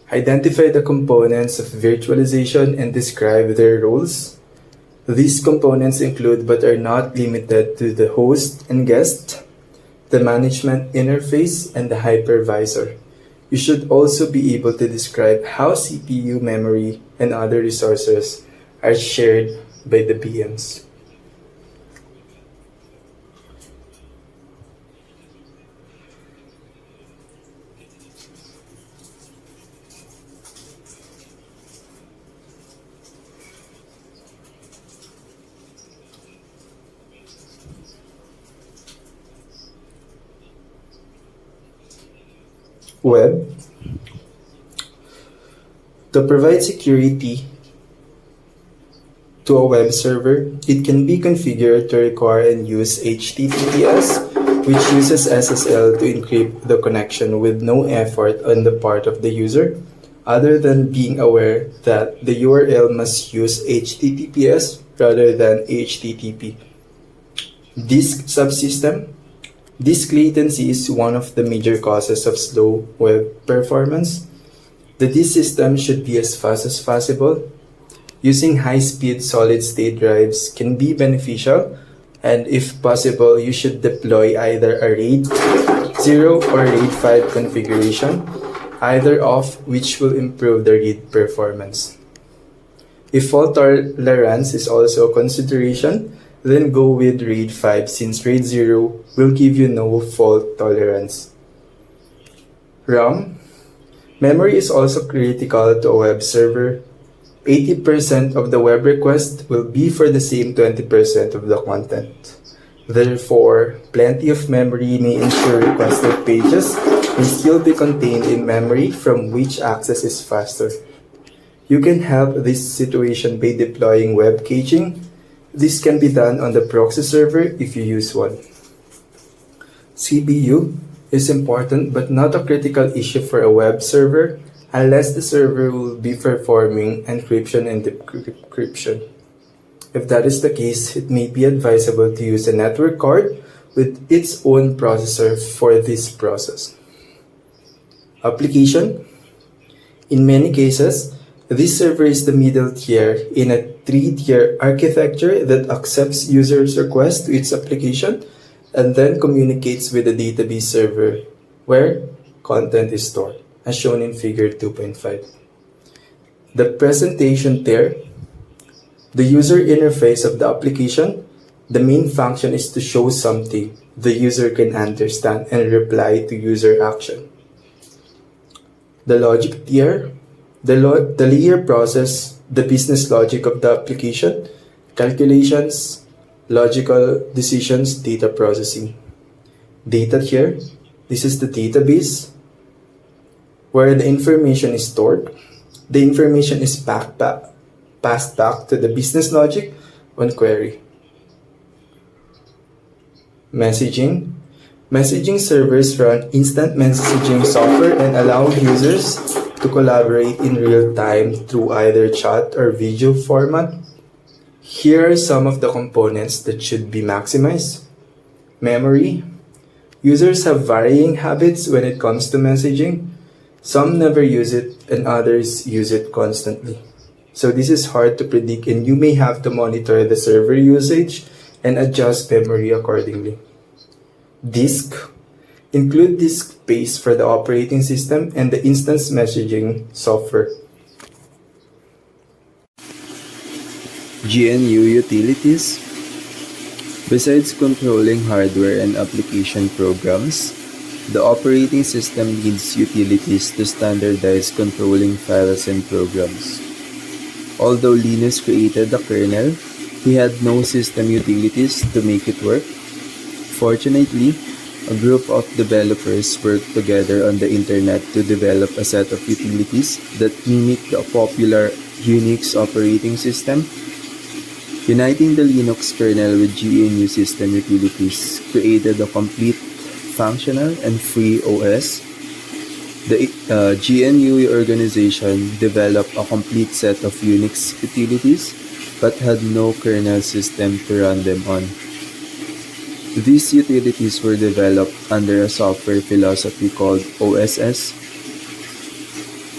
Identify the components of virtualization and describe their roles. These components include but are not limited to the host and guest, the management interface, and the hypervisor. You should also be able to describe how CPU, memory, and other resources are shared by the VMs. Web. To provide security to a web server, it can be configured to require and use HTTPS, which uses SSL to encrypt the connection with no effort on the part of the user, other than being aware that the URL must use HTTPS rather than HTTP. Disk subsystem. Disk latency is one of the major causes of slow web performance. The disk system should be as fast as possible. Using high-speed solid-state drives can be beneficial, and if possible, you should deploy either a RAID 0 or RAID 5 configuration, either of which will improve the read performance. If fault tolerance is also a consideration, then go with RAID 5 since RAID 0 will give you no fault tolerance. RAM. Memory is also critical to a web server. 80% of the web request will be for the same 20% of the content. Therefore, plenty of memory may ensure requested pages may still be contained in memory from which access is faster. You can help this situation by deploying web caching. This can be done on the proxy server if you use one. CPU is important but not a critical issue for a web server unless the server will be performing encryption and decryption. If that is the case, it may be advisable to use a network card with its own processor for this process. Application. In many cases, this server is the middle tier in a 3-tier architecture that accepts users' requests to its application and then communicates with the database server where content is stored, as shown in figure 2.5. The presentation tier, the user interface of the application, the main function is to show something the user can understand and reply to user action. The logic tier, the layer process the business logic of the application, calculations, logical decisions, data processing. Data tier, this is the database where the information is stored. The information is passed back to the business logic on query. Messaging. Messaging servers run instant messaging software and allow users to collaborate in real time through either chat or video format. Here are some of the components that should be maximized. Memory. Users have varying habits when it comes to messaging. Some never use it and others use it constantly. So this is hard to predict and you may have to monitor the server usage and adjust memory accordingly. Disk. Include disk space for the operating system and the instance messaging software. GNU utilities. Besides controlling hardware and application programs, the operating system needs utilities to standardize controlling files and programs. Although Linus created the kernel, he had no system utilities to make it work. Fortunately, A group of developers work together on the internet to develop a set of utilities that mimic the popular Unix operating system. Uniting the Linux kernel with GNU system utilities created a complete, functional, and free OS. The GNU organization developed a complete set of Unix utilities but had no kernel system to run them on. These utilities were developed under a software philosophy called OSS.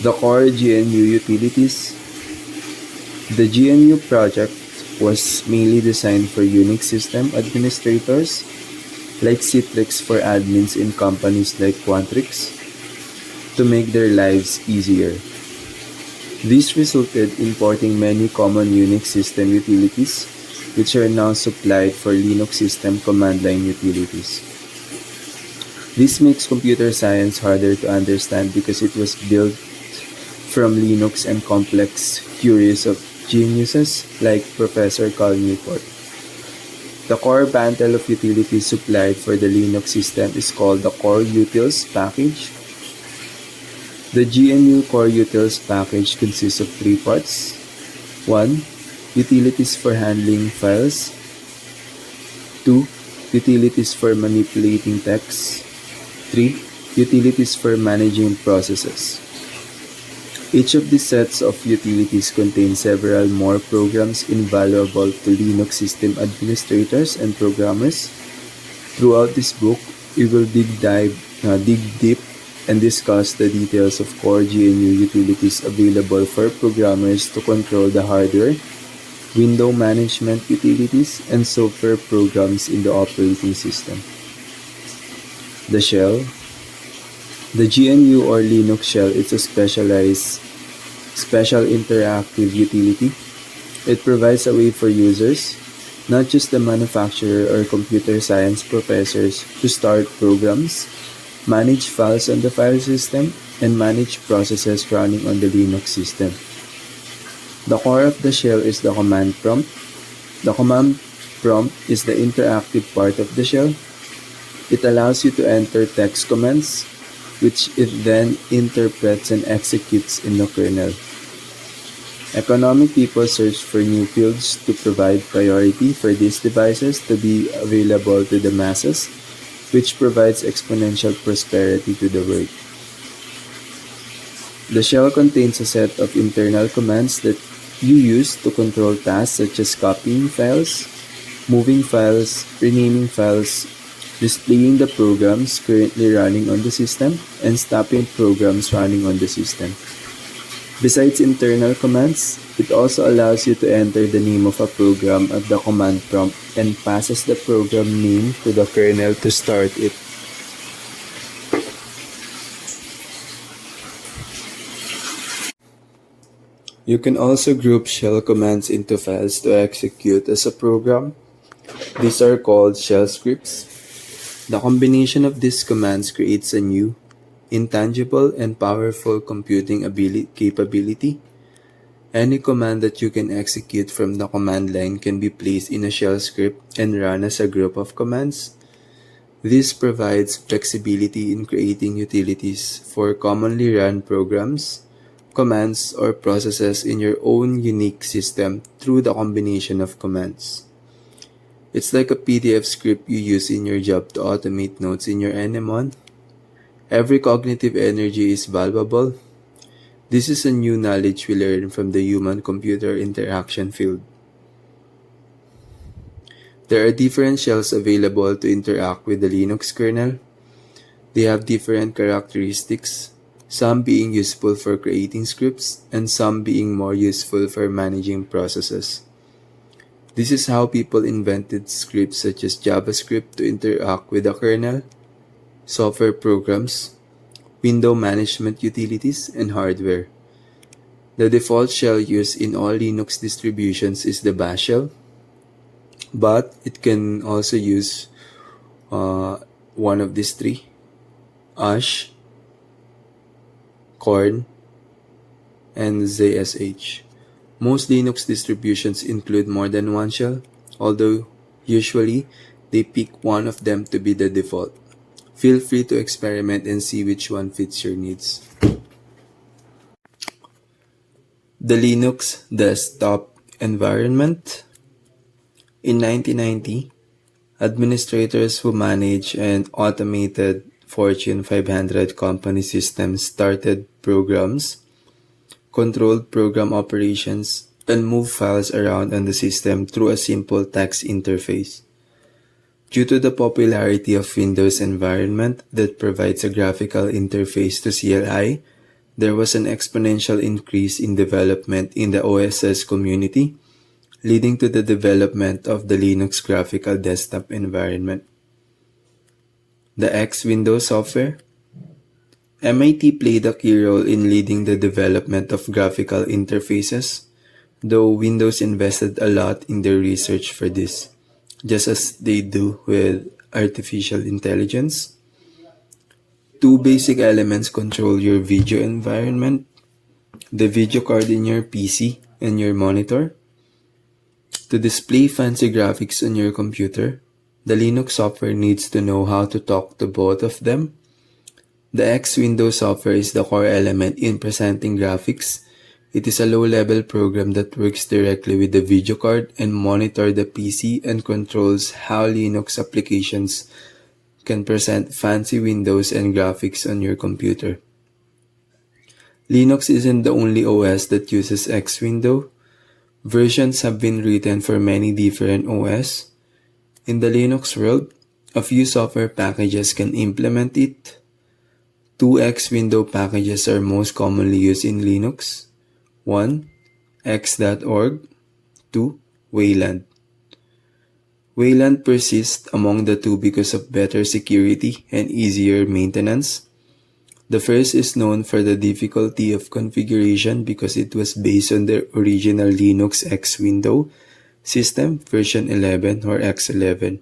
The core GNU utilities. The GNU project was mainly designed for Unix system administrators like Citrix for admins in companies like Quantrix to make their lives easier. This resulted in porting many common Unix system utilities which are now supplied for Linux system command line utilities. This makes computer science harder to understand because it was built from Linux and complex theories of geniuses like Professor Cal Newport. The core bundle of utilities supplied for the Linux system is called the Core Utils package. The GNU Core Utils package consists of three parts. 1. Utilities for handling files. 2. Utilities for manipulating text. 3. Utilities for managing processes. Each of these sets of utilities contains several more programs invaluable to Linux system administrators and programmers. Throughout this book, we will dig deep and discuss the details of core GNU utilities available for programmers to control the hardware, window management utilities, and software programs in the operating system. The shell. The GNU or Linux shell is a special interactive utility. It provides a way for users, not just the manufacturer or computer science professors, to start programs, manage files on the file system, and manage processes running on the Linux system. The core of the shell is the command prompt. The command prompt is the interactive part of the shell. It allows you to enter text commands, which it then interprets and executes in the kernel. Economic people search for new fields to provide priority for these devices to be available to the masses, which provides exponential prosperity to the world. The shell contains a set of internal commands that you use to control tasks such as copying files, moving files, renaming files, displaying the programs currently running on the system, and stopping programs running on the system. Besides internal commands, it also allows you to enter the name of a program at the command prompt and passes the program name to the kernel to start it. You can also group shell commands into files to execute as a program. These are called shell scripts. The combination of these commands creates a new, intangible, and powerful computing capability. Any command that you can execute from the command line can be placed in a shell script and run as a group of commands. This provides flexibility in creating utilities for commonly run programs, commands, or processes in your own unique system through the combination of commands. It's like a PDF script you use in your job to automate notes in your Anemone. Every cognitive energy is valuable. This is a new knowledge we learn from the human-computer interaction field. There are different shells available to interact with the Linux kernel. They have different characteristics, some being useful for creating scripts and some being more useful for managing processes. This is how people invented scripts such as JavaScript to interact with the kernel, software programs, window management utilities, and hardware. The default shell used in all Linux distributions is the Bash shell, but it can also use one of these three: Ash, Korn, and ZSH. Most Linux distributions include more than one shell, although usually they pick one of them to be the default. Feel free to experiment and see which one fits your needs. The Linux desktop environment. In 1990, administrators who manage and automated Fortune 500 company systems started programs, controlled program operations, and moved files around on the system through a simple text interface. Due to the popularity of Windows environment that provides a graphical interface to CLI, there was an exponential increase in development in the OSS community, leading to the development of the Linux graphical desktop environment. The X Window software. MIT played a key role in leading the development of graphical interfaces, though Windows invested a lot in their research for this, just as they do with artificial intelligence. Two basic elements control your video environment: the video card in your PC and your monitor. To display fancy graphics on your computer, the Linux software needs to know how to talk to both of them. The X Window software is the core element in presenting graphics. It is a low-level program that works directly with the video card and monitors the PC and controls how Linux applications can present fancy windows and graphics on your computer. Linux isn't the only OS that uses X Window. Versions have been written for many different OS. In the Linux world, a few software packages can implement it. Two X Window packages are most commonly used in Linux. 1. X.org. 2. Wayland. Wayland persists among the two because of better security and easier maintenance. The first is known for the difficulty of configuration because it was based on the original Linux X Window system version 11 or X11.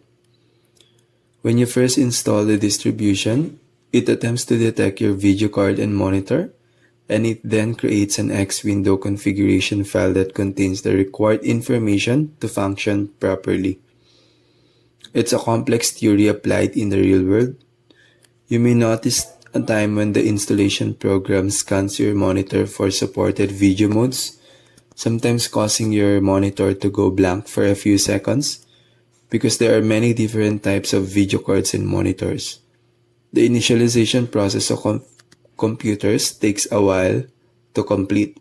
When you first install the distribution, it attempts to detect your video card and monitor, and it then creates an X Window configuration file that contains the required information to function properly. It's a complex theory applied in the real world. You may notice a time when the installation program scans your monitor for supported video modes, sometimes causing your monitor to go blank for a few seconds, because there are many different types of video cards and monitors. The initialization process of computers takes a while to complete.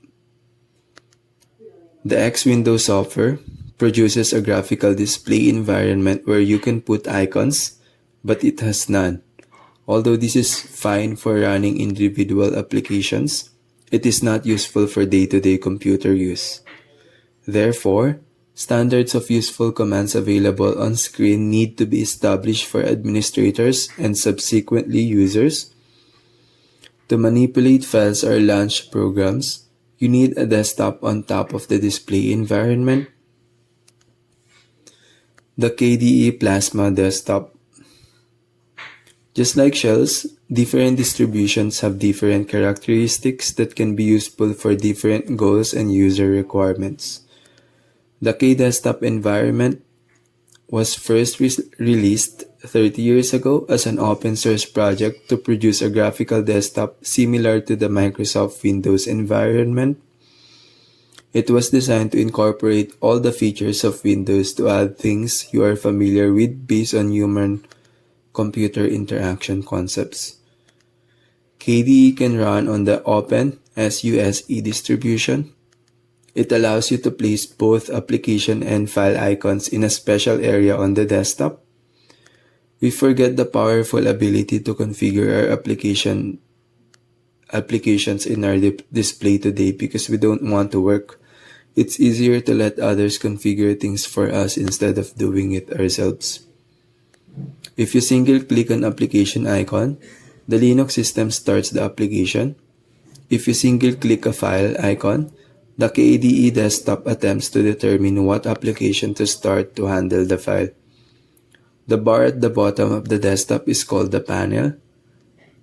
The X Window software produces a graphical display environment where you can put icons, but it has none. Although this is fine for running individual applications, it is not useful for day-to-day computer use. Therefore, standards of useful commands available on screen need to be established for administrators and subsequently users. To manipulate files or launch programs, you need a desktop on top of the display environment. The KDE Plasma Desktop. Just like shells, different distributions have different characteristics that can be useful for different goals and user requirements. The KDesktop environment was first released 30 years ago as an open source project to produce a graphical desktop similar to the Microsoft Windows environment. It was designed to incorporate all the features of Windows to add things you are familiar with based on human-computer interaction concepts. KDE can run on the Open SUSE distribution. It allows you to place both application and file icons in a special area on the desktop. We forget the powerful ability to configure our applications in our display today because we don't want to work. It's easier to let others configure things for us instead of doing it ourselves. If you single-click an application icon, the Linux system starts the application. If you single-click a file icon, the KDE desktop attempts to determine what application to start to handle the file. The bar at the bottom of the desktop is called the panel.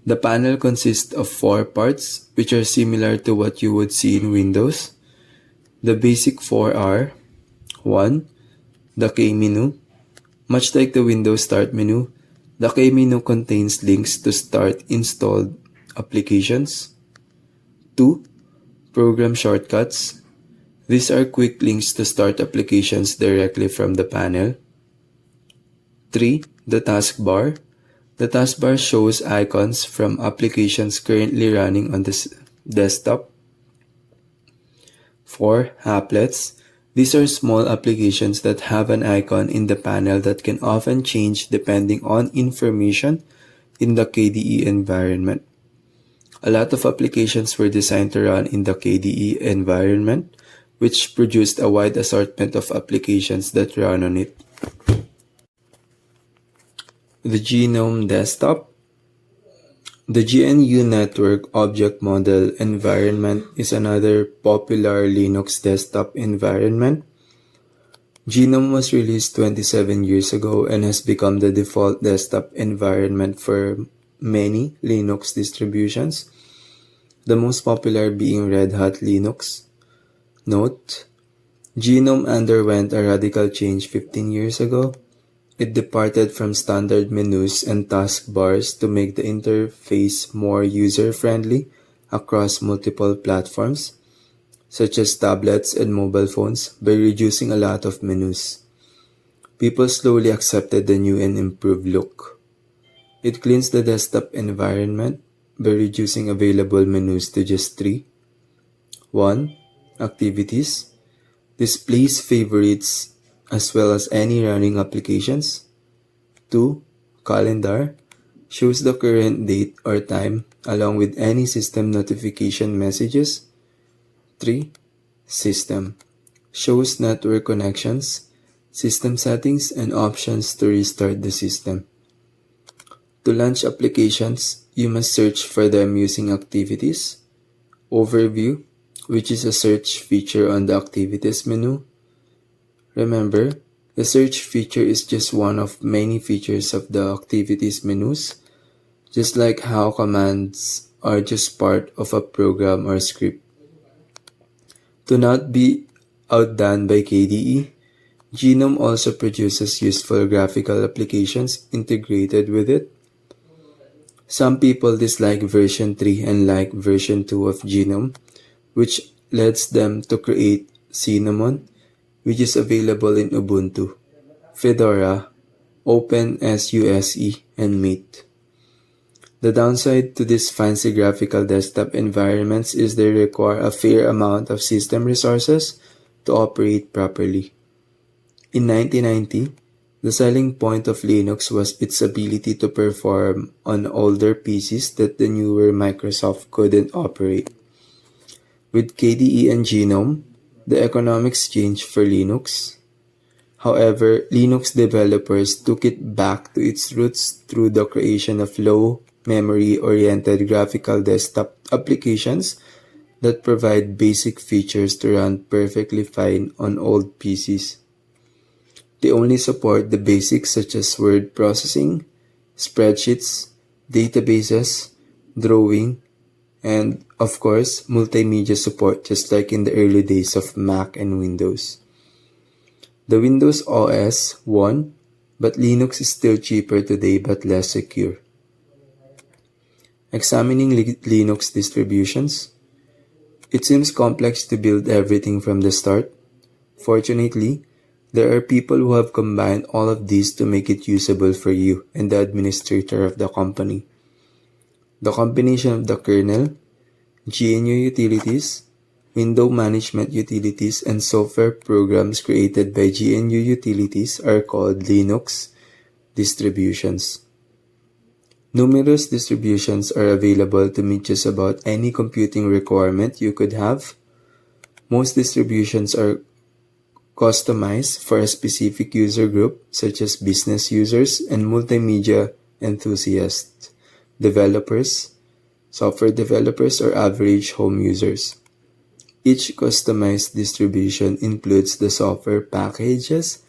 The panel consists of 4 parts, which are similar to what you would see in Windows. The basic 4 are: 1. The K menu. Much like the Windows Start menu, The K-menu contains links to start installed applications. 2. Program shortcuts. These are quick links to start applications directly from the panel. 3. The taskbar. The taskbar shows icons from applications currently running on this desktop. 4. Applets. These are small applications that have an icon in the panel that can often change depending on information in the KDE environment. A lot of applications were designed to run in the KDE environment, which produced a wide assortment of applications that run on it. The GNOME Desktop. The GNU Network Object Model environment is another popular Linux desktop environment. GNOME was released 27 years ago and has become the default desktop environment for many Linux distributions, the most popular being Red Hat Linux. Note: GNOME underwent a radical change 15 years ago. It departed from standard menus and taskbars to make the interface more user-friendly across multiple platforms, such as tablets and mobile phones, by reducing a lot of menus. People slowly accepted the new and improved look. It cleans the desktop environment by reducing available menus to just 3. 1. Activities. Displays favorites as well as any running applications. 2. Calendar. Shows the current date or time along with any system notification messages. 3. System. Shows network connections, system settings, and options to restart the system. To launch applications, you must search for them using Activities. Overview, which is a search feature on the Activities menu. Remember, the search feature is just one of many features of the Activities menus, just like how commands are just part of a program or script. To not be outdone by KDE, GNOME also produces useful graphical applications integrated with it. Some people dislike version 3 and like version 2 of GNOME, which leads them to create Cinnamon, which is available in Ubuntu, Fedora, OpenSUSE, and Mate. The downside to these fancy graphical desktop environments is they require a fair amount of system resources to operate properly. In 1990, the selling point of Linux was its ability to perform on older PCs that the newer Microsoft couldn't operate. With KDE and GNOME, the economics changed for Linux. However, Linux developers took it back to its roots through the creation of low memory-oriented graphical desktop applications that provide basic features to run perfectly fine on old PCs. They only support the basics such as word processing, spreadsheets, databases, drawing, and, of course, multimedia support just like in the early days of Mac and Windows. The Windows OS won, but Linux is still cheaper today but less secure. Examining Linux distributions. It seems complex to build everything from the start. Fortunately, there are people who have combined all of these to make it usable for you and the administrator of the company. The combination of the kernel, GNU utilities, window management utilities, and software programs created by GNU utilities are called Linux distributions. Numerous distributions are available to meet just about any computing requirement you could have. Most distributions are customized for a specific user group, such as business users and multimedia enthusiasts, developers, software developers, or average home users. Each customized distribution includes the software packages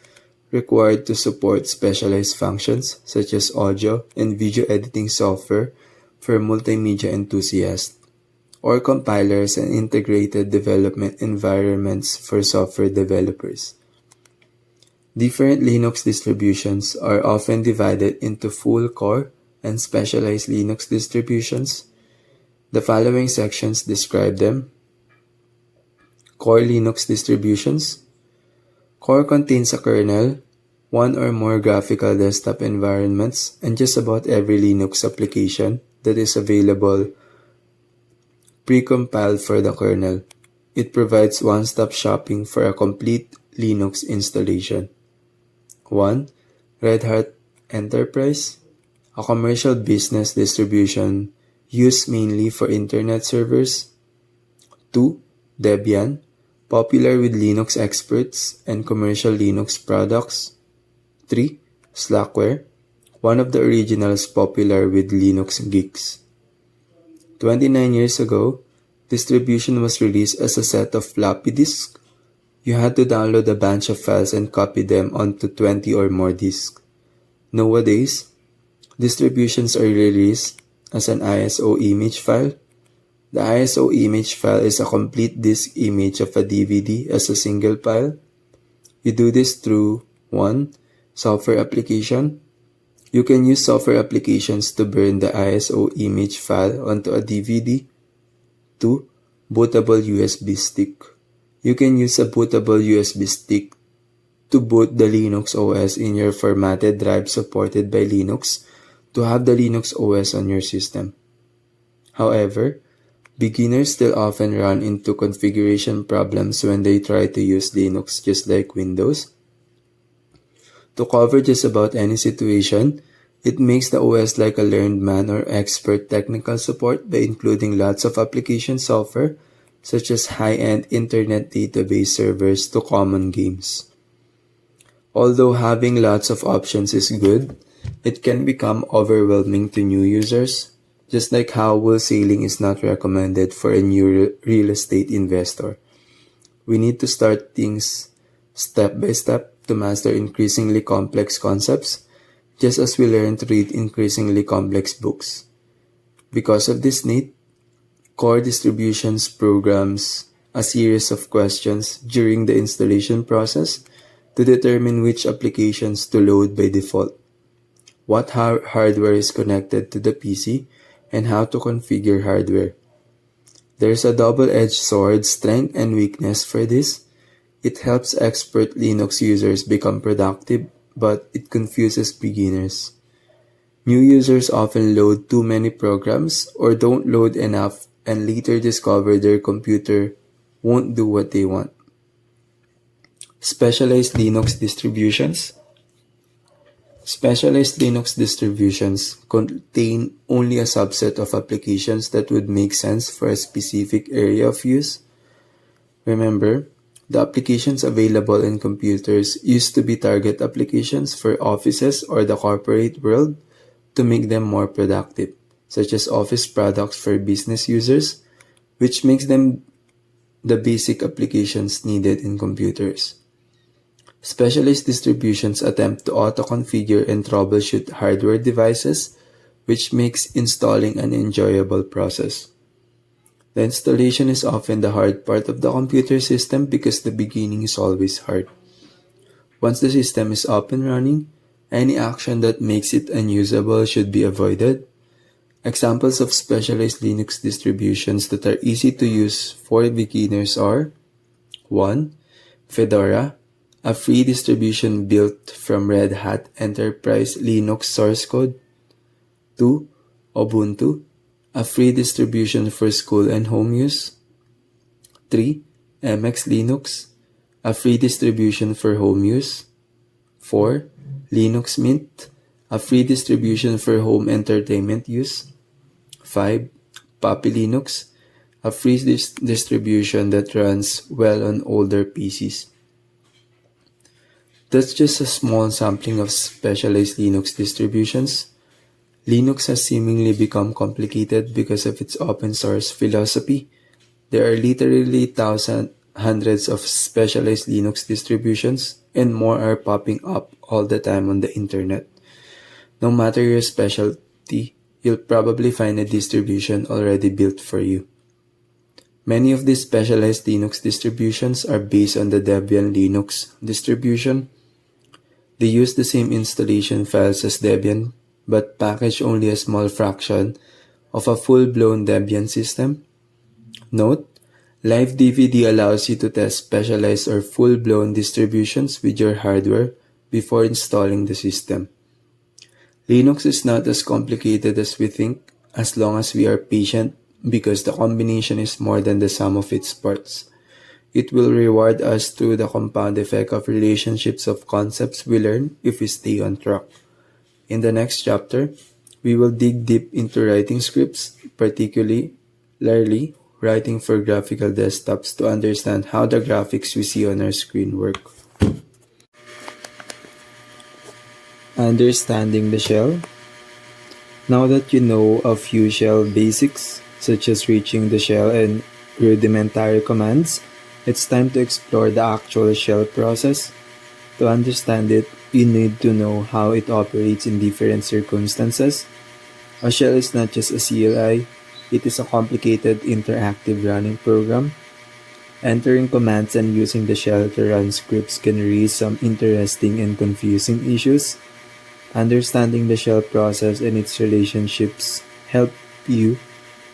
required to support specialized functions such as audio and video editing software for multimedia enthusiasts, or compilers and integrated development environments for software developers. Different Linux distributions are often divided into full core and specialized Linux distributions. The following sections describe them. Core Linux distributions. Core contains a kernel, one or more graphical desktop environments, and just about every Linux application that is available precompiled for the kernel. It provides one-stop shopping for a complete Linux installation. 1. Red Hat Enterprise, a commercial business distribution used mainly for internet servers. 2. Debian, popular with Linux experts and commercial Linux products. 3. Slackware, one of the originals popular with Linux geeks. 29 years ago, distribution was released as a set of floppy disks. You had to download a bunch of files and copy them onto 20 or more disks. Nowadays, distributions are released as an ISO image file. The ISO image file is a complete disk image of a DVD as a single file. You do this through 1. Software application. You can use software applications to burn the ISO image file onto a DVD. 2. Bootable USB stick. You can use a bootable USB stick to boot the Linux OS in your formatted drive supported by Linux to have the Linux OS on your system. However, beginners still often run into configuration problems when they try to use Linux just like Windows. To cover just about any situation, it makes the OS like a learned man or expert technical support by including lots of application software such as high-end internet database servers to common games. Although having lots of options is good, it can become overwhelming to new users, just like how wholesaling is not recommended for a new real estate investor. We need to start things step by step to master increasingly complex concepts, just as we learn to read increasingly complex books. Because of this need, Core Distributions programs a series of questions during the installation process to determine which applications to load by default, what hardware is connected to the PC, and how to configure hardware. There's a double-edged sword strength and weakness for this. It helps expert Linux users become productive, but it confuses beginners. New users often load too many programs or don't load enough and later discover their computer won't do what they want. Specialized Linux distributions. Specialized Linux distributions contain only a subset of applications that would make sense for a specific area of use. Remember, the applications available in computers used to be target applications for offices or the corporate world to make them more productive, such as office products for business users, which makes them the basic applications needed in computers. Specialized distributions attempt to auto-configure and troubleshoot hardware devices, which makes installing an enjoyable process. The installation is often the hard part of the computer system because the beginning is always hard. Once the system is up and running, any action that makes it unusable should be avoided. Examples of specialized Linux distributions that are easy to use for beginners are 1. Fedora, a free distribution built from Red Hat Enterprise Linux source code. 2. Ubuntu, a free distribution for school and home use. 3. MX Linux, a free distribution for home use. 4. Linux Mint, a free distribution for home entertainment use. 5. Puppy Linux, a free distribution that runs well on older PCs. That's just a small sampling of specialized Linux distributions. Linux has seemingly become complicated because of its open source philosophy. There are literally hundreds of specialized Linux distributions, and more are popping up all the time on the internet. No matter your specialty, you'll probably find a distribution already built for you. Many of these specialized Linux distributions are based on the Debian Linux distribution. They use the same installation files as Debian, but package only a small fraction of a full-blown Debian system. Note: Live DVD allows you to test specialized or full-blown distributions with your hardware before installing the system. Linux is not as complicated as we think, as long as we are patient, because the combination is more than the sum of its parts. It will reward us through the compound effect of relationships of concepts we learn if we stay on track. In the next chapter, we will dig deep into writing scripts, particularly writing for graphical desktops, to understand how the graphics we see on our screen work. Understanding the shell. Now that you know a few shell basics, such as reaching the shell and rudimentary commands, it's time to explore the actual shell process. To understand it, you need to know how it operates in different circumstances. A shell is not just a CLI, it is a complicated interactive running program. Entering commands and using the shell to run scripts can raise some interesting and confusing issues. Understanding the shell process and its relationships help you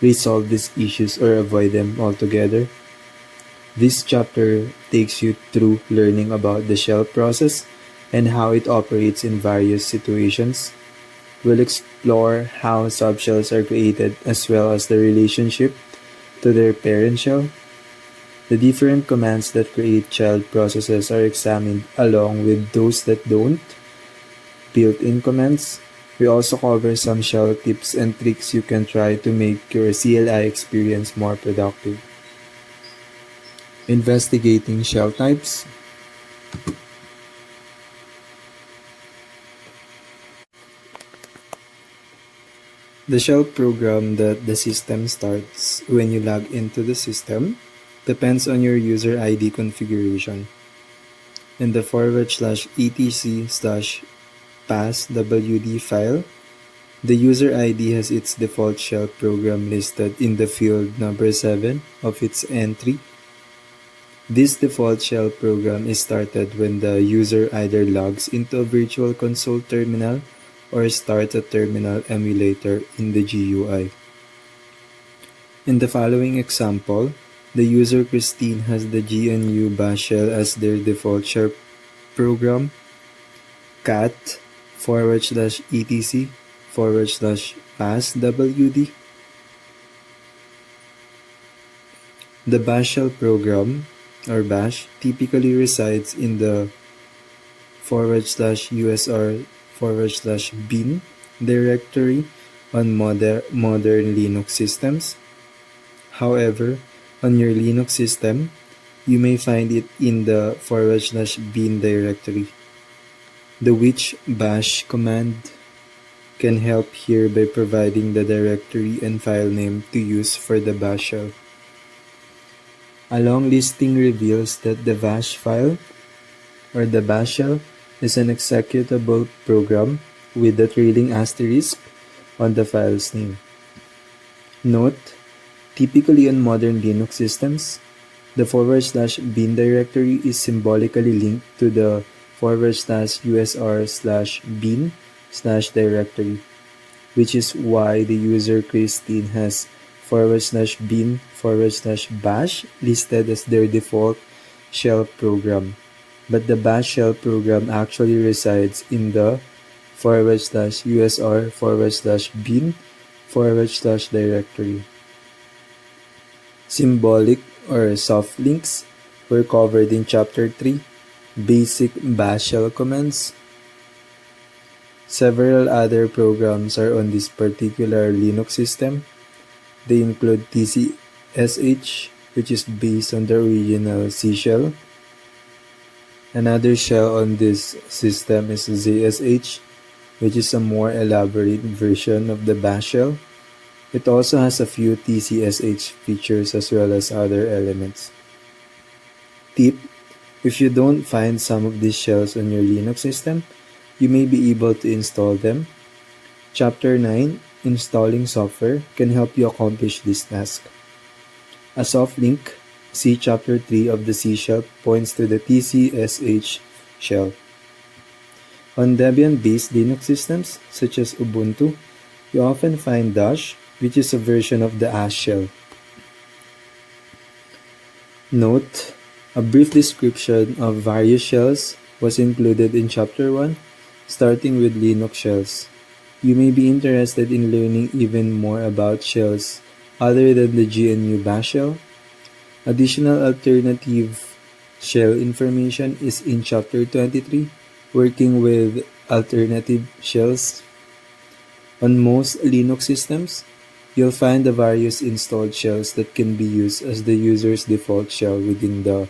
resolve these issues or avoid them altogether. This chapter takes you through learning about the shell process and how it operates in various situations. We'll explore how subshells are created as well as the relationship to their parent shell. The different commands that create child processes are examined along with those that don't. Built-in commands. We also cover some shell tips and tricks you can try to make your CLI experience more productive. Investigating shell types. The shell program that the system starts when you log into the system depends on your user ID configuration. In the /etc/passwd file, the user ID has its default shell program listed in the field number 7 of its entry. This default shell program is started when the user either logs into a virtual console terminal or starts a terminal emulator in the GUI. In the following example, the user Christine has the GNU Bash shell as their default shell program. cat/etc/passwd. The bash shell program, or bash, typically resides in the /usr/bin directory on modern Linux systems. However, on your Linux system, you may find it in the /bin directory. The which bash command can help here by providing the directory and file name to use for the bash shell. A long listing reveals that the bash file, or the bash shell, is an executable program with the trailing asterisk on the file's name. Note: typically on modern Linux systems, the /bin directory is symbolically linked to the /usr/bin/directory, which is why the user Christine has /bin/bash listed as their default shell program, but the bash shell program actually resides in the /usr/bin/directory. Symbolic or soft links were covered in Chapter 3, Basic Bash Shell Commands. Several other programs are on this particular Linux system. They include tcsh, which is based on the original C shell. Another shell on this system is zsh, which is a more elaborate version of the bash shell. It also has a few tcsh features as well as other elements. Tip: if you don't find some of these shells on your Linux system, you may be able to install them. Chapter 9, Installing Software, can help you accomplish this task. A soft link, see Chapter 3 of the C shell, points to the tcsh shell. On Debian-based Linux systems, such as Ubuntu, you often find Dash, which is a version of the Ash shell. Note: a brief description of various shells was included in Chapter 1, starting with Linux shells. You may be interested in learning even more about shells other than the GNU Bash shell. Additional alternative shell information is in Chapter 23, Working with Alternative Shells. On most Linux systems, you'll find the various installed shells that can be used as the user's default shell within the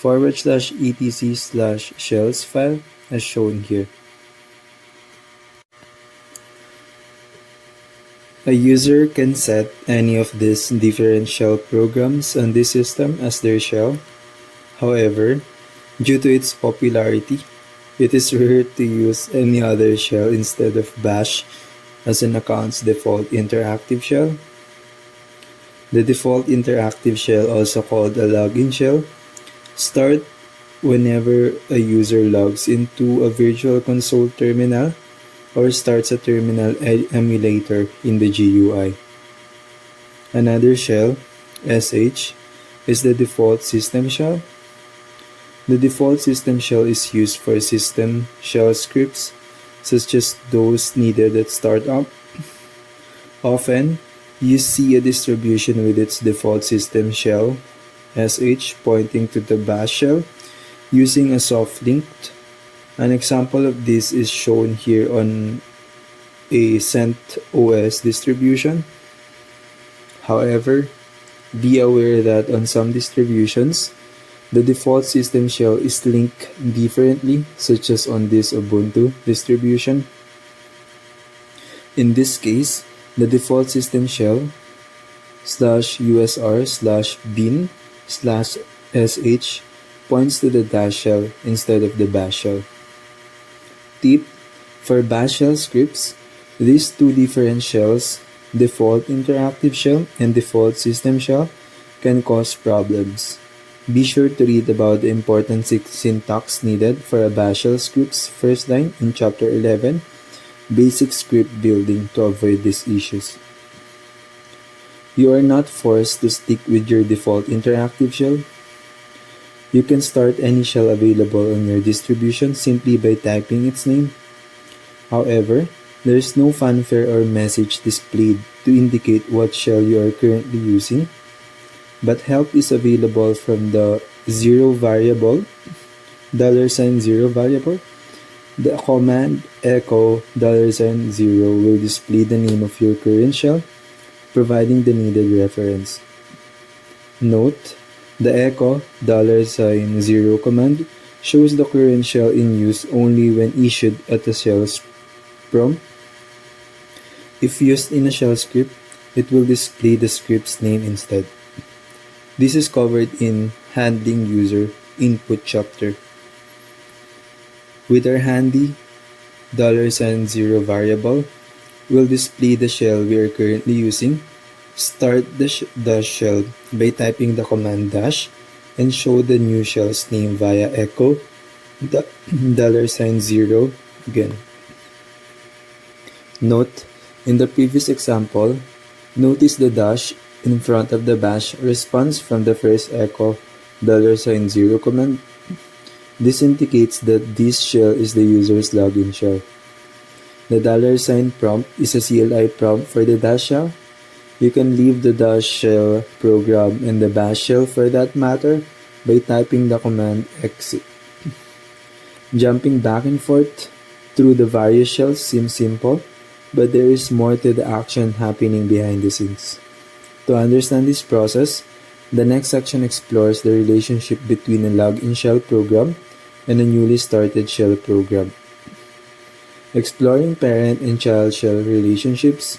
/etc/shells file as shown here. A user can set any of these different shell programs on this system as their shell. However, due to its popularity, it is rare to use any other shell instead of Bash as an account's default interactive shell. The default interactive shell, also called a login shell, starts whenever a user logs into a virtual console terminal or starts a terminal emulator in the GUI. Another shell, SH, is the default system shell. The default system shell is used for system shell scripts, such as those needed at startup. Often, you see a distribution with its default system shell, SH, pointing to the Bash shell, using a soft link. An example of this is shown here on a CentOS distribution. However, be aware that on some distributions, the default system shell is linked differently, such as on this Ubuntu distribution. In this case, the default system shell /usr/bin/sh points to the Dash shell instead of the Bash shell. Tip: for Bash shell scripts, these two different shells, default interactive shell and default system shell, can cause problems. Be sure to read about the important syntax needed for a Bash shell script's first line in Chapter 11, Basic Script Building, to avoid these issues. You are not forced to stick with your default interactive shell. You can start any shell available on your distribution simply by typing its name. However, there is no fanfare or message displayed to indicate what shell you are currently using, but help is available from the $0 variable. The command echo $0 will display the name of your current shell, providing the needed reference. Note: the echo $0 command shows the current shell in use only when issued at the shell's prompt. If used in a shell script, it will display the script's name instead. This is covered in Handling User Input chapter. With our handy $0 variable, we'll display the shell we are currently using. Start the shell by typing the command dash and show the new shell's name via echo $0 again. Note: in the previous example, notice the dash in front of the Bash response from the first echo $0 command. This indicates that this shell is the user's login shell. The $sign prompt is a CLI prompt for the Dash shell. You can leave the Dash shell program and the Bash shell for that matter by typing the command exit. Jumping back and forth through the various shells seems simple, but there is more to the action happening behind the scenes. To understand this process, the next section explores the relationship between a login shell program and a newly started shell program. Exploring parent and child shell relationships.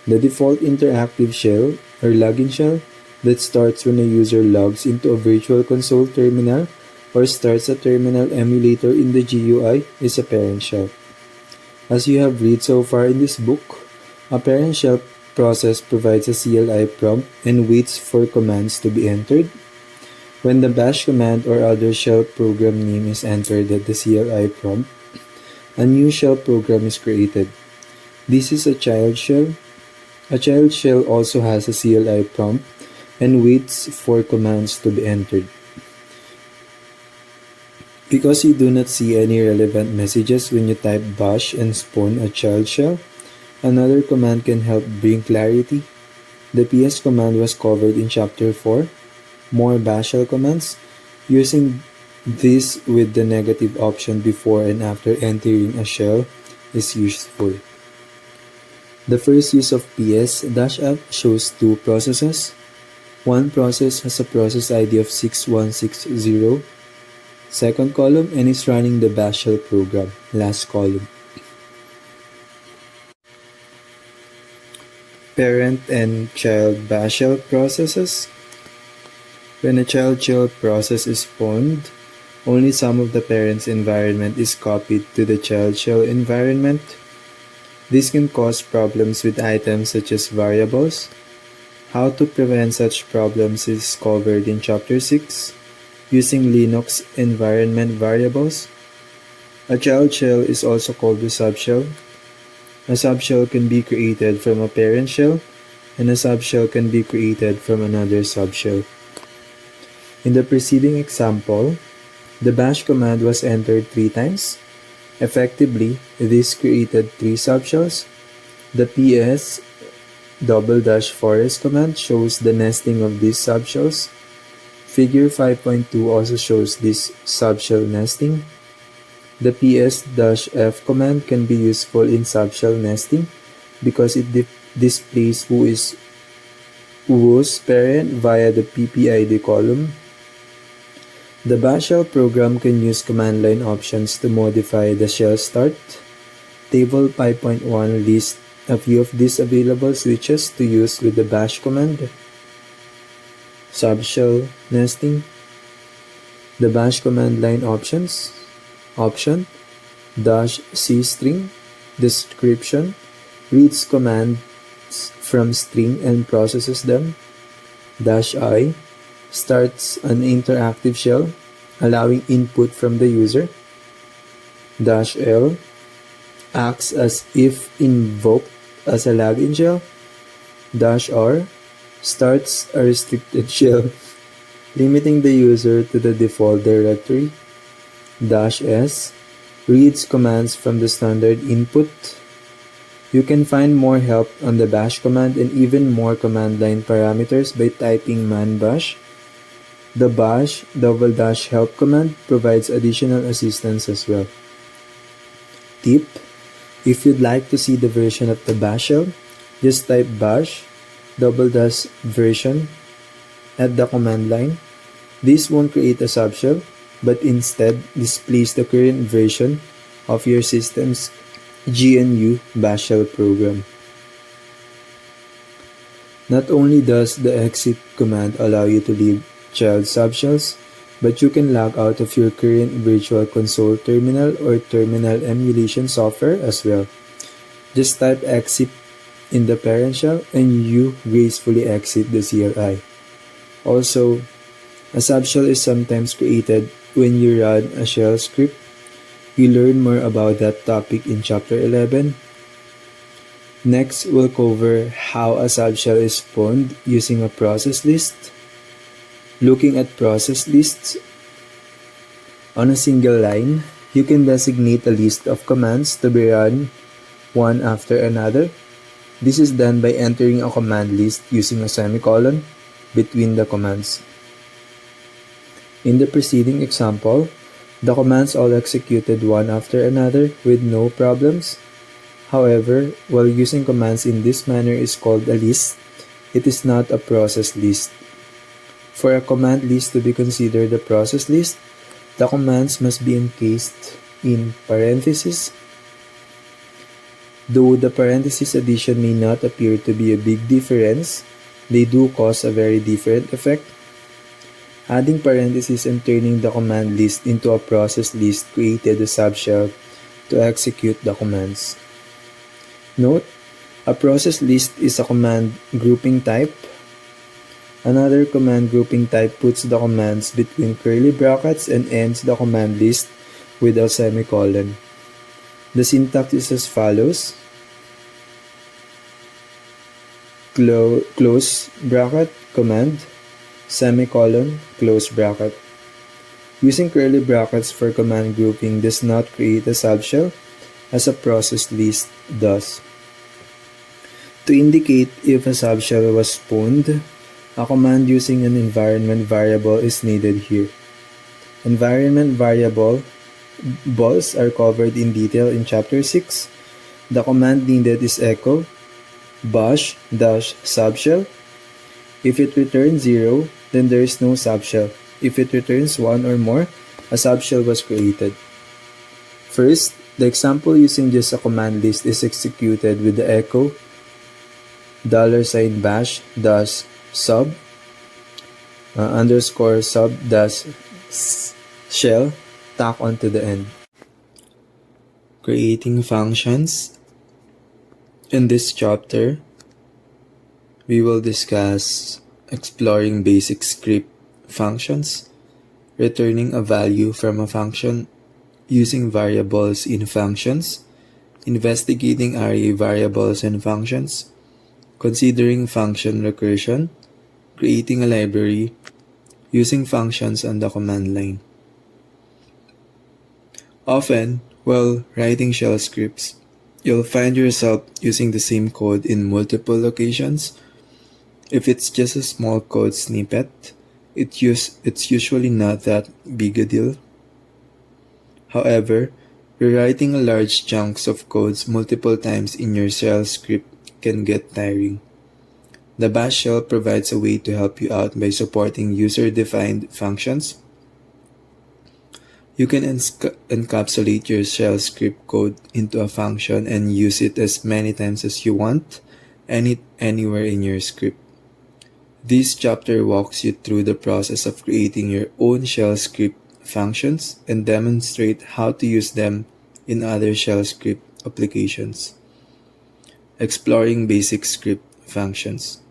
The default interactive shell, or login shell, that starts when a user logs into a virtual console terminal or starts a terminal emulator in the GUI, is a parent shell. As you have read so far in this book, a parent shell process provides a CLI prompt and waits for commands to be entered. When the bash command or other shell program name is entered at the CLI prompt, A new shell program is created. This is a child shell. A child shell also has a CLI prompt and waits for commands to be entered. Because you do not see any relevant messages when you type bash and spawn a child shell, another command can help bring clarity. The ps command was covered in chapter 4, more bash shell commands. Using this with the negative option before and after entering a shell is useful. The first use of ps-f shows two processes. One process has a process ID of 6160, second column, and is running the bash shell program, last column. Parent and child bash shell processes. When a child shell process is spawned, only some of the parent's environment is copied to the child shell environment. This can cause problems with items such as variables. How to prevent such problems is covered in Chapter 6, using Linux environment variables. A child shell is also called a subshell. A subshell can be created from a parent shell, and a subshell can be created from another subshell. In the preceding example, the bash command was entered 3 times. Effectively, this created 3 subshells. The ps --forest command shows the nesting of these subshells. Figure 5.2 also shows this subshell nesting. The ps-f command can be useful in subshell nesting because it displays who is whose parent via the PPID column. The bash shell program can use command line options to modify the shell start. Table 5.1 lists a few of these available switches to use with the bash command. Subshell nesting. The bash command line options. Option -c string description reads commands from string and processes them. -i starts an interactive shell, allowing input from the user. -l acts as if invoked as a login shell. -r starts a restricted shell, limiting the user to the default directory. -s reads commands from the standard input. You can find more help on the bash command and even more command line parameters by typing man bash. The bash --help command provides additional assistance as well. Tip: if you'd like to see the version of the bash shell, just type bash --version at the command line. This won't create a subshell, but instead displays the current version of your system's GNU bash shell program. Not only does the exit command allow you to leave child subshells, but you can log out of your current Virtual Console terminal or terminal emulation software as well. Just type exit in the parent shell and you gracefully exit the CLI. Also, a subshell is sometimes created when you run a shell script. We learn more about that topic in Chapter 11. Next, we'll cover how a subshell is spawned using a process list. Looking at process lists, on a single line, you can designate a list of commands to be run one after another. This is done by entering a command list using a semicolon between the commands. In the preceding example, the commands all executed one after another with no problems. However, while using commands in this manner is called a list, it is not a process list. For a command list to be considered a process list, the commands must be encased in parentheses. Though the parenthesis addition may not appear to be a big difference, they do cause a very different effect. Adding parentheses and turning the command list into a process list created a subshell to execute the commands. Note, a process list is a command grouping type. Another command grouping type puts the commands between curly brackets and ends the command list with a semicolon. The syntax is as follows: close bracket, command, semicolon, close bracket. Using curly brackets for command grouping does not create a subshell, as a process list does. To indicate if a subshell was spawned, a command using an environment variable is needed here. Environment variables are covered in detail in Chapter 6. The command needed is echo bash dash subshell. If it returns 0, then there is no subshell. If it returns 1 or more, a subshell was created. First, the example using just a command list is executed with the echo $bash dash sub underscore sub dash shell tack onto the end. Creating functions. In this chapter, we will discuss exploring basic script functions, returning a value from a function, using variables in functions, investigating array variables and functions, considering function recursion, creating a library, using functions on the command line. Often, while writing shell scripts, you'll find yourself using the same code in multiple locations. If it's just a small code snippet, it's usually not that big a deal. However, rewriting a large chunks of codes multiple times in your shell script can get tiring. The bash shell provides a way to help you out by supporting user-defined functions. You can encapsulate your shell script code into a function and use it as many times as you want, anywhere in your script. This chapter walks you through the process of creating your own shell script functions and demonstrate how to use them in other shell script applications. Exploring basic script functions.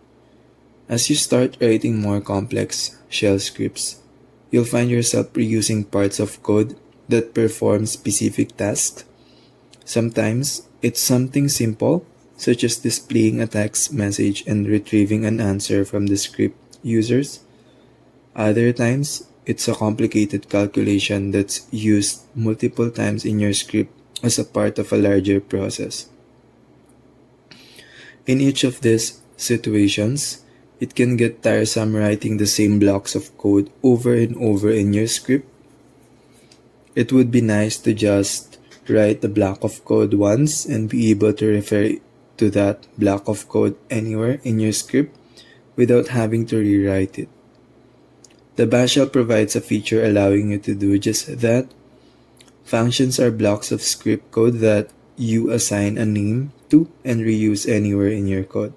As you start writing more complex shell scripts, you'll find yourself reusing parts of code that perform specific tasks. Sometimes it's something simple, such as displaying a text message and retrieving an answer from the script users. Other times, it's a complicated calculation that's used multiple times in your script as a part of a larger process. In each of these situations, it can get tiresome writing the same blocks of code over and over in your script. It would be nice to just write the block of code once and be able to refer to that block of code anywhere in your script without having to rewrite it. The bash shell provides a feature allowing you to do just that. Functions are blocks of script code that you assign a name to and reuse anywhere in your code.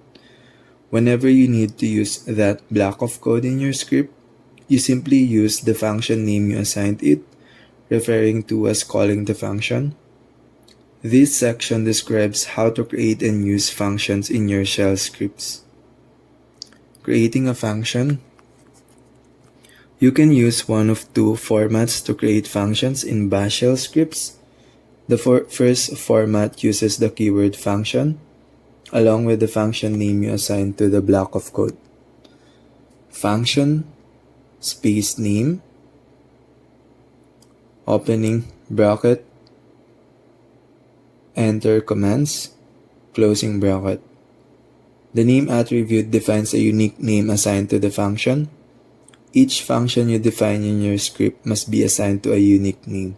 Whenever you need to use that block of code in your script, you simply use the function name you assigned it, referring to as calling the function. This section describes how to create and use functions in your shell scripts. Creating a function. You can use one of two formats to create functions in bash shell scripts. The first format uses the keyword function, along with the function name you assign to the block of code. Function space name, opening bracket, enter commands, closing bracket. The name attribute defines a unique name assigned to the function. Each function you define in your script must be assigned to a unique name.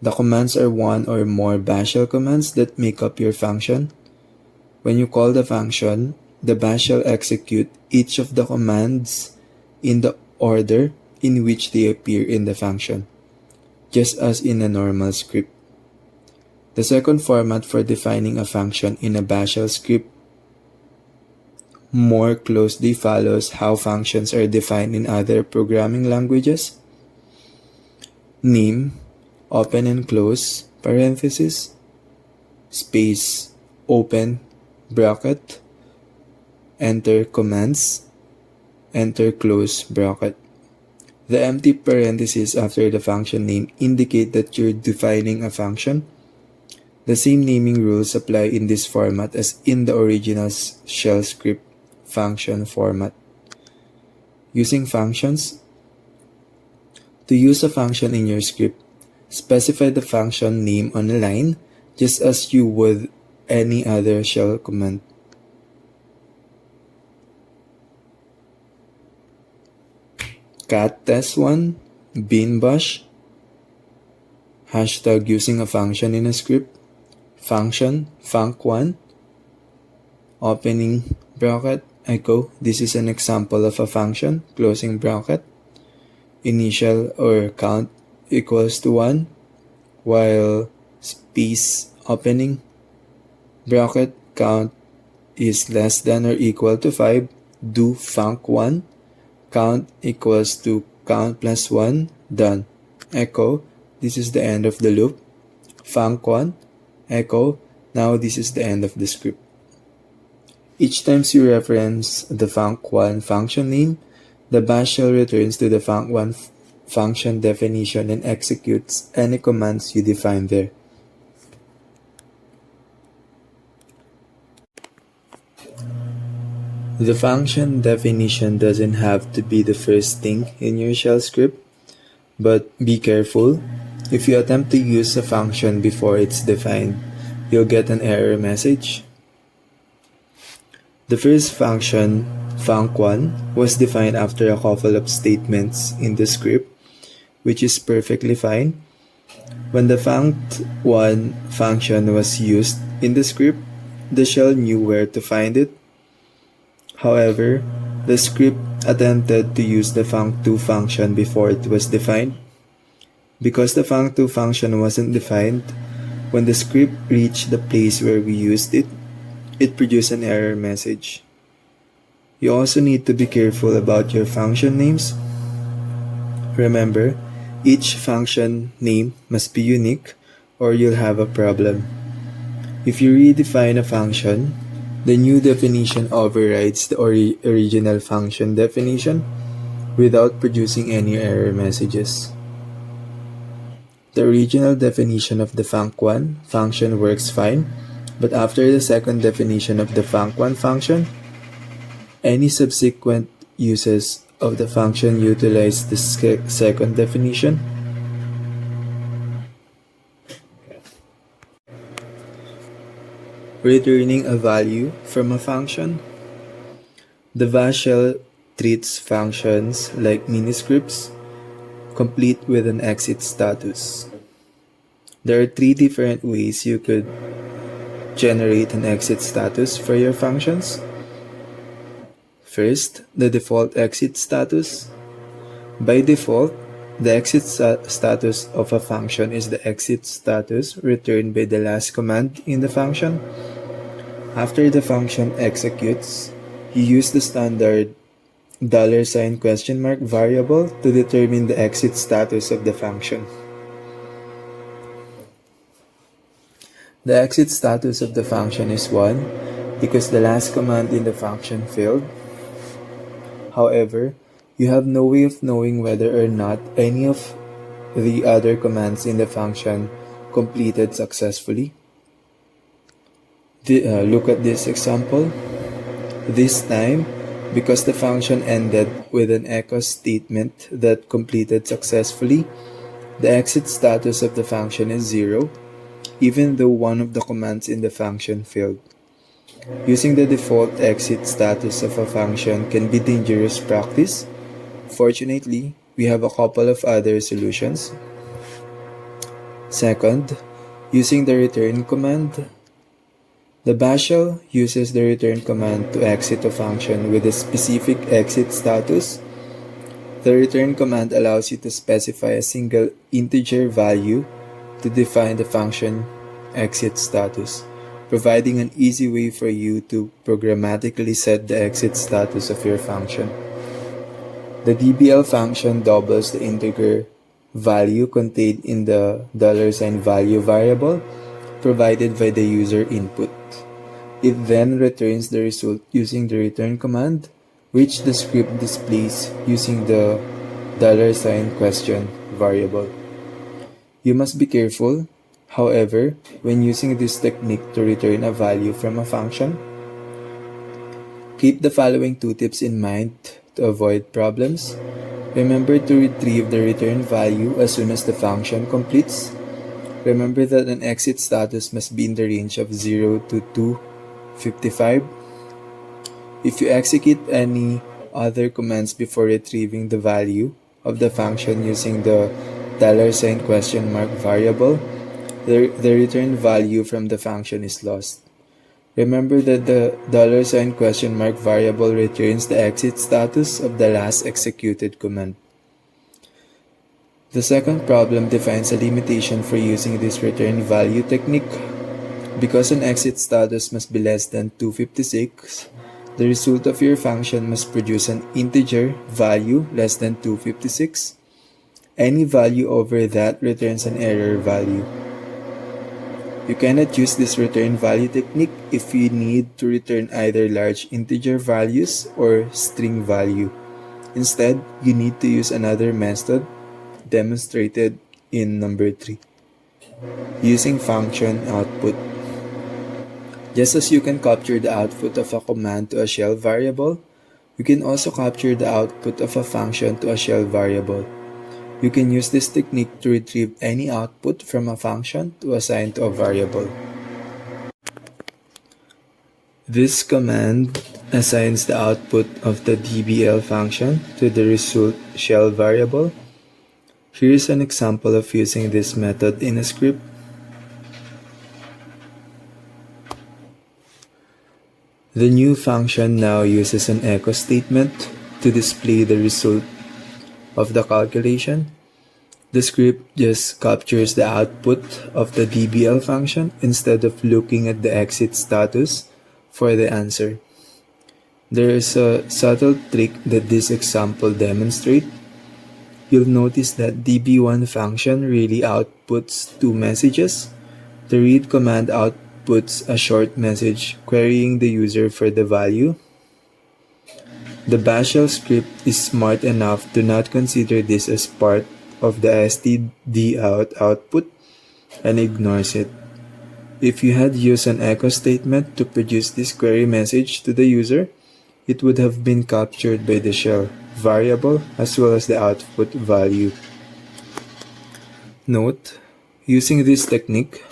The commands are one or more bash shell commands that make up your function. When you call the function, the bash shell execute each of the commands in the order in which they appear in the function, just as in a normal script. The second format for defining a function in a bash shell script more closely follows how functions are defined in other programming languages. Name, open and close, parenthesis, space, open, bracket, enter commands, enter close bracket. The empty parentheses after the function name indicate that you're defining a function. The same naming rules apply in this format as in the original shell script function format. Using functions. To use a function in your script, specify the function name on a line just as you would any other shell command. Cat test1, bin bash, hashtag using a function in a script, function, func1, opening bracket, echo, this is an example of a function, closing bracket, initial or count equals to 1, while space opening bracket count is less than or equal to 5, do func1, count equals to count plus 1, done. Echo, this is the end of the loop. Func1, echo, now this is the end of the script. Each time you reference the func1 function name, the bash shell returns to the func1 function definition and executes any commands you define there. The function definition doesn't have to be the first thing in your shell script, but be careful. If you attempt to use a function before it's defined, you'll get an error message. The first function, func1, was defined after a couple of statements in the script, which is perfectly fine. When the func1 function was used in the script, the shell knew where to find it. However, the script attempted to use the func2 function before it was defined. Because the func2 function wasn't defined, when the script reached the place where we used it, it produced an error message. You also need to be careful about your function names. Remember, each function name must be unique or you'll have a problem. If you redefine a function, the new definition overrides the original function definition without producing any error messages. The original definition of the func1 function works fine, but after the second definition of the func1 function, any subsequent uses of the function utilize the second definition. Returning a value from a function. The bash shell treats functions like miniscripts, complete with an exit status. There are 3 different ways you could generate an exit status for your functions. First, the default exit status. By default, the exit status of a function is the exit status returned by the last command in the function. After the function executes, you use the standard $? Variable to determine the exit status of the function. The exit status of the function is 1 because the last command in the function failed. However, you have no way of knowing whether or not any of the other commands in the function completed successfully. Look at this example. This time, because the function ended with an echo statement that completed successfully, the exit status of the function is 0, even though one of the commands in the function failed. Using the default exit status of a function can be dangerous practice. Fortunately, we have a couple of other solutions. Second, using the return command. The bash shell uses the return command to exit a function with a specific exit status. The return command allows you to specify a single integer value to define the function exit status, providing an easy way for you to programmatically set the exit status of your function. The DBL function doubles the integer value contained in the $value variable provided by the user input. It then returns the result using the return command, which the script displays using the $question variable. You must be careful However, when using this technique to return a value from a function, keep the following two tips in mind to avoid problems. Remember to retrieve the return value as soon as the function completes. Remember that an exit status must be in the range of 0 to 255. If you execute any other commands before retrieving the value of the function using the $question mark variable, the return value from the function is lost. Remember that the $question mark variable returns the exit status of the last executed command. The second problem defines a limitation for using this return value technique. Because an exit status must be less than 256, the result of your function must produce an integer value less than 256. Any value over that returns an error value. You cannot use this return value technique if you need to return either large integer values or string value. Instead, you need to use another method demonstrated in number 3, using function output. Just as you can capture the output of a command to a shell variable, you can also capture the output of a function to a shell variable. You can use this technique to retrieve any output from a function to assign to a variable. This command assigns the output of the DBL function to the result shell variable. Here is an example of using this method in a script. The new function now uses an echo statement to display the result of the calculation. The script just captures the output of the DBL function instead of looking at the exit status for the answer. There is a subtle trick that this example demonstrates. You'll notice that DB1 function really outputs two messages. The read command outputs a short message querying the user for the value. The bash shell script is smart enough to not consider this as part of the stdout output and ignores it. If you had used an echo statement to produce this query message to the user, it would have been captured by the shell variable as well as the output value. Note, using this technique,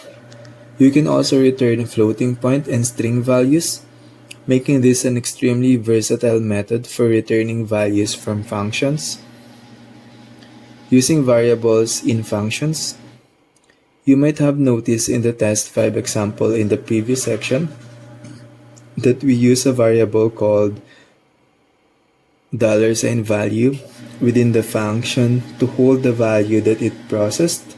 you can also return floating point and string values, making this an extremely versatile method for returning values from functions. Using variables in functions, you might have noticed in the test 5 example in the previous section that we use a variable called $value within the function to hold the value that it processed.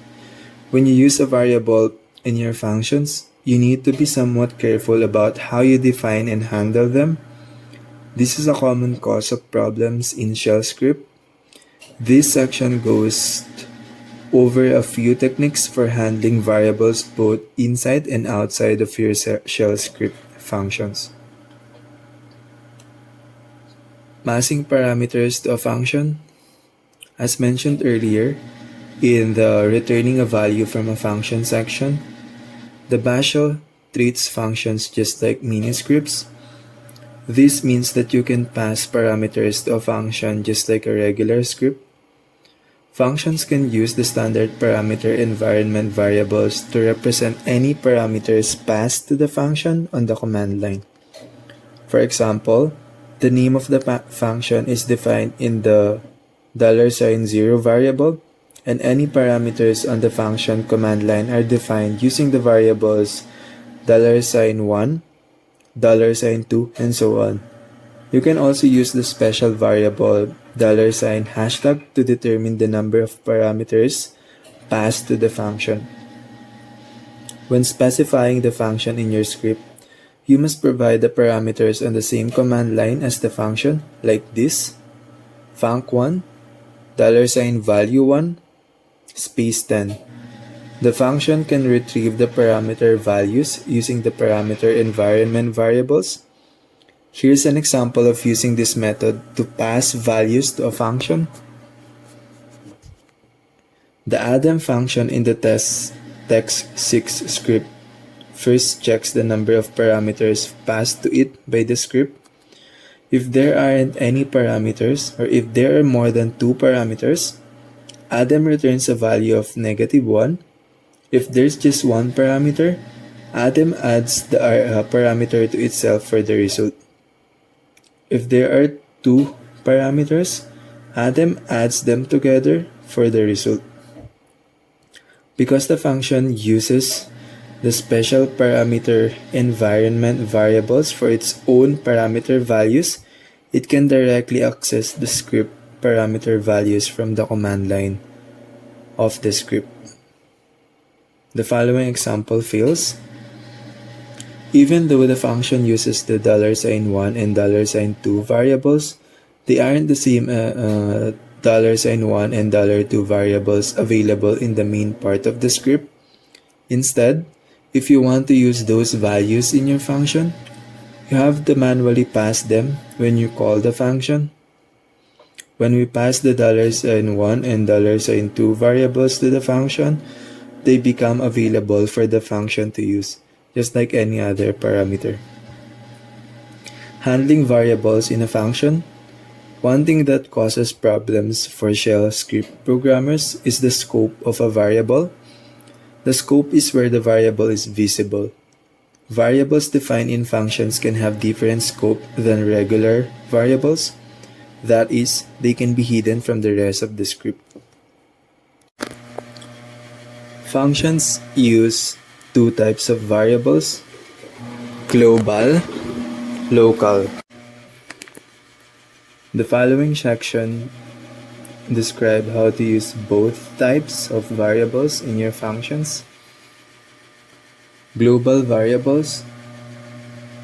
When you use a variable in your functions, you need to be somewhat careful about how you define and handle them. This is a common cause of problems in shell script. This section goes over a few techniques for handling variables both inside and outside of your shell script functions. Passing parameters to a function. As mentioned earlier, in the returning a value from a function section, the bash shell treats functions just like mini-scripts. This means that you can pass parameters to a function just like a regular script. Functions can use the standard parameter environment variables to represent any parameters passed to the function on the command line. For example, the name of the function is defined in the $0 variable, and any parameters on the function command line are defined using the variables $1, $2, and so on. You can also use the special variable $hashtag to determine the number of parameters passed to the function. When specifying the function in your script, you must provide the parameters on the same command line as the function, like this: func1, $value1, space 10. The function can retrieve the parameter values using the parameter environment variables. Here's an example of using this method to pass values to a function. The addEm function in the test text6 script first checks the number of parameters passed to it by the script. If there aren't any parameters, or if there are more than 2 parameters, Adam returns a value of -1. If there's just one parameter, Adam adds the parameter to itself for the result. If there are 2 parameters, Adam adds them together for the result. Because the function uses the special parameter environment variables for its own parameter values, it can directly access the script parameter values from the command line of the script. The following example fails. Even though the function uses the $1 and $2 variables, they aren't the same $1 and $2 variables available in the main part of the script. Instead, if you want to use those values in your function, you have to manually pass them when you call the function. When we pass the $1 and $2 variables to the function, they become available for the function to use, just like any other parameter. Handling variables in a function. One thing that causes problems for shell script programmers is the scope of a variable. The scope is where the variable is visible. Variables defined in functions can have different scope than regular variables. That is, they can be hidden from the rest of the script. Functions use 2 types of variables: global, local. The following section describe how to use both types of variables in your functions. Global variables.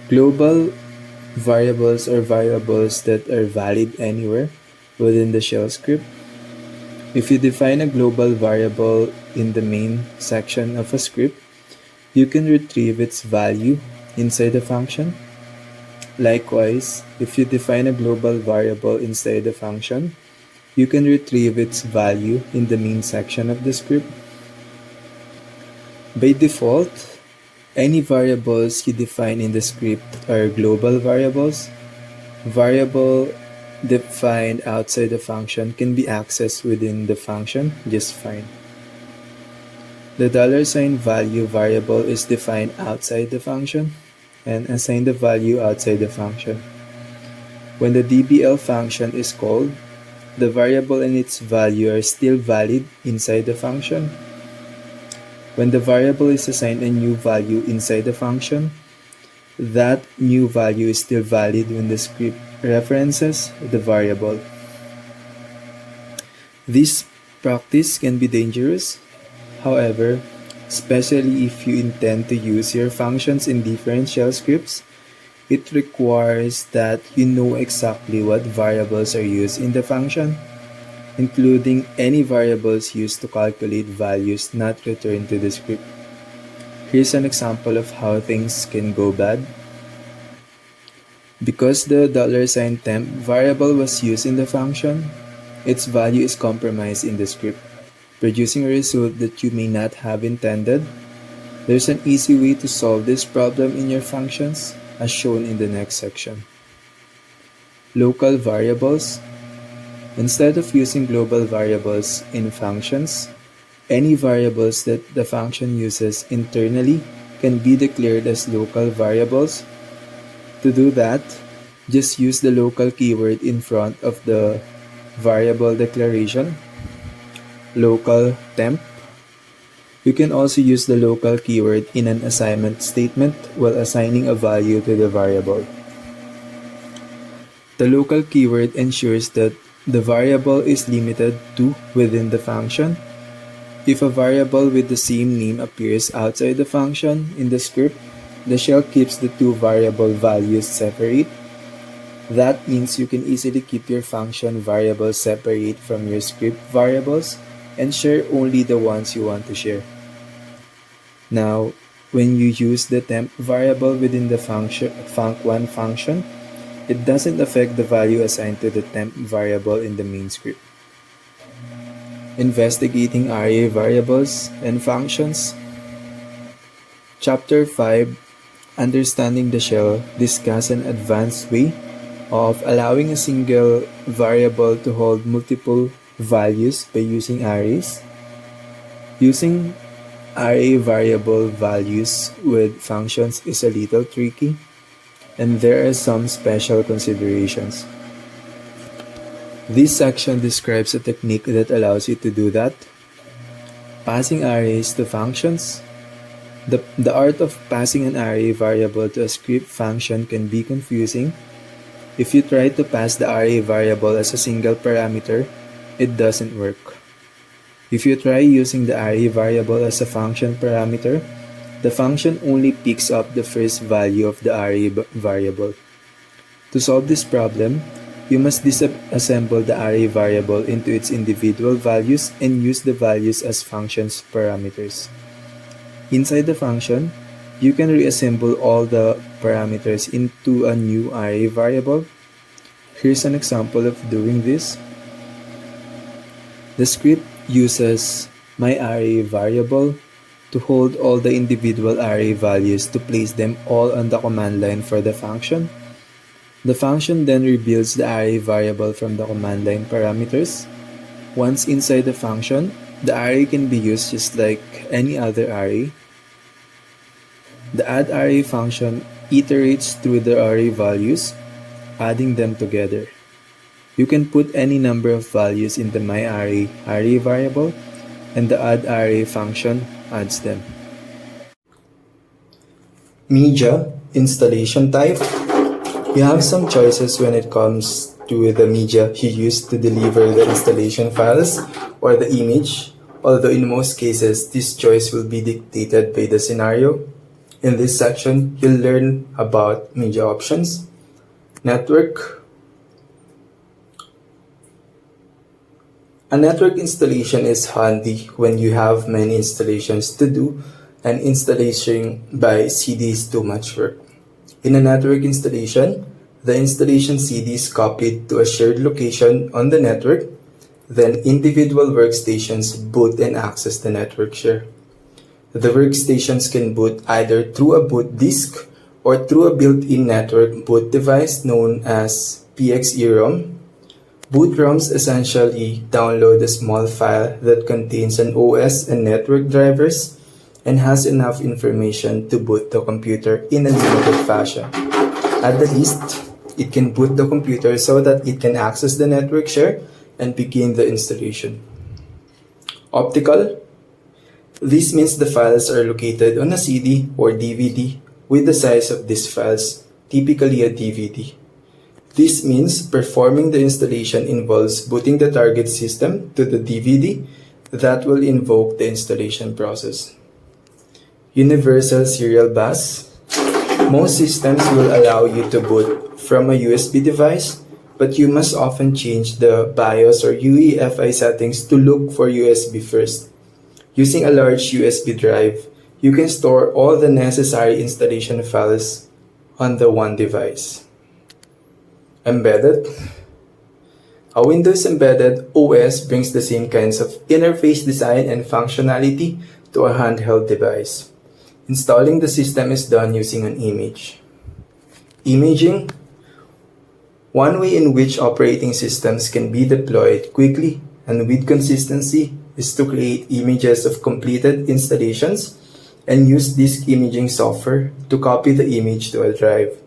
Global variables are variables that are valid anywhere within the shell script. If you define a global variable in the main section of a script, you can retrieve its value inside the function. Likewise, if you define a global variable inside the function, you can retrieve its value in the main section of the script. By default, any variables you define in the script are global variables. Variable defined outside the function can be accessed within the function just fine. The $sign value variable is defined outside the function and assign the value outside the function. When the DBL function is called, the variable and its value are still valid inside the function. When the variable is assigned a new value inside the function, that new value is still valid when the script references the variable. This practice can be dangerous, however, especially if you intend to use your functions in different shell scripts. It requires that you know exactly what variables are used in the function, including any variables used to calculate values not returned to the script. Here's an example of how things can go bad. Because the $temp variable was used in the function, its value is compromised in the script, producing a result that you may not have intended. There's an easy way to solve this problem in your functions, as shown in the next section. Local variables. Instead of using global variables in functions, any variables that the function uses internally can be declared as local variables. To do that, just use the local keyword in front of the variable declaration, local temp. You can also use the local keyword in an assignment statement while assigning a value to the variable. The local keyword ensures that the variable is limited to within the function. If a variable with the same name appears outside the function in the script, the shell keeps the 2 variable values separate. That means you can easily keep your function variables separate from your script variables and share only the ones you want to share. Now, when you use the temp variable within the func1 function, it doesn't affect the value assigned to the temp variable in the main script. Investigating array variables and functions. Chapter 5, Understanding the Shell, discuss an advanced way of allowing a single variable to hold multiple values by using arrays. Using array variable values with functions is a little tricky, and there are some special considerations. This section describes a technique that allows you to do that. Passing arrays to functions. The art of passing an array variable to a script function can be confusing. If you try to pass the array variable as a single parameter, it doesn't work. If you try using the array variable as a function parameter, the function only picks up the first value of the array variable. To solve this problem, you must disassemble the array variable into its individual values and use the values as function's parameters. Inside the function, you can reassemble all the parameters into a new array variable. Here's an example of doing this. The script uses myArray variable to hold all the individual array values to place them all on the command line for the function. The function then rebuilds the array variable from the command line parameters. Once inside the function, the array can be used just like any other array. The addArray function iterates through the array values, adding them together. You can put any number of values in the myArray array variable, and the addArray function adds them. Media installation type. You have some choices when it comes to the media you use to deliver the installation files or the image, although in most cases this choice will be dictated by the scenario. In this section, you'll learn about media options, network. A network installation is handy when you have many installations to do, and installation by CD is too much work. In a network installation, the installation CD is copied to a shared location on the network, then individual workstations boot and access the network share. The workstations can boot either through a boot disk or through a built-in network boot device known as PXE-ROM. Boot ROMs essentially download a small file that contains an OS and network drivers and has enough information to boot the computer in a limited fashion. At the least, it can boot the computer so that it can access the network share and begin the installation. Optical. This means the files are located on a CD or DVD with the size of these files, typically a DVD. This means performing the installation involves booting the target system to the DVD that will invoke the installation process. Universal Serial Bus. Most systems will allow you to boot from a USB device, but you must often change the BIOS or UEFI settings to look for USB first. Using a large USB drive, you can store all the necessary installation files on the one device. Embedded. A Windows embedded OS brings the same kinds of interface design and functionality to a handheld device. Installing the system is done using an image. Imaging. One way in which operating systems can be deployed quickly and with consistency is to create images of completed installations and use disk imaging software to copy the image to a drive.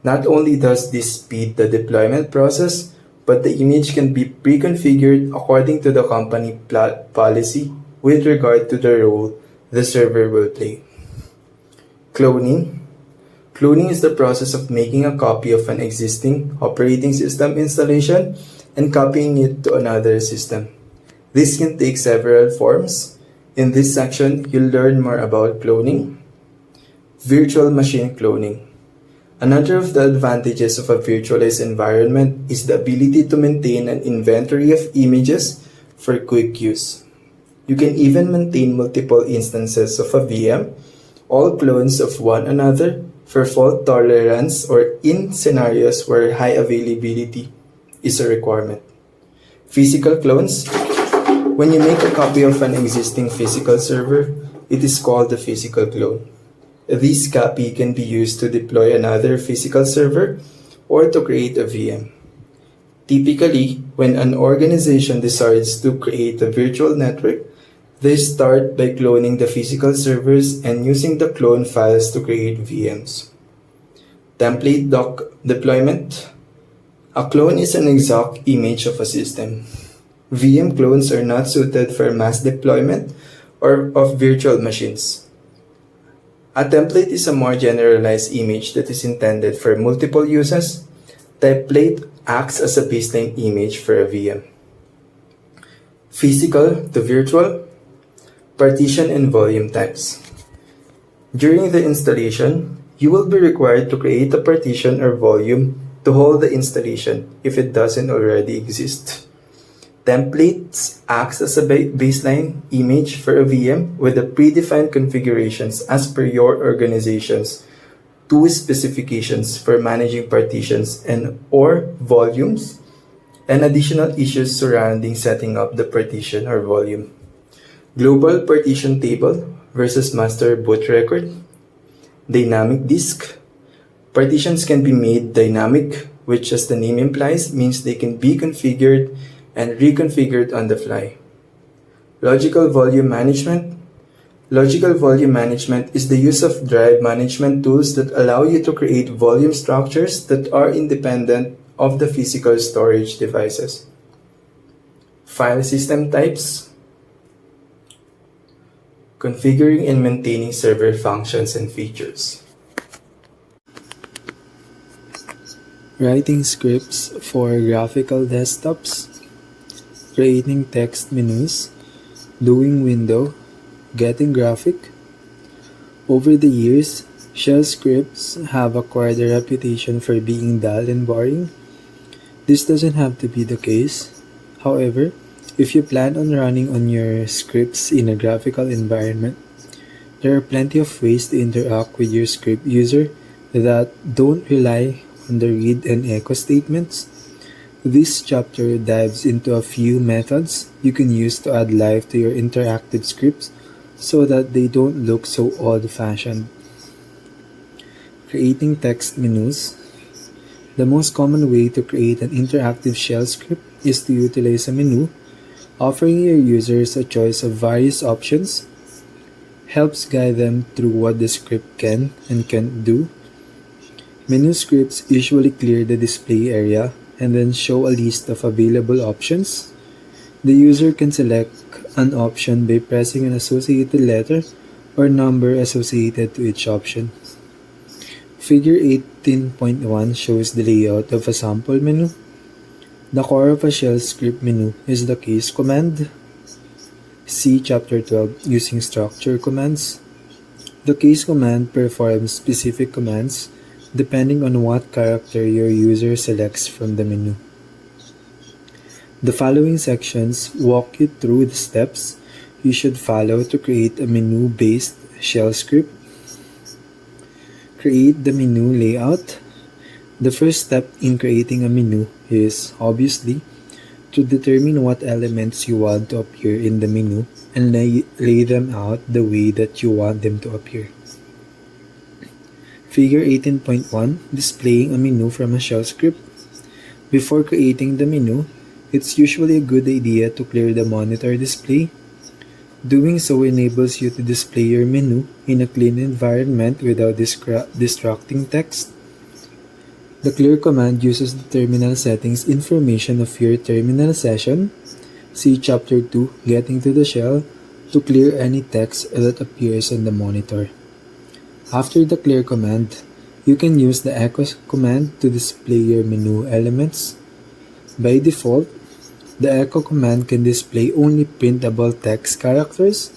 Not only does this speed the deployment process, but the image can be pre-configured according to the company policy with regard to the role the server will play. Cloning. Cloning is the process of making a copy of an existing operating system installation and copying it to another system. This can take several forms. In this section, you'll learn more about cloning. Virtual machine cloning. Another of the advantages of a virtualized environment is the ability to maintain an inventory of images for quick use. You can even maintain multiple instances of a VM, all clones of one another, for fault tolerance or in scenarios where high availability is a requirement. Physical clones. When you make a copy of an existing physical server, it is called a physical clone. This copy can be used to deploy another physical server or to create a VM. Typically, when an organization decides to create a virtual network, they start by cloning the physical servers and using the clone files to create VMs. Template deployment. A clone is an exact image of a system. VM clones are not suited for mass deployment or of virtual machines. A template is a more generalized image that is intended for multiple uses. Template acts as a baseline image for a VM. Physical to virtual. Partition and volume types. During the installation, you will be required to create a partition or volume to hold the installation if it doesn't already exist. Templates acts as a baseline image for a VM with the predefined configurations as per your organization's TOO specifications for managing partitions and or volumes and additional issues surrounding setting up the partition or volume. Global partition table versus master boot record. Dynamic disk. Partitions can be made dynamic, which as the name implies means they can be configured and reconfigured on the fly. Logical volume management. Logical volume management is the use of drive management tools that allow you to create volume structures that are independent of the physical storage devices. File system types. Configuring and maintaining server functions and features. Writing scripts for graphical desktops, creating text menus, doing window, getting graphic. Over the years, shell scripts have acquired a reputation for being dull and boring. This doesn't have to be the case. However, if you plan on running on your scripts in a graphical environment, there are plenty of ways to interact with your script user that don't rely on the read and echo statements. This chapter dives into a few methods you can use to add life to your interactive scripts so that they don't look so old-fashioned. Creating text menus. The most common way to create an interactive shell script is to utilize a menu, offering your users a choice of various options, helps guide them through what the script can and can't do. Menu scripts usually clear the display area and then show a list of available options. The user can select an option by pressing an associated letter or number associated to each option. Figure 18.1 shows the layout of a sample menu. The core of a shell script menu is the case command. See Chapter 12 using structure commands. The case command performs specific commands depending on what character your user selects from the menu. The following sections walk you through the steps you should follow to create a menu-based shell script. Create the menu layout. The first step in creating a menu is, obviously, to determine what elements you want to appear in the menu and lay them out the way that you want them to appear. Figure 18.1, displaying a menu from a shell script. Before creating the menu, it's usually a good idea to clear the monitor display. Doing so enables you to display your menu in a clean environment without distracting text. The clear command uses the terminal settings information of your terminal session. See Chapter 2, Getting to the Shell, to clear any text that appears on the monitor. After the clear command, you can use the echo command to display your menu elements. By default, the echo command can display only printable text characters.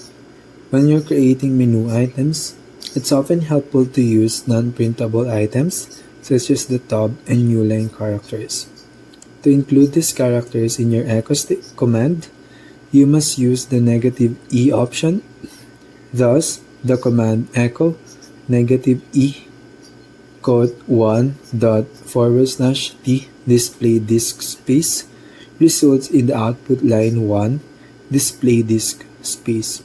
When you're creating menu items, it's often helpful to use non-printable items such as the tab and new line characters. To include these characters in your echo command, you must use the -e option. Thus, the command echo -e code 1./t display disk space results in the output line 1 display disk space.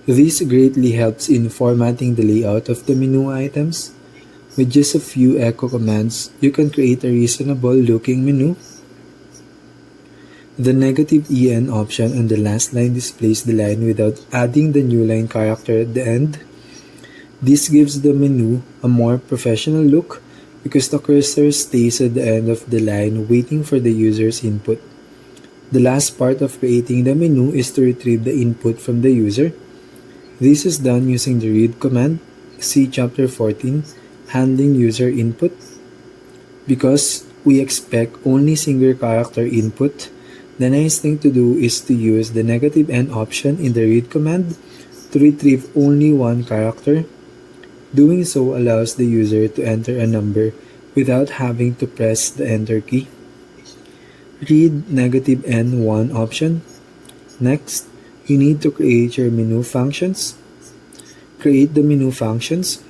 This greatly helps in formatting the layout of the menu items. With just a few echo commands, you can create a reasonable looking menu. The -en option on the last line displays the line without adding the new line character at the end. This gives the menu a more professional look because the cursor stays at the end of the line waiting for the user's input. The last part of creating the menu is to retrieve the input from the user. This is done using the read command. See Chapter 14, Handling User Input. Because we expect only single character input, the nice thing to do is to use the -n option in the read command to retrieve only one character. Doing so allows the user to enter a number without having to press the enter key. Read -n1 option. Next, you need to create your menu functions. Create the menu functions.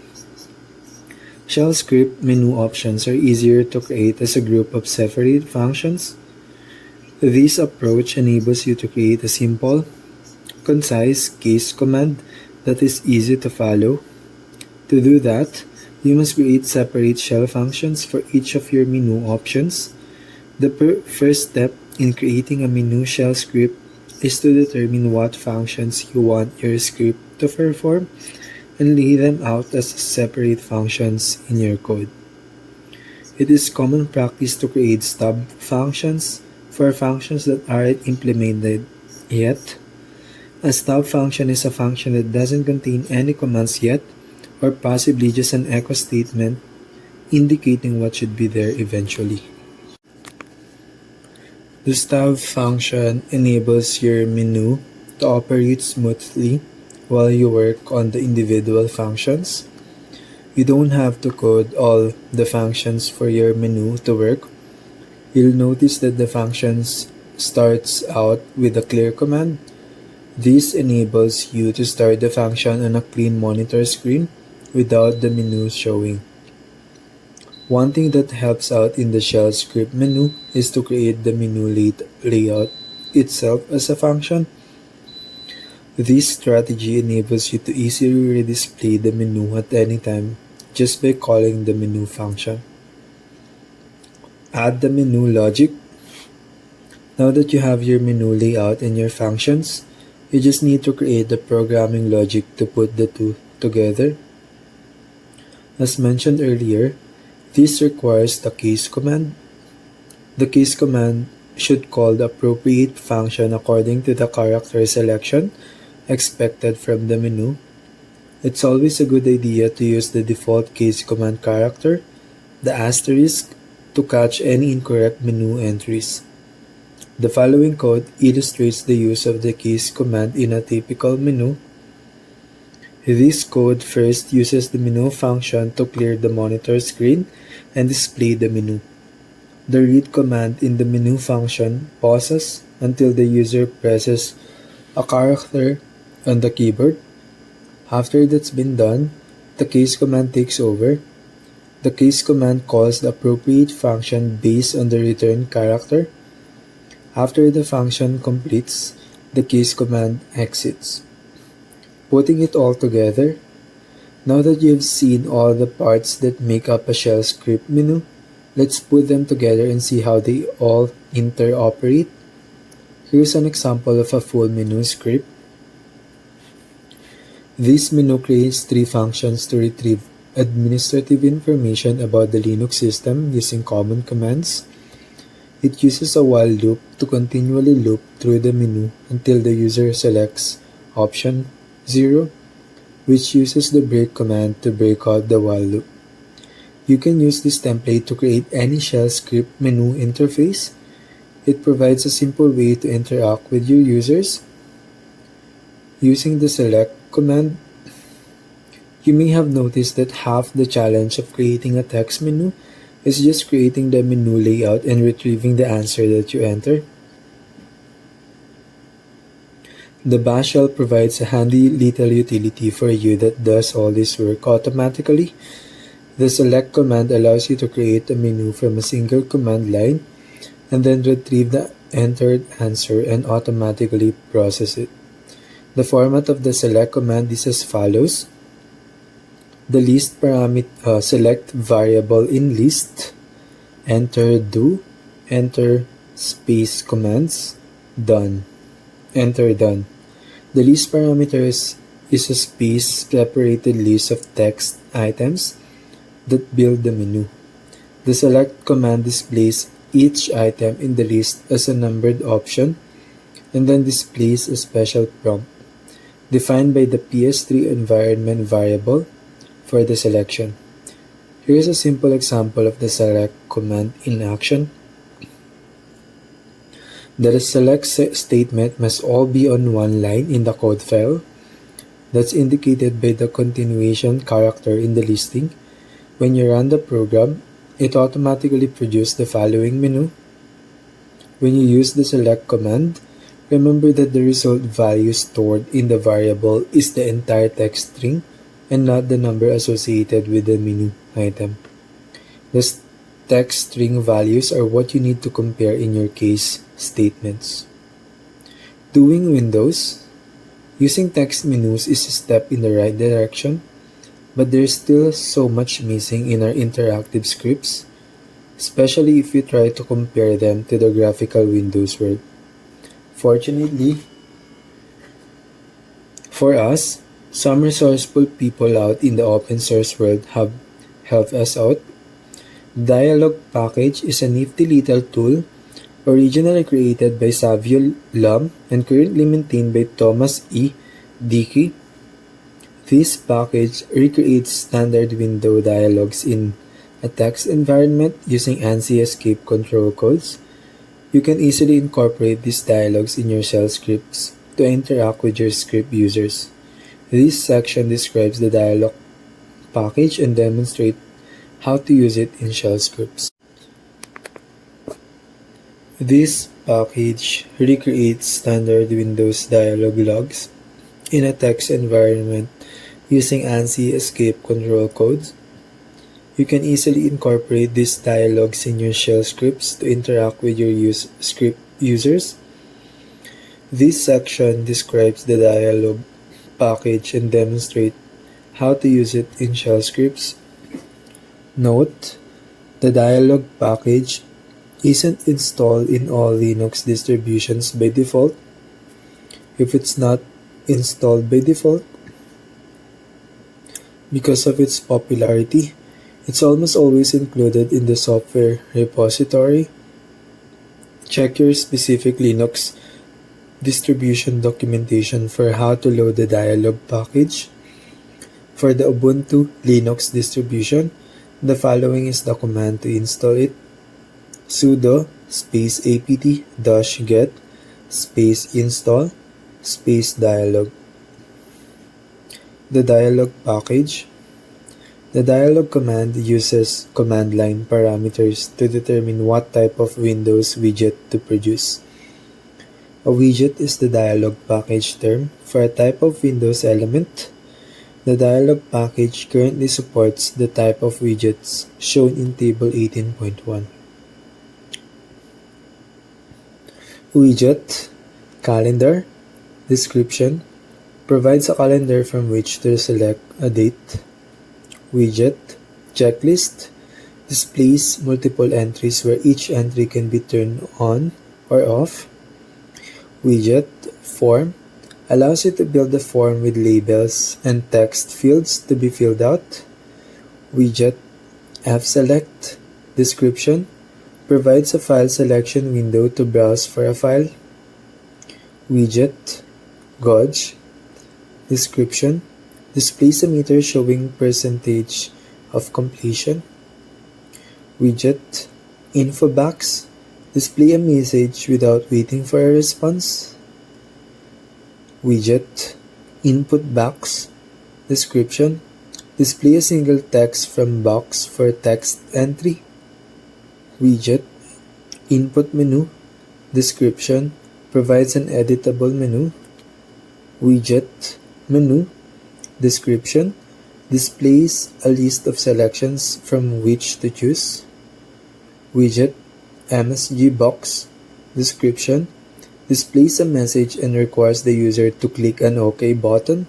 Shell script menu options are easier to create as a group of separate functions. This approach enables you to create a simple, concise case command that is easy to follow. To do that, you must create separate shell functions for each of your menu options. The first step in creating a menu shell script is to determine what functions you want your script to perform and lay them out as separate functions in your code. It is common practice to create stub functions for functions that aren't implemented yet. A stub function is a function that doesn't contain any commands yet, or possibly just an echo statement indicating what should be there eventually. The stub function enables your menu to operate smoothly while you work on the individual functions. You don't have to code all the functions for your menu to work. You'll notice that the functions starts out with a clear command. This enables you to start the function on a clean monitor screen without the menu showing. One thing that helps out in the shell script menu is to create the menu layout itself as a function. This strategy enables you to easily redisplay the menu at any time just by calling the menu function. Add the menu logic. Now that you have your menu layout and your functions, you just need to create the programming logic to put the two together. As mentioned earlier, this requires the case command. The case command should call the appropriate function according to the character selection expected from the menu. It's always a good idea to use the default case command character, the asterisk, to catch any incorrect menu entries. The following code illustrates the use of the case command in a typical menu. This code first uses the menu function to clear the monitor screen and display the menu. The read command in the menu function pauses until the user presses a character on the keyboard. After that's been done, the case command takes over. The case command calls the appropriate function based on the return character. After the function completes, the case command exits. Putting it all together, now that you've seen all the parts that make up a shell script menu, let's put them together and see how they all interoperate. Here's an example of a full menu script. This menu creates 3 functions to retrieve administrative information about the Linux system using common commands. It uses a while loop to continually loop through the menu until the user selects option 0, which uses the break command to break out the while loop. You can use this template to create any shell script menu interface. It provides a simple way to interact with your users. Using the select command, you may have noticed that half the challenge of creating a text menu is just creating the menu layout and retrieving the answer that you enter. The bash shell provides a handy little utility for you that does all this work automatically. The select command allows you to create a menu from a single command line and then retrieve the entered answer and automatically process it. The format of the select command is as follows. The list parameter select variable in list, enter do, enter space commands, done, enter done. The list parameters is a space separated list of text items that build the menu. The select command displays each item in the list as a numbered option and then displays a special prompt defined by the PS3 environment variable for the selection. Here is a simple example of the select command in action. The select statement must all be on one line in the code file. That's indicated by the continuation character in the listing. When you run the program, it automatically produces the following menu. When you use the select command, remember that the result value stored in the variable is the entire text string and not the number associated with the menu item. The text string values are what you need to compare in your case statements. Doing Windows, using text menus is a step in the right direction, but there's still so much missing in our interactive scripts, especially if you try to compare them to the graphical Windows world. Fortunately, for us, some resourceful people out in the open source world have helped us out. Dialog Package is a nifty little tool originally created by Savio Lum and currently maintained by Thomas E. Dickey. This package recreates standard window dialogues in a text environment using ANSI escape control codes. You can easily incorporate these dialogues in your shell scripts to interact with your script users. This section describes the dialog package and demonstrates how to use it in shell scripts. This package recreates standard Windows dialog logs in a text environment using ANSI escape control codes. You can easily incorporate these dialogues in your shell scripts to interact with your script users. This section describes the dialog package and demonstrates how to use it in shell scripts. Note, the dialog package isn't installed in all Linux distributions by default. If it's not installed by default, because of its popularity, it's almost always included in the software repository. Check your specific Linux distribution documentation for how to load the dialog package. For the Ubuntu Linux distribution, the following is the command to install it: sudo space apt-get space install space dialog. The dialog package. The dialog command uses command line parameters to determine what type of Windows widget to produce. A widget is the dialog package term for a type of Windows element. The dialog package currently supports the type of widgets shown in Table 18.1. Widget, calendar, description, provides a calendar from which to select a date. Widget, checklist, displays multiple entries where each entry can be turned on or off. Widget, form, allows you to build a form with labels and text fields to be filled out. Widget, fselect, description, provides a file selection window to browse for a file. Widget, gauge, description, displays a meter showing percentage of completion. Widget, infobox, display a message without waiting for a response. Widget, input box, description, display a single text from box for text entry. Widget, input menu, description, provides an editable menu. Widget, menu, description, displays a list of selections from which to choose. Widget, MSG box, description, displays a message and requires the user to click an OK button.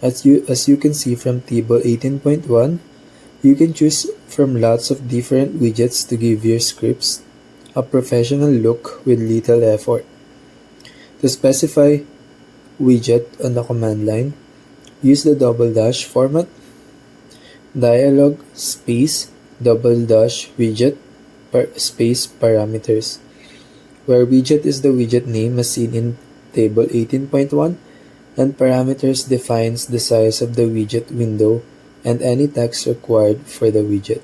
As you can see from table 18.1, you can choose from lots of different widgets to give your scripts a professional look with little effort. To specify widget on the command line, use the double dash format, dialog space double dash widget space parameters, where widget is the widget name as seen in table 18.1 and parameters defines the size of the widget window and any text required for the widget.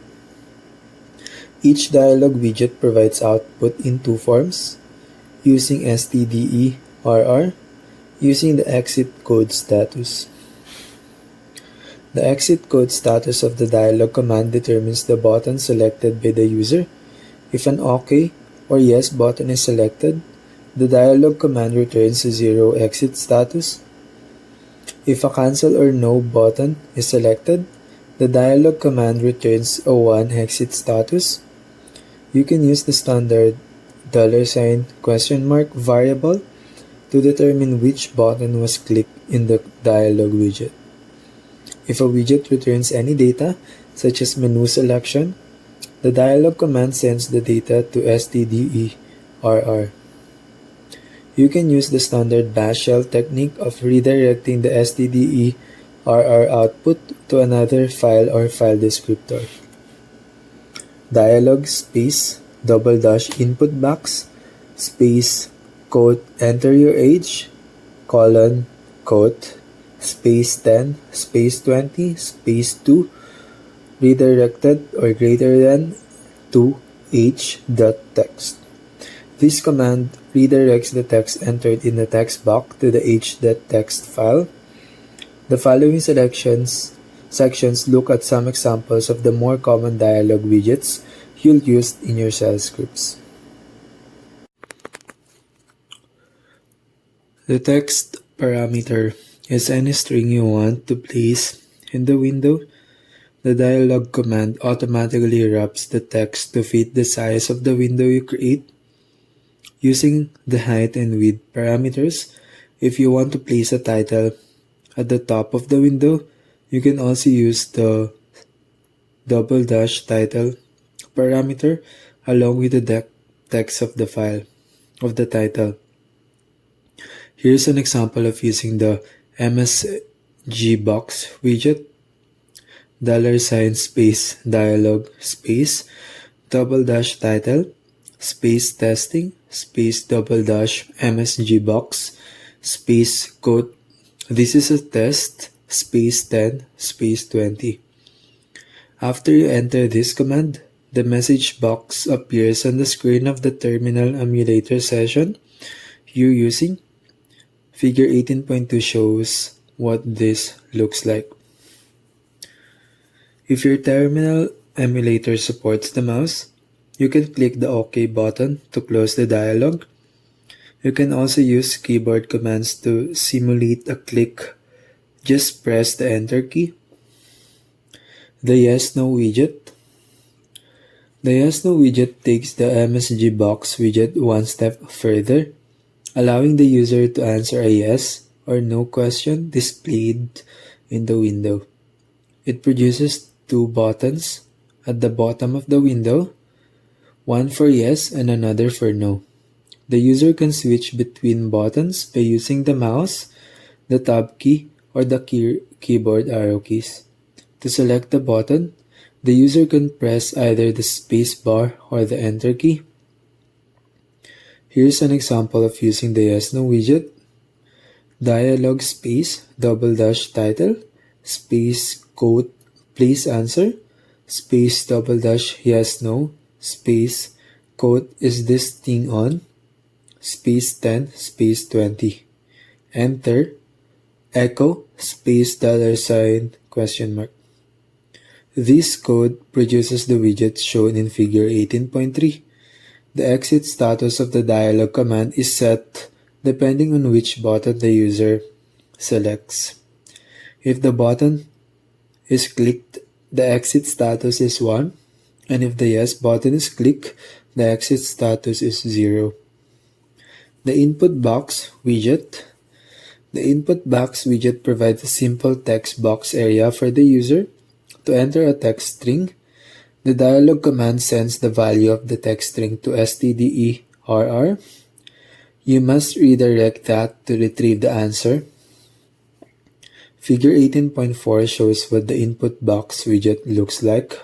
Each dialog widget provides output in two forms, using stderr, using the exit code status. The exit code status of the dialog command determines the button selected by the user. If an OK or Yes button is selected, the dialog command returns a 0 exit status. If a Cancel or No button is selected, the dialog command returns a 1 exit status. You can use the standard $? Variable to determine which button was clicked in the dialog widget. If a widget returns any data, such as menu selection, the dialog command sends the data to stderr. You can use the standard bash shell technique of redirecting the stderr output to another file or file descriptor. Dialog space double dash input box space quote enter your age colon quote space 10 space 20 space 2 redirected or greater than to h.text. This command redirects the text entered in the text box to the h.text file. The following sections look at some examples of the more common dialog widgets you'll use in your shell scripts. The text parameter is any string you want to place in the window. The dialog command automatically wraps the text to fit the size of the window you create. Using the height and width parameters, if you want to place a title at the top of the window, you can also use the double dash title parameter along with the text of the file of the title. Here's an example of using the MSGbox widget. $ space dialog space double dash title space testing space double dash MSGbox space quote this is a test space 10 space 20. After you enter this command, the message box appears on the screen of the terminal emulator session you're using. Figure 18.2 shows what this looks like. If your terminal emulator supports the mouse, you can click the OK button to close the dialog. You can also use keyboard commands to simulate a click. Just press the Enter key. The Yes/No widget. The Yes/No widget takes the MSGbox widget one step further, allowing the user to answer a yes or no question displayed in the window. It produces two buttons at the bottom of the window, one for yes and another for no. The user can switch between buttons by using the mouse, the tab key, or the keyboard arrow keys. To select the button, the user can press either the space bar or the Enter key. Here's an example of using the Yes/No widget. Dialog space double dash title space quote please answer space double dash yes/no space quote is this thing on space 10 space 20. Enter echo space $? This code produces the widget shown in figure 18.3. The exit status of the dialog command is set depending on which button the user selects. If the button is clicked, the exit status is 1, and if the yes button is clicked, the exit status is 0. The input box widget. The input box widget provides a simple text box area for the user to enter a text string. The dialog command sends the value of the text string to stderr. You must redirect that to retrieve the answer. Figure 18.4 shows what the input box widget looks like.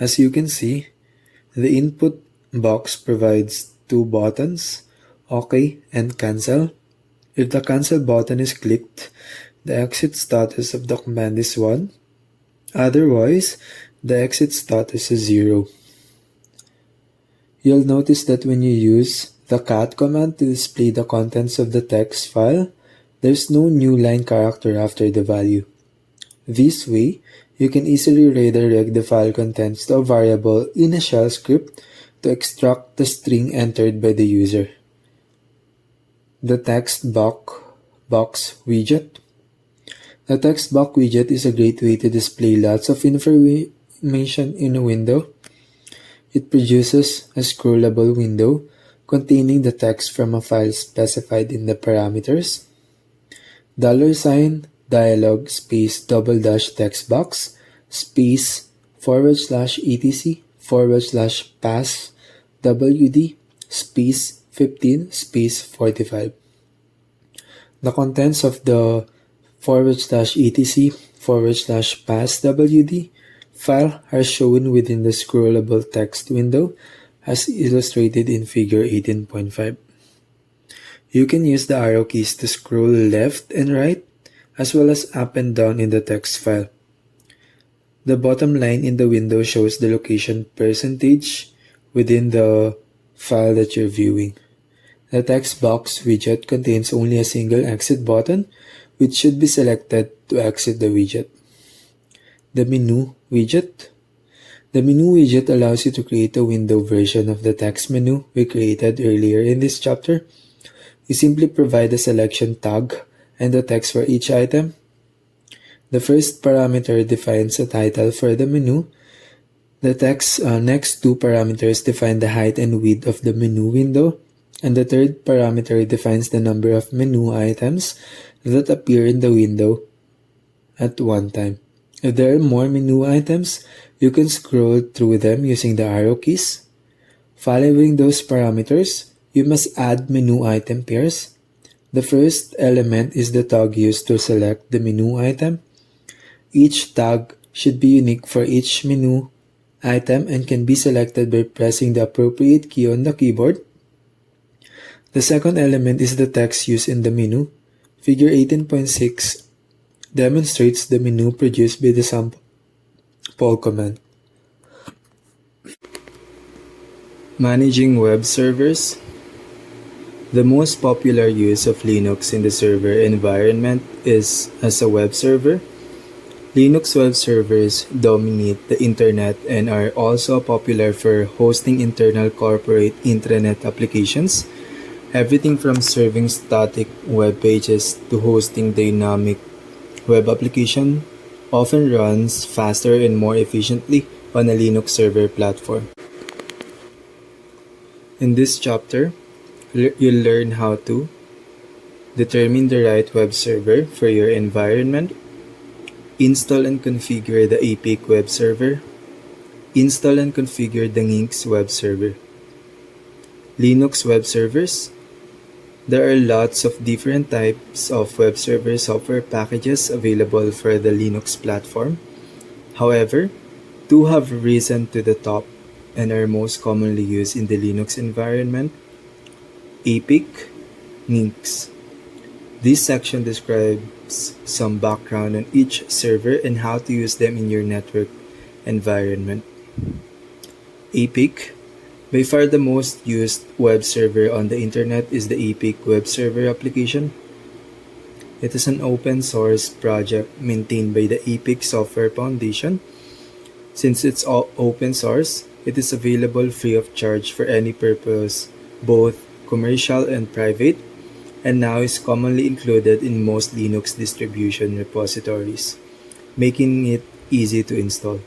As you can see, the input box provides two buttons, OK and Cancel. If the Cancel button is clicked, the exit status of the command is 1. Otherwise, the exit status is 0. You'll notice that when you use the cat command to display the contents of the text file, there's no new line character after the value. This way, you can easily redirect the file contents to a variable in a shell script to extract the string entered by the user. The text box widget. The text box widget is a great way to display lots of information in a window. It produces a scrollable window containing the text from a file specified in the parameters. $, dialog space double dash text box space /etc/ /pass wd space 15 space 45. The contents of the /etc/ /pass wd file are shown within the scrollable text window as illustrated in figure 18.5. You can use the arrow keys to scroll left and right as well as up and down in the text file. The bottom line in the window shows the location percentage within the file that you're viewing. The text box widget contains only a single exit button, which should be selected to exit the widget. The menu widget. The menu widget allows you to create a window version of the text menu we created earlier in this chapter. You simply provide a selection tag and the text for each item. The first parameter defines a title for the menu. The next two parameters define the height and width of the menu window, and the third parameter defines the number of menu items that appear in the window at one time. If there are more menu items, you can scroll through them using the arrow keys. Following those parameters, you must add menu item pairs. The first element is the tag used to select the menu item. Each tag should be unique for each menu item and can be selected by pressing the appropriate key on the keyboard. The second element is the text used in the menu. Figure 18.6 demonstrates the menu produced by the sample command. Managing web servers. The most popular use of Linux in the server environment is as a web server. Linux web servers dominate the internet and are also popular for hosting internal corporate intranet applications. Everything from serving static web pages to hosting dynamic web application often runs faster and more efficiently on a Linux server platform. In this chapter, you'll learn how to determine the right web server for your environment, install and configure the APIC web server, install and configure the Nginx web server. Linux web servers. There are lots of different types of web server software packages available for the Linux platform. However, two have risen to the top and are most commonly used in the Linux environment: APIC, Nginx. This section describes some background on each server and how to use them in your network environment. APIC. By far the most used web server on the internet is the APIC web server application. It is an open source project maintained by the APIC Software Foundation. Since it's all open source, it is available free of charge for any purpose, both commercial and private, and now is commonly included in most Linux distribution repositories, making it easy to install.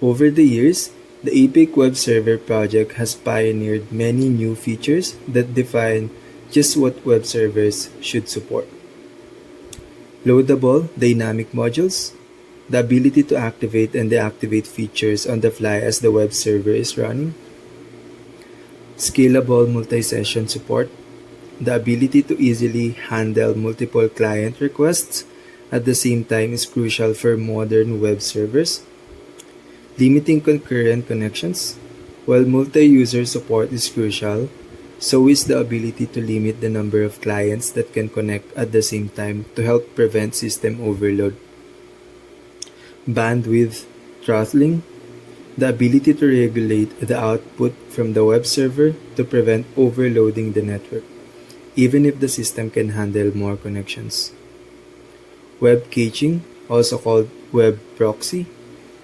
Over the years, The APIC Web Server project has pioneered many new features that define just what web servers should support. Loadable dynamic modules, the ability to activate and deactivate features on the fly as the web server is running. Scalable multi-session support, the ability to easily handle multiple client requests at the same time is crucial for modern web servers. Limiting concurrent connections, while multi-user support is crucial, so is the ability to limit the number of clients that can connect at the same time to help prevent system overload. Bandwidth throttling, the ability to regulate the output from the web server to prevent overloading the network, even if the system can handle more connections. Web caching, also called web proxy,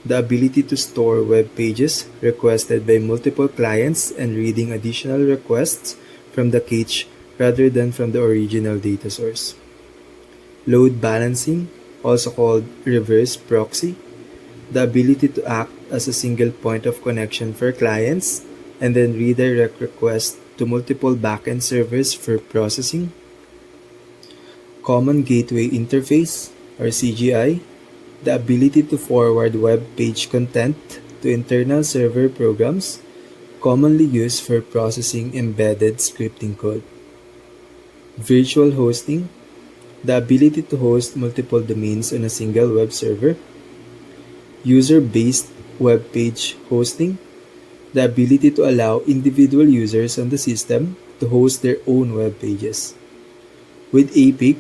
the ability to store web pages requested by multiple clients and reading additional requests from the cache rather than from the original data source. Load balancing, also called reverse proxy, the ability to act as a single point of connection for clients and then redirect requests to multiple backend servers for processing. Common Gateway Interface, or CGI, the ability to forward web page content to internal server programs, commonly used for processing embedded scripting code. Virtual hosting, the ability to host multiple domains on a single web server. User-based web page hosting, the ability to allow individual users on the system to host their own web pages. With APIC,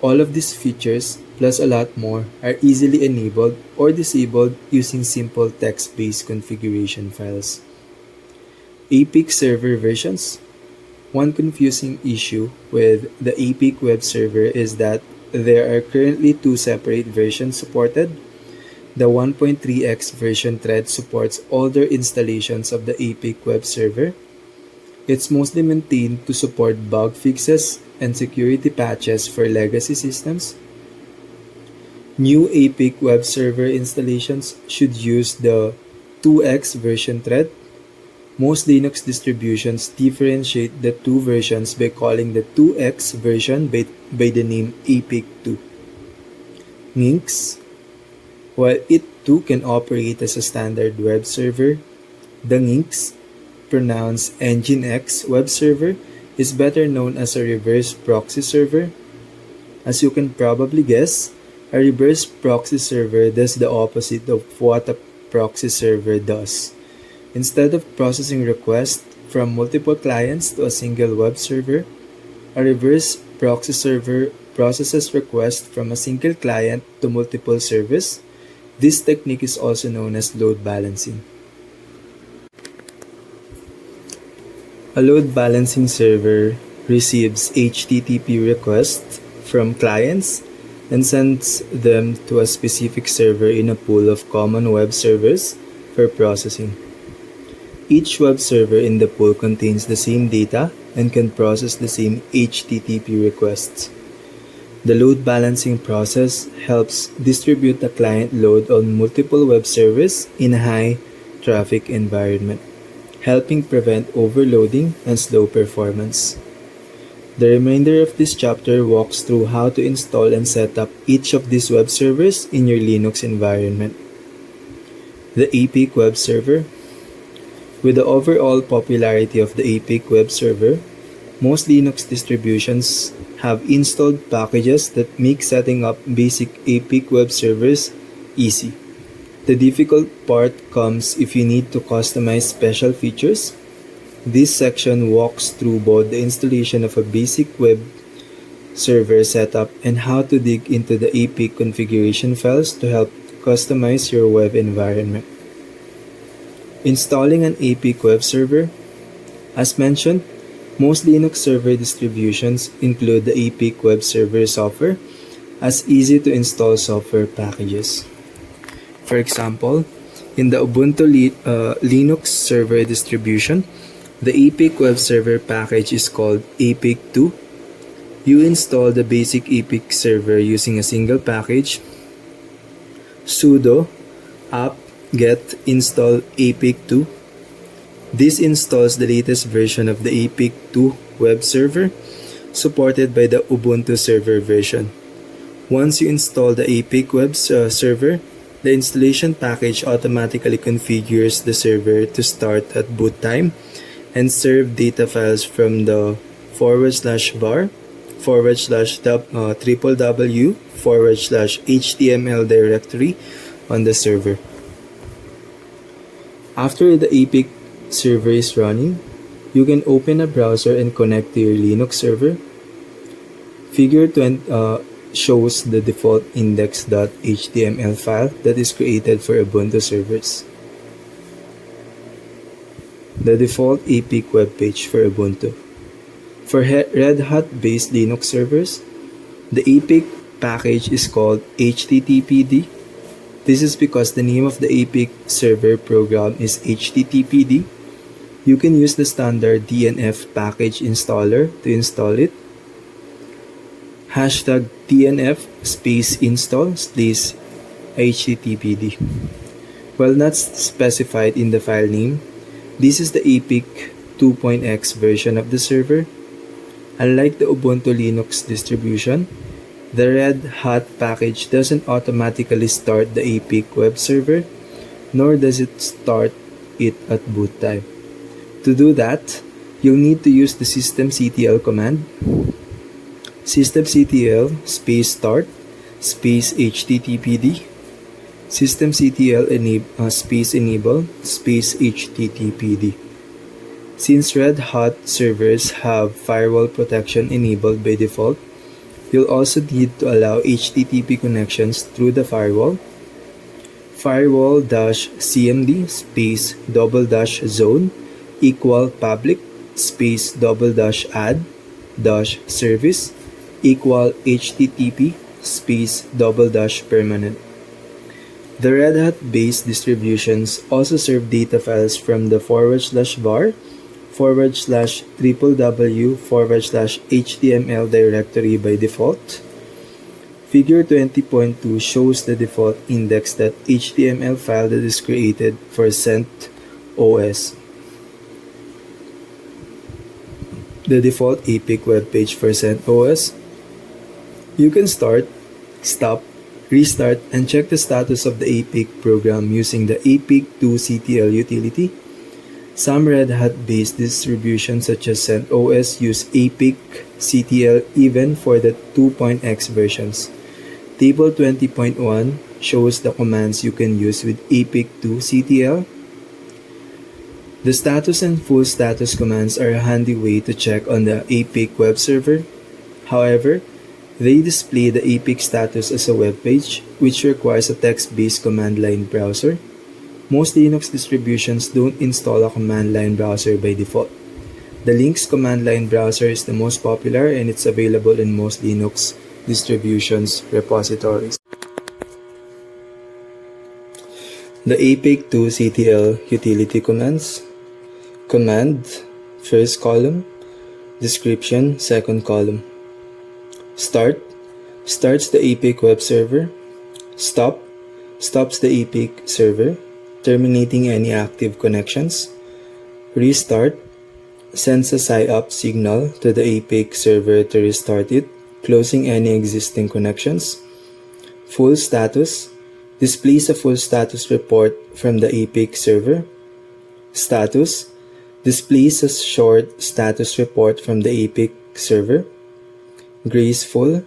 all of these features, plus a lot more, are easily enabled or disabled using simple text-based configuration files. APIC server versions. One confusing issue with the APIC web server is that there are currently two separate versions supported. The 1.3x version thread supports older installations of the APIC web server. It's mostly maintained to support bug fixes and security patches for legacy systems. New APIC web server installations should use the 2x version thread. Most Linux distributions differentiate the two versions by calling the 2x version by the name APIC 2. Nginx. While it too can operate as a standard web server, the Nginx, pronounced Nginx web server, is better known as a reverse proxy server. As you can probably guess, a reverse proxy server does the opposite of what a proxy server does. Instead of processing requests from multiple clients to a single web server, a reverse proxy server processes requests from a single client to multiple servers. This technique is also known as load balancing. A load balancing server receives HTTP requests from clients and sends them to a specific server in a pool of common web servers for processing. Each web server in the pool contains the same data and can process the same HTTP requests. The load balancing process helps distribute the client load on multiple web servers in a high traffic environment, helping prevent overloading and slow performance. The remainder of this chapter walks through how to install and set up each of these web servers in your Linux environment. The APIC web server. With the overall popularity of the APIC web server, most Linux distributions have installed packages that make setting up basic APIC web servers easy. The difficult part comes if you need to customize special features. This section walks through both the installation of a basic web server setup and how to dig into the APIC configuration files to help customize your web environment. Installing an APIC web server. As mentioned, most Linux server distributions include the APIC web server software as easy-to-install software packages. For example, in the Ubuntu Linux server distribution, the APIC web server package is called APIC 2. You install the basic APIC server using a single package, sudo apt get install APIC 2. This installs the latest version of the APIC 2 web server supported by the Ubuntu server version. Once you install the APIC web server, the installation package automatically configures the server to start at boot time and serve data files from the /var www/html directory on the server. After the APIC server is running, you can open a browser and connect to your Linux server. Figure 20 shows the default index.html file that is created for Ubuntu servers. The default APIC web page for Ubuntu. For Red Hat based Linux servers, the APIC package is called HTTPD. This is because the name of the APIC server program is HTTPD. You can use the standard DNF package installer to install it. #DNF /install /HTTPD. While not specified in the file name, this is the APIC 2.x version of the server. Unlike the Ubuntu Linux distribution, the Red Hat package doesn't automatically start the APIC web server, nor does it start it at boot time. To do that, you'll need to use the systemctl command. systemctl /start /httpd, systemctl enable /httpd. Since Red Hat servers have firewall protection enabled by default, you'll also need to allow HTTP connections through the firewall. Firewall-cmd /zone equal public /add-service equal http /permanent. The Red Hat based distributions also serve data files from the /var /www/html directory by default. Figure 20.2 shows the default index.html file that is created for CentOS. The default APIC web page for CentOS. You can start, stop, restart, and check the status of the APIC program using the APIC2CTL utility. Some Red Hat-based distributions such as CentOS use APIC-CTL even for the 2.x versions. Table 20.1 shows the commands you can use with APIC2CTL. The status and full status commands are a handy way to check on the APIC web server. However, they display the APIC status as a web page, which requires a text-based command line browser. Most Linux distributions don't install a command line browser by default. The Lynx command line browser is the most popular and it's available in most Linux distributions repositories. The APIC2CTL utility commands. Command, first column. Description, second column. Start, starts the APIC web server. Stop, stops the APIC server, terminating any active connections. Restart, sends a SIOP signal to the APIC server to restart it, closing any existing connections. Full status, displays a full status report from the APIC server. Status, displays a short status report from the APIC server. Graceful,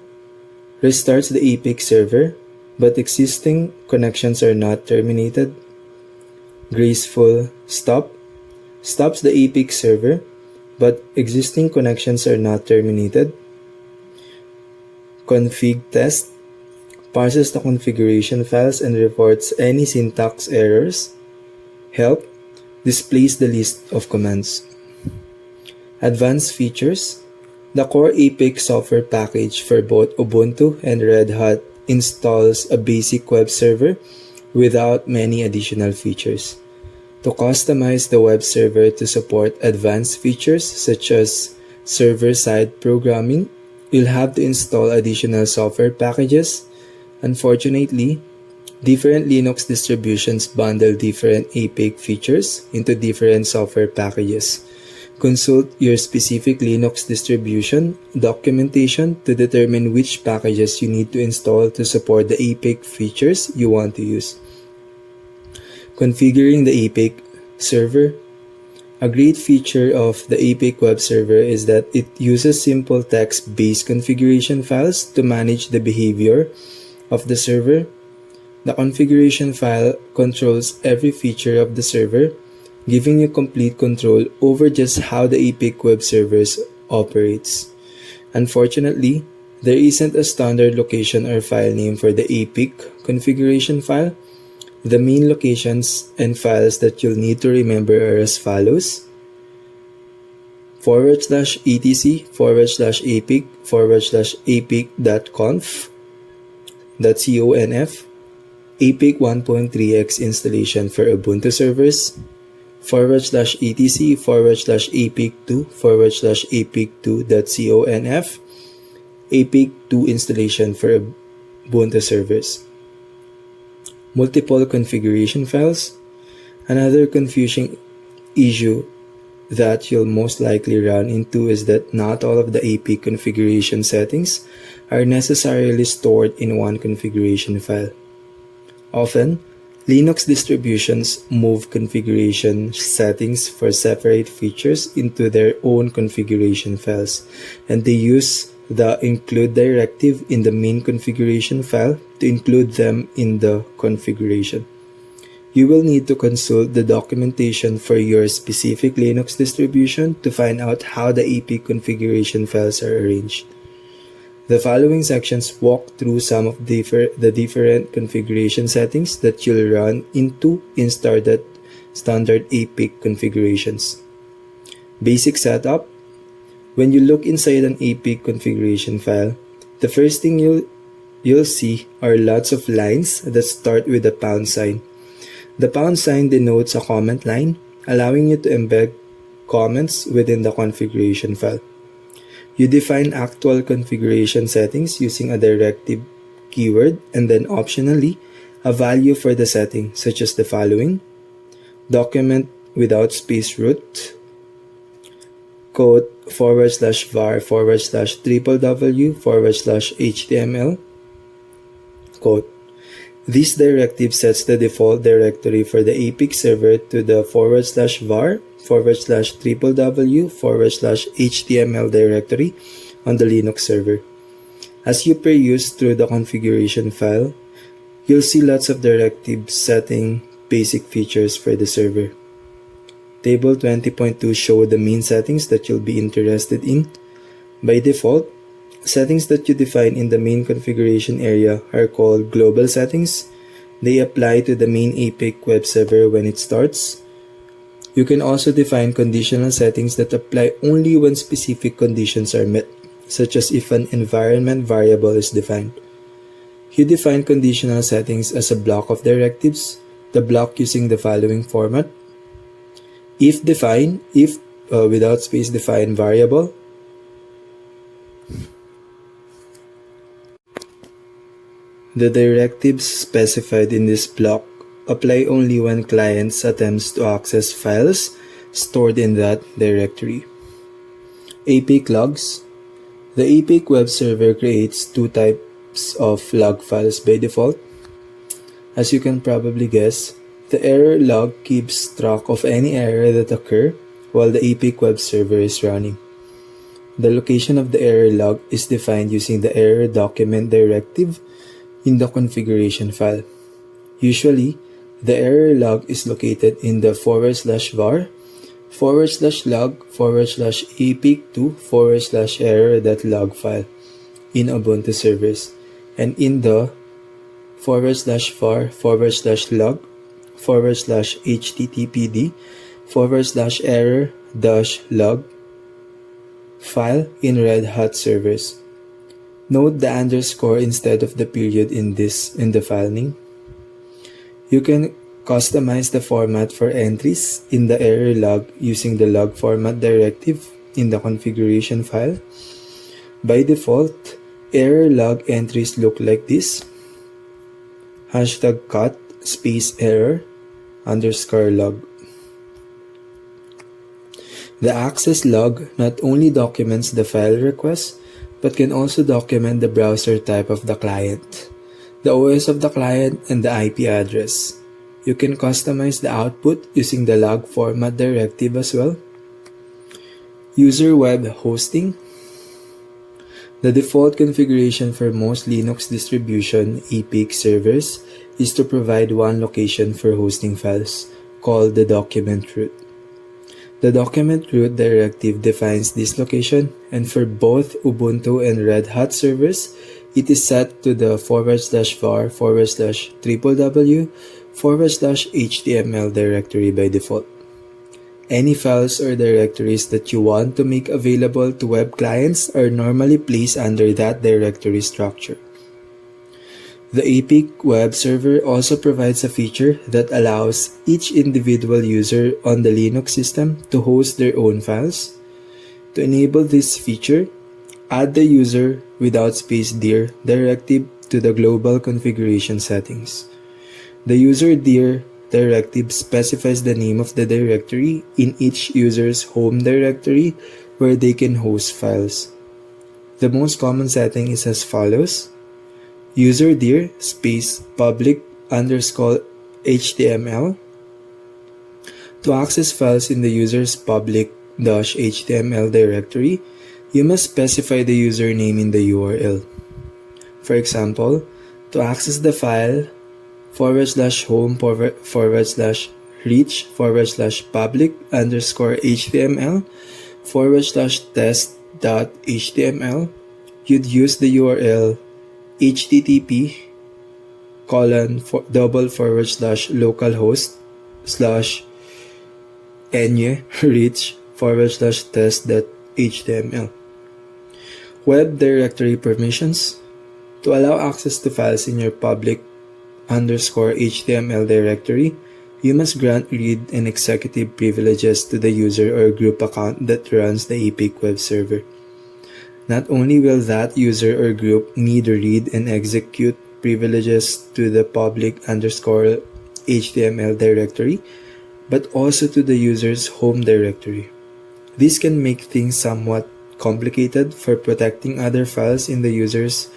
restarts the APIC server, but existing connections are not terminated. Graceful stop, stops the APIC server, but existing connections are not terminated. Config test, parses the configuration files and reports any syntax errors. Help, displays the list of commands. Advanced features, the core APIC software package for both Ubuntu and Red Hat installs a basic web server without many additional features. To customize the web server to support advanced features such as server-side programming, you'll have to install additional software packages. Unfortunately, Different Linux distributions bundle different APIC features into different software packages. Consult your specific Linux distribution documentation to determine which packages you need to install to support the APIC features you want to use. Configuring the APIC server. A great feature of the APIC web server is that it uses simple text-based configuration files to manage the behavior of the server. The configuration file controls every feature of the server, giving you complete control over just how the APIC web servers operates. Unfortunately, there isn't a standard location or file name for the APIC configuration file. The main locations and files that you'll need to remember are as follows: /etc/apic/apic.conf.conf, APIC 1.3x installation for Ubuntu servers, /etc/apic2/apic2.conf, APIC 2 installation for Ubuntu servers. Multiple configuration files. Another confusing issue that you'll most likely run into is that not all of the APIC configuration settings are necessarily stored in one configuration file. Often, Linux distributions move configuration settings for separate features into their own configuration files, and they use the include directive in the main configuration file to include them in the configuration. You will need to consult the documentation for your specific Linux distribution to find out how the APIC configuration files are arranged. The following sections walk through some of the different configuration settings that you'll run into in standard APIC configurations. Basic setup. When you look inside an APIC configuration file, the first thing you'll see are lots of lines that start with a pound sign. The pound sign denotes a comment line, allowing you to embed comments within the configuration file. You define actual configuration settings using a directive keyword and then optionally a value for the setting, such as the following: document without space root, /var/www/html. This directive sets the default directory for the APIC server to the /var/www/html directory on the Linux server. As you peruse through the configuration file, you'll see lots of directives setting basic features for the server. Table 20.2 show the main settings that you'll be interested in. By default, settings that you define in the main configuration area are called global settings. They apply to the main APIC web server when it starts. You can also define conditional settings that apply only when specific conditions are met, such as if an environment variable is defined. You define conditional settings as a block of directives, the block using the following format: if define, if without space define variable. The directives specified in this block apply only when clients attempts to access files stored in that directory. APIC logs. The APIC web server creates two types of log files by default. As you can probably guess, the error log keeps track of any error that occur while the APIC web server is running. The location of the error log is defined using the error document directive in the configuration file. Usually, the error log is located in the /var/log/apic2/error.log file in Ubuntu servers, and in the /var/httpd/error-log file in Red Hat servers. Note the underscore instead of the period in the file name. You can customize the format for entries in the error log using the log format directive in the configuration file. By default, error log entries look like this. hashtag cut space error underscore log. The access log not only documents the file request, but can also document the browser type of the client, the OS of the client, and the IP address. You can customize the output using the log format directive as well. User web hosting. The default configuration for most Linux distribution EPIC servers is to provide one location for hosting files, called the document root. The document root directive defines this location, and for both Ubuntu and Red Hat servers, it is set to the /var/www/HTML directory by default. Any files or directories that you want to make available to web clients are normally placed under that directory structure. The EPIC web server also provides a feature that allows each individual user on the Linux system to host their own files. To enable this feature, add the user without space dir directive to the global configuration settings. The user dir directive specifies the name of the directory in each user's home directory where they can host files. The most common setting is as follows: user dir space public underscore HTML. To access files in the user's public-HTML directory, you must specify the username in the URL. For example, to access the file /home/reach/public underscore HTML/test.html, you'd use the URL http://localhost/env/reach/test.html. Web directory permissions. To allow access to files in your public_HTML directory, you must grant read and executive privileges to the user or group account that runs the EPIC web server. Not only will that user or group need read and execute privileges to the public_HTML directory, but also to the user's home directory. This can make things somewhat complicated for protecting other files in the user's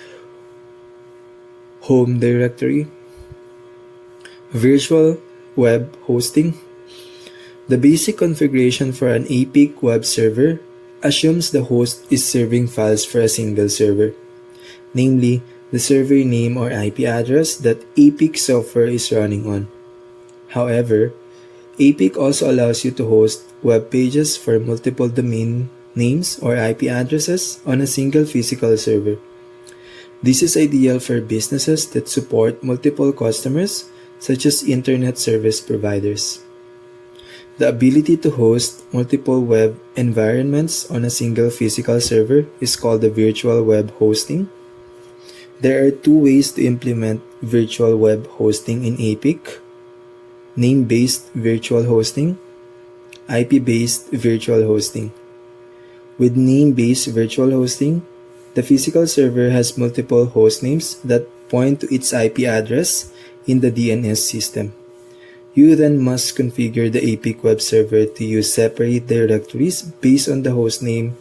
home directory. Virtual web hosting. The basic configuration for an EPIC web server assumes the host is serving files for a single server, namely the server name or IP address that EPIC software is running on. However, EPIC also allows you to host web pages for multiple domain names or IP addresses on a single physical server. This is ideal for businesses that support multiple customers, such as internet service providers. The ability to host multiple web environments on a single physical server is called the virtual web hosting. There are two ways to implement virtual web hosting in EPIC: name-based virtual hosting, IP-based virtual hosting. With name-based virtual hosting, the physical server has multiple host names that point to its IP address in the DNS system. You then must configure the EPIC web server to use separate directories based on the host name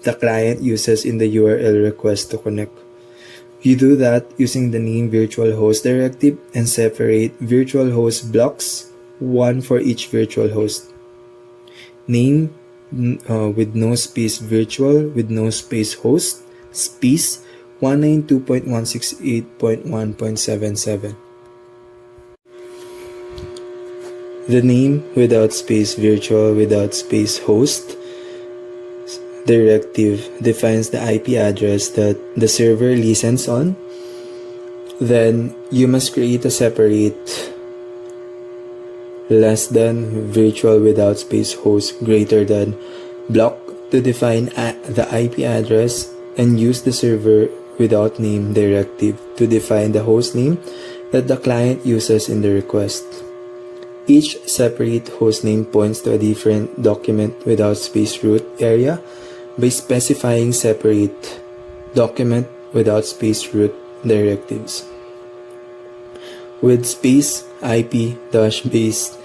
the client uses in the URL request to connect. You do that using the name virtual host directive and separate virtual host blocks, one for each virtual host. Name with no space virtual with no space host space 192.168.1.77. The name without space virtual without space host directive defines the IP address that the server listens on. Then you must create a separate less than virtual without space host greater than block to define the IP address, and use the server without name directive to define the host name that the client uses in the request. Each separate hostname points to a different document without space root area by specifying separate document without space root directives. With space IP-based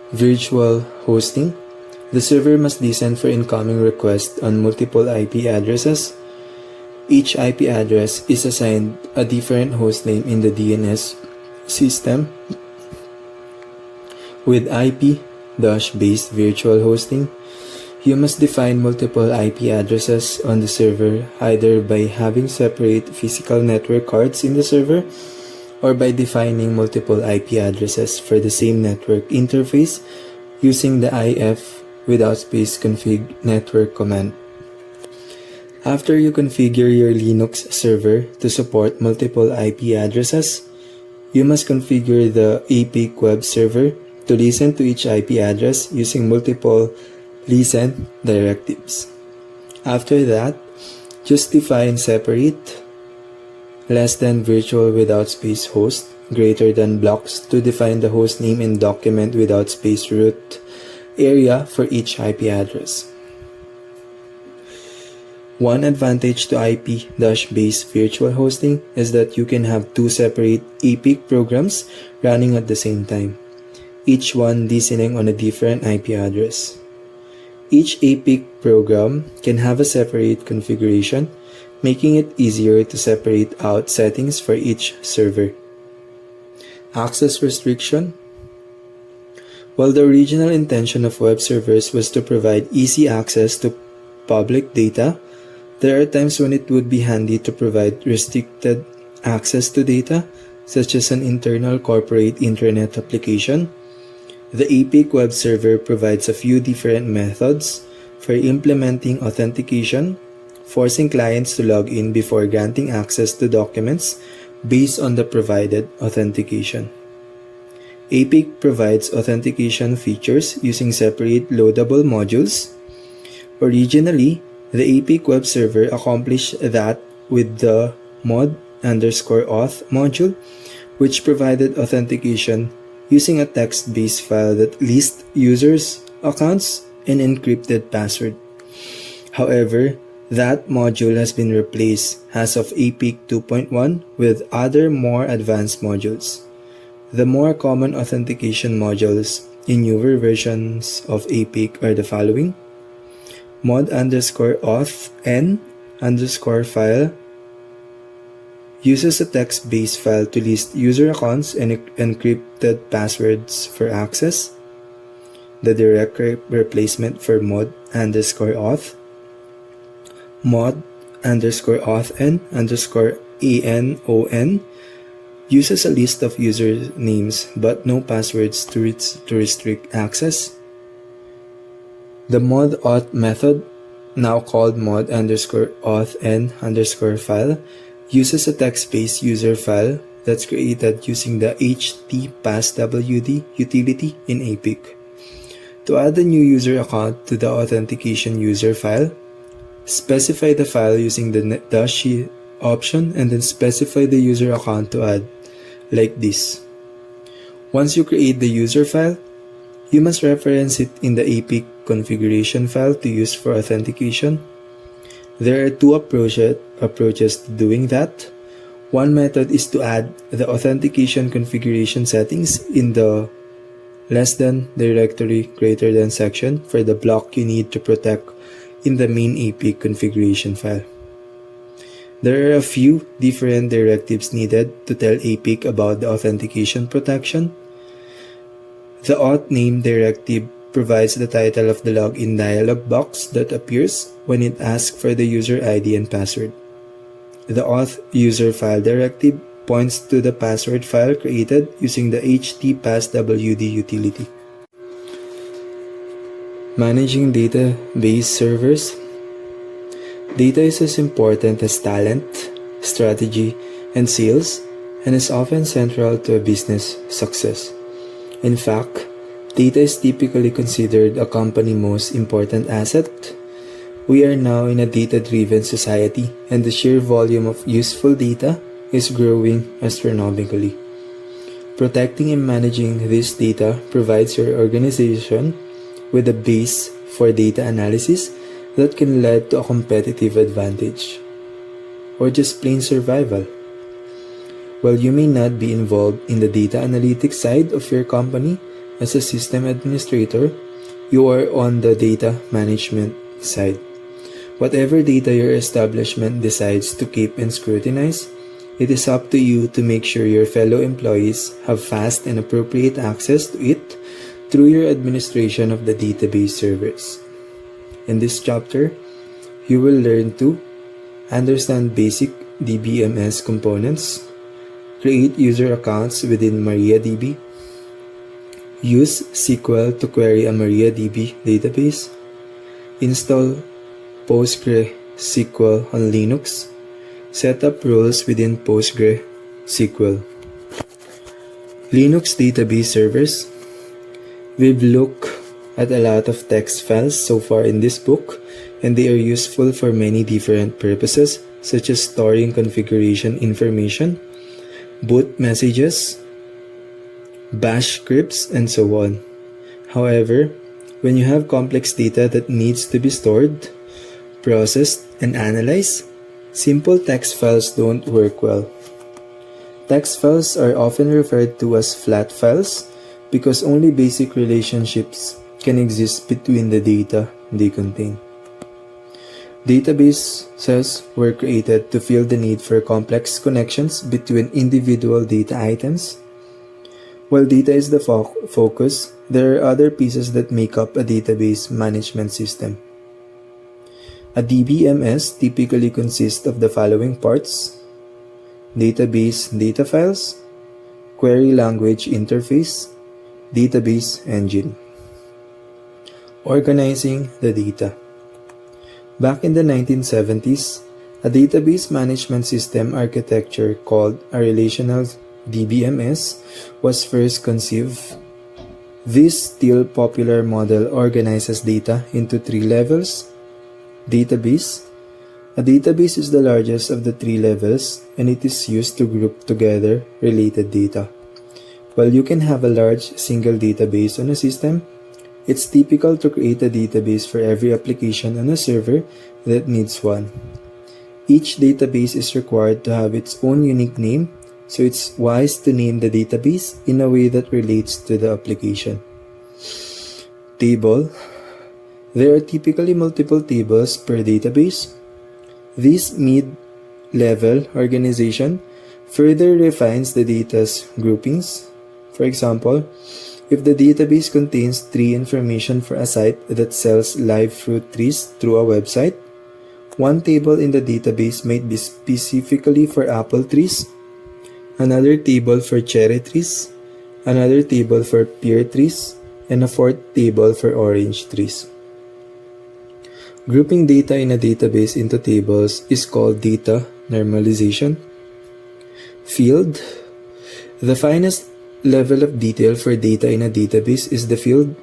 virtual hosting, the server must listen for incoming requests on multiple IP addresses. Each IP address is assigned a different hostname in the DNS system. With IP-based virtual hosting, you must define multiple IP addresses on the server either by having separate physical network cards in the server or by defining multiple IP addresses for the same network interface using the if without space config network command. After you configure your Linux server to support multiple IP addresses, you must configure the APIC web server to listen to each IP address using multiple listen directives. After that, just define separate, less than virtual without space host, greater than blocks to define the host name and document without space root area for each IP address. One advantage to IP-based virtual hosting is that you can have two separate APIC programs running at the same time, each one listening on a different IP address. Each APIC program can have a separate configuration, making it easier to separate out settings for each server. Access restriction. While the original intention of web servers was to provide easy access to public data, there are times when it would be handy to provide restricted access to data, such as an internal corporate intranet application. The APIC web server provides a few different methods for implementing authentication, forcing clients to log in before granting access to documents based on the provided authentication. APIC provides authentication features using separate loadable modules. Originally, the APIC web server accomplished that with the mod_auth module, which provided authentication using a text-based file that lists users' accounts and encrypted password. However, that module has been replaced as of APIC 2.1 with other more advanced modules. The more common authentication modules in newer versions of APIC are the following: mod_auth n_file uses a text-based file to list user accounts and encrypted passwords for access. The direct replacement for mod_auth. Mod_auth n_anon uses a list of usernames but no passwords to restrict access. The mod_auth method, now called mod_auth n_file, uses a text-based user file that's created using the htpasswd utility in APIC. To add a new user account to the authentication user file, specify the file using the -" option and then specify the user account to add, like this. Once you create the user file, you must reference it in the APIC configuration file to use for authentication. There are two approaches to doing that. One method is to add the authentication configuration settings in the directory section for the block you need to protect in the main APIC configuration file. There are a few different directives needed to tell APIC about the authentication protection. The auth name directive provides the title of the login dialog box that appears when it asks for the user ID and password. The auth user file directive points to the password file created using the htpasswd utility. Managing database servers. Data is as important as talent, strategy, and sales, and is often central to a business success. In fact, data is typically considered a company's most important asset. We are now in a data-driven society, and the sheer volume of useful data is growing astronomically. Protecting and managing this data provides your organization with a base for data analysis that can lead to a competitive advantage, or just plain survival. While you may not be involved in the data analytics side of your company as a system administrator, you are on the data management side. Whatever data your establishment decides to keep and scrutinize, it is up to you to make sure your fellow employees have fast and appropriate access to it through your administration of the database servers. In this chapter, you will learn to understand basic DBMS components, create user accounts within MariaDB, use SQL to query a MariaDB database, install PostgreSQL on Linux, set up roles within PostgreSQL. Linux database servers. We've looked at a lot of text files so far in this book, and they are useful for many different purposes, such as storing configuration information, boot messages, bash scripts, and so on. However, when you have complex data that needs to be stored, processed, and analyzed, simple text files don't work well. Text files are often referred to as flat files because only basic relationships can exist between the data they contain. Databases were created to fill the need for complex connections between individual data items. While data is the focus, there are other pieces that make up a database management system. A DBMS typically consists of the following parts: database data files, query language interface, database engine. Organizing the data. Back in the 1970s, a database management system architecture called a relational DBMS was first conceived. This still popular model organizes data into three levels. Database. A database is the largest of the three levels, and it is used to group together related data. While you can have a large single database on a system, it's typical to create a database for every application on a server that needs one. Each database is required to have its own unique name, so it's wise to name the database in a way that relates to the application. Table. There are typically multiple tables per database. This mid-level organization further refines the data's groupings. For example, if the database contains tree information for a site that sells live fruit trees through a website, one table in the database might be specifically for apple trees, another table for cherry trees, another table for pear trees, and a fourth table for orange trees. Grouping data in a database into tables is called data normalization. Field. The finest level of detail for data in a database is the field.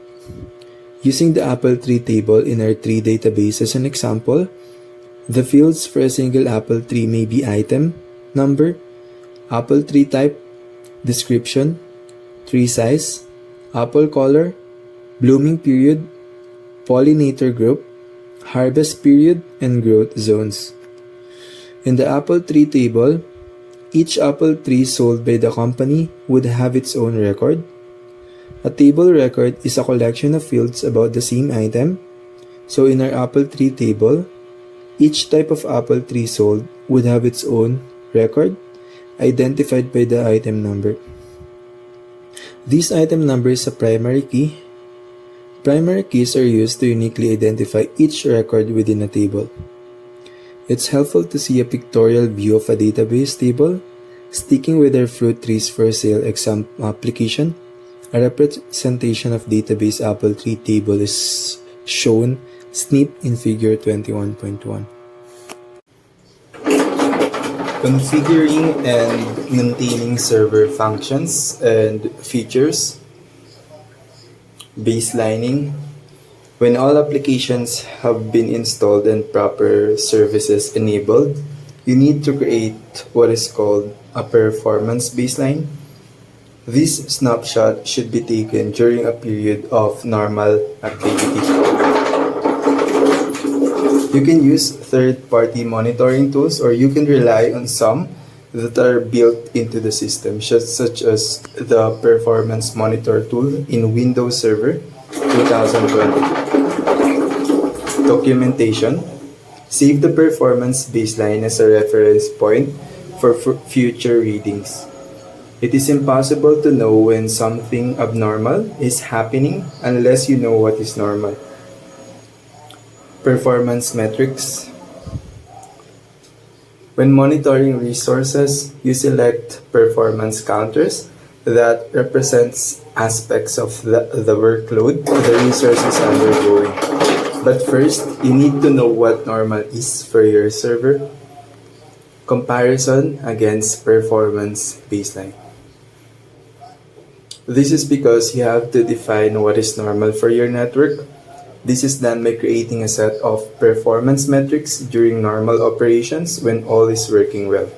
Using the apple tree table in our tree database as an example, the fields for a single apple tree may be item, number, apple tree type, description, tree size, apple color, blooming period, pollinator group, harvest period, and growth zones. In the apple tree table, each apple tree sold by the company would have its own record. A table record is a collection of fields about the same item. So in our apple tree table, each type of apple tree sold would have its own record, identified by the item number. This item number is a primary key. Primary keys are used to uniquely identify each record within a table. It's helpful to see a pictorial view of a database table. Sticking with our fruit trees for sale application, a representation of database apple tree table is shown snipped in figure 21.1. Configuring and maintaining server functions and features. Baselining. When all applications have been installed and proper services enabled, you need to create what is called a performance baseline. This snapshot should be taken during a period of normal activity. You can use third-party monitoring tools, or you can rely on some that are built into the system, such as the Performance Monitor tool in Windows Server 2020. Documentation. Save the performance baseline as a reference point for future readings. It is impossible to know when something abnormal is happening unless you know what is normal. Performance metrics. When monitoring resources, you select performance counters that represents aspects of the workload the resource is undergoing. But first, you need to know what normal is for your server. Comparison against performance baseline. This is because you have to define what is normal for your network. This is done by creating a set of performance metrics during normal operations when all is working well.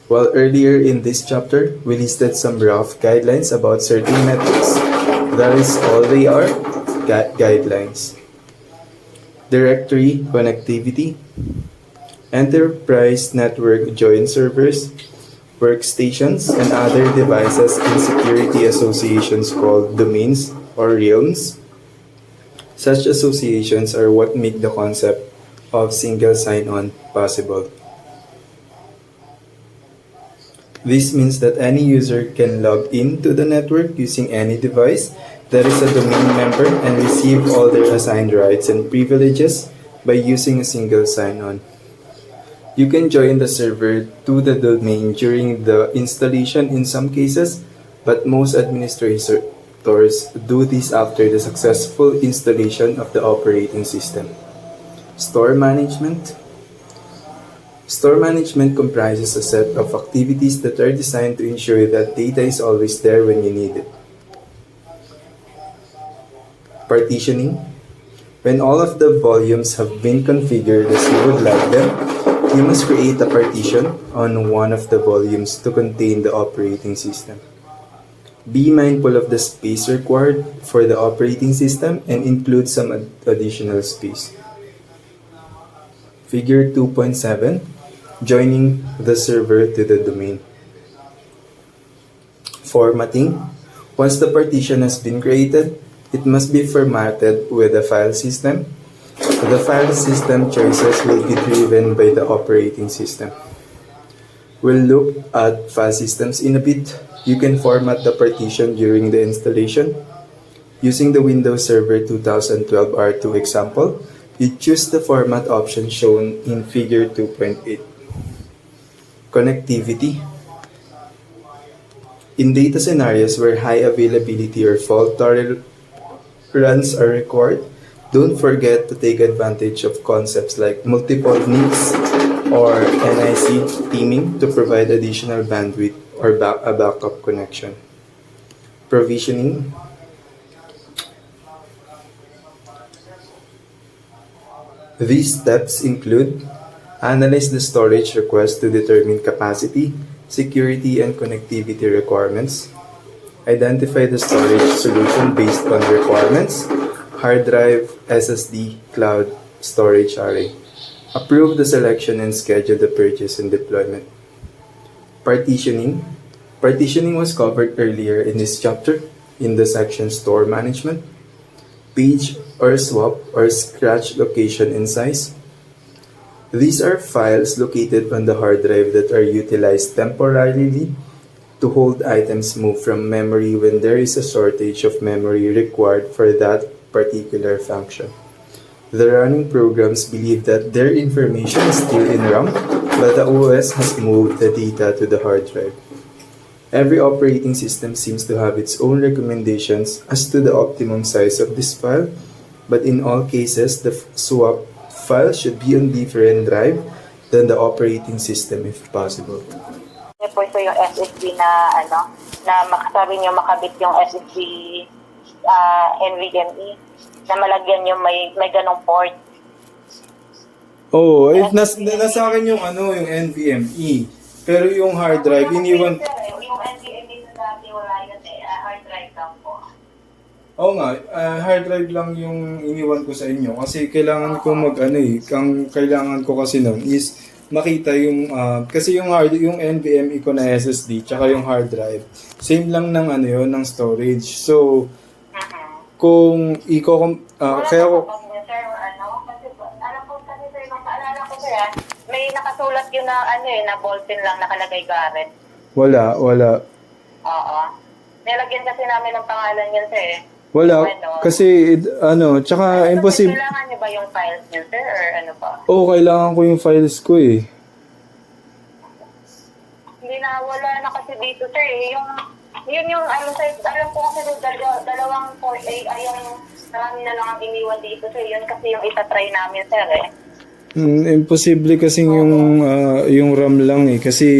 While earlier in this chapter, we listed some rough guidelines about certain metrics. That is all they are, guidelines. Directory connectivity, enterprise network joint servers, workstations, and other devices in security associations called domains or realms. Such associations are what make the concept of single sign-on possible. This means that any user can log into the network using any device that is a domain member and receive all their assigned rights and privileges by using a single sign-on. You can join the server to the domain during the installation in some cases, but most administrators do this after the successful installation of the operating system. Store management. Store management comprises a set of activities that are designed to ensure that data is always there when you need it. Partitioning. When all of the volumes have been configured as you would like them, you must create a partition on one of the volumes to contain the operating system. Be mindful of the space required for the operating system and include some additional space. Figure 2.7, joining the server to the domain. Formatting. Once the partition has been created, it must be formatted with the file system. The file system choices will be driven by the operating system. We'll look at file systems in a bit. You can format the partition during the installation. Using the Windows Server 2012 R2 example, you choose the format option shown in Figure 2.8. Connectivity. In data scenarios where high availability or fault tolerance are required, don't forget to take advantage of concepts like multiple NICs or NIC teaming to provide additional bandwidth or a backup connection. Provisioning. These steps include analyze the storage request to determine capacity, security, and connectivity requirements. Identify the storage solution based on requirements, hard drive, SSD, cloud, storage array. Approve the selection and schedule the purchase and deployment. Partitioning. Partitioning was covered earlier in this chapter in the section Store Management. Page or swap or scratch location and size. These are files located on the hard drive that are utilized temporarily to hold items moved from memory when there is a shortage of memory required for that particular function. The running programs believe that their information is still in RAM, but the OS has moved the data to the hard drive. Every operating system seems to have its own recommendations as to the optimum size of this file, but in all cases, the swap file should be on different drive than the operating system if possible. Po ito yung SSD na sabi niyo makabit yung SSD NVMe na malagyan yung may ganong port. Oh, nasa akin yung yung NVMe. Pero yung hard drive, iniwan. Yung NVMe na dati wala yun hard drive lang po. Oo nga, hard drive lang yung iniwan ko sa inyo kasi kailangan ko kailangan ko kasi nun is makita yung kasi yung NVMe ko na SSD tsaka yung hard drive same lang ng ano yun ng storage. So kung Wala kaya po ko ba kami, sir, ano? Kasi alam ko kasi sir, nung paalala ko sir, may nakasulat yun na ano na ballpen lang nakalagay Garrett. wala Oo. Nilagyan kasi namin ng pangalan yun sir. wala Ano? kasi tsaka imposible. Kailangan niyo ba yung files niyo sir or ano pa? Oo, kailangan ko yung files ko eh. Hindi na, wala na kasi dito sir eh. Yun yung ano sir, alam ko kasi dalawang 4A ay yung marami na lang ang iniwan dito sir. Yun kasi yung itatry namin sir eh. Imposible kasi yung RAM lang eh kasi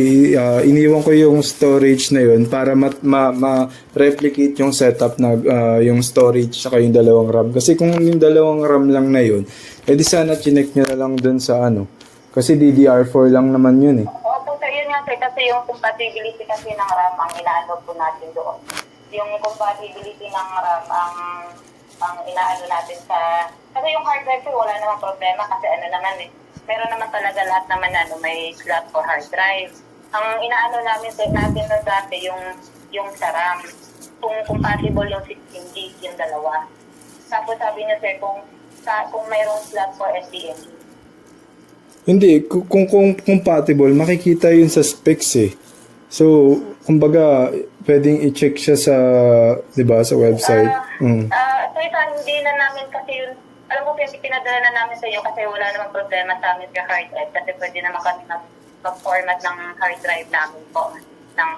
iniwan ko yung storage na yun para ma-replicate yung setup na yung storage saka yung dalawang RAM kasi kung yung dalawang RAM lang na yun edi sana chinek nyo na lang dun sa ano kasi DDR4 lang naman yun eh. Opo sir, yun nga sir, kasi yung compatibility kasi ng RAM ang inaano po natin doon. Yung compatibility ng RAM ang inaano natin sa... Kasi yung hard drive sir, wala namang problema kasi ano naman eh. Pero naman talaga lahat naman may slot for hard drive. Ang inaano namin sir, natin nun dati yung sa RAM. Kung compatible yung 16 gig yung dalawa. Tapos sabi niya sir, kung mayroong slot for SDMG. Hindi, kung compatible makikita yun sa specs eh. So, kumbaga pwedeng i-check siya sa 'di ba sa website. So hindi na namin kasi yun, alam ko pinadala na namin sa iyo kasi wala namang problema sa amin sa hard drive kasi pwede naman kami mag-format ng hard drive namin po ng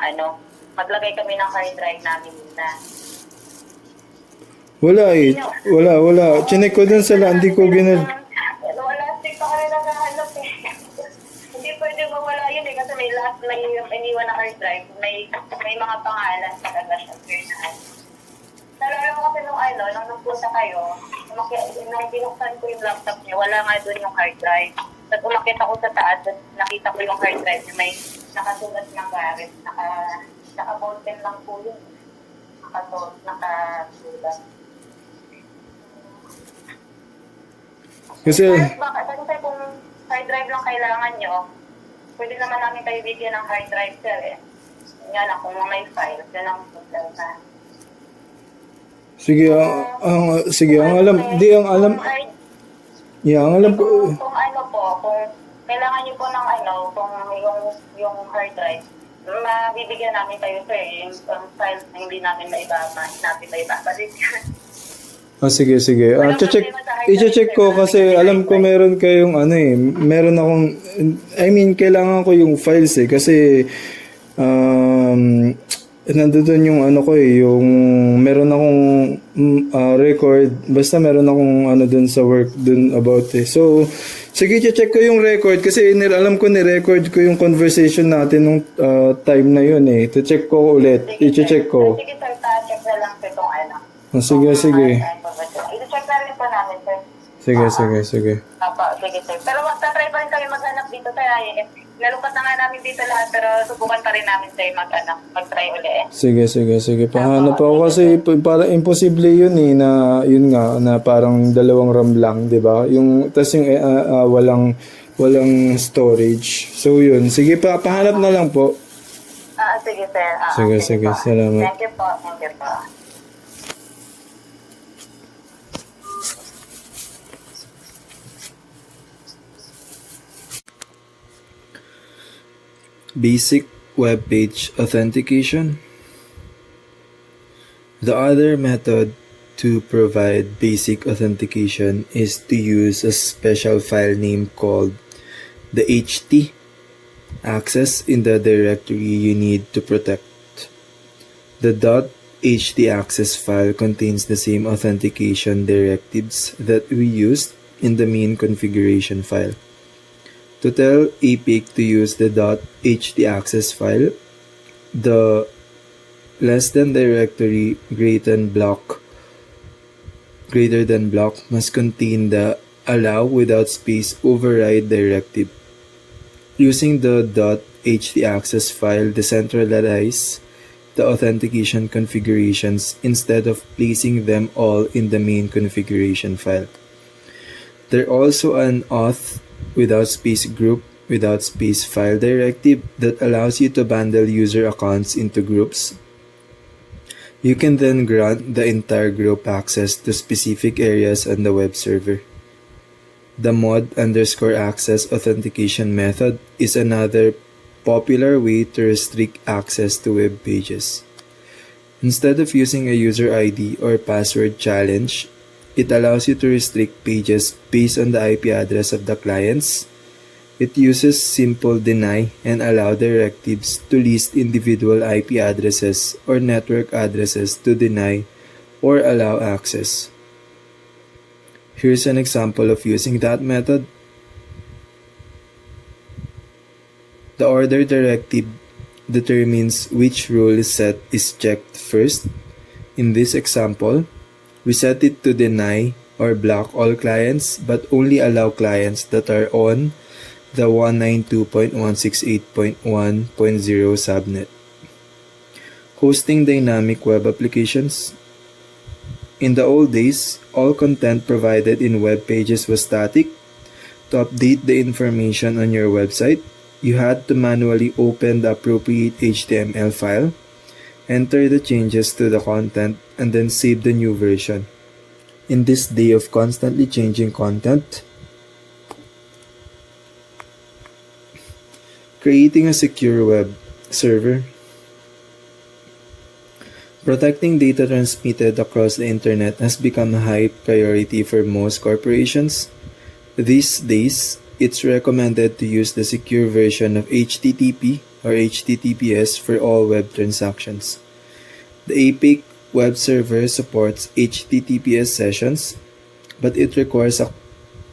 maglagay kami ng hard drive namin na. Wala eh. Wala. Chinek ko dun sa hindi ko Wala, stick pa kami naghahanap eh. Hindi pwede mawala yun eh kasi may iniwan na hard drive, may mga pangalan sa siya. Nalala ko kasi nung nagpunta kayo, nung binuksan ko yung laptop niya, wala nga doon yung hard drive. Tapos umakit ako sa taas, nakita ko yung hard drive niya, may nakasulat ng Garrett, naka-ballpen lang po yun. Nakasulat. kasi Kasi kung hard drive lang kailangan nyo, pwede naman namin kayo bigyan ng hard drive sir eh. Nga lang, kung may files, yun ang problema. Sige, ang alam ko Kung kung kailangan niyo po ng kung yung hard drive, mabibigyan namin kayo sir, yung files na hindi natin maibabalik. sige. I-check ko kasi alam ko meron kayong meron akong kailangan ko yung files eh kasi nandoon yung ko yung meron akong record basta meron akong dun sa work dun about so sige check ko yung record kasi alam ko ni-record ko yung conversation natin nung time na yun eh to check ko ulit i-check ko Sige sir, check na lang sir kung sige i-check na rin po namin sir. Sige. Apa, sige sir. Pero magta-try pa rin kami maghanap dito sir. Nalungkot na nga namin dito lahat pero subukan pa rin namin sir mag-try ulit Sige. Pahanap ako kasi para imposible yun eh na yun nga na parang dalawang RAM lang, 'di ba? Yung tas yung walang storage. So yun. Sige pahanap na lang po. Sige sir. Sige. Po. Salamat. Thank you po. Basic web page authentication. The other method to provide basic authentication is to use a special file name called the HT access in the directory you need to protect. The .htaccess file contains the same authentication directives that we used in the main configuration file. To tell APIC to use the .htaccess file, the less than directory greater than block must contain the allow without space override directive. Using the .htaccess file decentralize the authentication configurations instead of placing them all in the main configuration file. There also an auth without space group without space file directive that allows you to bundle user accounts into groups. You can then grant the entire group access to specific areas on the web server. The mod_access authentication method is another popular way to restrict access to web pages. Instead of using a user ID or password challenge, it allows you to restrict pages based on the IP address of the clients. It uses simple deny and allow directives to list individual IP addresses or network addresses to deny or allow access. Here's an example of using that method. The order directive determines which rule set is checked first. In this example, we set it to deny or block all clients but only allow clients that are on the 192.168.1.0 subnet. Hosting dynamic web applications. In the old days, all content provided in web pages was static. To update the information on your website, you had to manually open the appropriate HTML file, enter the changes to the content, and then save the new version. In this day of constantly changing content, creating a secure web server. Protecting data transmitted across the internet has become a high priority for most corporations. These days, it's recommended to use the secure version of HTTP or HTTPS for all web transactions. The APIC web server supports HTTPS sessions, but it requires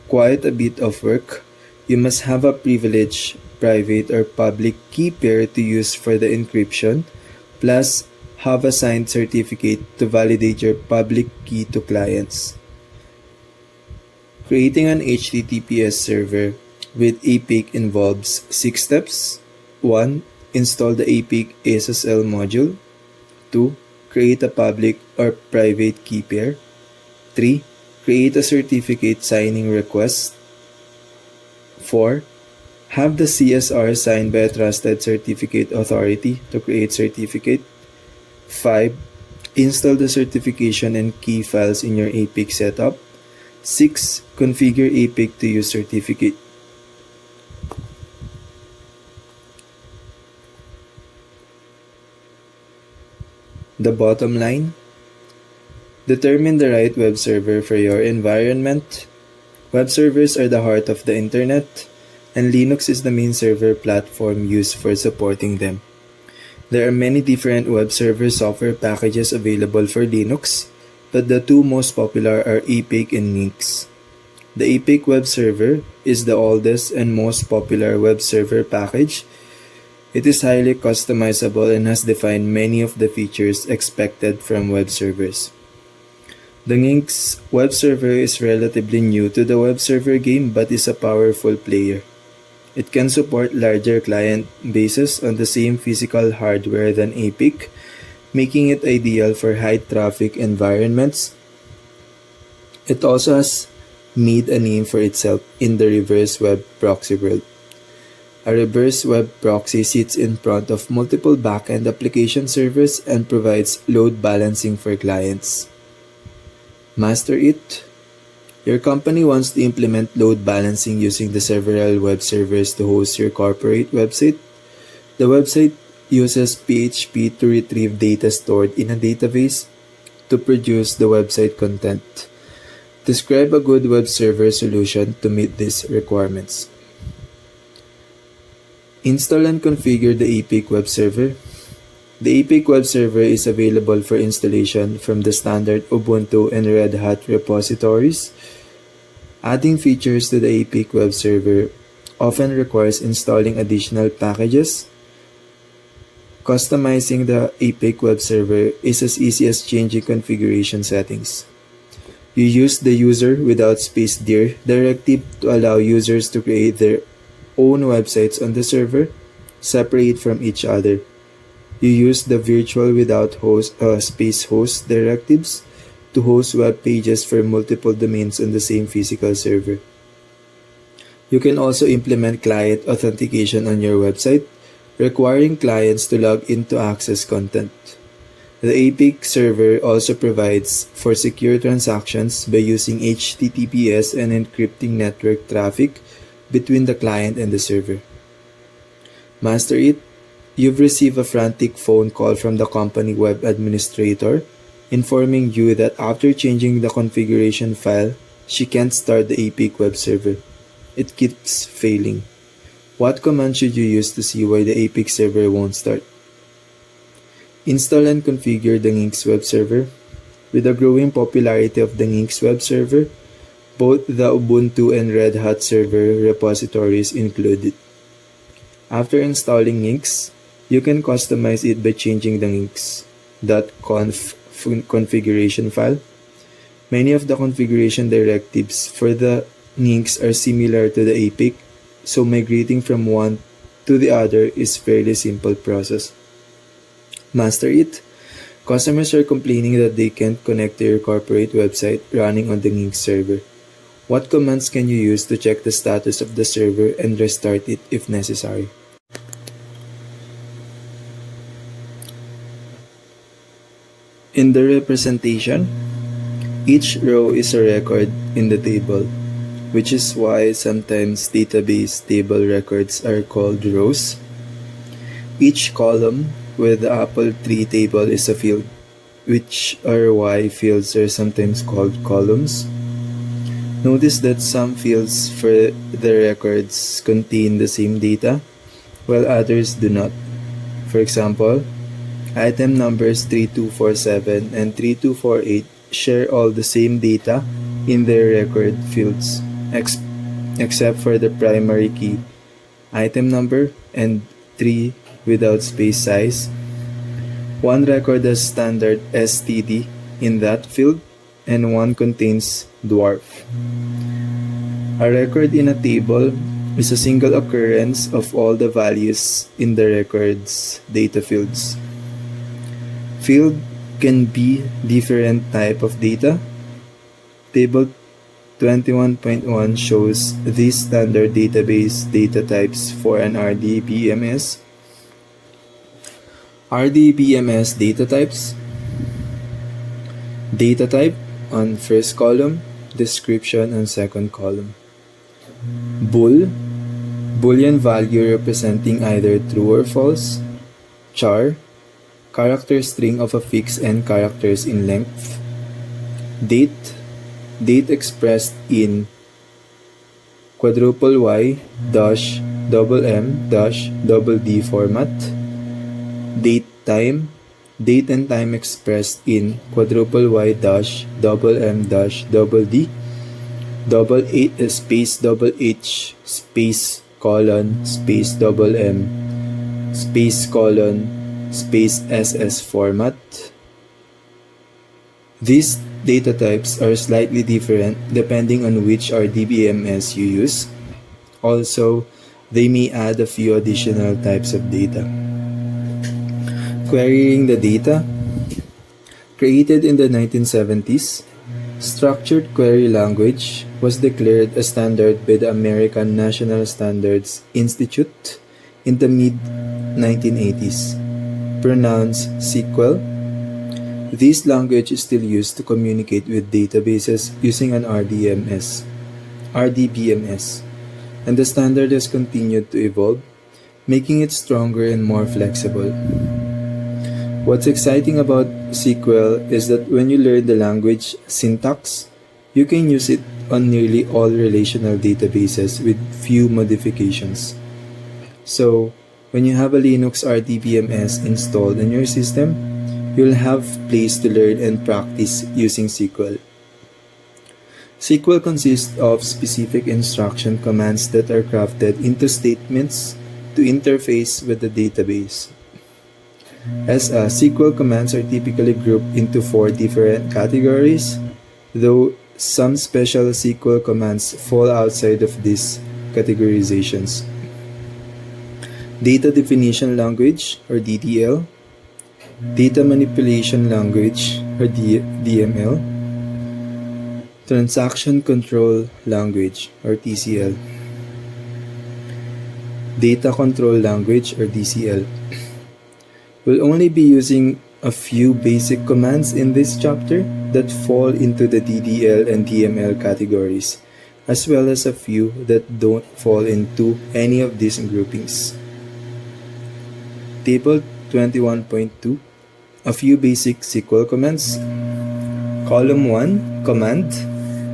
quite a bit of work. You must have a privileged private or public key pair to use for the encryption, plus have a signed certificate to validate your public key to clients. Creating an HTTPS server with APIC involves 6 steps. 1. Install the APIC SSL module. 2. Create a public or private key pair. 3. Create a certificate signing request. 4. Have the CSR signed by a trusted certificate authority to create certificate. 5. Install the certification and key files in your APIC setup. 6. Configure APIC to use certificate. The bottom line: determine the right web server for your environment. Web servers are the heart of the internet, and Linux is the main server platform used for supporting them. There are many different web server software packages available for Linux, but the two most popular are APIC and Minx. The APIC web server is the oldest and most popular web server package. It is highly customizable and has defined many of the features expected from web servers. The Minx web server is relatively new to the web server game but is a powerful player. It can support larger client bases on the same physical hardware than APIC, making it ideal for high-traffic environments. It also has made a name for itself in the reverse web proxy world. A reverse web proxy sits in front of multiple backend application servers and provides load balancing for clients. Master it. Your company wants to implement load balancing using the several web servers to host your corporate website. The website uses PHP to retrieve data stored in a database to produce the website content. Describe a good web server solution to meet these requirements. Install and configure the APIC web server. The APIC web server is available for installation from the standard Ubuntu and Red Hat repositories. Adding features to the APIC web server often requires installing additional packages. Customizing the APIC web server is as easy as changing configuration settings. You use the user without space dir directive to allow users to create their own websites on the server, separate from each other. You use the virtual without space host directives to host web pages for multiple domains on the same physical server. You can also implement client authentication on your website, requiring clients to log in to access content. The APIC server also provides for secure transactions by using HTTPS and encrypting network traffic between the client and the server. Master it, you've received a frantic phone call from the company web administrator informing you that after changing the configuration file, she can't start the APIC web server. It keeps failing. What command should you use to see why the APIC server won't start? Install and configure the Nginx web server. With the growing popularity of the Nginx web server, both the Ubuntu and Red Hat server repositories include it. After installing Nginx, you can customize it by changing the nginx.conf configuration file. Many of the configuration directives for the Nginx are similar to the APIC, so migrating from one to the other is fairly simple process. Master it. Customers are complaining that they can't connect to your corporate website running on the Nginx server. What commands can you use to check the status of the server and restart it if necessary? In the representation, each row is a record in the table, which is why sometimes database table records are called rows. Each column with the Apple tree table is a field, which are why fields are sometimes called columns. Notice that some fields for the records contain the same data, while others do not. For example, item numbers 3247 and 3248 share all the same data in their record fields, except for the primary key, item number, and 3 without space size. One record has standard STD in that field, and one contains dwarf. A record in a table is a single occurrence of all the values in the record's data fields. Field can be different type of data. Table 21.1 shows these standard database data types for an RDBMS. RDBMS data types. Data type on first column, description on second column. Boolean value representing either true or false. Char, character string of a fixed n characters in length. Date expressed in quadruple Y dash double M dash double D format. Date and time expressed in quadruple Y dash double M dash double D space double H space colon space double M space colon space SS format. These data types are slightly different depending on which RDBMS you use. Also, they may add a few additional types of data. Querying the data. Created in the 1970s, structured query language was declared a standard by the American National Standards Institute in the mid-1980s. Pronounced SQL. This language is still used to communicate with databases using an RDBMS, and the standard has continued to evolve, making it stronger and more flexible. What's exciting about SQL is that when you learn the language syntax, you can use it on nearly all relational databases with few modifications. So, when you have a Linux RDBMS installed in your system, you'll have place to learn and practice using SQL. SQL consists of specific instruction commands that are crafted into statements to interface with the database. SQL commands are typically grouped into 4 different categories, though some special SQL commands fall outside of these categorizations. Data Definition Language, or DDL. Data Manipulation Language, or DML. Transaction Control Language, or TCL. Data Control Language or DCL. We'll only be using a few basic commands in this chapter that fall into the DDL and DML categories, as well as a few that don't fall into any of these groupings. Table 21.2, a few basic SQL commands. Column 1, command,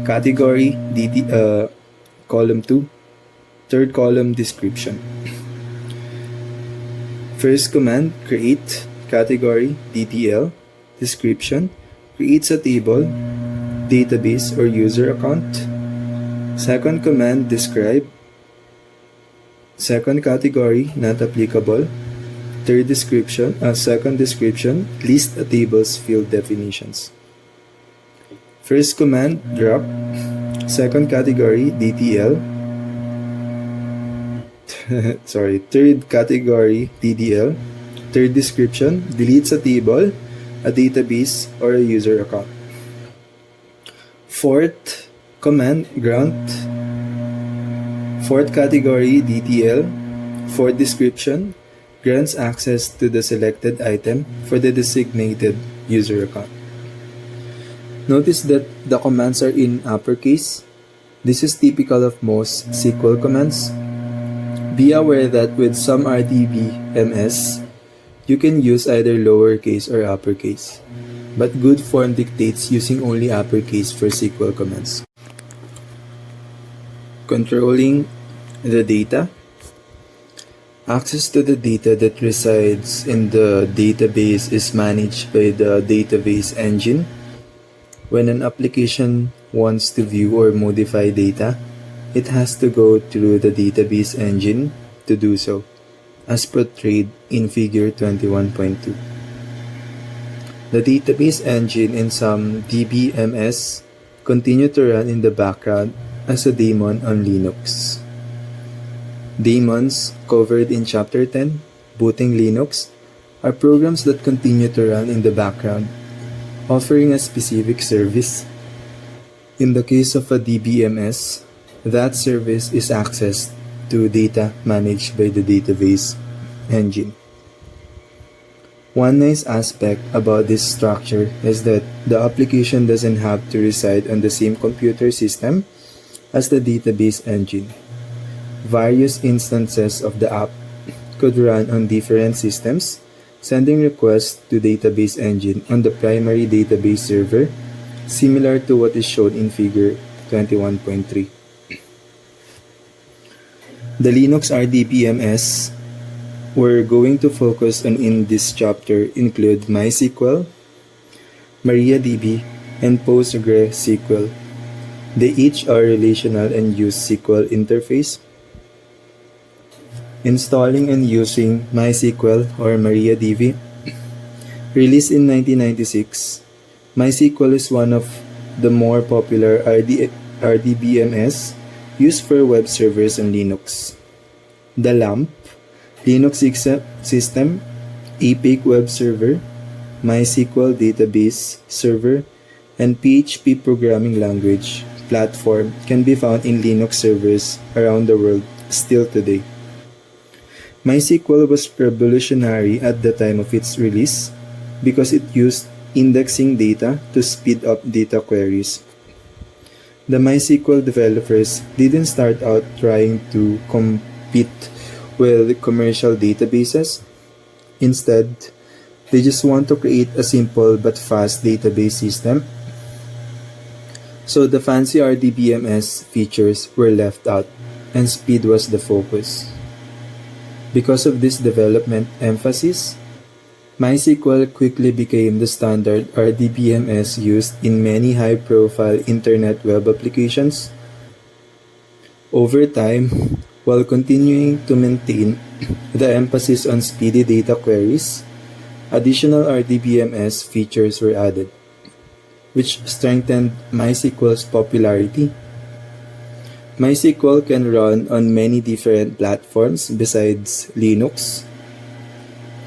category, column 2, third column, description. First command, create, category, DTL, description, creates a table, database or user account. Second command, describe. Second category, not applicable. Third description, second description, list a table's field definitions. First command, drop. Second category, DTL. Third category, DDL. Third description, deletes a table, a database, or a user account. Fourth command, grant. Fourth category, DTL. Fourth description, grants access to the selected item for the designated user account. Notice that the commands are in uppercase. This is typical of most SQL commands. Be aware that with some RDBMS, you can use either lowercase or uppercase, but good form dictates using only uppercase for SQL commands. Controlling the data. Access to the data that resides in the database is managed by the database engine. When an application wants to view or modify data, it has to go through the database engine to do so, as portrayed in figure 21.2. The database engine in some DBMS continue to run in the background as a daemon on Linux. Daemons, covered in Chapter 10, Booting Linux, are programs that continue to run in the background, offering a specific service. In the case of a DBMS, that service is access to data managed by the database engine. One nice aspect about this structure is that the application doesn't have to reside on the same computer system as the database engine. Various instances of the app could run on different systems, sending requests to database engine on the primary database server, similar to what is shown in figure 21.3. The Linux RDBMS we're going to focus on in this chapter include MySQL, MariaDB, and PostgreSQL. They each are relational and use SQL interface. Installing and using MySQL or MariaDB. Released in 1996, MySQL is one of the more popular RDBMS used for web servers on Linux. The LAMP, Linux System, Epic Web Server, MySQL Database Server, and PHP Programming Language platform can be found in Linux servers around the world still today. MySQL was revolutionary at the time of its release because it used indexing data to speed up data queries. The MySQL developers didn't start out trying to compete with commercial databases. Instead, they just want to create a simple but fast database system. So the fancy RDBMS features were left out and speed was the focus. Because of this development emphasis, MySQL quickly became the standard RDBMS used in many high-profile internet web applications. Over time, while continuing to maintain the emphasis on speedy data queries, additional RDBMS features were added, which strengthened MySQL's popularity. MySQL can run on many different platforms besides Linux,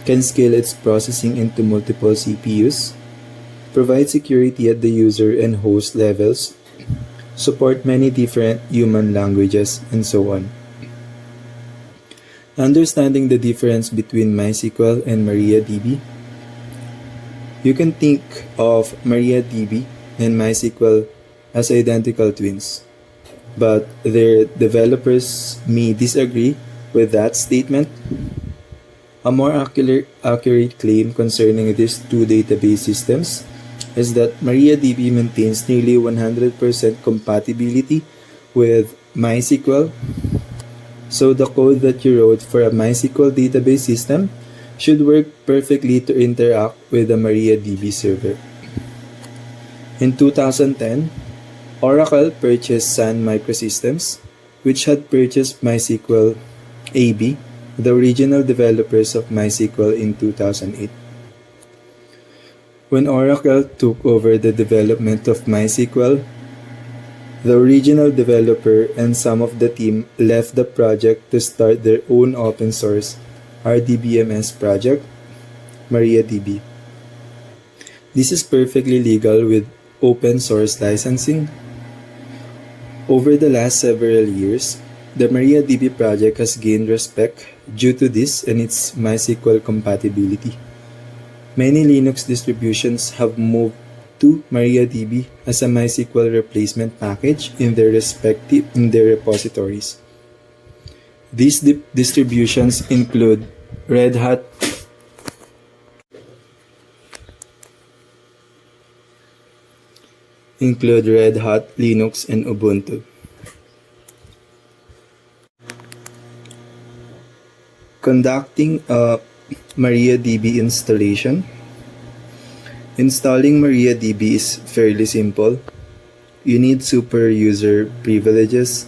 can scale its processing into multiple CPUs, provide security at the user and host levels, support many different human languages, and so on. Understanding the difference between MySQL and MariaDB, you can think of MariaDB and MySQL as identical twins, but their developers may disagree with that statement. A more accurate claim concerning these two database systems is that MariaDB maintains nearly 100% compatibility with MySQL. So the code that you wrote for a MySQL database system should work perfectly to interact with the MariaDB server. In 2010, Oracle purchased Sun Microsystems, which had purchased MySQL AB, the original developers of MySQL, in 2008. When Oracle took over the development of MySQL, the original developer and some of the team left the project to start their own open source RDBMS project, MariaDB. This is perfectly legal with open source licensing. Over the last several years, the MariaDB project has gained respect due to this and its MySQL compatibility. Many Linux distributions have moved to MariaDB as a MySQL replacement package in their repositories. These distributions include Red Hat, Linux, and Ubuntu. Conducting a MariaDB installation. Installing MariaDB is fairly simple. You need super user privileges,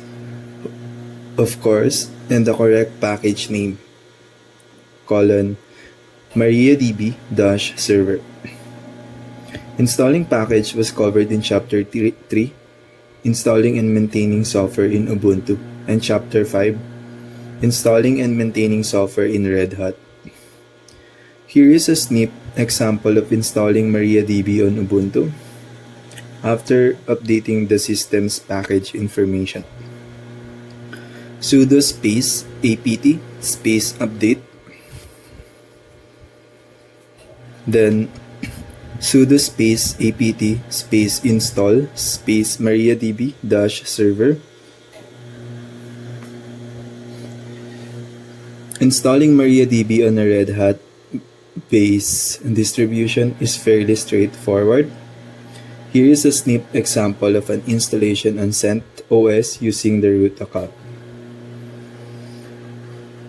of course, and the correct package name, MariaDB-server. Installing package was covered in Chapter 3, Installing and Maintaining Software in Ubuntu, and Chapter 5, Installing and Maintaining Software in Red Hat. Here is a snip example of installing MariaDB on Ubuntu after updating the system's package information. Sudo space apt space update, then sudo space apt space install space MariaDB-server. Installing MariaDB on a Red Hat base distribution is fairly straightforward. Here is a snip example of an installation on CentOS using the root account.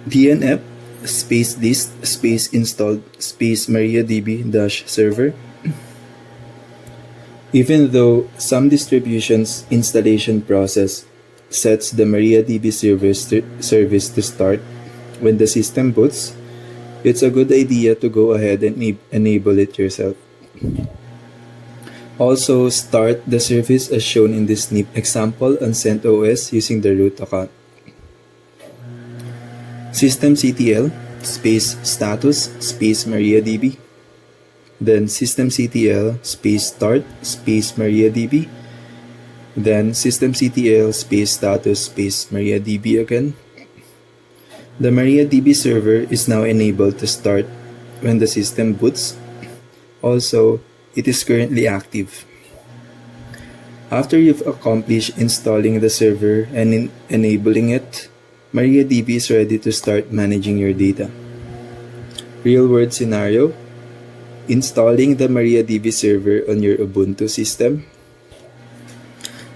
dnf space dist space installed space MariaDB-server. Even though some distributions installation process sets the MariaDB service to start when the system boots, it's a good idea to go ahead and enable it yourself. Also, start the service as shown in this snip example on CentOS using the root account. Systemctl space status space MariaDB, then systemctl space start space MariaDB, then systemctl space status space MariaDB again. The MariaDB server is now enabled to start when the system boots. Also, it is currently active. After you've accomplished installing the server and enabling it, MariaDB is ready to start managing your data. Real-world scenario: installing the MariaDB server on your Ubuntu system.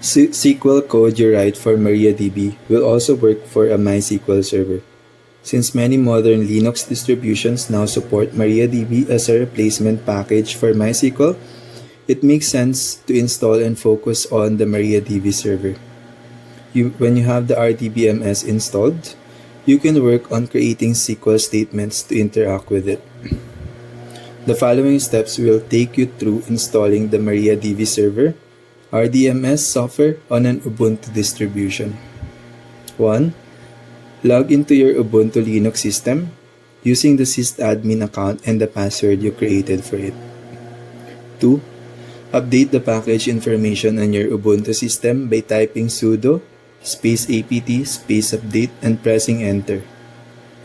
SQL code you write for MariaDB will also work for a MySQL server. Since many modern Linux distributions now support MariaDB as a replacement package for MySQL, it makes sense to install and focus on the MariaDB server. When you have the RDBMS installed, you can work on creating SQL statements to interact with it. The following steps will take you through installing the MariaDB server, RDBMS software on an Ubuntu distribution. 1. Log into your Ubuntu Linux system using the sysadmin account and the password you created for it. 2. Update the package information on your Ubuntu system by typing sudo space apt space update and pressing enter.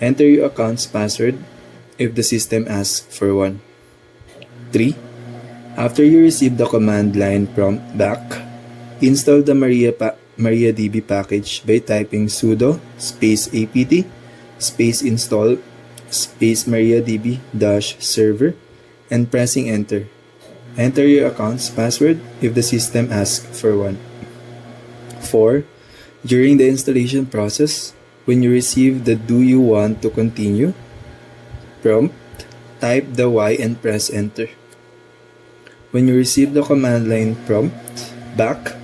Enter your account's password if the system asks for one. 3. After you receive the command line prompt back, install the MariaDB package by typing sudo space apt space install space MariaDB-server and pressing enter. Enter your account's password if the system asks for one. 4. During the installation process, when you receive the "Do you want to continue?" prompt, type the Y and press enter. When you receive the command line prompt back,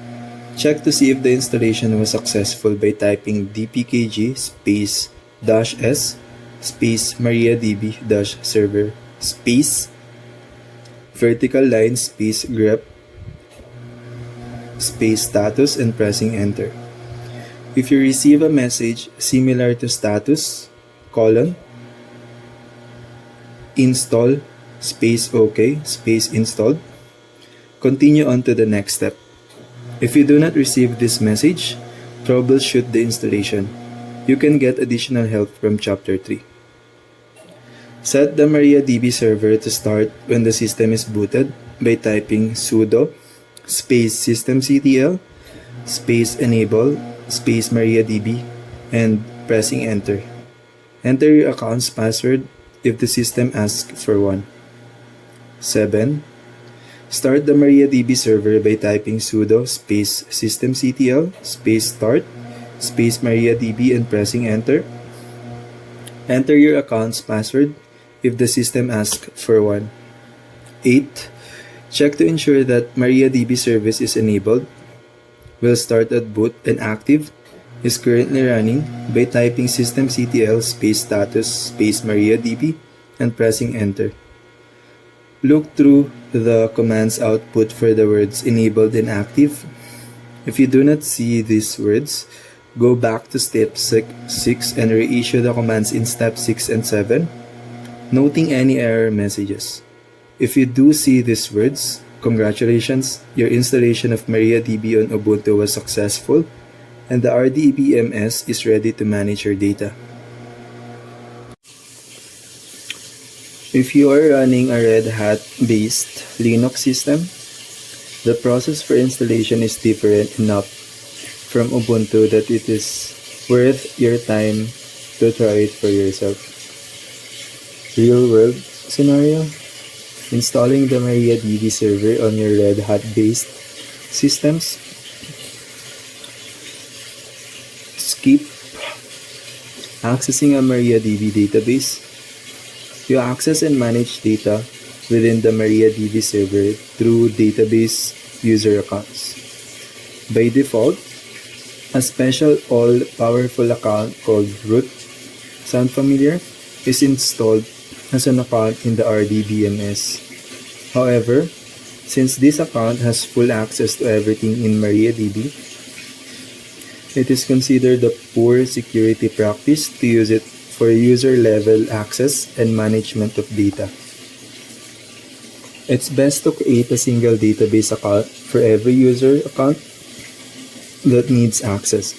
check to see if the installation was successful by typing dpkg space -s space MariaDB-server space vertical line space grep space status and pressing enter. If you receive a message similar to status install space OK space installed, continue on to the next step. If you do not receive this message, troubleshoot the installation. You can get additional help from Chapter 3. Set the MariaDB server to start when the system is booted by typing sudo space systemctl space enable space MariaDB and pressing enter. Enter your account's password if the system asks for one. 7. Start the MariaDB server by typing sudo space systemctl space start space MariaDB and pressing enter. Enter your account's password if the system asks for one. 8. Check to ensure that MariaDB service is enabled, will start at boot and active, is currently running by typing systemctl space status space MariaDB and pressing enter. Look through the command's output for the words enabled and active. If you do not see these words, go back to step 6 and reissue the commands in step 6 and 7, noting any error messages. If you do see these words, congratulations, your installation of MariaDB on Ubuntu was successful and the RDBMS is ready to manage your data. If you are running a Red Hat-based Linux system, the process for installation is different enough from Ubuntu that it is worth your time to try it for yourself. Real-world scenario: installing the MariaDB server on your Red Hat-based systems. Skip accessing a MariaDB database. You access and manage data within the MariaDB server through database user accounts. By default, a special all-powerful account called root, sound familiar, is installed as an account in the RDBMS. However, since this account has full access to everything in MariaDB, it is considered a poor security practice to use it for user-level access and management of data. It's best to create a single database account for every user account that needs access.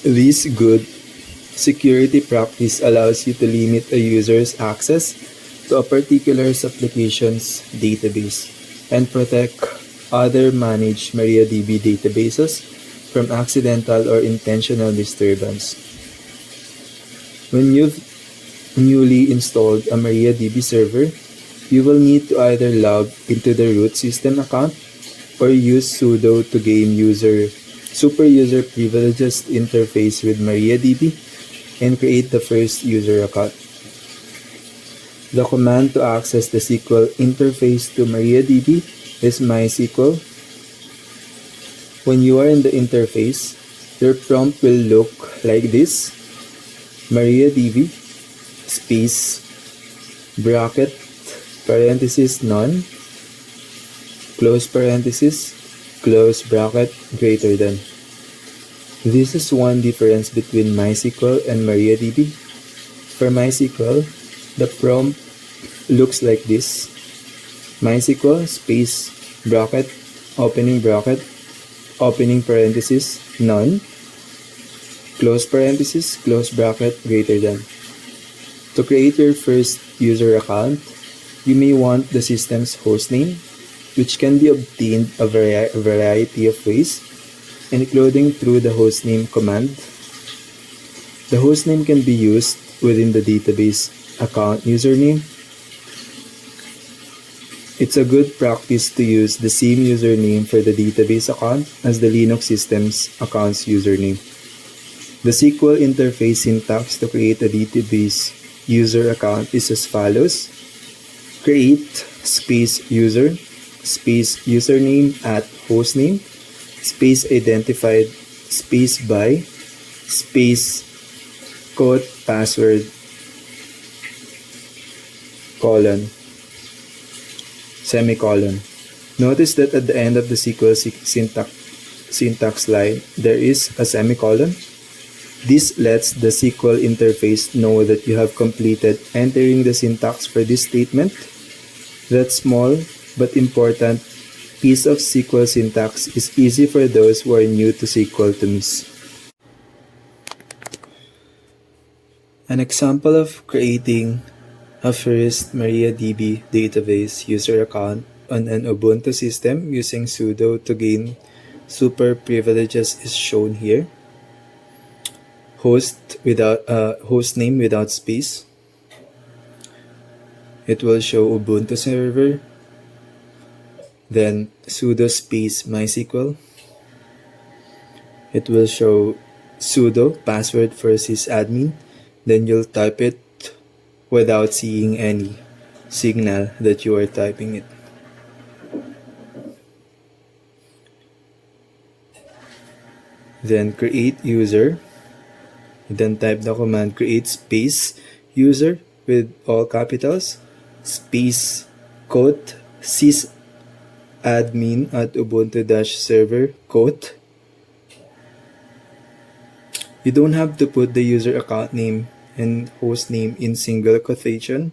This good security practice allows you to limit a user's access to a particular application's database and protect other managed MariaDB databases from accidental or intentional disturbance. When you've newly installed a MariaDB server, you will need to either log into the root system account or use sudo to gain super user privileges interface with MariaDB and create the first user account. The command to access the SQL interface to MariaDB is MySQL. When you are in the interface, your prompt will look like this: MariaDB space bracket parenthesis none close parenthesis close bracket greater than. This is one difference between MySQL and MariaDB. For MySQL, the prompt looks like this: MySQL space bracket opening parenthesis none close parenthesis, close bracket, greater than. To create your first user account, you may want the system's hostname, which can be obtained a variety of ways, including through the hostname command. The hostname can be used within the database account username. It's a good practice to use the same username for the database account as the Linux system's account's username. The SQL interface syntax to create a database user account is as follows: create space user space username at hostname space identified space by space quote password colon semicolon. Notice that at the end of the SQL syntax line there is a semicolon. This lets the SQL interface know that you have completed entering the syntax for this statement. That small but important piece of SQL syntax is easy for those who are new to SQL to miss. An example of creating a first MariaDB database user account on an Ubuntu system using sudo to gain super privileges is shown here. Hostname without space. It will show Ubuntu server, then sudo space MySQL. It will show sudo password for sysadmin, then you'll type it without seeing any signal that you are typing it. Then create user, then type the command create space user with all capitals space quote sysadmin at ubuntu-server quote. You don't have to put the user account name and host name in single quotation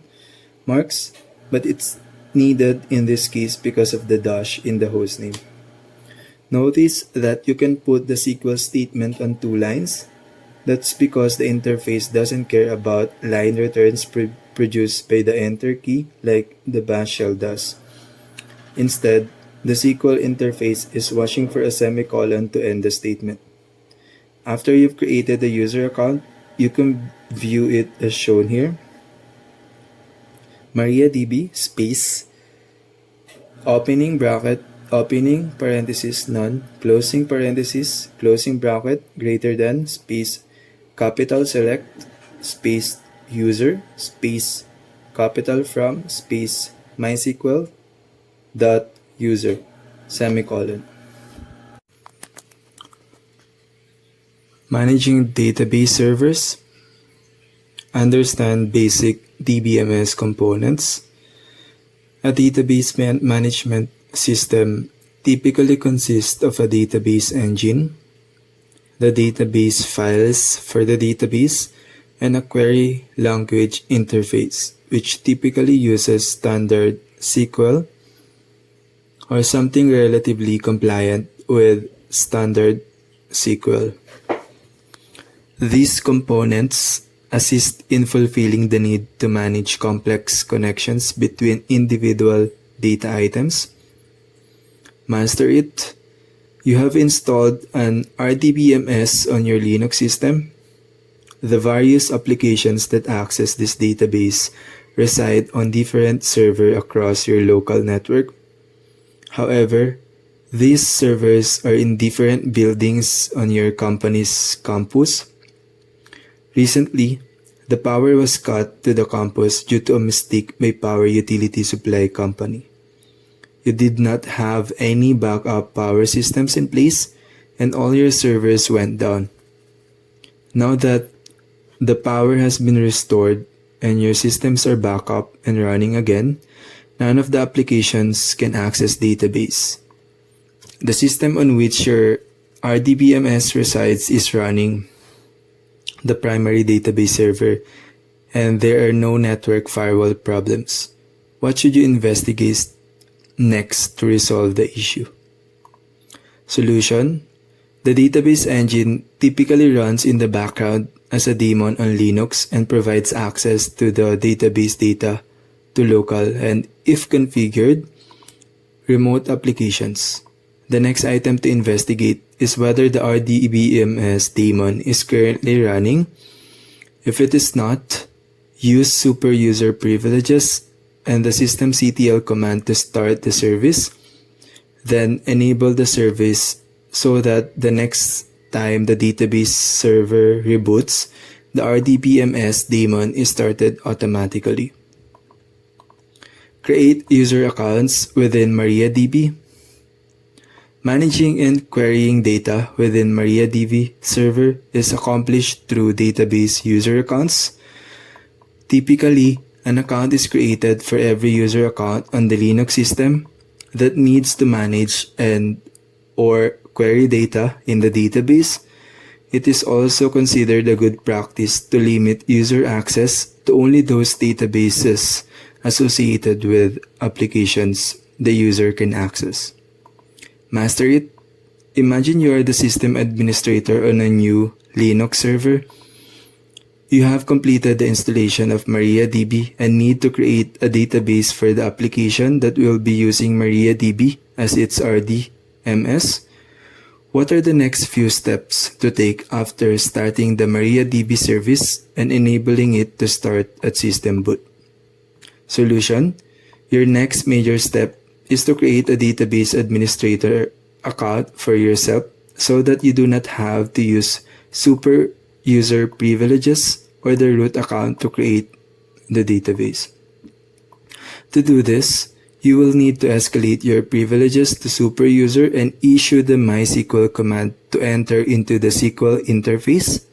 marks, but it's needed in this case because of the dash in the host name. Notice that you can put the SQL statement on 2 lines. That's because the interface doesn't care about line returns produced by the enter key like the bash shell does. Instead, the SQL interface is watching for a semicolon to end the statement. After you've created a user account, you can view it as shown here. MariaDB space opening bracket opening parenthesis none closing parenthesis closing bracket greater than space capital select space user space capital from space MySQL dot user semicolon. Managing database servers. Understand basic DBMS components. A database management system typically consists of a database engine, the database files for the database, and a query language interface, which typically uses standard SQL or something relatively compliant with standard SQL. These components assist in fulfilling the need to manage complex connections between individual data items. Master it. You have installed an RDBMS on your Linux system. The various applications that access this database reside on different servers across your local network. However, these servers are in different buildings on your company's campus. Recently, the power was cut to the campus due to a mistake by power utility supply company. You did not have any backup power systems in place and all your servers went down. Now that the power has been restored and your systems are back up and running again, none of the applications can access database. The system on which your RDBMS resides is running the primary database server, and there are no network firewall problems. What should you investigate next to resolve the issue? Solution: The database engine typically runs in the background as a daemon on Linux and provides access to the database data to local and, if configured, remote applications. The next item to investigate is whether the RDBMS daemon is currently running. If it is not, use super user privileges and the systemctl command to start the service. Then enable the service so that the next time the database server reboots, the RDBMS daemon is started automatically. Create user accounts within MariaDB. Managing and querying data within MariaDB server is accomplished through database user accounts. Typically, an account is created for every user account on the Linux system that needs to manage and or query data in the database. It is also considered a good practice to limit user access to only those databases associated with applications the user can access. Master it. Imagine you are the system administrator on a new Linux server. You have completed the installation of MariaDB and need to create a database for the application that will be using MariaDB as its RDMS. What are the next few steps to take after starting the MariaDB service and enabling it to start at system boot? Solution: your next major step is to create a database administrator account for yourself so that you do not have to use super user privileges or the root account to create the database. To do this, you will need to escalate your privileges to super user and issue the MySQL command to enter into the SQL interface.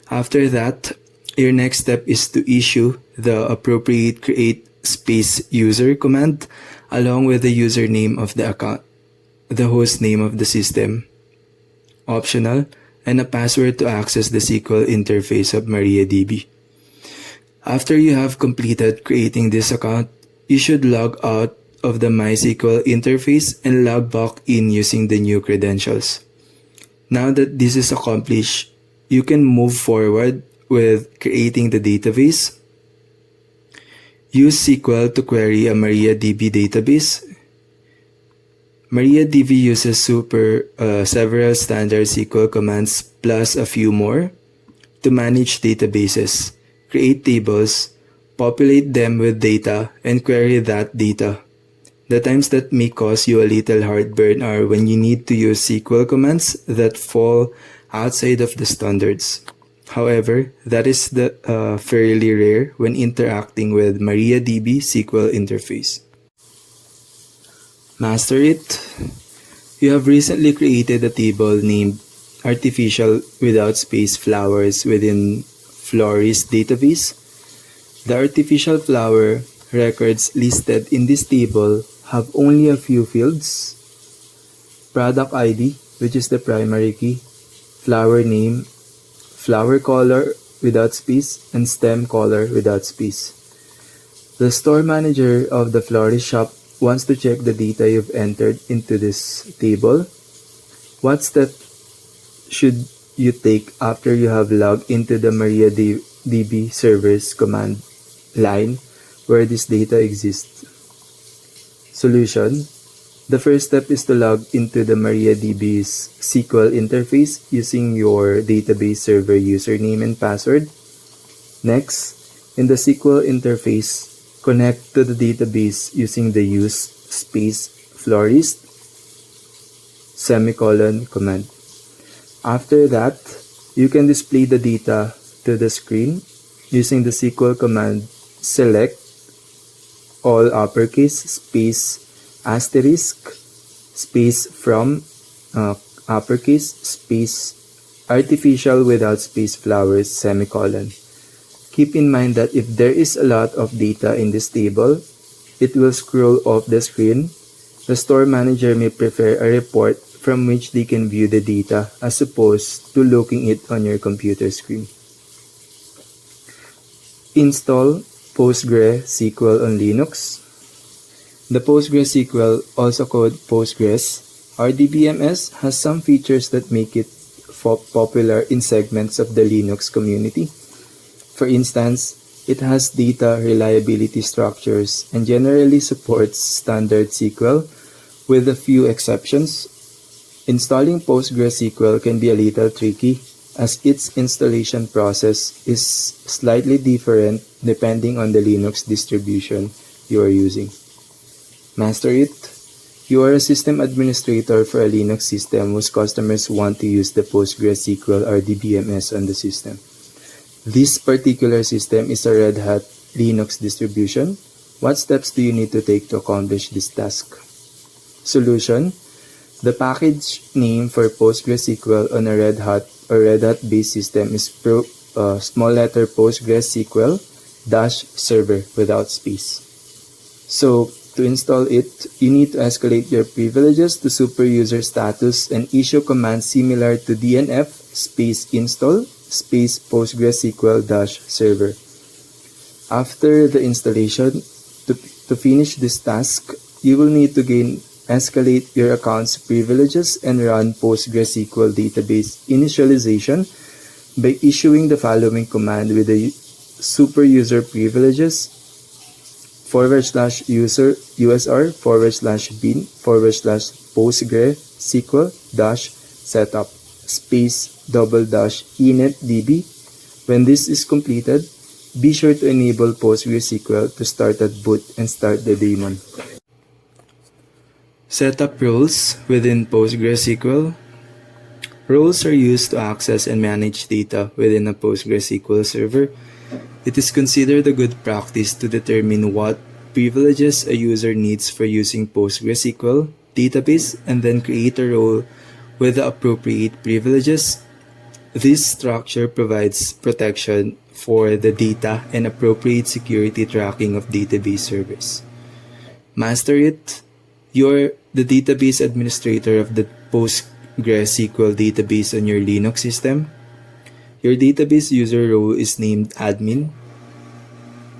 After that, your next step is to issue the appropriate create space user command along with the username of the account, the host name of the system, optional, and a password to access the SQL interface of MariaDB. After you have completed creating this account, you should log out of the MySQL interface and log back in using the new credentials. Now that this is accomplished, you can move forward with creating the database. Use SQL to query a MariaDB database. MariaDB uses several standard SQL commands plus a few more to manage databases, create tables, populate them with data, and query that data. The times that may cause you a little heartburn are when you need to use SQL commands that fall outside of the standards. However, that is fairly rare when interacting with MariaDB SQL interface. Master it. You have recently created a table named artificial without space flowers within Florist database. The artificial flower records listed in this table have only a few fields: product ID, which is the primary key, flower name, flower color without space, and stem color without space. The store manager of the florist shop wants to check the data you've entered into this table. What step should you take after you have logged into the MariaDB server's command line where this data exists? Solution: the first step is to log into the MariaDB's SQL interface using your database server username and password. Next, in the SQL interface, connect to the database using the use space florist semicolon command. After that, you can display the data to the screen using the SQL command select all uppercase space asterisk space from uppercase space artificial without space flowers semicolon. Keep in mind that if there is a lot of data in this table, it will scroll off the screen. The store manager may prefer a report from which they can view the data as opposed to looking it on your computer screen. Install PostgreSQL on Linux. The PostgreSQL, also called Postgres RDBMS, has some features that make it popular in segments of the Linux community. For instance, it has data reliability structures and generally supports standard SQL with a few exceptions. Installing PostgreSQL can be a little tricky as its installation process is slightly different depending on the Linux distribution you are using. Master it. You are a system administrator for a Linux system whose customers want to use the PostgreSQL or DBMS on the system. This particular system is a Red Hat Linux distribution. What steps do you need to take to accomplish this task? Solution. The package name for PostgreSQL on a Red Hat or Red Hat based system is small letter PostgreSQL -server without space. So, to install it, you need to escalate your privileges to super user status and issue commands similar to DNF space install space PostgreSQL -server. After the installation, to finish this task, you will need to escalate your account's privileges and run PostgreSQL database initialization by issuing the following command with the super user privileges /user usr/bin/postgresql -setup space /inetdb. When this is completed, be sure to enable PostgreSQL to start at boot and start the daemon. Setup roles within PostgreSQL. Roles are used to access and manage data within a PostgreSQL server. It is considered a good practice to determine what privileges a user needs for using PostgreSQL database and then create a role with the appropriate privileges. This structure provides protection for the data and appropriate security tracking of database servers. Master it. You're the database administrator of the PostgreSQL database on your Linux system. Your database user role is named admin.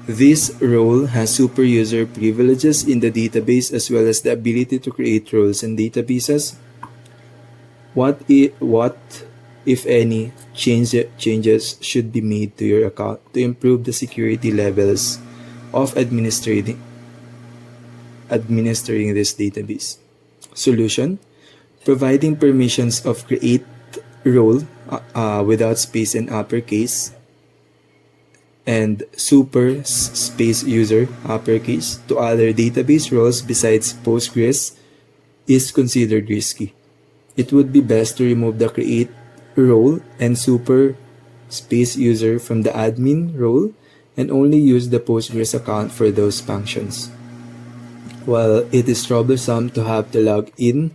This role has super user privileges in the database as well as the ability to create roles in databases. What if any, changes should be made to your account to improve the security levels of administering this database? Solution. Providing permissions of create role without space and uppercase and super space user uppercase to other database roles besides Postgres is considered risky. It would be best to remove the create role and super space user from the admin role and only use the Postgres account for those functions. While it is troublesome to have to log in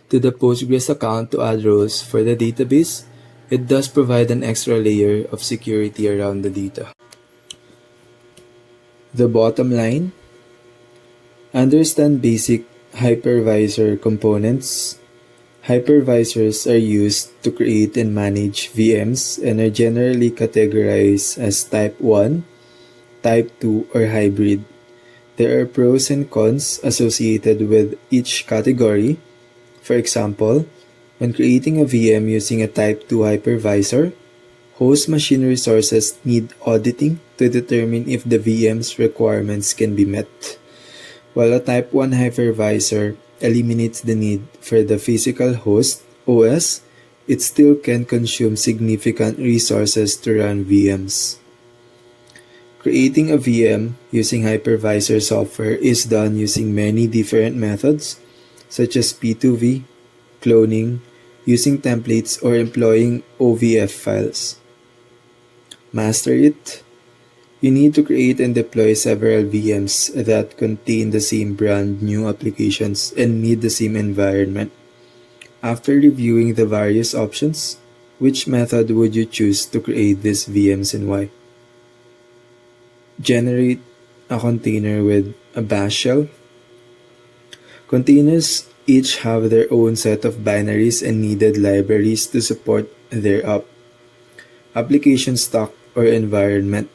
to the Postgres account to add roles for the database, it does provide an extra layer of security around the data. The bottom line: understand basic hypervisor components. Hypervisors are used to create and manage VMs and are generally categorized as Type 1, Type 2, or hybrid. There are pros and cons associated with each category. For example, when creating a VM using a Type 2 hypervisor, host machine resources need auditing to determine if the VM's requirements can be met, while a Type 1 hypervisor eliminates the need for the physical host OS. It still can consume significant resources to run VMs. Creating a VM using hypervisor software is done using many different methods, such as P2V, cloning, using templates, or employing OVF files. Master it. You need to create and deploy several VMs that contain the same brand new applications and need the same environment. After reviewing the various options, which method would you choose to create these VMs and why? Generate a container with a bash shell. Containers each have their own set of binaries and needed libraries to support their application stack or environment,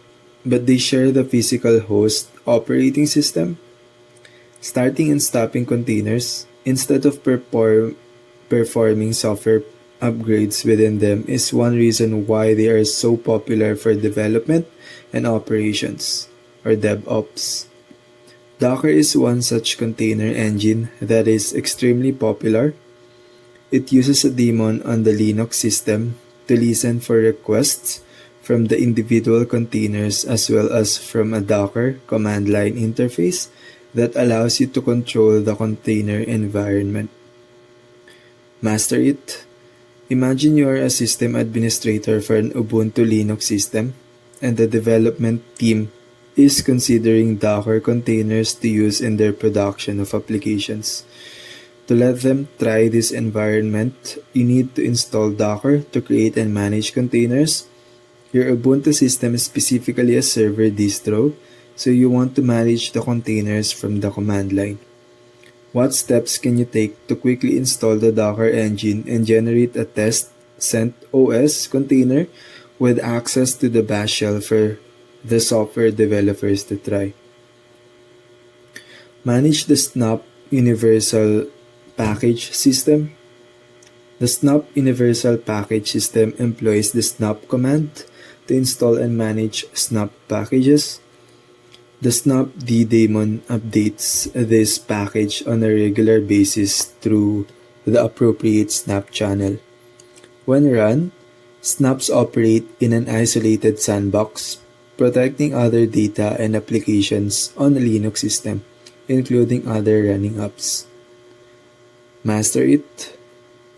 but they share the physical host operating system. Starting and stopping containers, instead of performing software upgrades within them is one reason why they are so popular for development and operations, or DevOps. Docker is one such container engine that is extremely popular. It uses a daemon on the Linux system to listen for requests from the individual containers as well as from a Docker command line interface that allows you to control the container environment. Master it. Imagine you are a system administrator for an Ubuntu Linux system, and the development team is considering Docker containers to use in their production of applications. To let them try this environment, you need to install Docker to create and manage containers. Your Ubuntu system is specifically a server distro, so you want to manage the containers from the command line. What steps can you take to quickly install the Docker engine and generate a test CentOS container with access to the bash shell for the software developers to try? Manage the Snap Universal Package System. The Snap Universal Package System employs the snap command to install and manage snap packages. The snap daemon updates this package on a regular basis through the appropriate snap channel. When run, snaps operate in an isolated sandbox, protecting other data and applications on a Linux system, including other running apps. Master it.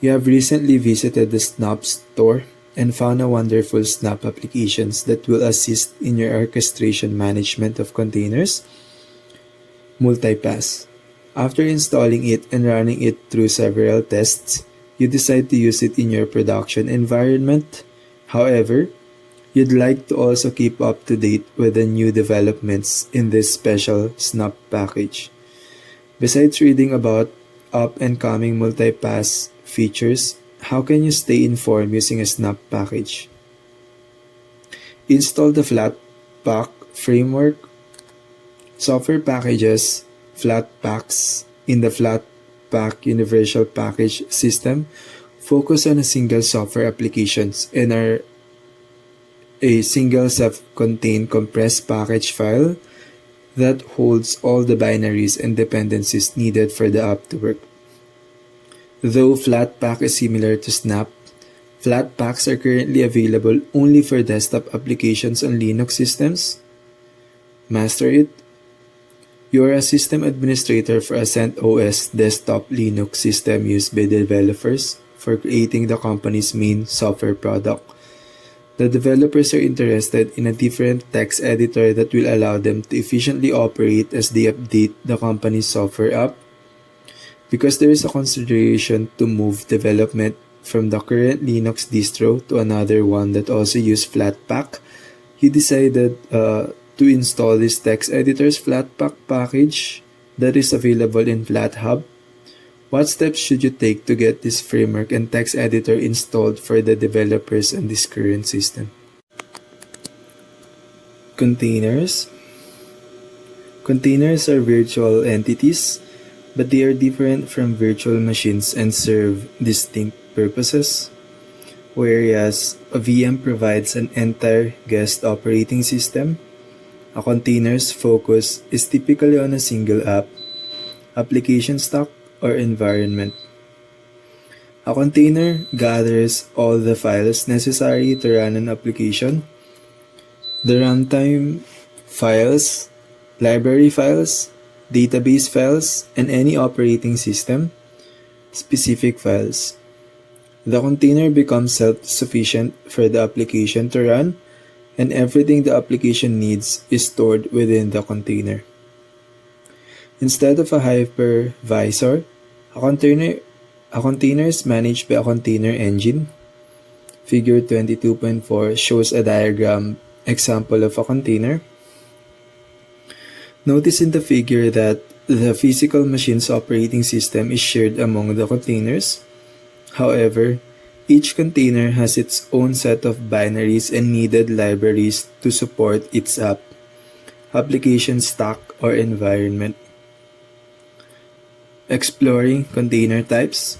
You have recently visited the Snap store and found a wonderful Snap applications that will assist in your orchestration management of containers. Multipass. After installing it and running it through several tests, you decide to use it in your production environment. However, you'd like to also keep up to date with the new developments in this special Snap package. Besides reading about up-and-coming multipass features, how can you stay informed using a Snap package? Install the Flatpak framework. Software packages, Flatpaks, in the Flatpak Universal Package System focus on a single software applications and are a single self-contained compressed package file that holds all the binaries and dependencies needed for the app to work. Though Flatpak is similar to Snap, Flatpaks are currently available only for desktop applications on Linux systems. Master it. You are a system administrator for a CentOS desktop Linux system used by developers for creating the company's main software product. The developers are interested in a different text editor that will allow them to efficiently operate as they update the company's software app. Because there is a consideration to move development from the current Linux distro to another one that also uses Flatpak, he decided to install this text editor's Flatpak package that is available in FlatHub. What steps should you take to get this framework and text editor installed for the developers on this current system? Containers. Containers are virtual entities, but they are different from virtual machines and serve distinct purposes. Whereas a VM provides an entire guest operating system, a container's focus is typically on a single app, application stack, or environment. A container gathers all the files necessary to run an application. The runtime files, library files, database files, and any operating system specific files. The container becomes self-sufficient for the application to run, and everything the application needs is stored within the container. Instead of a hypervisor, a container is managed by a container engine. Figure 22.4 shows a diagram example of a container. Notice in the figure that the physical machine's operating system is shared among the containers. However, each container has its own set of binaries and needed libraries to support its app, application stack, or environment. Exploring container types.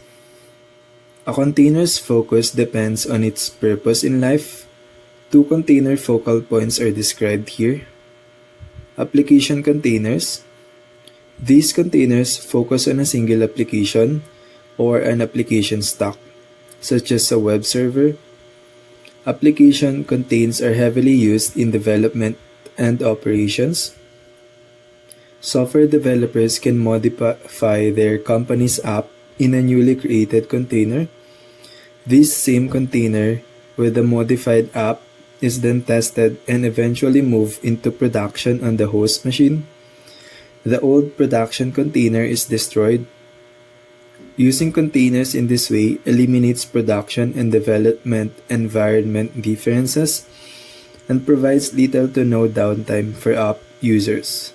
A container's focus depends on its purpose in life. Two container focal points are described here. Application containers. These containers focus on a single application or an application stack, such as a web server. Application containers are heavily used in development and operations. Software developers can modify their company's app in a newly created container. This same container with the modified app is then tested and eventually moved into production on the host machine. The old production container is destroyed. Using containers in this way eliminates production and development environment differences and provides little to no downtime for app users.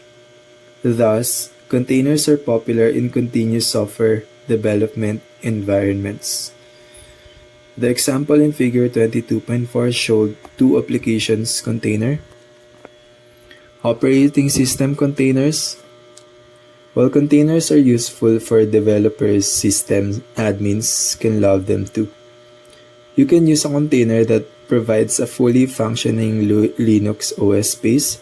Thus, containers are popular in continuous software development environments. The example in figure 22.4 showed two applications container. Operating system containers. While containers are useful for developers, system admins can love them too. You can use a container that provides a fully functioning Linux OS space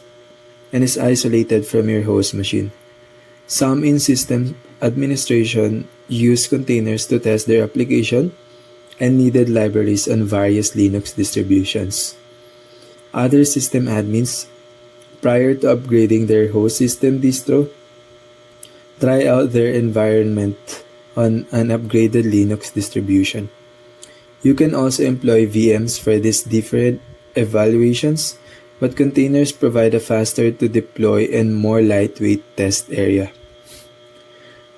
and is isolated from your host machine. Some in system administration use containers to test their application and needed libraries on various Linux distributions. Other system admins, prior to upgrading their host system distro, try out their environment on an upgraded Linux distribution. You can also employ VMs for these different evaluations, but containers provide a faster to deploy and more lightweight test area.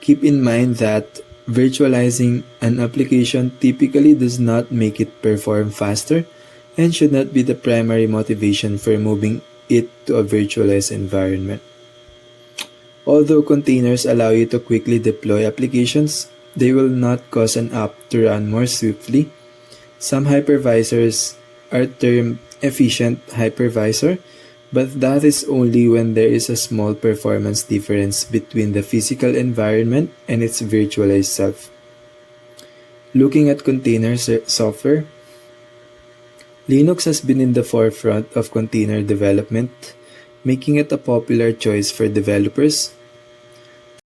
Keep in mind that virtualizing an application typically does not make it perform faster and should not be the primary motivation for moving it to a virtualized environment. Although containers allow you to quickly deploy applications, they will not cause an app to run more swiftly. Some hypervisors are termed efficient hypervisor, but that is only when there is a small performance difference between the physical environment and its virtualized self. Looking at container software, Linux has been in the forefront of container development, making it a popular choice for developers.